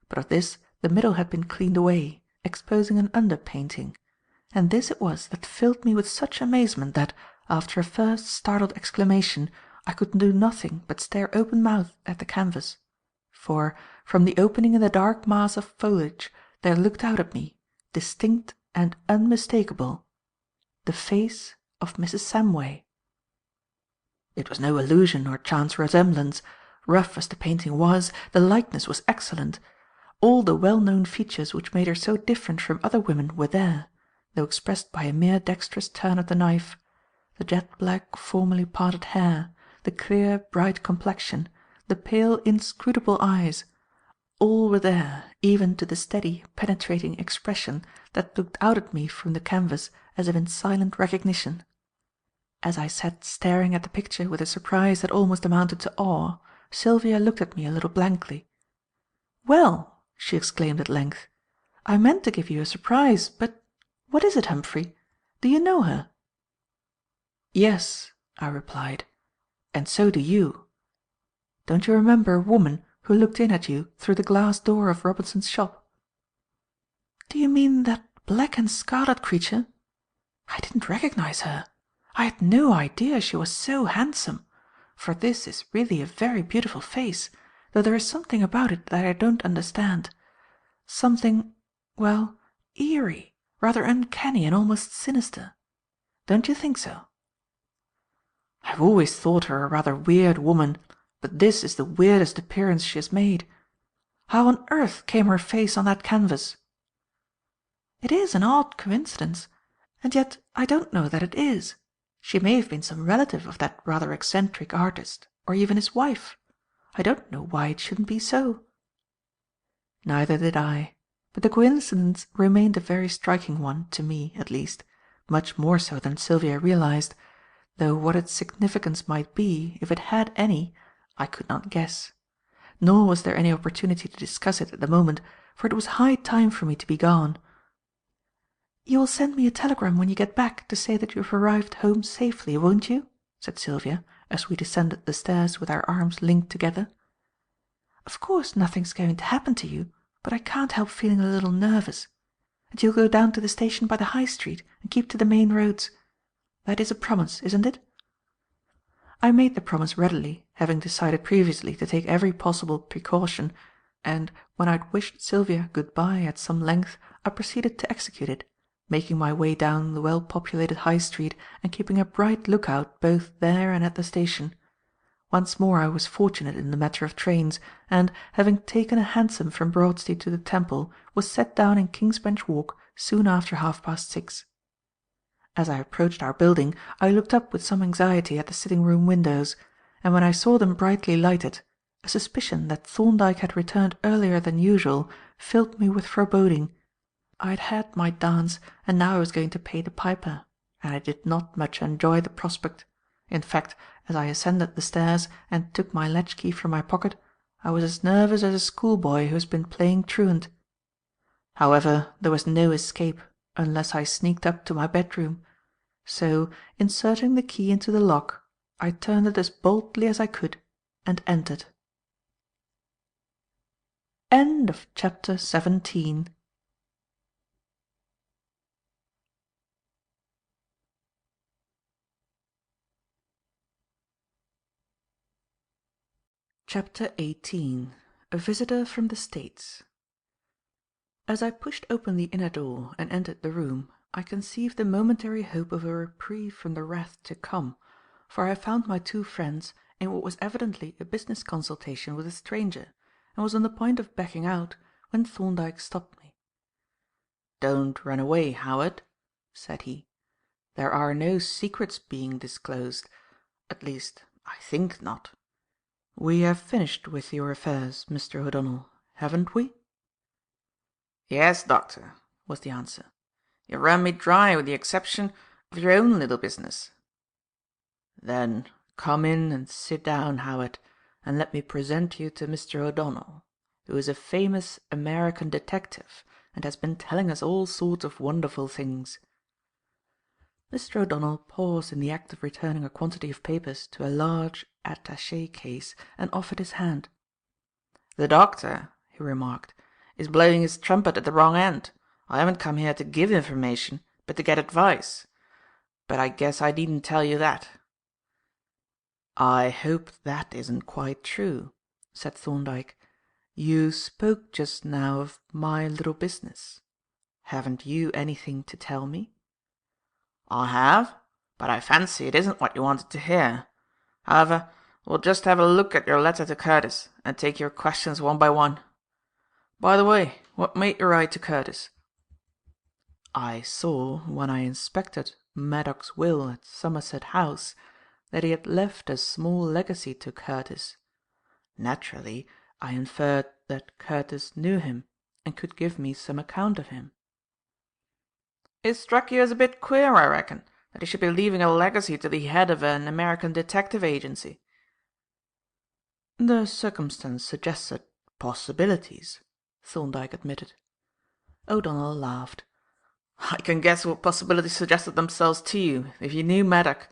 but of this the middle had been cleaned away, exposing an under-painting, and this it was that filled me with such amazement that, after a first startled exclamation, I could do nothing but stare open-mouthed at the canvas; for, from the opening in the dark mass of foliage there looked out at me, distinct and unmistakable, the face of Mrs. Samway. It was no illusion or chance resemblance. Rough as the painting was, the likeness was excellent. All the well-known features which made her so different from other women were there, though expressed by a mere dexterous turn of the knife. The jet-black, formally parted hair, the clear, bright complexion, the pale, inscrutable eyes, all were there, even to the steady, penetrating expression that looked out at me from the canvas as if in silent recognition. As I sat staring at the picture with a surprise that almost amounted to awe, Sylvia looked at me a little blankly. "Well," she exclaimed at length, "I meant to give you a surprise, but what is it, Humphrey? Do you know her?" "Yes," I replied, "and so do you. Don't you remember a woman who looked in at you through the glass door of Robinson's shop?" "Do you mean that black and scarlet creature? I didn't recognize her. I had no idea she was so handsome, for this is really a very beautiful face, though there is something about it that I don't understand. Something, well, eerie, rather uncanny and almost sinister. Don't you think so?" "I've always thought her a rather weird woman, but this is the weirdest appearance she has made. How on earth came her face on that canvas?" "It is an odd coincidence, and yet I don't know that it is. She may have been some relative of that rather eccentric artist, or even his wife. I don't know why it shouldn't be so." Neither did I, but the coincidence remained a very striking one, to me, at least, much more so than Sylvia realized, though what its significance might be, if it had any, I could not guess. Nor was there any opportunity to discuss it at the moment, for it was high time for me to be gone. "You will send me a telegram when you get back to say that you have arrived home safely, won't you?" said Sylvia, as we descended the stairs with our arms linked together. "Of course nothing's going to happen to you, but I can't help feeling a little nervous. And you'll go down to the station by the High Street and keep to the main roads. That is a promise, isn't it?" I made the promise readily, having decided previously to take every possible precaution, and when I had wished Sylvia good-bye at some length, I proceeded to execute it, making my way down the well-populated High Street and keeping a bright look-out both there and at the station. Once more I was fortunate in the matter of trains, and, having taken a hansom from Broad Street to the Temple, was set down in King's Bench Walk soon after 6:30. As I approached our building, I looked up with some anxiety at the sitting-room windows, and when I saw them brightly lighted, a suspicion that Thorndyke had returned earlier than usual filled me with foreboding. I had had my dance, and now I was going to pay the piper, and I did not much enjoy the prospect. In fact, as I ascended the stairs and took my latchkey from my pocket, I was as nervous as a schoolboy who has been playing truant. However, there was no escape unless I sneaked up to my bedroom, so, inserting the key into the lock, I turned it as boldly as I could and entered. End of chapter 17. Chapter 18. A Visitor from the States. As I pushed open the inner door and entered the room, I conceived the momentary hope of a reprieve from the wrath to come, for I found my two friends in what was evidently a business consultation with a stranger, and was on the point of backing out when Thorndyke stopped me. "Don't run away, Howard," said he. "There are no secrets being disclosed. At least, I think not. We have finished with your affairs, Mr. O'Donnell, haven't we?" "Yes, Doctor," was the answer. "You've run me dry with the exception of your own little business." "Then come in and sit down, Howard, and let me present you to Mr. O'Donnell, who is a famous American detective and has been telling us all sorts of wonderful things." Mr. O'Donnell paused in the act of returning a quantity of papers to a large attaché case and offered his hand. "The doctor," he remarked, "is blowing his trumpet at the wrong end. I haven't come here to give information, but to get advice. But I guess I needn't tell you that." "I hope that isn't quite true," said Thorndyke. "You spoke just now of my little business. Haven't you anything to tell me?" "I have, but I fancy it isn't what you wanted to hear. However, we'll just have a look at your letter to Curtis, and take your questions one by one. By the way, what made you write to Curtis?" "I saw, when I inspected Maddock's will at Somerset House, that he had left a small legacy to Curtis. Naturally, I inferred that Curtis knew him and could give me some account of him." "It struck you as a bit queer, I reckon, that he should be leaving a legacy to the head of an American detective agency?" "The circumstance suggested possibilities," Thorndyke admitted. O'Donnell laughed. "I can guess what possibilities suggested themselves to you, if you knew Maddock.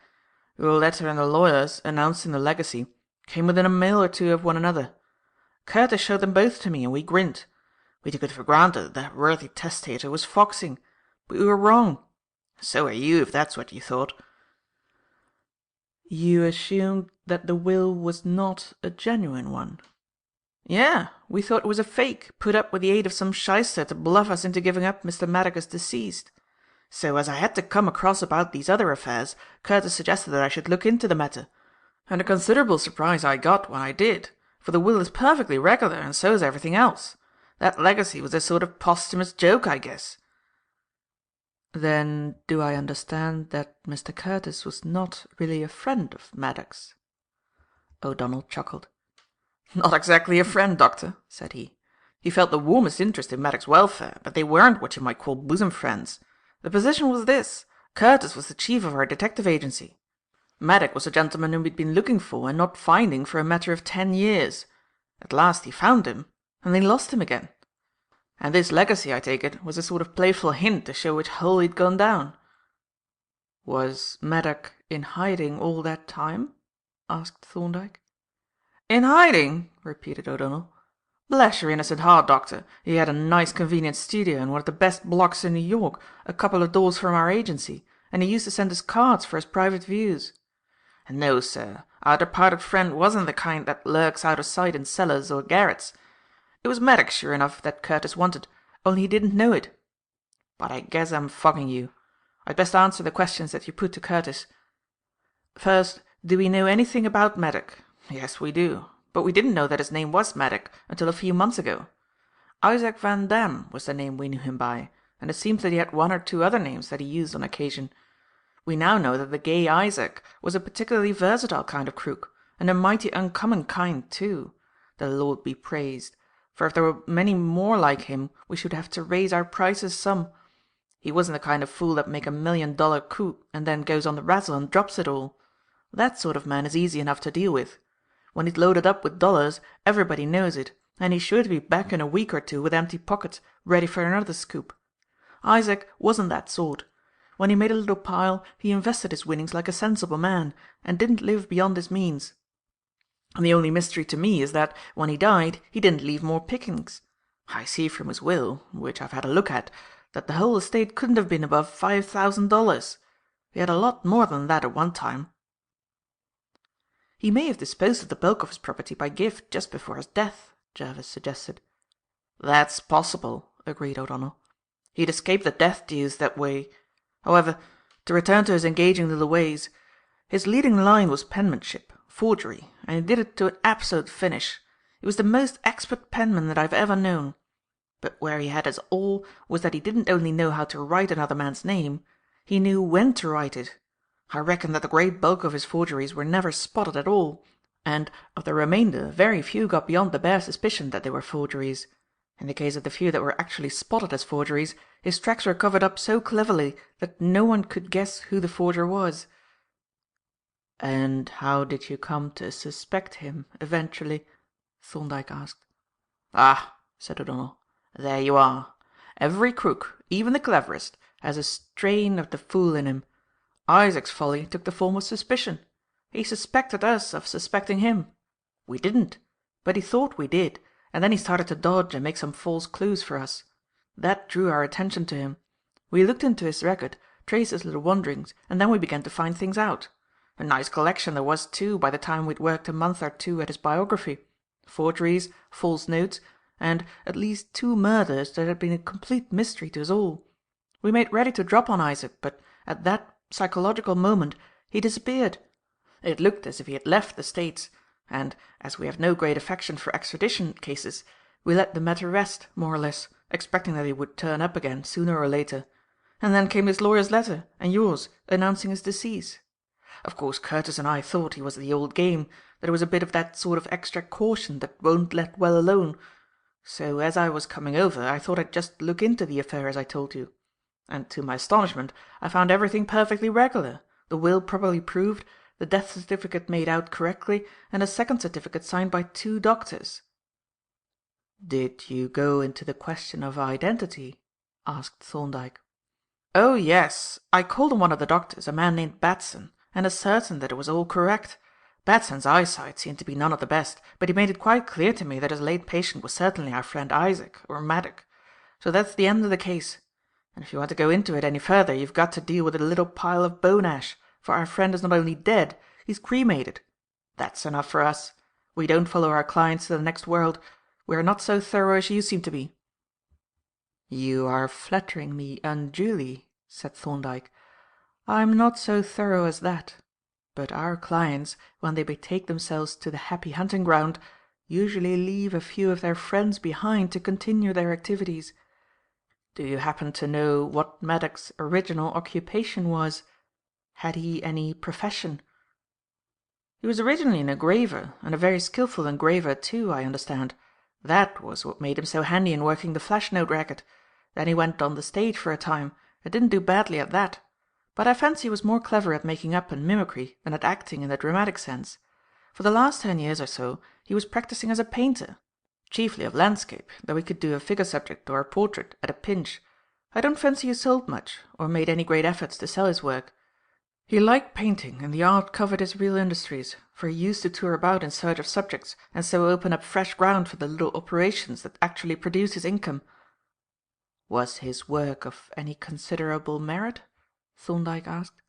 Your letter and the lawyer's, announcing the legacy, came within a mail or two of one another. Curtis showed them both to me, and we grinned. We took it for granted that worthy testator was foxing, but we were wrong. So are you, if that's what you thought." "You assumed that the will was not a genuine one?" "Yeah, we thought it was a fake, put up with the aid of some shyster to bluff us into giving up Mr. Maddock as deceased. So as I had to come across about these other affairs, Curtis suggested that I should look into the matter. And a considerable surprise I got when I did, for the will is perfectly regular, and so is everything else. That legacy was a sort of posthumous joke, I guess." "Then do I understand that Mr. Curtis was not really a friend of Maddock's?" O'Donnell chuckled. "Not exactly a friend, Doctor," said he. "He felt the warmest interest in Maddock's welfare, but they weren't what you might call bosom friends. The position was this: Curtis was the chief of our detective agency. Maddock was a gentleman whom he'd been looking for and not finding for a matter of 10 years. At last he found him, and then lost him again. And this legacy, I take it, was a sort of playful hint to show which hole he'd gone down." "Was Maddock in hiding all that time?" asked Thorndyke. "In hiding?" repeated O'Donnell. "Bless your innocent heart, Doctor, he had a nice convenient studio in one of the best blocks in New York, a couple of doors from our agency, and he used to send us cards for his private views. And no, sir, our departed friend wasn't the kind that lurks out of sight in cellars or garrets. It was Maddock, sure enough, that Curtis wanted, only he didn't know it. But I guess I'm fogging you. I'd best answer the questions that you put to Curtis. First, do we know anything about Maddock? Yes, we do. But we didn't know that his name was Maddock until a few months ago. Isaac Van Dam was the name we knew him by, and it seems that he had one or two other names that he used on occasion. We now know that the gay Isaac was a particularly versatile kind of crook, and a mighty uncommon kind, too. The Lord be praised, for if there were many more like him, we should have to raise our prices some. He wasn't the kind of fool that make $1,000,000 coup and then goes on the razzle and drops it all. That sort of man is easy enough to deal with. When he's loaded up with dollars, everybody knows it, and he's sure to be back in a week or two with empty pockets, ready for another scoop. Isaac wasn't that sort. When he made a little pile, he invested his winnings like a sensible man, and didn't live beyond his means. And the only mystery to me is that, when he died, he didn't leave more pickings. I see from his will, which I've had a look at, that the whole estate couldn't have been above $5,000. He had a lot more than that at one time." "He may have disposed of the bulk of his property by gift just before his death," Jervis suggested. "That's possible," agreed O'Donnell. "He'd escaped the death dues that way. However, to return to his engaging little ways, his leading line was penmanship, forgery, and he did it to an absolute finish. He was the most expert penman that I've ever known. But where he had us all was that he didn't only know how to write another man's name, he knew when to write it. I reckon that the great bulk of his forgeries were never spotted at all, and of the remainder very few got beyond the bare suspicion that they were forgeries. In the case of the few that were actually spotted as forgeries, his tracks were covered up so cleverly that no one could guess who the forger was." "And how did you come to suspect him eventually?" Thorndyke asked. "Ah," said O'Donnell, "there you are. Every crook, even the cleverest, has a strain of the fool in him. Isaac's folly took the form of suspicion. He suspected us of suspecting him. We didn't, but he thought we did, and then he started to dodge and make some false clues for us. That drew our attention to him. We looked into his record, traced his little wanderings, and then we began to find things out. A nice collection there was, too, by the time we'd worked a month or two at his biography. Forgeries, false notes, and at least 2 murders that had been a complete mystery to us all. We made ready to drop on Isaac, but at that psychological moment he disappeared. It looked as if he had left the States, and, as we have no great affection for extradition cases, we let the matter rest, more or less, expecting that he would turn up again sooner or later. And then came this lawyer's letter, and yours, announcing his decease. Of course Curtis and I thought he was the old game, that it was a bit of that sort of extra caution that won't let well alone. So as I was coming over, I thought I'd just look into the affair as I told you. And to my astonishment, I found everything perfectly regular, the will properly proved, the death certificate made out correctly, and a second certificate signed by 2 doctors. "Did you go into the question of identity?" asked Thorndyke. "Oh, yes. I called on one of the doctors, a man named Batson, and ascertained that it was all correct. Batson's eyesight seemed to be none of the best, but he made it quite clear to me that his late patient was certainly our friend Isaac, or Maddock. So that's the end of the case. And if you want to go into it any further, you've got to deal with a little pile of bone ash, for our friend is not only dead, he's cremated. That's enough for us. We don't follow our clients to the next world. We are not so thorough as you seem to be." "You are flattering me unduly," said Thorndyke. "I'm not so thorough as that. But our clients, when they betake themselves to the happy hunting ground, usually leave a few of their friends behind to continue their activities. Do you happen to know what Maddock's original occupation was? Had he any profession?" "He was originally an engraver, and a very skilful engraver too, I understand. That was what made him so handy in working the flash note racket. Then he went on the stage for a time, and didn't do badly at that. But I fancy he was more clever at making up and mimicry than at acting in the dramatic sense. For the last 10 years or so he was practising as a painter, chiefly of landscape, though he could do a figure subject or a portrait at a pinch. I don't fancy he sold much, or made any great efforts to sell his work. He liked painting, and the art covered his real industries, for he used to tour about in search of subjects, and so open up fresh ground for the little operations that actually produced his income." "Was his work of any considerable merit?" Thorndyke asked.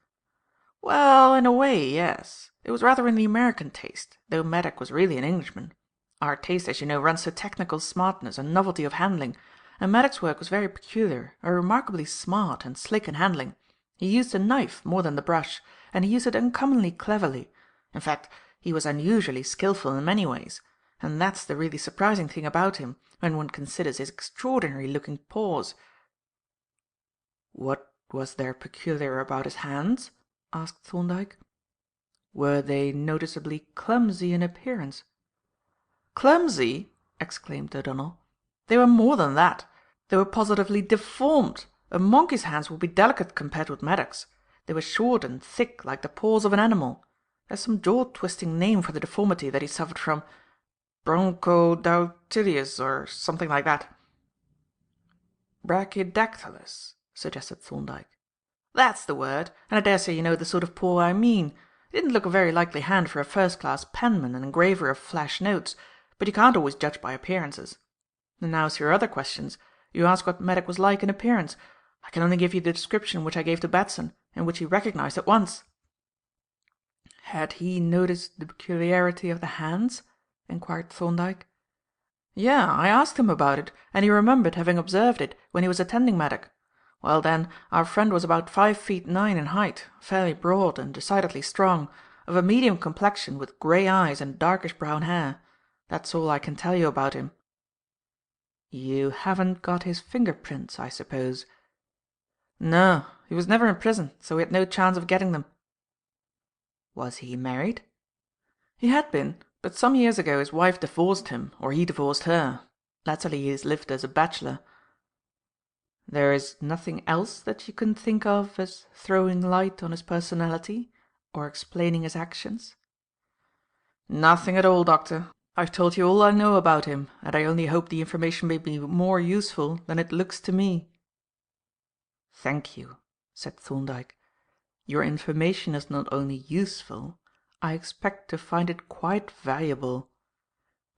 "Well, in a way, yes. It was rather in the American taste, though Maddock was really an Englishman. Our taste, as you know, runs to technical smartness and novelty of handling, and Maddock's work was very peculiar, and remarkably smart and slick in handling. He used a knife more than the brush, and he used it uncommonly cleverly. In fact, he was unusually skilful in many ways, and that's the really surprising thing about him, when one considers his extraordinary-looking paws." "What was there peculiar about his hands?" asked Thorndyke. "Were they noticeably clumsy in appearance?" "Clumsy!" exclaimed O'Donnell. "They were more than that. They were positively deformed. A monkey's hands would be delicate compared with Maddock's. They were short and thick like the paws of an animal. There's some jaw-twisting name for the deformity that he suffered from. Bronchodactylius or something like that." "Brachydactylus," suggested Thorndyke. "That's the word, and I dare say you know the sort of paw I mean. It didn't look a very likely hand for a first-class penman and engraver of flash notes, but you can't always judge by appearances. And now as to your other questions, you ask what Maddock was like in appearance. I can only give you the description which I gave to Batson, and which he recognized at once." "Had he noticed the peculiarity of the hands?" inquired Thorndyke. "Yeah, I asked him about it, and he remembered having observed it when he was attending Maddock. Well, then, our friend was about 5'9" in height, fairly broad and decidedly strong, of a medium complexion with grey eyes and darkish brown hair. That's all I can tell you about him." "You haven't got his finger-prints, I suppose?" "No, he was never in prison, so we had no chance of getting them." "Was he married?" "He had been, but some years ago his wife divorced him, or he divorced her. Latterly he has lived as a bachelor." "There is nothing else that you can think of as throwing light on his personality, or explaining his actions?" "Nothing at all, Doctor. I've told you all I know about him, and I only hope the information may be more useful than it looks to me." "Thank you," said Thorndyke. "Your information is not only useful, I expect to find it quite valuable.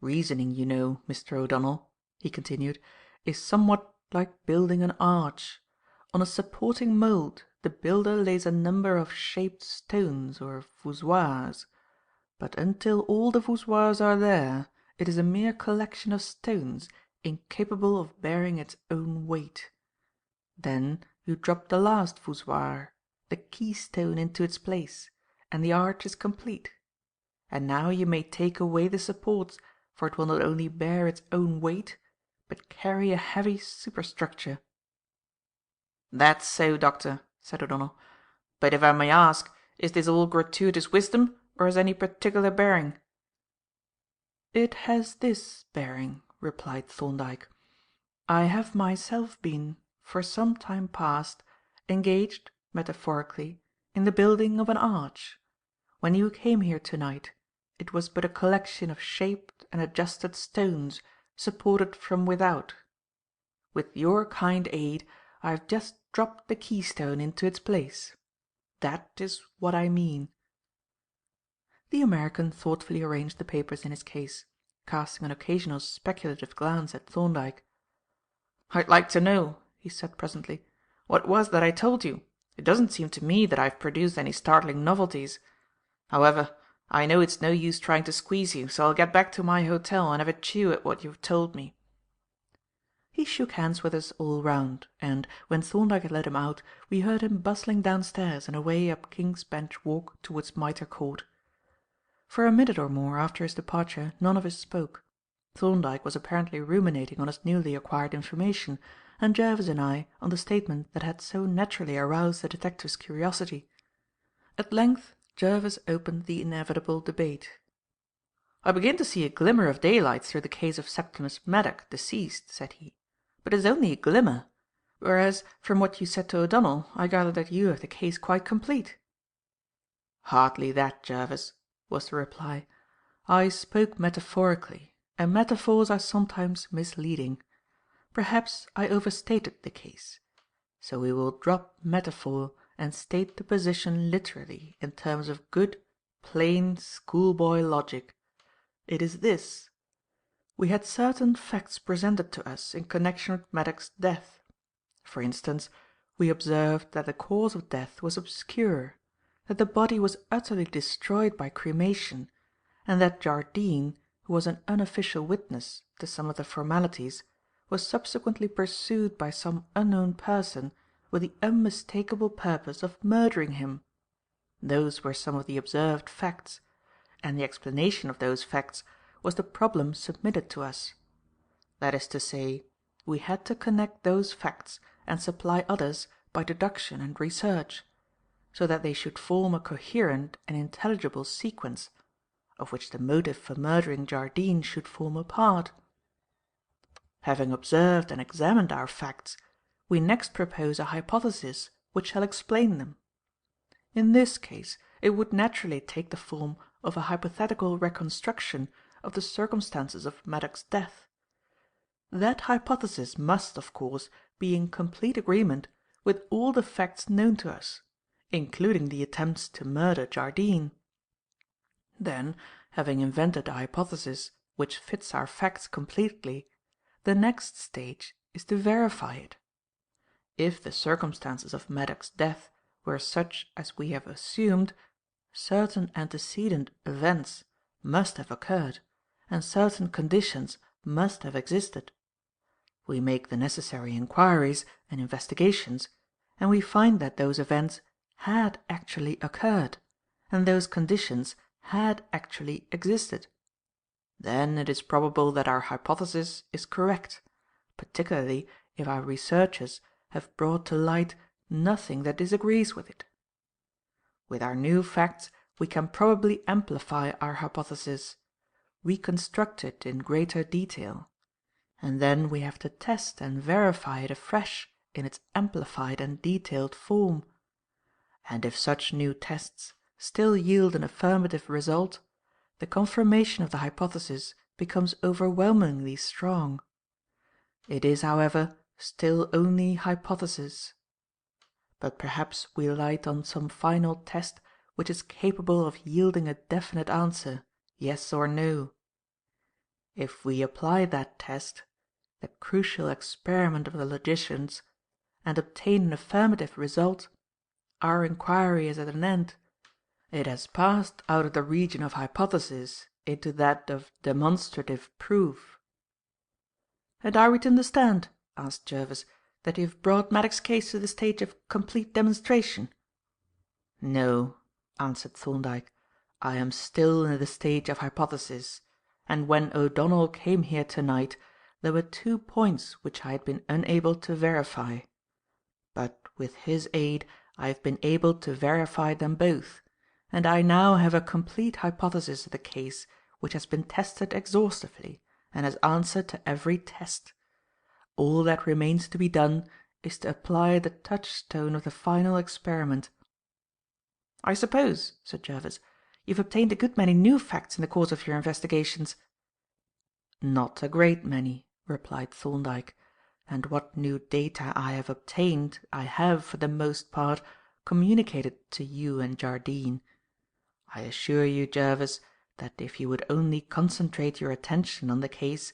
Reasoning, you know, Mr. O'Donnell," he continued, "is somewhat like building an arch. On a supporting mould the builder lays a number of shaped stones or voussoirs, but until all the voussoirs are there, it is a mere collection of stones incapable of bearing its own weight. Then you drop the last voussoir, the keystone into its place, and the arch is complete. And now you may take away the supports, for it will not only bear its own weight, but carry a heavy superstructure." "That's so, Doctor," said O'Donnell. "But if I may ask, is this all gratuitous wisdom, or has any particular bearing?" "It has this bearing," replied Thorndyke. "I have myself been, for some time past, engaged, metaphorically, in the building of an arch. When you came here to-night, it was but a collection of shaped and adjusted stones, supported from without. With your kind aid, I have just dropped the keystone into its place. That is what I mean." The American thoughtfully arranged the papers in his case, casting an occasional speculative glance at Thorndyke. "I'd like to know," he said presently, "what it was that I told you. It doesn't seem to me that I've produced any startling novelties. However, I know it's no use trying to squeeze you, so I'll get back to my hotel and have a chew at what you've told me." He shook hands with us all round, and, when Thorndyke had let him out, we heard him bustling downstairs and away up King's Bench Walk towards Mitre Court. For a minute or more after his departure none of us spoke. Thorndyke was apparently ruminating on his newly acquired information, and Jervis and I on the statement that had so naturally aroused the detective's curiosity. At length Jervis opened the inevitable debate. "I begin to see a glimmer of daylight through the case of Septimus Maddock, deceased," said he. "But it is only a glimmer; whereas, from what you said to O'Donnell, I gather that you have the case quite complete." "Hardly that, Jervis," was the reply. "I spoke metaphorically, and metaphors are sometimes misleading. Perhaps I overstated the case. So we will drop metaphor and state the position literally in terms of good, plain, schoolboy logic. It is this. We had certain facts presented to us in connection with Maddock's death. For instance, we observed that the cause of death was obscure, that the body was utterly destroyed by cremation, and that Jardine, who was an unofficial witness to some of the formalities, was subsequently pursued by some unknown person with the unmistakable purpose of murdering him. Those were some of the observed facts, and the explanation of those facts was the problem submitted to us. That is to say, we had to connect those facts and supply others by deduction and research, so that they should form a coherent and intelligible sequence, of which the motive for murdering Jardine should form a part. Having observed and examined our facts, we next propose a hypothesis which shall explain them. In this case it would naturally take the form of a hypothetical reconstruction of the circumstances of Maddock's death. That hypothesis must, of course, be in complete agreement with all the facts known to us, including the attempts to murder Jardine. Then, having invented a hypothesis which fits our facts completely, the next stage is to verify it. If the circumstances of Maddock's death were such as we have assumed, certain antecedent events must have occurred, and certain conditions must have existed. We make the necessary inquiries and investigations, and we find that those events had actually occurred, and those conditions had actually existed. Then it is probable that our hypothesis is correct, particularly if our researches have brought to light nothing that disagrees with it. With our new facts we can probably amplify our hypothesis, reconstruct it in greater detail, and then we have to test and verify it afresh in its amplified and detailed form. And if such new tests still yield an affirmative result, the confirmation of the hypothesis becomes overwhelmingly strong. It is, however, still only hypothesis. But perhaps we light on some final test which is capable of yielding a definite answer, yes or no. If we apply that test, the crucial experiment of the logicians, and obtain an affirmative result, our inquiry is at an end. It has passed out of the region of hypothesis into that of demonstrative proof." "And are we to understand," asked Jervis, "that you have brought Maddock's case to the stage of complete demonstration?" "No," answered Thorndyke. "I am still in the stage of hypothesis, and when O'Donnell came here tonight there were 2 points which I had been unable to verify. But with his aid I have been able to verify them both, and I now have a complete hypothesis of the case which has been tested exhaustively and has answered to every test. All that remains to be done is to apply the touchstone of the final experiment." "I suppose," said Jervis, "you've obtained a good many new facts in the course of your investigations?" "Not a great many," replied Thorndyke, "and what new data I have obtained I have, for the most part, communicated to Hue and Jardine. I assure you, Jervis, that if you would only concentrate your attention on the case,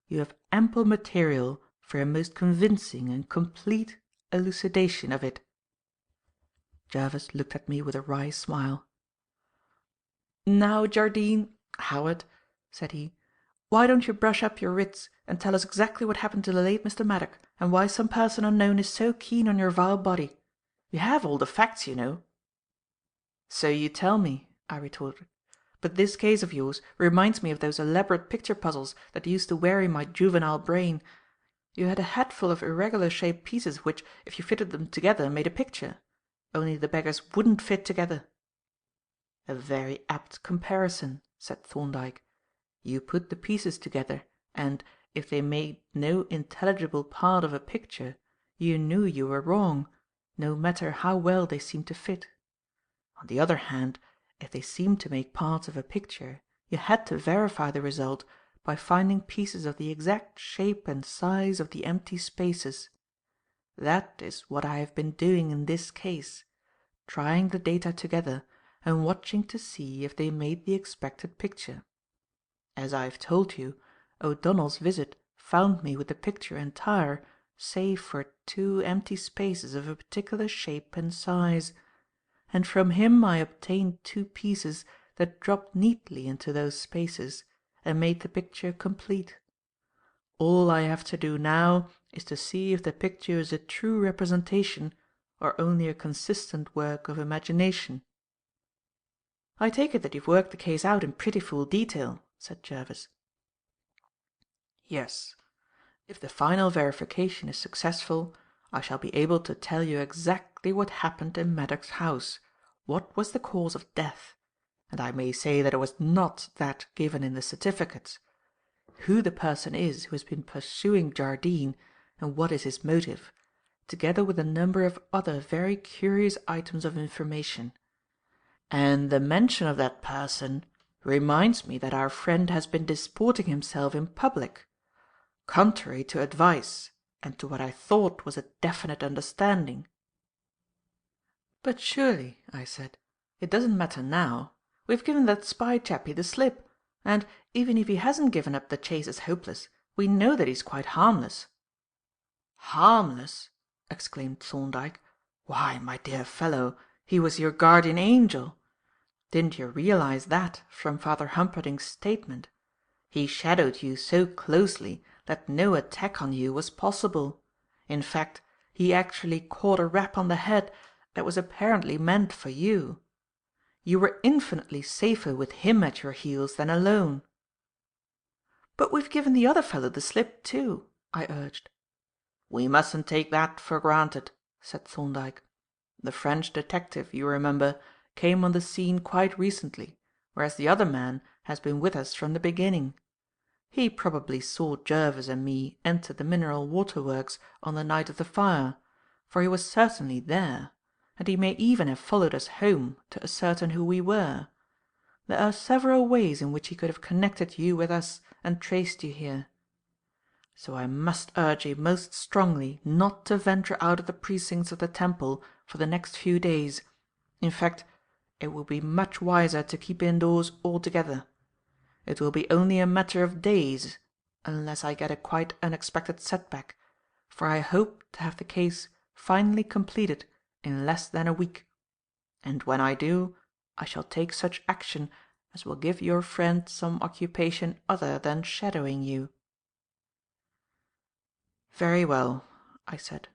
you have ample material for a most convincing and complete elucidation of it." Jervis looked at me with a wry smile. "Now, Howard," said he, "why don't you brush up your wits and tell us exactly what happened to the late Mr. Maddock, and why some person unknown is so keen on your vile body? You have all the facts, you know." "So you tell me," I retorted. "But this case of yours reminds me of those elaborate picture puzzles that used to weary my juvenile brain. You had a hatful of irregular shaped pieces which, if you fitted them together, made a picture. Only the beggars wouldn't fit together." "A very apt comparison," said Thorndyke. "You put the pieces together, and, if they made no intelligible part of a picture, you knew you were wrong, no matter how well they seemed to fit. On the other hand, if they seemed to make parts of a picture, you had to verify the result by finding pieces of the exact shape and size of the empty spaces. That is what I have been doing in this case, trying the data together and watching to see if they made the expected picture. As I have told you, O'Donnell's visit found me with the picture entire save for 2 empty spaces of a particular shape and size, and from him I obtained 2 pieces that dropped neatly into those spaces and made the picture complete. All I have to do now is to see if the picture is a true representation or only a consistent work of imagination." "I take it that you've worked the case out in pretty full detail," said Jervis. "Yes. If the final verification is successful, I shall be able to tell you exactly what happened in Maddock's house, what was the cause of death, and I may say that it was not that given in the certificates, who the person is who has been pursuing Jardine and what is his motive, together with a number of other very curious items of information. And the mention of that person reminds me that our friend has been disporting himself in public, contrary to advice and to what I thought was a definite understanding." "But surely," I said, "it doesn't matter now. We've given that spy chappie the slip, and, even if he hasn't given up the chase as hopeless, we know that he's quite harmless." "Harmless!" exclaimed Thorndyke. "Why, my dear fellow, he was your guardian angel. Didn't you realize that from Father Humperdinck's statement? He shadowed you so closely that no attack on you was possible. In fact, he actually caught a rap on the head that was apparently meant for you. You were infinitely safer with him at your heels than alone." "But we've given the other fellow the slip too," I urged. "We mustn't take that for granted," said Thorndyke. "The French detective, you remember, came on the scene quite recently, whereas the other man has been with us from the beginning. He probably saw Jervis and me enter the mineral water works on the night of the fire, for he was certainly there, and he may even have followed us home to ascertain who we were. There are several ways in which he could have connected you with us and traced you here. So I must urge you most strongly not to venture out of the precincts of the Temple for the next few days. In fact, it will be much wiser to keep indoors altogether. It will be only a matter of days, unless I get a quite unexpected setback, for I hope to have the case finally completed in less than a week." and when I do, I shall take such action as will give your friend some occupation other than shadowing you." "Very well," I said.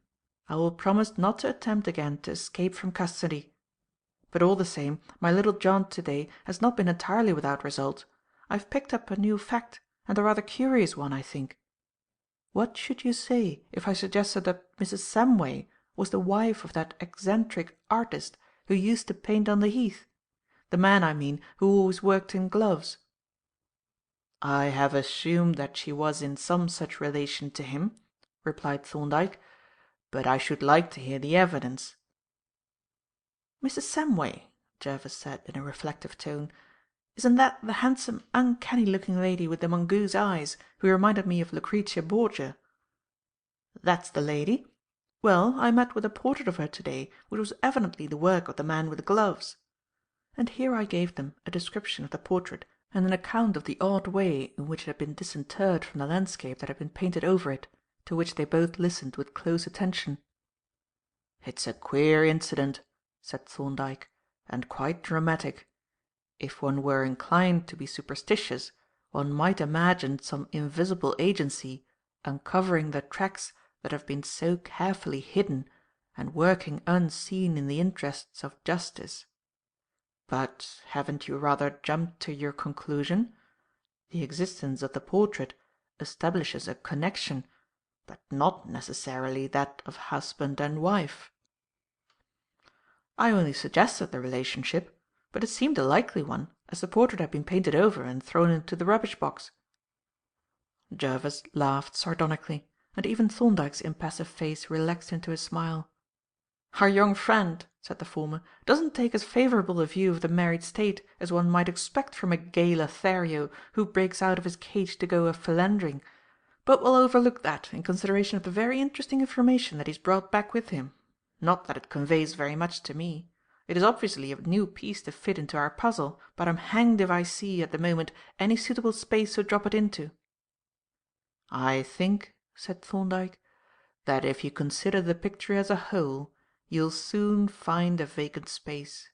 "I will promise not to attempt again to escape from custody. But all the same, my little jaunt to-day has not been entirely without result. I've picked up a new fact, and a rather curious one, I think. What should you say if I suggested that Mrs. Samway was the wife of that eccentric artist who used to paint on the Heath? The man, I mean, who always worked in gloves?" "I have assumed that she was in some such relation to him," replied Thorndyke, "but I should like to hear the evidence." "Mrs. Samway," Jervis said in a reflective tone. "Isn't that the handsome, uncanny-looking lady with the mongoose eyes, who reminded me of Lucrezia Borgia?" "That's the lady. Well, I met with a portrait of her to-day which was evidently the work of the man with the gloves." And here I gave them a description of the portrait and an account of the odd way in which it had been disinterred from the landscape that had been painted over it, to which they both listened with close attention. "It's a queer incident," said Thorndyke, "and quite dramatic. If one were inclined to be superstitious, one might imagine some invisible agency uncovering the tracks that have been so carefully hidden and working unseen in the interests of justice. But haven't you rather jumped to your conclusion? The existence of the portrait establishes a connection, but not necessarily that of husband and wife." "I only suggested the relationship, but it seemed a likely one, as the portrait had been painted over and thrown into the rubbish box." Jervis laughed sardonically, and even Thorndyke's impassive face relaxed into a smile. "Our young friend," said the former, "doesn't take as favourable a view of the married state as one might expect from a gay Lothario who breaks out of his cage to go a-philandering. But we'll overlook that in consideration of the very interesting information that he's brought back with him. Not that it conveys very much to me. It is obviously a new piece to fit into our puzzle, but I'm hanged if I see, at the moment, any suitable space to drop it into." "I think," said Thorndyke, "that if you consider the picture as a whole, you'll soon find a vacant space,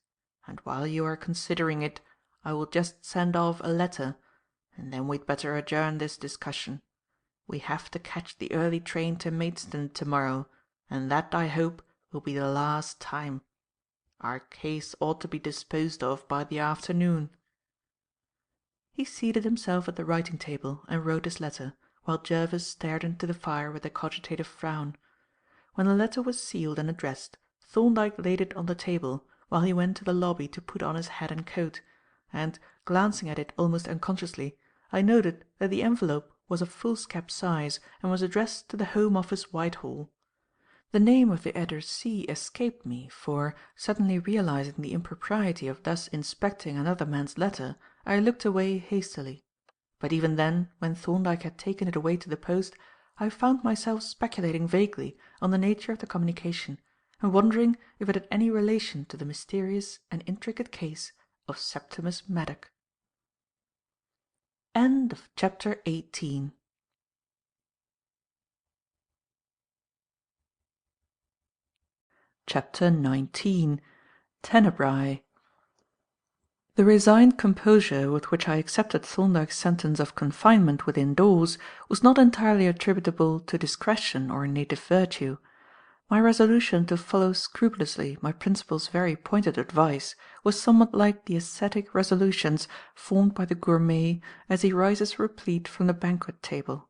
and while you are considering it, I will just send off a letter, and then we'd better adjourn this discussion. We have to catch the early train to Maidstone to-morrow, and that, I hope, will be the last time. Our case ought to be disposed of by the afternoon." He seated himself at the writing-table and wrote his letter, while Jervis stared into the fire with a cogitative frown. When the letter was sealed and addressed, Thorndyke laid it on the table, while he went to the lobby to put on his hat and coat, and, glancing at it almost unconsciously, I noted that the envelope was of foolscap size and was addressed to the Home Office, Whitehall. The name of the addressee escaped me, for, suddenly realizing the impropriety of thus inspecting another man's letter, I looked away hastily. But even then, when Thorndyke had taken it away to the post, I found myself speculating vaguely on the nature of the communication, and wondering if it had any relation to the mysterious and intricate case of Septimus Maddock. Chapter 19. Tenebrae. The resigned composure with which I accepted Thorndyke's sentence of confinement within doors was not entirely attributable to discretion or native virtue. My resolution to follow scrupulously my principal's very pointed advice was somewhat like the ascetic resolutions formed by the gourmet as he rises replete from the banquet table.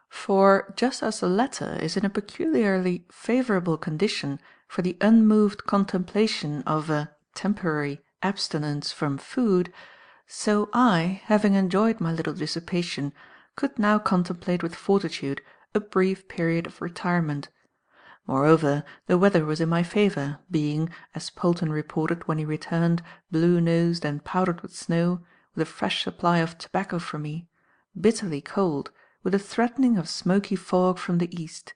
For, just as the latter is in a peculiarly favourable condition for the unmoved contemplation of a temporary abstinence from food, so I, having enjoyed my little dissipation, could now contemplate with fortitude a brief period of retirement. Moreover, the weather was in my favour, being, as Polton reported when he returned, blue-nosed and powdered with snow, with a fresh supply of tobacco for me, bitterly cold, with a threatening of smoky fog from the east.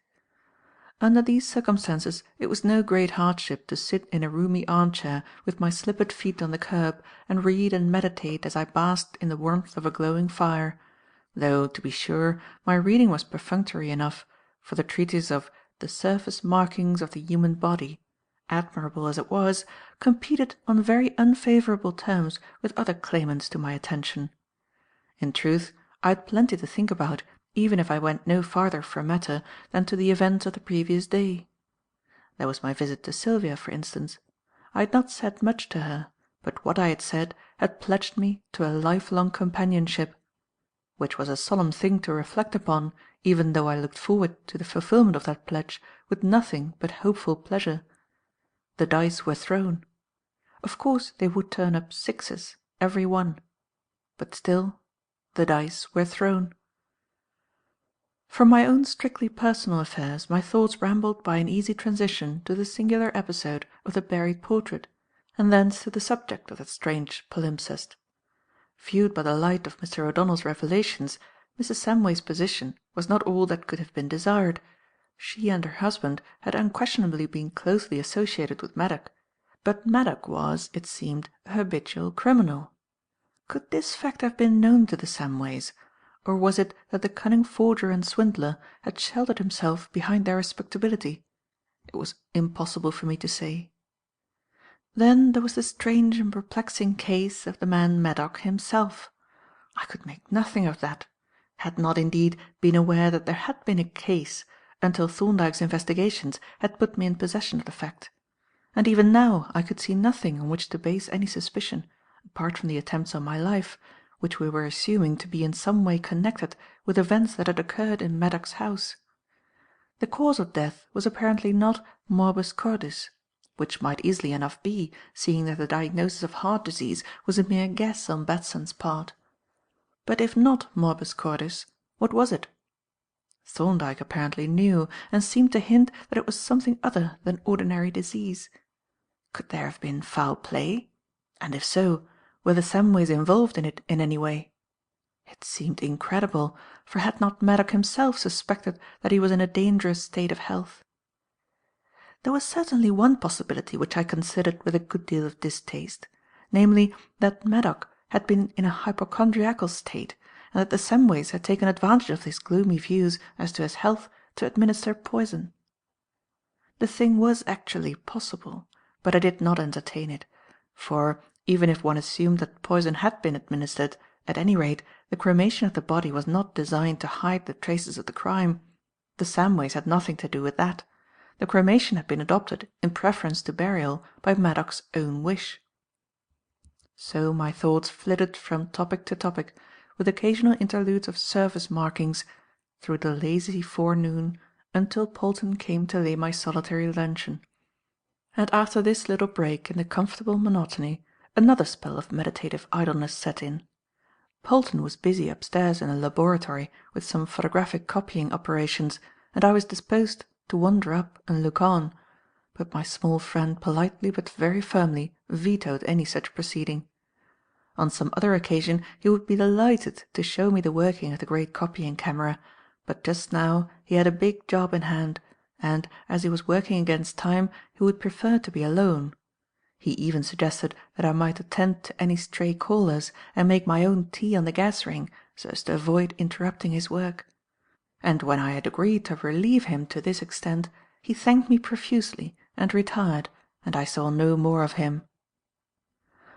Under these circumstances it was no great hardship to sit in a roomy armchair with my slippered feet on the curb and read and meditate as I basked in the warmth of a glowing fire, though, to be sure, my reading was perfunctory enough, for the treatise of "The Surface Markings of the Human Body," admirable as it was, competed on very unfavourable terms with other claimants to my attention. In truth, I had plenty to think about, even if I went no farther for matter than to the events of the previous day. There was my visit to Sylvia, for instance. I had not said much to her, but what I had said had pledged me to a lifelong companionship, which was a solemn thing to reflect upon, even though I looked forward to the fulfilment of that pledge with nothing but hopeful pleasure. The dice were thrown. Of course they would turn up sixes, every one. But still, the dice were thrown. From my own strictly personal affairs my thoughts rambled by an easy transition to the singular episode of the buried portrait, and thence to the subject of that strange palimpsest. Viewed by the light of Mr. O'Donnell's revelations, Mrs. Samway's position was not all that could have been desired. She and her husband had unquestionably been closely associated with Maddock, but Maddock was, it seemed, a habitual criminal. Could this fact have been known to the Samways, or was it that the cunning forger and swindler had sheltered himself behind their respectability? It was impossible for me to say. Then there was the strange and perplexing case of the man Maddock himself. I could make nothing of that, had not indeed been aware that there had been a case until Thorndyke's investigations had put me in possession of the fact. And even now I could see nothing on which to base any suspicion, apart from the attempts on my life, which we were assuming to be in some way connected with events that had occurred in Maddock's house. The cause of death was apparently not morbus cordis, which might easily enough be, seeing that the diagnosis of heart disease was a mere guess on Batson's part. But if not morbus cordis, what was it? Thorndyke apparently knew, and seemed to hint that it was something other than ordinary disease. Could there have been foul play? And if so, were the Samways involved in it in any way? It seemed incredible, for had not Maddock himself suspected that he was in a dangerous state of health? There was certainly one possibility which I considered with a good deal of distaste, namely, that Maddock had been in a hypochondriacal state, and that the Samways had taken advantage of his gloomy views as to his health to administer poison. The thing was actually possible, but I did not entertain it, for, even if one assumed that poison had been administered, at any rate the cremation of the body was not designed to hide the traces of the crime. The Samways had nothing to do with that. The cremation had been adopted in preference to burial by Maddock's own wish. So my thoughts flitted from topic to topic, with occasional interludes of service markings, through the lazy forenoon until Polton came to lay my solitary luncheon. And after this little break in the comfortable monotony, another spell of meditative idleness set in. Polton was busy upstairs in the laboratory with some photographic copying operations, and I was disposed to wander up and look on, but my small friend politely but very firmly vetoed any such proceeding. On some other occasion he would be delighted to show me the working of the great copying camera, but just now he had a big job in hand, and, as he was working against time, he would prefer to be alone. He even suggested that I might attend to any stray callers and make my own tea on the gas ring so as to avoid interrupting his work. And when I had agreed to relieve him to this extent, he thanked me profusely and retired, and I saw no more of him.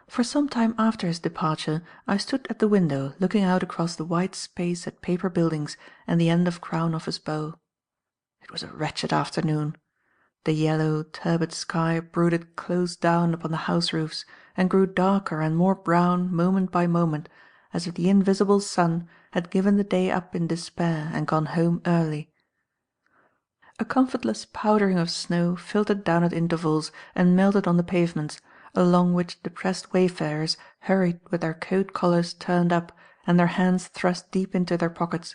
For some time after his departure I stood at the window looking out across the wide space at Paper Buildings and the end of Crown Office Bow. It was a wretched afternoon. The yellow, turbid sky brooded close down upon the house roofs and grew darker and more brown moment by moment, as if the invisible sun had given the day up in despair and gone home early. A comfortless powdering of snow filtered down at intervals and melted on the pavements, along which depressed wayfarers hurried with their coat collars turned up and their hands thrust deep into their pockets.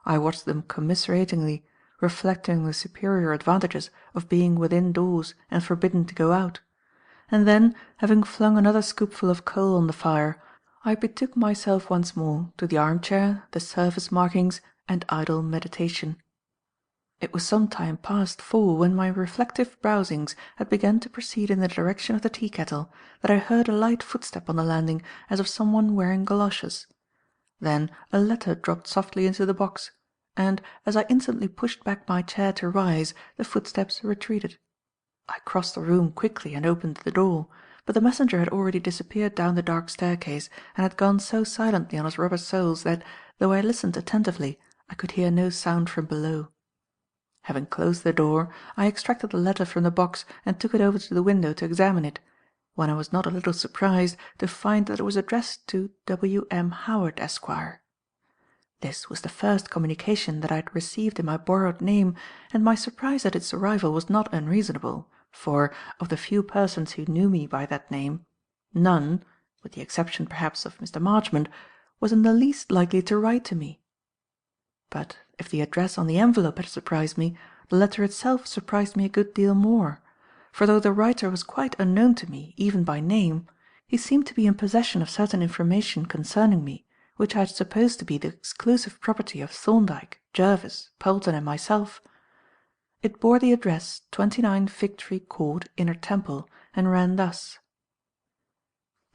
I watched them commiseratingly, reflecting the superior advantages of being within doors and forbidden to go out; and then, having flung another scoopful of coal on the fire, I betook myself once more to the armchair, the service markings, and idle meditation. It was some time past 4 when my reflective browsings had begun to proceed in the direction of the tea kettle, that I heard a light footstep on the landing as of some one wearing goloshes. Then a letter dropped softly into the box, and, as I instantly pushed back my chair to rise, the footsteps retreated. I crossed the room quickly and opened the door, but the messenger had already disappeared down the dark staircase and had gone so silently on his rubber soles that, though I listened attentively, I could hear no sound from below. Having closed the door, I extracted the letter from the box and took it over to the window to examine it, when I was not a little surprised to find that it was addressed to W. M. Howard, Esq. This was the first communication that I had received in my borrowed name, and my surprise at its arrival was not unreasonable, for, of the few persons who knew me by that name, none with the exception perhaps of Mr. Marchmont was in the least likely to write to me. But if the address on the envelope had surprised me, the letter itself surprised me a good deal more, for though the writer was quite unknown to me, even by name, he seemed to be in possession of certain information concerning me, which I had supposed to be the exclusive property of Thorndyke, Jervis, Polton and myself. It bore the address 29 Fig Tree Court, Inner Temple, and ran thus: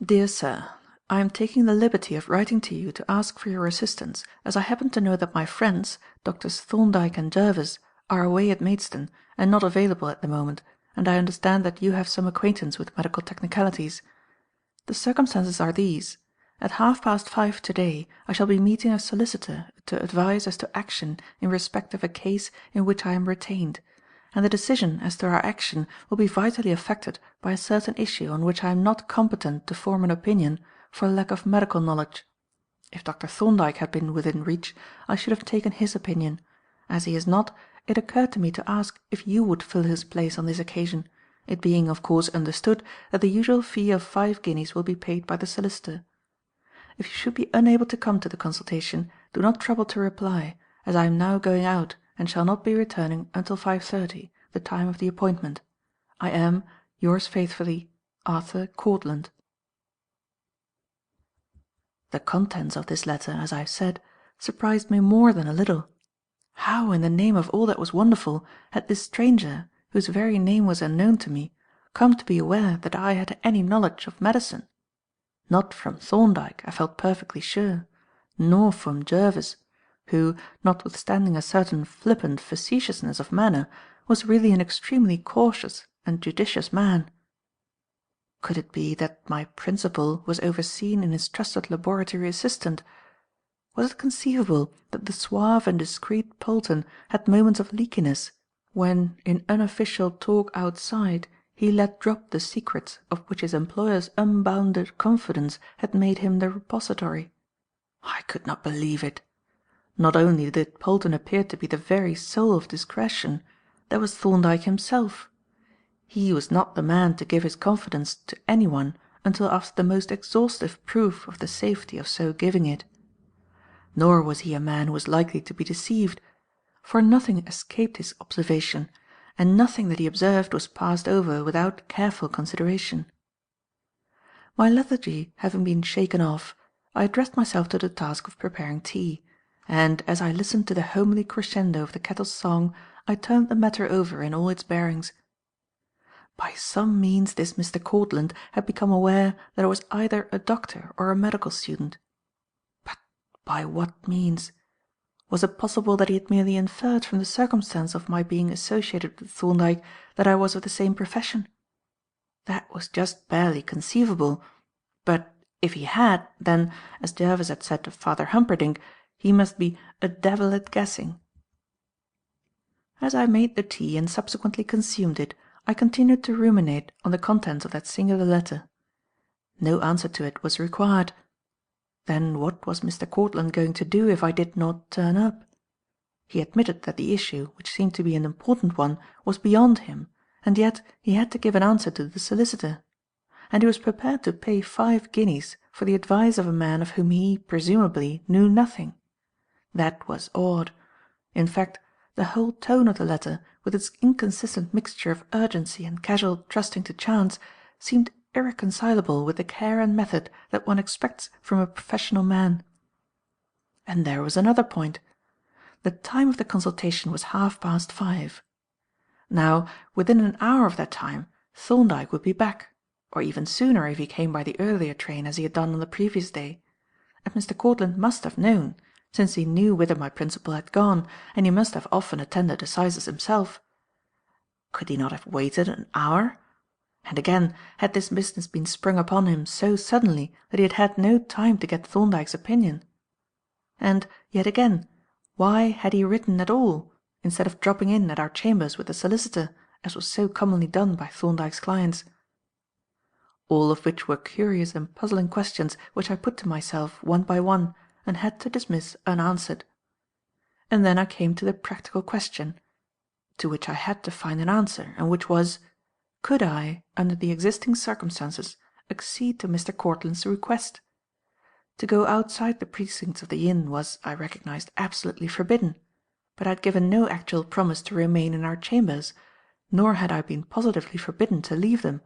"Dear Sir, I am taking the liberty of writing to you to ask for your assistance, as I happen to know that my friends, Doctors Thorndyke and Jervis, are away at Maidstone and not available at the moment, and I understand that you have some acquaintance with medical technicalities. The circumstances are these. At 5:30 to-day I shall be meeting a solicitor to advise as to action in respect of a case in which I am retained, and the decision as to our action will be vitally affected by a certain issue on which I am not competent to form an opinion for lack of medical knowledge. If Dr. Thorndyke had been within reach, I should have taken his opinion. As he is not, it occurred to me to ask if you would fill his place on this occasion, it being of course understood that the usual fee of 5 guineas will be paid by the solicitor. If you should be unable to come to the consultation, do not trouble to reply, as I am now going out and shall not be returning until 5:30, the time of the appointment. I am, yours faithfully, Arthur Courtland." The contents of this letter, as I have said, surprised me more than a little. How, in the name of all that was wonderful, had this stranger, whose very name was unknown to me, come to be aware that I had any knowledge of medicine? Not from Thorndyke, I felt perfectly sure, nor from Jervis, who, notwithstanding a certain flippant facetiousness of manner, was really an extremely cautious and judicious man. Could it be that my principal was overseen in his trusted laboratory assistant? Was it conceivable that the suave and discreet Polton had moments of leakiness, when, in unofficial talk outside, he let drop the secrets of which his employer's unbounded confidence had made him the repository? I could not believe it. Not only did Polton appear to be the very soul of discretion, there was Thorndyke himself. He was not the man to give his confidence to any one until after the most exhaustive proof of the safety of so giving it. Nor was he a man who was likely to be deceived, for nothing escaped his observation, and nothing that he observed was passed over without careful consideration. My lethargy having been shaken off, I addressed myself to the task of preparing tea, and, as I listened to the homely crescendo of the kettle's song, I turned the matter over in all its bearings. By some means this Mr. Courtland had become aware that I was either a doctor or a medical student. But by what means? Was it possible that he had merely inferred from the circumstance of my being associated with Thorndyke that I was of the same profession? That was just barely conceivable. But if he had, then, as Jervis had said of Father Humperdinck, he must be "a devil at guessing." As I made the tea and subsequently consumed it, I continued to ruminate on the contents of that singular letter. No answer to it was required. Then what was Mr. Courtland going to do if I did not turn up? He admitted that the issue, which seemed to be an important one, was beyond him, and yet he had to give an answer to the solicitor. And he was prepared to pay 5 guineas for the advice of a man of whom he, presumably, knew nothing. That was odd. In fact, the whole tone of the letter, with its inconsistent mixture of urgency and casual trusting to chance, seemed irreconcilable with the care and method that one expects from a professional man. And there was another point. The time of the consultation was 5:30. Now, within an hour of that time, Thorndyke would be back, or even sooner if he came by the earlier train as he had done on the previous day. And Mr. Courtland must have known, since he knew whither my principal had gone, and he must have often attended assizes himself. Could he not have waited an hour? And again, had this business been sprung upon him so suddenly that he had had no time to get Thorndyke's opinion? And, yet again, why had he written at all, instead of dropping in at our chambers with the solicitor, as was so commonly done by Thorndyke's clients? All of which were curious and puzzling questions which I put to myself one by one and had to dismiss unanswered. And then I came to the practical question, to which I had to find an answer, and which was, could I, under the existing circumstances, accede to Mr. Courtland's request? To go outside the precincts of the inn was, I recognized, absolutely forbidden, but I had given no actual promise to remain in our chambers, nor had I been positively forbidden to leave them.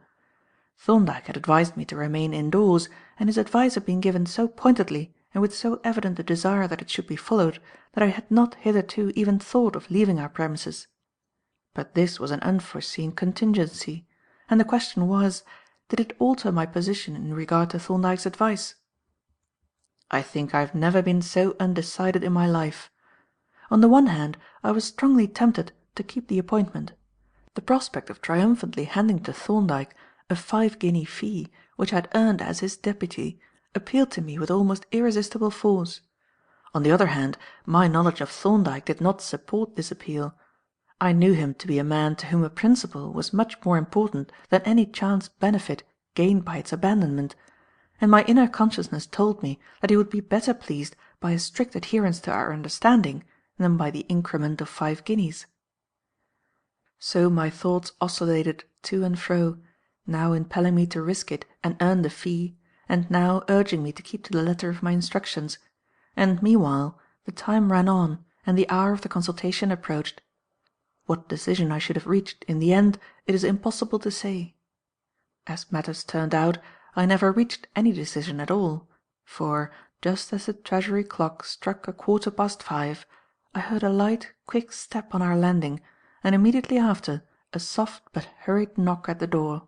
Thorndyke had advised me to remain indoors, and his advice had been given so pointedly and with so evident a desire that it should be followed that I had not hitherto even thought of leaving our premises. But this was an unforeseen contingency, and the question was, did it alter my position in regard to Thorndyke's advice? I think I have never been so undecided in my life. On the one hand, I was strongly tempted to keep the appointment. The prospect of triumphantly handing to Thorndyke a 5-guinea fee which I had earned as his deputy appealed to me with almost irresistible force. On the other hand, my knowledge of Thorndyke did not support this appeal. I knew him to be a man to whom a principle was much more important than any chance benefit gained by its abandonment, and my inner consciousness told me that he would be better pleased by a strict adherence to our understanding than by the increment of 5 guineas. So my thoughts oscillated to and fro, now impelling me to risk it and earn the fee, and now urging me to keep to the letter of my instructions, and meanwhile the time ran on and the hour of the consultation approached. What decision I should have reached in the end it is impossible to say. As matters turned out, I never reached any decision at all, for, just as the Treasury clock struck 5:15, I heard a light, quick step on our landing, and immediately after a soft but hurried knock at the door.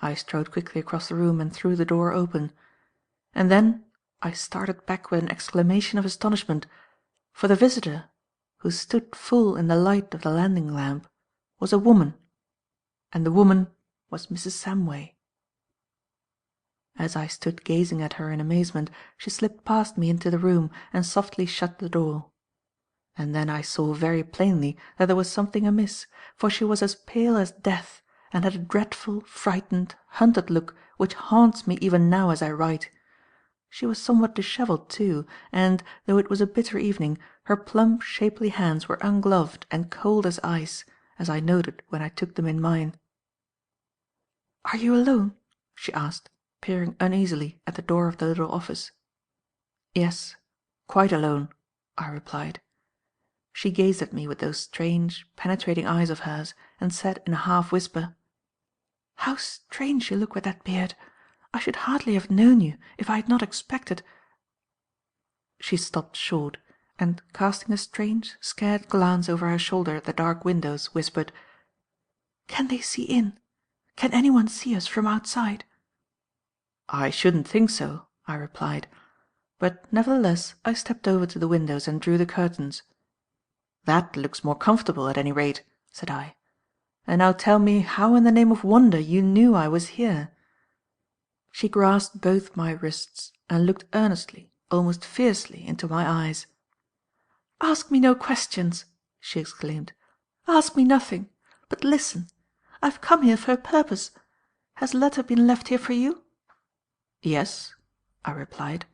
I strode quickly across the room and threw the door open. And then I started back with an exclamation of astonishment, for the visitor, who stood full in the light of the landing lamp, was a woman, and the woman was Mrs. Samway. As I stood gazing at her in amazement, she slipped past me into the room and softly shut the door. And then I saw very plainly that there was something amiss, for she was as pale as death and had a dreadful, frightened, hunted look which haunts me even now as I write. She was somewhat dishevelled too, and, though it was a bitter evening, her plump, shapely hands were ungloved and cold as ice, as I noted when I took them in mine. "Are you alone?" she asked, peering uneasily at the door of the little office. "Yes, quite alone," I replied. She gazed at me with those strange, penetrating eyes of hers, and said in a half whisper: "How strange you look with that beard! I should hardly have known you if I had not expected—" She stopped short, and casting a strange, scared glance over her shoulder at the dark windows, whispered: "Can they see in? Can anyone see us from outside?" "I shouldn't think so," I replied, but nevertheless I stepped over to the windows and drew the curtains. "That looks more comfortable, at any rate," said I. "And now tell me how in the name of wonder you knew I was here." She grasped both my wrists and looked earnestly, almost fiercely, into my eyes. "Ask me no questions!" she exclaimed. "Ask me nothing. But listen. I have come here for a purpose. Has a letter been left here for you?" "Yes," I replied.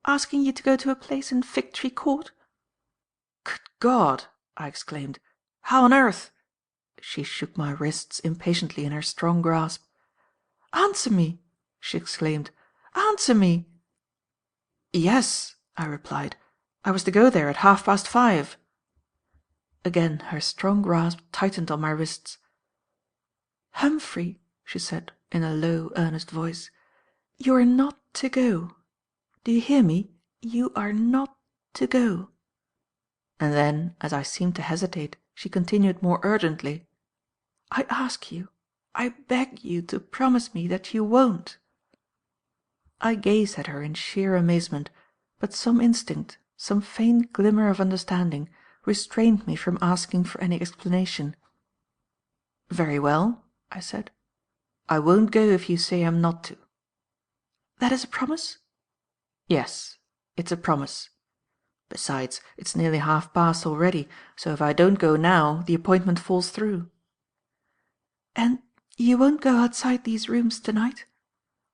"Asking you to go to a place in Fig Tree Court?" "Good God!" I exclaimed. "How on earth—" She shook my wrists impatiently in her strong grasp. "Answer me!" she exclaimed. "Answer me!" "Yes," I replied. "I was to go there at 5:30." Again her strong grasp tightened on my wrists. "Humphrey," she said in a low, earnest voice, "you are not to go. Do you hear me? You are not to go." And then, as I seemed to hesitate, she continued more urgently: "I ask you, I beg you to promise me that you won't." I gazed at her in sheer amazement, but some instinct, some faint glimmer of understanding, restrained me from asking for any explanation. "Very well," I said. "I won't go if you say I'm not to." "That is a promise?" "Yes, it's a promise. Besides, it's nearly half-past already, so if I don't go now the appointment falls through." "And you won't go outside these rooms to-night?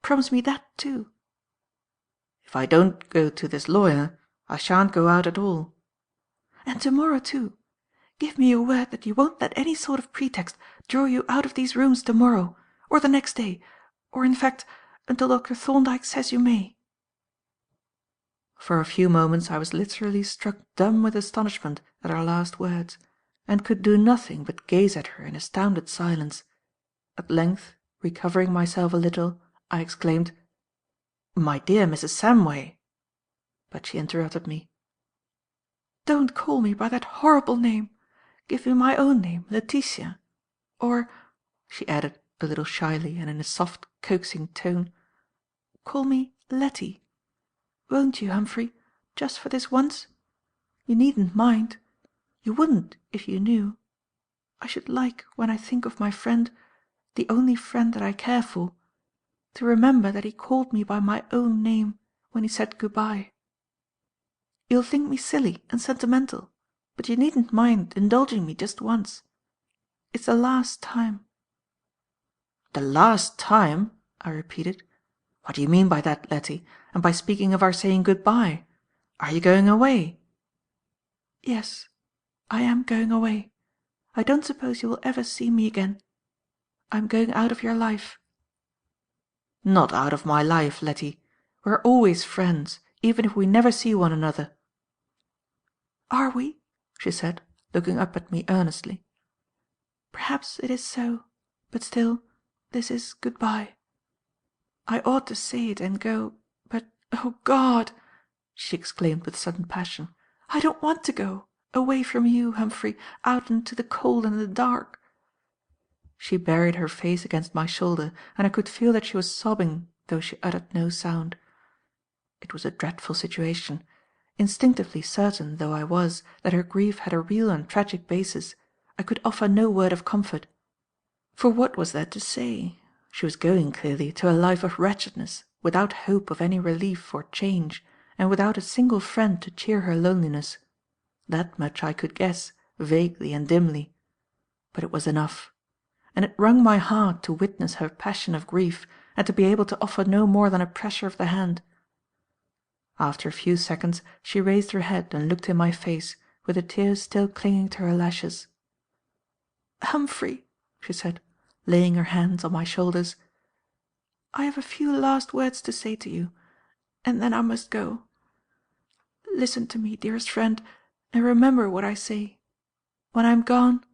Promise me that, too." "If I don't go to this lawyer, I shan't go out at all." "And to-morrow, too? Give me your word that you won't let any sort of pretext draw you out of these rooms to-morrow, or the next day, or, in fact, until Dr. Thorndyke says you may." For a few moments I was literally struck dumb with astonishment at her last words, and could do nothing but gaze at her in astounded silence. At length, recovering myself a little, I exclaimed, "My dear Mrs. Samway!" But she interrupted me. "Don't call me by that horrible name. Give me my own name, Letitia. Or," she added, a little shyly and in a soft, coaxing tone, "call me Letty. Won't you, Humphrey, just for this once? You needn't mind. You wouldn't if you knew. I should like, when I think of my friend, the only friend that I care for, to remember that he called me by my own name when he said good-bye. You'll think me silly and sentimental, but you needn't mind indulging me just once. It's the last time." "The last time?" I repeated. "What do you mean by that, Letty, and by speaking of our saying good-bye? Are you going away?" "Yes, I am going away. I don't suppose you will ever see me again. I am going out of your life." "Not out of my life, Letty. We're always friends, even if we never see one another." "Are we?" she said, looking up at me earnestly. "Perhaps it is so, but still, this is good-bye. I ought to say it and go, but, oh God!" she exclaimed with sudden passion, "I don't want to go, away from you, Humphrey, out into the cold and the dark." She buried her face against my shoulder, and I could feel that she was sobbing though she uttered no sound. It was a dreadful situation. Instinctively certain though I was that her grief had a real and tragic basis, I could offer no word of comfort. For what was there to say? She was going, clearly, to a life of wretchedness, without hope of any relief or change, and without a single friend to cheer her loneliness. That much I could guess, vaguely and dimly. But it was enough. And it wrung my heart to witness her passion of grief, and to be able to offer no more than a pressure of the hand. After a few seconds she raised her head and looked in my face, with the tears still clinging to her lashes. "Humphrey," she said, laying her hands on my shoulders, "I have a few last words to say to you, and then I must go. Listen to me, dearest friend, and remember what I say. When I am gone,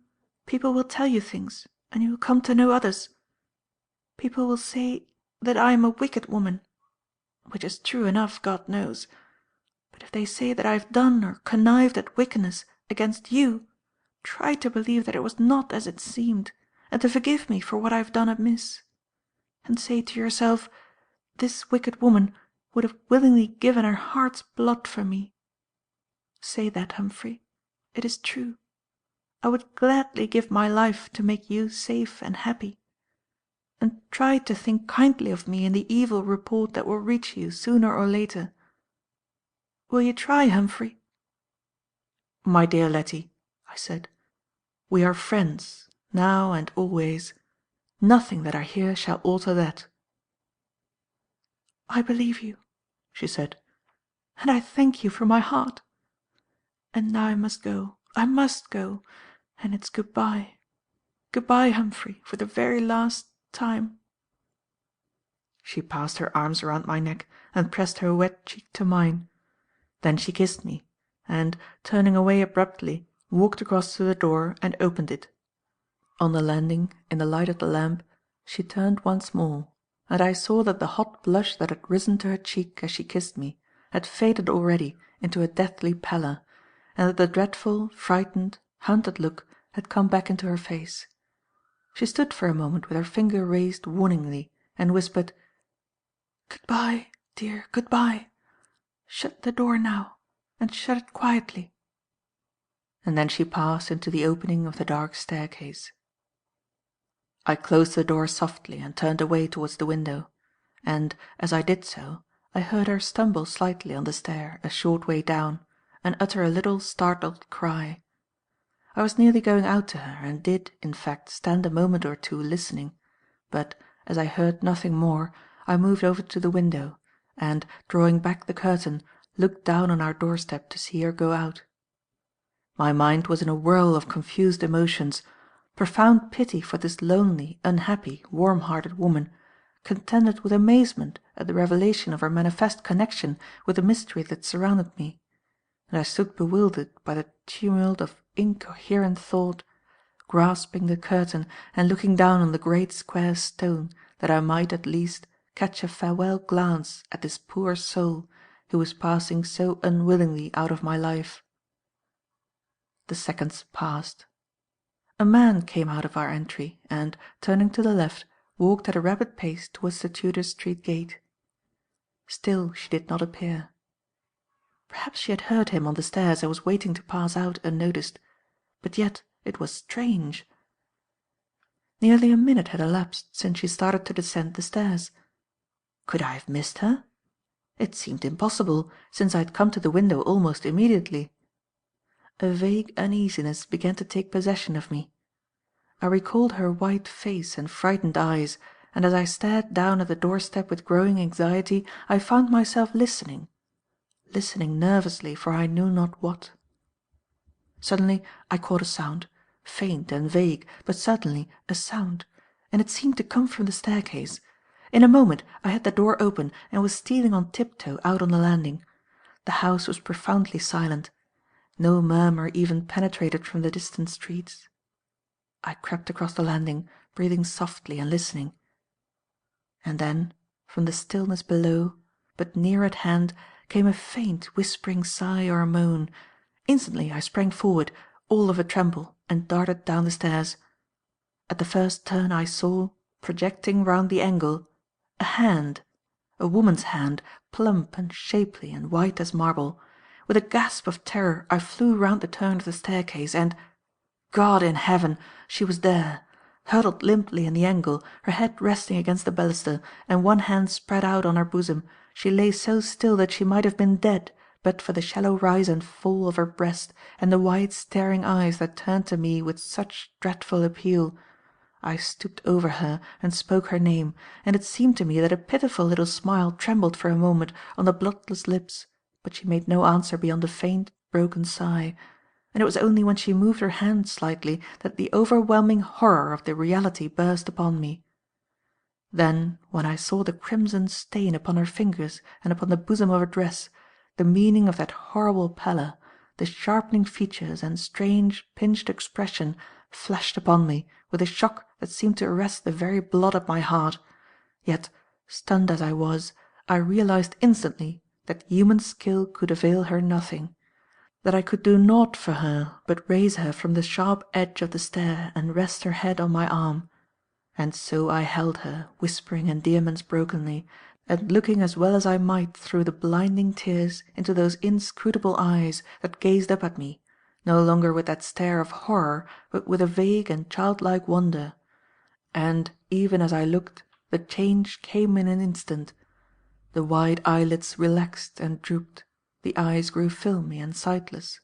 people will tell you things, and you will come to know others. People will say that I am a wicked woman, which is true enough, God knows. But if they say that I have done or connived at wickedness against you, try to believe that it was not as it seemed, and to forgive me for what I have done amiss. And say to yourself, this wicked woman would have willingly given her heart's blood for me. Say that, Humphrey. It is true. I would gladly give my life to make you safe and happy. And try to think kindly of me in the evil report that will reach you sooner or later. Will you try, Humphrey?" "My dear Letty," I said, "we are friends, now and always. Nothing that I hear shall alter that." "I believe you," she said, "and I thank you from my heart. And now I must go. I must go. And it's good-bye. Good-bye, Humphrey, for the very last time." She passed her arms around my neck and pressed her wet cheek to mine. Then she kissed me, and, turning away abruptly, walked across to the door and opened it. On the landing, in the light of the lamp, she turned once more, and I saw that the hot blush that had risen to her cheek as she kissed me had faded already into a deathly pallor, and that the dreadful, frightened, hunted look had come back into her face. She stood for a moment with her finger raised warningly, and whispered, "Good-bye, dear, good-bye. Shut the door now, and shut it quietly." And then she passed into the opening of the dark staircase. I closed the door softly and turned away towards the window, and, as I did so, I heard her stumble slightly on the stair a short way down, and utter a little startled cry. I was nearly going out to her, and did, in fact, stand a moment or two listening, but, as I heard nothing more, I moved over to the window, and, drawing back the curtain, looked down on our doorstep to see her go out. My mind was in a whirl of confused emotions: profound pity for this lonely, unhappy, warm-hearted woman, contended with amazement at the revelation of her manifest connection with the mystery that surrounded me, and I stood bewildered by the tumult of incoherent thought, grasping the curtain and looking down on the great square stone that I might, at least, catch a farewell glance at this poor soul who was passing so unwillingly out of my life. The seconds passed. A man came out of our entry and, turning to the left, walked at a rapid pace towards the Tudor Street gate. Still she did not appear. Perhaps she had heard him on the stairs and was waiting to pass out unnoticed. But yet it was strange. Nearly a minute had elapsed since she started to descend the stairs. Could I have missed her? It seemed impossible, since I had come to the window almost immediately. A vague uneasiness began to take possession of me. I recalled her white face and frightened eyes, and as I stared down at the doorstep with growing anxiety, I found myself listening nervously for I knew not what. Suddenly I caught a sound, faint and vague, but certainly a sound, and it seemed to come from the staircase. In a moment I had the door open and was stealing on tiptoe out on the landing. The house was profoundly silent. No murmur even penetrated from the distant streets. I crept across the landing, breathing softly and listening. And then, from the stillness below, but near at hand, came a faint, whispering sigh or moan. Instantly I sprang forward, all of a tremble, and darted down the stairs. At the first turn I saw, projecting round the angle, a hand, a woman's hand, plump and shapely and white as marble. With a gasp of terror I flew round the turn of the staircase and— God in heaven! She was there, huddled limply in the angle, her head resting against the baluster, and one hand spread out on her bosom. She lay so still that she might have been dead, but for the shallow rise and fall of her breast, and the wide staring eyes that turned to me with such dreadful appeal. I stooped over her and spoke her name, and it seemed to me that a pitiful little smile trembled for a moment on the bloodless lips, but she made no answer beyond a faint, broken sigh, and it was only when she moved her hand slightly that the overwhelming horror of the reality burst upon me. Then, when I saw the crimson stain upon her fingers and upon the bosom of her dress, the meaning of that horrible pallor, the sharpening features and strange, pinched expression flashed upon me with a shock that seemed to arrest the very blood at my heart. Yet, stunned as I was, I realized instantly that human skill could avail her nothing, that I could do naught for her but raise her from the sharp edge of the stair and rest her head on my arm. And so I held her, whispering endearments brokenly, and looking as well as I might through the blinding tears into those inscrutable eyes that gazed up at me, no longer with that stare of horror but with a vague and childlike wonder. And, even as I looked, the change came in an instant. The wide eyelids relaxed and drooped, the eyes grew filmy and sightless,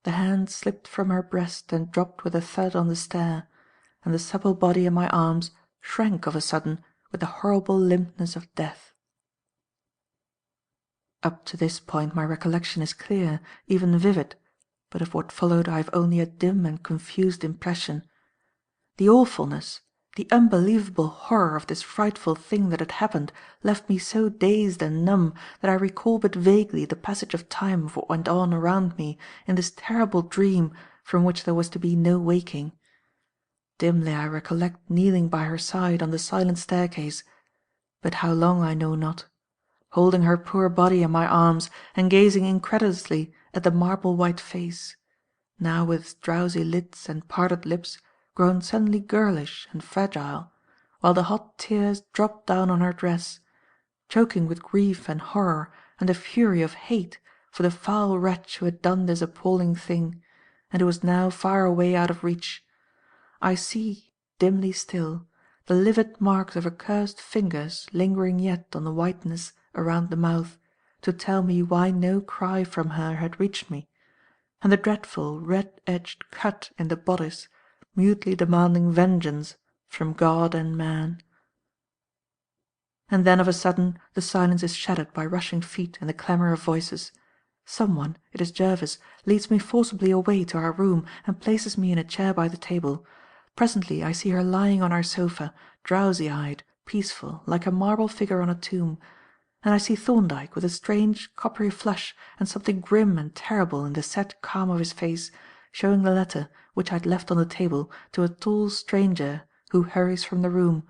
the hand slipped from her breast and dropped with a thud on the stair, and the supple body in my arms shrank of a sudden with the horrible limpness of death. Up to this point my recollection is clear, even vivid, but of what followed I have only a dim and confused impression. The awfulness, the unbelievable horror of this frightful thing that had happened left me so dazed and numb that I recall but vaguely the passage of time of what went on around me in this terrible dream from which there was to be no waking. Dimly I recollect kneeling by her side on the silent staircase, but how long I know not, holding her poor body in my arms and gazing incredulously at the marble-white face, now with its drowsy lids and parted lips grown suddenly girlish and fragile, while the hot tears dropped down on her dress, choking with grief and horror and a fury of hate for the foul wretch who had done this appalling thing, and who was now far away out of reach. I see, dimly still, the livid marks of accursed fingers lingering yet on the whiteness around the mouth, to tell me why no cry from her had reached me, and the dreadful red-edged cut in the bodice mutely demanding vengeance from God and man. And then of a sudden the silence is shattered by rushing feet and the clamour of voices. Someone, it is Jervis, leads me forcibly away to our room and places me in a chair by the table. Presently I see her lying on our sofa, drowsy-eyed, peaceful, like a marble figure on a tomb; and I see Thorndyke, with a strange, coppery flush and something grim and terrible in the set calm of his face, showing the letter, which I had left on the table, to a tall stranger who hurries from the room.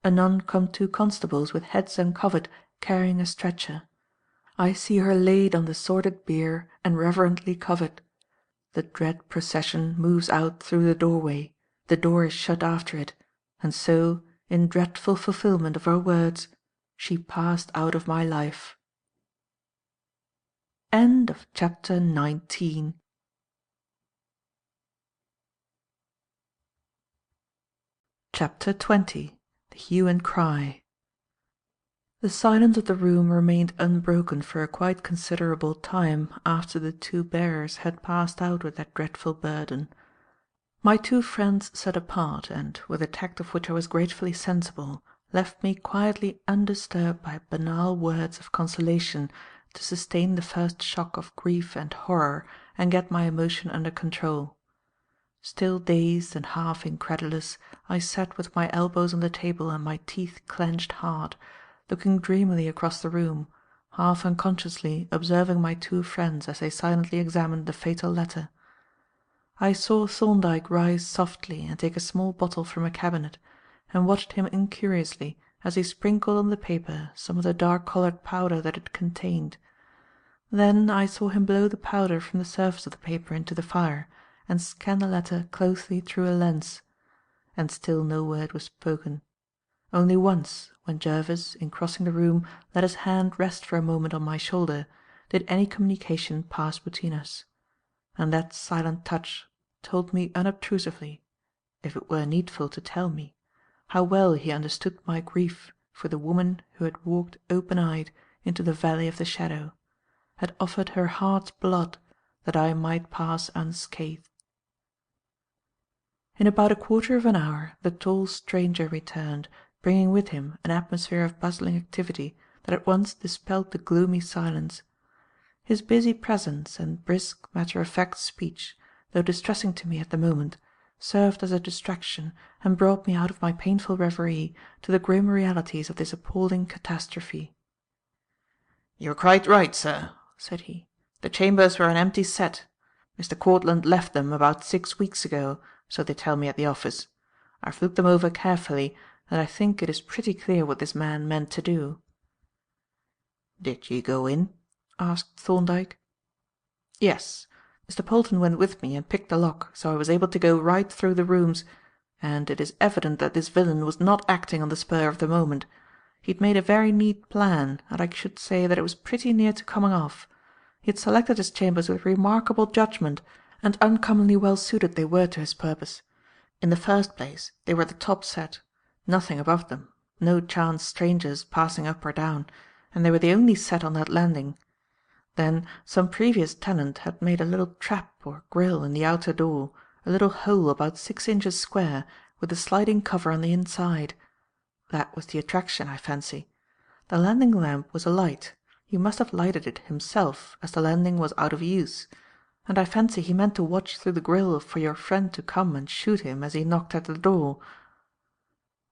Anon come two constables with heads uncovered, carrying a stretcher. I see her laid on the sordid bier and reverently covered. The dread procession moves out through the doorway, the door is shut after it, and so, in dreadful fulfilment of her words, she passed out of my life. End of chapter 19. Chapter 20. The Hue and Cry. The silence of the room remained unbroken for a quite considerable time after the two bearers had passed out with that dreadful burden. My two friends sat apart and, with a tact of which I was gratefully sensible, left me quietly undisturbed by banal words of consolation to sustain the first shock of grief and horror and get my emotion under control. Still dazed and half incredulous, I sat with my elbows on the table and my teeth clenched hard, looking dreamily across the room, half unconsciously observing my two friends as they silently examined the fatal letter. I saw Thorndyke rise softly and take a small bottle from a cabinet, and watched him incuriously as he sprinkled on the paper some of the dark-coloured powder that it contained. Then I saw him blow the powder from the surface of the paper into the fire, and scan the letter closely through a lens. And still no word was spoken. Only once, when Jervis, in crossing the room, let his hand rest for a moment on my shoulder, did any communication pass between us. And that silent touch told me unobtrusively, if it were needful to tell me, how well he understood my grief for the woman who had walked open-eyed into the valley of the shadow, had offered her heart's blood that I might pass unscathed. In about a quarter of an hour the tall stranger returned, bringing with him an atmosphere of bustling activity that at once dispelled the gloomy silence. His busy presence and brisk, matter-of-fact speech, though distressing to me at the moment, served as a distraction and brought me out of my painful reverie to the grim realities of this appalling catastrophe. "You are quite right, sir," said he. "The chambers were an empty set. Mr. Courtland left them about 6 weeks ago, so they tell me at the office. I've looked them over carefully, and I think it is pretty clear what this man meant to do." "Did you go in?" asked Thorndyke. "Yes. Mr. Polton went with me and picked the lock, so I was able to go right through the rooms, and it is evident that this villain was not acting on the spur of the moment. He had made a very neat plan, and I should say that it was pretty near to coming off. He had selected his chambers with remarkable judgment, and uncommonly well suited they were to his purpose. In the first place, they were the top set, nothing above them, no chance strangers passing up or down, and they were the only set on that landing. Then some previous tenant had made a little trap or grille in the outer door, a little hole about 6 inches square, with a sliding cover on the inside. That was the attraction, I fancy. The landing lamp was alight. He must have lighted it himself, as the landing was out of use, and I fancy he meant to watch through the grille for your friend to come and shoot him as he knocked at the door."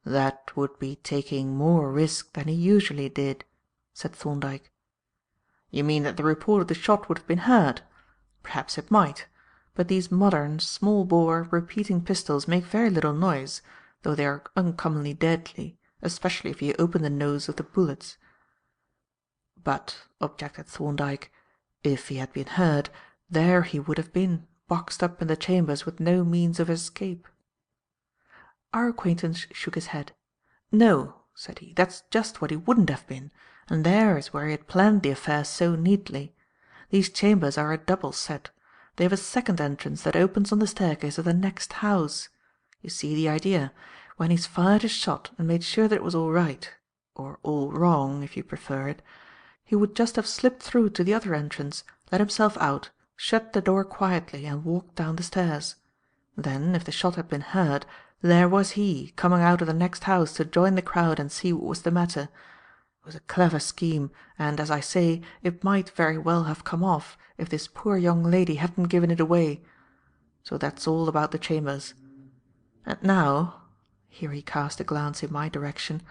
"That would be taking more risk than he usually did," said Thorndyke. "You mean that the report of the shot would have been heard? Perhaps it might, but these modern, small-bore, repeating pistols make very little noise, though they are uncommonly deadly, especially if you open the nose of the bullets." "But," objected Thorndyke, "if he had been heard, there he would have been, boxed up in the chambers with no means of escape." Our acquaintance shook his head. "No," said he, "that's just what he wouldn't have been, and there is where he had planned the affair so neatly. These chambers are a double set. They have a second entrance that opens on the staircase of the next house. You see the idea. when he's fired his shot and made sure that it was all right, or all wrong, if you prefer it, he would just have slipped through to the other entrance, let himself out, shut the door quietly, and walked down the stairs. Then, if the shot had been heard, there was he, coming out of the next house to join the crowd and see what was the matter. It was a clever scheme, and, as I say, it might very well have come off if this poor young lady hadn't given it away. So that's all about the chambers. And now," here he cast a glance in my direction,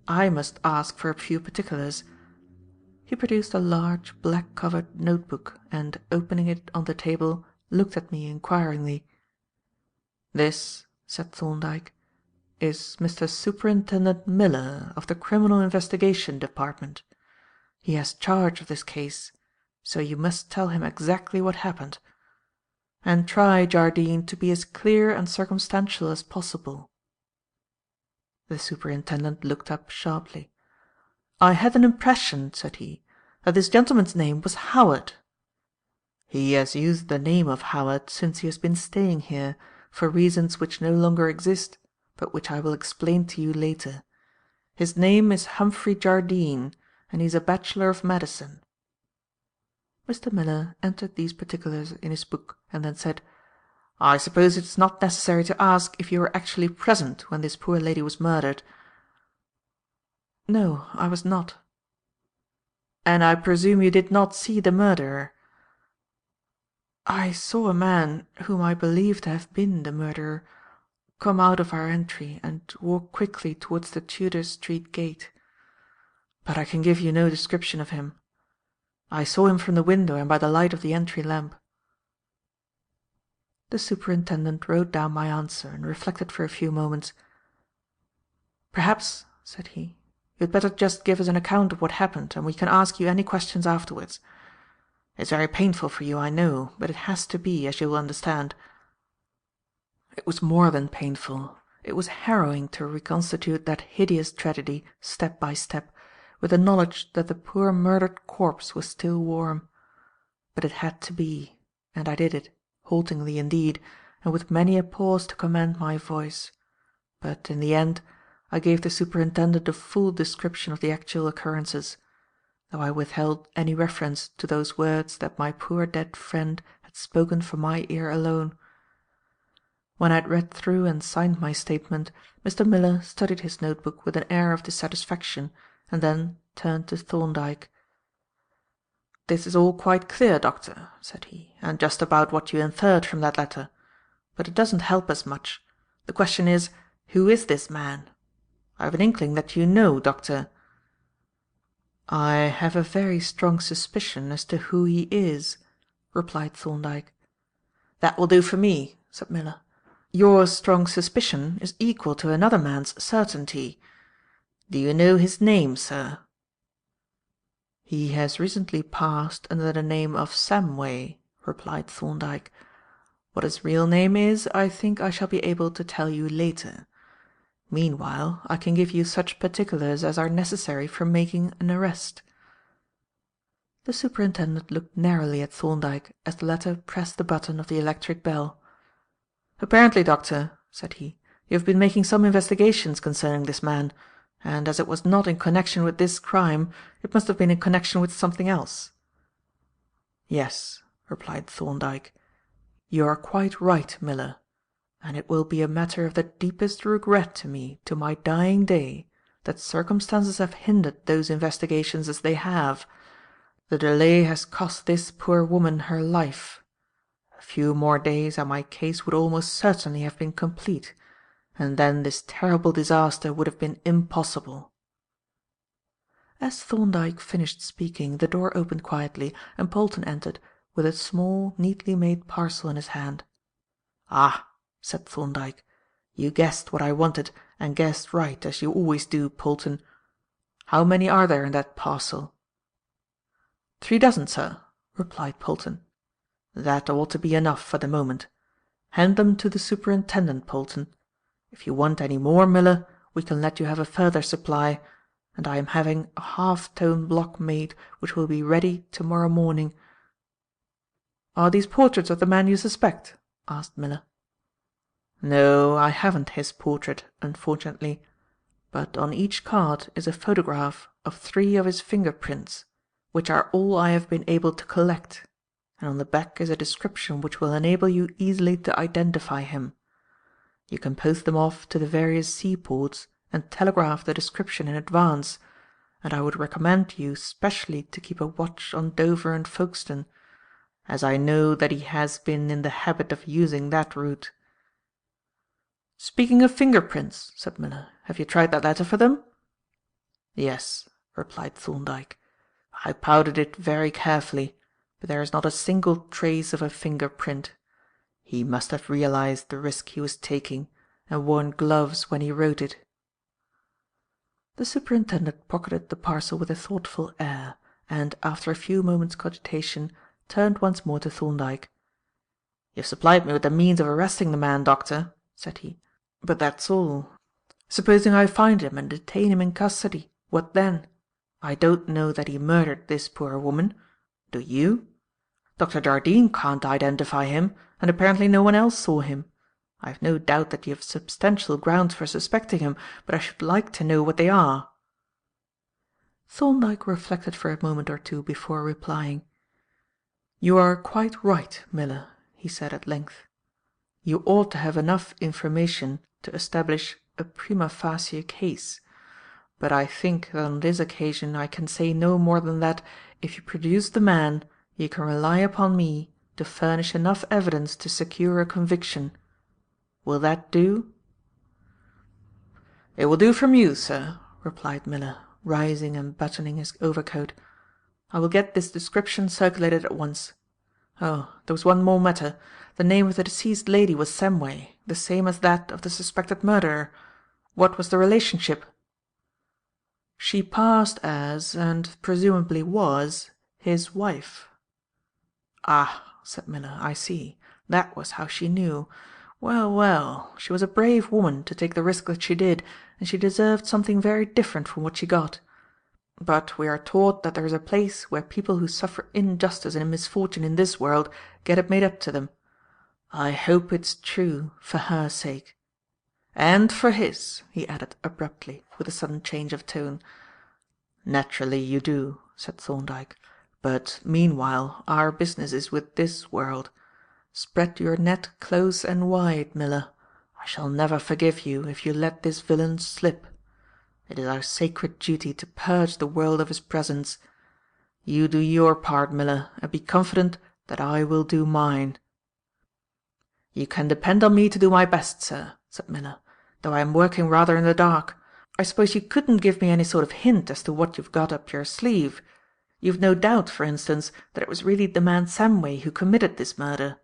"I must ask for a few particulars." He produced a large, black-covered note-book and, opening it on the table, looked at me inquiringly. "This," said Thorndyke, "is Mr. Superintendent Miller of the Criminal Investigation Department. He has charge of this case, so you must tell him exactly what happened. And try, Jardine, to be as clear and circumstantial as possible." The Superintendent looked up sharply. "I had an impression," said he, "that this gentleman's name was Howard." "He has used the name of Howard since he has been staying here, for reasons which no longer exist, but which I will explain to you later. His name is Humphrey Jardine, and he is a Bachelor of Medicine." Mr. Miller entered these particulars in his book, and then said, "I suppose it is not necessary to ask if you were actually present when this poor lady was murdered?" "No, I was not." "And I presume you did not see the murderer?" "I saw a man, whom I believe to have been the murderer, come out of our entry and walk quickly towards the Tudor Street gate. But I can give you no description of him. I saw him from the window and by the light of the entry lamp." The Superintendent wrote down my answer and reflected for a few moments. "Perhaps," said he, "you had better just give us an account of what happened, and we can ask you any questions afterwards. It's very painful for you, I know, but it has to be, as you will understand." It was more than painful. It was harrowing to reconstitute that hideous tragedy step by step, with the knowledge that the poor murdered corpse was still warm. But it had to be, and I did it, haltingly indeed, and with many a pause to command my voice. But, in the end, I gave the Superintendent a full description of the actual occurrences, though I withheld any reference to those words that my poor dead friend had spoken for my ear alone. When I had read through and signed my statement, Mr. Miller studied his note-book with an air of dissatisfaction, and then turned to Thorndyke. "This is all quite clear, Doctor," said he, "and just about what you inferred from that letter. But it doesn't help us much. The question is, who is this man? I have an inkling that you know, Doctor." "I have a very strong suspicion as to who he is," replied Thorndyke. "That will do for me," said Miller. "Your strong suspicion is equal to another man's certainty. Do you know his name, sir?" "He has recently passed under the name of Samway," replied Thorndyke. "What his real name is, I think I shall be able to tell you later. Meanwhile, I can give you such particulars as are necessary for making an arrest." The Superintendent looked narrowly at Thorndyke as the latter pressed the button of the electric bell. "Apparently, Doctor," said he, "you have been making some investigations concerning this man, and as it was not in connection with this crime, it must have been in connection with something else." "Yes," replied Thorndyke, "you are quite right, Miller, and it will be a matter of the deepest regret to me to my dying day that circumstances have hindered those investigations as they have. The delay has cost this poor woman her life. A few more days and my case would almost certainly have been complete, and then this terrible disaster would have been impossible." As Thorndyke finished speaking, the door opened quietly, and Polton entered, with a small, neatly made parcel in his hand. "Ah," said Thorndyke, "you guessed what I wanted, and guessed right, as you always do, Polton. How many are there in that parcel?" "3 dozen, sir," replied Polton. "That ought to be enough for the moment. Hand them to the Superintendent, Polton. If you want any more, Miller, we can let you have a further supply, and I am having a half-tone block made which will be ready to-morrow morning." "Are these portraits of the man you suspect?" asked Miller. No, I haven't his portrait, unfortunately, but on each card is a photograph of 3 of his finger prints, which are all I have been able to collect, and on the back is a description which will enable you easily to identify him. You can post them off to the various seaports and telegraph the description in advance, and I would recommend you specially to keep a watch on Dover and Folkestone, as I know that he has been in the habit of using that route." "Speaking of finger prints," said Miller, "have you tried that letter for them?" "Yes," replied Thorndyke. "I powdered it very carefully, but there is not a single trace of a finger print. He must have realized the risk he was taking, and worn gloves when he wrote it." The superintendent pocketed the parcel with a thoughtful air, and, after a few moments' cogitation, turned once more to Thorndyke. "You've supplied me with the means of arresting the man, Doctor," said he, "but that's all. Supposing I find him and detain him in custody, what then? I don't know that he murdered this poor woman. Do you? Dr. Jardine can't identify him, and apparently no one else saw him. I've no doubt that you have substantial grounds for suspecting him, but I should like to know what they are." Thorndyke reflected for a moment or two before replying. "You are quite right, Miller," he said at length. "You ought to have enough information to establish a prima facie case, but I think that on this occasion I can say no more than that, if you produce the man, you can rely upon me to furnish enough evidence to secure a conviction. Will that do?" "It will do from you, sir," replied Miller, rising and buttoning his overcoat. "I will get this description circulated at once. Oh, there was one more matter. The name of the deceased lady was Samway, the same as that of the suspected murderer. What was the relationship?" "She passed as, and presumably was, his wife." "Ah," said Miller, "I see. That was how she knew. Well, well, she was a brave woman to take the risk that she did, and she deserved something very different from what she got. But we are taught that there is a place where people who suffer injustice and misfortune in this world get it made up to them. I hope it's true, for her sake. And for his," he added abruptly, with a sudden change of tone. "Naturally you do," said Thorndyke. "But, meanwhile, our business is with this world. Spread your net close and wide, Miller. I shall never forgive you if you let this villain slip. It is our sacred duty to purge the world of his presence. You do your part, Miller, and be confident that I will do mine." "You can depend on me to do my best, sir," said Miller, "though I am working rather in the dark. I suppose you couldn't give me any sort of hint as to what you've got up your sleeve. You've no doubt, for instance, that it was really the man Samway who committed this murder?"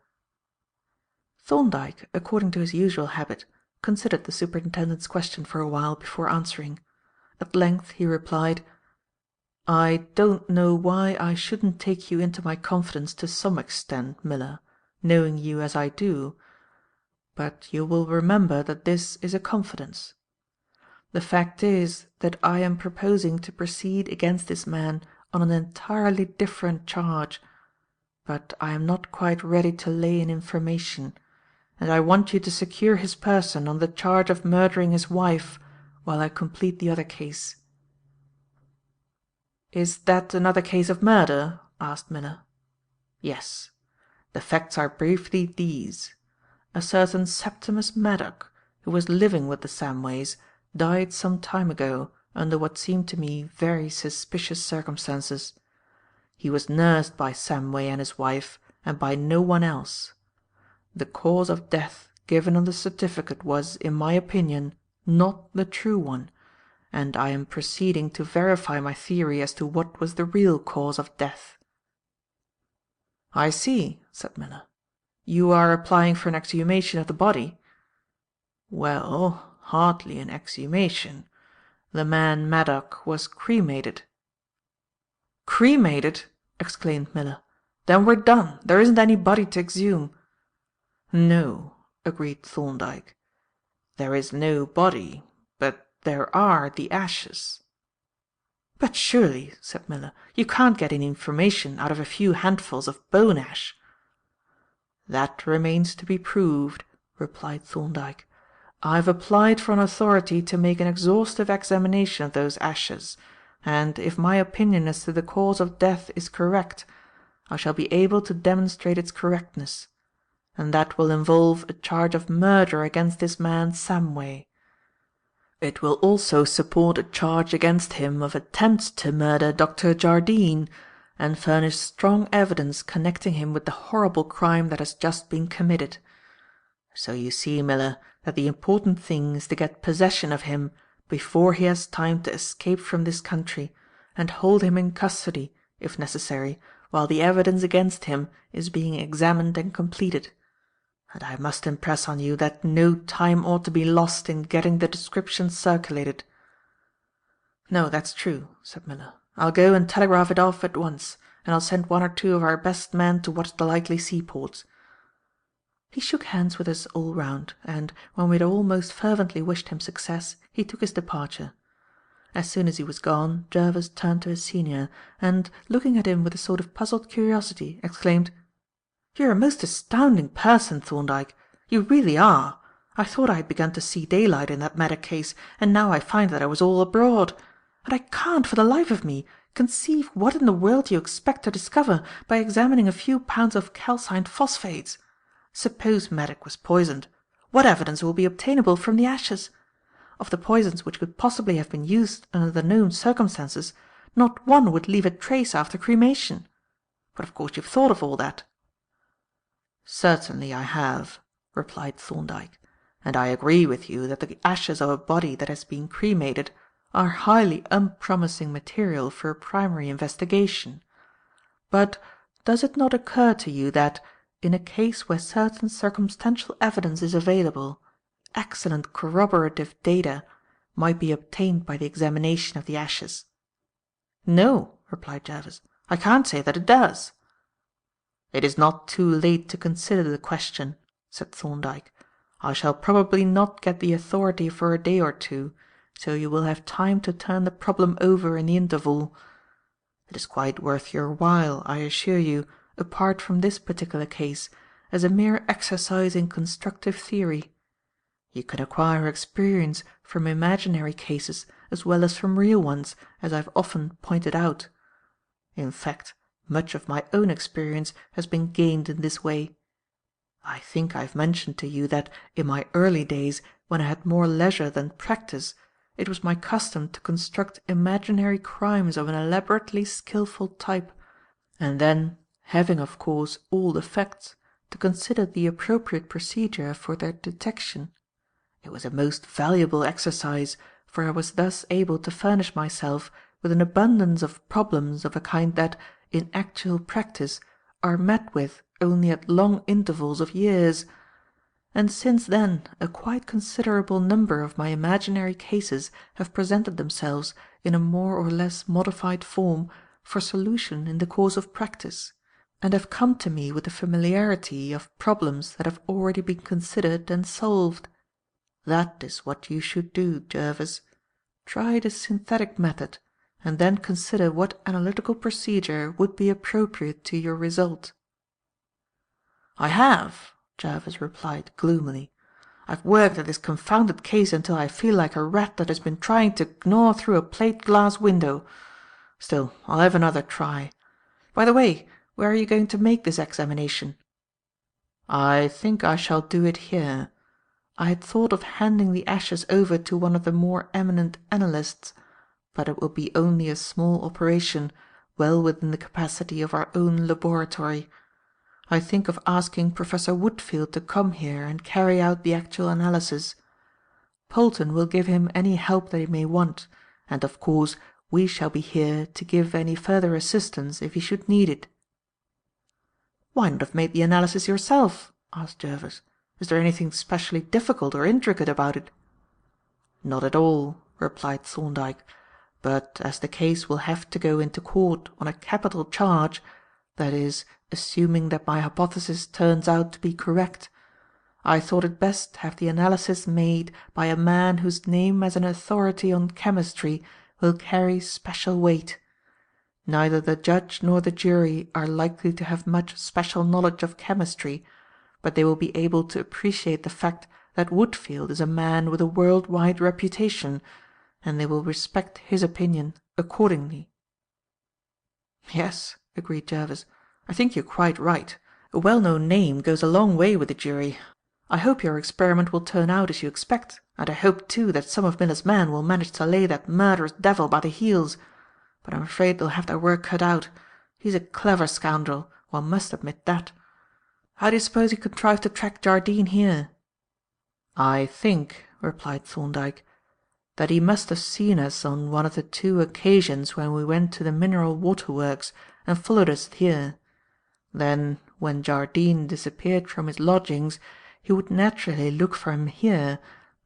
Thorndyke, according to his usual habit, considered the superintendent's question for a while before answering. At length he replied: "I don't know why I shouldn't take you into my confidence to some extent, Miller, knowing you as I do, but you will remember that this is a confidence. The fact is that I am proposing to proceed against this man on an entirely different charge, but I am not quite ready to lay in information, and I want you to secure his person on the charge of murdering his wife while I complete the other case." "Is that another case of murder?" asked Miller. "Yes. The facts are briefly these. A certain Septimus Maddock, who was living with the Samways, died some time ago under what seemed to me very suspicious circumstances. He was nursed by Samway and his wife, and by no one else. The cause of death given on the certificate was, in my opinion, not the true one, and I am proceeding to verify my theory as to what was the real cause of death." "I see," said Miller. "You are applying for an exhumation of the body?" "Well, hardly an exhumation. The man Maddock was cremated." "Cremated!" exclaimed Miller. "Then we're done. There isn't any body to exhume." "No," agreed Thorndyke. "There is no body, but there are the ashes." "But surely," said Miller, "you can't get any information out of a few handfuls of bone ash." "That remains to be proved," replied Thorndyke. "I've applied for an authority to make an exhaustive examination of those ashes, and, if my opinion as to the cause of death is correct, I shall be able to demonstrate its correctness, and that will involve a charge of murder against this man Samway. It will also support a charge against him of attempt to murder Dr. Jardine, and furnish strong evidence connecting him with the horrible crime that has just been committed. So you see, Miller, that the important thing is to get possession of him before he has time to escape from this country, and hold him in custody, if necessary, while the evidence against him is being examined and completed. And I must impress on you that no time ought to be lost in getting the description circulated." "No, that's true," said Miller. "I'll go and telegraph it off at once, and I'll send 1 or 2 of our best men to watch the likely seaports." He shook hands with us all round, and, when we had all most fervently wished him success, he took his departure. As soon as he was gone, Jervis turned to his senior, and, looking at him with a sort of puzzled curiosity, exclaimed, "You're a most astounding person, Thorndyke. You really are. I thought I had begun to see daylight in that Maddock case, and now I find that I was all abroad. And I can't, for the life of me, conceive what in the world you expect to discover by examining a few pounds of calcined phosphates. Suppose Maddock was poisoned, what evidence will be obtainable from the ashes? Of the poisons which could possibly have been used under the known circumstances, not one would leave a trace after cremation. But of course you've thought of all that." "Certainly I have," replied Thorndyke, "and I agree with you that the ashes of a body that has been cremated are highly unpromising material for a primary investigation. But does it not occur to you that, in a case where certain circumstantial evidence is available, excellent corroborative data might be obtained by the examination of the ashes?" "No," replied Jervis, "I can't say that it does." "It is not too late to consider the question," said Thorndyke. "I shall probably not get the authority for a day or 2, so you will have time to turn the problem over in the interval. It is quite worth your while, I assure you, apart from this particular case, as a mere exercise in constructive theory. You can acquire experience from imaginary cases as well as from real ones, as I have often pointed out. In fact, much of my own experience has been gained in this way. I think I have mentioned to you that, in my early days, when I had more leisure than practice, it was my custom to construct imaginary crimes of an elaborately skilful type, and then, having of course all the facts, to consider the appropriate procedure for their detection. It was a most valuable exercise, for I was thus able to furnish myself with an abundance of problems of a kind that, in actual practice, are met with only at long intervals of years. And since then a quite considerable number of my imaginary cases have presented themselves in a more or less modified form for solution in the course of practice, and have come to me with the familiarity of problems that have already been considered and solved. That is what you should do, Jervis. Try the synthetic method, and then consider what analytical procedure would be appropriate to your result." "I have," Jervis replied gloomily. "I've worked at this confounded case until I feel like a rat that has been trying to gnaw through a plate-glass window. Still, I'll have another try. By the way, where are you going to make this examination?" "I think I shall do it here. I had thought of handing the ashes over to one of the more eminent analysts, but it will be only a small operation, well within the capacity of our own laboratory. I think of asking Professor Woodfield to come here and carry out the actual analysis. Polton will give him any help that he may want, and, of course, we shall be here to give any further assistance if he should need it." "Why not have made the analysis yourself?" asked Jervis. "Is there anything specially difficult or intricate about it?" "Not at all," replied Thorndyke. "But as the case will have to go into court on a capital charge, that is, assuming that my hypothesis turns out to be correct, I thought it best to have the analysis made by a man whose name as an authority on chemistry will carry special weight. Neither the judge nor the jury are likely to have much special knowledge of chemistry, but they will be able to appreciate the fact that Woodfield is a man with a world-wide reputation, and they will respect his opinion accordingly." "Yes," agreed Jervis, "I think you're quite right. A well-known name goes a long way with the jury. I hope your experiment will turn out as you expect, and I hope, too, that some of Miller's men will manage to lay that murderous devil by the heels. But I'm afraid they'll have their work cut out. He's a clever scoundrel, one must admit that. How do you suppose he contrived to track Jardine here?" "I think," replied Thorndyke, "that he must have seen us on one of the 2 occasions when we went to the mineral water works and followed us here. Then, when Jardine disappeared from his lodgings, he would naturally look for him here,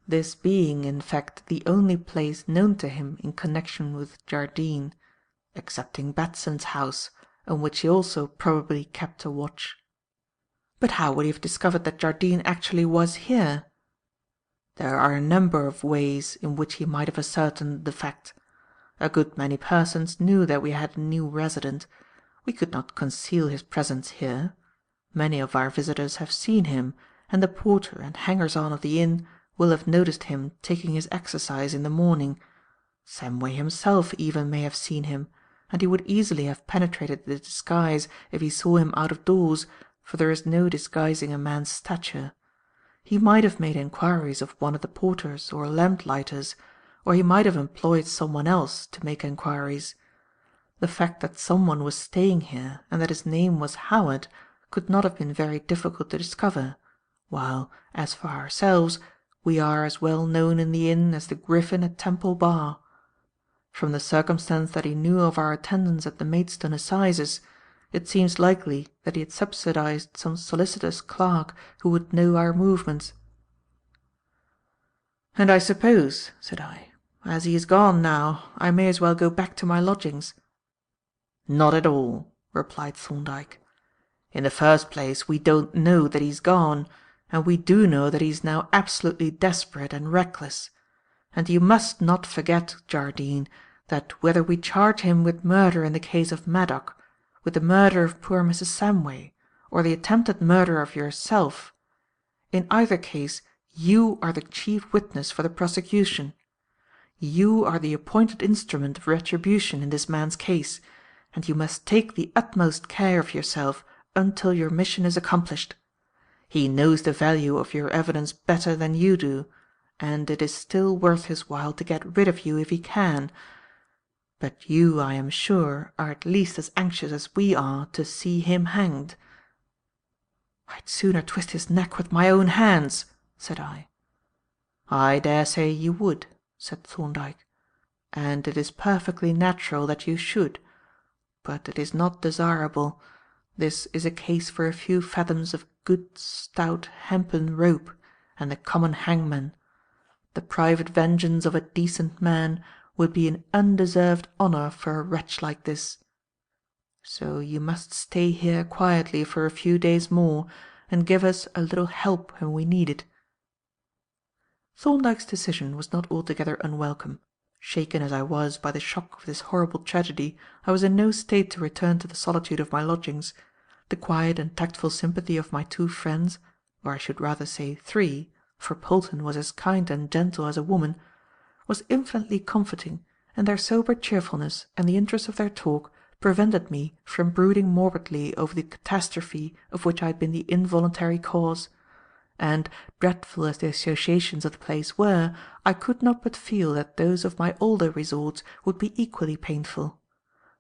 this being, in fact, the only place known to him in connection with Jardine, excepting Batson's house, on which he also probably kept a watch." "But how would he have discovered that Jardine actually was here?" "There are a number of ways in which he might have ascertained the fact. A good many persons knew that we had a new resident. We could not conceal his presence here. Many of our visitors have seen him, and the porter and hangers-on of the inn will have noticed him taking his exercise in the morning. Samway himself even may have seen him, and he would easily have penetrated the disguise if he saw him out of doors, for there is no disguising a man's stature. He might have made enquiries of one of the porters or lamp-lighters, or he might have employed someone else to make enquiries. The fact that someone was staying here and that his name was Howard could not have been very difficult to discover, while, as for ourselves, we are as well known in the inn as the Griffin at Temple Bar. From the circumstance that he knew of our attendance at the Maidstone assizes, it seems likely that he had subsidized some solicitous clerk who would know our movements." "And I suppose," said I, "as he is gone now, I may as well go back to my lodgings." "Not at all," replied Thorndyke. "In the first place, we don't know that he's gone, and we do know that he is now absolutely desperate and reckless. And you must not forget, Jardine, that whether we charge him with murder in the case of Maddock, with the murder of poor Mrs. Samway, or the attempted murder of yourself, in either case you are the chief witness for the prosecution. You are the appointed instrument of retribution in this man's case, and you must take the utmost care of yourself until your mission is accomplished. He knows the value of your evidence better than you do, and it is still worth his while to get rid of you if he can. But you, I am sure, are at least as anxious as we are to see him hanged." "I'd sooner twist his neck with my own hands," said I. "I dare say you would," said Thorndyke, "and it is perfectly natural that you should. But it is not desirable. This is a case for a few fathoms of good stout hempen rope and the common hangman. The private vengeance of a decent man would be an undeserved honour for a wretch like this. So you must stay here quietly for a few days more and give us a little help when we need it." Thorndyke's decision was not altogether unwelcome. Shaken as I was by the shock of this horrible tragedy, I was in no state to return to the solitude of my lodgings. The quiet and tactful sympathy of my 2 friends, or I should rather say 3, for Polton was as kind and gentle as a woman, was infinitely comforting, and their sober cheerfulness and the interest of their talk prevented me from brooding morbidly over the catastrophe of which I had been the involuntary cause; and, dreadful as the associations of the place were, I could not but feel that those of my older resorts would be equally painful.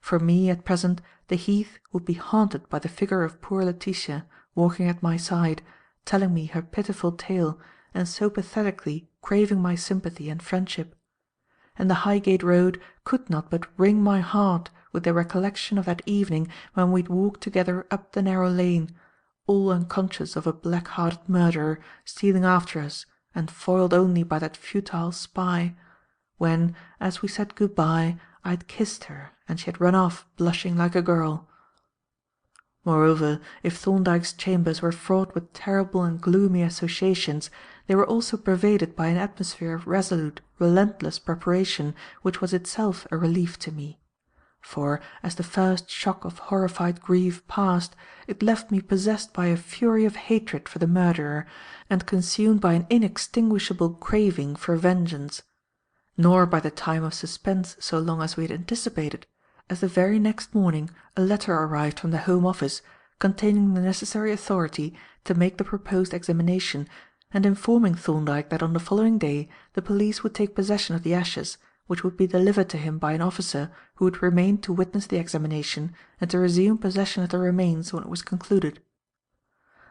For me, at present, the Heath would be haunted by the figure of poor Letitia walking at my side, telling me her pitiful tale, and so pathetically craving my sympathy and friendship. And the Highgate Road could not but wring my heart with the recollection of that evening when we had walked together up the narrow lane, all unconscious of a black-hearted murderer stealing after us and foiled only by that futile spy, when, as we said good-bye, I had kissed her and she had run off blushing like a girl. Moreover, if Thorndyke's chambers were fraught with terrible and gloomy associations, they were also pervaded by an atmosphere of resolute, relentless preparation which was itself a relief to me. for, as the first shock of horrified grief passed, it left me possessed by a fury of hatred for the murderer, and consumed by an inextinguishable craving for vengeance. Nor by the time of suspense so long as we had anticipated, as the very next morning a letter arrived from the Home Office containing the necessary authority to make the proposed examination, and informing Thorndyke that on the following day the police would take possession of the ashes, which would be delivered to him by an officer who would remain to witness the examination and to resume possession of the remains when it was concluded.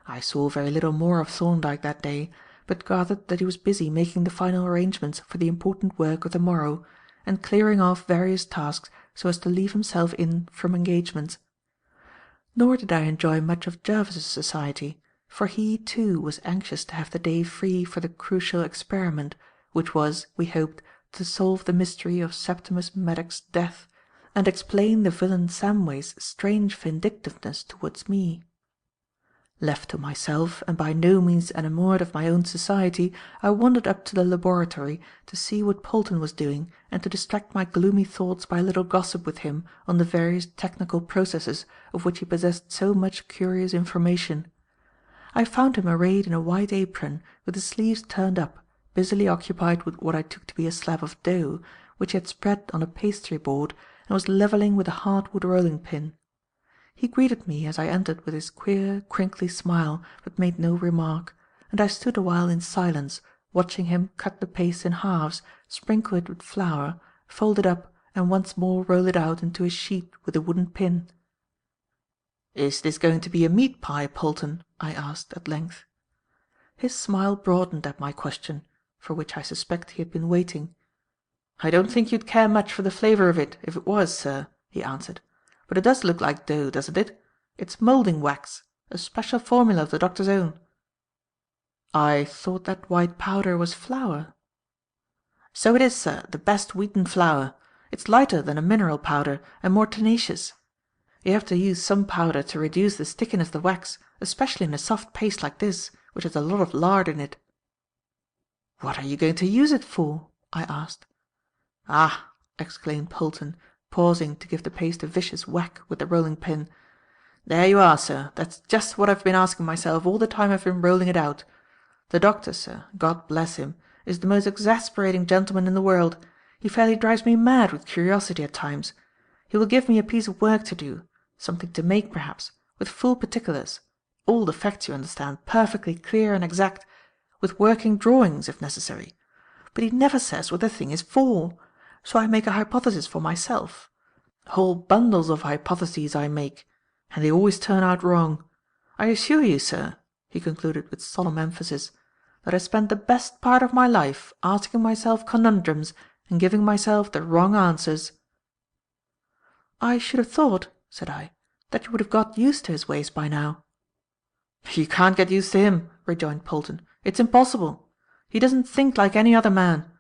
I saw very little more of Thorndyke that day, but gathered that he was busy making the final arrangements for the important work of the morrow, and clearing off various tasks so as to leave himself in from engagements. Nor did I enjoy much of Jervis's society, for he, too, was anxious to have the day free for the crucial experiment, which was, we hoped, to solve the mystery of Septimus Maddock's death, and explain the villain Samway's strange vindictiveness towards me. Left to myself, and by no means enamoured of my own society, I wandered up to the laboratory to see what Polton was doing and to distract my gloomy thoughts by a little gossip with him on the various technical processes of which he possessed so much curious information. I found him arrayed in a white apron, with the sleeves turned up, busily occupied with what I took to be a slab of dough, which he had spread on a pastry board and was levelling with a hardwood rolling pin. He greeted me as I entered with his queer, crinkly smile, but made no remark, and I stood awhile in silence, watching him cut the paste in halves, sprinkle it with flour, fold it up, and once more roll it out into a sheet with a wooden pin. "Is this going to be a meat pie, Polton?" I asked at length. His smile broadened at my question, for which I suspect he had been waiting. "I don't think you'd care much for the flavour of it, if it was, sir," he answered. "But it does look like dough, doesn't it? It's moulding wax, a special formula of the doctor's own." "I thought that white powder was flour." "So it is, sir, the best wheaten flour. It's lighter than a mineral powder and more tenacious. You have to use some powder to reduce the stickiness of the wax, especially in a soft paste like this, which has a lot of lard in it." "What are you going to use it for?" I asked. "Ah!" exclaimed Polton, pausing to give the paste a vicious whack with the rolling pin. "There you are, sir. That's just what I've been asking myself all the time I've been rolling it out. The doctor, sir, God bless him, is the most exasperating gentleman in the world. He fairly drives me mad with curiosity at times. He will give me a piece of work to do, something to make perhaps, with full particulars, all the facts, you understand, perfectly clear and exact, with working drawings if necessary. But he never says what the thing is for. So I make a hypothesis for myself. Whole bundles of hypotheses I make, and they always turn out wrong. I assure you, sir," he concluded with solemn emphasis, "that I spent the best part of my life asking myself conundrums and giving myself the wrong answers." "I should have thought," said I, "that you would have got used to his ways by now." "You can't get used to him," rejoined Polton. "It's impossible. He doesn't think like any other man.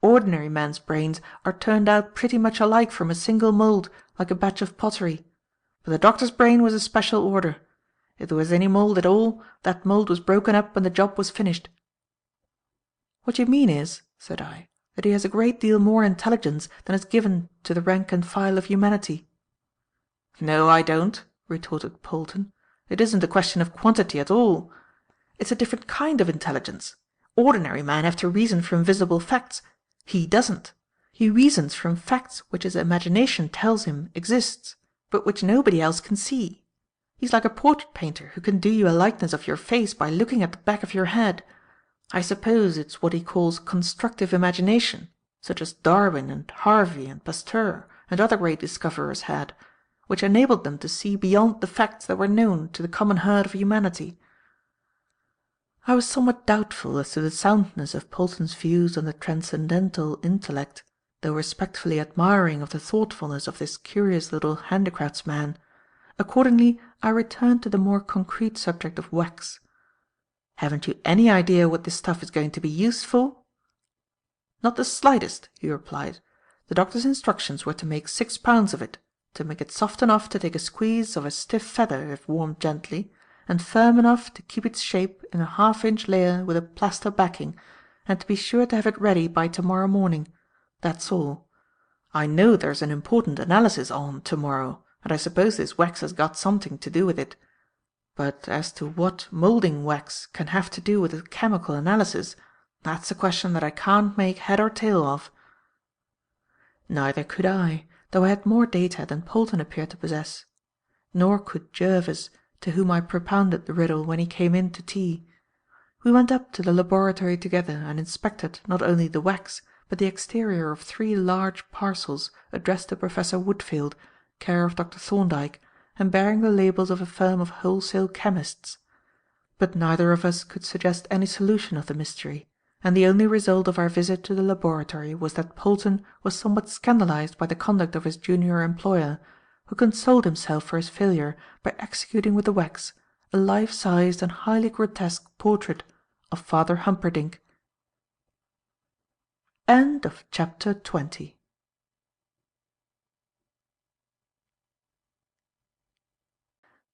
Ordinary men's brains are turned out pretty much alike from a single mould, like a batch of pottery. But the doctor's brain was a special order. If there was any mould at all, that mould was broken up when the job was finished." "What you mean is," said I, "that he has a great deal more intelligence than is given to the rank and file of humanity." "No, I don't," retorted Polton. "It isn't a question of quantity at all. It's a different kind of intelligence. Ordinary men have to reason from visible facts. He doesn't. He reasons from facts which his imagination tells him exists, but which nobody else can see. He's like a portrait painter who can do you a likeness of your face by looking at the back of your head. I suppose it's what he calls constructive imagination, such as Darwin and Harvey and Pasteur and other great discoverers had, which enabled them to see beyond the facts that were known to the common herd of humanity." I was somewhat doubtful as to the soundness of Polton's views on the transcendental intellect, though respectfully admiring of the thoughtfulness of this curious little handicraftsman. Accordingly I returned to the more concrete subject of wax. "Haven't you any idea what this stuff is going to be used for?" "Not the slightest," he replied. "The doctor's instructions were to make 6 pounds of it, to make it soft enough to take a squeeze of a stiff feather if warmed gently, and firm enough to keep its shape in a 1/2-inch layer with a plaster backing, and to be sure to have it ready by tomorrow morning. That's all. I know there's an important analysis on to-morrow, and I suppose this wax has got something to do with it. But as to what moulding wax can have to do with a chemical analysis, that's a question that I can't make head or tail of." Neither could I, though I had more data than Polton appeared to possess. Nor could Jervis, to whom I propounded the riddle when he came in to tea. We went up to the laboratory together and inspected not only the wax, but the exterior of 3 large parcels addressed to Professor Woodfield, care of Dr. Thorndyke, and bearing the labels of a firm of wholesale chemists. But neither of us could suggest any solution of the mystery, and the only result of our visit to the laboratory was that Polton was somewhat scandalized by the conduct of his junior employer, who consoled himself for his failure by executing with the wax a life-sized and highly grotesque portrait of Father Humperdinck. End of chapter 20.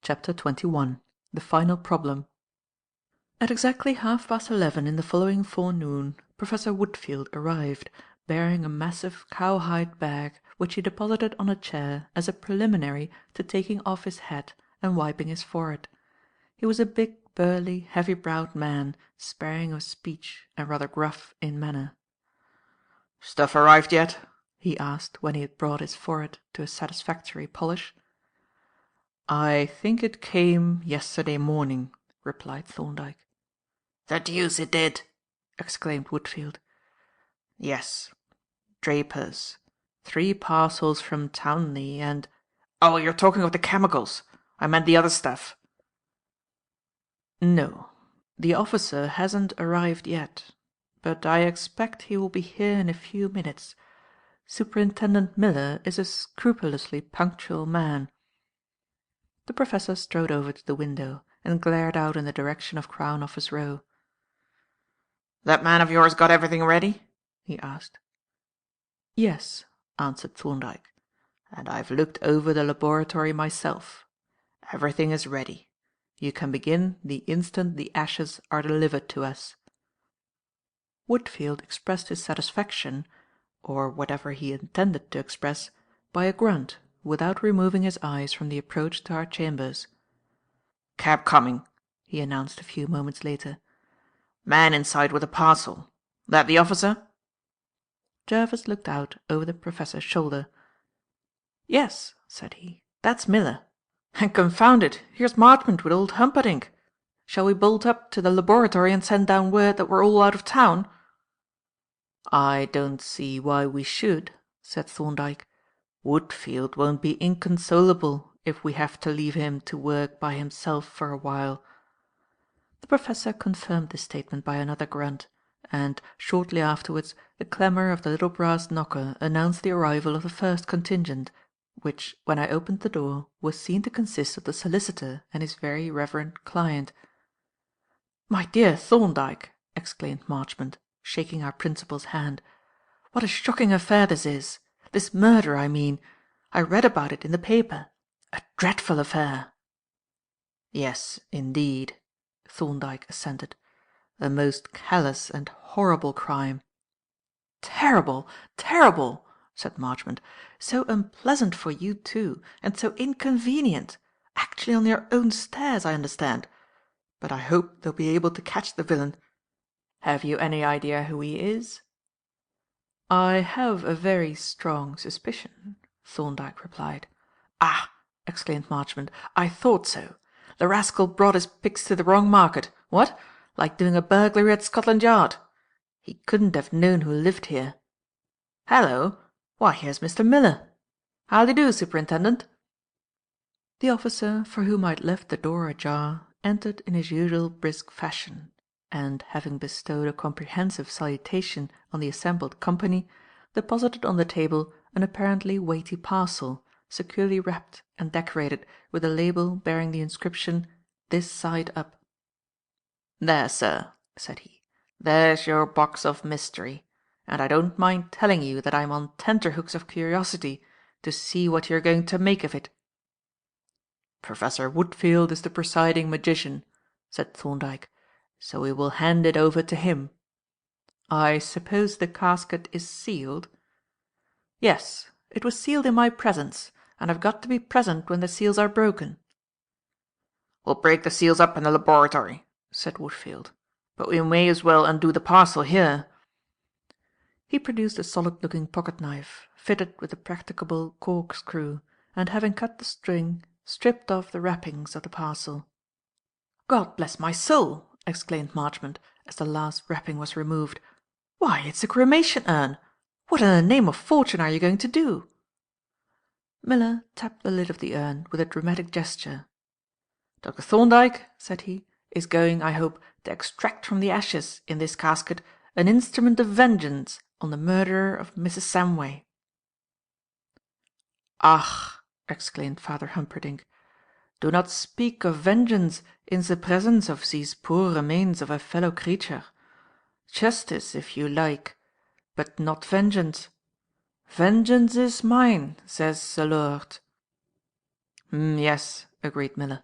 Chapter 21. The Final Problem. At exactly 11:30 in the following forenoon, Professor Woodfield arrived, bearing a massive cowhide bag which he deposited on a chair as a preliminary to taking off his hat and wiping his forehead. He was a big, burly, heavy-browed man, sparing of speech and rather gruff in manner. "Stuff arrived yet?" he asked when he had brought his forehead to a satisfactory polish. "I think it came yesterday morning," replied Thorndyke. "The deuce it did!" exclaimed Woodfield. "Yes. Draper's. 3 parcels from Townley and—" "Oh, you're talking of the chemicals. I meant the other stuff." "No. The officer hasn't arrived yet, but I expect he will be here in a few minutes. Superintendent Miller is a scrupulously punctual man." The Professor strode over to the window and glared out in the direction of Crown Office Row. "That man of yours got everything ready?" he asked. "Yes," answered Thorndyke, "and I've looked over the laboratory myself. Everything is ready. You can begin the instant the ashes are delivered to us." Woodfield expressed his satisfaction, or whatever he intended to express, by a grunt, without removing his eyes from the approach to our chambers. "Cab coming," he announced a few moments later. "Man inside with a parcel. That the officer?" Jervis looked out over the Professor's shoulder. "Yes," said he, "that's Miller. And confound it, here's Marchmont with old Humperdinck. Shall we bolt up to the laboratory and send down word that we're all out of town?" "I don't see why we should," said Thorndyke. "Woodfield won't be inconsolable if we have to leave him to work by himself for a while." The Professor confirmed this statement by another grunt, and, shortly afterwards, the clamour of the little brass knocker announced the arrival of the first contingent, which, when I opened the door, was seen to consist of the solicitor and his very reverend client. "My dear Thorndyke," exclaimed Marchmont, shaking our principal's hand, "what a shocking affair this is! This murder, I mean. I read about it in the paper. A dreadful affair." "Yes, indeed," Thorndyke assented. "A most callous and horrible crime." "Terrible, terrible!" said Marchmont. "So unpleasant for you too, and so inconvenient. Actually on your own stairs, I understand. But I hope they'll be able to catch the villain. Have you any idea who he is?" "I have a very strong suspicion," Thorndyke replied. "Ah!" exclaimed Marchmont. "I thought so. The rascal brought his pigs to the wrong market. What? Like doing a burglary at Scotland Yard. He couldn't have known who lived here. Hallo! Why, here's Mr. Miller. How d'ye do, Superintendent?" The officer, for whom I had left the door ajar, entered in his usual brisk fashion, and, having bestowed a comprehensive salutation on the assembled company, deposited on the table an apparently weighty parcel, securely wrapped and decorated with a label bearing the inscription, "This side up." "There, sir," said he, "there's your box of mystery, and I don't mind telling you that I'm on tenterhooks of curiosity to see what you're going to make of it." "Professor Woodfield is the presiding magician," said Thorndyke, "so we will hand it over to him. I suppose the casket is sealed?" Yes, it was sealed in my presence, and I've got to be present when the seals are broken." "We'll break the seals up in the laboratory," said Woodfield, "but we may as well undo the parcel here." He produced a solid-looking pocket-knife, fitted with a practicable corkscrew, and having cut the string, stripped off the wrappings of the parcel. "God bless my soul!" exclaimed Marchmont, as the last wrapping was removed. "Why, it's a cremation urn! What in the name of fortune are you going to do?" Miller tapped the lid of the urn with a dramatic gesture. "Dr. Thorndyke," said he, "is going, I hope, to extract from the ashes in this casket an instrument of vengeance on the murderer of Mrs. Samway." "Ach!" exclaimed Father Humperdinck, "do not speak of vengeance in the presence of these poor remains of a fellow creature. Justice, if you like, but not vengeance. Vengeance is mine, says the Lord." Yes," agreed Miller.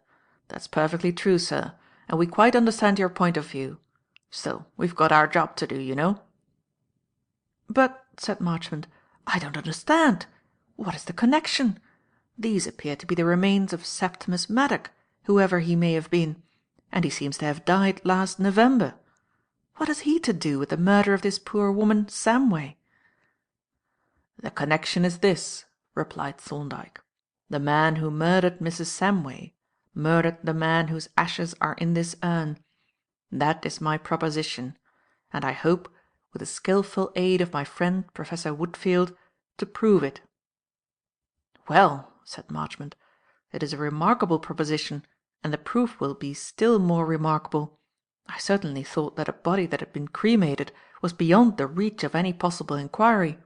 "That's perfectly true, sir, and we quite understand your point of view. Still, we've got our job to do, you know." "But," said Marchmont, "I don't understand. What is the connection? These appear to be the remains of Septimus Maddock, whoever he may have been, and he seems to have died last November. What has he to do with the murder of this poor woman Samway?" "The connection is this," replied Thorndyke. "The man who murdered Mrs. Samway murdered the man whose ashes are in this urn. That is my proposition, and I hope, with the skilful aid of my friend Professor Woodfield, to prove it." "Well," said Marchmont, "it is a remarkable proposition, and the proof will be still more remarkable. I certainly thought that a body that had been cremated was beyond the reach of any possible inquiry."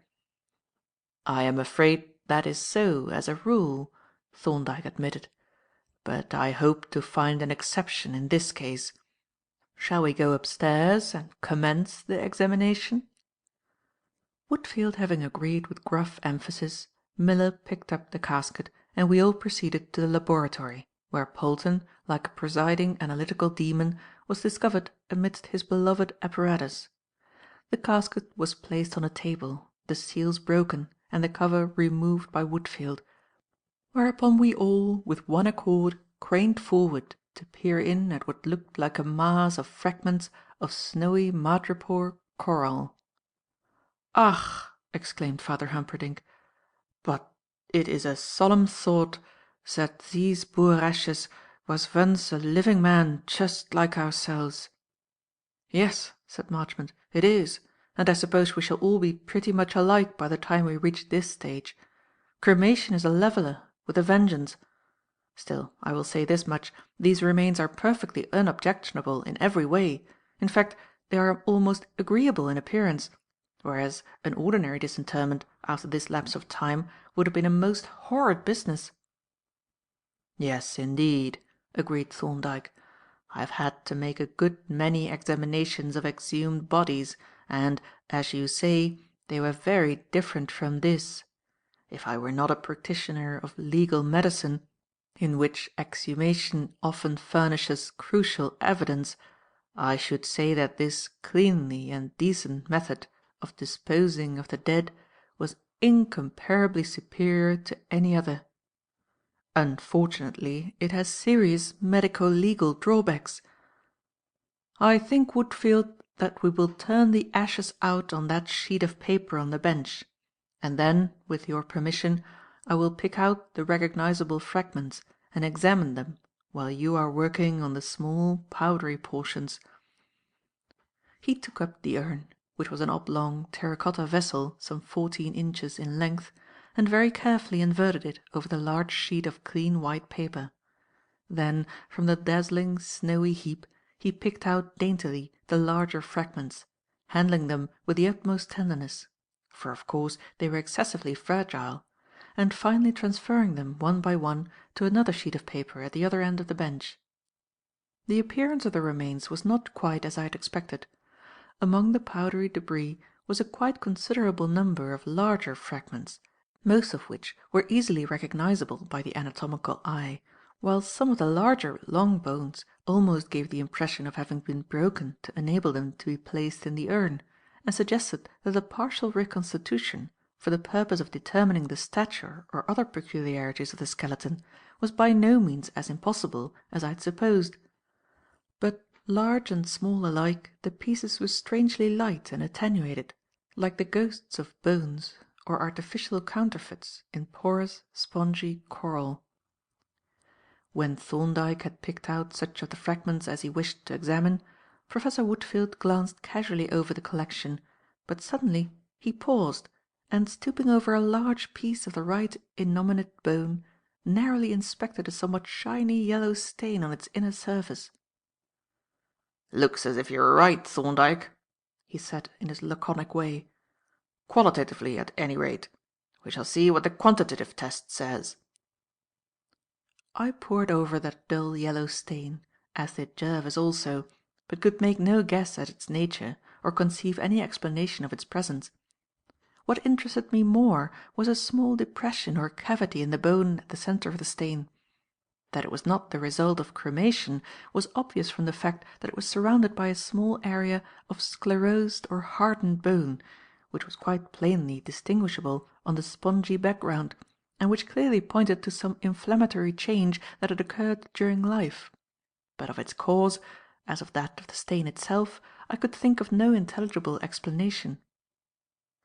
"I am afraid that is so, as a rule," Thorndyke admitted, "but I hope to find an exception in this case. Shall we go upstairs and commence the examination?" Woodfield having agreed with gruff emphasis, Miller picked up the casket, and we all proceeded to the laboratory, where Polton, like a presiding analytical demon, was discovered amidst his beloved apparatus. The casket was placed on a table, the seals broken, and the cover removed by Woodfield, whereupon we all, with one accord, craned forward to peer in at what looked like a mass of fragments of snowy madrepore coral. "Ach!" exclaimed Father Humperdinck, "but it is a solemn thought that these poor ashes was once a living man just like ourselves." "Yes," said Marchmont, "it is, and I suppose we shall all be pretty much alike by the time we reach this stage. Cremation is a leveller, with a vengeance. Still, I will say this much, these remains are perfectly unobjectionable in every way. In fact, they are almost agreeable in appearance, whereas an ordinary disinterment after this lapse of time would have been a most horrid business." "Yes, indeed," agreed Thorndyke. "I have had to make a good many examinations of exhumed bodies, and, as you say, they were very different from this. If I were not a practitioner of legal medicine, in which exhumation often furnishes crucial evidence, I should say that this cleanly and decent method of disposing of the dead was incomparably superior to any other. Unfortunately, it has serious medico-legal drawbacks. I think, Woodfield, that we will turn the ashes out on that sheet of paper on the bench, and then, with your permission, I will pick out the recognizable fragments and examine them while you are working on the small, powdery portions." He took up the urn, which was an oblong terracotta vessel some 14 inches in length, and very carefully inverted it over the large sheet of clean white paper. Then, from the dazzling, snowy heap, he picked out daintily the larger fragments, handling them with the utmost tenderness, for of course they were excessively fragile, and finally transferring them one by one to another sheet of paper at the other end of the bench. The appearance of the remains was not quite as I had expected. Among the powdery debris was a quite considerable number of larger fragments, most of which were easily recognizable by the anatomical eye, while some of the larger long bones almost gave the impression of having been broken to enable them to be placed in the urn, and suggested that a partial reconstitution, for the purpose of determining the stature or other peculiarities of the skeleton was by no means as impossible as I had supposed. But, large and small alike, the pieces were strangely light and attenuated, like the ghosts of bones or artificial counterfeits in porous, spongy coral. When Thorndyke had picked out such of the fragments as he wished to examine, Professor Woodfield glanced casually over the collection, but suddenly he paused and, stooping over a large piece of the right innominate bone, narrowly inspected a somewhat shiny yellow stain on its inner surface. "Looks as if you were right, Thorndyke," he said in his laconic way. "Qualitatively, at any rate. We shall see what the quantitative test says." I pored over that dull yellow stain, as did Jervis also, but could make no guess at its nature or conceive any explanation of its presence. What interested me more was a small depression or cavity in the bone at the centre of the stain. That it was not the result of cremation was obvious from the fact that it was surrounded by a small area of sclerosed or hardened bone, which was quite plainly distinguishable on the spongy background, and which clearly pointed to some inflammatory change that had occurred during life. But of its cause, as of that of the stain itself, I could think of no intelligible explanation.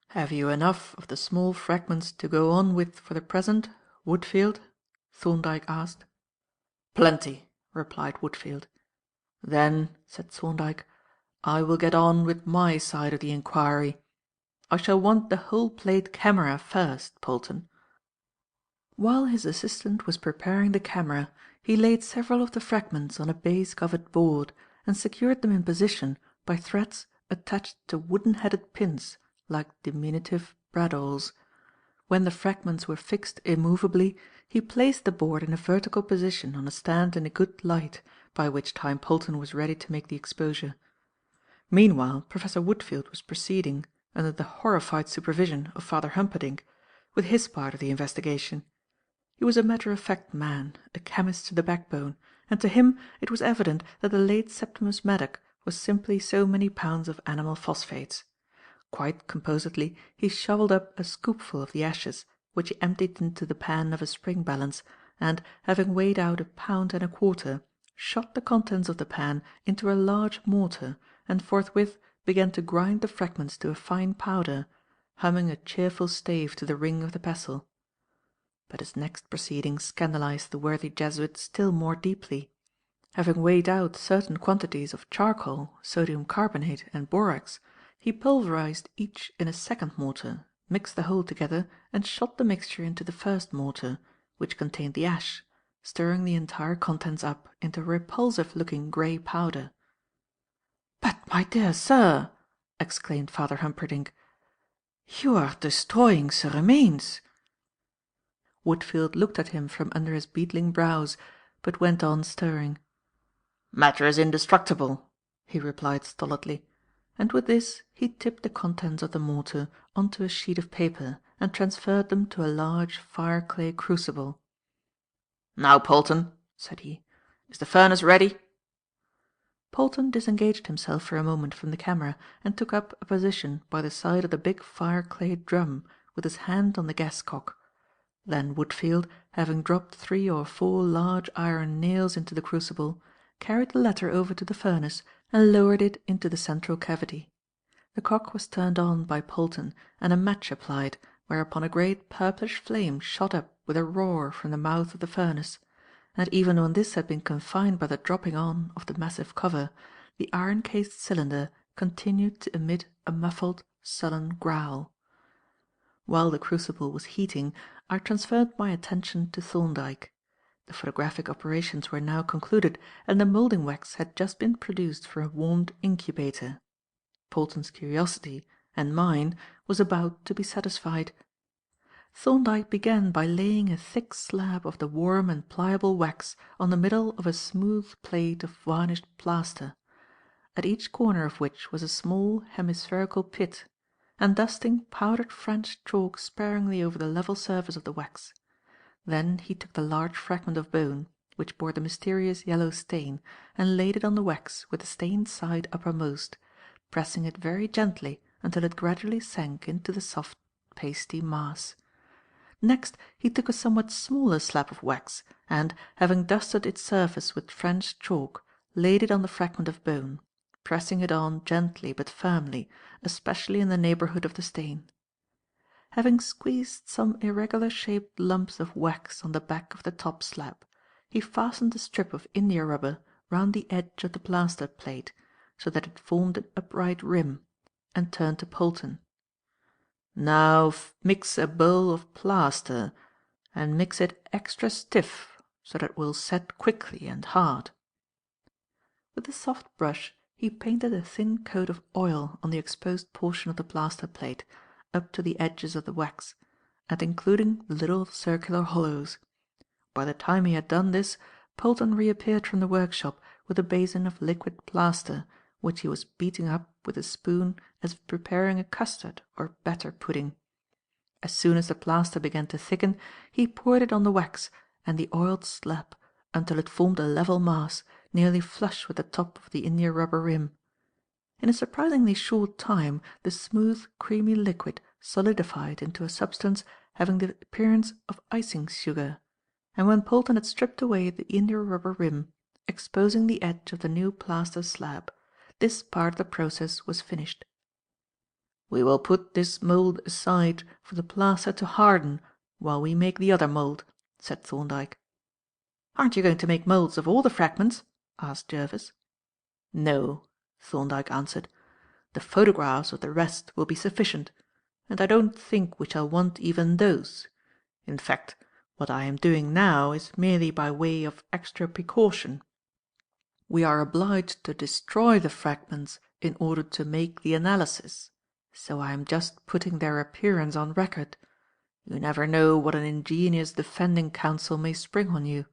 "Have you enough of the small fragments to go on with for the present, Woodfield?" Thorndyke asked. "Plenty," replied Woodfield. "Then," said Thorndyke, "I will get on with my side of the inquiry. I shall want the whole plate camera first, Polton." While his assistant was preparing the camera, he laid several of the fragments on a baize-covered board and secured them in position by threads attached to wooden-headed pins like diminutive bradawls. When the fragments were fixed immovably, he placed the board in a vertical position on a stand in a good light, by which time Polton was ready to make the exposure. Meanwhile, Professor Woodfield was proceeding, under the horrified supervision of Father Humperdinck, with his part of the investigation. He was a matter-of-fact man, a chemist to the backbone, and to him it was evident that the late Septimus Maddock was simply so many pounds of animal phosphates. Quite composedly he shovelled up a scoopful of the ashes, which he emptied into the pan of a spring balance, and, having weighed out 1 1/4 pounds, shot the contents of the pan into a large mortar and forthwith began to grind the fragments to a fine powder, humming a cheerful stave to the ring of the pestle. But his next proceedings scandalized the worthy Jesuit still more deeply. Having weighed out certain quantities of charcoal, sodium carbonate, and borax, he pulverized each in a second mortar, mixed the whole together, and shot the mixture into the first mortar, which contained the ash, stirring the entire contents up into a repulsive-looking grey powder. "But, my dear sir," exclaimed Father Humperdinck, "you are destroying the remains." Woodfield looked at him from under his beetling brows, but went on stirring. "Matter is indestructible," he replied stolidly, and with this he tipped the contents of the mortar on to a sheet of paper and transferred them to a large fire-clay crucible. "Now, Polton," said he, "is the furnace ready?" Polton disengaged himself for a moment from the camera and took up a position by the side of the big fire-clay drum with his hand on the gas-cock. Then Woodfield, having dropped 3 or 4 large iron nails into the crucible, carried the latter over to the furnace and lowered it into the central cavity. The cock was turned on by Polton and a match applied, whereupon a great purplish flame shot up with a roar from the mouth of the furnace, and even when this had been confined by the dropping on of the massive cover, the iron-cased cylinder continued to emit a muffled, sullen growl. While the crucible was heating, I transferred my attention to Thorndyke. The photographic operations were now concluded, and the moulding wax had just been produced from a warmed incubator. Polton's curiosity, and mine, was about to be satisfied. Thorndyke began by laying a thick slab of the warm and pliable wax on the middle of a smooth plate of varnished plaster, at each corner of which was a small hemispherical pit, and dusting powdered French chalk sparingly over the level surface of the wax. Then he took the large fragment of bone, which bore the mysterious yellow stain, and laid it on the wax with the stained side uppermost, pressing it very gently until it gradually sank into the soft pasty mass. Next he took a somewhat smaller slab of wax and, having dusted its surface with French chalk, laid it on the fragment of bone, pressing it on gently but firmly, especially in the neighbourhood of the stain. Having squeezed some irregular shaped lumps of wax on the back of the top slab, he fastened a strip of india-rubber round the edge of the plaster plate, so that it formed an upright rim, and turned to Polton. "Now mix a bowl of plaster, and mix it extra stiff, so that it will set quickly and hard." With a soft brush he painted a thin coat of oil on the exposed portion of the plaster plate, up to the edges of the wax, and including the little circular hollows. By the time he had done this, Polton reappeared from the workshop with a basin of liquid plaster, which he was beating up with a spoon as if preparing a custard or batter pudding. As soon as the plaster began to thicken, he poured it on the wax and the oiled slab until it formed a level mass, nearly flush with the top of the india-rubber rim. In a surprisingly short time the smooth, creamy liquid solidified into a substance having the appearance of icing sugar, and when Polton had stripped away the india-rubber rim, exposing the edge of the new plaster slab, this part of the process was finished. "We will put this mould aside for the plaster to harden while we make the other mould," said Thorndyke. "Aren't you going to make moulds of all the fragments?" asked Jervis. "No," Thorndyke answered. "The photographs of the rest will be sufficient, and I don't think we shall want even those. In fact, what I am doing now is merely by way of extra precaution. We are obliged to destroy the fragments in order to make the analysis, so I am just putting their appearance on record. You never know what an ingenious defending counsel may spring on you."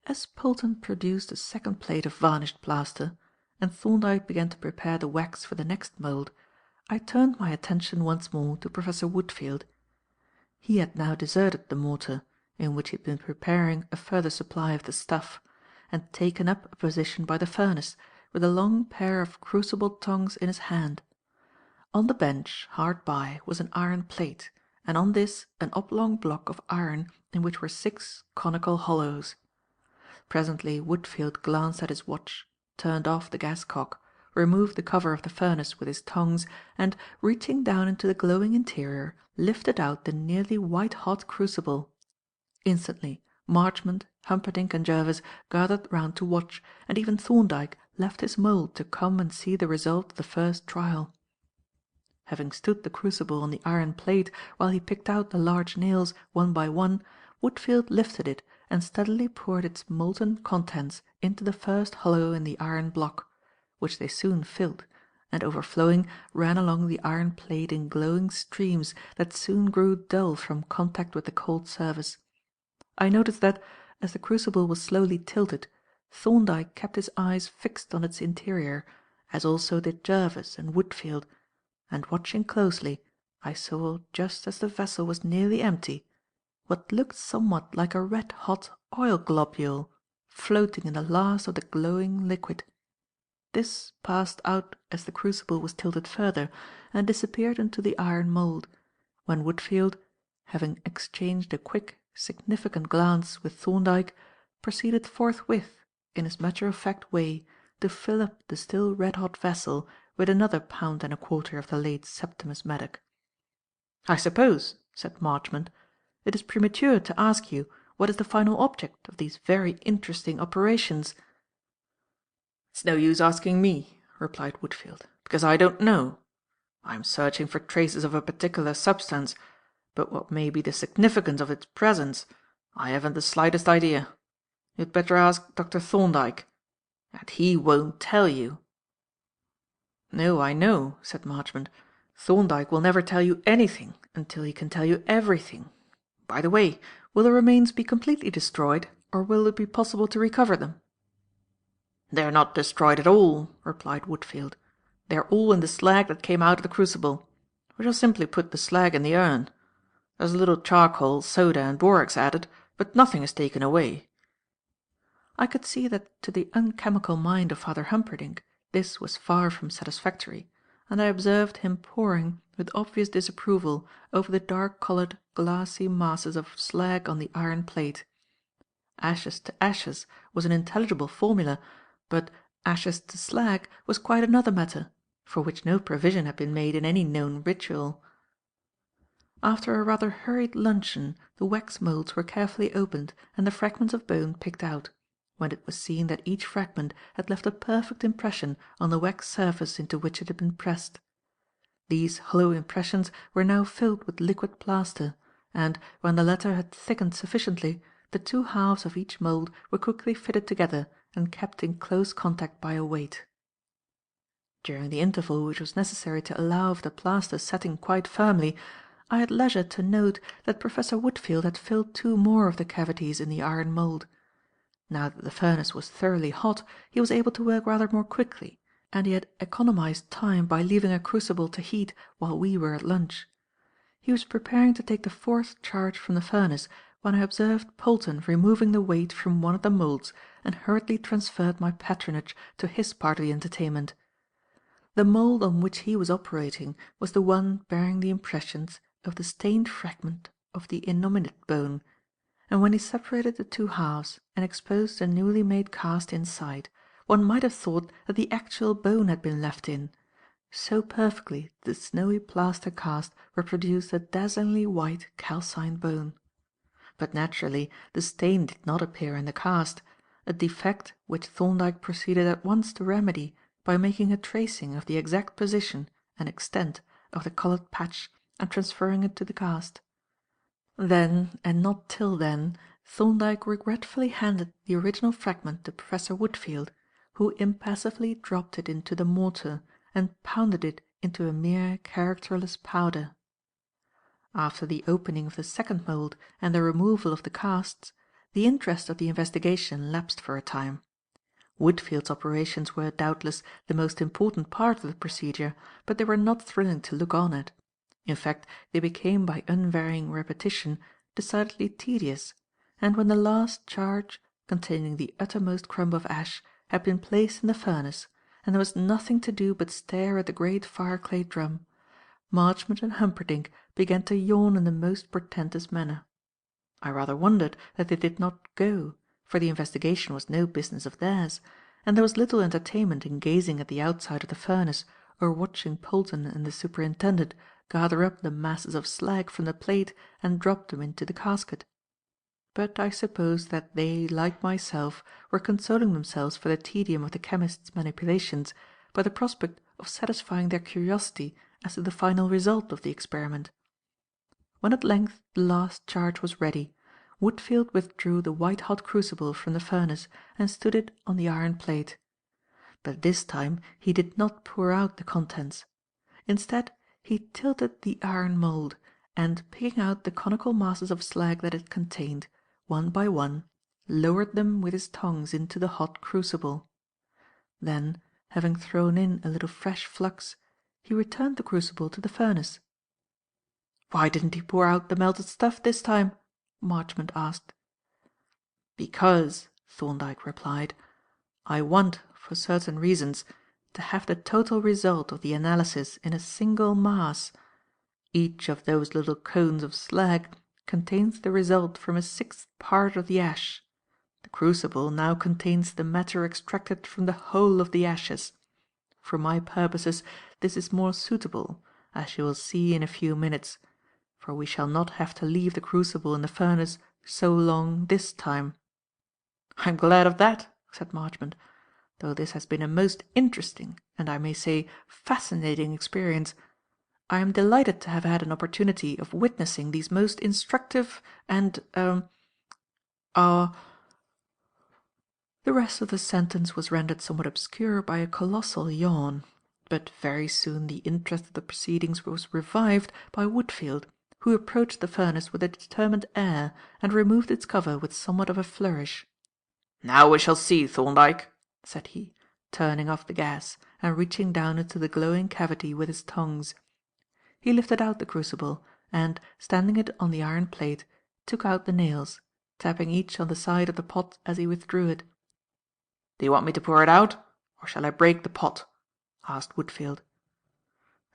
As Polton produced a second plate of varnished plaster, and Thorndyke began to prepare the wax for the next mould, I turned my attention once more to Professor Woodfield. He had now deserted the mortar, in which he had been preparing a further supply of the stuff, and taken up a position by the furnace, with a long pair of crucible tongs in his hand. On the bench, hard by, was an iron plate, and on this an oblong block of iron in which were 6 conical hollows. Presently Woodfield glanced at his watch, turned off the gas-cock, removed the cover of the furnace with his tongs, and, reaching down into the glowing interior, lifted out the nearly white-hot crucible. Instantly Marchmont, Humperdinck and Jervis gathered round to watch, and even Thorndyke left his mould to come and see the result of the first trial. Having stood the crucible on the iron plate while he picked out the large nails one by one, Woodfield lifted it and steadily poured its molten contents into the first hollow in the iron block, which they soon filled, and overflowing ran along the iron plate in glowing streams that soon grew dull from contact with the cold surface. I noticed that, as the crucible was slowly tilted, Thorndyke kept his eyes fixed on its interior, as also did Jervis and Woodfield, and watching closely, I saw, just as the vessel was nearly empty, what looked somewhat like a red-hot oil globule floating in the last of the glowing liquid. This passed out as the crucible was tilted further, and disappeared into the iron mould, when Woodfield, having exchanged a quick, significant glance with Thorndyke, proceeded forthwith, in his matter-of-fact way, to fill up the still red-hot vessel with another pound and a quarter of the late Septimus Maddock. "I suppose," said Marchmont, "it is premature to ask you what is the final object of these very interesting operations?" "It's no use asking me," replied Woodfield, "because I don't know. I am searching for traces of a particular substance, but what may be the significance of its presence, I haven't the slightest idea. You had better ask Dr. Thorndyke, and he won't tell you." "No, I know," said Marchmont. "Thorndyke will never tell you anything until he can tell you everything. By the way, will the remains be completely destroyed, or will it be possible to recover them?" "They are not destroyed at all," replied Woodfield. "They are all in the slag that came out of the crucible. We shall simply put the slag in the urn. There's a little charcoal, soda and borax added, but nothing is taken away." I could see that to the unchemical mind of Father Humperdinck this was far from satisfactory, and I observed him poring with obvious disapproval over the dark-coloured, glassy masses of slag on the iron plate. Ashes to ashes was an intelligible formula, but ashes to slag was quite another matter, for which no provision had been made in any known ritual. After a rather hurried luncheon the wax moulds were carefully opened and the fragments of bone picked out, when it was seen that each fragment had left a perfect impression on the wax surface into which it had been pressed. These hollow impressions were now filled with liquid plaster, and, when the latter had thickened sufficiently, the two halves of each mould were quickly fitted together and kept in close contact by a weight. During the interval which was necessary to allow of the plaster setting quite firmly, I had leisure to note that Professor Woodfield had filled two more of the cavities in the iron mould. Now that the furnace was thoroughly hot, he was able to work rather more quickly, and he had economized time by leaving a crucible to heat while we were at lunch. He was preparing to take the fourth charge from the furnace when I observed Polton removing the weight from one of the moulds and hurriedly transferred my patronage to his part of the entertainment. The mould on which he was operating was the one bearing the impressions of the stained fragment of the innominate bone, and when he separated the two halves and exposed the newly made cast inside, one might have thought that the actual bone had been left in, so perfectly did the snowy plaster cast reproduce the dazzlingly white calcined bone. But naturally the stain did not appear in the cast, a defect which Thorndyke proceeded at once to remedy by making a tracing of the exact position and extent of the coloured patch and transferring it to the cast. Then, and not till then, Thorndyke regretfully handed the original fragment to Professor Woodfield, who impassively dropped it into the mortar and pounded it into a mere characterless powder. After the opening of the second mould and the removal of the casts, the interest of the investigation lapsed for a time. Woodfield's operations were, doubtless, the most important part of the procedure, but they were not thrilling to look on at. In fact, they became by unvarying repetition decidedly tedious, and when the last charge, containing the uttermost crumb of ash, had been placed in the furnace, and there was nothing to do but stare at the great fireclay drum, Marchmont and Humperdinck began to yawn in the most portentous manner. I rather wondered that they did not go, for the investigation was no business of theirs, and there was little entertainment in gazing at the outside of the furnace or watching Polton and the superintendent gather up the masses of slag from the plate and drop them into the casket. But I suppose that they, like myself, were consoling themselves for the tedium of the chemist's manipulations by the prospect of satisfying their curiosity as to the final result of the experiment. When at length the last charge was ready, Woodfield withdrew the white-hot crucible from the furnace and stood it on the iron plate. But this time he did not pour out the contents. Instead, he tilted the iron mould, and, picking out the conical masses of slag that it contained, one by one, lowered them with his tongs into the hot crucible. Then, having thrown in a little fresh flux, he returned the crucible to the furnace. "Why didn't he pour out the melted stuff this time?" Marchmont asked. "Because," Thorndyke replied, "I want, for certain reasons, to have the total result of the analysis in a single mass. Each of those little cones of slag contains the result from a sixth part of the ash. The crucible now contains the matter extracted from the whole of the ashes. For my purposes this is more suitable, as you will see in a few minutes, for we shall not have to leave the crucible in the furnace so long this time." "I'm glad of that," said Marchmont, "though this has been a most interesting, and I may say fascinating experience. I am delighted to have had an opportunity of witnessing these most instructive and The rest of the sentence was rendered somewhat obscure by a colossal yawn, but very soon the interest of the proceedings was revived by Woodfield, who approached the furnace with a determined air and removed its cover with somewhat of a flourish. "Now we shall see, Thorndyke," said he, turning off the gas and reaching down into the glowing cavity with his tongs. He lifted out the crucible and, standing it on the iron plate, took out the nails, tapping each on the side of the pot as he withdrew it. "Do you want me to pour it out, or shall I break the pot?" asked Woodfield.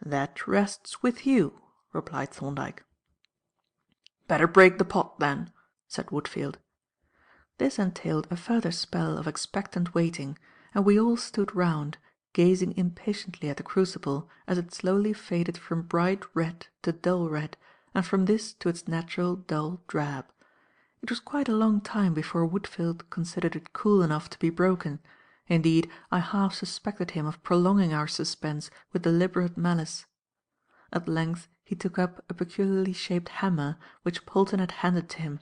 "That rests with you," replied Thorndyke. "Better break the pot, then," said Woodfield. This entailed a further spell of expectant waiting, and we all stood round, gazing impatiently at the crucible as it slowly faded from bright red to dull red, and from this to its natural dull drab. It was quite a long time before Woodfield considered it cool enough to be broken. Indeed, I half suspected him of prolonging our suspense with deliberate malice. At length he took up a peculiarly shaped hammer which Polton had handed to him,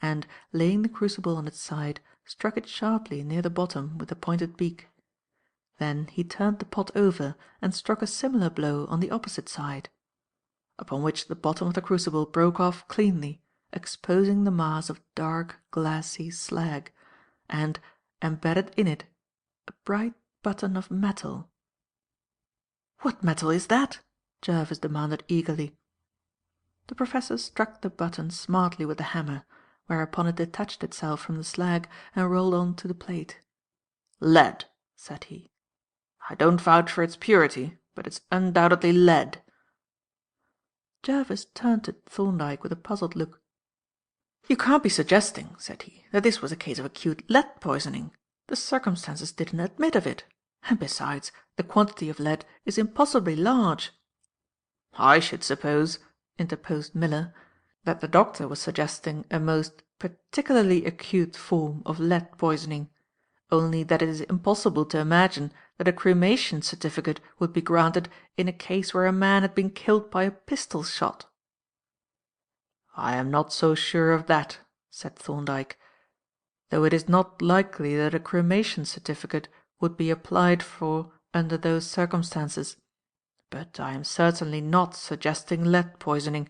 and, laying the crucible on its side, struck it sharply near the bottom with the pointed beak. Then he turned the pot over and struck a similar blow on the opposite side, upon which the bottom of the crucible broke off cleanly, exposing the mass of dark, glassy slag, and, embedded in it, a bright button of metal. "What metal is that?" Jervis demanded eagerly. The Professor struck the button smartly with the hammer, whereupon it detached itself from the slag and rolled on to the plate. "Lead," said he. "I don't vouch for its purity, but it's undoubtedly lead." Jervis turned to Thorndyke with a puzzled look. "You can't be suggesting," said he, "that this was a case of acute lead poisoning. The circumstances didn't admit of it. And besides, the quantity of lead is impossibly large." "I should suppose," interposed Miller, "that the doctor was suggesting a most particularly acute form of lead poisoning, only that it is impossible to imagine that a cremation certificate would be granted in a case where a man had been killed by a pistol shot." "I am not so sure of that," said Thorndyke, "though it is not likely that a cremation certificate would be applied for under those circumstances. But I am certainly not suggesting lead poisoning."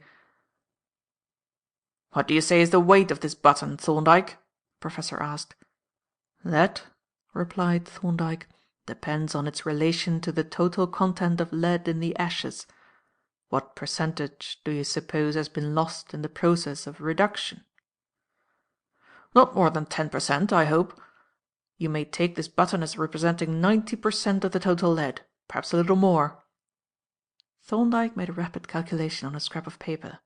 "What do you say is the weight of this button, Thorndyke?" the Professor asked. "That," replied Thorndyke, "depends on its relation to the total content of lead in the ashes. What percentage do you suppose has been lost in the process of reduction?" "Not more than 10%, I hope. You may take this button as representing 90% of the total lead, perhaps a little more." Thorndyke made a rapid calculation on a scrap of paper.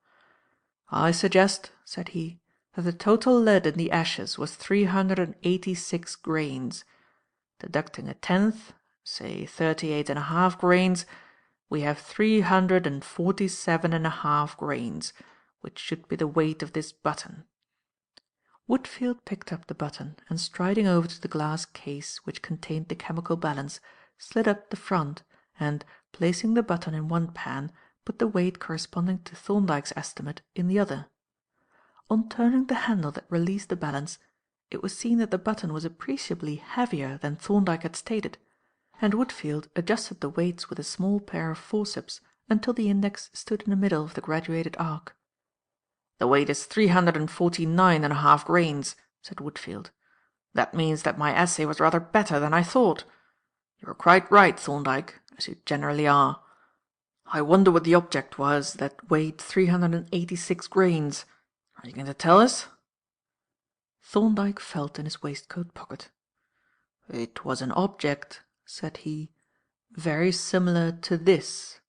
"I suggest," said he, "that the total lead in the ashes was 386 grains. Deducting a tenth, say 38½ grains, we have 347½ grains, which should be the weight of this button." Woodfield picked up the button and, striding over to the glass case which contained the chemical balance, slid up the front and, placing the button in one pan, put the weight corresponding to Thorndyke's estimate in the other. On turning the handle that released the balance, it was seen that the button was appreciably heavier than Thorndyke had stated, and Woodfield adjusted the weights with a small pair of forceps until the index stood in the middle of the graduated arc. "The weight is 349½ grains," said Woodfield. "That means that my assay was rather better than I thought. You were quite right, Thorndyke, as you generally are. I wonder what the object was that weighed 386 grains. Are you going to tell us?" Thorndyke felt in his waistcoat pocket. "It was an object," said he, "very similar to this."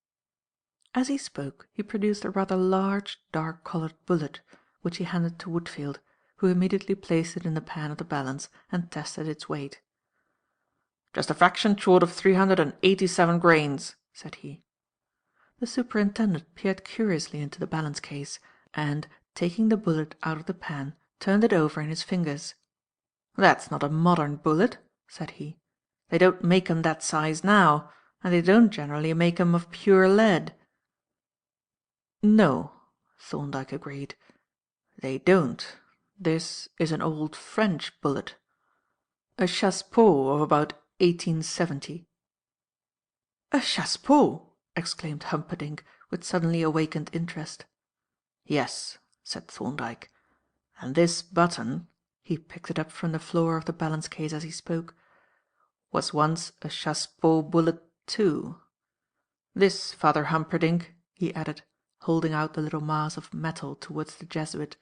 As he spoke he produced a rather large, dark-coloured bullet, which he handed to Woodfield, who immediately placed it in the pan of the balance and tested its weight. "Just a fraction short of 387 grains," said he. The superintendent peered curiously into the balance case, and, taking the bullet out of the pan, turned it over in his fingers. "That's not a modern bullet," said he. "They don't make 'em that size now, and they don't generally make 'em of pure lead." "No," Thorndyke agreed, "they don't. This is an old French bullet. A chassepot of about 1870." "A chassepot!" exclaimed Humperdinck, with suddenly awakened interest. "Yes," said Thorndyke, "and this button," he picked it up from the floor of the balance case as he spoke, "was once a chassepot bullet too. This, Father Humperdinck," he added, holding out the little mass of metal towards the Jesuit,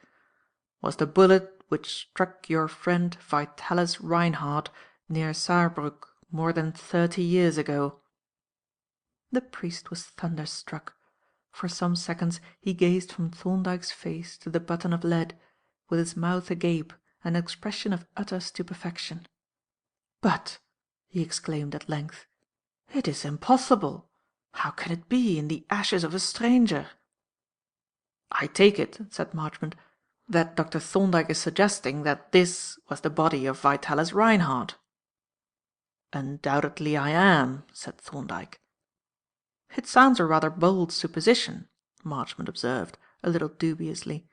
"was the bullet which struck your friend Vitalis Reinhardt near Saarbrück more than 30 years ago." The priest was thunderstruck. For some seconds he gazed from Thorndyke's face to the button of lead, with his mouth agape and an expression of utter stupefaction. "But," he exclaimed at length, "it is impossible! How can it be in the ashes of a stranger?" "I take it," said Marchmont, "that Dr. Thorndyke is suggesting that this was the body of Vitalis Reinhardt." "Undoubtedly I am," said Thorndyke. "It sounds a rather bold supposition," Marchmont observed, a little dubiously.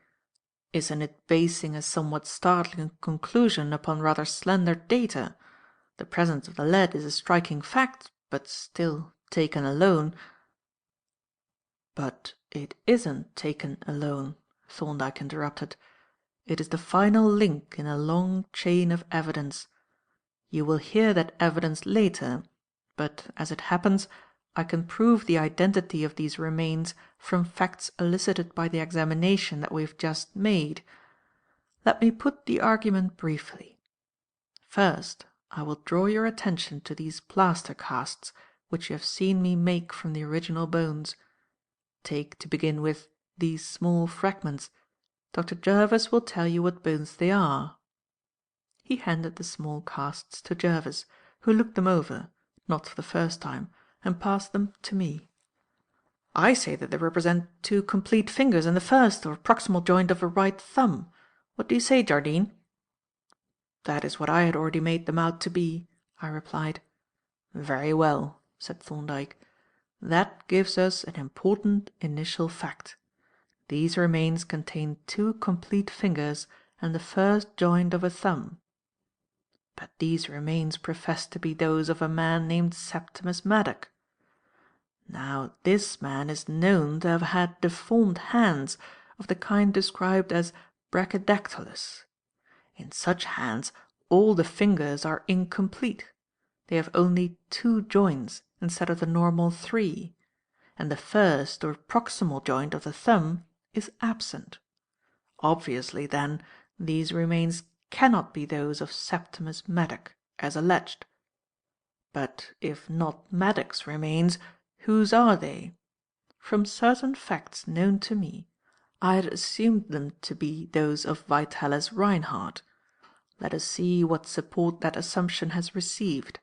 "Isn't it basing a somewhat startling conclusion upon rather slender data? The presence of the lead is a striking fact, but still, taken alone—" "But it isn't taken alone," Thorndyke interrupted. "It is the final link in a long chain of evidence. You will hear that evidence later, but, as it happens, I can prove the identity of these remains from facts elicited by the examination that we have just made. Let me put the argument briefly. First, I will draw your attention to these plaster casts which you have seen me make from the original bones. Take, to begin with, these small fragments. Dr. Jervis will tell you what bones they are." He handed the small casts to Jervis, who looked them over, not for the first time, and passed them to me. "I say that they represent 2 complete fingers in the first or proximal joint of a right thumb. What do you say, Jardine?" "That is what I had already made them out to be," I replied. "Very well," said Thorndyke. "That gives us an important initial fact. These remains contain 2 complete fingers and the first joint of a thumb. But these remains profess to be those of a man named Septimus Maddock. Now this man is known to have had deformed hands of the kind described as brachydactylous. In such hands all the fingers are incomplete. They have only 2 joints instead of the normal 3, and the first or proximal joint of the thumb is absent. Obviously, then, these remains cannot be those of Septimus Maddock, as alleged. But if not Maddock's remains, whose are they? From certain facts known to me, I had assumed them to be those of Vitalis Reinhardt. Let us see what support that assumption has received.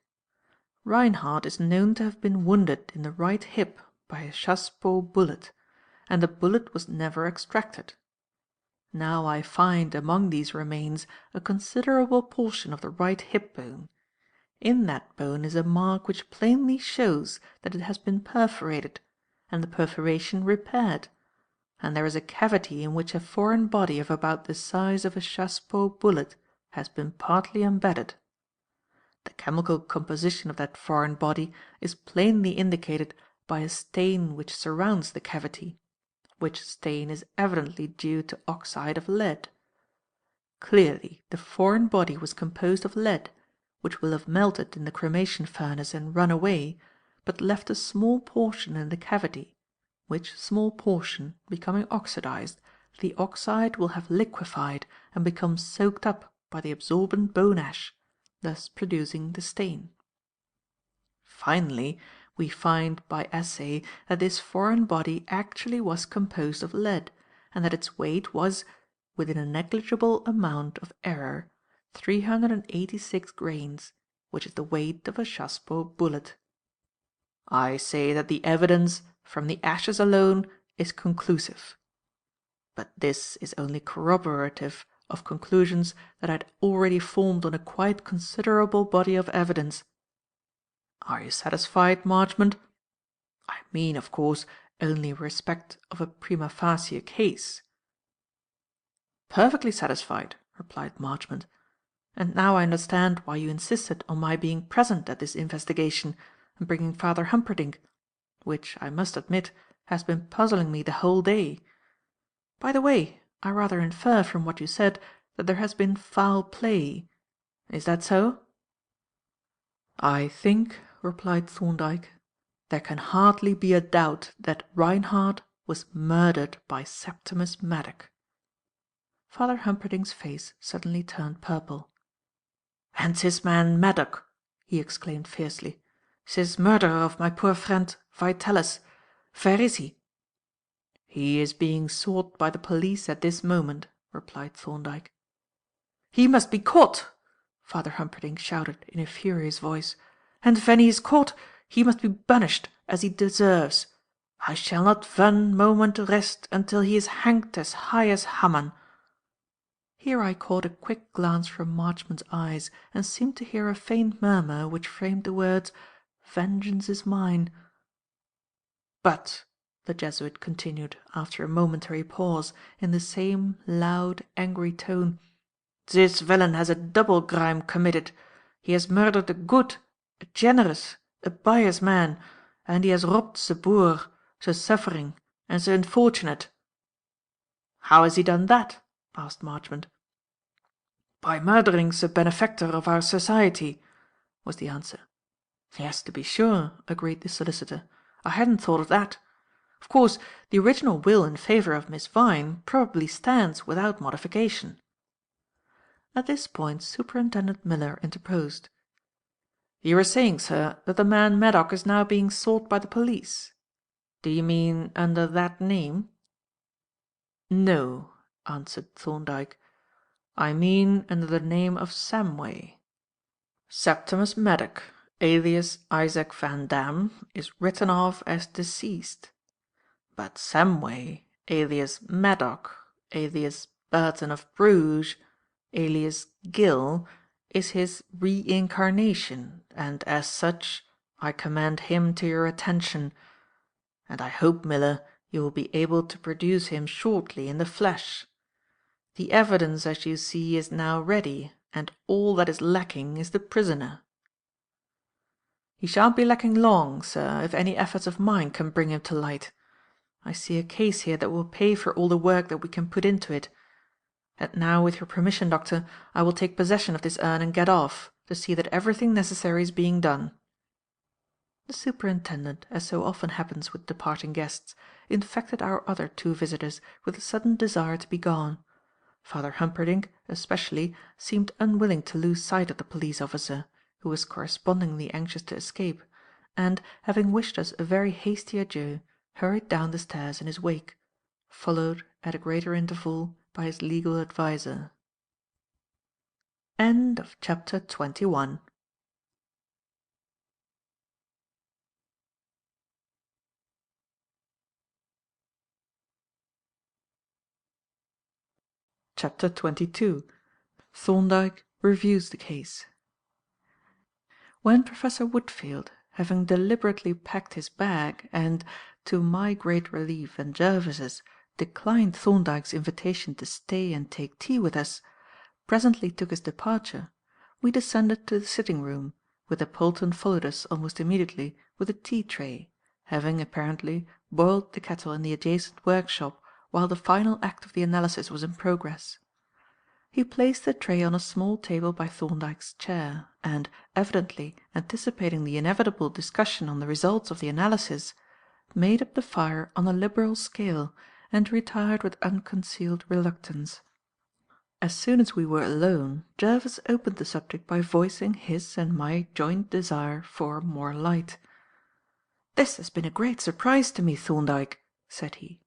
Reinhardt is known to have been wounded in the right hip by a chassepot bullet, and the bullet was never extracted. Now I find among these remains a considerable portion of the right hip bone. In that bone is a mark which plainly shows that it has been perforated, and the perforation repaired, and there is a cavity in which a foreign body of about the size of a chassepot bullet has been partly embedded. The chemical composition of that foreign body is plainly indicated by a stain which surrounds the cavity, which stain is evidently due to oxide of lead. Clearly the foreign body was composed of lead, which will have melted in the cremation furnace and run away, but left a small portion in the cavity, which small portion, becoming oxidized, the oxide will have liquefied and become soaked up by the absorbent bone ash, thus producing the stain. Finally, we find by assay that this foreign body actually was composed of lead, and that its weight was, within a negligible amount of error, 386 grains, which is the weight of a chassepot bullet. I say that the evidence, from the ashes alone, is conclusive. But this is only corroborative of conclusions that I had already formed on a quite considerable body of evidence. Are you satisfied, Marchmont? I mean, of course, only in respect of a prima facie case." "Perfectly satisfied," replied Marchmont. "And now I understand why you insisted on my being present at this investigation and bringing Father Humperdinck, which, I must admit, has been puzzling me the whole day. By the way, I rather infer from what you said that there has been foul play. Is that so?" "I think," replied Thorndyke, "there can hardly be a doubt that Reinhardt was murdered by Septimus Maddock." Father Humperdinck's face suddenly turned purple. "And his man Maddock!" he exclaimed fiercely. "This murderer of my poor friend Vitalis. Where is he?" "He is being sought by the police at this moment," replied Thorndyke. "He must be caught!" Father Humperdinck shouted in a furious voice. "And when he is caught, he must be punished as he deserves. I shall not one moment rest until he is hanged as high as Haman." Here I caught a quick glance from Marchmont's eyes, and seemed to hear a faint murmur which framed the words, "Vengeance is mine." "But," the Jesuit continued, after a momentary pause, in the same loud, angry tone, "this villain has a double crime committed. He has murdered a good, a generous, a pious man, and he has robbed the poor, the suffering, and the unfortunate." "How has he done that?" asked Marchmont. "By murdering the benefactor of our society," was the answer. "Yes, to be sure," agreed the solicitor. "I hadn't thought of that. Of course, the original will in favour of Miss Vyne probably stands without modification." At this point Superintendent Miller interposed. "You were saying, sir, that the man Maddock is now being sought by the police. Do you mean under that name?" "No," answered Thorndyke. "I mean under the name of Samway. Septimus Maddock, alias Isaac Van Damme, is written off as deceased. But Samway, alias Maddock, alias Burton of Bruges, alias Gill, is his reincarnation, and, as such, I commend him to your attention. And I hope, Miller, you will be able to produce him shortly in the flesh. The evidence, as you see, is now ready, and all that is lacking is the prisoner." "He shan't be lacking long, sir, if any efforts of mine can bring him to light. I see a case here that will pay for all the work that we can put into it. And now, with your permission, Doctor, I will take possession of this urn and get off, to see that everything necessary is being done." The Superintendent, as so often happens with departing guests, infected our other two visitors with a sudden desire to be gone. Father Humperdinck, especially, seemed unwilling to lose sight of the police officer, who was correspondingly anxious to escape, and, having wished us a very hasty adieu, hurried down the stairs in his wake, followed, at a greater interval, by his legal adviser. Chapter 22. Thorndyke reviews the case. When Professor Woodfield, having deliberately packed his bag and, to my great relief and Jervis's, declined Thorndyke's invitation to stay and take tea with us, presently took his departure, we descended to the sitting-room, whither Polton followed us almost immediately with a tea-tray, having, apparently, boiled the kettle in the adjacent workshop while the final act of the analysis was in progress. He placed the tray on a small table by Thorndyke's chair, and, evidently anticipating the inevitable discussion on the results of the analysis, made up the fire on a liberal scale and retired with unconcealed reluctance. As soon as we were alone, Jervis opened the subject by voicing his and my joint desire for more light. "This has been a great surprise to me, Thorndyke," said he.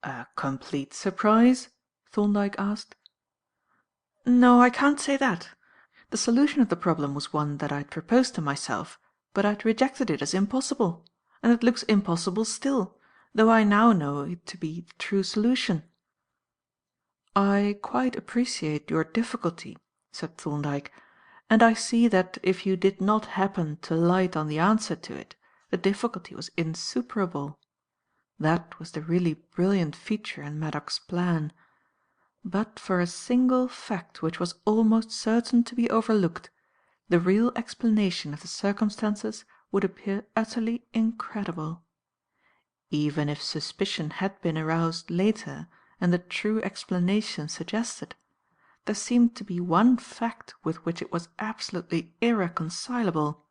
"A complete surprise?" Thorndyke asked. "No, I can't say that. The solution of the problem was one that I had proposed to myself, but I had rejected it as impossible, and it looks impossible still, though I now know it to be the true solution." "I quite appreciate your difficulty," said Thorndyke, "and I see that if you did not happen to light on the answer to it, the difficulty was insuperable. That was the really brilliant feature in Maddock's plan. But for a single fact which was almost certain to be overlooked, the real explanation of the circumstances would appear utterly incredible. Even if suspicion had been aroused later and the true explanation suggested, there seemed to be one fact with which it was absolutely irreconcilable."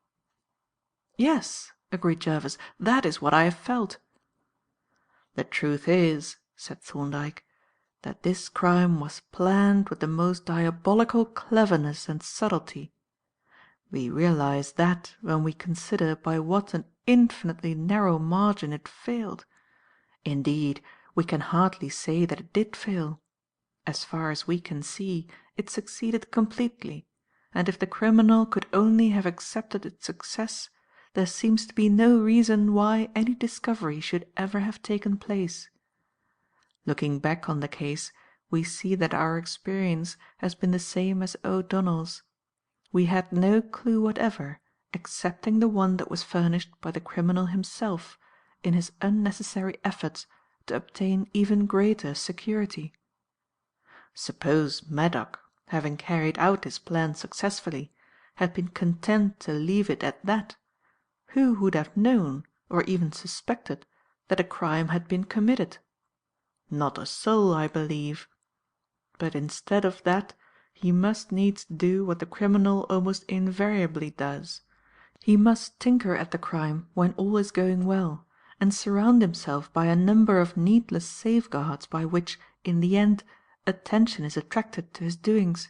"Yes," agreed Jervis, "that is what I have felt." "The truth is," said Thorndyke, "that this crime was planned with the most diabolical cleverness and subtlety. We realize that when we consider by what an infinitely narrow margin it failed. Indeed, we can hardly say that it did fail. As far as we can see, it succeeded completely, and if the criminal could only have accepted its success, there seems to be no reason why any discovery should ever have taken place. Looking back on the case, we see that our experience has been the same as O'Donnell's. We had no clue whatever, excepting the one that was furnished by the criminal himself in his unnecessary efforts to obtain even greater security. Suppose Maddock, having carried out his plan successfully, had been content to leave it at that, who would have known, or even suspected, that a crime had been committed? Not a soul, I believe. But instead of that, he must needs do what the criminal almost invariably does. He must tinker at the crime when all is going well, and surround himself by a number of needless safeguards by which, in the end, attention is attracted to his doings.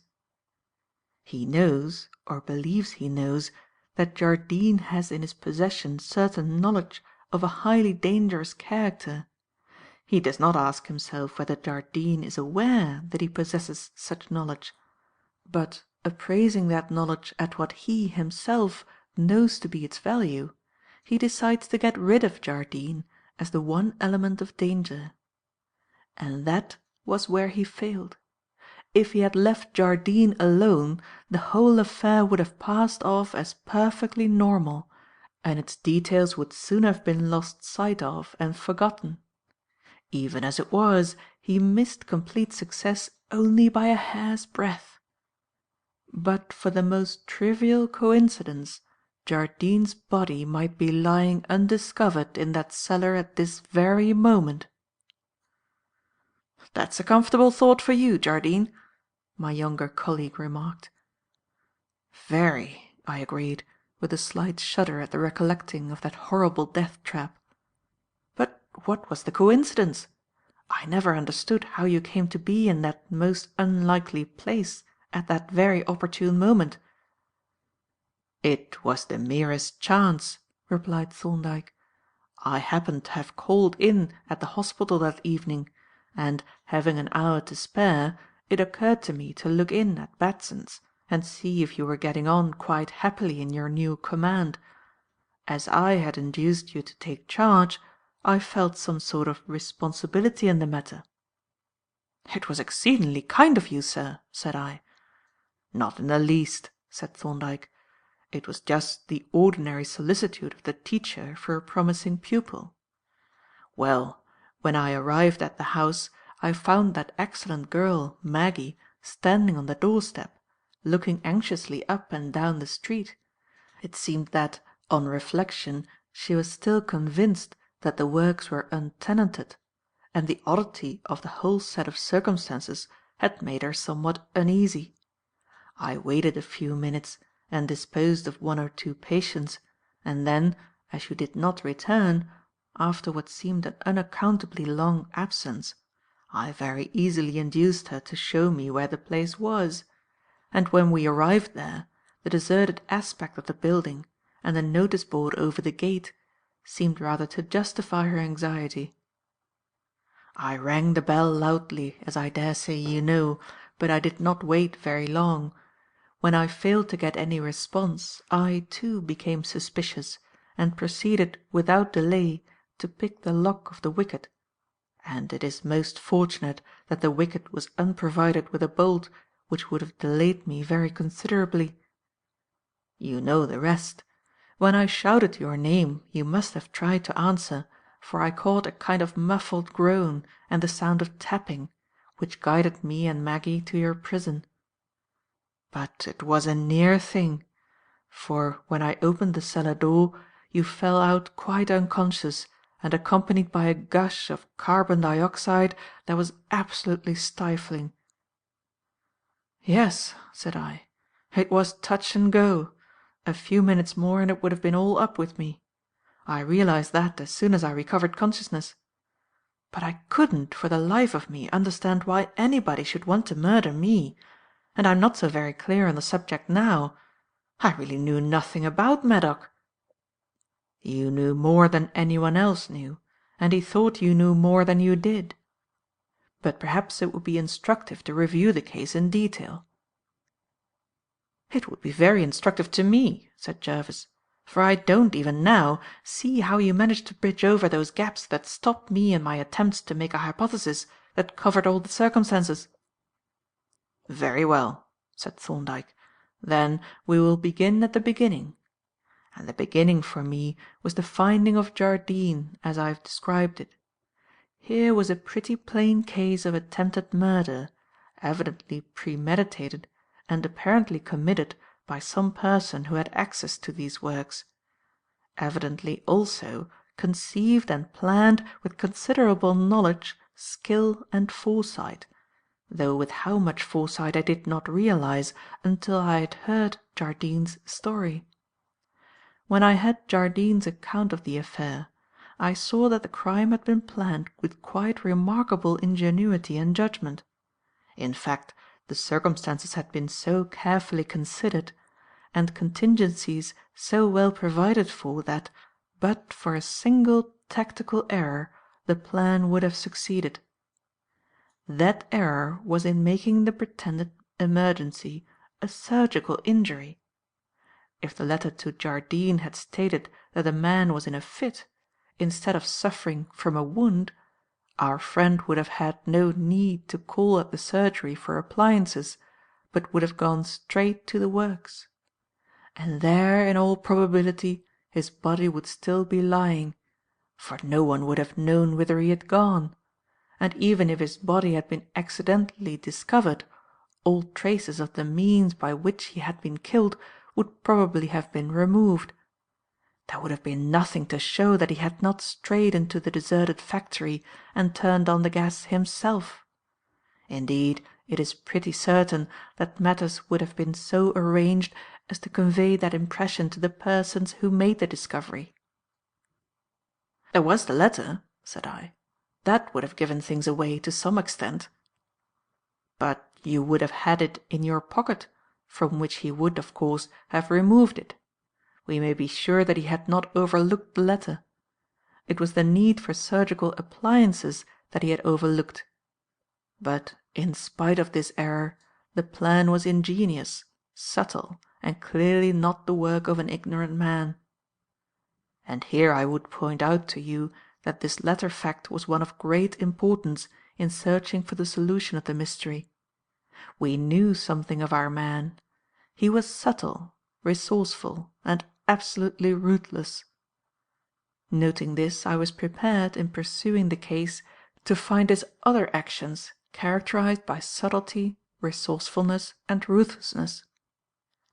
He knows, or believes he knows, that Jardine has in his possession certain knowledge of a highly dangerous character. He does not ask himself whether Jardine is aware that he possesses such knowledge, but, appraising that knowledge at what he himself knows to be its value, he decides to get rid of Jardine as the one element of danger. And that was where he failed. If he had left Jardine alone, the whole affair would have passed off as perfectly normal, and its details would soon have been lost sight of and forgotten. Even as it was, he missed complete success only by a hair's breadth. But for the most trivial coincidence, Jardine's body might be lying undiscovered in that cellar at this very moment. "That's a comfortable thought for you, Jardine," my younger colleague remarked. "Very," I agreed, with a slight shudder at the recollecting of that horrible death trap. "But what was the coincidence? I never understood how you came to be in that most unlikely place at that very opportune moment." "It was the merest chance," replied Thorndyke. "I happened to have called in at the hospital that evening, and, having an hour to spare, it occurred to me to look in at Batson's and see if you were getting on quite happily in your new command. As I had induced you to take charge, I felt some sort of responsibility in the matter." "It was exceedingly kind of you, sir," said I. "Not in the least," said Thorndyke. "It was just the ordinary solicitude of the teacher for a promising pupil. Well, when I arrived at the house, I found that excellent girl, Maggie, standing on the doorstep, looking anxiously up and down the street. It seemed that, on reflection, she was still convinced that the works were untenanted, and the oddity of the whole set of circumstances had made her somewhat uneasy. I waited a few minutes and disposed of one or two patients, and then, as you did not return, after what seemed an unaccountably long absence, I very easily induced her to show me where the place was, and when we arrived there, the deserted aspect of the building and the notice board over the gate seemed rather to justify her anxiety. I rang the bell loudly, as I dare say you know, but I did not wait very long. When I failed to get any response, I, too, became suspicious, and proceeded without delay to pick the lock of the wicket, and it is most fortunate that the wicket was unprovided with a bolt, which would have delayed me very considerably. You know the rest. When I shouted your name you must have tried to answer, for I caught a kind of muffled groan and the sound of tapping, which guided me and Maggie to your prison. But it was a near thing, for when I opened the cellar door you fell out quite unconscious and accompanied by a gush of carbon dioxide that was absolutely stifling." "Yes," said I, "it was touch and go. A few minutes more and it would have been all up with me. I realized that as soon as I recovered consciousness. But I couldn't, for the life of me, understand why anybody should want to murder me, and I'm not so very clear on the subject now. I really knew nothing about Maddock." "You knew more than anyone else knew, and he thought you knew more than you did. But perhaps it would be instructive to review the case in detail." "It would be very instructive to me," said Jervis, "for I don't, even now, see how you managed to bridge over those gaps that stopped me in my attempts to make a hypothesis that covered all the circumstances." "Very well," said Thorndyke. "Then we will begin at the beginning. And the beginning for me was the finding of Jardine as I have described it. Here was a pretty plain case of attempted murder, evidently premeditated and apparently committed by some person who had access to these works; evidently also conceived and planned with considerable knowledge, skill and foresight, though with how much foresight I did not realize until I had heard Jardine's story. When I had Jardine's account of the affair, I saw that the crime had been planned with quite remarkable ingenuity and judgment. In fact, the circumstances had been so carefully considered, and contingencies so well provided for that, but for a single tactical error, the plan would have succeeded. That error was in making the pretended emergency a surgical injury. If the letter to Jardine had stated that the man was in a fit, instead of suffering from a wound, our friend would have had no need to call at the surgery for appliances, but would have gone straight to the works. And there, in all probability, his body would still be lying, for no one would have known whither he had gone; and even if his body had been accidentally discovered, all traces of the means by which he had been killed would probably have been removed. There would have been nothing to show that he had not strayed into the deserted factory and turned on the gas himself. Indeed, it is pretty certain that matters would have been so arranged as to convey that impression to the persons who made the discovery. "There was the letter," said I. "That would have given things away to some extent." "But you would have had it in your pocket, from which he would, of course, have removed it. We may be sure that he had not overlooked the letter. It was the need for surgical appliances that he had overlooked. But, in spite of this error, the plan was ingenious, subtle, and clearly not the work of an ignorant man. And here I would point out to you that this latter fact was one of great importance in searching for the solution of the mystery. We knew something of our man. He was subtle, resourceful, and absolutely ruthless. Noting this, I was prepared, in pursuing the case, to find his other actions characterized by subtlety, resourcefulness, and ruthlessness.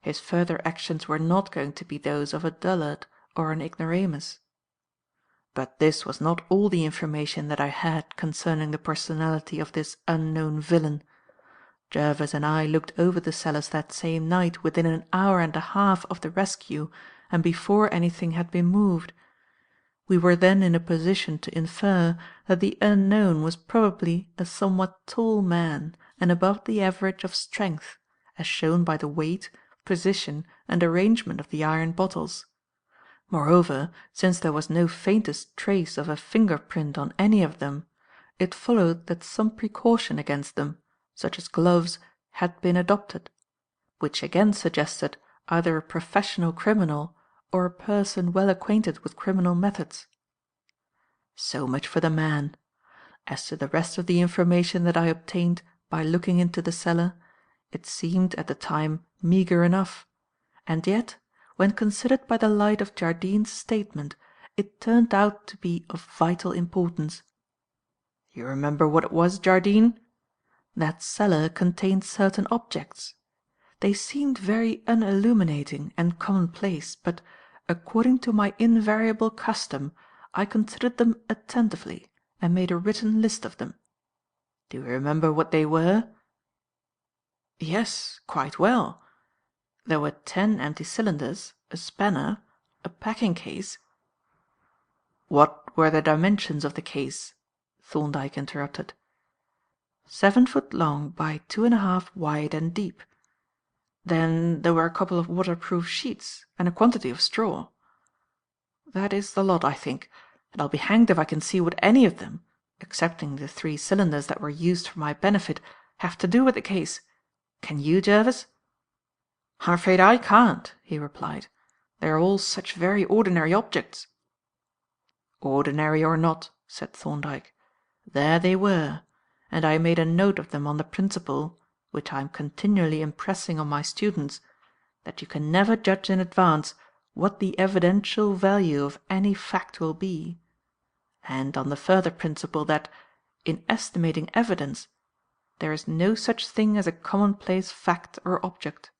His further actions were not going to be those of a dullard or an ignoramus. But this was not all the information that I had concerning the personality of this unknown villain. Jervis and I looked over the cellars that same night within an hour and a half of the rescue and before anything had been moved. We were then in a position to infer that the unknown was probably a somewhat tall man and above the average of strength, as shown by the weight, position and arrangement of the iron bottles. Moreover, since there was no faintest trace of a finger print on any of them, it followed that some precaution against them, such as gloves, had been adopted, which again suggested either a professional criminal or a person well acquainted with criminal methods. So much for the man. As to the rest of the information that I obtained by looking into the cellar, it seemed at the time meagre enough, and yet, when considered by the light of Jardine's statement, it turned out to be of vital importance. You remember what it was, Jardine? That cellar contained certain objects. They seemed very unilluminating and commonplace, but, according to my invariable custom, I considered them attentively and made a written list of them. Do you remember what they were? Yes, quite well. There were 10 empty cylinders, a spanner, a packing case. What were the dimensions of the case? Thorndyke interrupted. 7 foot long by 2½ wide and deep. Then there were a couple of waterproof sheets and a quantity of straw. That is the lot, I think, and I'll be hanged if I can see what any of them, excepting the 3 cylinders that were used for my benefit, have to do with the case. Can you, Jervis?" "I'm afraid I can't," he replied. "They are all such very ordinary objects." "Ordinary or not," said Thorndyke, "there they were, and I made a note of them on the principle, which I am continually impressing on my students, that you can never judge in advance what the evidential value of any fact will be, and on the further principle that, in estimating evidence, there is no such thing as a commonplace fact or object."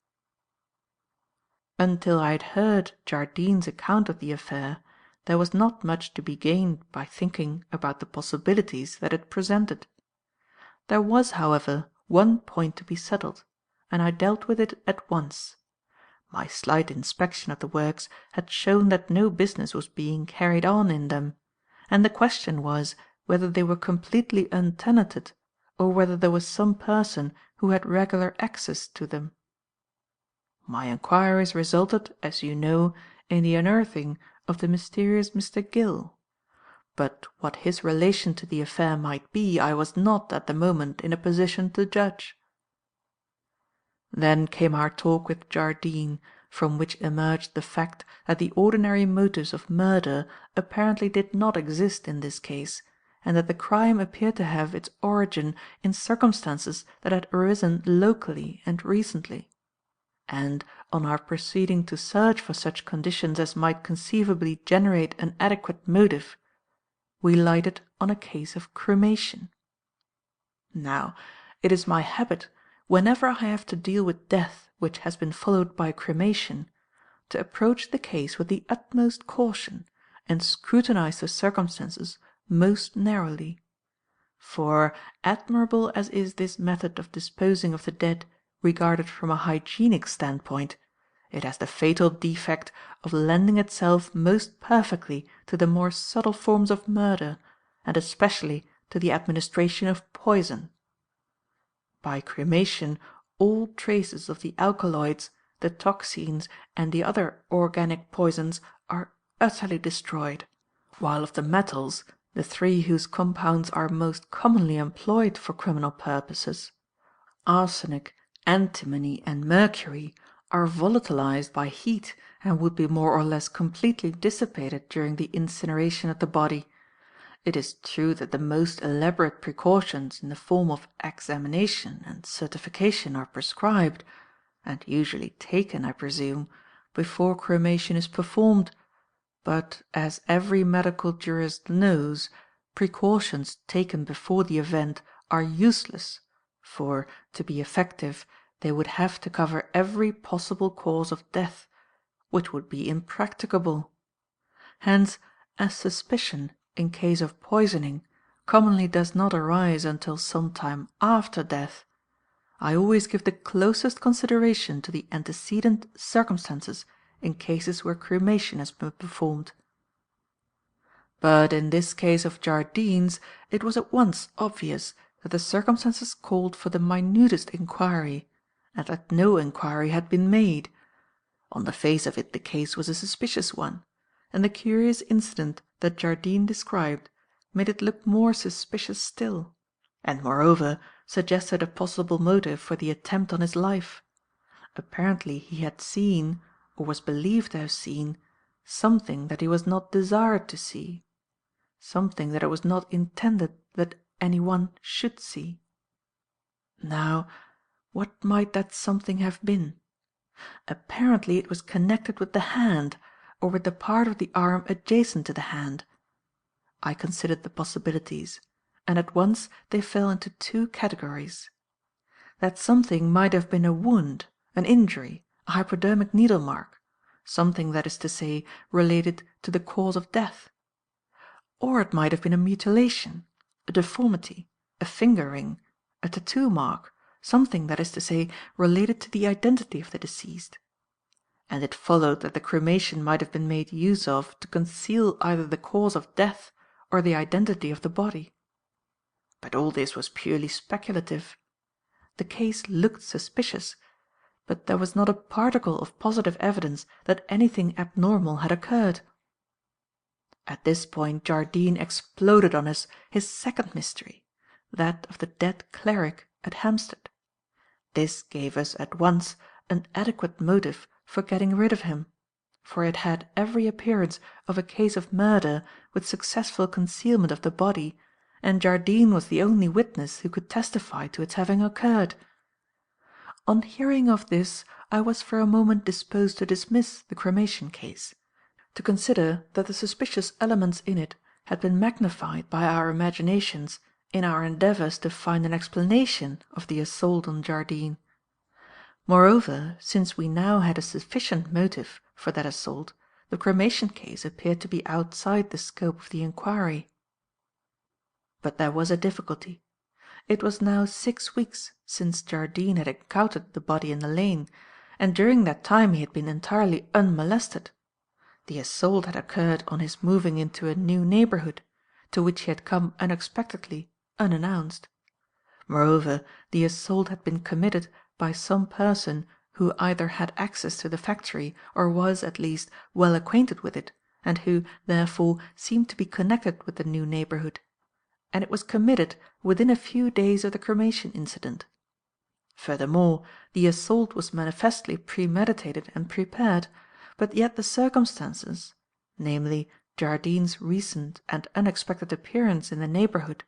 Until I had heard Jardine's account of the affair, there was not much to be gained by thinking about the possibilities that it presented. There was, however, one point to be settled, and I dealt with it at once. My slight inspection of the works had shown that no business was being carried on in them, and the question was whether they were completely untenanted or whether there was some person who had regular access to them. My enquiries resulted, as you know, in the unearthing of the mysterious Mr. Gill, but what his relation to the affair might be I was not at the moment in a position to judge. Then came our talk with Jardine, from which emerged the fact that the ordinary motives of murder apparently did not exist in this case, and that the crime appeared to have its origin in circumstances that had arisen locally and recently; and, on our proceeding to search for such conditions as might conceivably generate an adequate motive, we lighted on a case of cremation. Now, it is my habit, whenever I have to deal with death which has been followed by cremation, to approach the case with the utmost caution and scrutinize the circumstances most narrowly; for, admirable as is this method of disposing of the dead regarded from a hygienic standpoint, it has the fatal defect of lending itself most perfectly to the more subtle forms of murder, and especially to the administration of poison. By cremation all traces of the alkaloids, the toxines, and the other organic poisons are utterly destroyed, while of the metals, the 3 whose compounds are most commonly employed for criminal purposes, arsenic, antimony, and mercury, are volatilized by heat and would be more or less completely dissipated during the incineration of the body. It is true that the most elaborate precautions in the form of examination and certification are prescribed, and usually taken, I presume, before cremation is performed, but, as every medical jurist knows, precautions taken before the event are useless, for, to be effective, they would have to cover every possible cause of death, which would be impracticable. Hence, as suspicion, in case of poisoning, commonly does not arise until some time after death, I always give the closest consideration to the antecedent circumstances in cases where cremation has been performed. But in this case of Jardine's it was at once obvious that the circumstances called for the minutest inquiry, and that no inquiry had been made. On the face of it the case was a suspicious one, and the curious incident that Jardine described made it look more suspicious still, and moreover suggested a possible motive for the attempt on his life. Apparently he had seen, or was believed to have seen, something that he was not desired to see, something that it was not intended that any one should see. Now, what might that something have been? Apparently it was connected with the hand, or with the part of the arm adjacent to the hand. I considered the possibilities, and at once they fell into 2 categories. That something might have been a wound, an injury, a hypodermic needle mark, something, that is to say, related to the cause of death. Or it might have been a mutilation, a deformity, a finger ring, a tattoo mark, something, that is to say, related to the identity of the deceased. And it followed that the cremation might have been made use of to conceal either the cause of death or the identity of the body. But all this was purely speculative. The case looked suspicious, but there was not a particle of positive evidence that anything abnormal had occurred. At this point Jardine exploded on us his second mystery, that of the dead cleric at Hampstead. This gave us at once an adequate motive for getting rid of him, for it had every appearance of a case of murder with successful concealment of the body, and Jardine was the only witness who could testify to its having occurred. On hearing of this I was for a moment disposed to dismiss the cremation case, to consider that the suspicious elements in it had been magnified by our imaginations in our endeavours to find an explanation of the assault on Jardine. Moreover, since we now had a sufficient motive for that assault, the cremation case appeared to be outside the scope of the inquiry. But there was a difficulty. It was now 6 weeks since Jardine had encountered the body in the lane, and during that time he had been entirely unmolested. The assault had occurred on his moving into a new neighbourhood, to which he had come unexpectedly, unannounced. Moreover, the assault had been committed by some person who either had access to the factory or was, at least, well acquainted with it, and who, therefore, seemed to be connected with the new neighbourhood, and it was committed within a few days of the cremation incident. Furthermore, the assault was manifestly premeditated and prepared, but yet the circumstances, namely, Jardine's recent and unexpected appearance in the neighbourhood,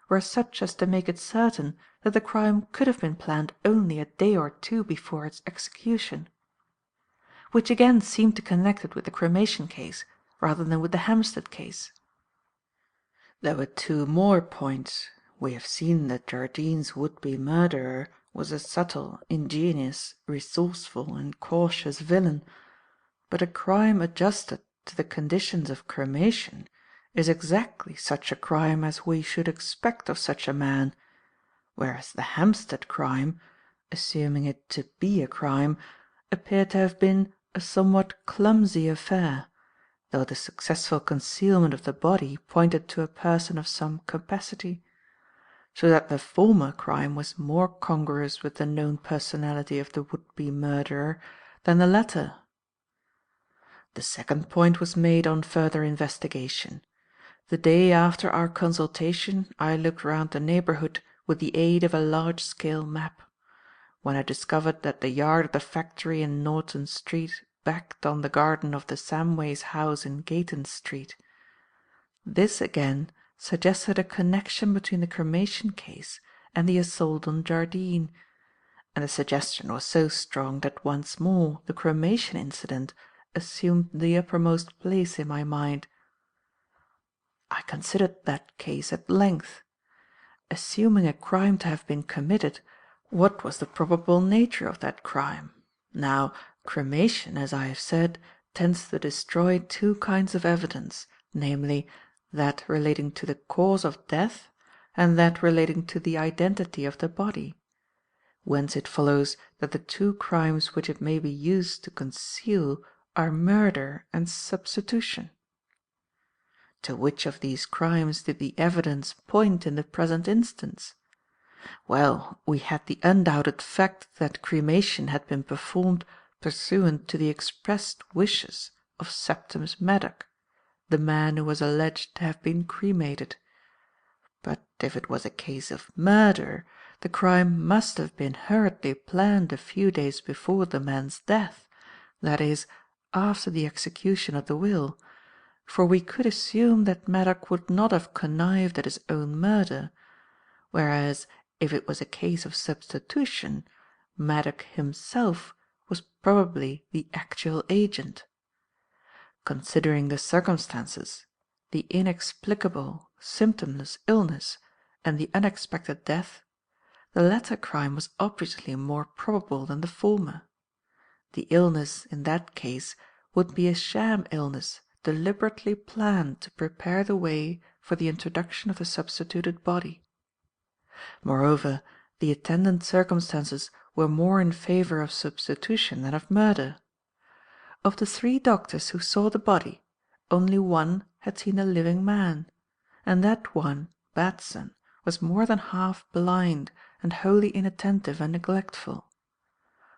were such as to make it certain that the crime could have been planned only a day or two before its execution; which again seemed to connect it with the cremation case rather than with the Hampstead case. There were two more points. We have seen that Jardine's would-be murderer was a subtle, ingenious, resourceful, and cautious villain, but a crime adjusted to the conditions of cremation is exactly such a crime as we should expect of such a man, whereas the Hampstead crime, assuming it to be a crime, appeared to have been a somewhat clumsy affair, though the successful concealment of the body pointed to a person of some capacity, so that the former crime was more congruous with the known personality of the would-be murderer than the latter. The second point was made on further investigation. The day after our consultation I looked round the neighbourhood with the aid of a large-scale map, when I discovered that the yard of the factory in Norton Street backed on the garden of the Samway's house in Gayton Street. This again suggested a connection between the cremation case and the assault on Jardine, and the suggestion was so strong that once more the cremation incident assumed the uppermost place in my mind. I considered that case at length. Assuming a crime to have been committed, what was the probable nature of that crime? Now, cremation, as I have said, tends to destroy two kinds of evidence, namely, that relating to the cause of death and that relating to the identity of the body, whence it follows that the two crimes which it may be used to conceal are murder and substitution. To which of these crimes did the evidence point in the present instance? Well, we had the undoubted fact that cremation had been performed pursuant to the expressed wishes of Septimus Maddock, the man who was alleged to have been cremated. But if it was a case of murder, the crime must have been hurriedly planned a few days before the man's death, that is, after the execution of the will, for we could assume that Maddock would not have connived at his own murder, whereas if it was a case of substitution, Maddock himself was probably the actual agent. Considering the circumstances, the inexplicable, symptomless illness and the unexpected death, the latter crime was obviously more probable than the former. The illness in that case would be a sham illness deliberately planned to prepare the way for the introduction of the substituted body. Moreover, the attendant circumstances were more in favour of substitution than of murder. Of the 3 doctors who saw the body, only one had seen a living man, and that one, Batson, was more than half blind and wholly inattentive and neglectful.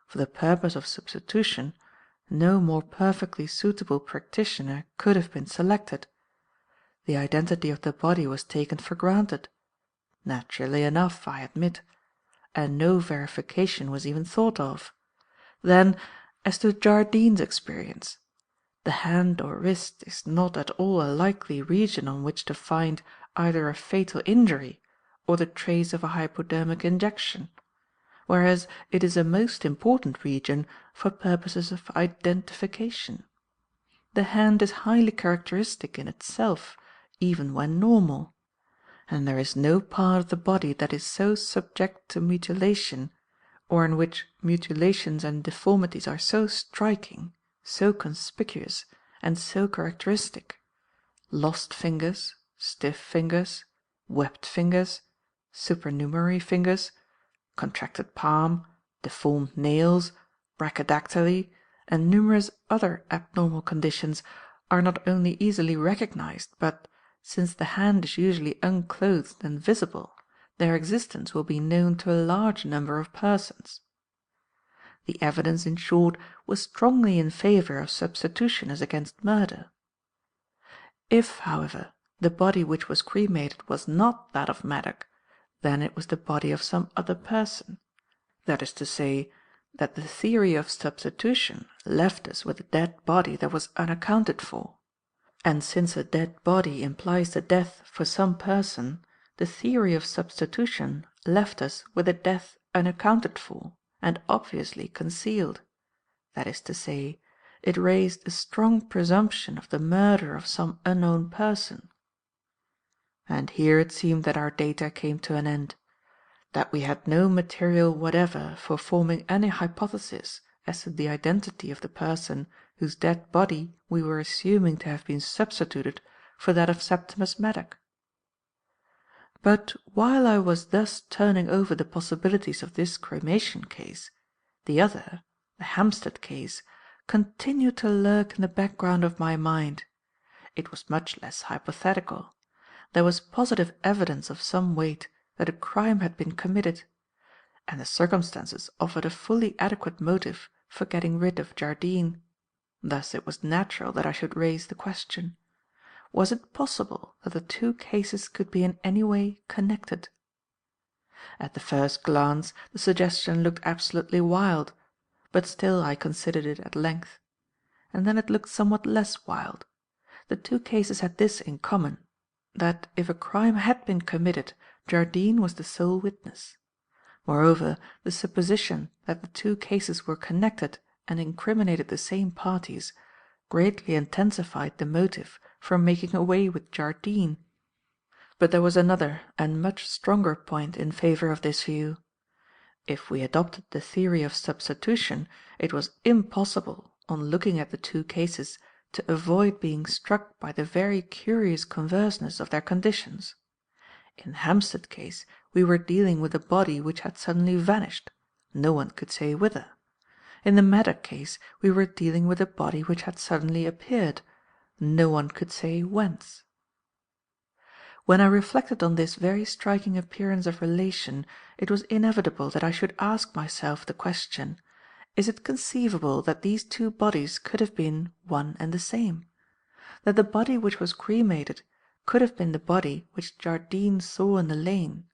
for the purpose of substitution, no more perfectly suitable practitioner could have been selected. The identity of the body was taken for granted. Naturally enough, I admit, and no verification was even thought of. Then, as to Jardine's experience. The hand or wrist is not at all a likely region on which to find either a fatal injury or the trace of a hypodermic injection, whereas it is a most important region for purposes of identification. The hand is highly characteristic in itself, even when normal, and there is no part of the body that is so subject to mutilation, or in which mutilations and deformities are so striking, so conspicuous, and so characteristic. Lost fingers, stiff fingers, webbed fingers, supernumerary fingers, contracted palm, deformed nails, brachydactyly, and numerous other abnormal conditions are not only easily recognized, but, since the hand is usually unclothed and visible, their existence will be known to a large number of persons. The evidence, in short, was strongly in favour of substitution as against murder. If, however, the body which was cremated was not that of Maddock, then it was the body of some other person. That is to say, that the theory of substitution left us with a dead body that was unaccounted for. And since a dead body implies the death for some person, the theory of substitution left us with a death unaccounted for and obviously concealed. That is to say, it raised a strong presumption of the murder of some unknown person. And here it seemed that our data came to an end, that we had no material whatever for forming any hypothesis as to the identity of the person whose dead body we were assuming to have been substituted for that of Septimus Maddock. But while I was thus turning over the possibilities of this cremation case, the other, the Hampstead case, continued to lurk in the background of my mind. It was much less hypothetical. There was positive evidence of some weight that a crime had been committed, and the circumstances offered a fully adequate motive for getting rid of Jardine. Thus it was natural that I should raise the question. Was it possible that the two cases could be in any way connected? At the first glance the suggestion looked absolutely wild, but still I considered it at length. And then it looked somewhat less wild. The two cases had this in common, that if a crime had been committed, Jardine was the sole witness. Moreover, the supposition that the two cases were connected and incriminated the same parties greatly intensified the motive for making away with Jardine. But there was another and much stronger point in favour of this view. If we adopted the theory of substitution, it was impossible, on looking at the two cases, to avoid being struck by the very curious converseness of their conditions. In the Hampstead case we were dealing with a body which had suddenly vanished, no one could say whither. In the Maddock case we were dealing with a body which had suddenly appeared, no one could say whence. When I reflected on this very striking appearance of relation, it was inevitable that I should ask myself the question, is it conceivable that these two bodies could have been one and the same? That the body which was cremated could have been the body which Jardine saw in the lane?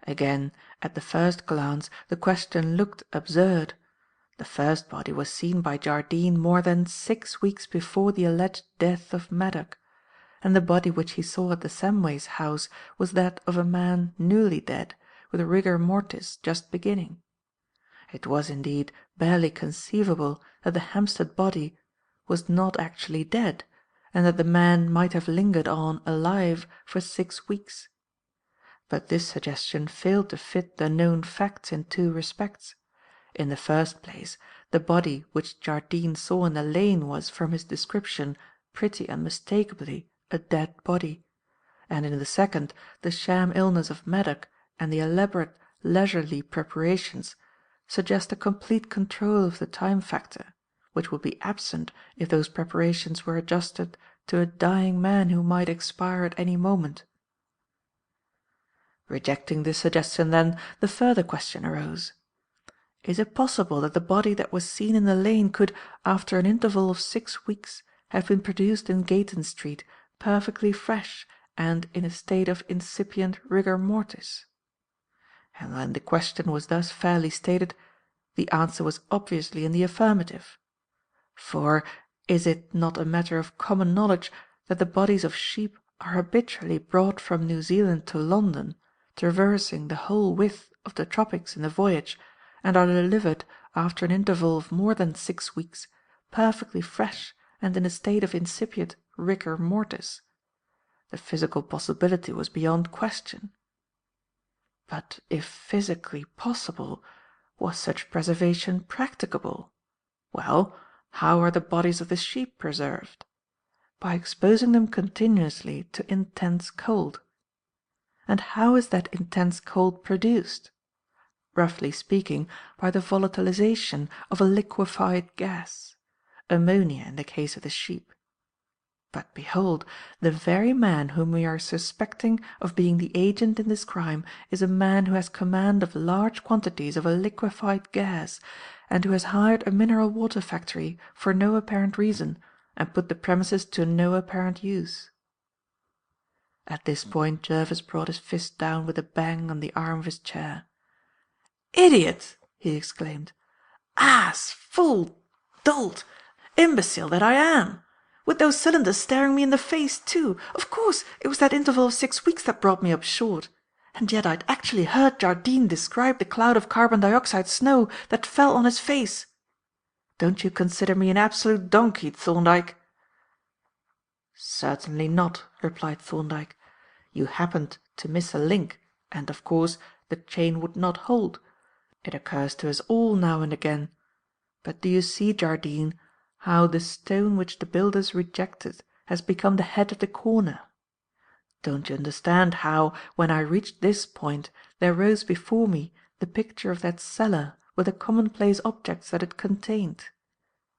Again, at the first glance, the question looked absurd. The first body was seen by Jardine more than 6 weeks before the alleged death of Maddock, and the body which he saw at the Samway's house was that of a man newly dead, with rigor mortis just beginning. It was, indeed, barely conceivable that the Hampstead body was not actually dead, and that the man might have lingered on alive for 6 weeks. But this suggestion failed to fit the known facts in two respects. In the first place, the body which Jardine saw in the lane was, from his description, pretty unmistakably a dead body, and in the second, the sham illness of Maddock and the elaborate leisurely preparations suggest a complete control of the time factor, which would be absent if those preparations were adjusted to a dying man who might expire at any moment. Rejecting this suggestion, then, the further question arose. Is it possible that the body that was seen in the lane could, after an interval of 6 weeks, have been produced in Gayton Street, perfectly fresh and in a state of incipient rigor mortis? And when the question was thus fairly stated, the answer was obviously in the affirmative. For is it not a matter of common knowledge that the bodies of sheep are habitually brought from New Zealand to London, traversing the whole width of the tropics in the voyage, and are delivered, after an interval of more than 6 weeks, perfectly fresh and in a state of incipient rigor mortis? The physical possibility was beyond question. But if physically possible, was such preservation practicable? Well, how are the bodies of the sheep preserved? By exposing them continuously to intense cold. And how is that intense cold produced? Roughly speaking, by the volatilization of a liquefied gas, ammonia in the case of the sheep. But behold, the very man whom we are suspecting of being the agent in this crime is a man who has command of large quantities of a liquefied gas, and who has hired a mineral water factory for no apparent reason, and put the premises to no apparent use." At this point Jervis brought his fist down with a bang on the arm of his chair. "Idiot!" he exclaimed. "Ass! Fool! Dolt! Imbecile that I am! With those cylinders staring me in the face, too! Of course, it was that interval of 6 weeks that brought me up short. And yet I'd actually heard Jardine describe the cloud of carbon dioxide snow that fell on his face. Don't you consider me an absolute donkey, Thorndyke?" "Certainly not," replied Thorndyke. "You happened to miss a link, and, of course, the chain would not hold. It occurs to us all now and again. But do you see, Jardine, how the stone which the builders rejected has become the head of the corner? Don't you understand how, when I reached this point, there rose before me the picture of that cellar with the commonplace objects that it contained?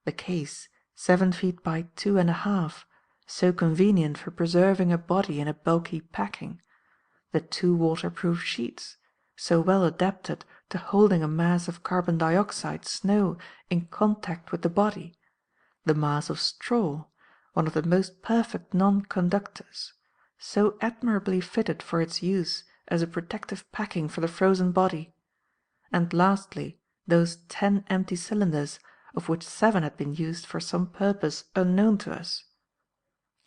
The case, 7 feet by 2½ so convenient for preserving a body in a bulky packing; the 2 waterproof sheets, so well adapted to holding a mass of carbon dioxide snow in contact with the body; the mass of straw, one of the most perfect non-conductors, so admirably fitted for its use as a protective packing for the frozen body; and lastly, those 10 empty cylinders, of which 7 had been used for some purpose unknown to us.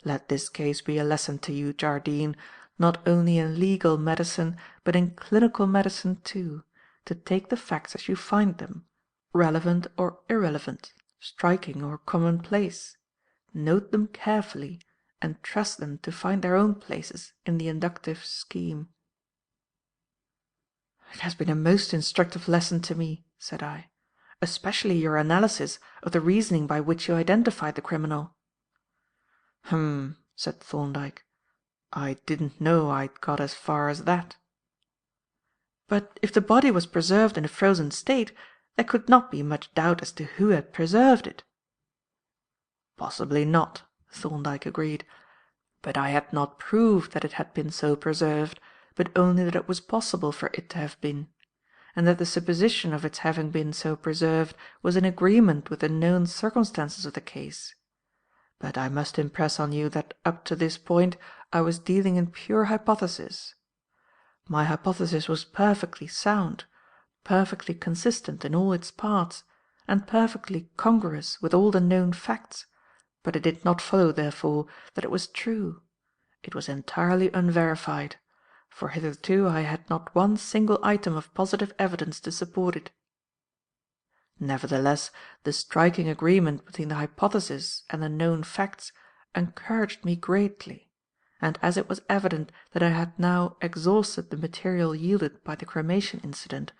Let this case be a lesson to you, Jardine, not only in legal medicine, but in clinical medicine too, to take the facts as you find them, relevant or irrelevant, striking or commonplace; note them carefully, and trust them to find their own places in the inductive scheme." "It has been a most instructive lesson to me," said I, "especially your analysis of the reasoning by which you identified the criminal." Said Thorndyke. "I didn't know I'd got as far as that." "But if the body was preserved in a frozen state, there could not be much doubt as to who had preserved it." "Possibly not," Thorndyke agreed. "But I had not proved that it had been so preserved, but only that it was possible for it to have been; and that the supposition of its having been so preserved was in agreement with the known circumstances of the case. But I must impress on you that up to this point I was dealing in pure hypothesis. My hypothesis was perfectly sound, perfectly consistent in all its parts, and perfectly congruous with all the known facts, but it did not follow, therefore, that it was true. It was entirely unverified, for hitherto I had not one single item of positive evidence to support it. Nevertheless, the striking agreement between the hypothesis and the known facts encouraged me greatly, and as it was evident that I had now exhausted the material yielded by the cremation incident,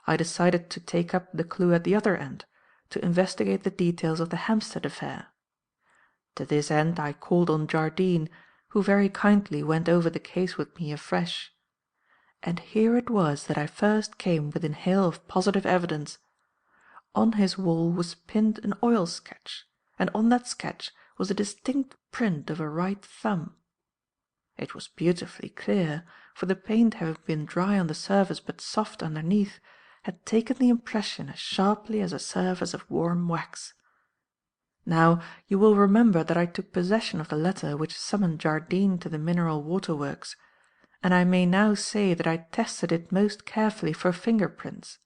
I decided to take up the clue at the other end, to investigate the details of the Hampstead affair. To this end I called on Jardine, who very kindly went over the case with me afresh. And here it was that I first came within hail of positive evidence. On his wall was pinned an oil sketch, and on that sketch was a distinct print of a right thumb. It was beautifully clear, for the paint having been dry on the surface but soft underneath, had taken the impression as sharply as a surface of warm wax. Now, you will remember that I took possession of the letter which summoned Jardine to the mineral water works, and I may now say that I tested it most carefully for finger-prints.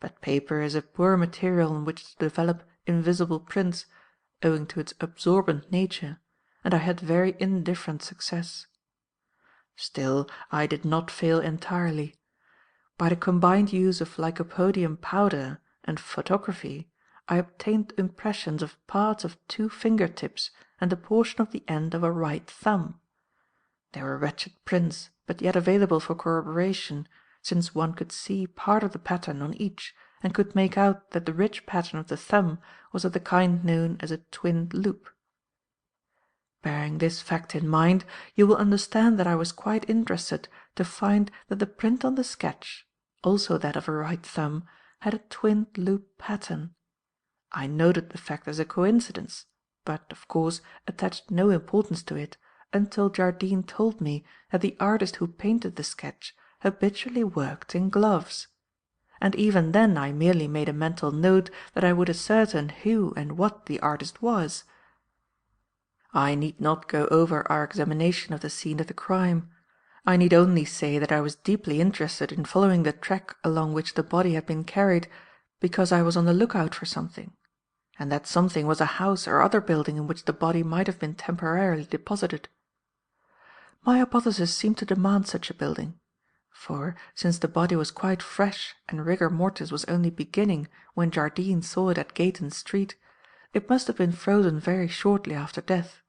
But paper is a poor material on which to develop invisible prints, owing to its absorbent nature, and I had very indifferent success. Still, I did not fail entirely. By the combined use of lycopodium powder and photography, I obtained impressions of parts of 2 finger-tips and a portion of the end of a right thumb. They were wretched prints, but yet available for corroboration, since one could see part of the pattern on each and could make out that the ridge pattern of the thumb was of the kind known as a twinned loop. Bearing this fact in mind, you will understand that I was quite interested to find that the print on the sketch, also that of a right thumb, had a twinned loop pattern. I noted the fact as a coincidence, but, of course, attached no importance to it until Jardine told me that the artist who painted the sketch habitually worked in gloves. And even then I merely made a mental note that I would ascertain who and what the artist was. I need not go over our examination of the scene of the crime. I need only say that I was deeply interested in following the track along which the body had been carried, because I was on the look-out for something, and that something was a house or other building in which the body might have been temporarily deposited. My hypothesis seemed to demand such a building; for, since the body was quite fresh and rigor mortis was only beginning when Jardine saw it at Gayton Street, it must have been frozen very shortly after death.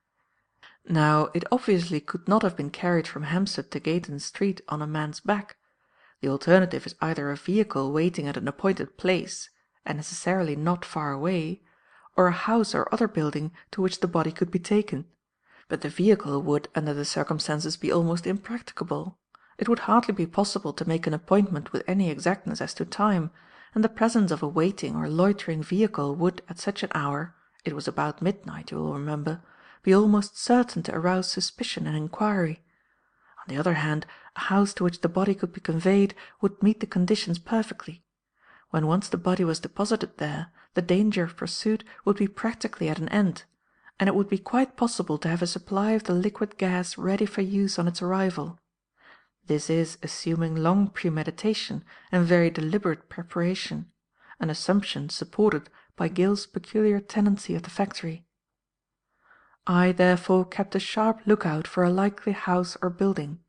Now, it obviously could not have been carried from Hampstead to Gayton Street on a man's back. The alternative is either a vehicle waiting at an appointed place, and necessarily not far away, or a house or other building to which the body could be taken. But the vehicle would, under the circumstances, be almost impracticable. It would hardly be possible to make an appointment with any exactness as to time, and the presence of a waiting or loitering vehicle would, at such an hour, it was about midnight, you will remember, be almost certain to arouse suspicion and inquiry. On the other hand, a house to which the body could be conveyed would meet the conditions perfectly. When once the body was deposited there, the danger of pursuit would be practically at an end, and it would be quite possible to have a supply of the liquid gas ready for use on its arrival. This is assuming long premeditation and very deliberate preparation, an assumption supported by Gill's peculiar tenancy of the factory. I therefore kept a sharp look-out for a likely house or building,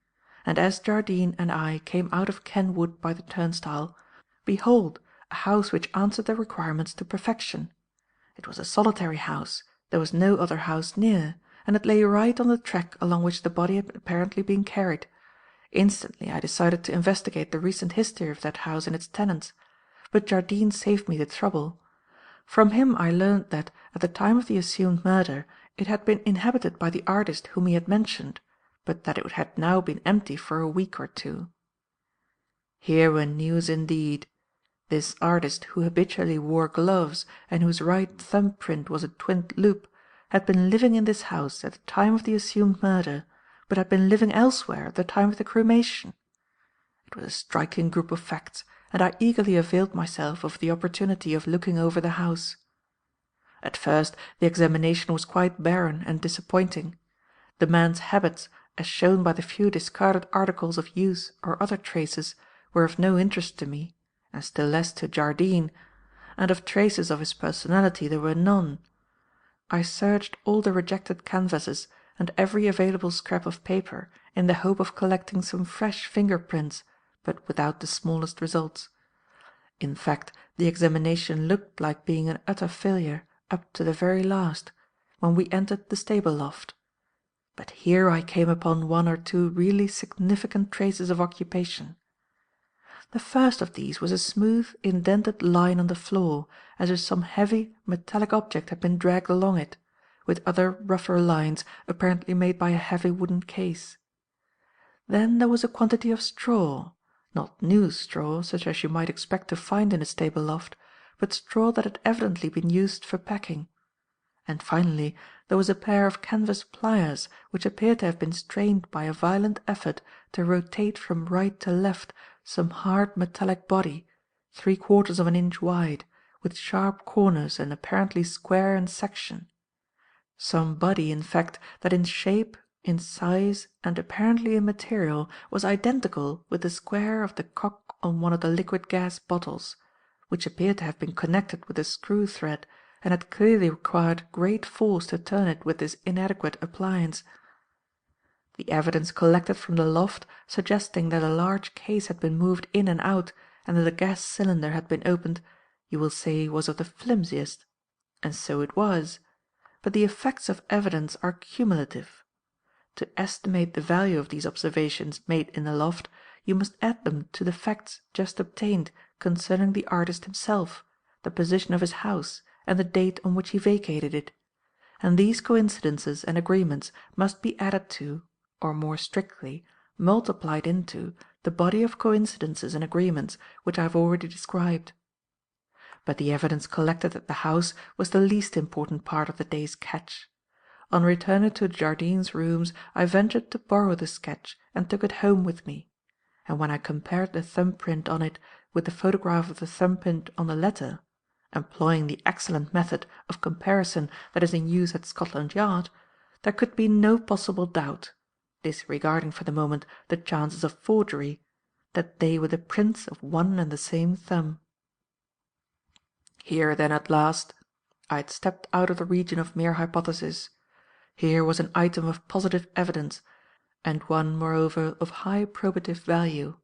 and as Jardine and I came out of Ken Wood by the turnstile, behold, a house which answered the requirements to perfection. It was a solitary house, there was no other house near, and it lay right on the track along which the body had apparently been carried. Instantly I decided to investigate the recent history of that house and its tenants, but Jardine saved me the trouble. From him I learned that, at the time of the assumed murder, it had been inhabited by the artist whom he had mentioned, but that it had now been empty for a week or 2. Here were news indeed. This artist, who habitually wore gloves and whose right thumb print was a twinned loop, had been living in this house at the time of the assumed murder, but had been living elsewhere at the time of the cremation. It was a striking group of facts, and I eagerly availed myself of the opportunity of looking over the house. At first the examination was quite barren and disappointing. The man's habits, as shown by the few discarded articles of use or other traces, were of no interest to me, and still less to Jardine, and of traces of his personality there were none. I searched all the rejected canvases and every available scrap of paper in the hope of collecting some fresh finger-prints, but without the smallest results. In fact, the examination looked like being an utter failure up to the very last, when we entered the stable-loft. But here I came upon 1 or 2 really significant traces of occupation. The first of these was a smooth, indented line on the floor, as if some heavy, metallic object had been dragged along it, with other rougher lines apparently made by a heavy wooden case. Then there was a quantity of straw, not new straw such as you might expect to find in a stable loft, but straw that had evidently been used for packing. And finally there was a pair of canvas pliers which appeared to have been strained by a violent effort to rotate from right to left some hard metallic body, 3/4 of an inch wide, with sharp corners and apparently square in section. Some body, in fact, that in shape, in size, and apparently in material was identical with the square of the cock on one of the liquid gas bottles, which appeared to have been connected with a screw thread and had clearly required great force to turn it with this inadequate appliance. The evidence collected from the loft suggesting that a large case had been moved in and out and that a gas cylinder had been opened, you will say was of the flimsiest. And so it was. But the effects of evidence are cumulative. To estimate the value of these observations made in the loft, you must add them to the facts just obtained concerning the artist himself, the position of his house, and the date on which he vacated it; and these coincidences and agreements must be added to, or more strictly, multiplied into, the body of coincidences and agreements which I have already described. But the evidence collected at the house was the least important part of the day's catch. On returning to the Jardines' rooms I ventured to borrow the sketch and took it home with me, and when I compared the thumb print on it with the photograph of the thumb print on the letter, employing the excellent method of comparison that is in use at Scotland Yard, there could be no possible doubt, disregarding for the moment the chances of forgery, that they were the prints of one and the same thumb. Here, then, at last, I had stepped out of the region of mere hypothesis. Here was an item of positive evidence, and one, moreover, of high probative value.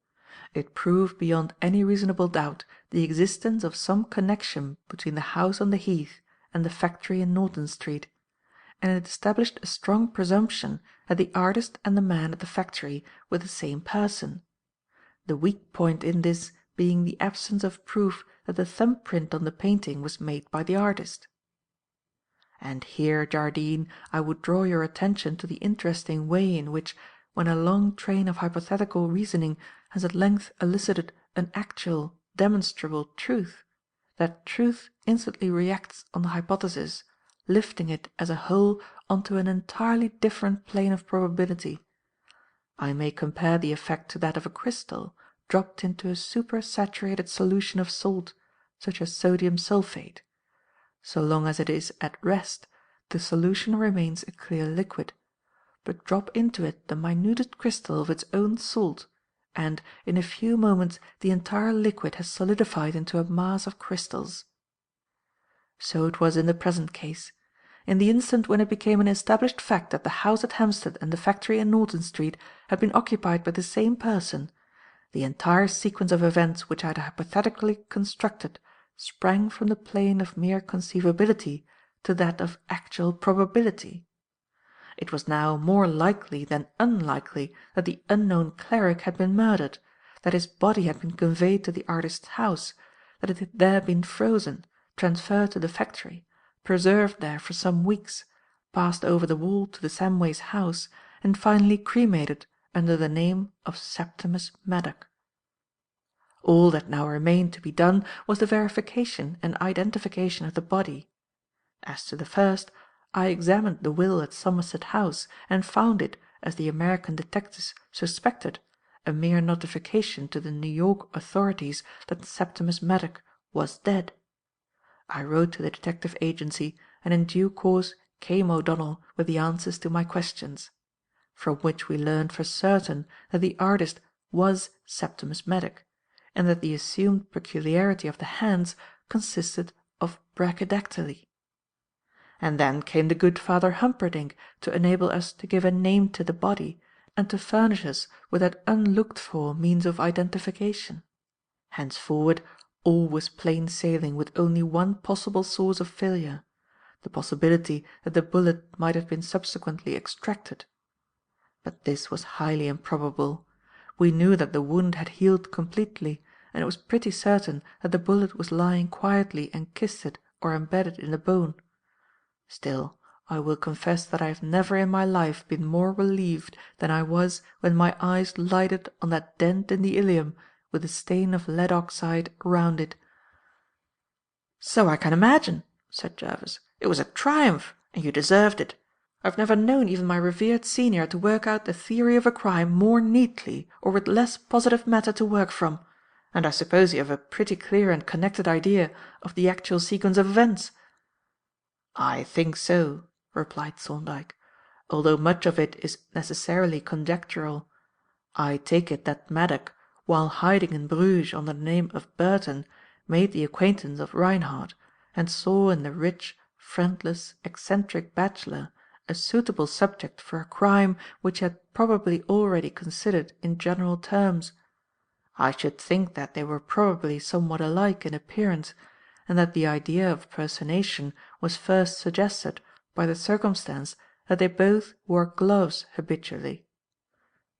It proved beyond any reasonable doubt the existence of some connection between the house on the Heath and the factory in Norton Street, and it established a strong presumption that the artist and the man at the factory were the same person, the weak point in this being the absence of proof that the thumb print on the painting was made by the artist. And here, Jardine, I would draw your attention to the interesting way in which, when a long train of hypothetical reasoning has at length elicited an actual, demonstrable truth, that truth instantly reacts on the hypothesis, lifting it as a whole on to an entirely different plane of probability. I may compare the effect to that of a crystal dropped into a supersaturated solution of salt, such as sodium sulphate. So long as it is at rest, the solution remains a clear liquid, but drop into it the minutest crystal of its own salt, and, in a few moments, the entire liquid has solidified into a mass of crystals. So it was in the present case. In the instant when it became an established fact that the house at Hampstead and the factory in Norton Street had been occupied by the same person, the entire sequence of events which I had hypothetically constructed sprang from the plane of mere conceivability to that of actual probability. It was now more likely than unlikely that the unknown cleric had been murdered, that his body had been conveyed to the artist's house, that it had there been frozen, transferred to the factory, preserved there for some weeks, passed over the wall to the Samways' house, and finally cremated under the name of Septimus Maddock. All that now remained to be done was the verification and identification of the body. As to the first, I examined the will at Somerset House and found it, as the American detectives suspected, a mere notification to the New York authorities that Septimus Maddock was dead. I wrote to the detective agency, and in due course came O'Donnell with the answers to my questions; from which we learned for certain that the artist was Septimus Maddock, and that the assumed peculiarity of the hands consisted of brachydactyly. And then came the good Father Humperdinck to enable us to give a name to the body, and to furnish us with that unlooked-for means of identification. Henceforward all was plain sailing with only one possible source of failure, the possibility that the bullet might have been subsequently extracted. But this was highly improbable. We knew that the wound had healed completely, and it was pretty certain that the bullet was lying quietly enkysted or embedded in the bone. Still, I will confess that I have never in my life been more relieved than I was when my eyes lighted on that dent in the ilium with a stain of lead oxide round it. "So I can imagine," said Jervis. "It was a triumph, and you deserved it. I've never known even my revered senior to work out the theory of a crime more neatly or with less positive matter to work from. and I suppose you have a pretty clear and connected idea of the actual sequence of events?" "I think so," replied Thorndyke, "although much of it is necessarily conjectural. I take it that Maddock, while hiding in Bruges under the name of Burton, made the acquaintance of Reinhardt, and saw in the rich, friendless, eccentric bachelor a suitable subject for a crime which he had probably already considered in general terms. I should think that they were probably somewhat alike in appearance, and that the idea of personation was first suggested by the circumstance that they both wore gloves habitually.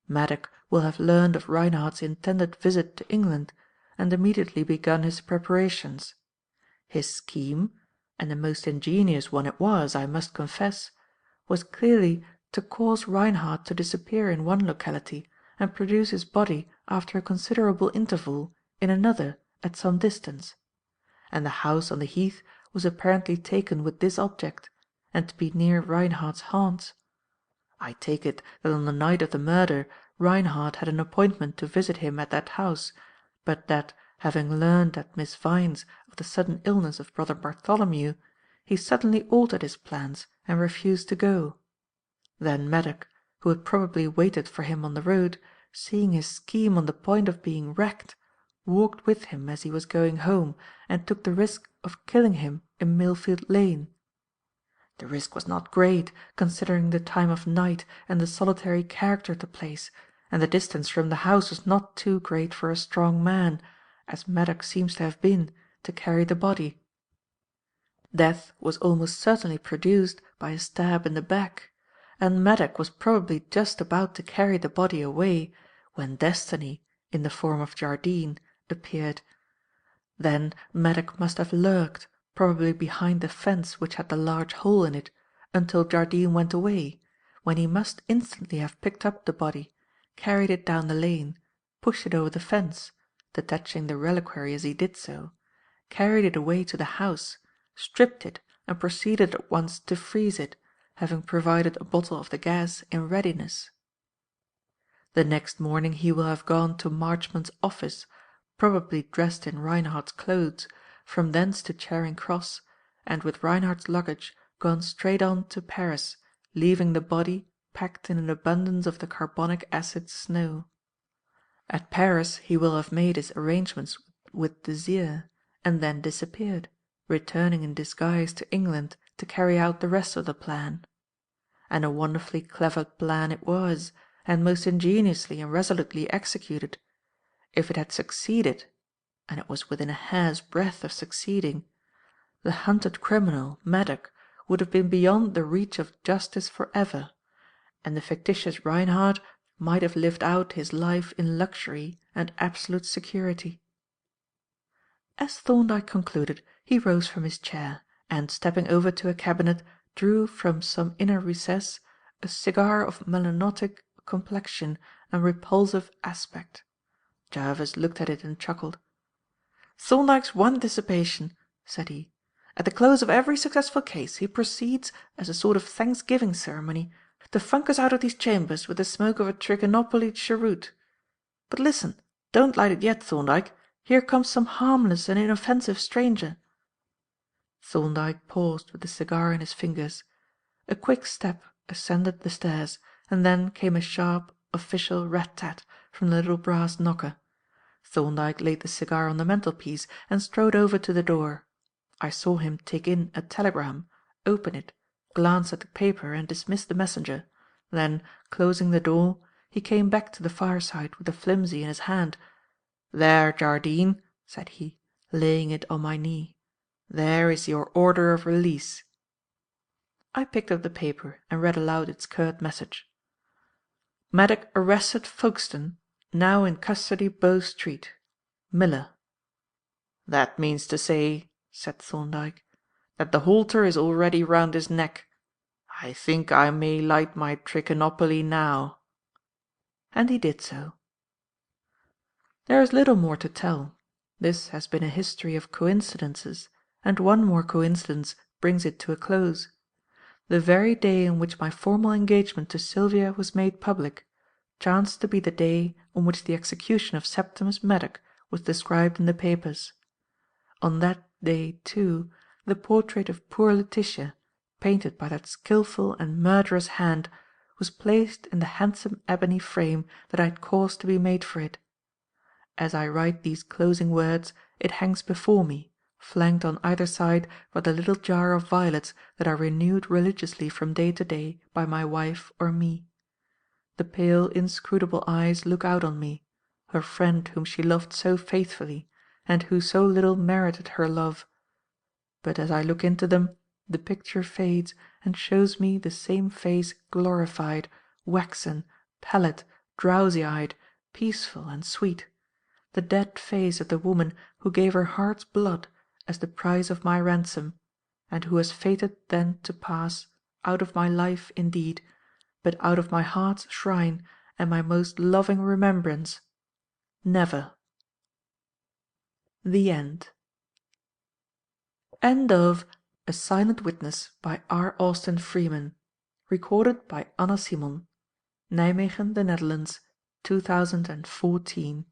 Maddock will have learned of Reinhardt's intended visit to England, and immediately begun his preparations. His scheme, and a most ingenious one it was, I must confess, was clearly to cause Reinhardt to disappear in one locality and produce his body after a considerable interval in another at some distance; and the house on the Heath was apparently taken with this object, and to be near Reinhardt's haunts. I take it that on the night of the murder Reinhardt had an appointment to visit him at that house, but that, having learned at Miss Vyne's of the sudden illness of Brother Bartholomew, he suddenly altered his plans and refused to go. Then Maddock, who had probably waited for him on the road, seeing his scheme on the point of being wrecked, walked with him as he was going home and took the risk of killing him in Millfield Lane. The risk was not great, considering the time of night and the solitary character of the place, and the distance from the house was not too great for a strong man, as Maddock seems to have been, to carry the body. Death was almost certainly produced by a stab in the back, and Maddock was probably just about to carry the body away when Destiny, in the form of Jardine, appeared. Then Maddock must have lurked, probably behind the fence which had the large hole in it, until Jardine went away, when he must instantly have picked up the body, carried it down the lane, pushed it over the fence, detaching the reliquary as he did so, carried it away to the house, stripped it, and proceeded at once to freeze it, having provided a bottle of the gas in readiness. The next morning he will have gone to Marchmont's office, probably dressed in Reinhardt's clothes, from thence to Charing Cross, and with Reinhardt's luggage gone straight on to Paris, leaving the body packed in an abundance of the carbonic acid snow. At Paris he will have made his arrangements with Desire, and then disappeared, returning in disguise to England to carry out the rest of the plan. And a wonderfully clever plan it was, and most ingeniously and resolutely executed. If it had succeeded, and it was within a hair's breadth of succeeding, the hunted criminal, Maddock, would have been beyond the reach of justice for ever, and the fictitious Reinhardt might have lived out his life in luxury and absolute security. As Thorndyke concluded, he rose from his chair, and, stepping over to a cabinet, drew from some inner recess a cigar of melanotic complexion and repulsive aspect. Jervis looked at it and chuckled. "Thorndyke's one dissipation," said he. "At the close of every successful case he proceeds, as a sort of thanksgiving ceremony, to funk us out of these chambers with the smoke of a Trichinopoly cheroot. But listen, don't light it yet, Thorndyke. Here comes some harmless and inoffensive stranger." Thorndyke paused with the cigar in his fingers. A quick step ascended the stairs, and then came a sharp, official rat-tat from the little brass knocker. Thorndyke laid the cigar on the mantelpiece and strode over to the door. I saw him take in a telegram, open it, glance at the paper and dismiss the messenger. Then, closing the door, he came back to the fireside with the flimsy in his hand. "There, Jardine," said he, laying it on my knee. "There is your order of release." I picked up the paper and read aloud its curt message. "Maddock arrested Folkestone, now in custody Bow Street. Miller." "That means to say," said Thorndyke, "that the halter is already round his neck. I think I may light my Trichinopoly now." And he did so. There is little more to tell. This has been a history of coincidences, and one more coincidence brings it to a close. The very day on which my formal engagement to Sylvia was made public chanced to be the day on which the execution of Septimus Maddock was described in the papers. On that day, too, the portrait of poor Letitia, painted by that skilful and murderous hand, was placed in the handsome ebony frame that I had caused to be made for it. As I write these closing words, it hangs before me, flanked on either side by the little jar of violets that are renewed religiously from day to day by my wife or me. The pale, inscrutable eyes look out on me, her friend whom she loved so faithfully, and who so little merited her love. But as I look into them, the picture fades and shows me the same face glorified, waxen, pallid, drowsy-eyed, peaceful and sweet, the dead face of the woman who gave her heart's blood as the price of my ransom, and who was fated then to pass, out of my life indeed, but out of my heart's shrine and my most loving remembrance, never. The End. End of A Silent Witness by R. Austin Freeman. Recorded by Anna Simon. Nijmegen, the Netherlands, 2014.